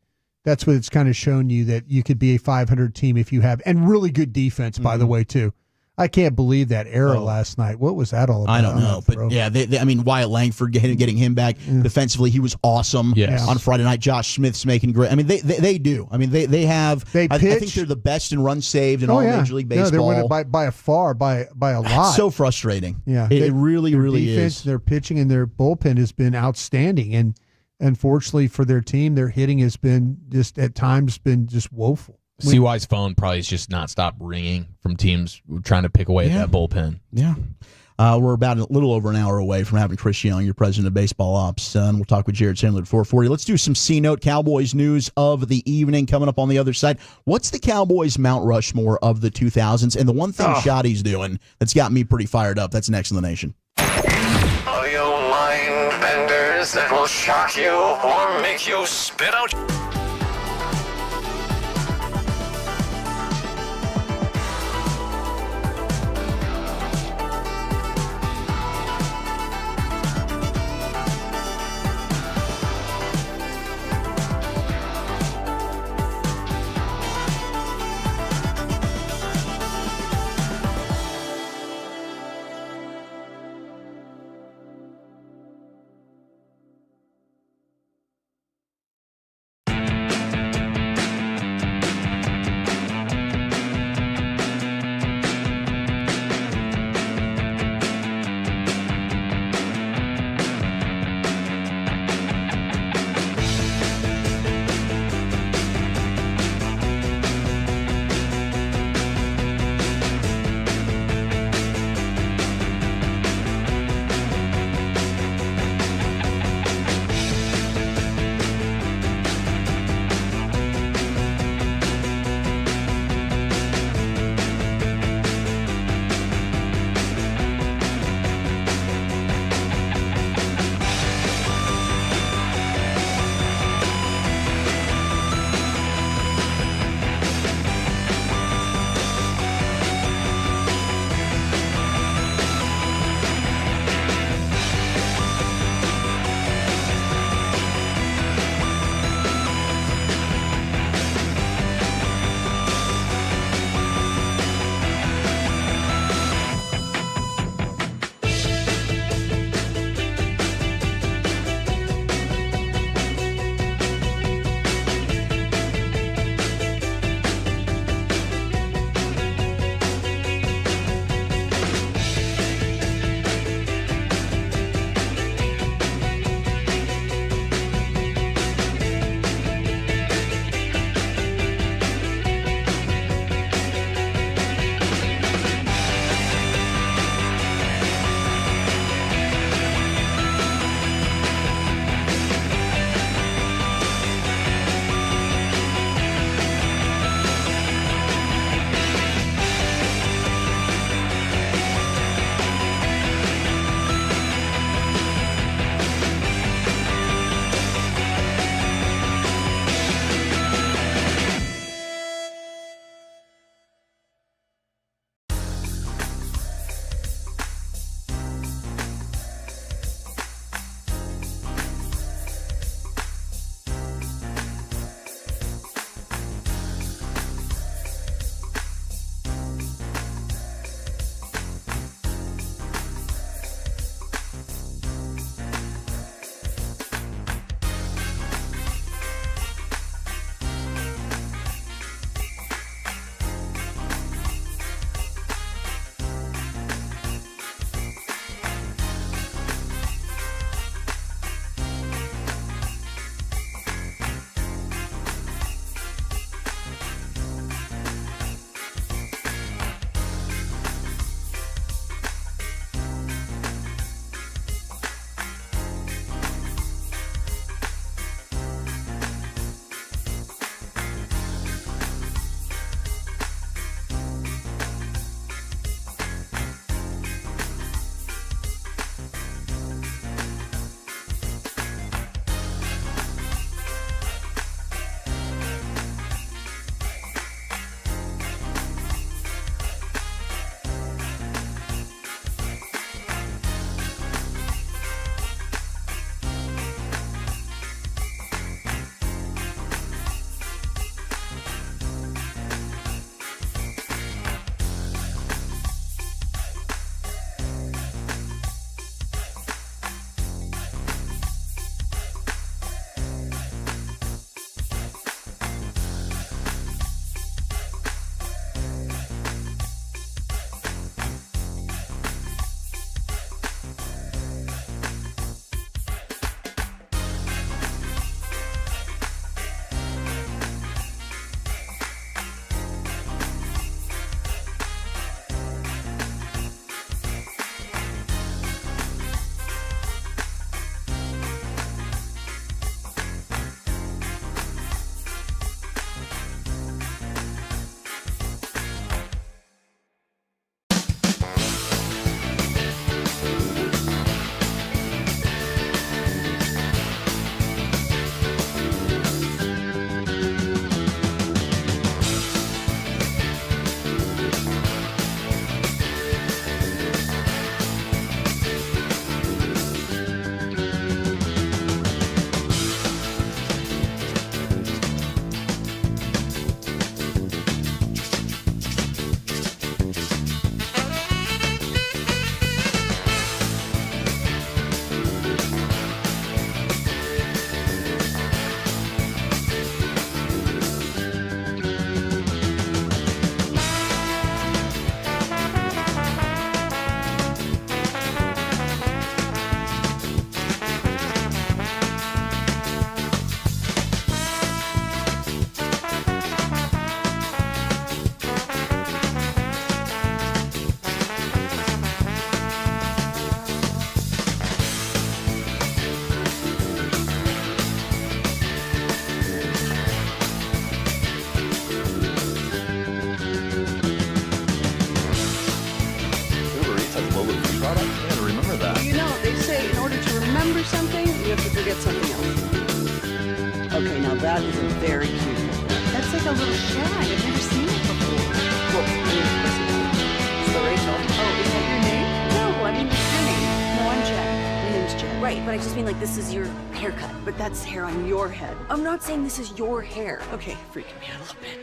That's what it's kind of shown you, that you could be a 500 team if you have, and really good defense, by the way, too. I can't believe that error last night. What was that all about? I don't know, but yeah, I mean, Wyatt Langford getting him back defensively, he was awesome. Yes. On Friday night. Josh Smith's making great. I mean, they do. I mean, they have. I think they're the best in runs saved in all Major League Baseball. No, they're winning by a lot. It's so frustrating. Yeah, it really defense, is. Their pitching and their bullpen has been outstanding, and unfortunately for their team, their hitting has been just at times just woeful. CY's phone probably has just not stopped ringing from teams trying to pick away at that bullpen. Yeah. We're about a little over an hour away from having Chris Young, your president of baseball ops, and we'll talk with Jared Sandler at 4:40. Let's do some C-Note Cowboys news of the evening coming up on the other side. What's the Cowboys Mount Rushmore of the 2000s? And the one thing Shoddy's doing that's got me pretty fired up, that's next in the nation. Audio mind benders that will shock you or make you spit out. That is a very cute haircut. That's like a little shag. I've never seen it before. Well, I mean, of course it is. It's the Rachel. Oh, is that your name? No, I mean, it's your name. No, I'm Jack. My name's Jack. Right, but I just mean like this is your haircut. But that's hair on your head. I'm not saying this is your hair. Okay, freaking me out a little bit.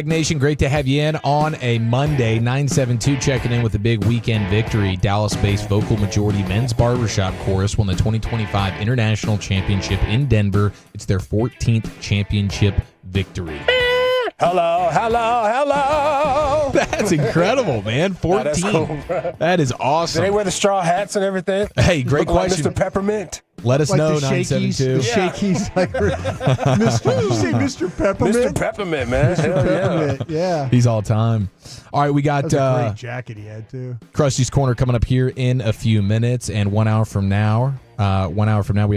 Nation, great to have you in on a Monday. 972 checking in with a big weekend victory. Dallas-based vocal majority men's barbershop chorus won the 2025 International Championship in Denver. It's their 14th championship victory. Hello, hello, hello. That's incredible, man. 14. That's cool, bro. That is awesome. Do they wear the straw hats and everything? Hey, great Look like question. Mr. Peppermint. Let us like know, the 972. shakies, like, Mr. Did you say Mr. Peppermint? Mr. Peppermint, man. Mr. Hell Peppermint, yeah. He's all time. All right, we got That's a great jacket he had, too. Krusty's Corner coming up here in a few minutes, and 1 hour from now, we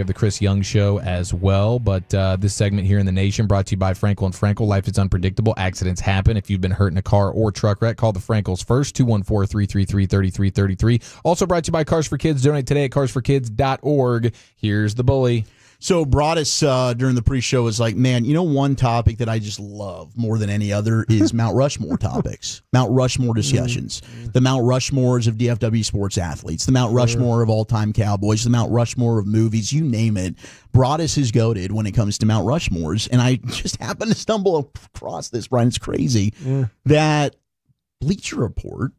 have the Chris Young Show as well. But this segment here in the Nation brought to you by Frankel & Frankel. Life is unpredictable. Accidents happen. If you've been hurt in a car or truck wreck, call the Frankels first, 214-333-3333. Also brought to you by Cars for Kids. Donate today at carsforkids.org. Here's the bully. So Broadus during the pre-show was like, man, you know, one topic that I just love more than any other is Mount Rushmore topics, Mount Rushmore discussions, the Mount Rushmores of DFW sports athletes, the Mount Rushmore of all-time Cowboys, the Mount Rushmore of movies, you name it. Broadus is goated when it comes to Mount Rushmores, and I just happened to stumble across this, Brian. It's crazy that Bleacher Report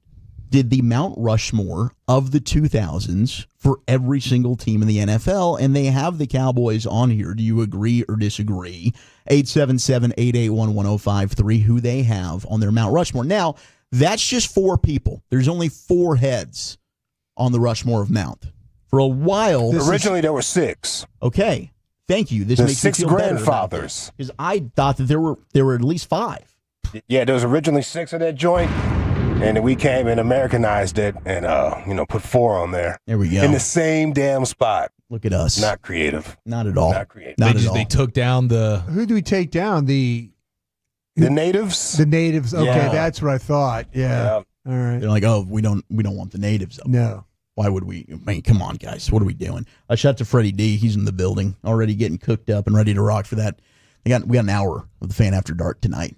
did the Mount Rushmore of the 2000s for every single team in the NFL, and they have the Cowboys on here. Do you agree or disagree? 877-881-1053, who they have on their Mount Rushmore. Now, that's just 4 people. There's only 4 heads on the Rushmore of Mount. For a while... Originally, there were 6. Okay. Thank you. This There's makes 6 me feel grandfathers. Because I thought that there were at least 5. Yeah, there was originally 6 of that joint. And then we came and Americanized it and, put 4 on there. There we go. In the same damn spot. Look at us. Not creative. Not at all. Not creative. They took down the... Who do we take down? The natives? The natives. Okay, Yeah. that's what I thought. Yeah. All right. They're like, oh, we don't want the natives up. No. Why would we? I mean, come on, guys. What are we doing? A shout to Freddie D. He's in the building, already getting cooked up and ready to rock for that. We got an hour of the Fan After Dark tonight.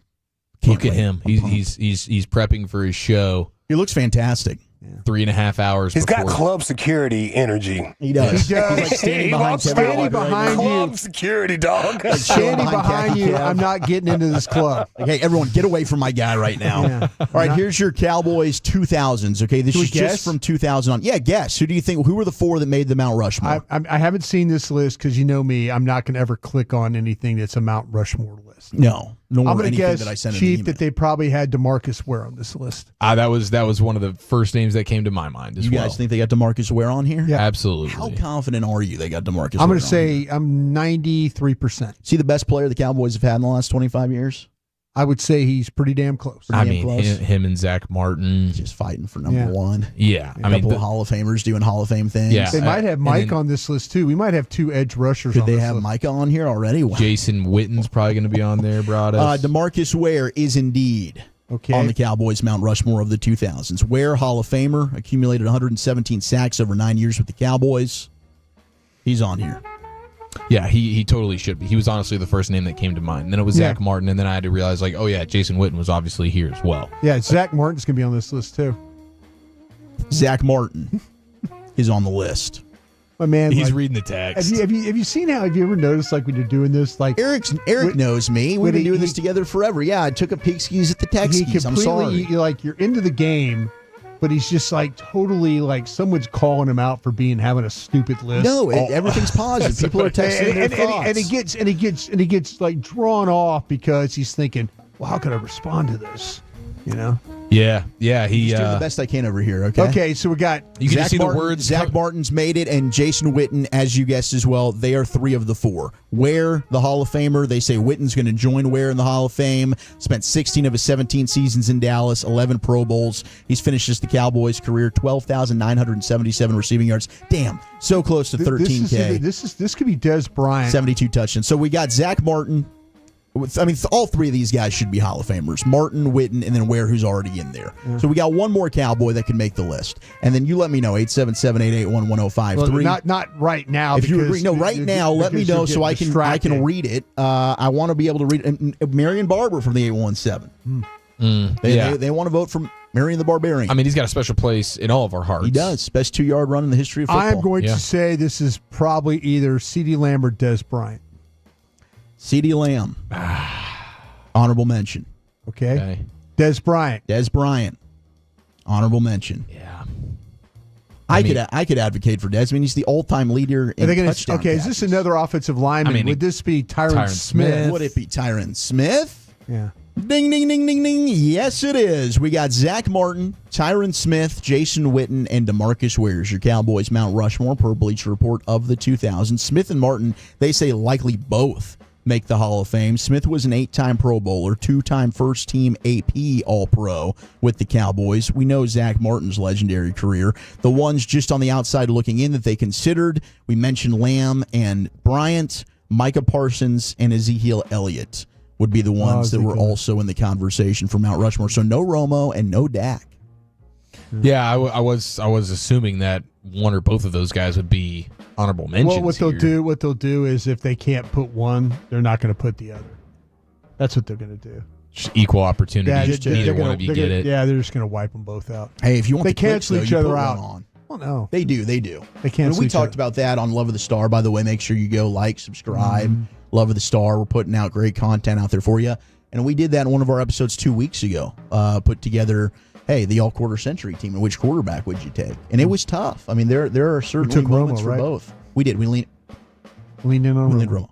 Look at him. He's prepping for his show. He looks fantastic. 3.5 hours. He's got before. club security energy. He does. He does. He's like standing He behind walks Kevin around Walker right now. club security, dog. Standing behind you, I'm not getting into this club. Like, hey, everyone, get away from my guy right now. Yeah. All right, here's your Cowboys 2000s. Okay, this Can we is guess? just from 2000 on. Yeah, guess. Who do you think? Who were the four that made the Mount Rushmore? I haven't seen this list because you know me. I'm not going to ever click on anything that's a Mount Rushmore list. No, nor I'm going to anything guess, that I sent in Chief, the that they probably had DeMaurice Ware on this list. That was one of the first names that came to my mind as You well. guys think they got DeMaurice Ware on here? Yeah. Absolutely. How confident are you they got DeMaurice I'm Ware going to say I'm 93%. See the best player the Cowboys have had in the last 25 years? I would say he's pretty damn close. I mean, him and Zach Martin just fighting for number one. Yeah, A couple of Hall of Famers doing Hall of Fame things. Yeah, They might have Mike then- on this list too. We might have two edge rushers. Could on they this have list. Micah on here already? Wow. Jason Witten's probably going to be on there, Broadus. DeMaurice Ware is indeed on the Cowboys Mount Rushmore of the 2000s. Ware, Hall of Famer, accumulated 117 sacks over 9 years with the Cowboys. He's on here. Yeah, he totally should be. He was honestly the first name that came to mind. And then it was Yeah. Zach Martin, and then I had to realize, like, oh yeah, Jason Witten was obviously here as well. Yeah, Zach Martin's going to be on this list too. Zach Martin is on the list. My man, He's like, reading the text. Have you seen how? Have you ever noticed like when you're doing this? Like Eric knows me. We've been doing this together forever. Yeah, I took a peek skis at the tech he skis. I'm sorry. you're into the game, but he's just like totally like someone's calling him out for having a stupid list. No, everything's positive. People are texting their thoughts. And he gets like drawn off because he's thinking, well, how can I respond to this? You know. Yeah. He's doing the best I can over here. Okay. Okay, so we got You can Zach see Martin, the words. Zach Martin's made it, and Jason Witten, as you guessed as well. They are three of the four. Ware, the Hall of Famer. They say Witten's going to join Ware in the Hall of Fame. Spent 16 of his 17 seasons in Dallas, 11 Pro Bowls. He's finished the Cowboys' career 12,977 receiving yards. Damn, so close to 13K. This could be Des Bryant. 72 touchdowns. So we got Zach Martin. I mean, all three of these guys should be Hall of Famers. Martin, Witten, and then Ware, who's already in there. Yeah. So we got one more Cowboy that can make the list. And then you let me know, 877-881-1053. Well, not right now. If you because- agree, no, right now, let me because you're know so I getting can read it. I want to be able to read it. And Marion Barber from the 817. They want to vote for Marion the Barbarian. I mean, he's got a special place in all of our hearts. He does. Best 2-yard run in the history of football. I'm going to say this is probably either CeeDee Lamb or Des Bryant. CeeDee Lamb. Honorable mention. Okay. Des Bryant. Des Bryant. Honorable mention. Yeah. I could advocate for Des. I mean, he's the all-time leader in touchdown Okay, is passes. this another offensive lineman? Would this be Tyron Smith? Would it be Tyron Smith? Yeah. Ding, ding, ding, ding, ding. Yes, it is. We got Zach Martin, Tyron Smith, Jason Witten, and DeMaurice Ware. Your Cowboys Mount Rushmore per Bleacher Report of the 2000s. Smith and Martin, they say likely both make the Hall of Fame. Smith was an 8-time Pro Bowler, 2-time first-team AP All-Pro with the Cowboys. We know Zach Martin's legendary career. The ones just on the outside looking in that they considered, we mentioned Lamb and Bryant, Micah Parsons, and Ezekiel Elliott would be the ones that were also in the conversation for Mount Rushmore. So no Romo and no Dak. Yeah, I was assuming that one or both of those guys would be honorable mentions. Well, what they'll do is if they can't put one, they're not going to put the other. That's what they're going to do. Just equal opportunity. Yeah, Neither one of you get it. Yeah, they're just going to wipe them both out. Hey, if you want they the clicks, cancel though, each you other put out. one on. Well, no, They do. They And cancel. we each talked other. about that on Love of the Star. By the way, make sure you go like, subscribe. Love of the Star. We're putting out great content out there for you. And we did that in one of our episodes 2 weeks ago. Put together, hey, the all-quarter century team, and which quarterback would you take? And it was tough. I mean, there are certainly took moments Romo, for right? both. We did. We leaned in on Romo.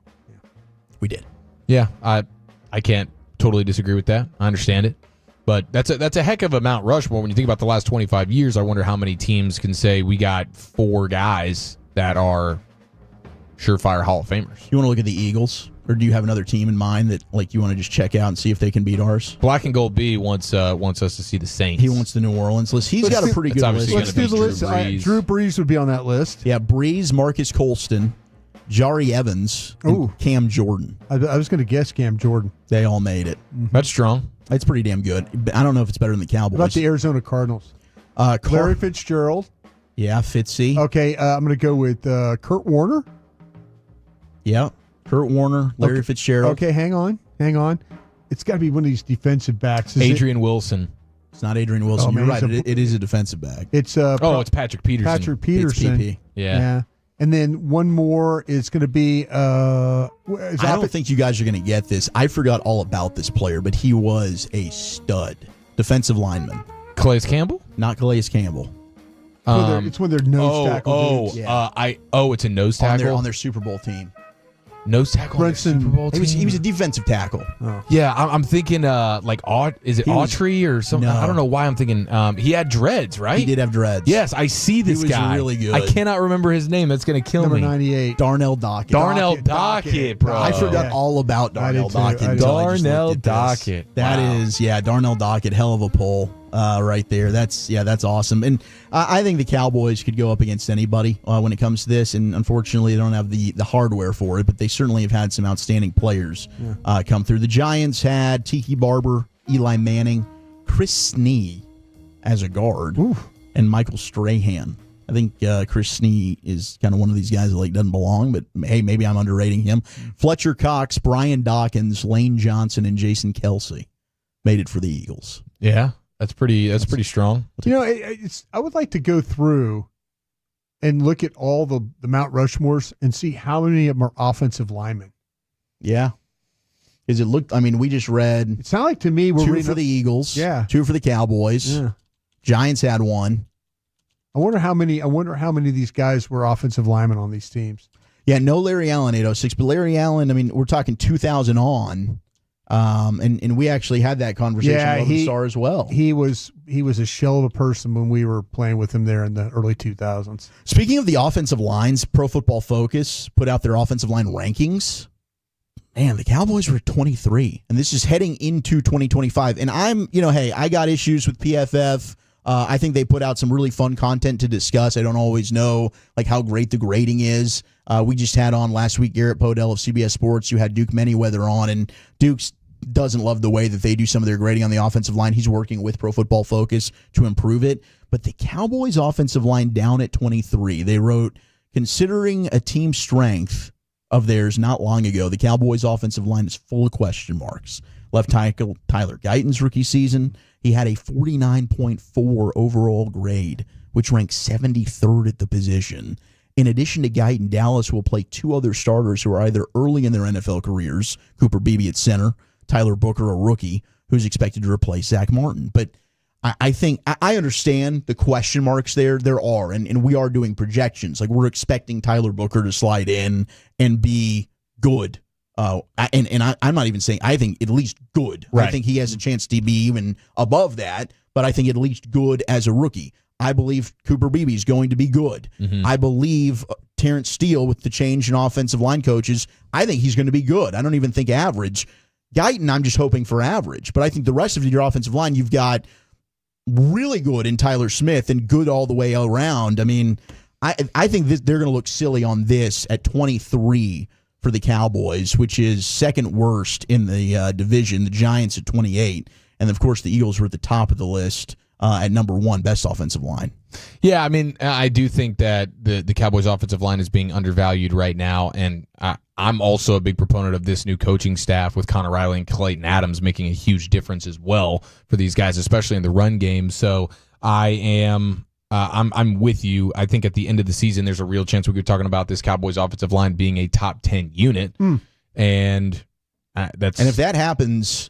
We did. Yeah, I can't totally disagree with that. I understand it. But that's a heck of a Mount Rushmore. When you think about the last 25 years, I wonder how many teams can say we got 4 guys that are surefire Hall of Famers. You want to look at the Eagles? Or do you have another team in mind that like you want to just check out and see if they can beat ours? Black and Gold B wants us to see the Saints. He wants the New Orleans list. He's got a pretty good list. Let's do the list. Drew Brees would be on that list. Yeah, Brees, Marcus Colston, Jari Evans, and Cam Jordan. I was going to guess Cam Jordan. They all made it. That's strong. It's pretty damn good. I don't know if it's better than the Cowboys. What about the Arizona Cardinals? Larry Fitzgerald. Yeah, Fitzy. Okay, I'm going to go with Kurt Warner. Yeah, Kurt Warner, Larry Fitzgerald. Okay, hang on. It's got to be one of these defensive backs. Adrian Wilson. It's not Adrian Wilson. Oh, man, You're right. he's It is a defensive back. It's it's Patrick Peterson. Patrick Peterson. It's PP. Yeah. And then one more is going to be. I don't think you guys are going to get this. I forgot all about this player, but he was a stud defensive lineman. Calais Campbell? Not Calais Campbell. It's when they're nose tackle. dudes. It's a nose tackle on their Super Bowl team. Nose tackle on their Super Bowl team. He was a defensive tackle. Oh. Yeah, I'm thinking is it Autry or something? No. I don't know why I'm thinking. He had dreads, right? He did have dreads. Yes, I see this He was guy. really good. I cannot remember his name. That's going to kill Number me. 98. Darnell Dockett. Dockett, bro. I forgot all about Darnell Dockett. Darnell Dockett. That is Darnell Dockett. Hell of a pull right there. That's awesome. And I think the Cowboys could go up against anybody when it comes to this. And unfortunately, they don't have the hardware for it, but they certainly have had some outstanding players come through. The Giants had Tiki Barber, Eli Manning, Chris Snee as a guard, and Michael Strahan. I think Chris Snee is kind of one of these guys that doesn't belong, but hey, maybe I'm underrating him. Fletcher Cox, Brian Dawkins, Lane Johnson, and Jason Kelsey made it for the Eagles. Yeah, that's pretty strong. I would like to go through and look at all the Mount Rushmores and see how many of them are offensive linemen. Yeah. Because it looked, we just read. It sounded like to me we're 2 for the Eagles. Yeah. 2 for the Cowboys. Yeah. Giants had 1. I wonder how many of these guys were offensive linemen on these teams. Yeah, no Larry Allen 806, but Larry Allen, we're talking 2000 on. And we actually had that conversation with the Star as well. He was a shell of a person when we were playing with him there in the early 2000s. Speaking of the offensive lines, Pro Football Focus put out their offensive line rankings. Man, the Cowboys were at 23, and this is heading into 2025. And I got issues with PFF. I think they put out some really fun content to discuss. I don't always know how great the grading is. We just had on last week Garrett Podell of CBS Sports. You had Duke Manyweather on, and Duke's doesn't love the way that they do some of their grading on the offensive line. He's working with Pro Football Focus to improve it. But the Cowboys offensive line down at 23. They wrote, considering a team strength of theirs not long ago, the Cowboys offensive line is full of question marks. Left tackle Tyler Guyton's rookie season, he had a 49.4 overall grade, which ranks 73rd at the position. In addition to Guyton, Dallas will play 2 other starters who are either early in their NFL careers, Cooper Beebe at center, Tyler Booker, a rookie, who's expected to replace Zach Martin. But I think I understand the question marks there. There are, and we are doing projections. We're expecting Tyler Booker to slide in and be good. I'm not even saying I think at least good. Right. I think he has a chance to be even above that, but I think at least good as a rookie. I believe Cooper Beebe is going to be good. Mm-hmm. I believe Terrence Steele, with the change in offensive line coaches, I think he's going to be good. I don't even think average. Guyton, I'm just hoping for average. But I think the rest of your offensive line, you've got really good in Tyler Smith and good all the way around. I think they're going to look silly on this at 23 for the Cowboys, which is second worst in the division. The Giants at 28. And, of course, the Eagles were at the top of the list at number 1, best offensive line. Yeah, I do think that the Cowboys' offensive line is being undervalued right now, and I'm also a big proponent of this new coaching staff with Connor Riley and Clayton Adams making a huge difference as well for these guys, especially in the run game. So I'm with you. I think at the end of the season, there's a real chance we could be talking about this Cowboys' offensive line being a top 10 unit, and if that happens,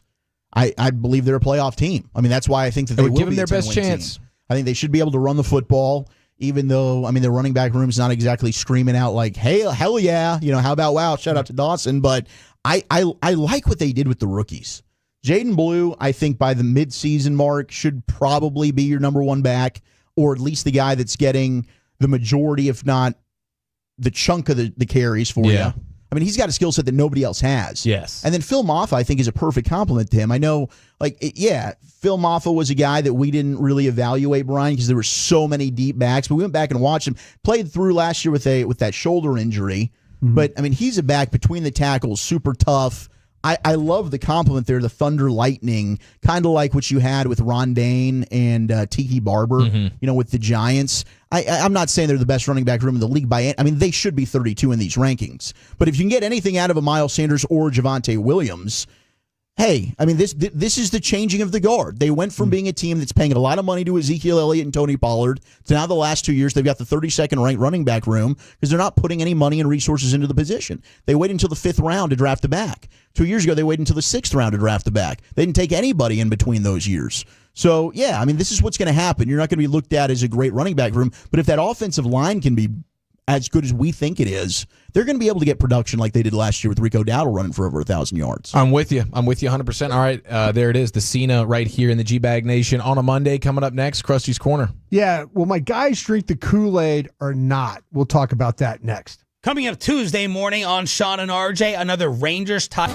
I believe they're a playoff team. That's why I think that they would will give them be their a best 10-win chance. team. I think they should be able to run the football, even though, their running back room is not exactly screaming out like, hey, hell yeah, how about wow, shout out to Dawson. But I like what they did with the rookies. Jaden Blue, I think by the midseason mark, should probably be your number 1 back, or at least the guy that's getting the majority, if not the chunk of the carries for you. He's got a skill set that nobody else has. Yes. And then Phil Maffa, I think, is a perfect compliment to him. I know, Phil Maffa was a guy that we didn't really evaluate, Brian, because there were so many deep backs. But we went back and watched him. Played through last year with that shoulder injury. Mm-hmm. But, he's a back between the tackles, super tough. I love the compliment there, the Thunder Lightning, kind of like what you had with Rondane and Tiki Barber, with the Giants. I'm not saying they're the best running back room in the league they should be 32 in these rankings. But if you can get anything out of a Miles Sanders or Javonte Williams, hey, I mean, this is the changing of the guard. They went from being a team that's paying a lot of money to Ezekiel Elliott and Tony Pollard to now the last 2 years they've got the 32nd ranked running back room because they're not putting any money and resources into the position. They waited until the 5th round to draft the back. 2 years ago, they waited until the 6th round to draft the back. They didn't take anybody in between those years. So, yeah, I mean, this is what's going to happen. You're not going to be looked at as a great running back room, but if that offensive line can be as good as we think it is, they're going to be able to get production like they did last year with Rico Dowdle running for over 1,000 yards. I'm with you 100%. All right, there it is, the Cena right here in the G-Bag Nation on a Monday. Coming up next, Krusty's Corner. Yeah, well, my guys drink the Kool-Aid or not. We'll talk about that next. Coming up Tuesday morning on Sean and RJ, another Rangers tie.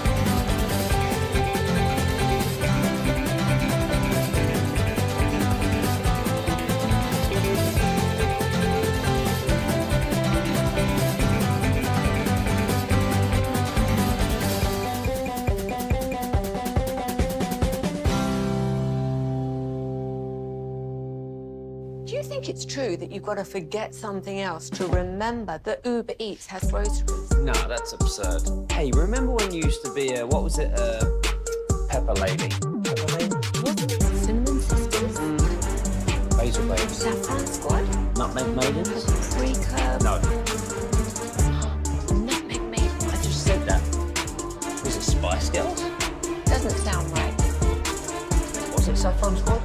Do you think it's true that you've got to forget something else to remember that Uber Eats has groceries? No, that's absurd. Hey, remember when you used to be a, what was it, Pepper Lady? Pepper Lady? What? Cinnamon Sisters? Basil Babes? Saffron Squad? Nutmeg Maidens? Greek herb? No. Nutmeg Maidens? I just said that. Was it Spice Girls? Doesn't sound right. Was it Saffron Squad?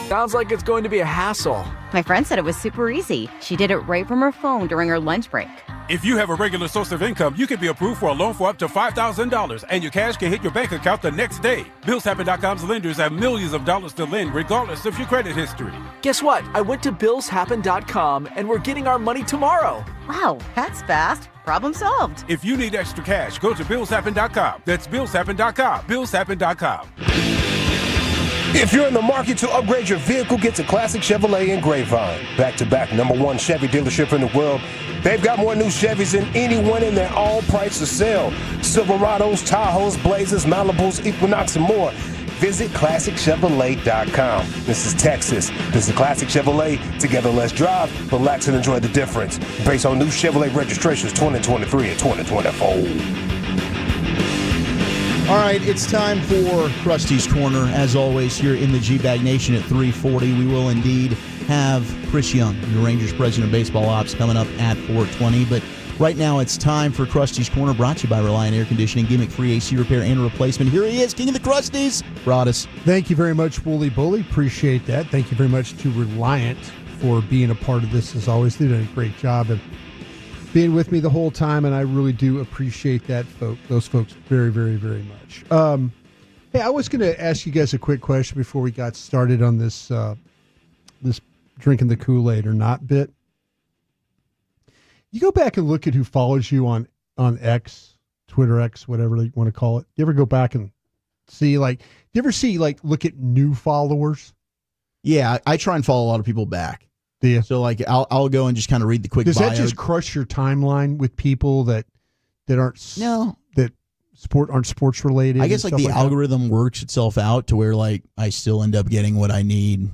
Sounds like it's going to be a hassle. My friend said it was super easy. She did it right from her phone during her lunch break. If you have a regular source of income, you can be approved for a loan for up to $5,000, and your cash can hit your bank account the next day. BillsHappen.com's lenders have millions of dollars to lend, regardless of your credit history. Guess what? I went to BillsHappen.com, and we're getting our money tomorrow. Wow, that's fast. Problem solved. If you need extra cash, go to BillsHappen.com. That's BillsHappen.com. BillsHappen.com. If you're in the market to upgrade your vehicle, get to Classic Chevrolet in Grapevine. Back-to-back #1 Chevy dealership in the world. They've got more new Chevys than anyone, and they're all priced to sell. Silverados, Tahoes, Blazers, Malibus, Equinox, and more. Visit ClassicChevrolet.com. This is Texas. This is Classic Chevrolet. Together, let's drive, relax, and enjoy the difference. Based on new Chevrolet registrations 2023 and 2024. All right, it's time for Krusty's Corner. As always, here in the G-Bag Nation at 3:40, we will indeed have Chris Young, the Rangers president of baseball ops, coming up at 4:20. But right now, it's time for Krusty's Corner, brought to you by Reliant Air Conditioning, gimmick-free AC repair and replacement. Here he is, King of the Krusties, Broadus. Thank you very much, Wooly Bully. Appreciate that. Thank you very much to Reliant for being a part of this, as always. They've done a great job of being with me the whole time, and I really do appreciate that, those folks very, very, very much. Hey, I was going to ask you guys a quick question before we got started on this this drinking the Kool-Aid or not bit. You go back and look at who follows you on X, Twitter X, whatever you want to call it. You ever go back and see, look at new followers? Yeah, I try and follow a lot of people back. Do you? So, I'll go and just kind of read the quick bio. Does that just crush your timeline with people that aren't aren't sports related? I guess the algorithm works itself out to where I still end up getting what I need.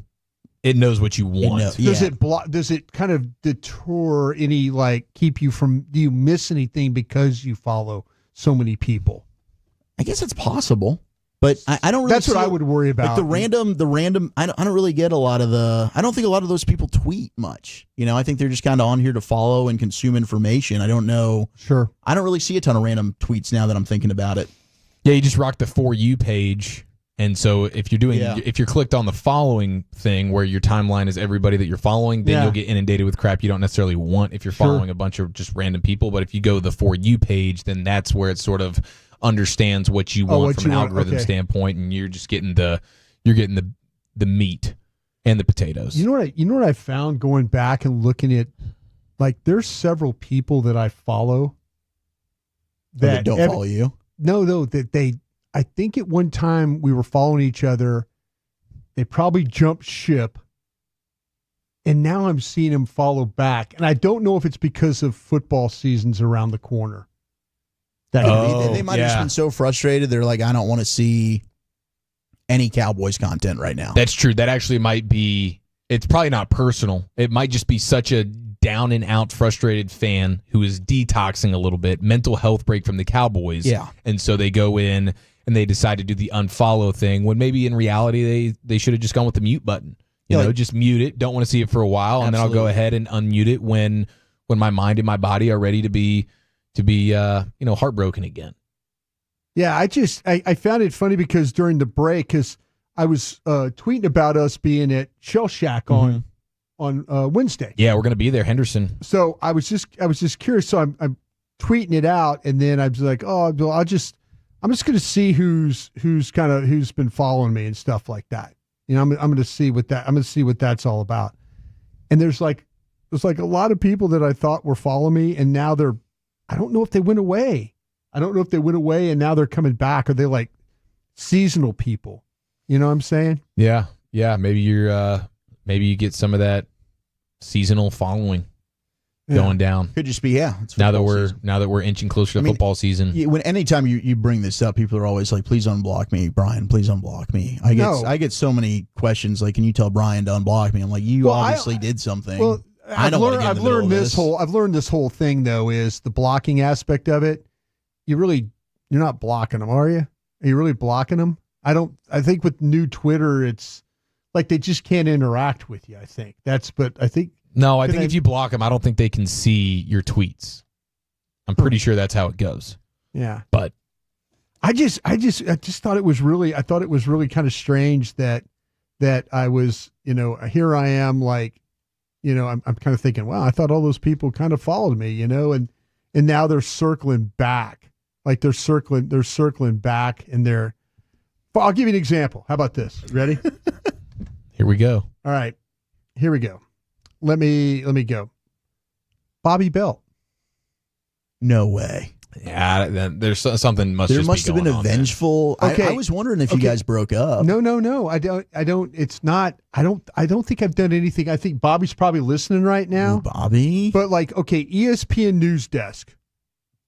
It knows what you want. Does it kind of deter any keep you from? Do you miss anything because you follow so many people? I guess it's possible. But I don't really. That's what I would worry about. The random. I don't really get a lot of the. I don't think a lot of those people tweet much. I think they're just kind of on here to follow and consume information. I don't know. Sure. I don't really see a ton of random tweets now that I'm thinking about it. Yeah, you just rock the For You page, and so if you're clicked on the following thing where your timeline is everybody that you're following, then you'll get inundated with crap you don't necessarily want if you're following a bunch of just random people. But if you go to the For You page, then that's where it's sort of understands what you want from an algorithm standpoint, and you're just getting the meat and the potatoes. You know what I found going back and looking at there's several people that I follow that don't follow you. No, that I think at one time we were following each other. They probably jumped ship, and now I'm seeing them follow back, and I don't know if it's because of football season's around the corner. They might have just been so frustrated. They're like, I don't want to see any Cowboys content right now. That's true. That actually might be, it's probably not personal. It might just be such a down and out frustrated fan who is detoxing a little bit, mental health break from the Cowboys. Yeah. And so they go in and they decide to do the unfollow thing when maybe in reality they should have just gone with the mute button. Just mute it. Don't want to see it for a while. And then I'll go ahead and unmute it when my mind and my body are ready to be heartbroken again. Yeah, I found it funny because during the break, because I was tweeting about us being at Shell Shack on Wednesday. Yeah, we're going to be there, Henderson. So I was just curious. So I'm tweeting it out, and then I was like, I'm just going to see who's been following me and stuff like that. I'm going to see what that's all about. And there's a lot of people that I thought were following me, and now I don't know if they went away. And now they're coming back. Are they seasonal people? You know what I'm saying? Yeah. Yeah. Maybe maybe you get some of that seasonal following going down. Could just be, now that we're inching closer to football season. Anytime you bring this up, people are always like, please unblock me, Brian, please unblock me. I get so many questions like, can you tell Brian to unblock me? I'm like, obviously did something. Well, I've learned this whole thing though is the blocking aspect of it. You're not blocking them, are you? Are you really blocking them? I think with new Twitter, it's they just can't interact with you. I think I think if you block them, I don't think they can see your tweets. I'm pretty sure that's how it goes. Yeah. But I just thought it was really kind of strange that that I was, here I am, like, I'm kind of thinking, wow, I thought all those people kind of followed me, and now they're circling back. Like they're circling back, and I'll give you an example. How about this? Ready? Here we go. All right. Here we go. Let me go. Bobby Belt. No way. Yeah, there's something There must have been a vengeful. Okay. I was wondering if you guys broke up. No. I don't. It's not. I don't think I've done anything. I think Bobby's probably listening right now. Ooh, Bobby. But ESPN News Desk,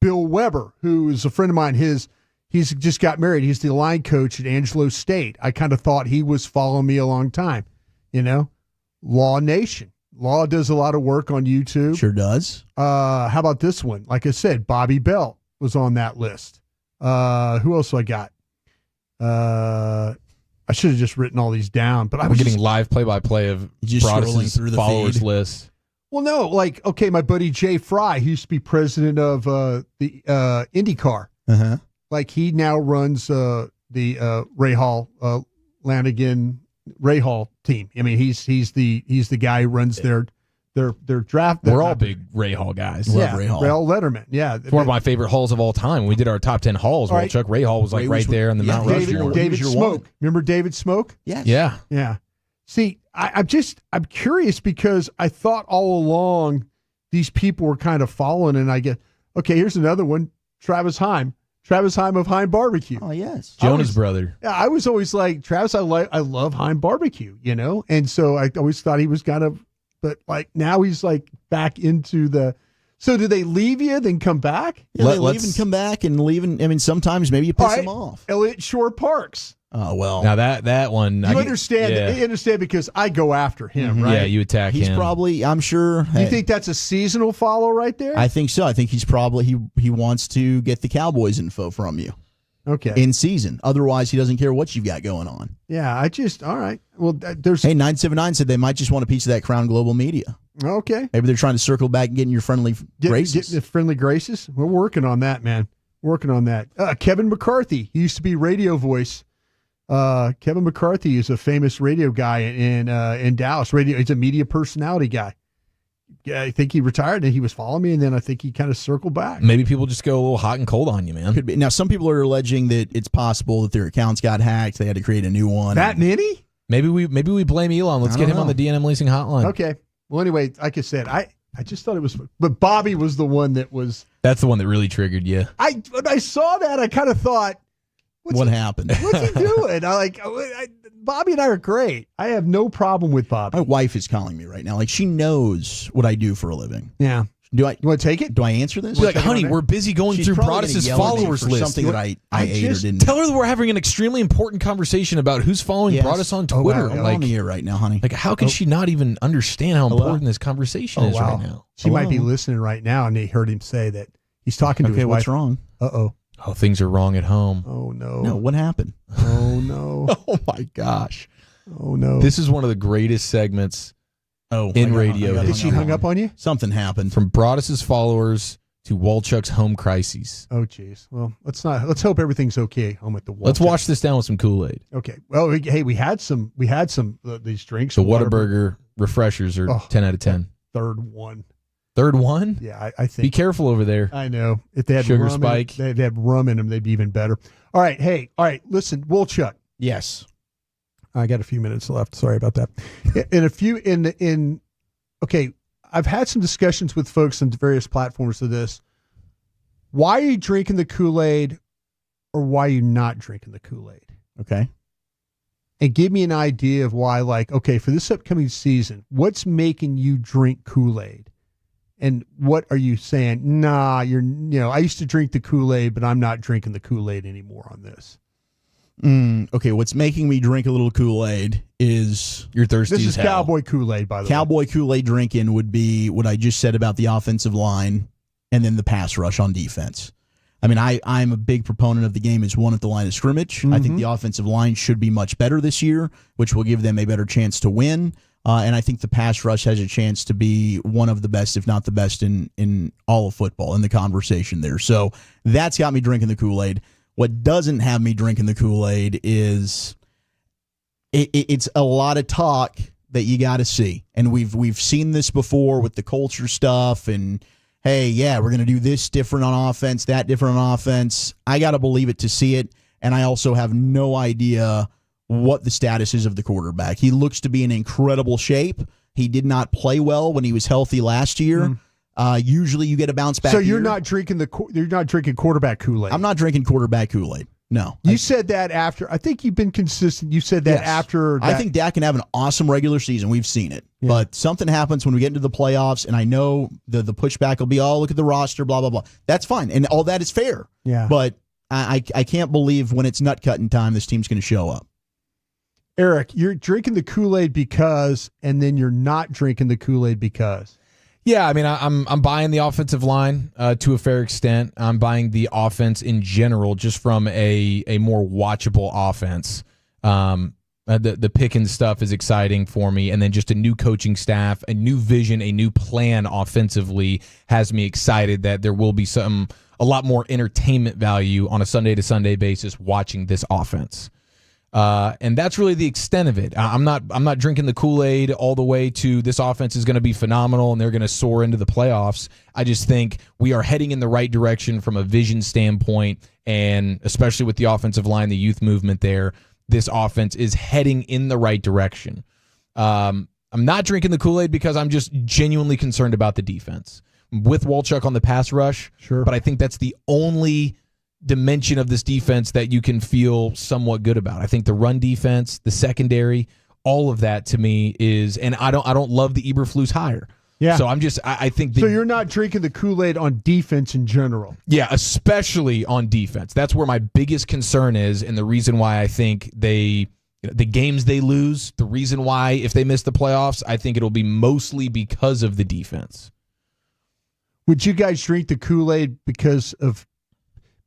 Bill Weber, who is a friend of mine, he's just got married. He's the line coach at Angelo State. I kind of thought he was following me a long time. Law Nation. Law does a lot of work on YouTube. Sure does. How about this one? Like I said, Bobby Belt was on that list. Who else do I got? I should have just written all these down, but I'm getting live play-by-play of Broadus' through the followers feed. list. Well, no, my buddy Jay Fry, he used to be president of the IndyCar. Uh-huh. Like he now runs the Ray Hall Lanigan Ray Hall team. I mean, he's the guy who runs their draft. We're all big Ray Hall guys. Yeah, Ray Hall Letterman. Yeah, It's one of my favorite halls of all time. When we did our top 10 halls, All right. Chuck Ray Hall was like right there on the Mount Rushmore. David Smoke. Remember David Smoke? Yes. Yeah. Yeah. See, I'm curious because I thought all along these people were kind of following, and I get, okay, here's another one, Travis Heim of Heim Barbecue. Oh, yes. Jonah's brother. Yeah, I was always like, Travis, I love Heim Barbecue, and so I always thought he was kind of, but like now he's like back into the. So do they leave you, then come back? Yeah, they leave and come back and leave. I mean, sometimes maybe you piss them off. Elliott Shore Parks. Oh, well. Now that one. You understand? Yeah. You understand because I go after him, right? Yeah, you attack him. He's probably, I'm sure. You think that's a seasonal follow right there? I think so. I think he's probably, he wants to get the Cowboys info from you. Okay. In season. Otherwise, he doesn't care what you've got going on. Yeah, all right. Well, there's. Hey, 979 said they might just want a piece of that Crown Global Media. Okay. Maybe they're trying to circle back and get in your friendly graces. Getting the friendly graces? We're working on that, man. Working on that. Kevin McCarthy. He used to be radio voice. Kevin McCarthy is a famous radio guy in Dallas. He's a media personality guy. Yeah, I think he retired and he was following me, and then I think he kind of circled back. Maybe people just go a little hot and cold on you, man. Could be. Now, some people are alleging that it's possible that their accounts got hacked. They had to create a new one. That many? Maybe we blame Elon. Let's get him on the DNM leasing hotline. Okay. Well, anyway, like I said, I just thought it was, but Bobby was the one that was. That's the one that really triggered you. When I saw that, I kind of thought, what happened? What's he doing? Bobby and I are great. I have no problem with Bobby. My wife is calling me right now. Like, she knows what I do for a living. Yeah. You want to take it? Do I answer this? She's like, honey, we're busy going She's through probably Broadus' gonna yell at me followers for list. something that I ate or didn't. Tell her that we're having an extremely important conversation about who's following Broadus on Twitter. I'm on the air right now, honey. Like, how can she not even understand how important this conversation is right now? She might be listening right now, and they heard him say that he's talking to his wife. What's wrong? Uh-oh. Oh, things are wrong at home. Oh, no. No, what happened? Oh, no. Oh, my gosh. Oh, no. This is one of the greatest segments in radio history. Did she hung up on you? Something happened. From Broadus' followers to Walchuk's home crises. Oh, jeez. Well, let's hope everything's okay home at the Walchuk. Let's wash this down with some Kool-Aid. Okay. Well, we had some these drinks. The Whataburger refreshers are 10 out of 10. Third one. Third one? Yeah, I think. Be careful over there. I know. If they had Sugar rum spike. they had rum in them, they'd be even better. All right. Hey, all right. Listen, Wolchuk. Yes. I got a few minutes left. Sorry about that. Okay, I've had some discussions with folks on various platforms of this. Why are you drinking the Kool-Aid or why are you not drinking the Kool-Aid? Okay. And give me an idea of why, for this upcoming season, what's making you drink Kool-Aid? And what are you saying? Nah, I used to drink the Kool-Aid, but I'm not drinking the Kool-Aid anymore on this. Okay, what's making me drink a little Kool-Aid is you're thirsty. This is Cowboy Kool-Aid, by the way. Cowboy Kool-Aid drinking would be what I just said about the offensive line and then the pass rush on defense. I mean, I'm a big proponent of the game is won at the line of scrimmage. I think the offensive line should be much better this year, which will give them a better chance to win. And I think the pass rush has a chance to be one of the best, if not the best, in all of football, in the conversation there. So that's got me drinking the Kool-Aid. What doesn't have me drinking the Kool-Aid is it's a lot of talk that you got to see. And we've seen this before with the culture stuff and, hey, yeah, we're going to do this different on offense, that different on offense. I got to believe it to see it. And I also have no idea what the status is of the quarterback. He looks to be in incredible shape. He did not play well when he was healthy last year. Usually you get a bounce back. So you're not drinking quarterback Kool-Aid. I'm not drinking quarterback Kool-Aid. No. You said that after. I think you've been consistent. You said that after. I think Dak can have an awesome regular season. We've seen it. Yeah. But something happens when we get into the playoffs, and I know the pushback will be, oh, look at the roster, blah, blah, blah. That's fine. And all that is fair. Yeah. But I can't believe when it's nut cutting time, this team's going to show up. Eric, you're drinking the Kool-Aid because, and then you're not drinking the Kool-Aid because. Yeah, I mean, I'm buying the offensive line to a fair extent. I'm buying the offense in general, just from a more watchable offense. The Pickens stuff is exciting for me, and then just a new coaching staff, a new vision, a new plan offensively has me excited that there will be a lot more entertainment value on a Sunday to Sunday basis watching this offense. And that's really the extent of it. I'm not drinking the Kool-Aid all the way to this offense is going to be phenomenal and they're going to soar into the playoffs. I just think we are heading in the right direction from a vision standpoint, and especially with the offensive line, the youth movement there, this offense is heading in the right direction. I'm not drinking the Kool-Aid because I'm just genuinely concerned about the defense. With Wolchuk on the pass rush, sure, but I think that's the only dimension of this defense that you can feel somewhat good about. I think the run defense, the secondary, all of that to me is, and I don't love the Eberflus hire. Yeah. So I think so you're not drinking the Kool-Aid on defense in general. Yeah, especially on defense. That's where my biggest concern is, and the reason why I think the games they lose, the reason why if they miss the playoffs, I think it'll be mostly because of the defense. Would you guys drink the Kool-Aid because of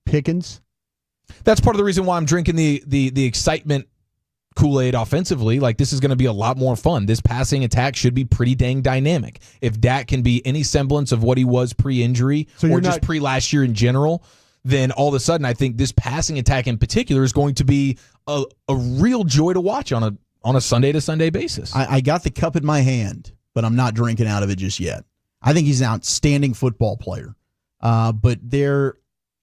Pickens? That's part of the reason why I'm drinking the excitement Kool-Aid offensively. Like, this is going to be a lot more fun. This passing attack should be pretty dang dynamic. If Dak can be any semblance of what he was pre-injury or just pre-last year in general, then all of a sudden I think this passing attack in particular is going to be a real joy to watch on a Sunday to Sunday basis. I got the cup in my hand, but I'm not drinking out of it just yet. I think he's an outstanding football player. But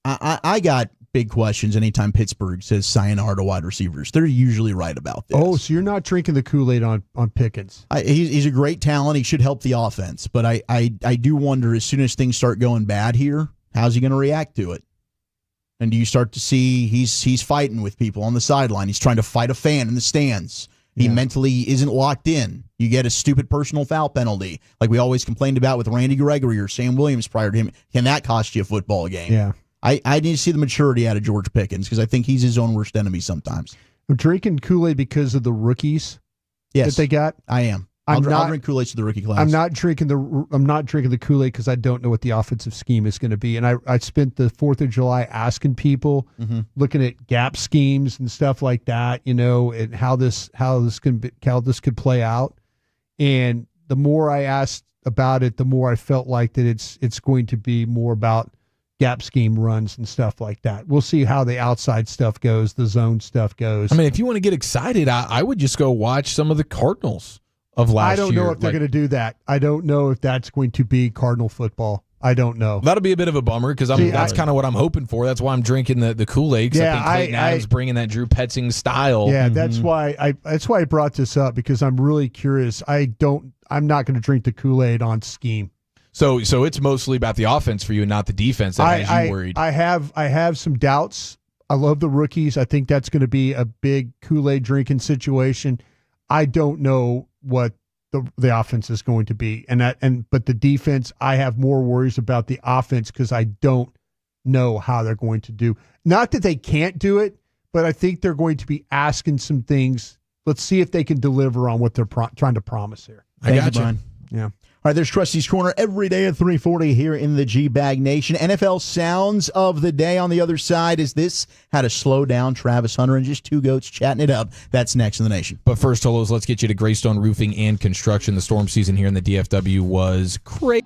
I got big questions anytime Pittsburgh says sayonara to wide receivers. They're usually right about this. Oh, so you're not drinking the Kool-Aid on Pickens. He's a great talent. He should help the offense. But I do wonder, as soon as things start going bad here, how's he going to react to it? And do you start to see he's fighting with people on the sideline? He's trying to fight a fan in the stands. He mentally isn't locked in. You get a stupid personal foul penalty, like we always complained about with Randy Gregory or Sam Williams prior to him. Can that cost you a football game? Yeah. I need to see the maturity out of George Pickens because I think he's his own worst enemy sometimes. I'm drinking Kool-Aid because of the rookies that they got. I am. I'll drink Kool-Aid to the rookie class. I'm not drinking the Kool-Aid because I don't know what the offensive scheme is going to be. And I spent the 4th of July asking people, looking at gap schemes and stuff like that, and how this could play out. And the more I asked about it, the more I felt like that it's going to be more about gap scheme runs and stuff like that. We'll see how the outside stuff goes, the zone stuff goes. I mean, if you want to get excited, I would just go watch some of the Cardinals of last year. I don't know if they're going to do that. I don't know if that's going to be Cardinal football. I don't know. That'll be a bit of a bummer because that's kind of what I'm hoping for. That's why I'm drinking the Kool-Aid, because I think Clayton Adams bringing that Drew Petzing style. Yeah, that's why I brought this up, because I'm really curious. I'm not going to drink the Kool-Aid on scheme. So it's mostly about the offense for you and not the defense that has you worried. I have some doubts. I love the rookies. I think that's going to be a big Kool-Aid drinking situation. I don't know what the offense is going to be, but the defense, I have more worries about the offense because I don't know how they're going to do. Not that they can't do it, but I think they're going to be asking some things. Let's see if they can deliver on what they're trying to promise here. I got you, Brian. Yeah. All right, there's Trusty's Corner every day at 3:40 here in the G-Bag Nation. NFL sounds of the day on the other side is this: how to slow down Travis Hunter and just two goats chatting it up. That's next in the Nation. But first, Tolos, let's get you to Greystone Roofing and Construction. The storm season here in the DFW was great.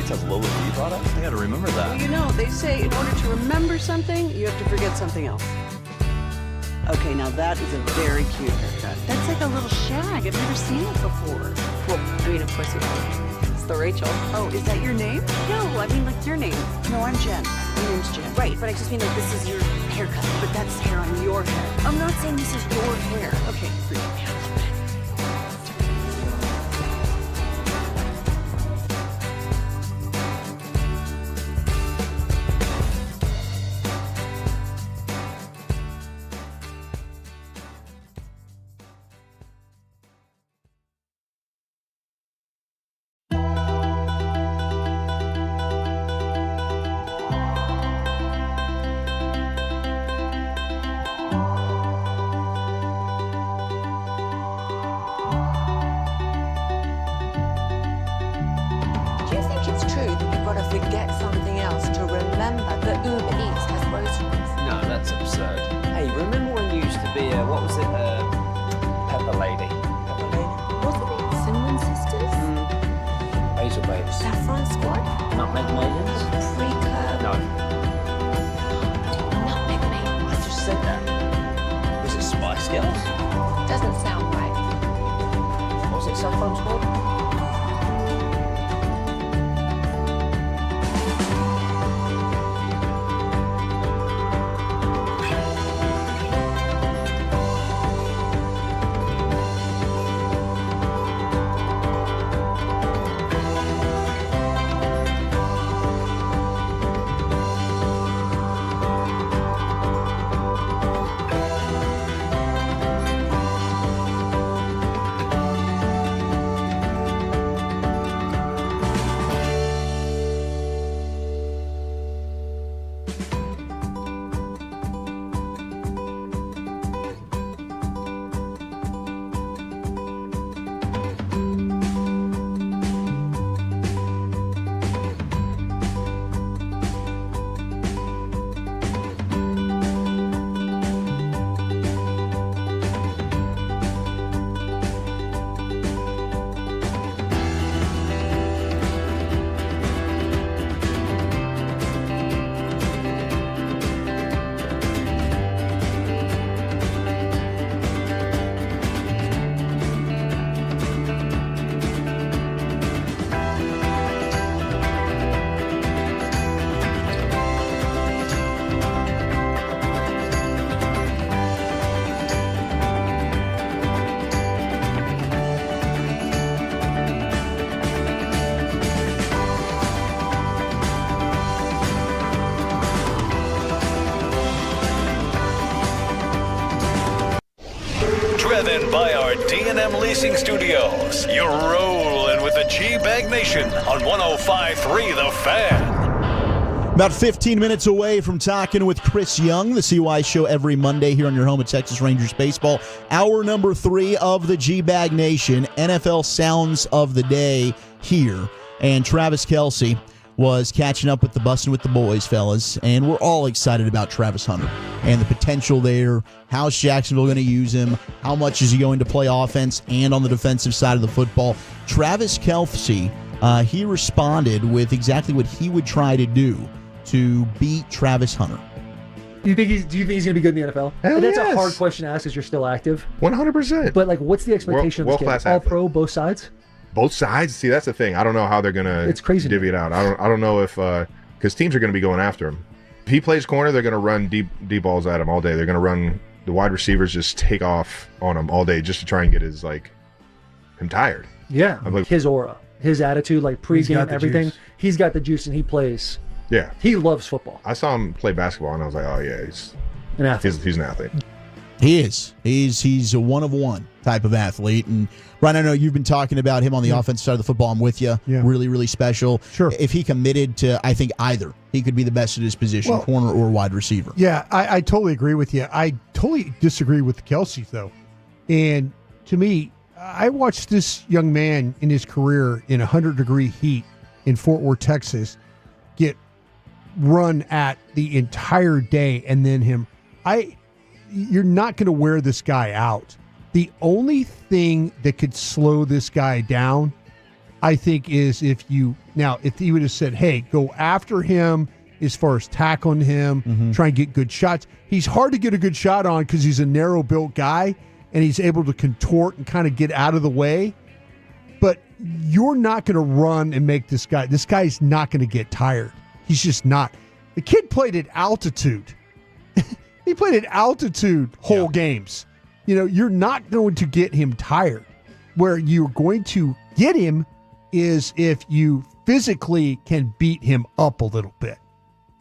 Eats has low fee products? I gotta remember that. Well, you know, they say in order to remember something, you have to forget something else. Okay, now that is a very cute haircut. That's like a little shag. I've never seen it before. Well, I mean, of course you have. It's the Rachel. Oh, is that your name? No, I mean like your name. No, I'm Jen. My name's Jen. Right, but I just mean like this is your haircut. But that's hair on your head. I'm not saying this is your hair. Okay, freak me out. Do you think it's true that you've got to forget something else to remember that Uber Eats has groceries? No, that's absurd. Hey, remember when you used to be what was it, Pepper Lady? Pepper Lady? Wasn't it Cinnamon Sisters? Hazel Babes. Saffron Squad? Nutmeg Maidens? Pre-curb? No. Nutmeg Maidens? I just said that. Was it Spice Girls? Doesn't sound right. Was it Saffron Squad? Driven by our D&M Leasing Studios. You're rolling with the G-Bag Nation on 105.3 The Fan. About 15 minutes away from talking with Chris Young, the CY show every Monday here on your home at Texas Rangers Baseball. Hour number 3 of the G-Bag Nation, NFL Sounds of the Day here. And Travis Kelce was catching up with the Bussin' with the Boys, fellas, and we're all excited about Travis Hunter and the potential there. How's Jacksonville going to use him? How much is he going to play offense and on the defensive side of the football? Travis Kelce, he responded with exactly what he would try to do to beat Travis Hunter. Do you think he's going to be good in the NFL? Hell That's yes. a hard question to ask as you're still active. 100%. But like, what's the expectation of this kid? World-class All athlete. pro, both sides? Both sides. See, that's the thing. I don't know how they're gonna. It's crazy. Divvy it out. I don't know if because teams are going to be going after him. If he plays corner, they're going to run deep balls at him all day. They're going to run the wide receivers just take off on him all day just to try and get him tired. Yeah, like, his aura, his attitude, like pregame, everything. Juice. He's got the juice and he plays. Yeah, he loves football. I saw him play basketball and I was like, oh yeah, he's an athlete. He's an athlete. He is. He's a one-of-one type of athlete. And, Ryan, I know you've been talking about him on the offensive side of the football. I'm with you. Yeah. Really, really special. Sure. If he committed to, I think, either, he could be the best at his position, corner or wide receiver. Yeah, I totally agree with you. I totally disagree with the Kelce's, though. And to me, I watched this young man in his career in 100-degree heat in Fort Worth, Texas, get run at the entire day, and then you're not going to wear this guy out. The only thing that could slow this guy down I think, is if he would have said, hey, go after him as far as tackling him, try and get good shots. He's hard to get a good shot on because he's a narrow-built guy, and he's able to contort and kind of get out of the way. But you're not going to run and make this guy's not going to get tired. He's just not. The kid played at altitude. He played at altitude whole games. You're not going to get him tired. Where you're going to get him is if you physically can beat him up a little bit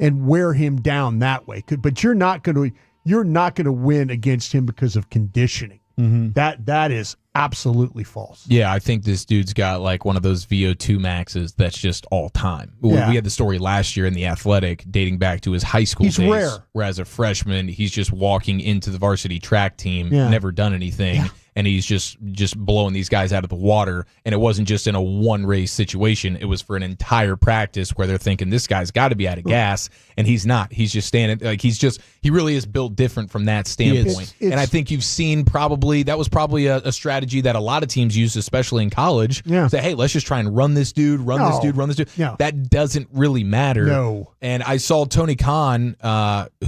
and wear him down that way. But you're not going to win against him because of conditioning. That is absolutely false. Yeah, I think this dude's got like one of those VO2 maxes that's just all time. Yeah. We had the story last year in The Athletic dating back to his high school days. He's rare. Where as a freshman, he's just walking into the varsity track team, Yeah. never done anything. Yeah. And he's just blowing these guys out of the water. And it wasn't just in a one race situation. It was for an entire practice where they're thinking this guy's got to be out of gas. And he's not. He's just standing like he really is built different from that standpoint. And I think you've seen that was probably a strategy that a lot of teams use, especially in college. Yeah. Say, hey, let's just try and run this dude, run this dude. No. That doesn't really matter. No. And I saw Tony Khan,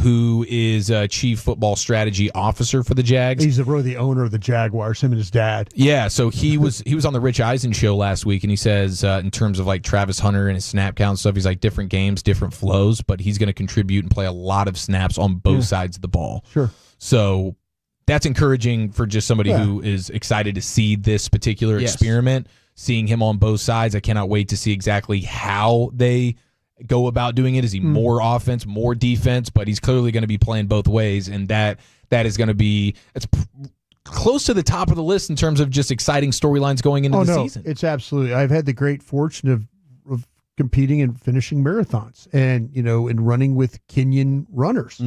who is Chief Football Strategy Officer for the Jags. He's really the owner of the Jaguars, him and his dad. Yeah, so he was on the Rich Eisen show last week, and he says in terms of like Travis Hunter and his snap count and stuff, he's like different games, different flows, but he's going to contribute and play a lot of snaps on both sides of the ball. Sure. So that's encouraging for just somebody who is excited to see this particular experiment, seeing him on both sides. I cannot wait to see exactly how they go about doing it. Is he more offense, more defense? But he's clearly going to be playing both ways, and that is going to be close to the top of the list in terms of just exciting storylines going into the season. It's absolutely. I've had the great fortune of competing and finishing marathons, and and running with Kenyan runners.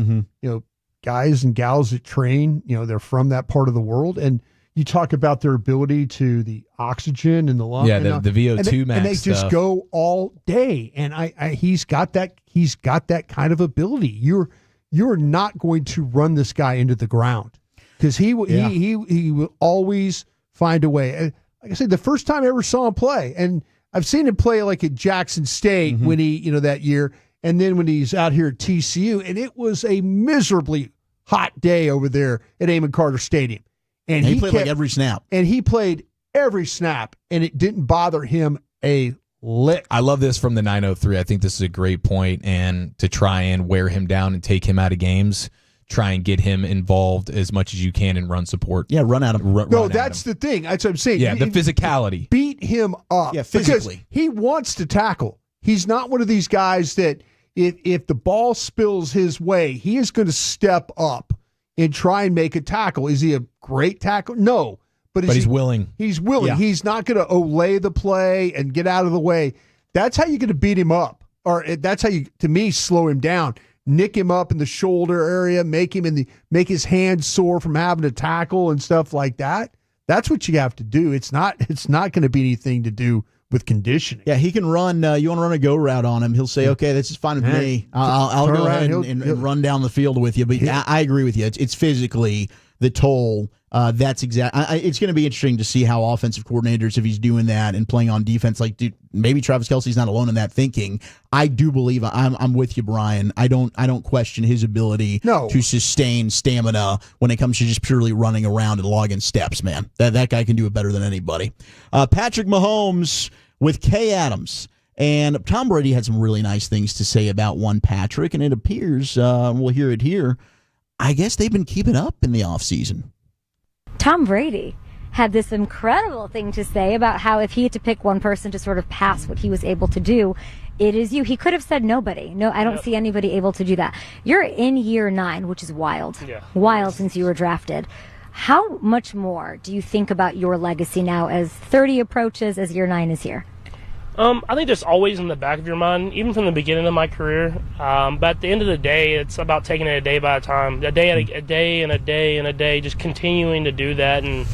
Guys and gals that train. They're from that part of the world, and you talk about their ability to the oxygen and the lung. Yeah, the VO2 max, and they just stuff. go all day. And he's got that. He's got that kind of ability. You're not going to run this guy into the ground. Because he will always find a way. And like I said, the first time I ever saw him play, and I've seen him play like at Jackson State when he, that year, and then when he's out here at TCU, and it was a miserably hot day over there at Amon Carter Stadium. And he played like every snap. And he played every snap, and it didn't bother him a lick. I love this from the 903. I think this is a great point, and to try and wear him down and take him out of games. Try and get him involved as much as you can in run support. Yeah, run at him. That's the thing. That's what I'm saying. Yeah, the physicality. Beat him up. Yeah, physically. Because he wants to tackle. He's not one of these guys that if the ball spills his way, he is going to step up and try and make a tackle. Is he a great tackler? No. But he's willing. He's willing. Yeah. He's not going to olay the play and get out of the way. That's how you're going to beat him up. Or that's how you, to me, slow him down. Nick him up in the shoulder area, make his hands sore from having to tackle and stuff like that. That's what you have to do. It's not going to be anything to do with conditioning. Yeah, he can run. You want to run a go route on him? He'll say, "Okay, this is fine with me. I'll go ahead and run down the field with you." But I agree with you. It's physically the toll. That's it's going to be interesting to see how offensive coordinators, if he's doing that and playing on defense, like, dude, maybe Travis Kelce's not alone in that thinking. I do believe I'm with you, Brian. I don't question his ability to sustain stamina when it comes to just purely running around and logging steps, man. That guy can do it better than anybody. Patrick Mahomes with Kay Adams. And Tom Brady had some really nice things to say about one Patrick, and it appears, we'll hear it here, I guess they've been keeping up in the offseason. Tom Brady had this incredible thing to say about how if he had to pick one person to sort of pass what he was able to do, it is you. He could have said nobody. No, I don't see anybody able to do that. You're in year 9, which is wild. Yeah. Wild since you were drafted. How much more do you think about your legacy now as 30 approaches, as year 9 is here? I think that's always in the back of your mind, even from the beginning of my career. But at the end of the day, it's about taking it a day by a time, a day and a day, just continuing to do that. And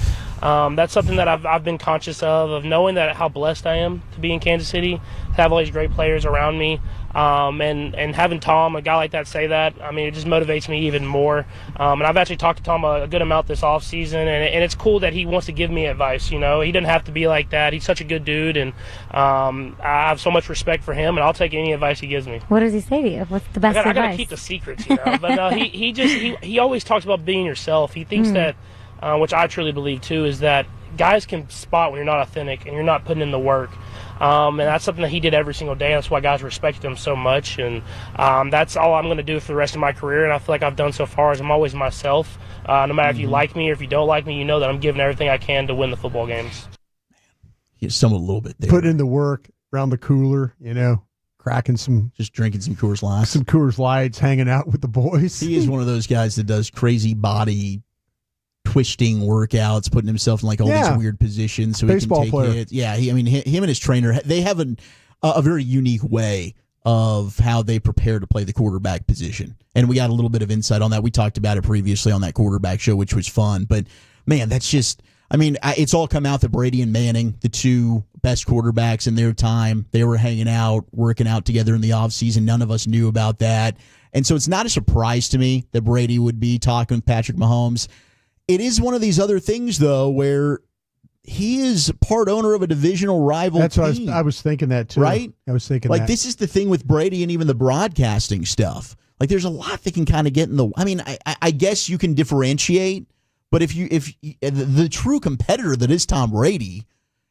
that's something that I've been conscious of knowing that how blessed I am to be in Kansas City, to have all these great players around me, and having Tom, a guy like that, say that, I mean, it just motivates me even more. And I've actually talked to Tom a good amount this offseason, and it's cool that he wants to give me advice. You know, he doesn't have to be like that. He's such a good dude, and I have so much respect for him, and I'll take any advice he gives me. What does he say to you? What's the best advice? I gotta keep the secrets, you know. But he always talks about being yourself. He thinks that, which I truly believe too, is that guys can spot when you're not authentic and you're not putting in the work. And that's something that he did every single day. That's why guys respected him so much. And that's all I'm going to do for the rest of my career. And I feel like I've done so far is I'm always myself. No matter if you like me or if you don't like me, you know that I'm giving everything I can to win the football games. He stumbled a little bit there. Put in the work around the cooler, you know, cracking just drinking some Coors Lights. Some Coors Lights, hanging out with the boys. He is one of those guys that does crazy body twisting workouts, putting himself in like all these weird positions so Baseball he can take hits. Yeah, him and his trainer, they have a very unique way of how they prepare to play the quarterback position. And we got a little bit of insight on that. We talked about it previously on that quarterback show, which was fun. But, man, that's just – I mean, it's all come out that Brady and Manning, the two best quarterbacks in their time, they were hanging out, working out together in the offseason. None of us knew about that. And so it's not a surprise to me that Brady would be talking with Patrick Mahomes. It is one of these other things, though, where he is part owner of a divisional rival That's team. what I was thinking that, too. Right? I was thinking like, that. this is the thing with Brady and even the broadcasting stuff. Like, there's a lot that can kind of get in the – I mean, I guess you can differentiate, but if the true competitor that is Tom Brady,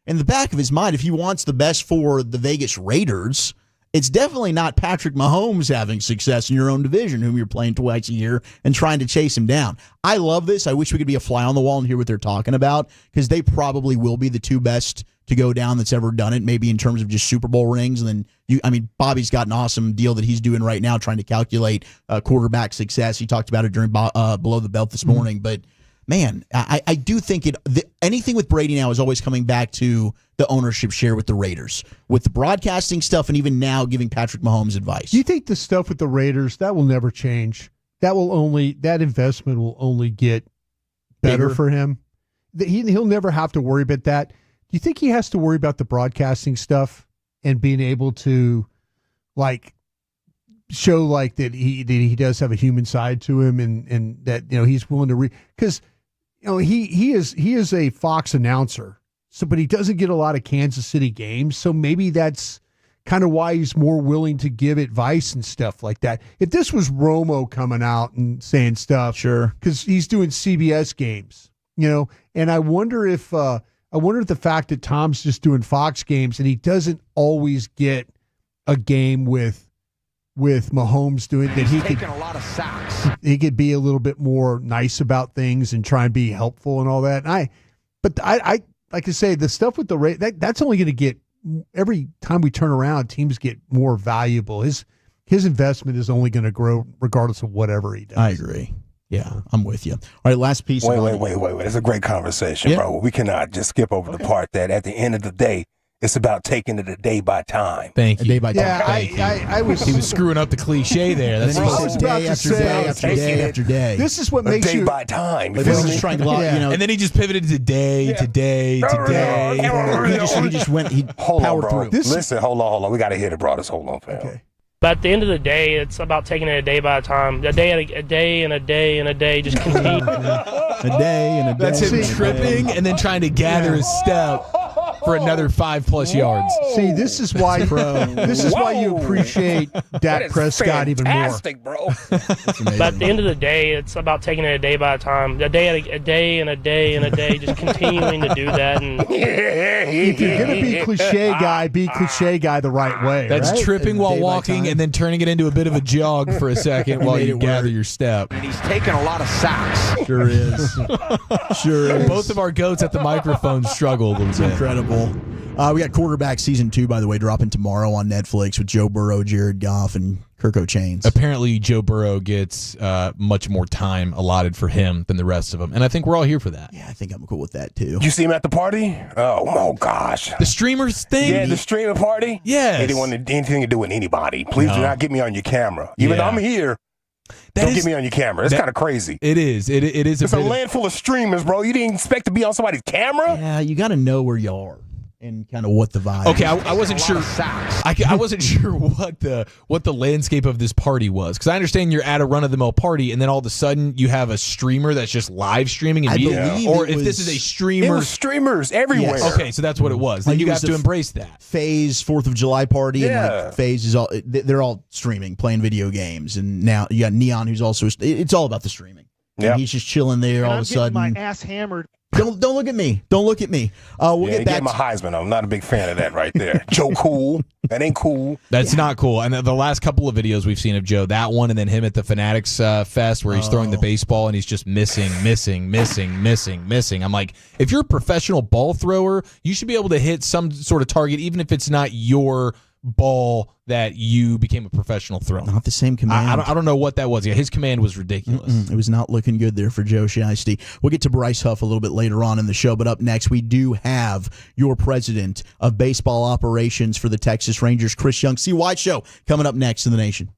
in the back of his mind, if he wants the best for the Vegas Raiders – it's definitely not Patrick Mahomes having success in your own division, whom you're playing twice a year and trying to chase him down. I love this. I wish we could be a fly on the wall and hear what they're talking about, because they probably will be the two best to go down that's ever done it, maybe in terms of just Super Bowl rings. And then, Bobby's got an awesome deal that he's doing right now trying to calculate quarterback success. He talked about it during Below the Belt this morning. But, man, I do think anything with Brady now is always coming back to the ownership share with the Raiders, with the broadcasting stuff, and even now giving Patrick Mahomes advice. Do you think the stuff with the Raiders, that will never change? That investment will only get better for him? He'll never have to worry about that. Do you think he has to worry about the broadcasting stuff and being able to, like, show like that he does have a human side to him, and that, you know, he's willing to because you know he is a Fox announcer. So, but he doesn't get a lot of Kansas City games, so maybe that's kind of why he's more willing to give advice and stuff like that. If this was Romo coming out and saying stuff, sure, because he's doing CBS games, you know, and I wonder if the fact that Tom's just doing Fox games and he doesn't always get a game with Mahomes doing that, he could taking a lot of sacks. He could be a little bit more nice about things and try and be helpful and all that. And I like I say, the stuff with the Raiders, that's only going to get, every time we turn around, teams get more valuable. His investment is only going to grow regardless of whatever he does. I agree. Yeah, I'm with you. All right, last piece. Wait. It's a great conversation, bro. We cannot just skip over the part that at the end of the day, it's about taking it a day by time. Thank you. A day by time. I was. He was screwing up the cliche there. That's I was about to say, after day. This is what makes day you by time. Like, this is trying to, and then he just pivoted to day. He just went. He powered through. Listen, hold on. We got to hit it, bro. Hold on, fam. Okay. But at the end of the day, it's about taking it a day by a time. A day and a day, just continue. a day and a day. That's him tripping and then trying to gather his step for another 5+ yards. See, this is why you appreciate Dak Prescott even more. Fantastic, bro. But at the end of the day, it's about taking it a day by a time. A day and a day, just continuing to do that. And if you're gonna be cliche guy the right way. That's right? tripping while walking and then turning it into a bit of a jog for a second while you gather your step. And he's taking a lot of sacks. Sure is. Sure is. Both of our goats at the microphone struggled. It's incredible. We got Quarterback Season 2, by the way, dropping tomorrow on Netflix with Joe Burrow, Jared Goff, and Kirk O'Chains. Apparently, Joe Burrow gets much more time allotted for him than the rest of them, and I think we're all here for that. Yeah, I think I'm cool with that, too. You see him at the party? Oh gosh. The streamers thing? Yeah, the streamer party? Yes. He didn't want anything to do with anybody. Please do not get me on your camera. Even though I'm here, Don't get me on your camera. It's kind of crazy. It is. It is. It's a land full of streamers, bro. You didn't expect to be on somebody's camera? Yeah, you got to know where you are and kind of what the vibe. Okay, is. I wasn't sure. I wasn't sure what the landscape of this party was, because I understand you're at a run of the mill party, and then all of a sudden you have a streamer that's just live streaming immediately. Or if this is a streamer, it was streamers everywhere. Yes. Okay, so that's what it was. Then Like you it have was to embrace that. FaZe 4th of July party, Yeah. and like FaZe is all they're all streaming, playing video games, and now you got Neon, who's also it's all about the streaming. Yeah, and he's just chilling there. And all I'm of a sudden, getting my ass hammered. Don't look at me. Don't look at me. We'll Yeah, get back. my Heisman. I'm not a big fan of that right there. Joe Cool. That ain't cool. That's not cool. And the last couple of videos we've seen of Joe, that one, and then him at the Fanatics Fest where he's throwing the baseball and he's just missing. I'm like, if you're a professional ball thrower, you should be able to hit some sort of target, even if it's not your ball that you became a professional thrower. Not the same command. I don't know what that was. Yeah, his command was ridiculous. It was not looking good there for Joe Shiesty. We'll get to Bryce Huff a little bit later on in the show, but up next we do have your president of baseball operations for the Texas Rangers, Chris Young. CY Show coming up next in the Nation.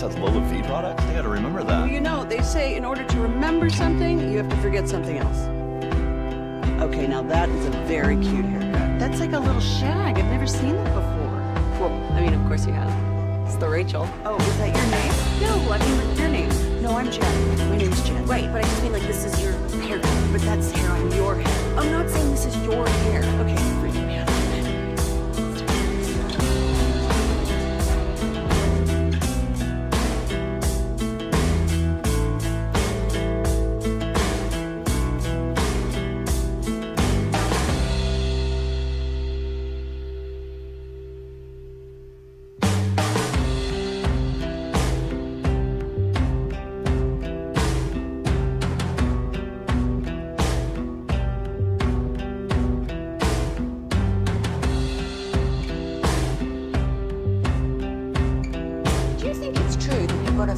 Eats has low fee products. I got to remember that. Well, you know, they say in order to remember something, you have to forget something else. Okay, now that is a very cute haircut. That's like a little shag. I've never seen that before. Well, I mean, of course you have. It's the Rachel. Oh, is that your name? No, I mean, what's your name? No, I'm Jen. My name's Jen. Right, but I just mean like this is your haircut. But that's hair on your head. I'm not saying this is your hair. Okay, freaking me out.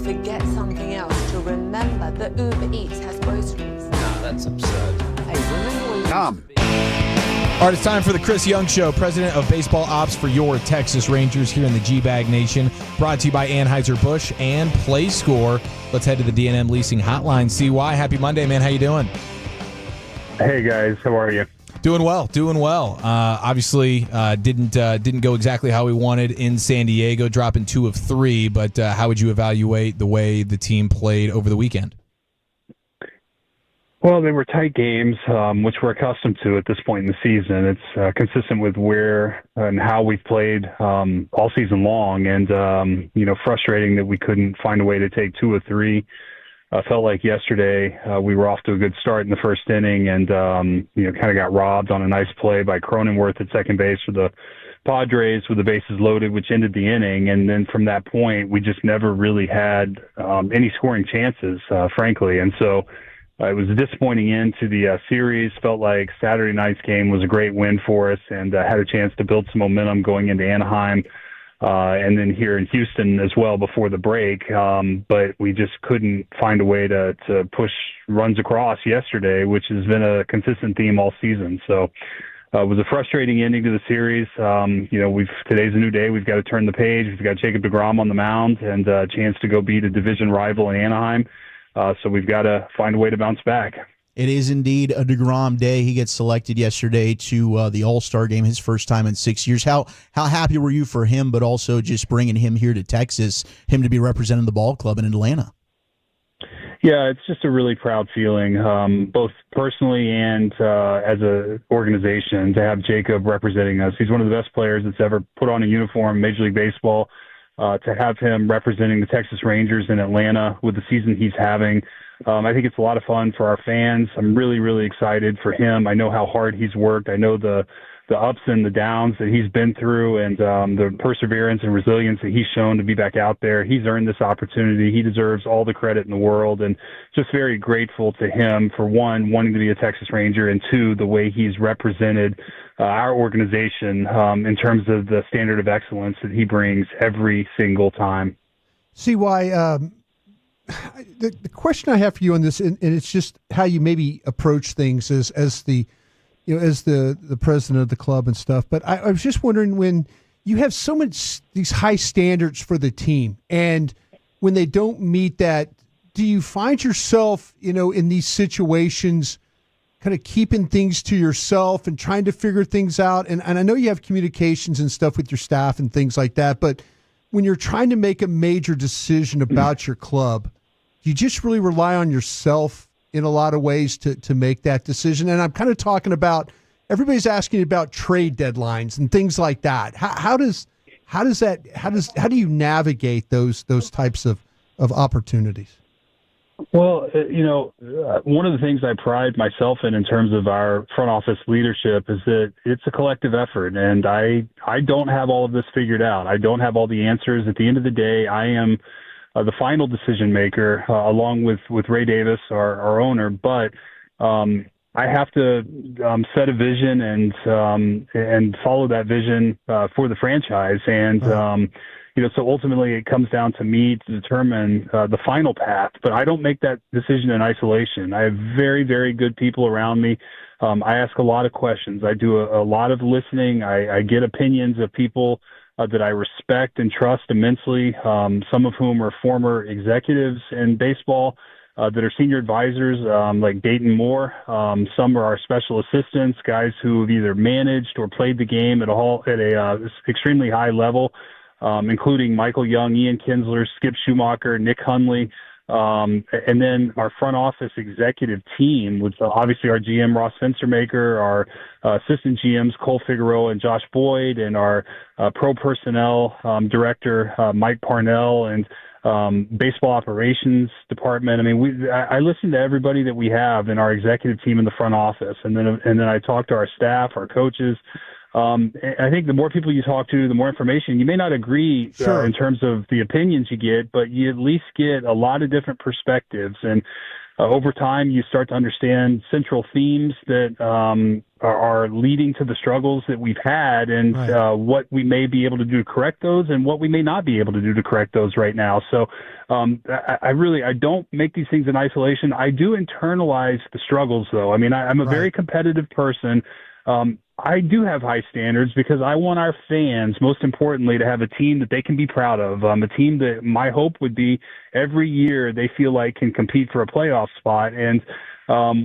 Forget something else to remember that Uber Eats has groceries. Nah, that's absurd. Hey, remember when All right, it's time for the Chris Young Show, president of baseball ops for your Texas Rangers here in the G-Bag Nation. Brought to you by Anheuser-Busch and PlayScore. Let's head to the D&M Leasing Hotline. CY, happy Monday, man. How you doing? Hey, guys. How are you? Doing well. Obviously, didn't go exactly how we wanted in San Diego, dropping 2 of 3. But how would you evaluate the way the team played over the weekend? Well, they were tight games, which we're accustomed to at this point in the season. It's consistent with where and how we've played all season long, and frustrating that we couldn't find a way to take 2 of 3. I felt like yesterday we were off to a good start in the first inning, and kind of got robbed on a nice play by Cronenworth at second base for the Padres with the bases loaded, which ended the inning. And then from that point, we just never really had any scoring chances, frankly. And so it was a disappointing end to the series. Felt like Saturday night's game was a great win for us, and had a chance to build some momentum going into Anaheim. And then here in Houston as well before the break. But we just couldn't find a way to push runs across yesterday, which has been a consistent theme all season. So it was a frustrating ending to the series. Today's a new day. We've got to turn the page. We've got Jacob deGrom on the mound and a chance to go beat a division rival in Anaheim. So we've got to find a way to bounce back. It is indeed a DeGrom day. He gets selected yesterday to the All-Star game, his first time in 6 years. How happy were you for him, but also just bringing him here to Texas, him to be representing the ball club in Atlanta? Yeah, it's just a really proud feeling, both personally and as an organization, to have Jacob representing us. He's one of the best players that's ever put on a uniform, Major League Baseball. To have him representing the Texas Rangers in Atlanta with the season he's having, I think it's a lot of fun for our fans. I'm really, really excited for him. I know how hard he's worked. I know the ups and the downs that he's been through, and the perseverance and resilience that he's shown to be back out there. He's earned this opportunity. He deserves all the credit in the world, and just very grateful to him for, one, wanting to be a Texas Ranger, and two, the way he's represented our organization in terms of the standard of excellence that he brings every single time. CY, the question I have for you on this, and it's just how you maybe approach things as the president of the club and stuff. But I was just wondering, when you have so much these high standards for the team, and when they don't meet that, do you find yourself, in these situations, kind of keeping things to yourself and trying to figure things out? And I know you have communications and stuff with your staff and things like that, but when you're trying to make a major decision about your club, do you just really rely on yourself in a lot of ways to make that decision? And I'm kind of talking about, everybody's asking about trade deadlines and things like that. How do you navigate those types of opportunities? Well, one of the things I pride myself in terms of our front office leadership is that it's a collective effort, and I don't have all of this figured out. I don't have all the answers. At the end of the day, I am the final decision maker, along with Ray Davis, our owner. But I have to set a vision and follow that vision for the franchise. And so ultimately it comes down to me to determine the final path. But I don't make that decision in isolation. I have very, very good people around me. I ask a lot of questions. I do a lot of listening. I get opinions of people that I respect and trust immensely, some of whom are former executives in baseball that are senior advisors, like Dayton Moore. Some are our special assistants, guys who have either managed or played the game at a extremely high level, including Michael Young, Ian Kinsler, Skip Schumacher, Nick Hundley, and then our front office executive team, which obviously our GM Ross Fencermaker, our assistant GMs Cole Figueroa and Josh Boyd, and our pro personnel director Mike Parnell, and baseball operations department. I mean, I listen to everybody that we have in our executive team in the front office, and then I talk to our staff, our coaches. I think the more people you talk to, the more information. You may not agree in terms of the opinions you get, but you at least get a lot of different perspectives. And over time, you start to understand central themes that are leading to the struggles that we've had, and what we may be able to do to correct those, and what we may not be able to do to correct those right now. So I don't make these things in isolation. I do internalize the struggles, though. I mean, I'm a very competitive person. I do have high standards because I want our fans, most importantly, to have a team that they can be proud of, a team that my hope would be every year they feel like can compete for a playoff spot. And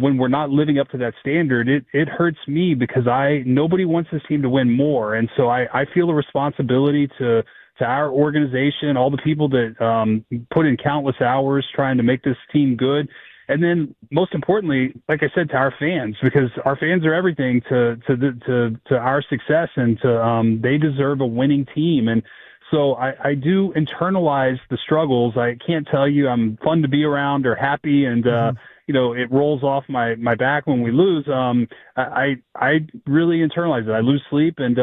when we're not living up to that standard, it hurts me because nobody wants this team to win more. And so I feel a responsibility to our organization, all the people that put in countless hours trying to make this team good. And then, most importantly, like I said, to our fans, because our fans are everything to our success, and they deserve a winning team. And so I do internalize the struggles. I can't tell you I'm fun to be around or happy, and it rolls off my back when we lose. I really internalize it. I lose sleep, and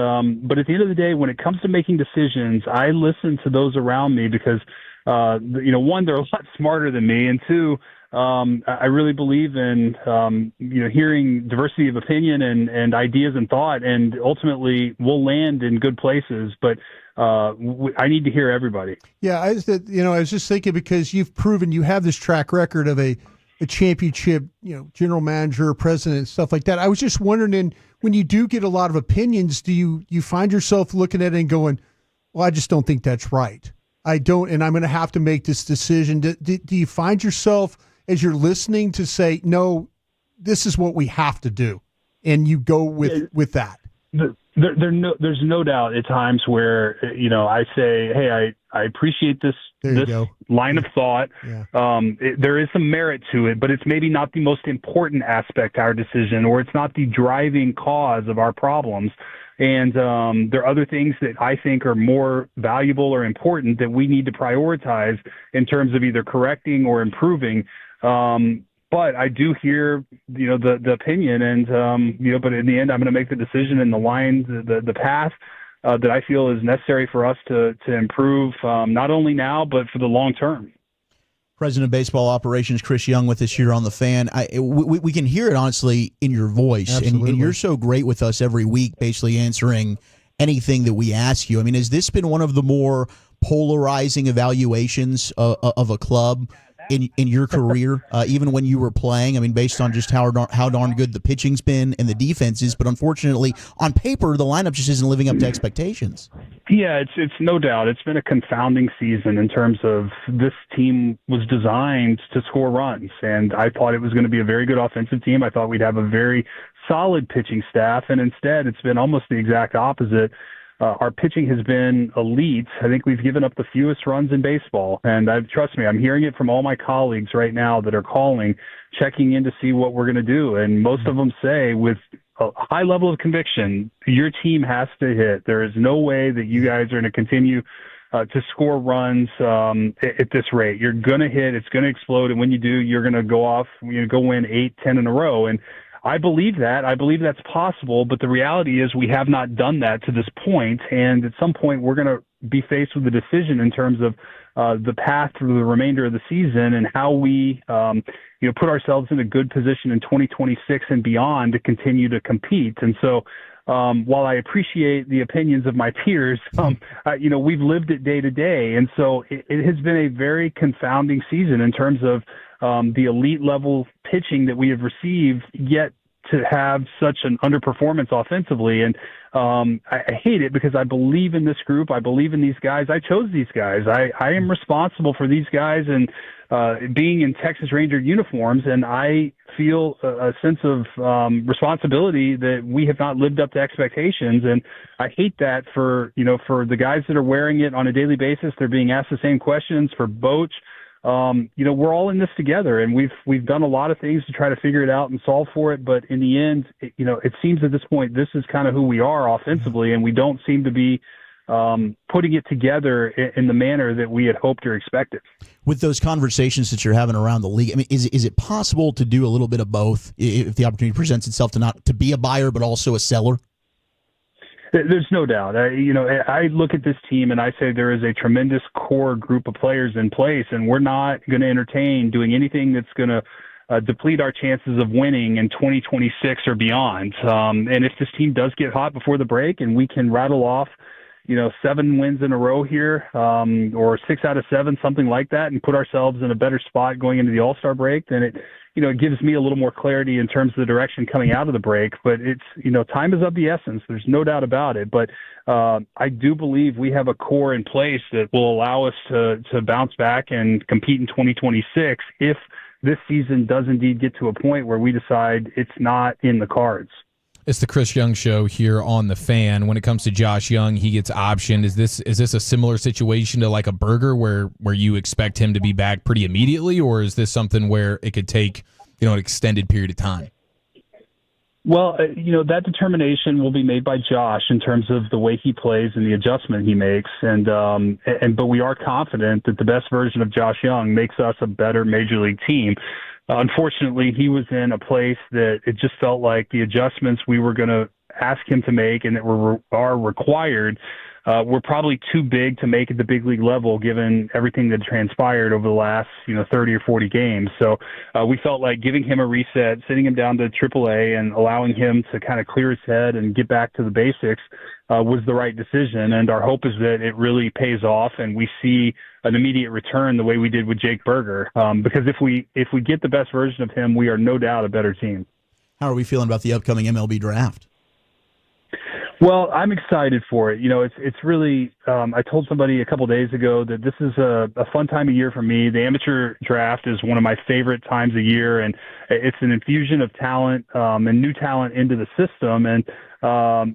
but at the end of the day, when it comes to making decisions, I listen to those around me because one, they're a lot smarter than me, and two, I really believe in hearing diversity of opinion and ideas and thought, and ultimately we'll land in good places. But I need to hear everybody. Yeah, I was just thinking, because you've proven you have this track record of a championship, general manager, president, stuff like that. I was just wondering, when you do get a lot of opinions, do you find yourself looking at it and going, well, I just don't think that's right. I don't, and I'm going to have to make this decision. Do you find yourself, as you're listening, to say, no, this is what we have to do, and you go with that? There's no doubt at times where I say, hey, I appreciate this line of thought. Yeah. There is some merit to it, but it's maybe not the most important aspect to our decision, or it's not the driving cause of our problems. And there are other things that I think are more valuable or important that we need to prioritize in terms of either correcting or improving. But I do hear, the opinion, and but in the end, I'm going to make the decision in the line, the path that I feel is necessary for us to improve, not only now but for the long term. President of Baseball Operations Chris Young with us here on The Fan. We can hear it, honestly, in your voice, and you're so great with us every week, basically answering anything that we ask you. I mean, has this been one of the more polarizing evaluations of a club in your career, even when you were playing? I mean, based on just how darn good the pitching's been and the defense is, but unfortunately, on paper, the lineup just isn't living up to expectations. Yeah, it's no doubt. It's been a confounding season in terms of this team was designed to score runs, and I thought it was going to be a very good offensive team. I thought we'd have a very solid pitching staff, and instead it's been almost the exact opposite. Our pitching has been elite. I think we've given up the fewest runs in baseball. And trust me, I'm hearing it from all my colleagues right now that are calling, checking in to see what we're going to do. And most of them say with a high level of conviction, your team has to hit. There is no way that you guys are going to continue to score runs at this rate. You're going to hit. It's going to explode. And when you do, you're going to go off, go win 8, 10 in a row. And I believe that. I believe that's possible, but the reality is we have not done that to this point, and at some point we're going to be faced with a decision in terms of the path through the remainder of the season and how we put ourselves in a good position in 2026 and beyond to continue to compete. And so while I appreciate the opinions of my peers, we've lived it day to day, and so it has been a very confounding season in terms of the elite level pitching that we have received, yet to have such an underperformance offensively. And I hate it because I believe in this group. I believe in these guys. I chose these guys. I am responsible for these guys and being in Texas Ranger uniforms, and I feel a sense of responsibility that we have not lived up to expectations. And I hate that for the guys that are wearing it on a daily basis. They're being asked the same questions. For Boch, we're all in this together, and we've done a lot of things to try to figure it out and solve for it. But in the end, it seems at this point, this is kind of who we are offensively, and we don't seem to be putting it together in the manner that we had hoped or expected. With those conversations that you're having around the league, I mean, is it possible to do a little bit of both if the opportunity presents itself to be a buyer but also a seller? There's no doubt. I look at this team and I say there is a tremendous core group of players in place, and we're not going to entertain doing anything that's going to deplete our chances of winning in 2026 or beyond. And if this team does get hot before the break and we can rattle off 7 wins in a row here, or 6 out of 7, something like that, and put ourselves in a better spot going into the All-Star break, then it gives me a little more clarity in terms of the direction coming out of the break. But it's, time is of the essence. There's no doubt about it. But I do believe we have a core in place that will allow us to bounce back and compete in 2026 if this season does indeed get to a point where we decide it's not in the cards. It's the Chris Young Show here on The Fan. When it comes to Josh Young, he gets optioned. Is this a similar situation to like a Burger where you expect him to be back pretty immediately, or is this something where it could take an extended period of time? Well, that determination will be made by Josh in terms of the way he plays and the adjustment he makes. But we are confident that the best version of Josh Young makes us a better Major League team. Unfortunately, he was in a place that it just felt like the adjustments we were going to ask him to make and that are required were probably too big to make at the big league level, given everything that transpired over the last 30 or 40 games. So we felt like giving him a reset, sitting him down to AAA, and allowing him to kind of clear his head and get back to the basics was the right decision. And our hope is that it really pays off and we see an immediate return the way we did with Jake Burger. Because if we get the best version of him, we are no doubt a better team. How are we feeling about the upcoming MLB draft? Well, I'm excited for it. It's really, I told somebody a couple days ago that this is a fun time of year for me. The amateur draft is one of my favorite times of year, and it's an infusion of talent and new talent into the system. And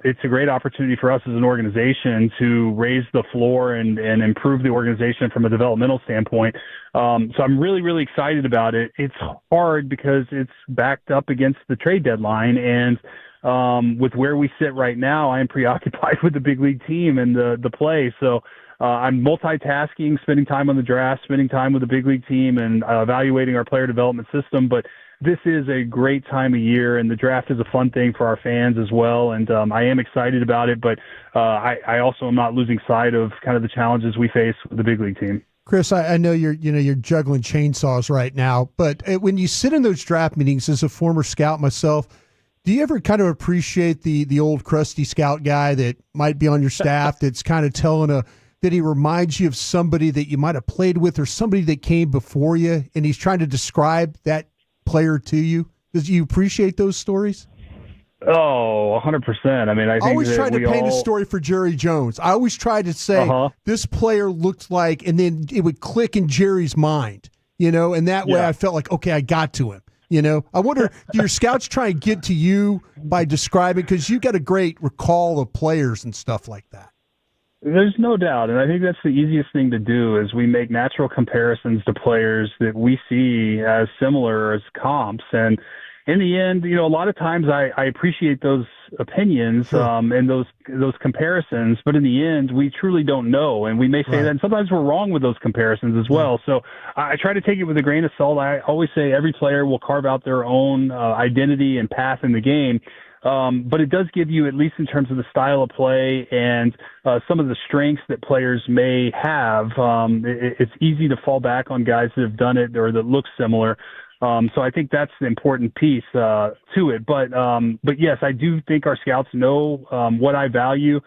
it's a great opportunity for us as an organization to raise the floor and improve the organization from a developmental standpoint. So I'm really, really excited about it. It's hard because it's backed up against the trade deadline, and with where we sit right now, I am preoccupied with the big league team and the play. So I'm multitasking, spending time on the draft, spending time with the big league team, and evaluating our player development system. But this is a great time of year, and the draft is a fun thing for our fans as well. And I am excited about it, but I also am not losing sight of kind of the challenges we face with the big league team. Chris, I know you're juggling chainsaws right now, but when you sit in those draft meetings as a former scout myself, do you ever kind of appreciate the old crusty scout guy that might be on your staff that's kind of telling that he reminds you of somebody that you might have played with or somebody that came before you, and he's trying to describe that player to you? Do you appreciate those stories? Oh, 100%. I mean, I always tried to paint a story for Jerry Jones. I always tried to say this player looked like, and then it would click in Jerry's mind, and that way I felt like, okay, I got to him. I wonder, do your scouts try and get to you by describing, because you got a great recall of players and stuff like that? There's no doubt, and I think that's the easiest thing to do is we make natural comparisons to players that we see as similar as comps. And in the end, a lot of times I appreciate those opinions and those comparisons, but in the end, we truly don't know, and we may say that, and sometimes we're wrong with those comparisons as well. So I try to take it with a grain of salt. I always say every player will carve out their own identity and path in the game. But it does give you, at least in terms of the style of play and some of the strengths that players may have, it's easy to fall back on guys that have done it or that look similar. So I think that's the important piece to it. But yes, I do think our scouts know what I value.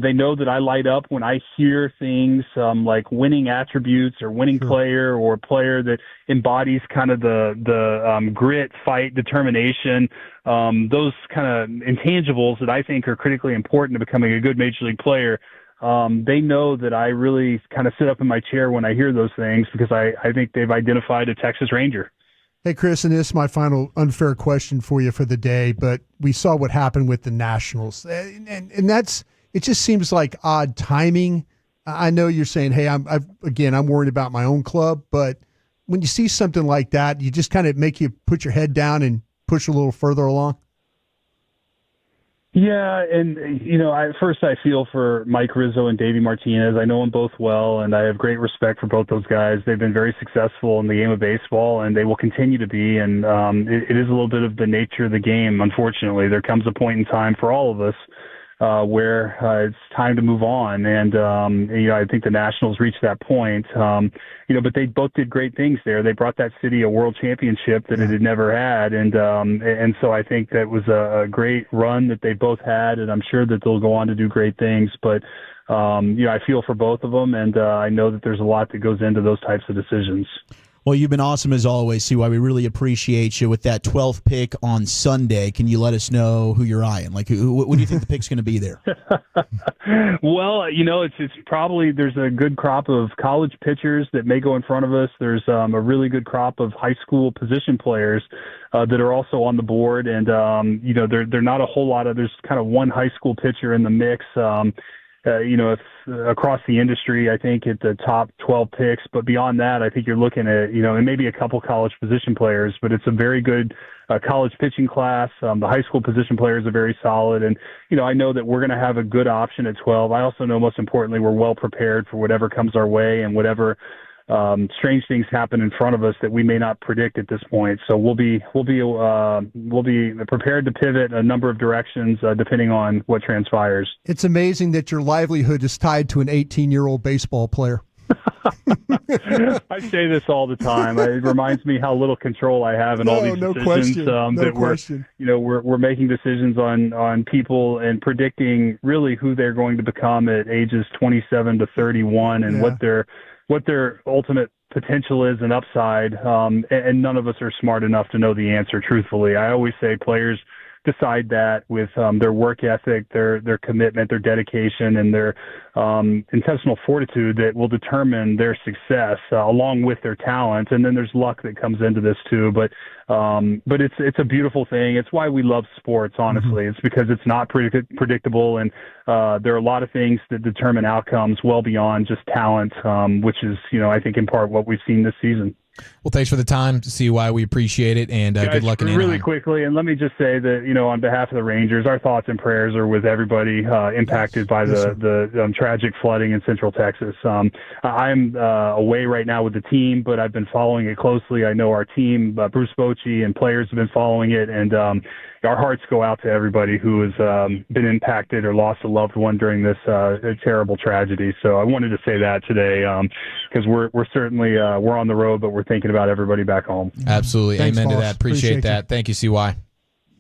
They know that I light up when I hear things like winning attributes or winning player or a player that embodies kind of the grit, fight, determination, those kind of intangibles that I think are critically important to becoming a good major league player. They know that I really kind of sit up in my chair when I hear those things because I think they've identified a Texas Ranger. Hey, Chris, and this is my final unfair question for you for the day, but we saw what happened with the Nationals. And that's, it just seems like odd timing. I know you're saying, hey, I'm worried about my own club, but when you see something like that, you just kind of make you put your head down and push a little further along. Yeah, and, I feel for Mike Rizzo and Davey Martinez. I know them both well, and I have great respect for both those guys. They've been very successful in the game of baseball, and they will continue to be, and it is a little bit of the nature of the game, unfortunately. There comes a point in time for all of us where it's time to move on, and, I think the Nationals reached that point, but they both did great things there. They brought that city a world championship that it had never had, and so I think that was a great run that they both had, and I'm sure that they'll go on to do great things, but I feel for both of them, and I know that there's a lot that goes into those types of decisions. Well, you've been awesome as always, CY. We really appreciate you with that 12th pick on Sunday. Can you let us know who you're eyeing? Like, what do you think the pick's going to be there? Well, it's probably there's a good crop of college pitchers that may go in front of us. There's a really good crop of high school position players that are also on the board, and they're not a whole lot of. There's kind of one high school pitcher in the mix. If across the industry, I think at the top 12 picks, but beyond that, I think you're looking at, and maybe a couple college position players, but it's a very good college pitching class. The high school position players are very solid. And, I know that we're going to have a good option at 12. I also know most importantly, we're well prepared for whatever comes our way and whatever strange things happen in front of us that we may not predict at this point. So we'll be prepared to pivot a number of directions depending on what transpires. It's amazing that your livelihood is tied to an 18-year-old baseball player. I say this all the time. It reminds me how little control I have in all these decisions. We're making decisions on people and predicting really who they're going to become at ages 27 to 31 and what their ultimate potential is and upside, and none of us are smart enough to know the answer, truthfully. I always say players decide that with their work ethic, their commitment, their dedication, and their intestinal fortitude that will determine their success along with their talent. And then there's luck that comes into this too. But it's a beautiful thing. It's why we love sports, honestly. It's because it's not predictable, and there are a lot of things that determine outcomes well beyond just talent, which is, I think in part what we've seen this season. Well, thanks for the time, CY. We appreciate it, and Guys, good luck in Anaheim. Really quickly, and let me just say that, on behalf of the Rangers, our thoughts and prayers are with everybody impacted by the tragic flooding in Central Texas. I'm away right now with the team, but I've been following it closely. I know our team, Bruce Bochy, and players have been following it, and our hearts go out to everybody who has been impacted or lost a loved one during this terrible tragedy. So I wanted to say that today because we're certainly we're on the road, but we're thinking about everybody back home. Absolutely. Thanks, Amen boss. to that. Appreciate that. You. Thank you, CY.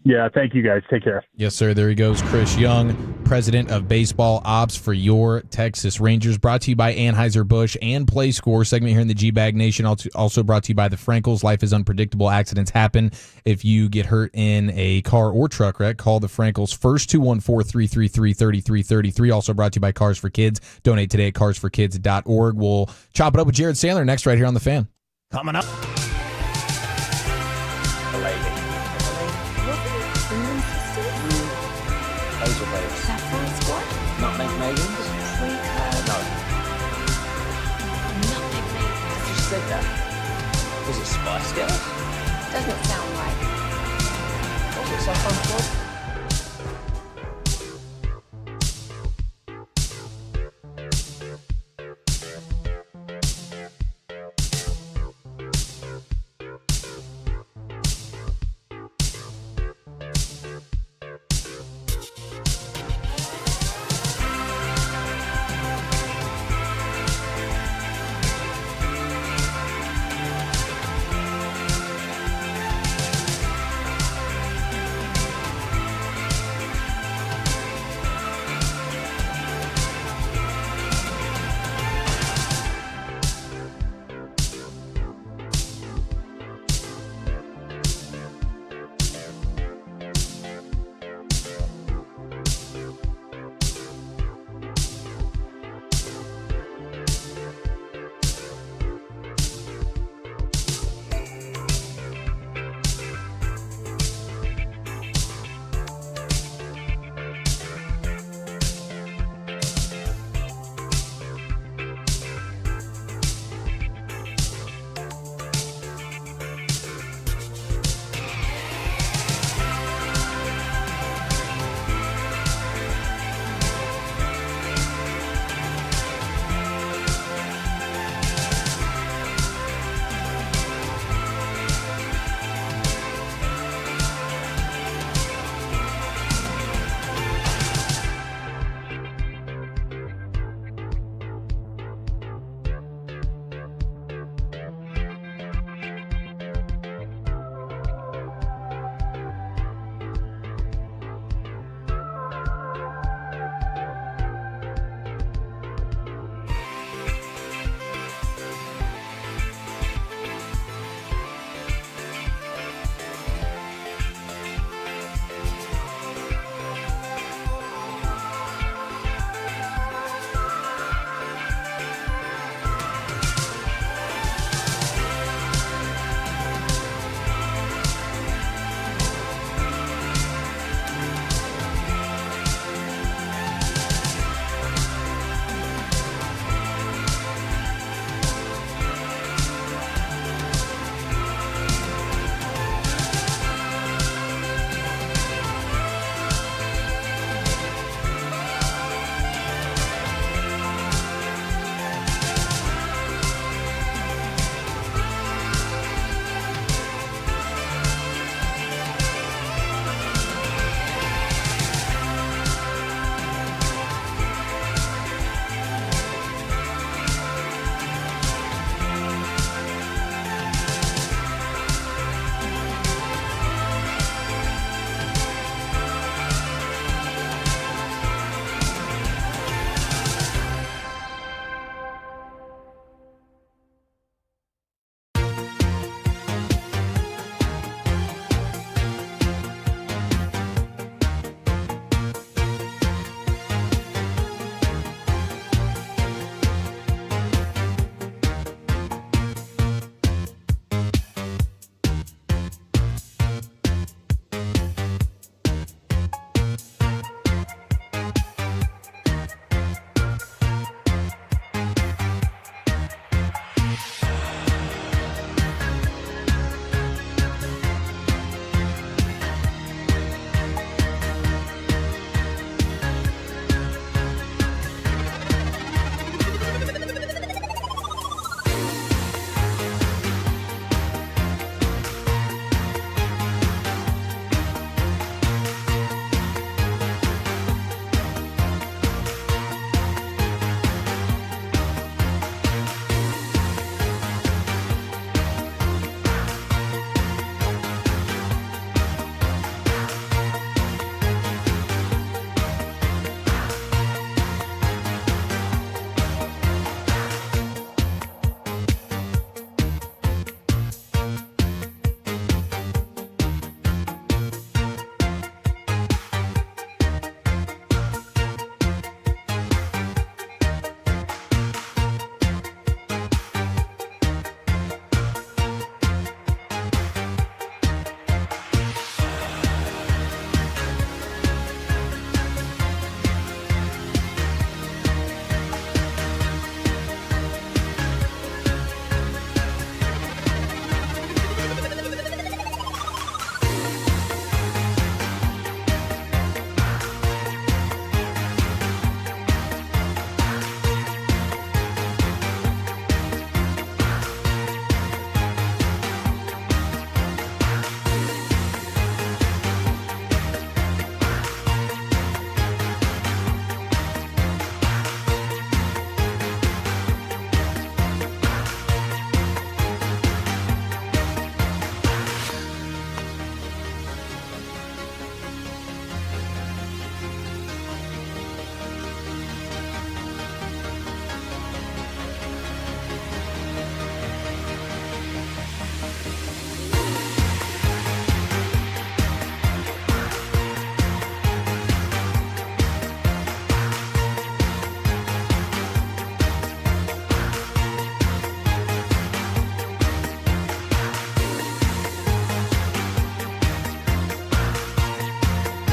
Yeah, thank you guys. Take care. Yes, sir. There he goes, Chris Young, president of baseball ops for your Texas Rangers. Brought to you by Anheuser-Busch and Play Score. Segment here in the G-Bag Nation. Also brought to you by the Frankels. Life is unpredictable. Accidents happen. If you get hurt in a car or truck wreck, call the Frankels first, 214-333-3333. Also brought to you by Cars for Kids. Donate today at carsforkids.org. We'll chop it up with Jared Sandler next right here on The Fan. Coming up. Nutmeg Megans? No. Nutmeg Megans. You said that. Was it Spice Girls? Doesn't sound right. Was it Saffron Club?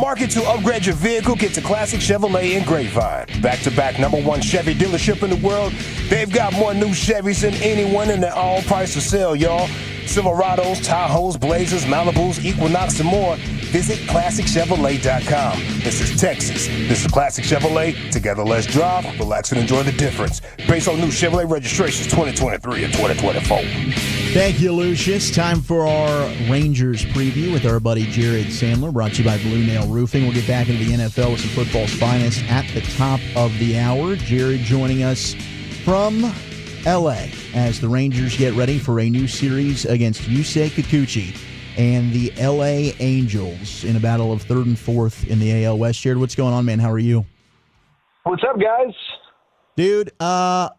market to upgrade your vehicle, get to Classic Chevrolet in Grapevine. Back-to-back #1 Chevy dealership in the world. They've got more new Chevys than anyone, and they're all priced for sale, y'all. Silverados, Tahoes, Blazers, Malibus, Equinox, and more. Visit ClassicChevrolet.com. This is Texas. This is Classic Chevrolet. Together, let's drive, relax, and enjoy the difference. Based on new Chevrolet registrations 2023 and 2024. Thank you, Lucius. Time for our Rangers preview with our buddy Jared Sandler, brought to you by Blue Nail Roofing. We'll get back into the NFL with some football's finest at the top of the hour. Jared joining us from L.A. as the Rangers get ready for a new series against Yusei Kikuchi and the L.A. Angels in a battle of 3rd and 4th in the AL West. Jared, what's going on, man? How are you? What's up, guys? Dude,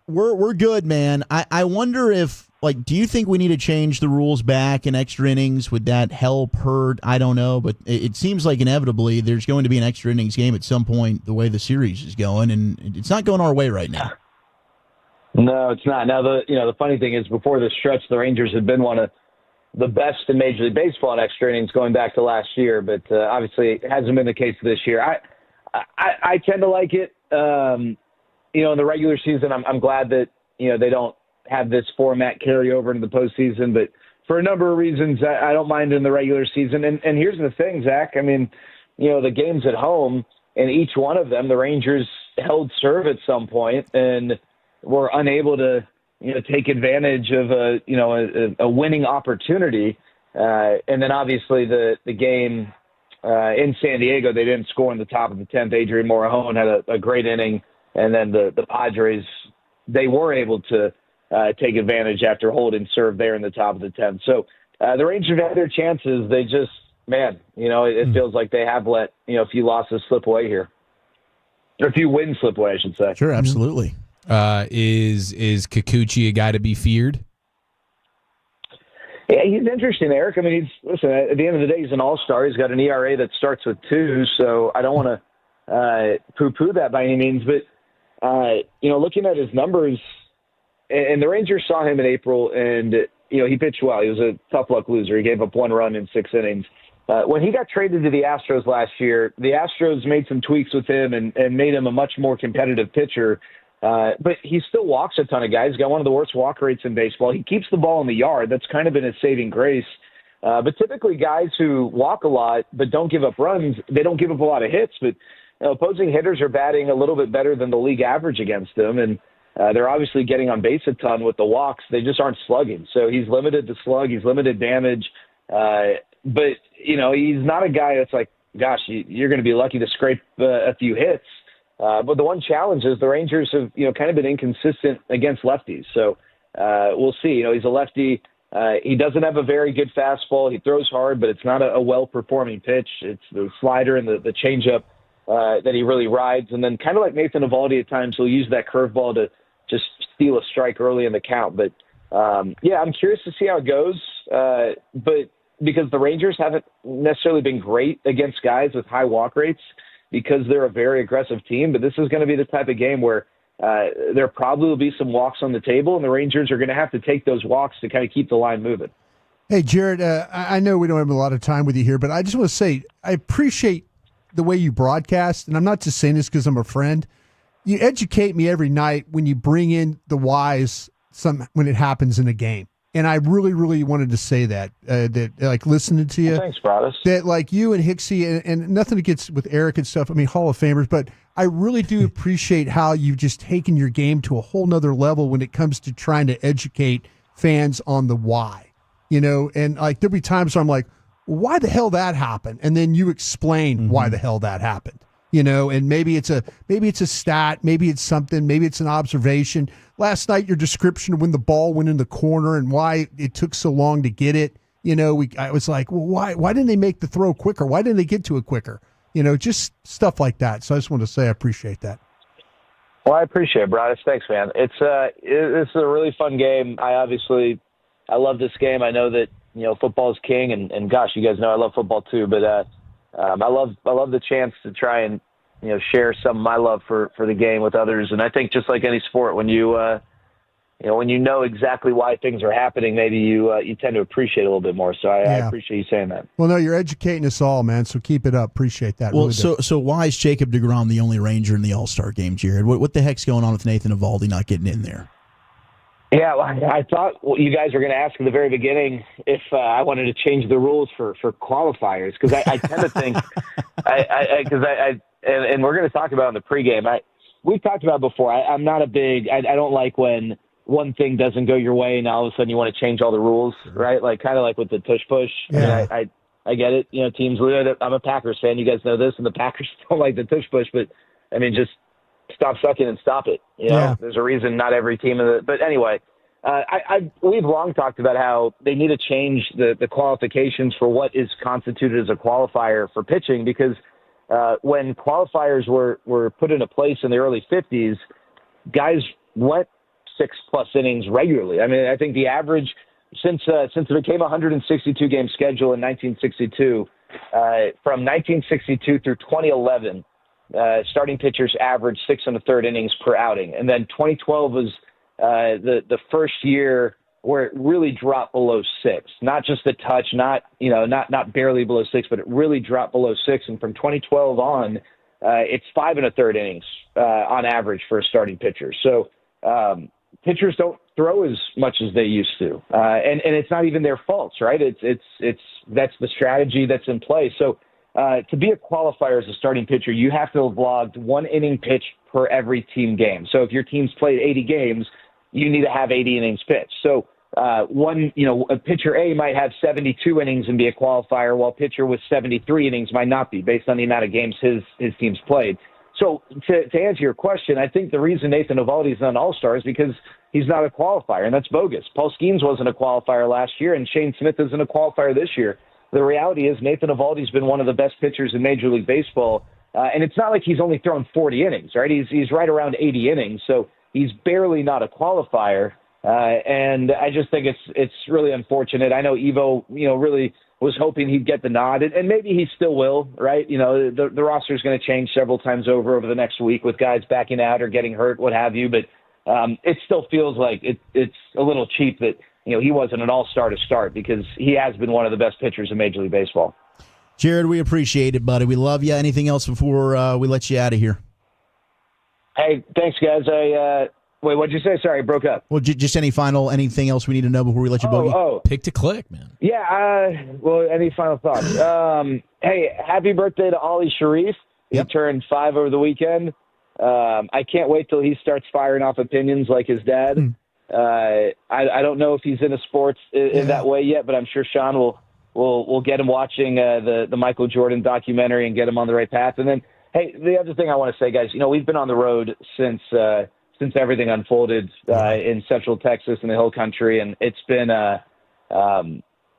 we're good, man. I wonder if, do you think we need to change the rules back in extra innings? Would that help, hurt? I don't know, but it seems like inevitably there's going to be an extra innings game at some point the way the series is going, and it's not going our way right now. No, it's not. Now, the funny thing is, before this stretch, the Rangers had been one of the best in Major League Baseball in extra innings going back to last year, but obviously it hasn't been the case this year. I tend to like it. In the regular season, I'm glad that they don't have this format carry over into the postseason, but for a number of reasons, I don't mind in the regular season. And here's the thing, Zach. I mean, the games at home, and each one of them, the Rangers held serve at some point and were unable to take advantage of a winning opportunity. And then obviously the game in San Diego, they didn't score in the top of the 10th. Adrian Morejon had a great inning. And then the Padres, they were able to take advantage after holding serve there in the top of the 10th. So the Rangers have had their chances. They just, it feels like they have let, a few losses slip away here. Or a few wins slip away, I should say. Sure, absolutely. Is Kikuchi a guy to be feared? Yeah, he's interesting, Eric. I mean, listen, at the end of the day, he's an all-star. He's got an ERA that starts with 2, so I don't want to poo-poo that by any means. But, looking at his numbers, and the Rangers saw him in April, and, he pitched well. He was a tough luck loser. He gave up 1 run in 6 innings. When he got traded to the Astros last year, the Astros made some tweaks with him and made him a much more competitive pitcher. But he still walks a ton of guys. He's got one of the worst walk rates in baseball. He keeps the ball in the yard. That's kind of been his saving grace. But typically guys who walk a lot but don't give up runs, they don't give up a lot of hits. But opposing hitters are batting a little bit better than the league average against them. And they're obviously getting on base a ton with the walks. They just aren't slugging. So he's limited to slug. He's limited damage. But, he's not a guy that's like, gosh, you're going to be lucky to scrape a few hits. But the one challenge is the Rangers have, kind of been inconsistent against lefties. So we'll see. He's a lefty. He doesn't have a very good fastball. He throws hard, but it's not a well-performing pitch. It's the slider and the changeup that he really rides. And then kind of like Nathan Eovaldi at times, he'll use that curveball to just steal a strike early in the count. But, I'm curious to see how it goes. But because the Rangers haven't necessarily been great against guys with high walk rates, because they're a very aggressive team. But this is going to be the type of game where there probably will be some walks on the table, and the Rangers are going to have to take those walks to kind of keep the line moving. Hey, Jared, I know we don't have a lot of time with you here, but I just want to say I appreciate the way you broadcast, and I'm not just saying this because I'm a friend. You educate me every night when you bring in the whys when it happens in a game. And I really, really wanted to say that listening to you. Well, thanks, Broadus. That you and Hicksy, and nothing against with Eric and stuff, I mean, Hall of Famers, but I really do appreciate how you've just taken your game to a whole nother level when it comes to trying to educate fans on the why. And there'll be times where I'm like, why the hell that happened? And then you explain why the hell that happened. And maybe it's a stat, maybe it's something, maybe it's an observation. Last night, your description of when the ball went in the corner and why it took so long to get it. I was like, well, why didn't they make the throw quicker? Why didn't they get to it quicker? Just stuff like that. So I just want to say I appreciate that. Well, I appreciate it, Broadus. Thanks, man. It's a really fun game. I love this game. I know that football is king, and gosh, you guys know I love football too. But I love the chance to try and share some of my love for the game with others. And I think just like any sport, when you when you know exactly why things are happening, maybe you tend to appreciate it a little bit more. So I appreciate you saying that. Well, no, you're educating us all, man. So keep it up. Appreciate that. Well, Really so why is Jacob deGrom the only Ranger in the All-Star game, Jared? What the heck's going on with Nathan Eovaldi not getting in there? Yeah, well, I thought you guys were going to ask in the very beginning if I wanted to change the rules for qualifiers, because I tend to think, and we're going to talk about in the pregame. We've talked about it before. I'm not a big. I don't like when one thing doesn't go your way and all of a sudden you want to change all the rules, right? Like kind of like with the tush push. Yeah. I mean, I get it. Teams. I'm a Packers fan. You guys know this, and the Packers don't like the tush push. But I mean, just stop sucking and stop it. There's a reason not every team. But anyway, we've long talked about how they need to change the qualifications for what is constituted as a qualifier for pitching, because when qualifiers were put into place in the early 50s, guys went 6+ innings regularly. I mean, I think the average since it became a 162 game schedule in 1962, from 1962 through 2011, starting pitchers averaged 6 1/3 innings per outing, and then 2012 was the first year where it really dropped below 6. Not just a touch, not barely below 6, but it really dropped below 6. And from 2012 on, it's 5 1/3 innings on average for a starting pitcher. So pitchers don't throw as much as they used to, and it's not even their faults, right? It's that's the strategy that's in place. So to be a qualifier as a starting pitcher, you have to have logged 1 inning pitched per every team game. So if your team's played 80 games, you need to have 80 innings pitched. So a pitcher A might have 72 innings and be a qualifier, while pitcher with 73 innings might not be, based on the amount of games his team's played. So to answer your question, I think the reason Nathan Eovaldi is not an all-star is because he's not a qualifier, and that's bogus. Paul Skeens wasn't a qualifier last year, and Shane Smith isn't a qualifier this year. The reality is Nathan Eovaldi's been one of the best pitchers in Major League Baseball, and it's not like he's only thrown 40 innings, right? He's right around 80 innings, so he's barely not a qualifier, and I just think it's really unfortunate. I know Evo, really was hoping he'd get the nod, and maybe he still will, right? The roster is going to change several times over the next week with guys backing out or getting hurt, what have you, but it still feels like it's a little cheap that he wasn't an all-star to start, because he has been one of the best pitchers in Major League Baseball. Jared, we appreciate it, buddy. We love you. Anything else before we let you out of here? Hey, thanks, guys. Wait, what'd you say? Sorry, I broke up. Well, just anything else we need to know before we let you bogey? Pick to click, man. Yeah, any final thoughts? Hey, happy birthday to Ollie Sharif. He turned 5 over the weekend. I can't wait till he starts firing off opinions like his dad. I don't know if he's into sports in that way yet, but I'm sure Sean will get him watching the Michael Jordan documentary and get him on the right path. And then, hey, the other thing I want to say, guys, we've been on the road since everything unfolded in Central Texas and the Hill Country, and it's been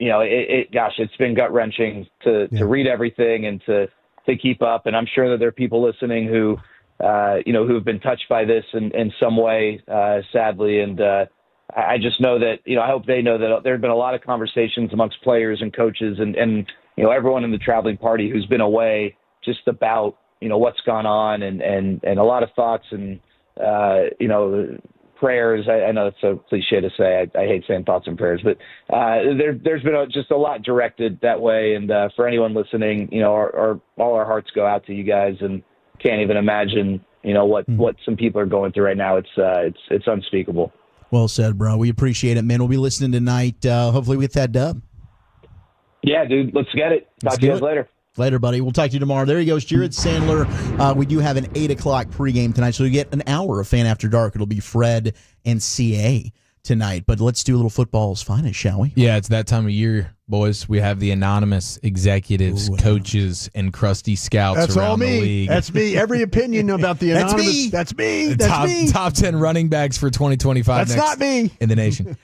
it's been gut wrenching to read everything and to keep up. And I'm sure that there are people listening who have been touched by this in some way, sadly. And I just know that, I hope they know that there have been a lot of conversations amongst players and coaches and everyone in the traveling party who's been away, just about, what's gone on and a lot of thoughts and, prayers. I know it's so cliche to say. I hate saying thoughts and prayers, but there's been just a lot directed that way. And for anyone listening, all our hearts go out to you guys, and can't even imagine, what some people are going through right now. It's unspeakable. Well said, bro. We appreciate it, man. We'll be listening tonight. Hopefully we get that dub. Yeah, dude. Let's get it. Talk to you guys later. Later, buddy. We'll talk to you tomorrow. There he goes, Jared Sandler. We do have an 8 o'clock pregame tonight, so we get an hour of Fan After Dark. It'll be Fred and CA tonight. But let's do a little football's finest, shall we? Yeah, it's that time of year, boys. We have the anonymous executives, coaches, and crusty scouts around the league. That's me. Every opinion about the anonymous. That's me. That's me. Top 10 running backs for 2025. That's not me. In the nation.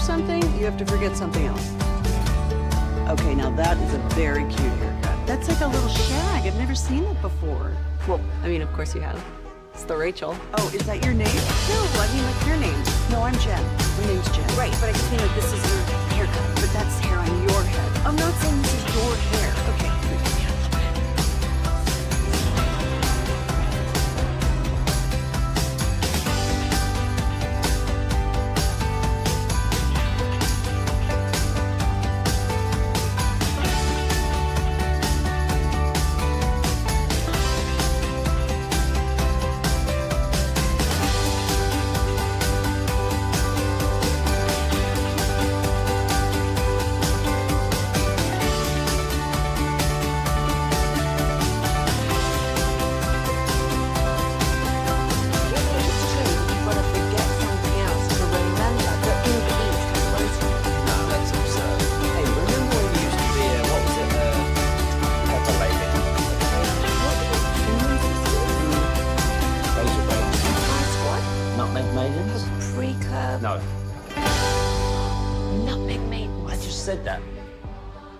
something, you have to forget something else. Okay, now that is a very cute haircut. That's like a little shag. I've never seen it before. Well, I mean, of course you have. It's the Rachel. Oh, is that your name? No, I mean like your name. No, I'm Jen. My name's Jen. Right, but I just mean like this is your haircut. But that's hair on your head. I'm not saying this is your hair. Okay.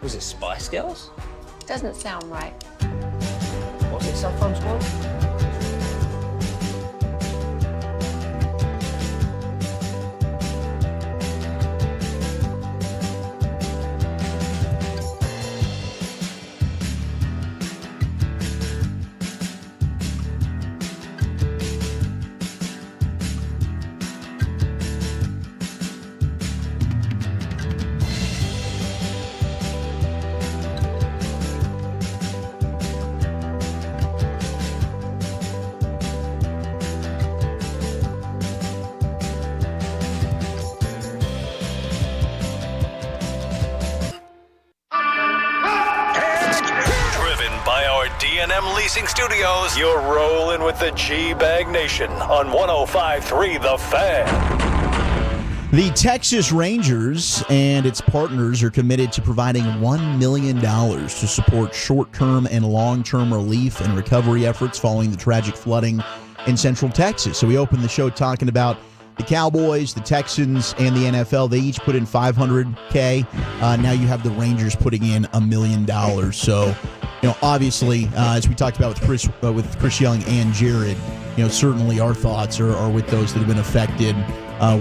Was it Spice Girls? Doesn't sound right. What's it, Saffron Squad? Leasing Studios, you're rolling with the G-Bag Nation on 105.3 The Fan. The Texas Rangers and its partners are committed to providing $1 million to support short-term and long-term relief and recovery efforts following the tragic flooding in Central Texas. So we opened the show talking about the Cowboys, the Texans, and the NFL. They each put in $500K. Now you have the Rangers putting in $1 million. So, obviously, as we talked about with Chris Young and Jared, certainly our thoughts are with those that have been affected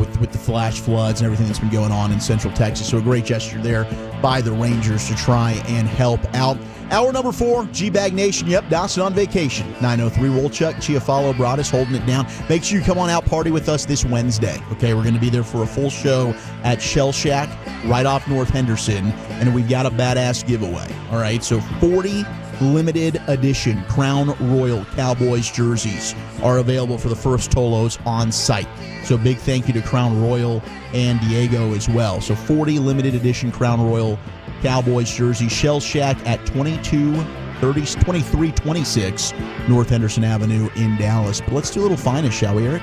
with the flash floods and everything that's been going on in Central Texas. So a great gesture there by the Rangers to try and help out. Hour number 4, G-Bag Nation. Yep, Dawson on vacation. 903 Wolchuk, Chiafalo Broadus holding it down. Make sure you come on out, party with us this Wednesday. Okay, we're going to be there for a full show at Shell Shack right off North Henderson, and we've got a badass giveaway. All right, so 40 limited edition Crown Royal Cowboys jerseys are available for the first Tolos on site. So big thank you to Crown Royal and Diego as well. So 40 limited edition Crown Royal Cowboys jersey, Shell Shack at 2326 North Henderson Avenue in Dallas. But let's do a little finest, shall we, Eric?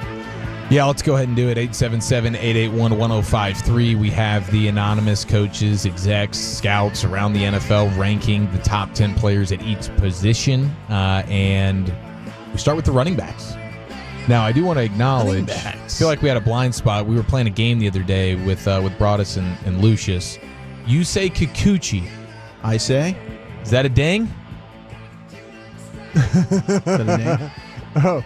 Yeah, let's go ahead and do it. 877-881-1053. We have the anonymous coaches, execs, scouts around the NFL ranking the top 10 players at each position. And we start with the running backs. Now, I do want to acknowledge, I feel like we had a blind spot. We were playing a game the other day with Broadus and Lucius. You say Kikuchi. I say? Is that a ding? Is that a ding? Oh.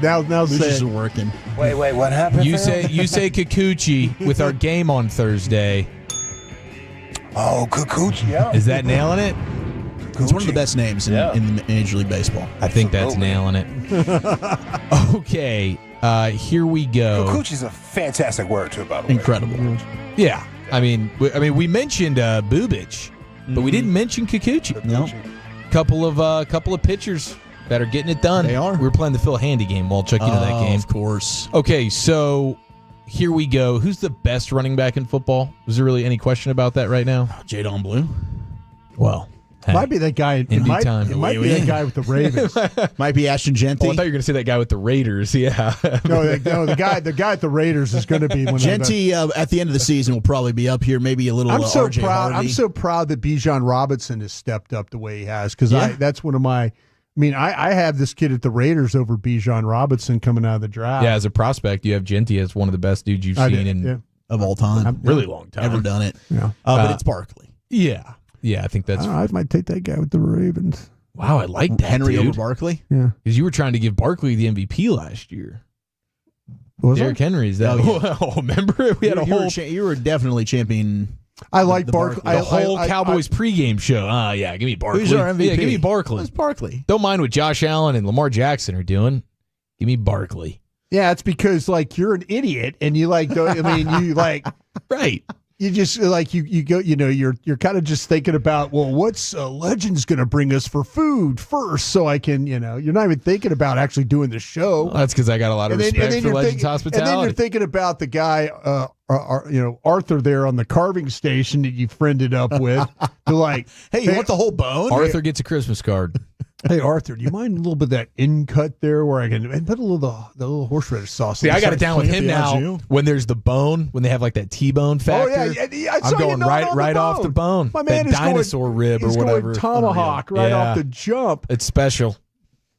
now Lucius is working. Wait, what happened? You say Kikuchi with our game on Thursday. Oh, Kikuchi, yeah. Is that nailing it? It's one of the best names in Major League Baseball. I think that's nailing it. Okay, here we go. Kikuchi's a fantastic word too, by the way. Incredible. Yeah, I mean, we mentioned Bubic, but we didn't mention Kikuchi. No. Couple of pitchers that are getting it done. They are. We were playing the Phil Handy game, Walchuk. You know that game, of course. Okay, so here we go. Who's the best running back in football? Is there really any question about that right now? Jadon Blue. Well, might be that guy. It might be that guy with the Ravens. Might be Ashton Genty. Oh, I thought you were going to say that guy with the Raiders. Yeah. no, the guy at the Raiders is going to be one Genty. At the end of the season will probably be up here. Maybe a little. I'm so RJ proud. Harvey. I'm so proud that Bijan Robinson has stepped up the way he has because that's one of my. I mean, I have this kid at the Raiders over Bijan Robinson coming out of the draft. Yeah, as a prospect, you have Genty as one of the best dudes you've seen in of all time. Really long time. Ever done it. Yeah. But it's Barkley. Yeah. Yeah, I think that's... I might take that guy with the Ravens. Wow, I like that, Henry dude. over Barkley? Yeah. Because you were trying to give Barkley the MVP last year. Was Derrick Henry, is that... Oh, remember? We had a whole... You were definitely champion... I like Barkley. The whole Cowboys pregame show. Yeah, give me Barkley. Who's our MVP? Yeah, give me Barkley. Who's Barkley? Don't mind what Josh Allen and Lamar Jackson are doing. Give me Barkley. Yeah, it's because like you're an idiot and you like don't, I mean you like right. You just like you go you're kind of just thinking about what's Legends going to bring us for food first so I can you're not even thinking about actually doing the show. Well, that's because I got a lot of respect for Legends hospitality. And then you're thinking about the guy Arthur there on the carving station that you friended up with. To like, hey, you want the whole bone? Arthur gets a Christmas card. Hey Arthur, do you mind a little bit of that end cut there where I can put a little the little horseradish sauce? See, I got it down with him now. When there's the bone, when they have like that T-bone factor, I'm going right off the bone. My man that is dinosaur rib or whatever. Going tomahawk right off the jump. It's special.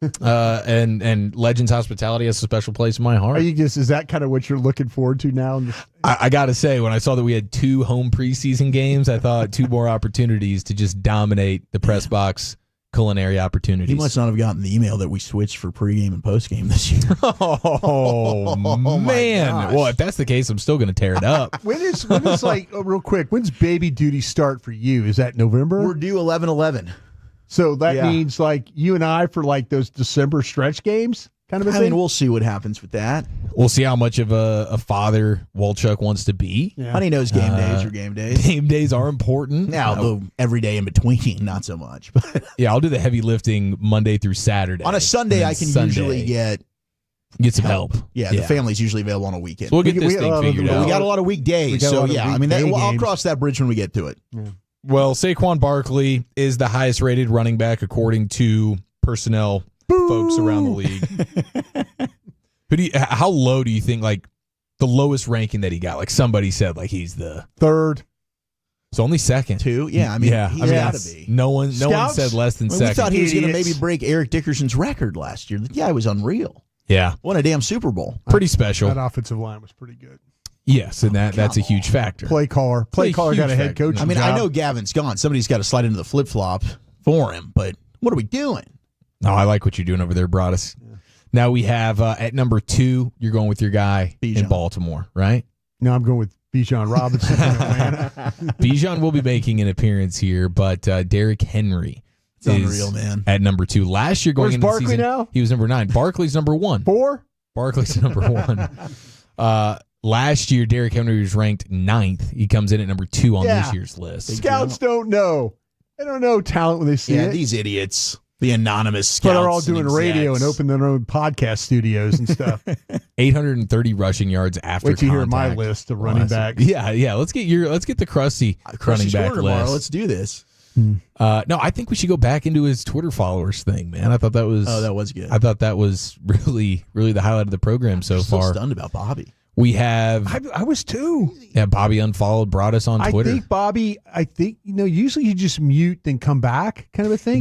And Legends Hospitality has a special place in my heart. Is that kind of what you're looking forward to now? I got to say, when I saw that we had 2 home preseason games, I thought 2 more opportunities to just dominate the press box culinary opportunities. You must not have gotten the email that we switched for pregame and postgame this year. Oh man! Well, if that's the case, I'm still going to tear it up. When is like real quick? When's baby duty start for you? Is that November? We're due 11/11. So that means like you and I for like those December stretch games, kind of a thing. I mean, we'll see what happens with that. We'll see how much of a father Wolchuk wants to be. Yeah. Honey knows game days are game days. Game days are important. Now, though, every day in between, not so much. Yeah, I'll do the heavy lifting Monday through Saturday. On a Sunday, I can usually get some help. Yeah, the family's usually available on a weekend. So we'll get this thing figured out. We got a lot of weekdays, so yeah. I mean, I'll cross that bridge when we get to it. Yeah. Well, Saquon Barkley is the highest rated running back according to personnel folks around the league. How low do you think, like, the lowest ranking that he got? Like, somebody said, like, he's the third. It's only second. 2? Yeah, I mean, he's got to be. No one said less than second. We thought he was going to maybe break Eric Dickerson's record last year. The guy was unreal. Yeah. Won a damn Super Bowl. Pretty special. That offensive line was pretty good. Yes, and that's a huge factor. Play caller got a head coach. I mean, I know Gavin's gone. Somebody's got to slide into the flip-flop for him, but what are we doing? No, I like what you're doing over there, Broadus. Yeah. Now we have at number 2, you're going with your guy Bijan in Baltimore, right? No, I'm going with Bijan Robinson in Atlanta. Bijan will be making an appearance here, but Derrick Henry is unreal, man. At number 2. Last year going into the season, now? He was number 9. Barkley's number 1. 4? Barkley's number 1. Last year, Derrick Henry was ranked 9th. He comes in at number 2 on this year's list. Scouts don't know. They don't know talent when they see it. Yeah, these idiots. The anonymous scouts. But they're all doing radio and open their own podcast studios and stuff. 830 rushing yards after Wait till you hear contact. my list of running backs. Yeah. Let's get the Krusty running back list. Tomorrow. Let's do this. No, I think we should go back into his Twitter followers thing, man. I thought that was that was good. I thought that was really, really the highlight of the program so far. I'm stunned about Bobby. We have. I was too. Yeah, Bobby unfollowed, brought us on Twitter. I think usually you just mute and come back, kind of a thing.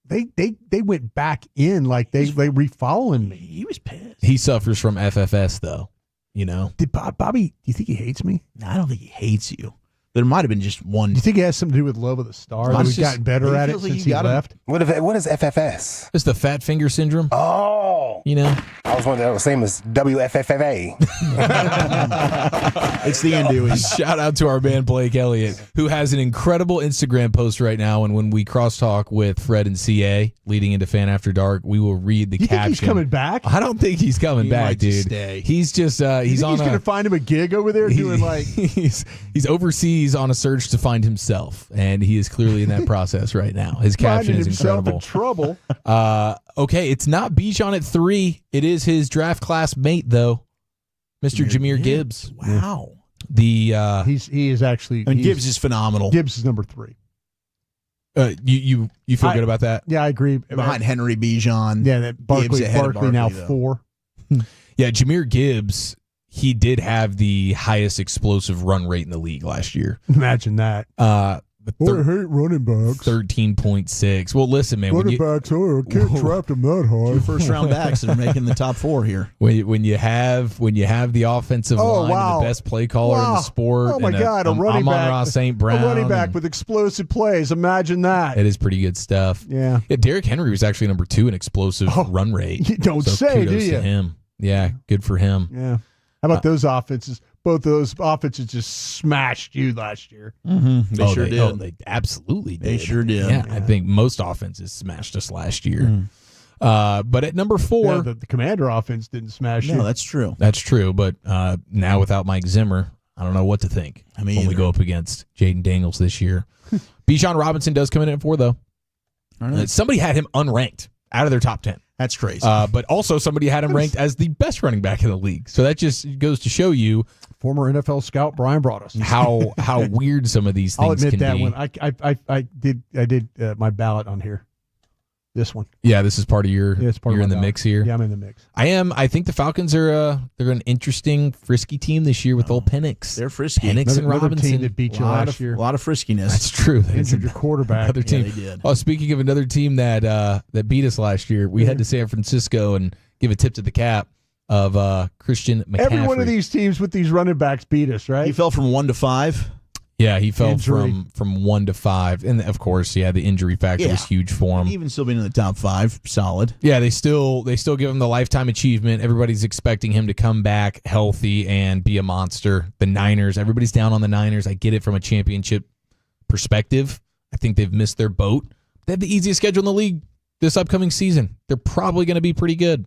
But they went back in like they refollowing me. He was pissed. He suffers from FFS though. Did Bobby? Do you think he hates me? No, I don't think he hates you. There might have been just one. Do you think it has something to do with love of the star? That we've gotten better at it since he left. What is FFS? It's the fat finger syndrome. Oh, I was wondering the same as WFFA. It's the Andouille. Shout out to our man Blake Elliott, who has an incredible Instagram post right now. And when we crosstalk with Fred and CA leading into Fan After Dark, we will read the caption. Think he's coming back? I don't think he's coming back, dude. Stay. He's just he's on. He's going to find him a gig over there doing like he's overseas on a search to find himself, and he is clearly in that process right now. His caption is incredible. In trouble. Okay, it's not Bijan at 3. It is his draft class mate though, Mr. Jahmyr Gibbs. Wow. He is actually. And Gibbs is phenomenal. Gibbs is number 3. You feel good about that? Yeah, I agree. Behind Henry Bijan. Yeah, that Barkley now 4. Yeah, Jahmyr Gibbs. He did have the highest explosive run rate in the league last year. Imagine that. I hate running backs. 13.6. Well, listen, man. Running backs, I can't draft them that high. Two first-round backs that are making the top 4 here. When you have the offensive line and the best play caller in the sport. Oh my God, a running back. Amon-Ra St. Brown. A running back with explosive plays. Imagine that. It is pretty good stuff. Yeah. Derrick Henry was actually number 2 in explosive run rate. You don't so say, do kudos you? to him. Yeah, good for him. Yeah. How about those offenses? Both of those offenses just smashed you last year. Mm-hmm. They sure did. Oh, they absolutely did. They sure did. Yeah, I think most offenses smashed us last year. But at number 4, the Commander offense didn't smash you. No, that's true. That's true. But now without Mike Zimmer, I don't know what to think. When we go up against Jaden Daniels this year. Bijan Robinson does come in at 4, though. Somebody had him unranked out of their top 10. That's crazy. But also somebody had him ranked as the best running back in the league. So that just goes to show you former NFL scout Brian Broaddus how weird some of these things I'll admit can that be. one. I did my ballot on here. This one. Yeah, this is part of your. Yeah, it's part you're of in my the ballot. mix here. Yeah, I'm in the mix. I think the Falcons are they're an interesting, frisky team this year with old Penix. They're frisky. Penix and Another Robinson. team that beat you last year. A lot of friskiness. That's true. That is Injured your quarterback. Another team. Yeah, they did. Oh, speaking of another team that beat us last year, we head to San Francisco and give a tip to the cap of Christian McCaffrey. Every one of these teams with these running backs beat us, right? He fell from 1 to 5. Yeah, he fell Injury. from 1 to 5, and of course, the injury factor was huge for him. Even still being in the top 5, solid. Yeah, they still give him the lifetime achievement. Everybody's expecting him to come back healthy and be a monster. The Niners, everybody's down on the Niners. I get it from a championship perspective. I think they've missed their boat. They have the easiest schedule in the league this upcoming season. They're probably going to be pretty good.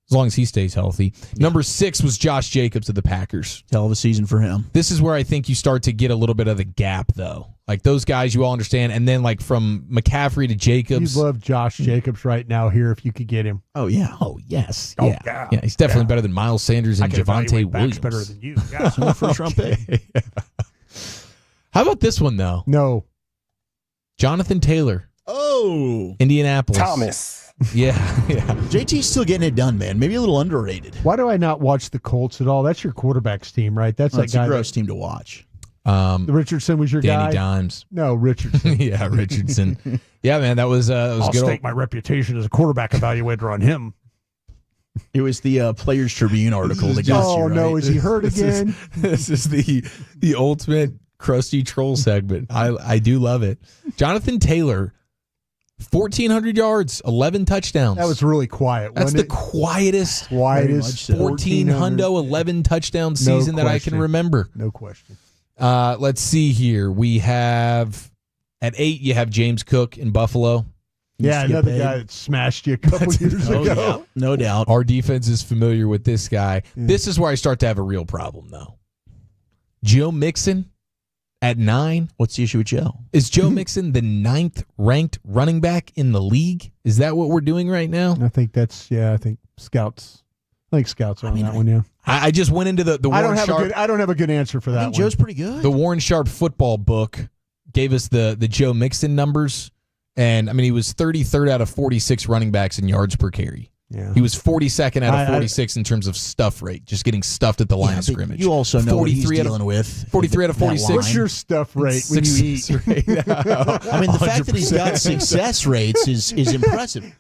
As long as he stays healthy. Yeah. Number 6 was Josh Jacobs of the Packers. Hell of a season for him. This is where I think you start to get a little bit of the gap, though. Like those guys you all understand. And then like from McCaffrey to Jacobs. You'd love Josh Jacobs right now here if you could get him. Oh, yeah. Oh, yes. Oh, yeah. Yeah, he's definitely better than Miles Sanders and Javonte Williams. Better than you. Yeah. First round pick. How about this one, though? No. Jonathan Taylor. Oh. Indianapolis. Thomas. Yeah. JT's still getting it done, man. Maybe a little underrated. Why do I not watch the Colts at all? That's your quarterback's team, right? That's that guy. A gross team to watch. Richardson was your guy? Danny Dimes. No, Richardson. Yeah, Richardson. Yeah, man, that was I'll good. stake my reputation as a quarterback evaluator on him. It was the Players Tribune article that got you, right? No, is he hurt again? This is the ultimate crusty troll segment. I do love it. Jonathan Taylor, 1,400 yards, 11 touchdowns. That was really quiet. That's the quietest 14 hundo 11 touchdown season that I can remember. No question. Let's see here. We have at 8. You have James Cook in Buffalo. Yeah, another guy that smashed you a couple years ago. Yeah, no doubt. Our defense is familiar with this guy. Yeah. This is where I start to have a real problem, though. Joe Mixon at 9. What's the issue with Joe? Is Joe Mixon the 9th ranked running back in the league? Is that what we're doing right now? I think I think scouts are on that one, yeah. I just went into the Warren Sharp. I don't have a good answer for that one. Joe's pretty good. The Warren Sharp football book gave us the Joe Mixon numbers. And, I mean, he was 33rd out of 46 running backs in yards per carry. Yeah. He was 42nd out of 46 in terms of stuff rate, just getting stuffed at the line of scrimmage. You also know what he's dealing with. 43 out of 46. What's your stuff rate when you eat? I mean, the fact that he's got success rates is impressive.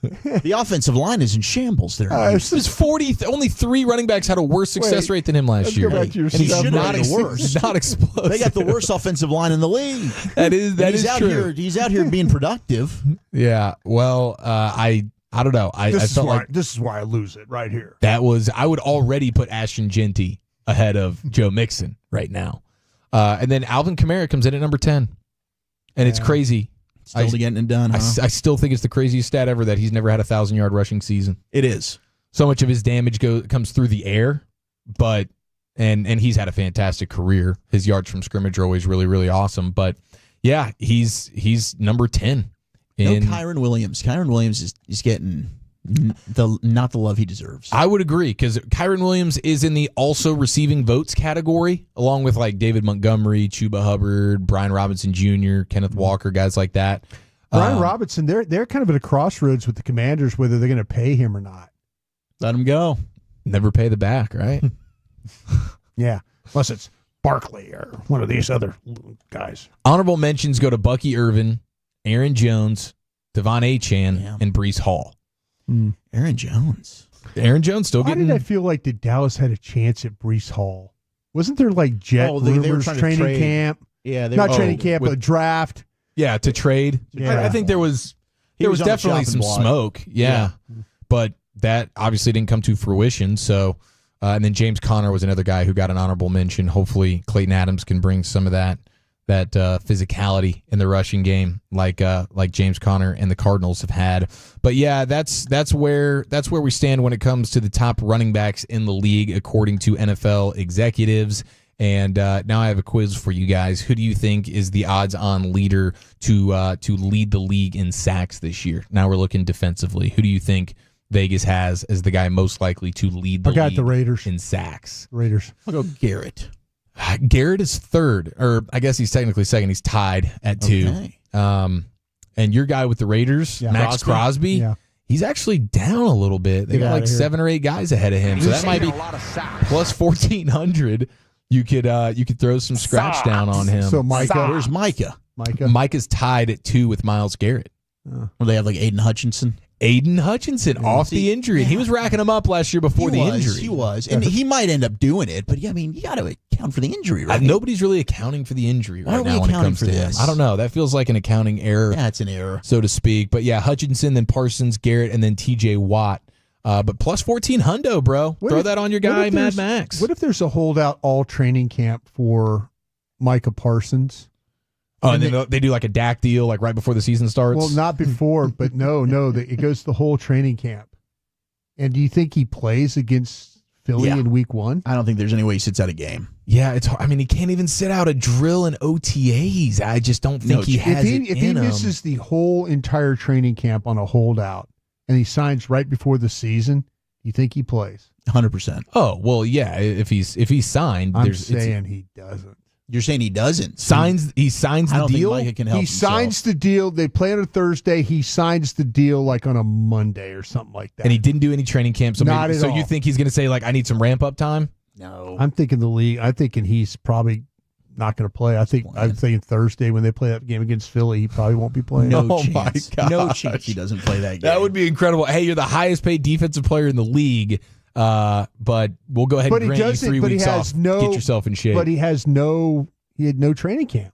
The offensive line is in shambles there. It was only 3 running backs had a worse success rate than him last year. And he should not be worse. Not explosive. They got the worst offensive line in the league. That is true. He's out here being productive. Yeah. Well, I don't know. This is why I lose it right here. I would already put Ashton Genty ahead of Joe Mixon right now. And then Alvin Kamara comes in at number 10. And it's crazy. Still getting it done, huh? I still think it's the craziest stat ever that he's never had a 1,000-yard rushing season. It is. So much of his damage comes through the air, but and he's had a fantastic career. His yards from scrimmage are always really, really awesome. But yeah, he's number 10. No Kyron Williams. Kyron Williams is getting not the love he deserves. I would agree, because Kyron Williams is in the also receiving votes category, along with like David Montgomery, Chuba Hubbard, Brian Robinson Jr., Kenneth Walker, guys like that. Brian Robinson, they're kind of at a crossroads with the Commanders whether they're going to pay him or not. Let him go. Never pay the back, right? Yeah, unless it's Barkley or one of these other guys. Honorable mentions go to Bucky Irvin, Aaron Jones, Devon Achane, and Breece Hall. Aaron Jones. Aaron Jones still Why getting. did I feel like Dallas had a chance at Breece Hall? Wasn't there like jet they were rumors, trying to training trade. camp? Yeah, they not were- training camp, with- but draft. Yeah, to trade. Yeah. I think there was He was on the definitely chopping some block. smoke. Yeah. But that obviously didn't come to fruition. So, and then James Conner was another guy who got an honorable mention. Hopefully, Clayton Adams can bring some of that physicality in the rushing game, like James Conner and the Cardinals have had. But yeah, that's where we stand when it comes to the top running backs in the league, according to NFL executives. And now I have a quiz for you guys. Who do you think is the odds-on leader to lead the league in sacks this year? Now we're looking defensively. Who do you think Vegas has as the guy most likely to lead the league the Raiders in sacks? Raiders. I'll go Garrett. Garrett is third, or I guess he's technically second. He's tied at 2. Okay. And your guy with the Raiders, Max Crosby, Yeah. he's actually down a little bit. They Get got outta like here. 7 or 8 guys ahead of him. So that might be plus 1,400. You could throw some scratch down on him. So Micah, Where's Micah? Micah's tied at 2 with Myles Garrett. Well, they have like Aiden Hutchinson. Aiden Hutchinson off the injury. He was racking them up last year before the injury. He was. And he might end up doing it, but yeah, I mean, you got to account for the injury, right? Nobody's really accounting for the injury Why right are we now when it accounting comes for to him. this? I don't know. That feels like an accounting error. Yeah, it's an error. So to speak. But yeah, Hutchinson, then Parsons, Garrett, and then TJ Watt. But plus 14 hundo, bro. Throw that on your guy, Mad Max. What if there's a holdout all training camp for Micah Parsons? Oh, and then they do like a DAC deal like right before the season starts? Well, not before, but no, it goes the whole training camp. And do you think he plays against Philly in week 1? I don't think there's any way he sits out a game. Yeah, it's hard. I mean, he can't even sit out a drill in OTAs. I just don't think he has it If he in him. misses the whole entire training camp on a holdout and he signs right before the season, you think he plays? 100%. Oh, well, yeah, if he's signed, I'm there's saying he doesn't. You're saying he doesn't? He signs I the don't deal. think Micah can help He himself. signs the deal. They play on a Thursday. He signs the deal like on a Monday or something like that. And he didn't do any training camp. So Not at so all. you think he's going to say like, I need some ramp up time? No. I'm thinking the league. I'm thinking he's probably not going to play. I'm thinking Thursday when they play that game against Philly, he probably won't be playing. No Oh my chance. gosh. No chance he doesn't play that game. That would be incredible. Hey, you're the highest paid defensive player in the league, but we'll go ahead But and he grant you doesn't. 3 But he weeks has off. no. Get yourself in shape. But he had no training camp.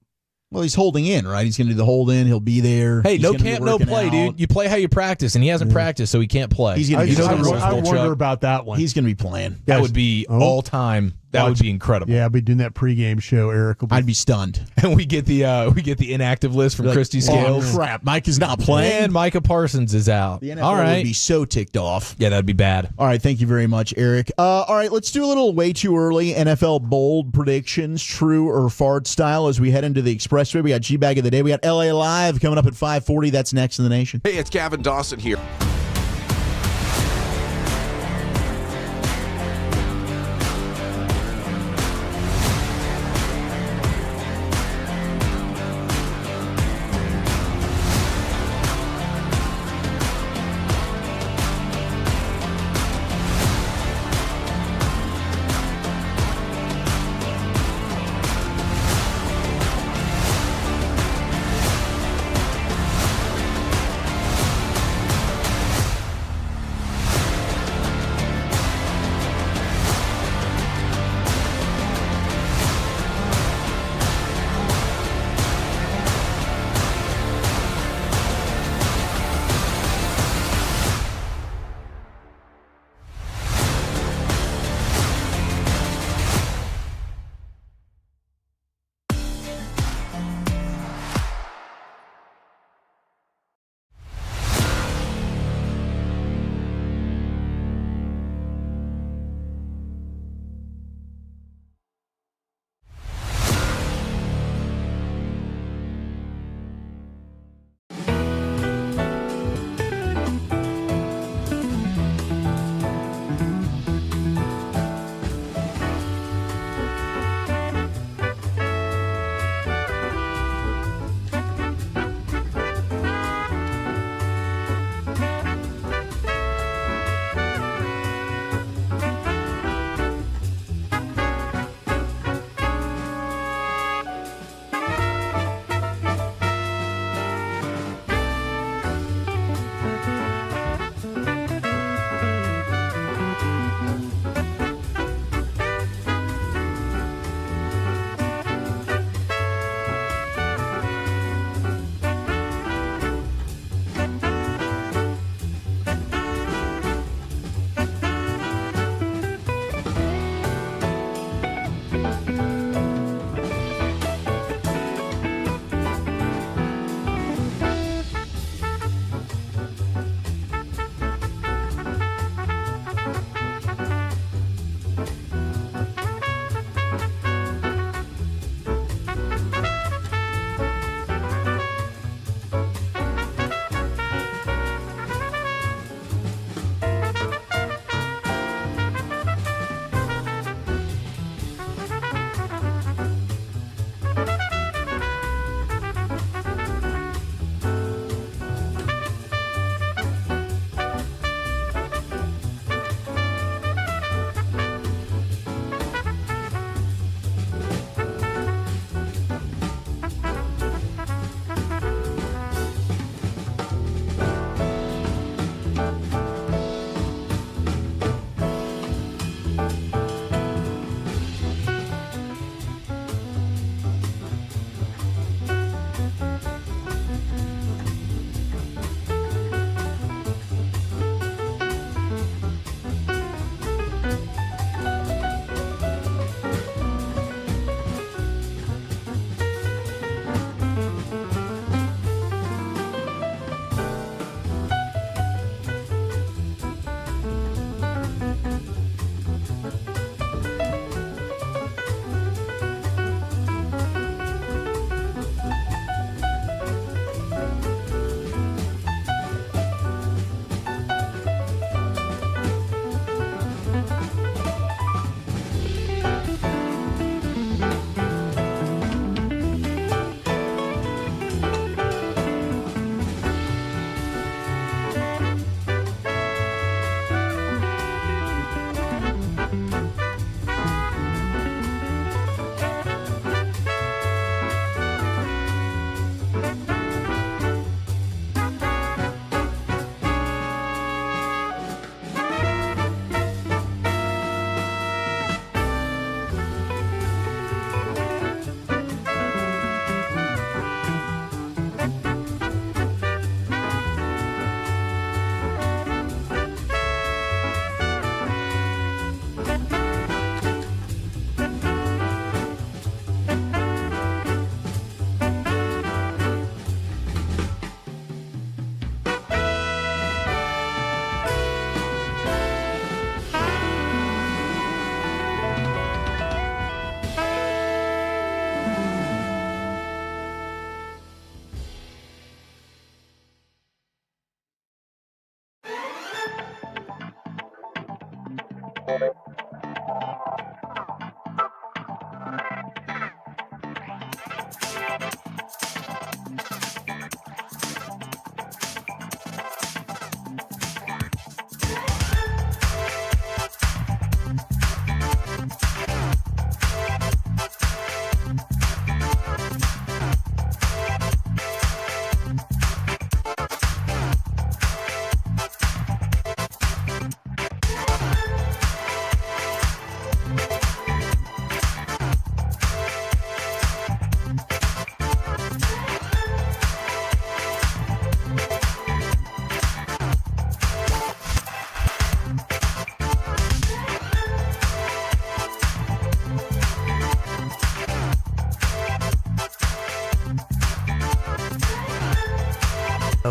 Well, he's holding in, right? He's going to do the hold in. He'll be there. Hey, He's no gonna be camp, no working play, out. dude. You play how you practice, and he hasn't practiced, so he can't play. He's gonna be You know the playing. rules, I Will wonder Chuck. about that one. He's going to be playing. That would be all time. That would be incredible. Yeah, I'll be doing that pregame show. Eric will be. I'd be stunned. And we get the inactive list from Like, Christy Scales. Oh, crap. Mike is not playing. And Micah Parsons is out. The NFL all right. would be so ticked off. Yeah, that'd be bad. All right, thank you very much, Eric. All right, let's do a little way too early NFL bold predictions, true or fart style, as we head into the expressway. We got G-Bag of the Day. We got LA Live coming up at 5:40. That's next in the nation. Hey, it's Gavin Dawson here.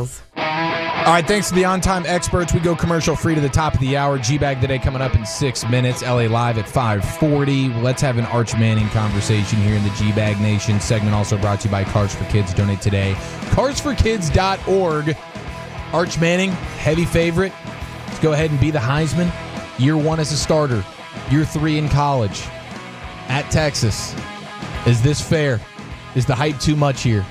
All right, thanks to the on-time experts. We go commercial free to the top of the hour. G-Bag today coming up in 6 minutes. LA Live at 5:40. Let's have an Arch Manning conversation here in the G-Bag Nation. Segment also brought to you by Cars for Kids. Donate today. carsforkids.org. Arch Manning, heavy favorite. Let's go ahead and be the Heisman. Year 1 as a starter. Year 3 in college. At Texas. Is this fair? Is the hype too much here?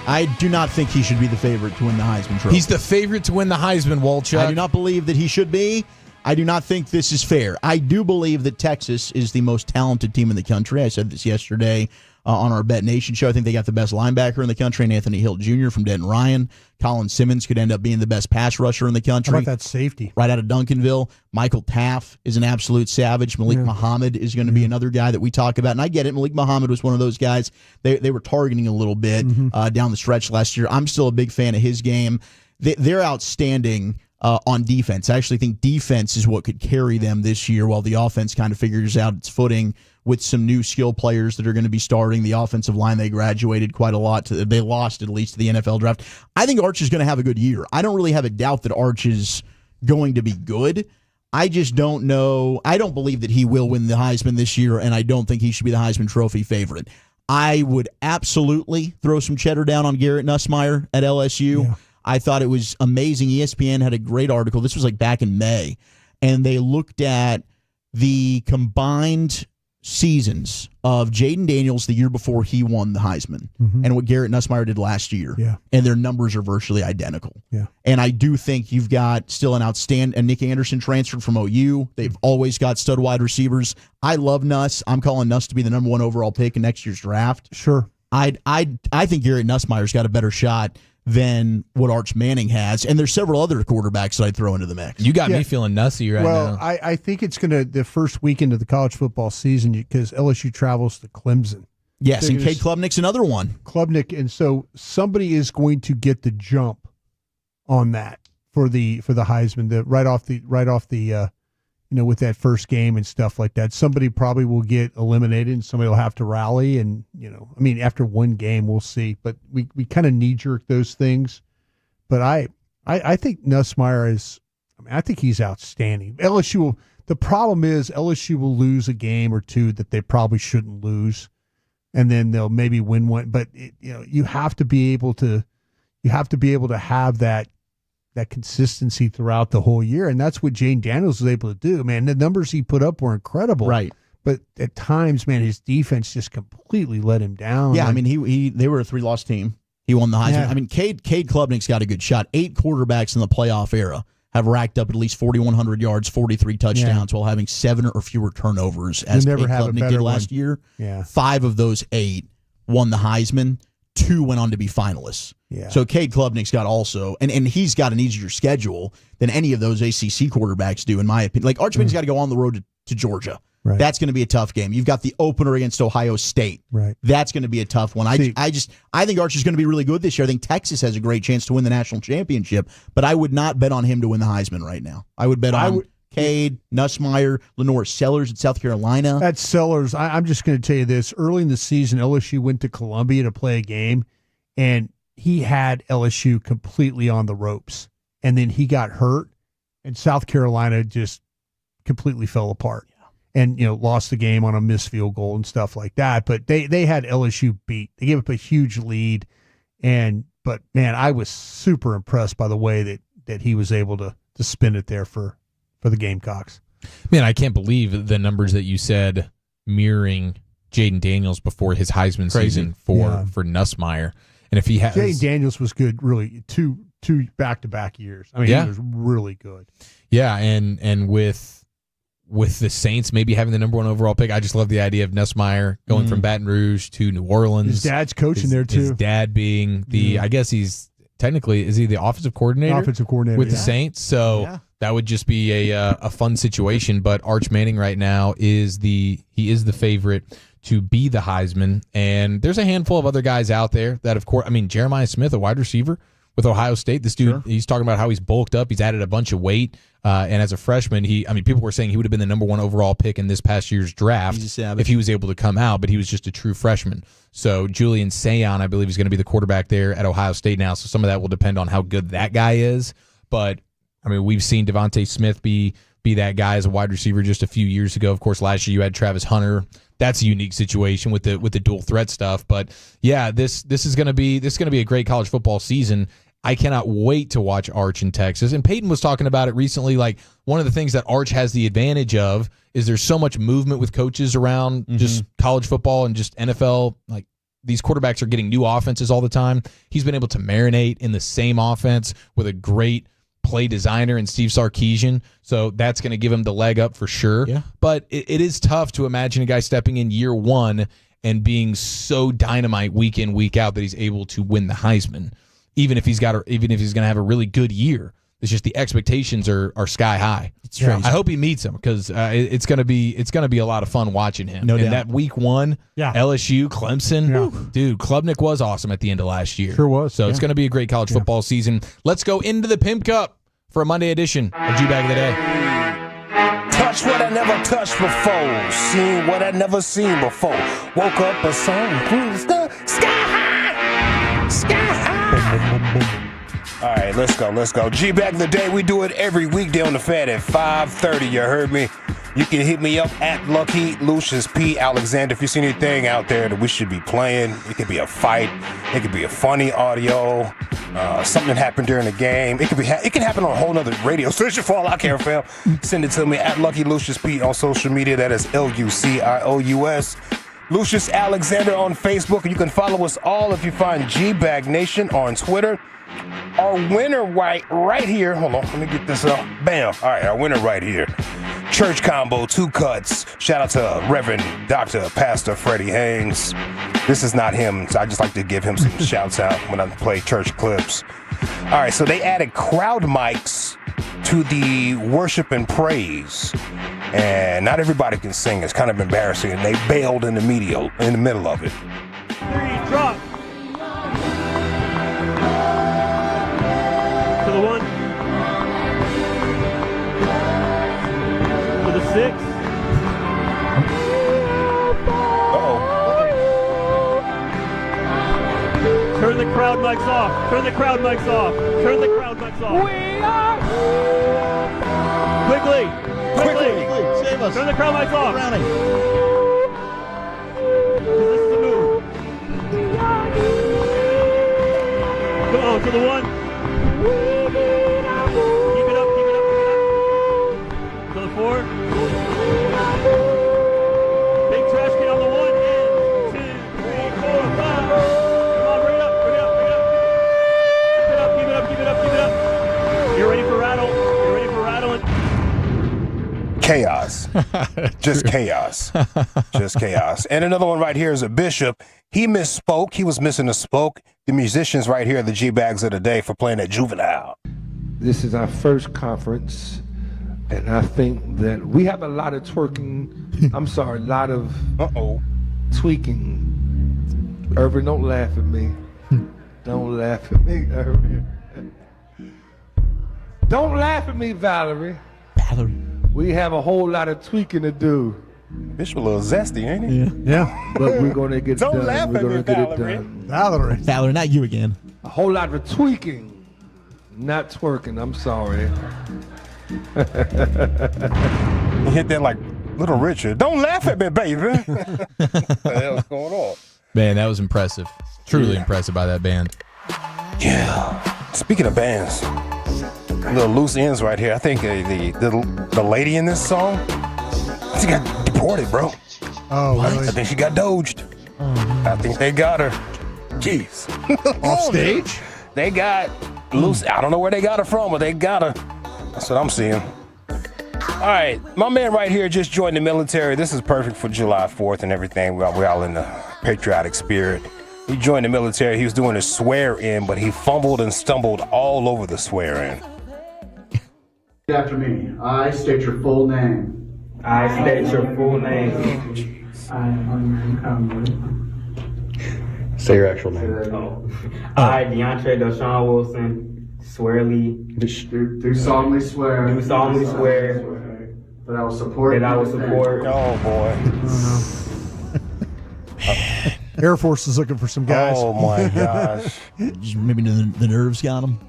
I do not think he should be the favorite to win the Heisman Trophy. He's the favorite to win the Heisman, Walchuk. I do not believe that he should be. I do not think this is fair. I do believe that Texas is the most talented team in the country. I said this yesterday on our Bet Nation show. I think they got the best linebacker in the country, and Anthony Hill Jr. from Denton Ryan. Colin Simmons could end up being the best pass rusher in the country. How about that safety? Right out of Duncanville. Michael Taff is an absolute savage. Malik Muhammad is going to be another guy that we talk about. And I get it. Malik Muhammad was one of those guys they were targeting a little bit down the stretch last year. I'm still a big fan of his game. They're outstanding on defense. I actually think defense is what could carry them this year while the offense kind of figures out its footing with some new skill players that are going to be starting. The offensive line, they graduated quite a lot. They lost at least to the NFL draft. I think Arch is going to have a good year. I don't really have a doubt that Arch is going to be good. I just don't know. I don't believe that he will win the Heisman this year, and I don't think he should be the Heisman Trophy favorite. I would absolutely throw some cheddar down on Garrett Nussmeier at LSU. Yeah. I thought it was amazing. ESPN had a great article. This was like back in May, and they looked at the combined seasons of Jaden Daniels the year before he won the Heisman and what Garrett Nussmeier did last year. Yeah. And their numbers are virtually identical. Yeah. And I do think you've got still an outstanding, and Nick Anderson transferred from OU. They've always got stud wide receivers. I love Nuss. I'm calling Nuss to be the number 1 overall pick in next year's draft. Sure. I think Garrett Nussmeier's got a better shot than what Arch Manning has. And there's several other quarterbacks that I'd throw into the mix. You got me feeling nussy right now. Well, I think it's going to, the first weekend of the college football season, because LSU travels to Clemson. Yes, and Cade Klubnik's another one. Klubnik, and so somebody is going to get the jump on that for the Heisman, right off the with that first game and stuff like that. Somebody probably will get eliminated and somebody will have to rally. And, after one game, we'll see. But we kind of knee-jerk those things. But I think Nussmeier is, I think he's outstanding. LSU, the problem is LSU will lose a game or two that they probably shouldn't lose. And then they'll maybe win one. But, you have to be able to have that consistency throughout the whole year. And that's what Jane Daniels was able to do, man. The numbers he put up were incredible. Right. But at times, man, his defense just completely let him down. Yeah, they were a 3-loss team. He won the Heisman. Yeah. Cade Klubnik's got a good shot. 8 quarterbacks in the playoff era have racked up at least 4,100 yards, 43 touchdowns while having 7 or fewer turnovers, as Cade Klubnik did last year. Yeah. 5 of those 8 won the Heisman. 2 went on to be finalists. Yeah. So Cade Klubnik's got also, and he's got an easier schedule than any of those ACC quarterbacks do, in my opinion. Like Arch Manning's got to go on the road to Georgia. Right. That's going to be a tough game. You've got the opener against Ohio State. Right. That's going to be a tough one. I think Arch is going to be really good this year. I think Texas has a great chance to win the national championship, but I would not bet on him to win the Heisman right now. I would bet on Cade, Nussmeier, Lenore Sellers at South Carolina. That's Sellers. I'm just going to tell you this. Early in the season, LSU went to Columbia to play a game, and he had LSU completely on the ropes. And then he got hurt, and South Carolina just completely fell apart. And, lost the game on a missed field goal and stuff like that. But they had LSU beat. They gave up a huge lead. But, man, I was super impressed by the way that he was able to spin it there for the Gamecocks. Man, I can't believe the numbers that you said mirroring Jaden Daniels before his Heisman season for Nussmeier. And if he has, Jaden Daniels was good, really, two back-to-back years. I mean, he was really good. Yeah, and with the Saints maybe having the number 1 overall pick, I just love the idea of Nussmeier going from Baton Rouge to New Orleans. His dad's coaching there too. His dad being I guess he's technically, is he the offensive coordinator? Offensive coordinator with the Saints. So that would just be a fun situation. But Arch Manning right now is the favorite to be the Heisman. And there's a handful of other guys out there that, of course, Jeremiah Smith, a wide receiver, with Ohio State. This dude, he's talking about how he's bulked up. He's added a bunch of weight. And as a freshman, people were saying he would have been the number 1 overall pick in this past year's draft if he was able to come out, but he was just a true freshman. So Julian Sayon, I believe, is going to be the quarterback there at Ohio State now. So some of that will depend on how good that guy is. But, we've seen Devontae Smith be that guy as a wide receiver just a few years ago. Of course, last year you had Travis Hunter. That's a unique situation with the dual threat stuff. But yeah, this is going to be a great college football season. I cannot wait to watch Arch in Texas. And Peyton was talking about it recently. Like, one of the things that Arch has the advantage of is there's so much movement with coaches around just college football and just NFL. Like, these quarterbacks are getting new offenses all the time. He's been able to marinate in the same offense with a great play designer in Steve Sarkisian. So that's going to give him the leg up for sure. Yeah. But it is tough to imagine a guy stepping in year 1 and being so dynamite week in, week out that he's able to win the Heisman. Even if he's going to have a really good year, it's just the expectations are sky high. It's crazy. I hope he meets him because it's going to be a lot of fun watching him. No doubt. That week 1, LSU, Clemson, dude, Klubnik was awesome at the end of last year. Sure was. So it's going to be a great college football season. Let's go into the Pimp Cup for a Monday edition of G-Bag of the Day. Touch what I never touched before, seen what I never seen before. Woke up a song, sky high, sky high. All right, let's go. G-Bag of the Day, we do it every weekday on the Fed at 5:30, you heard me? You can hit me up at Lucky Lucius P. Alexander if you see anything out there that we should be playing. It could be a fight. It could be a funny audio. Something happened during the game. It can happen on a whole nother radio station for all I care, fam. Send it to me at Lucky Lucius P on social media. That is LUCIOUS. Lucius Alexander on Facebook. And you can follow us all if you find G-Bag Nation on Twitter. Our winner right here. Hold on, let me get this up. Bam. All right, our winner right here. Church Combo, 2 cuts. Shout out to Reverend Dr. Pastor Freddie Haynes. This is not him, so I just like to give him some shouts out when I play church clips. All right, so they added crowd mics to the worship and praise. And not everybody can sing. It's kind of embarrassing. And they bailed in the middle of it. 3, drop. To the 1. To the 6. Turn the crowd mics off. Turn the crowd mics off. Turn the crowd mics off. We are quickly. Save us. Turn the crowd mics off. Browning. This is the move. Come on, to the 1. Keep it up. To the 4. Big trash can on the 1. And 2, 3, 4, 5. Come on, bring it up. Keep it up. You're ready for rattling. Chaos. Just chaos. And another one right here is a bishop. He misspoke. He was missing a spoke. The musicians right here are the G-Bags of the Day for playing at Juvenile. This is our first conference, and I think that we have a lot of twerking. A lot of tweaking. Irvin, don't laugh at me. Don't laugh at me, Irvin. Don't laugh at me, Valerie. We have a whole lot of tweaking to do. Bishop a little zesty, ain't he? Yeah. But we're going to get it done. Don't laugh we're at going me, to get Valerie. it done. Valerie, not you again. A whole lot of tweaking, not twerking. I'm sorry. He hit that like Little Richard. Don't laugh at me, baby. What the hell's going on? Man, that was impressive. Truly impressive by that band. Yeah. Speaking of bands, little loose ends right here. I think the lady in this song, she got deported, bro. Oh, really? I think she got doged. I think they got her. Jeez. Off stage? They got loose. I don't know where they got her from, but they got her. That's what I'm seeing. All right, my man right here just joined the military. This is perfect for July 4th and everything. We're all in the patriotic spirit. He joined the military. He was doing a swear-in, but he fumbled and stumbled all over the swear-in. Repeat after me. I state your full name. I state your full name. I, unnamed Conway, Say your actual name. I, DeAndre Deshaun Wilson, Do solemnly swear. do solemnly swear That I will support. Oh, boy. Air Force is looking for some guys. Oh, my gosh. Maybe the nerves got him.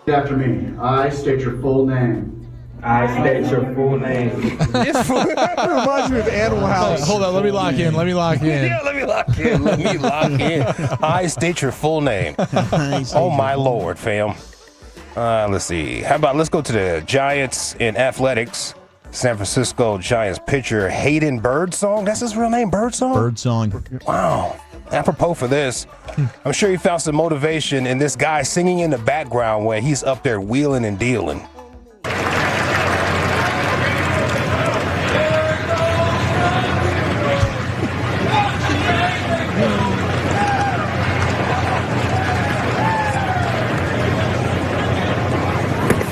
Repeat after me. I state your full name. I state your full name. It reminds me of Animal House. Hold on, let me lock in. Yeah, let me lock in. I state your full name. Oh, my Lord, fam. Let's see. How about let's go to the Giants in athletics. San Francisco Giants pitcher Hayden Birdsong. That's his real name, Birdsong? Birdsong. Wow. Apropos for this, I'm sure he found some motivation in this guy singing in the background when he's up there wheeling and dealing.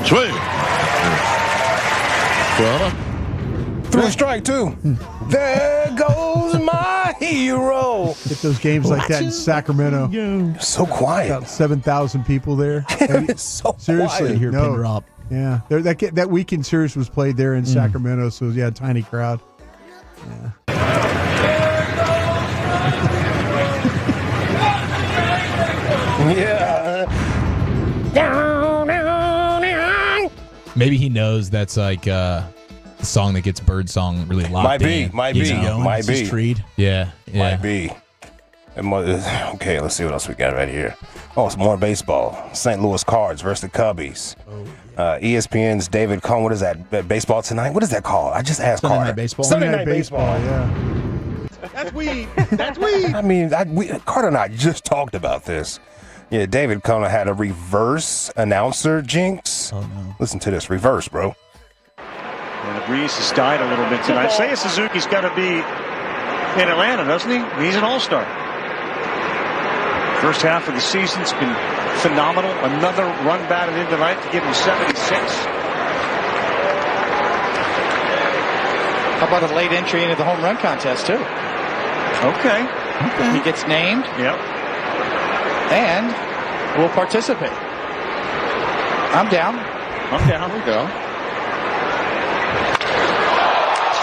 Swing. Through strike, too. There goes my hero. Get those games like that in Sacramento. So quiet. About 7,000 people there. It's so Seriously, quiet. Hear a pin drop. Yeah, that weekend series was played there in Sacramento, so yeah, tiny crowd. Yeah. Maybe he knows that's like the song that gets Birdsong really locked in. Might be. Yeah. Might be. Okay, let's see what else we got right here. Oh, it's more baseball. St. Louis Cards versus the Cubbies. ESPN's David Cohn. What is that? Baseball Tonight? What is that called? I just asked Sunday Carter. Night Baseball. Sunday Night Baseball. Yeah. That's weed. That's weed. I mean, Carter and I just talked about this. Yeah, David Cohn had a reverse announcer jinx. Oh, no. Listen to this. Reverse, bro. And the breeze has died a little bit tonight. Seiya Suzuki's got to be in Atlanta, doesn't he? He's an all-star. First half of the season's been phenomenal. Another run batted in tonight to give him 76. How about a late entry into the home run contest, too? Okay. He gets named. Yep. And will participate. I'm down. Here we go.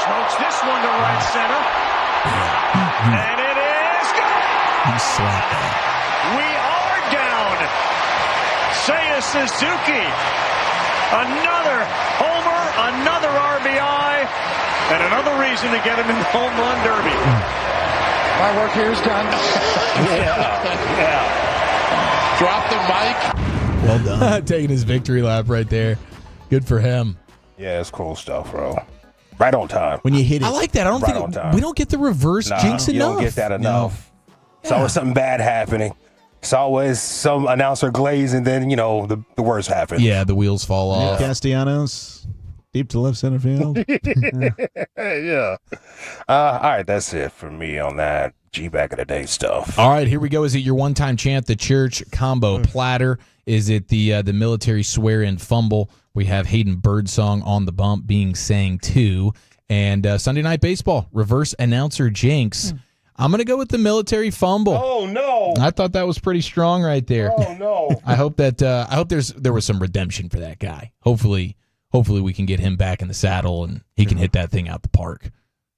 Smokes this one to right center. And it is gone. He slapped that. We are down. Seiya Suzuki. Another homer, another RBI, and another reason to get him in the home run derby. My work here is done. Yeah. Drop the mic. Well done. Taking his victory lap right there. Good for him. Yeah, it's cool stuff, bro. Right on time. When you hit it. I like that. I don't Right think on time. we don't get the reverse jinx you enough. don't get that enough. It's always something bad happening. It's always some announcer glaze, and then, the worst happens. Yeah, the wheels fall off. Castellanos, deep to left center field. Yeah. All right, that's it for me on that G-Back of the Day stuff. All right, here we go. Is it your one-time chant, the church combo platter? Is it the military swear-in fumble? We have Hayden Birdsong on the bump being sang to. And Sunday Night Baseball, reverse announcer jinx. I'm going to go with the military fumble. Oh, no. I thought that was pretty strong right there. Oh, no. I hope there was some redemption for that guy. Hopefully we can get him back in the saddle and he can hit that thing out the park.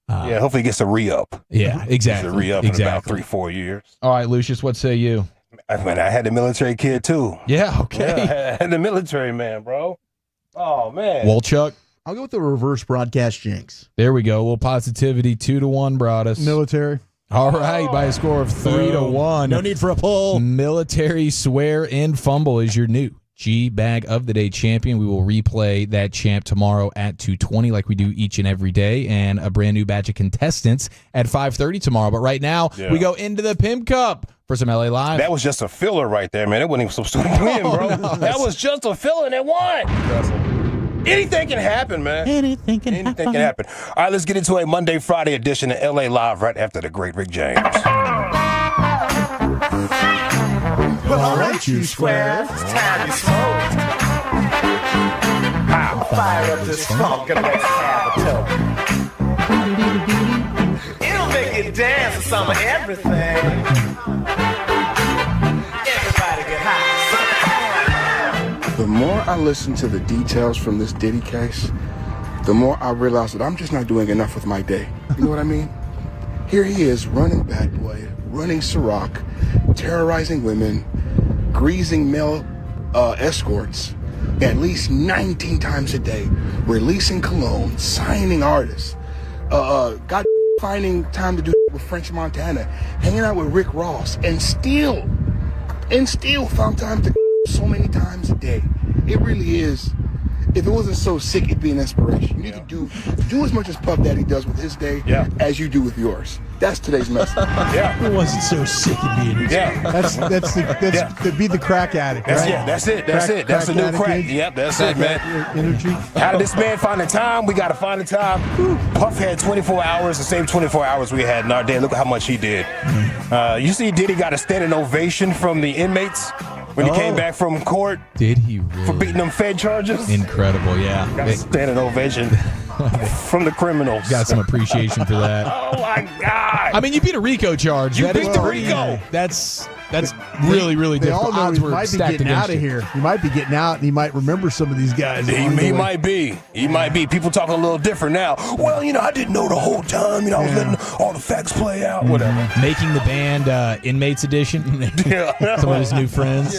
Hopefully he gets a re-up. Yeah, exactly. Gets a re-up in about 3-4 years. All right, Lucius, what say you? I had the military kid, too. Yeah, okay. Yeah, I had the military man, bro. Oh, man. Wolchuk? I'll go with the reverse broadcast jinx. There we go. Well, positivity 2-1 brought us. Military. All right, by a score of 3-1. No need for a poll. Military swear-in fumble is your new G-Bag of the Day champion. We will replay that champ tomorrow at 2:20 like we do each and every day, and a brand new batch of contestants at 5:30 tomorrow. But right now, we go into the Pimp Cup for some LA Live. That was just a filler right there, man. It wasn't even supposed to win, bro. No. That was just a filler and it won. Anything can happen, man. Anything can happen. All right, let's get into a Monday, Friday edition of LA Live right after the great Rick James. Well, all right, you square. It's time to smoke. I'll fire up this funk and let's have a toke. It'll make you dance to some of everything. more I listen to the details from this Diddy case, the more I realize that I'm just not doing enough with my day. You know what I mean? Here he is running Bad Boy, running Ciroc, terrorizing women, greasing male escorts at least 19 times a day, releasing cologne, signing artists, finding time to do with French Montana, hanging out with Rick Ross, and still found time to so many times a day. It really is. If it wasn't so sick, it'd be an inspiration. You need to do as much as Puff Daddy does with his day as you do with yours. That's today's message. It wasn't so sick it'd be an inspiration. That's to be the crack addict, right? That's it. That's the new crack. Yep, that's it, man. Energy. How did this man find the time? We got to find the time. Puff had 24 hours, the same 24 hours we had in our day. Look at how much he did. You see Diddy got a standing ovation from the inmates when he came back from court. Did he really? For beating them Fed charges? Incredible, yeah. Got a standing ovation from the criminals. Got some appreciation for that. Oh, my God. I mean, you beat a RICO charge. You beat the RICO. That's really, really They difficult. all know Odds he were might be stacked getting against out of you. here. He might be getting out, and he might remember some of these guys. He might be. He might be. People talking a little different now. Well, I didn't know the whole time. I was letting all the facts play out. Whatever. Making the band Inmates Edition. Some of his new friends.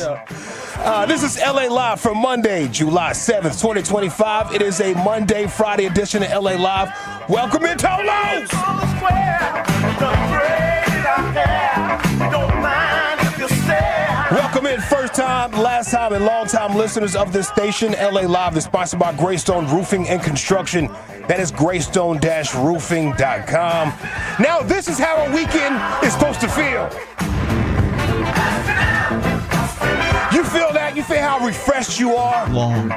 This is LA Live from Monday, July 7th, 2025. It is a Monday, Friday edition of LA Live. Welcome in, Tolos! Welcome in, first time, last time, and long time listeners of this station. LA Live is sponsored by Greystone Roofing and Construction. That is greystone-roofing.com. Now, this is how a weekend is supposed to feel. You feel that? You feel how refreshed you are? Long.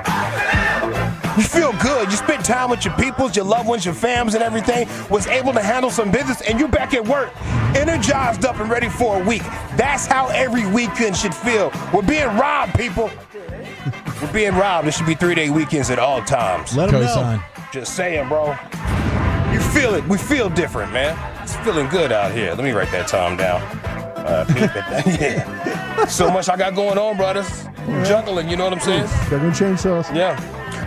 You feel good. You spent time with your peoples, your loved ones, your fams, and everything. Was able to handle some business, and you're back at work, energized up and ready for a week. That's how every weekend should feel. We're being robbed, people. We're being robbed. There should be 3-day weekends at all times. Let them know. Just saying, bro. You feel it. We feel different, man. It's feeling good out here. Let me write that time down. Yeah. So much I got going on, brothers. Juggling, you know what I'm saying? Juggling chainsaws. Yeah.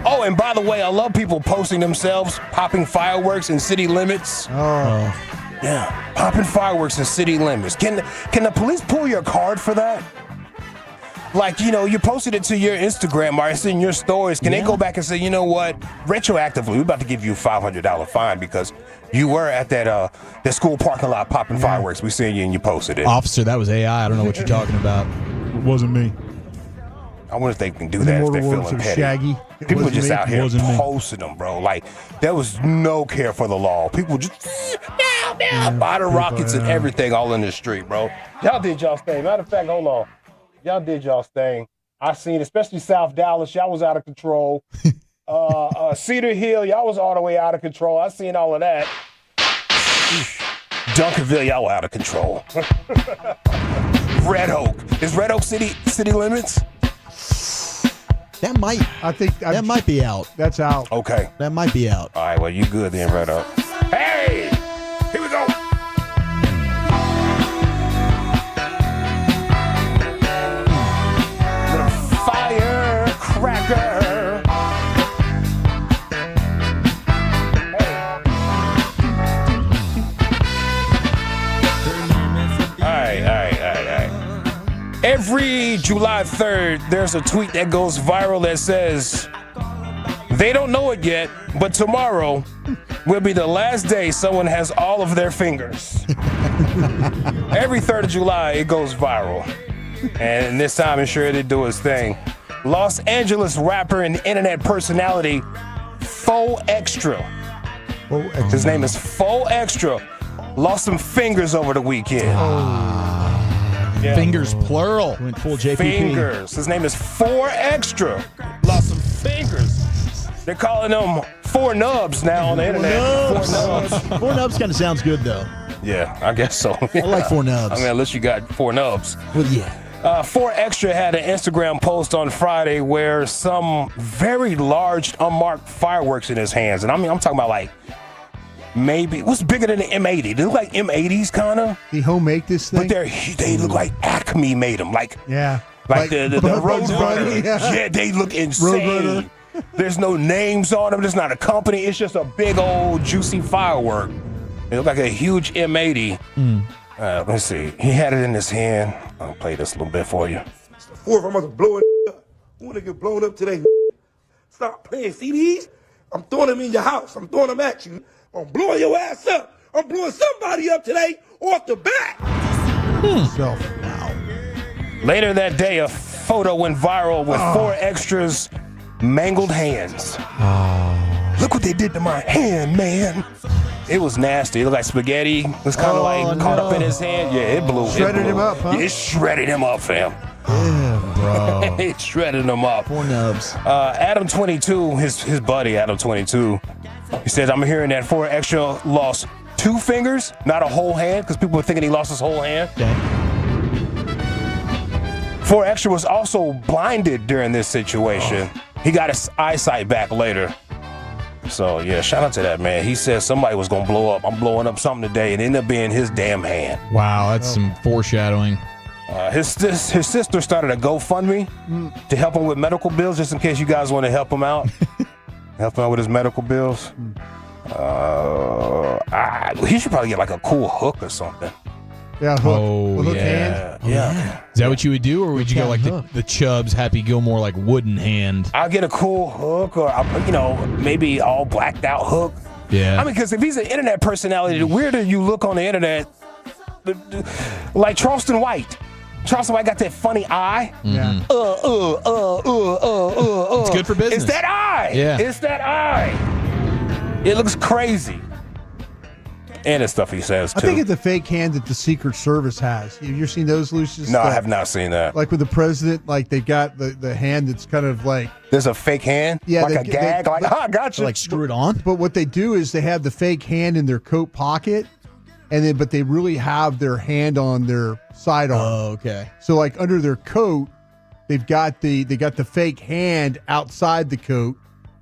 Oh, and by the way, I love people posting themselves popping fireworks in city limits. Oh. Yeah, popping fireworks in city limits. Can the police pull your card for that? Like, you posted it to your Instagram or it's in your stories. Can they go back and say, you know what? Retroactively, we're about to give you a $500 fine because you were at that school parking lot popping fireworks. We seen you and you posted it. Officer, that was AI. I don't know what you're talking about. It wasn't me. I wonder if they can do that if they're feeling petty. Shaggy. People are just out here Wasn't me. posting them, bro. Like, there was no care for the law. People just bottle rockets and everything all in the street, bro. Y'all did y'all's thing. Matter of fact, hold on. Y'all did y'all's thing. I seen, especially South Dallas, y'all was out of control. Cedar Hill, y'all was all the way out of control. I seen all of that. Duncanville, y'all were out of control. Red Oak. Is Red Oak city limits? That might be out. That's out. Okay. That might be out. All right, well, you good then, Red Oak. Hey! Here we go. Little firecracker. Every July 3rd, there's a tweet that goes viral that says, they don't know it yet, but tomorrow will be the last day someone has all of their fingers. Every 3rd of July, it goes viral. And this time, it's sure to do its thing. Los Angeles rapper and internet personality, Faux Extra. His name is Faux Extra. Lost some fingers over the weekend. Yeah. Fingers plural. Went full JPP. Fingers. His name is 4 Extra. Lost some fingers. They're calling them 4 nubs now on the internet. 4 nubs. 4 nubs kind of sounds good, though. Yeah, I guess so. I like 4 nubs. I mean, unless you got 4 nubs. Well, yeah. 4 Extra had an Instagram post on Friday where some very large unmarked fireworks in his hands. And I'm talking about like maybe what's bigger than an M80? They look like M80s kind of. He homemade this thing? But they look like Acme made them. Like, yeah. Like the Roadrunner. Yeah, they look insane. There's no names on them. There's not a company. It's just a big old juicy firework. It looked like a huge M80. Let's see. He had it in his hand. I'll play this a little bit for you. It's the 4th. I'm about to blow it up. I want to get blown up today. Stop playing. See these? I'm throwing them in your house. I'm throwing them at you. I'm blowing your ass up. I'm blowing somebody up today off the bat. Wow. Later that day, a photo went viral with 4 extras' mangled hands. Look what they did to my hand, man. It was nasty. It looked like spaghetti. It was kind of caught up in his hand. Yeah, it blew. Shredded him up, huh? Yeah, it shredded him up, fam. Yeah, bro. It shredded him up. Poor nubs. Adam22, his buddy Adam22, he says, I'm hearing that 4 extra lost 2 fingers, not a whole hand, because people were thinking he lost his whole hand. Okay. 4 extra was also blinded during this situation. He got his eyesight back later. So, yeah, shout out to that man. He said somebody was going to blow up. I'm blowing up something today. It ended up being his damn hand. Wow, that's some foreshadowing. His sister started a GoFundMe to help him with medical bills, just in case you guys want to help him out. Help him out with his medical bills. He should probably get like a cool hook or something. Yeah, hook. Oh, hook yeah. hand. Yeah. Is that what you would do, or would you go like the Chubbs Happy Gilmore, like wooden hand? I'll get a cool hook, or maybe all blacked out hook. Yeah. I mean, because if he's an internet personality, the weirder you look on the internet, like Charleston White. Charleston White got that funny eye. Yeah. It's good for business. It's that eye. Yeah. It's that eye. It looks crazy. And the stuff he says, too. I think it's the fake hand that the Secret Service has. Have you seen those, Lucius? No, I have not seen that. Like with the president, like they got the hand that's kind of like... There's a fake hand? Yeah, like a gag? I got you. Like screw it on? But what they do is they have the fake hand in their coat pocket, but they really have their hand on their sidearm. Oh, okay. So like under their coat, they got the fake hand outside the coat,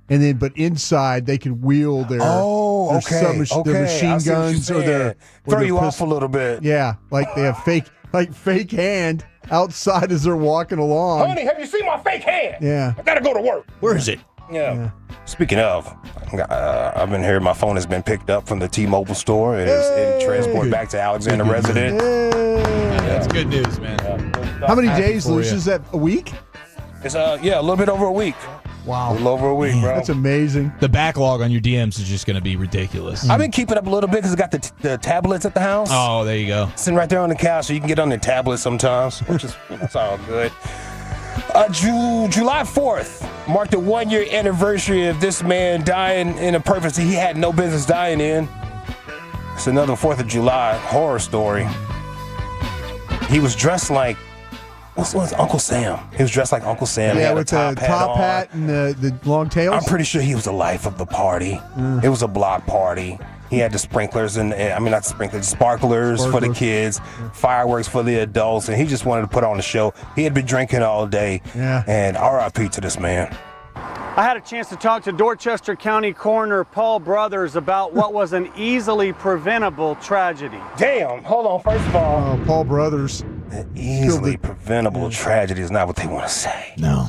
but inside they can wield their their machine guns or their throw you off a little bit. Yeah, like they have fake hand outside as they're walking along. Honey, have you seen my fake hand? Yeah, I gotta go to work. Where is it? Yeah. Speaking of, I've been hearing my phone has been picked up from the T-Mobile store. It is transported back to Alexander resident. That's good news, man. How many days, Lucius? Is that a week? It's a little bit over a week. Wow. A little over a week, bro. That's amazing. The backlog on your DMs is just going to be ridiculous. I've been keeping up a little bit because I got the tablets at the house. Oh, there you go. Sitting right there on the couch, so you can get on the tablet sometimes, which is that's all good. July 4th marked the 1-year anniversary of this man dying in a purpose that he had no business dying in. It's another 4th of July horror story. He was dressed like what's Uncle Sam? He was dressed like Uncle Sam. Yeah, with the top hat and the long tails. I'm pretty sure he was the life of the party. It was a block party. He had the sprinklers not sprinklers, sparklers for the kids, fireworks for the adults, and he just wanted to put on a show. He had been drinking all day. Yeah. And RIP to this man. I had a chance to talk to Dorchester County Coroner Paul Brothers about what was an easily preventable tragedy. Damn, hold on, first of all. Paul Brothers. An easily preventable tragedy is not what they want to say. No.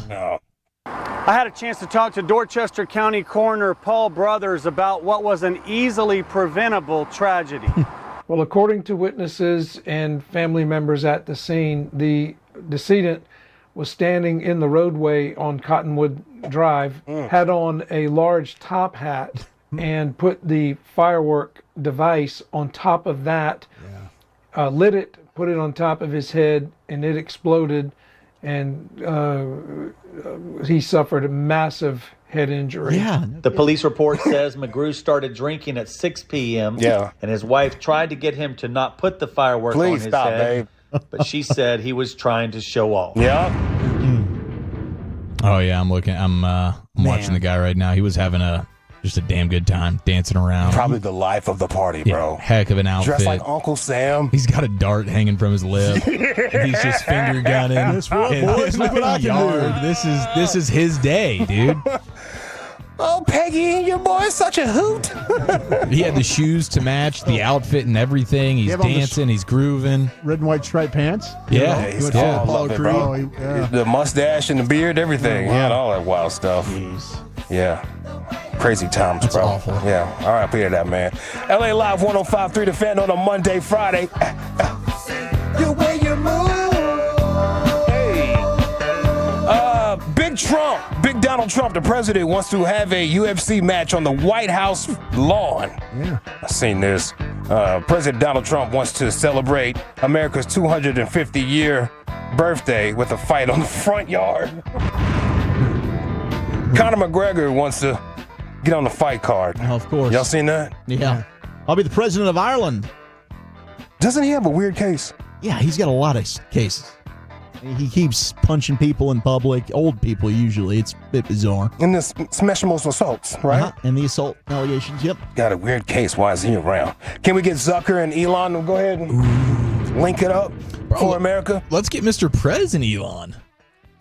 I had a chance to talk to Dorchester County Coroner Paul Brothers about what was an easily preventable tragedy. Well, according to witnesses and family members at the scene, the decedent was standing in the roadway on Cottonwood Drive, had on a large top hat, and put the firework device on top of that, lit it, put it on top of his head, and it exploded, and he suffered a massive head injury. Yeah. The police report says McGrew started drinking at 6 p.m. Yeah. And his wife tried to get him to not put the firework on his head. But she said he was trying to show off. Yeah. Oh yeah, I'm watching the guy right now. He was having just a damn good time dancing around. Probably the life of the party, bro. Heck of an outfit. Dressed like Uncle Sam. He's got a dart hanging from his lip. And he's just finger gunning. That's right, boys. Look what I can do. This is his day, dude. Oh, Peggy, your boy is such a hoot. He had the shoes to match the outfit and everything. He's dancing. He's grooving. Red and white striped pants. Yeah, He he's went all full love it, Apollo bro. Creed. Yeah. The mustache and the beard, everything. Oh, wow. He had all that wild stuff. Jeez. Yeah. Crazy times, That's bro. awful. Yeah. All right, Peter, that man. LA Live 105.3 The Fan on a Monday, Friday. Your way you move. Hey. Big Donald Trump, the president, wants to have a UFC match on the White House lawn. Yeah. I've seen this. President Donald Trump wants to celebrate America's 250-year birthday with a fight on the front yard. Conor McGregor wants to get on the fight card. Of course. Y'all seen that? Yeah. I'll be the president of Ireland. Doesn't he have a weird case? Yeah, he's got a lot of cases. He keeps punching people in public, old people usually. It's a bit bizarre. And the smashless assaults, right? Uh-huh. And the assault allegations, yep. Got a weird case. Why is he around? Can we get Zucker and Elon to go ahead and link it up for America? Let's get Mr. Prez and Elon.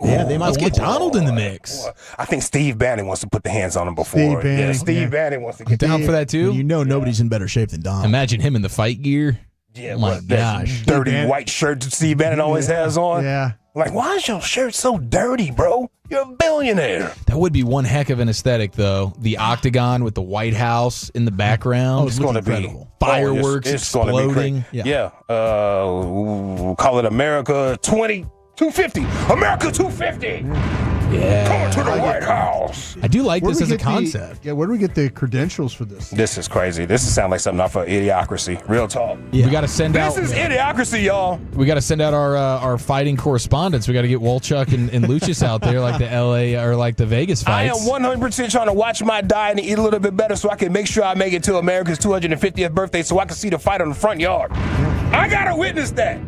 Yeah, they might Let's get Donald in the mix. I think Steve Bannon wants to put the hands on him before. Steve Bannon. Yeah, Steve Bannon wants to get Down for that too? You know nobody's in better shape than Donald. Imagine him in the fight gear. Yeah, Oh my what, that gosh. dirty Bannon. white shirt that Steve Bannon always has on. Yeah. Like, why is your shirt so dirty, bro? You're a billionaire. That would be one heck of an aesthetic, though. The octagon with the White House in the background. Oh, it's going to be incredible. Fireworks it's gonna be exploding. crazy. Yeah. We'll call it America 250. America 250. Yeah. Coming to the White House. I do like Where this do as we a get the- concept. Yeah, where do we get the credentials for this? This is crazy. This sounds like something off of Idiocracy. Real talk. We got to send out. This is Idiocracy, y'all. We got to send out our fighting correspondents. We got to get Wolchuk and Lucius out there, like the LA or like the Vegas I fights. am 100% trying to watch my diet and eat a little bit better so I can make sure I make it to America's 250th birthday so I can see the fight on the front yard. I got to witness that.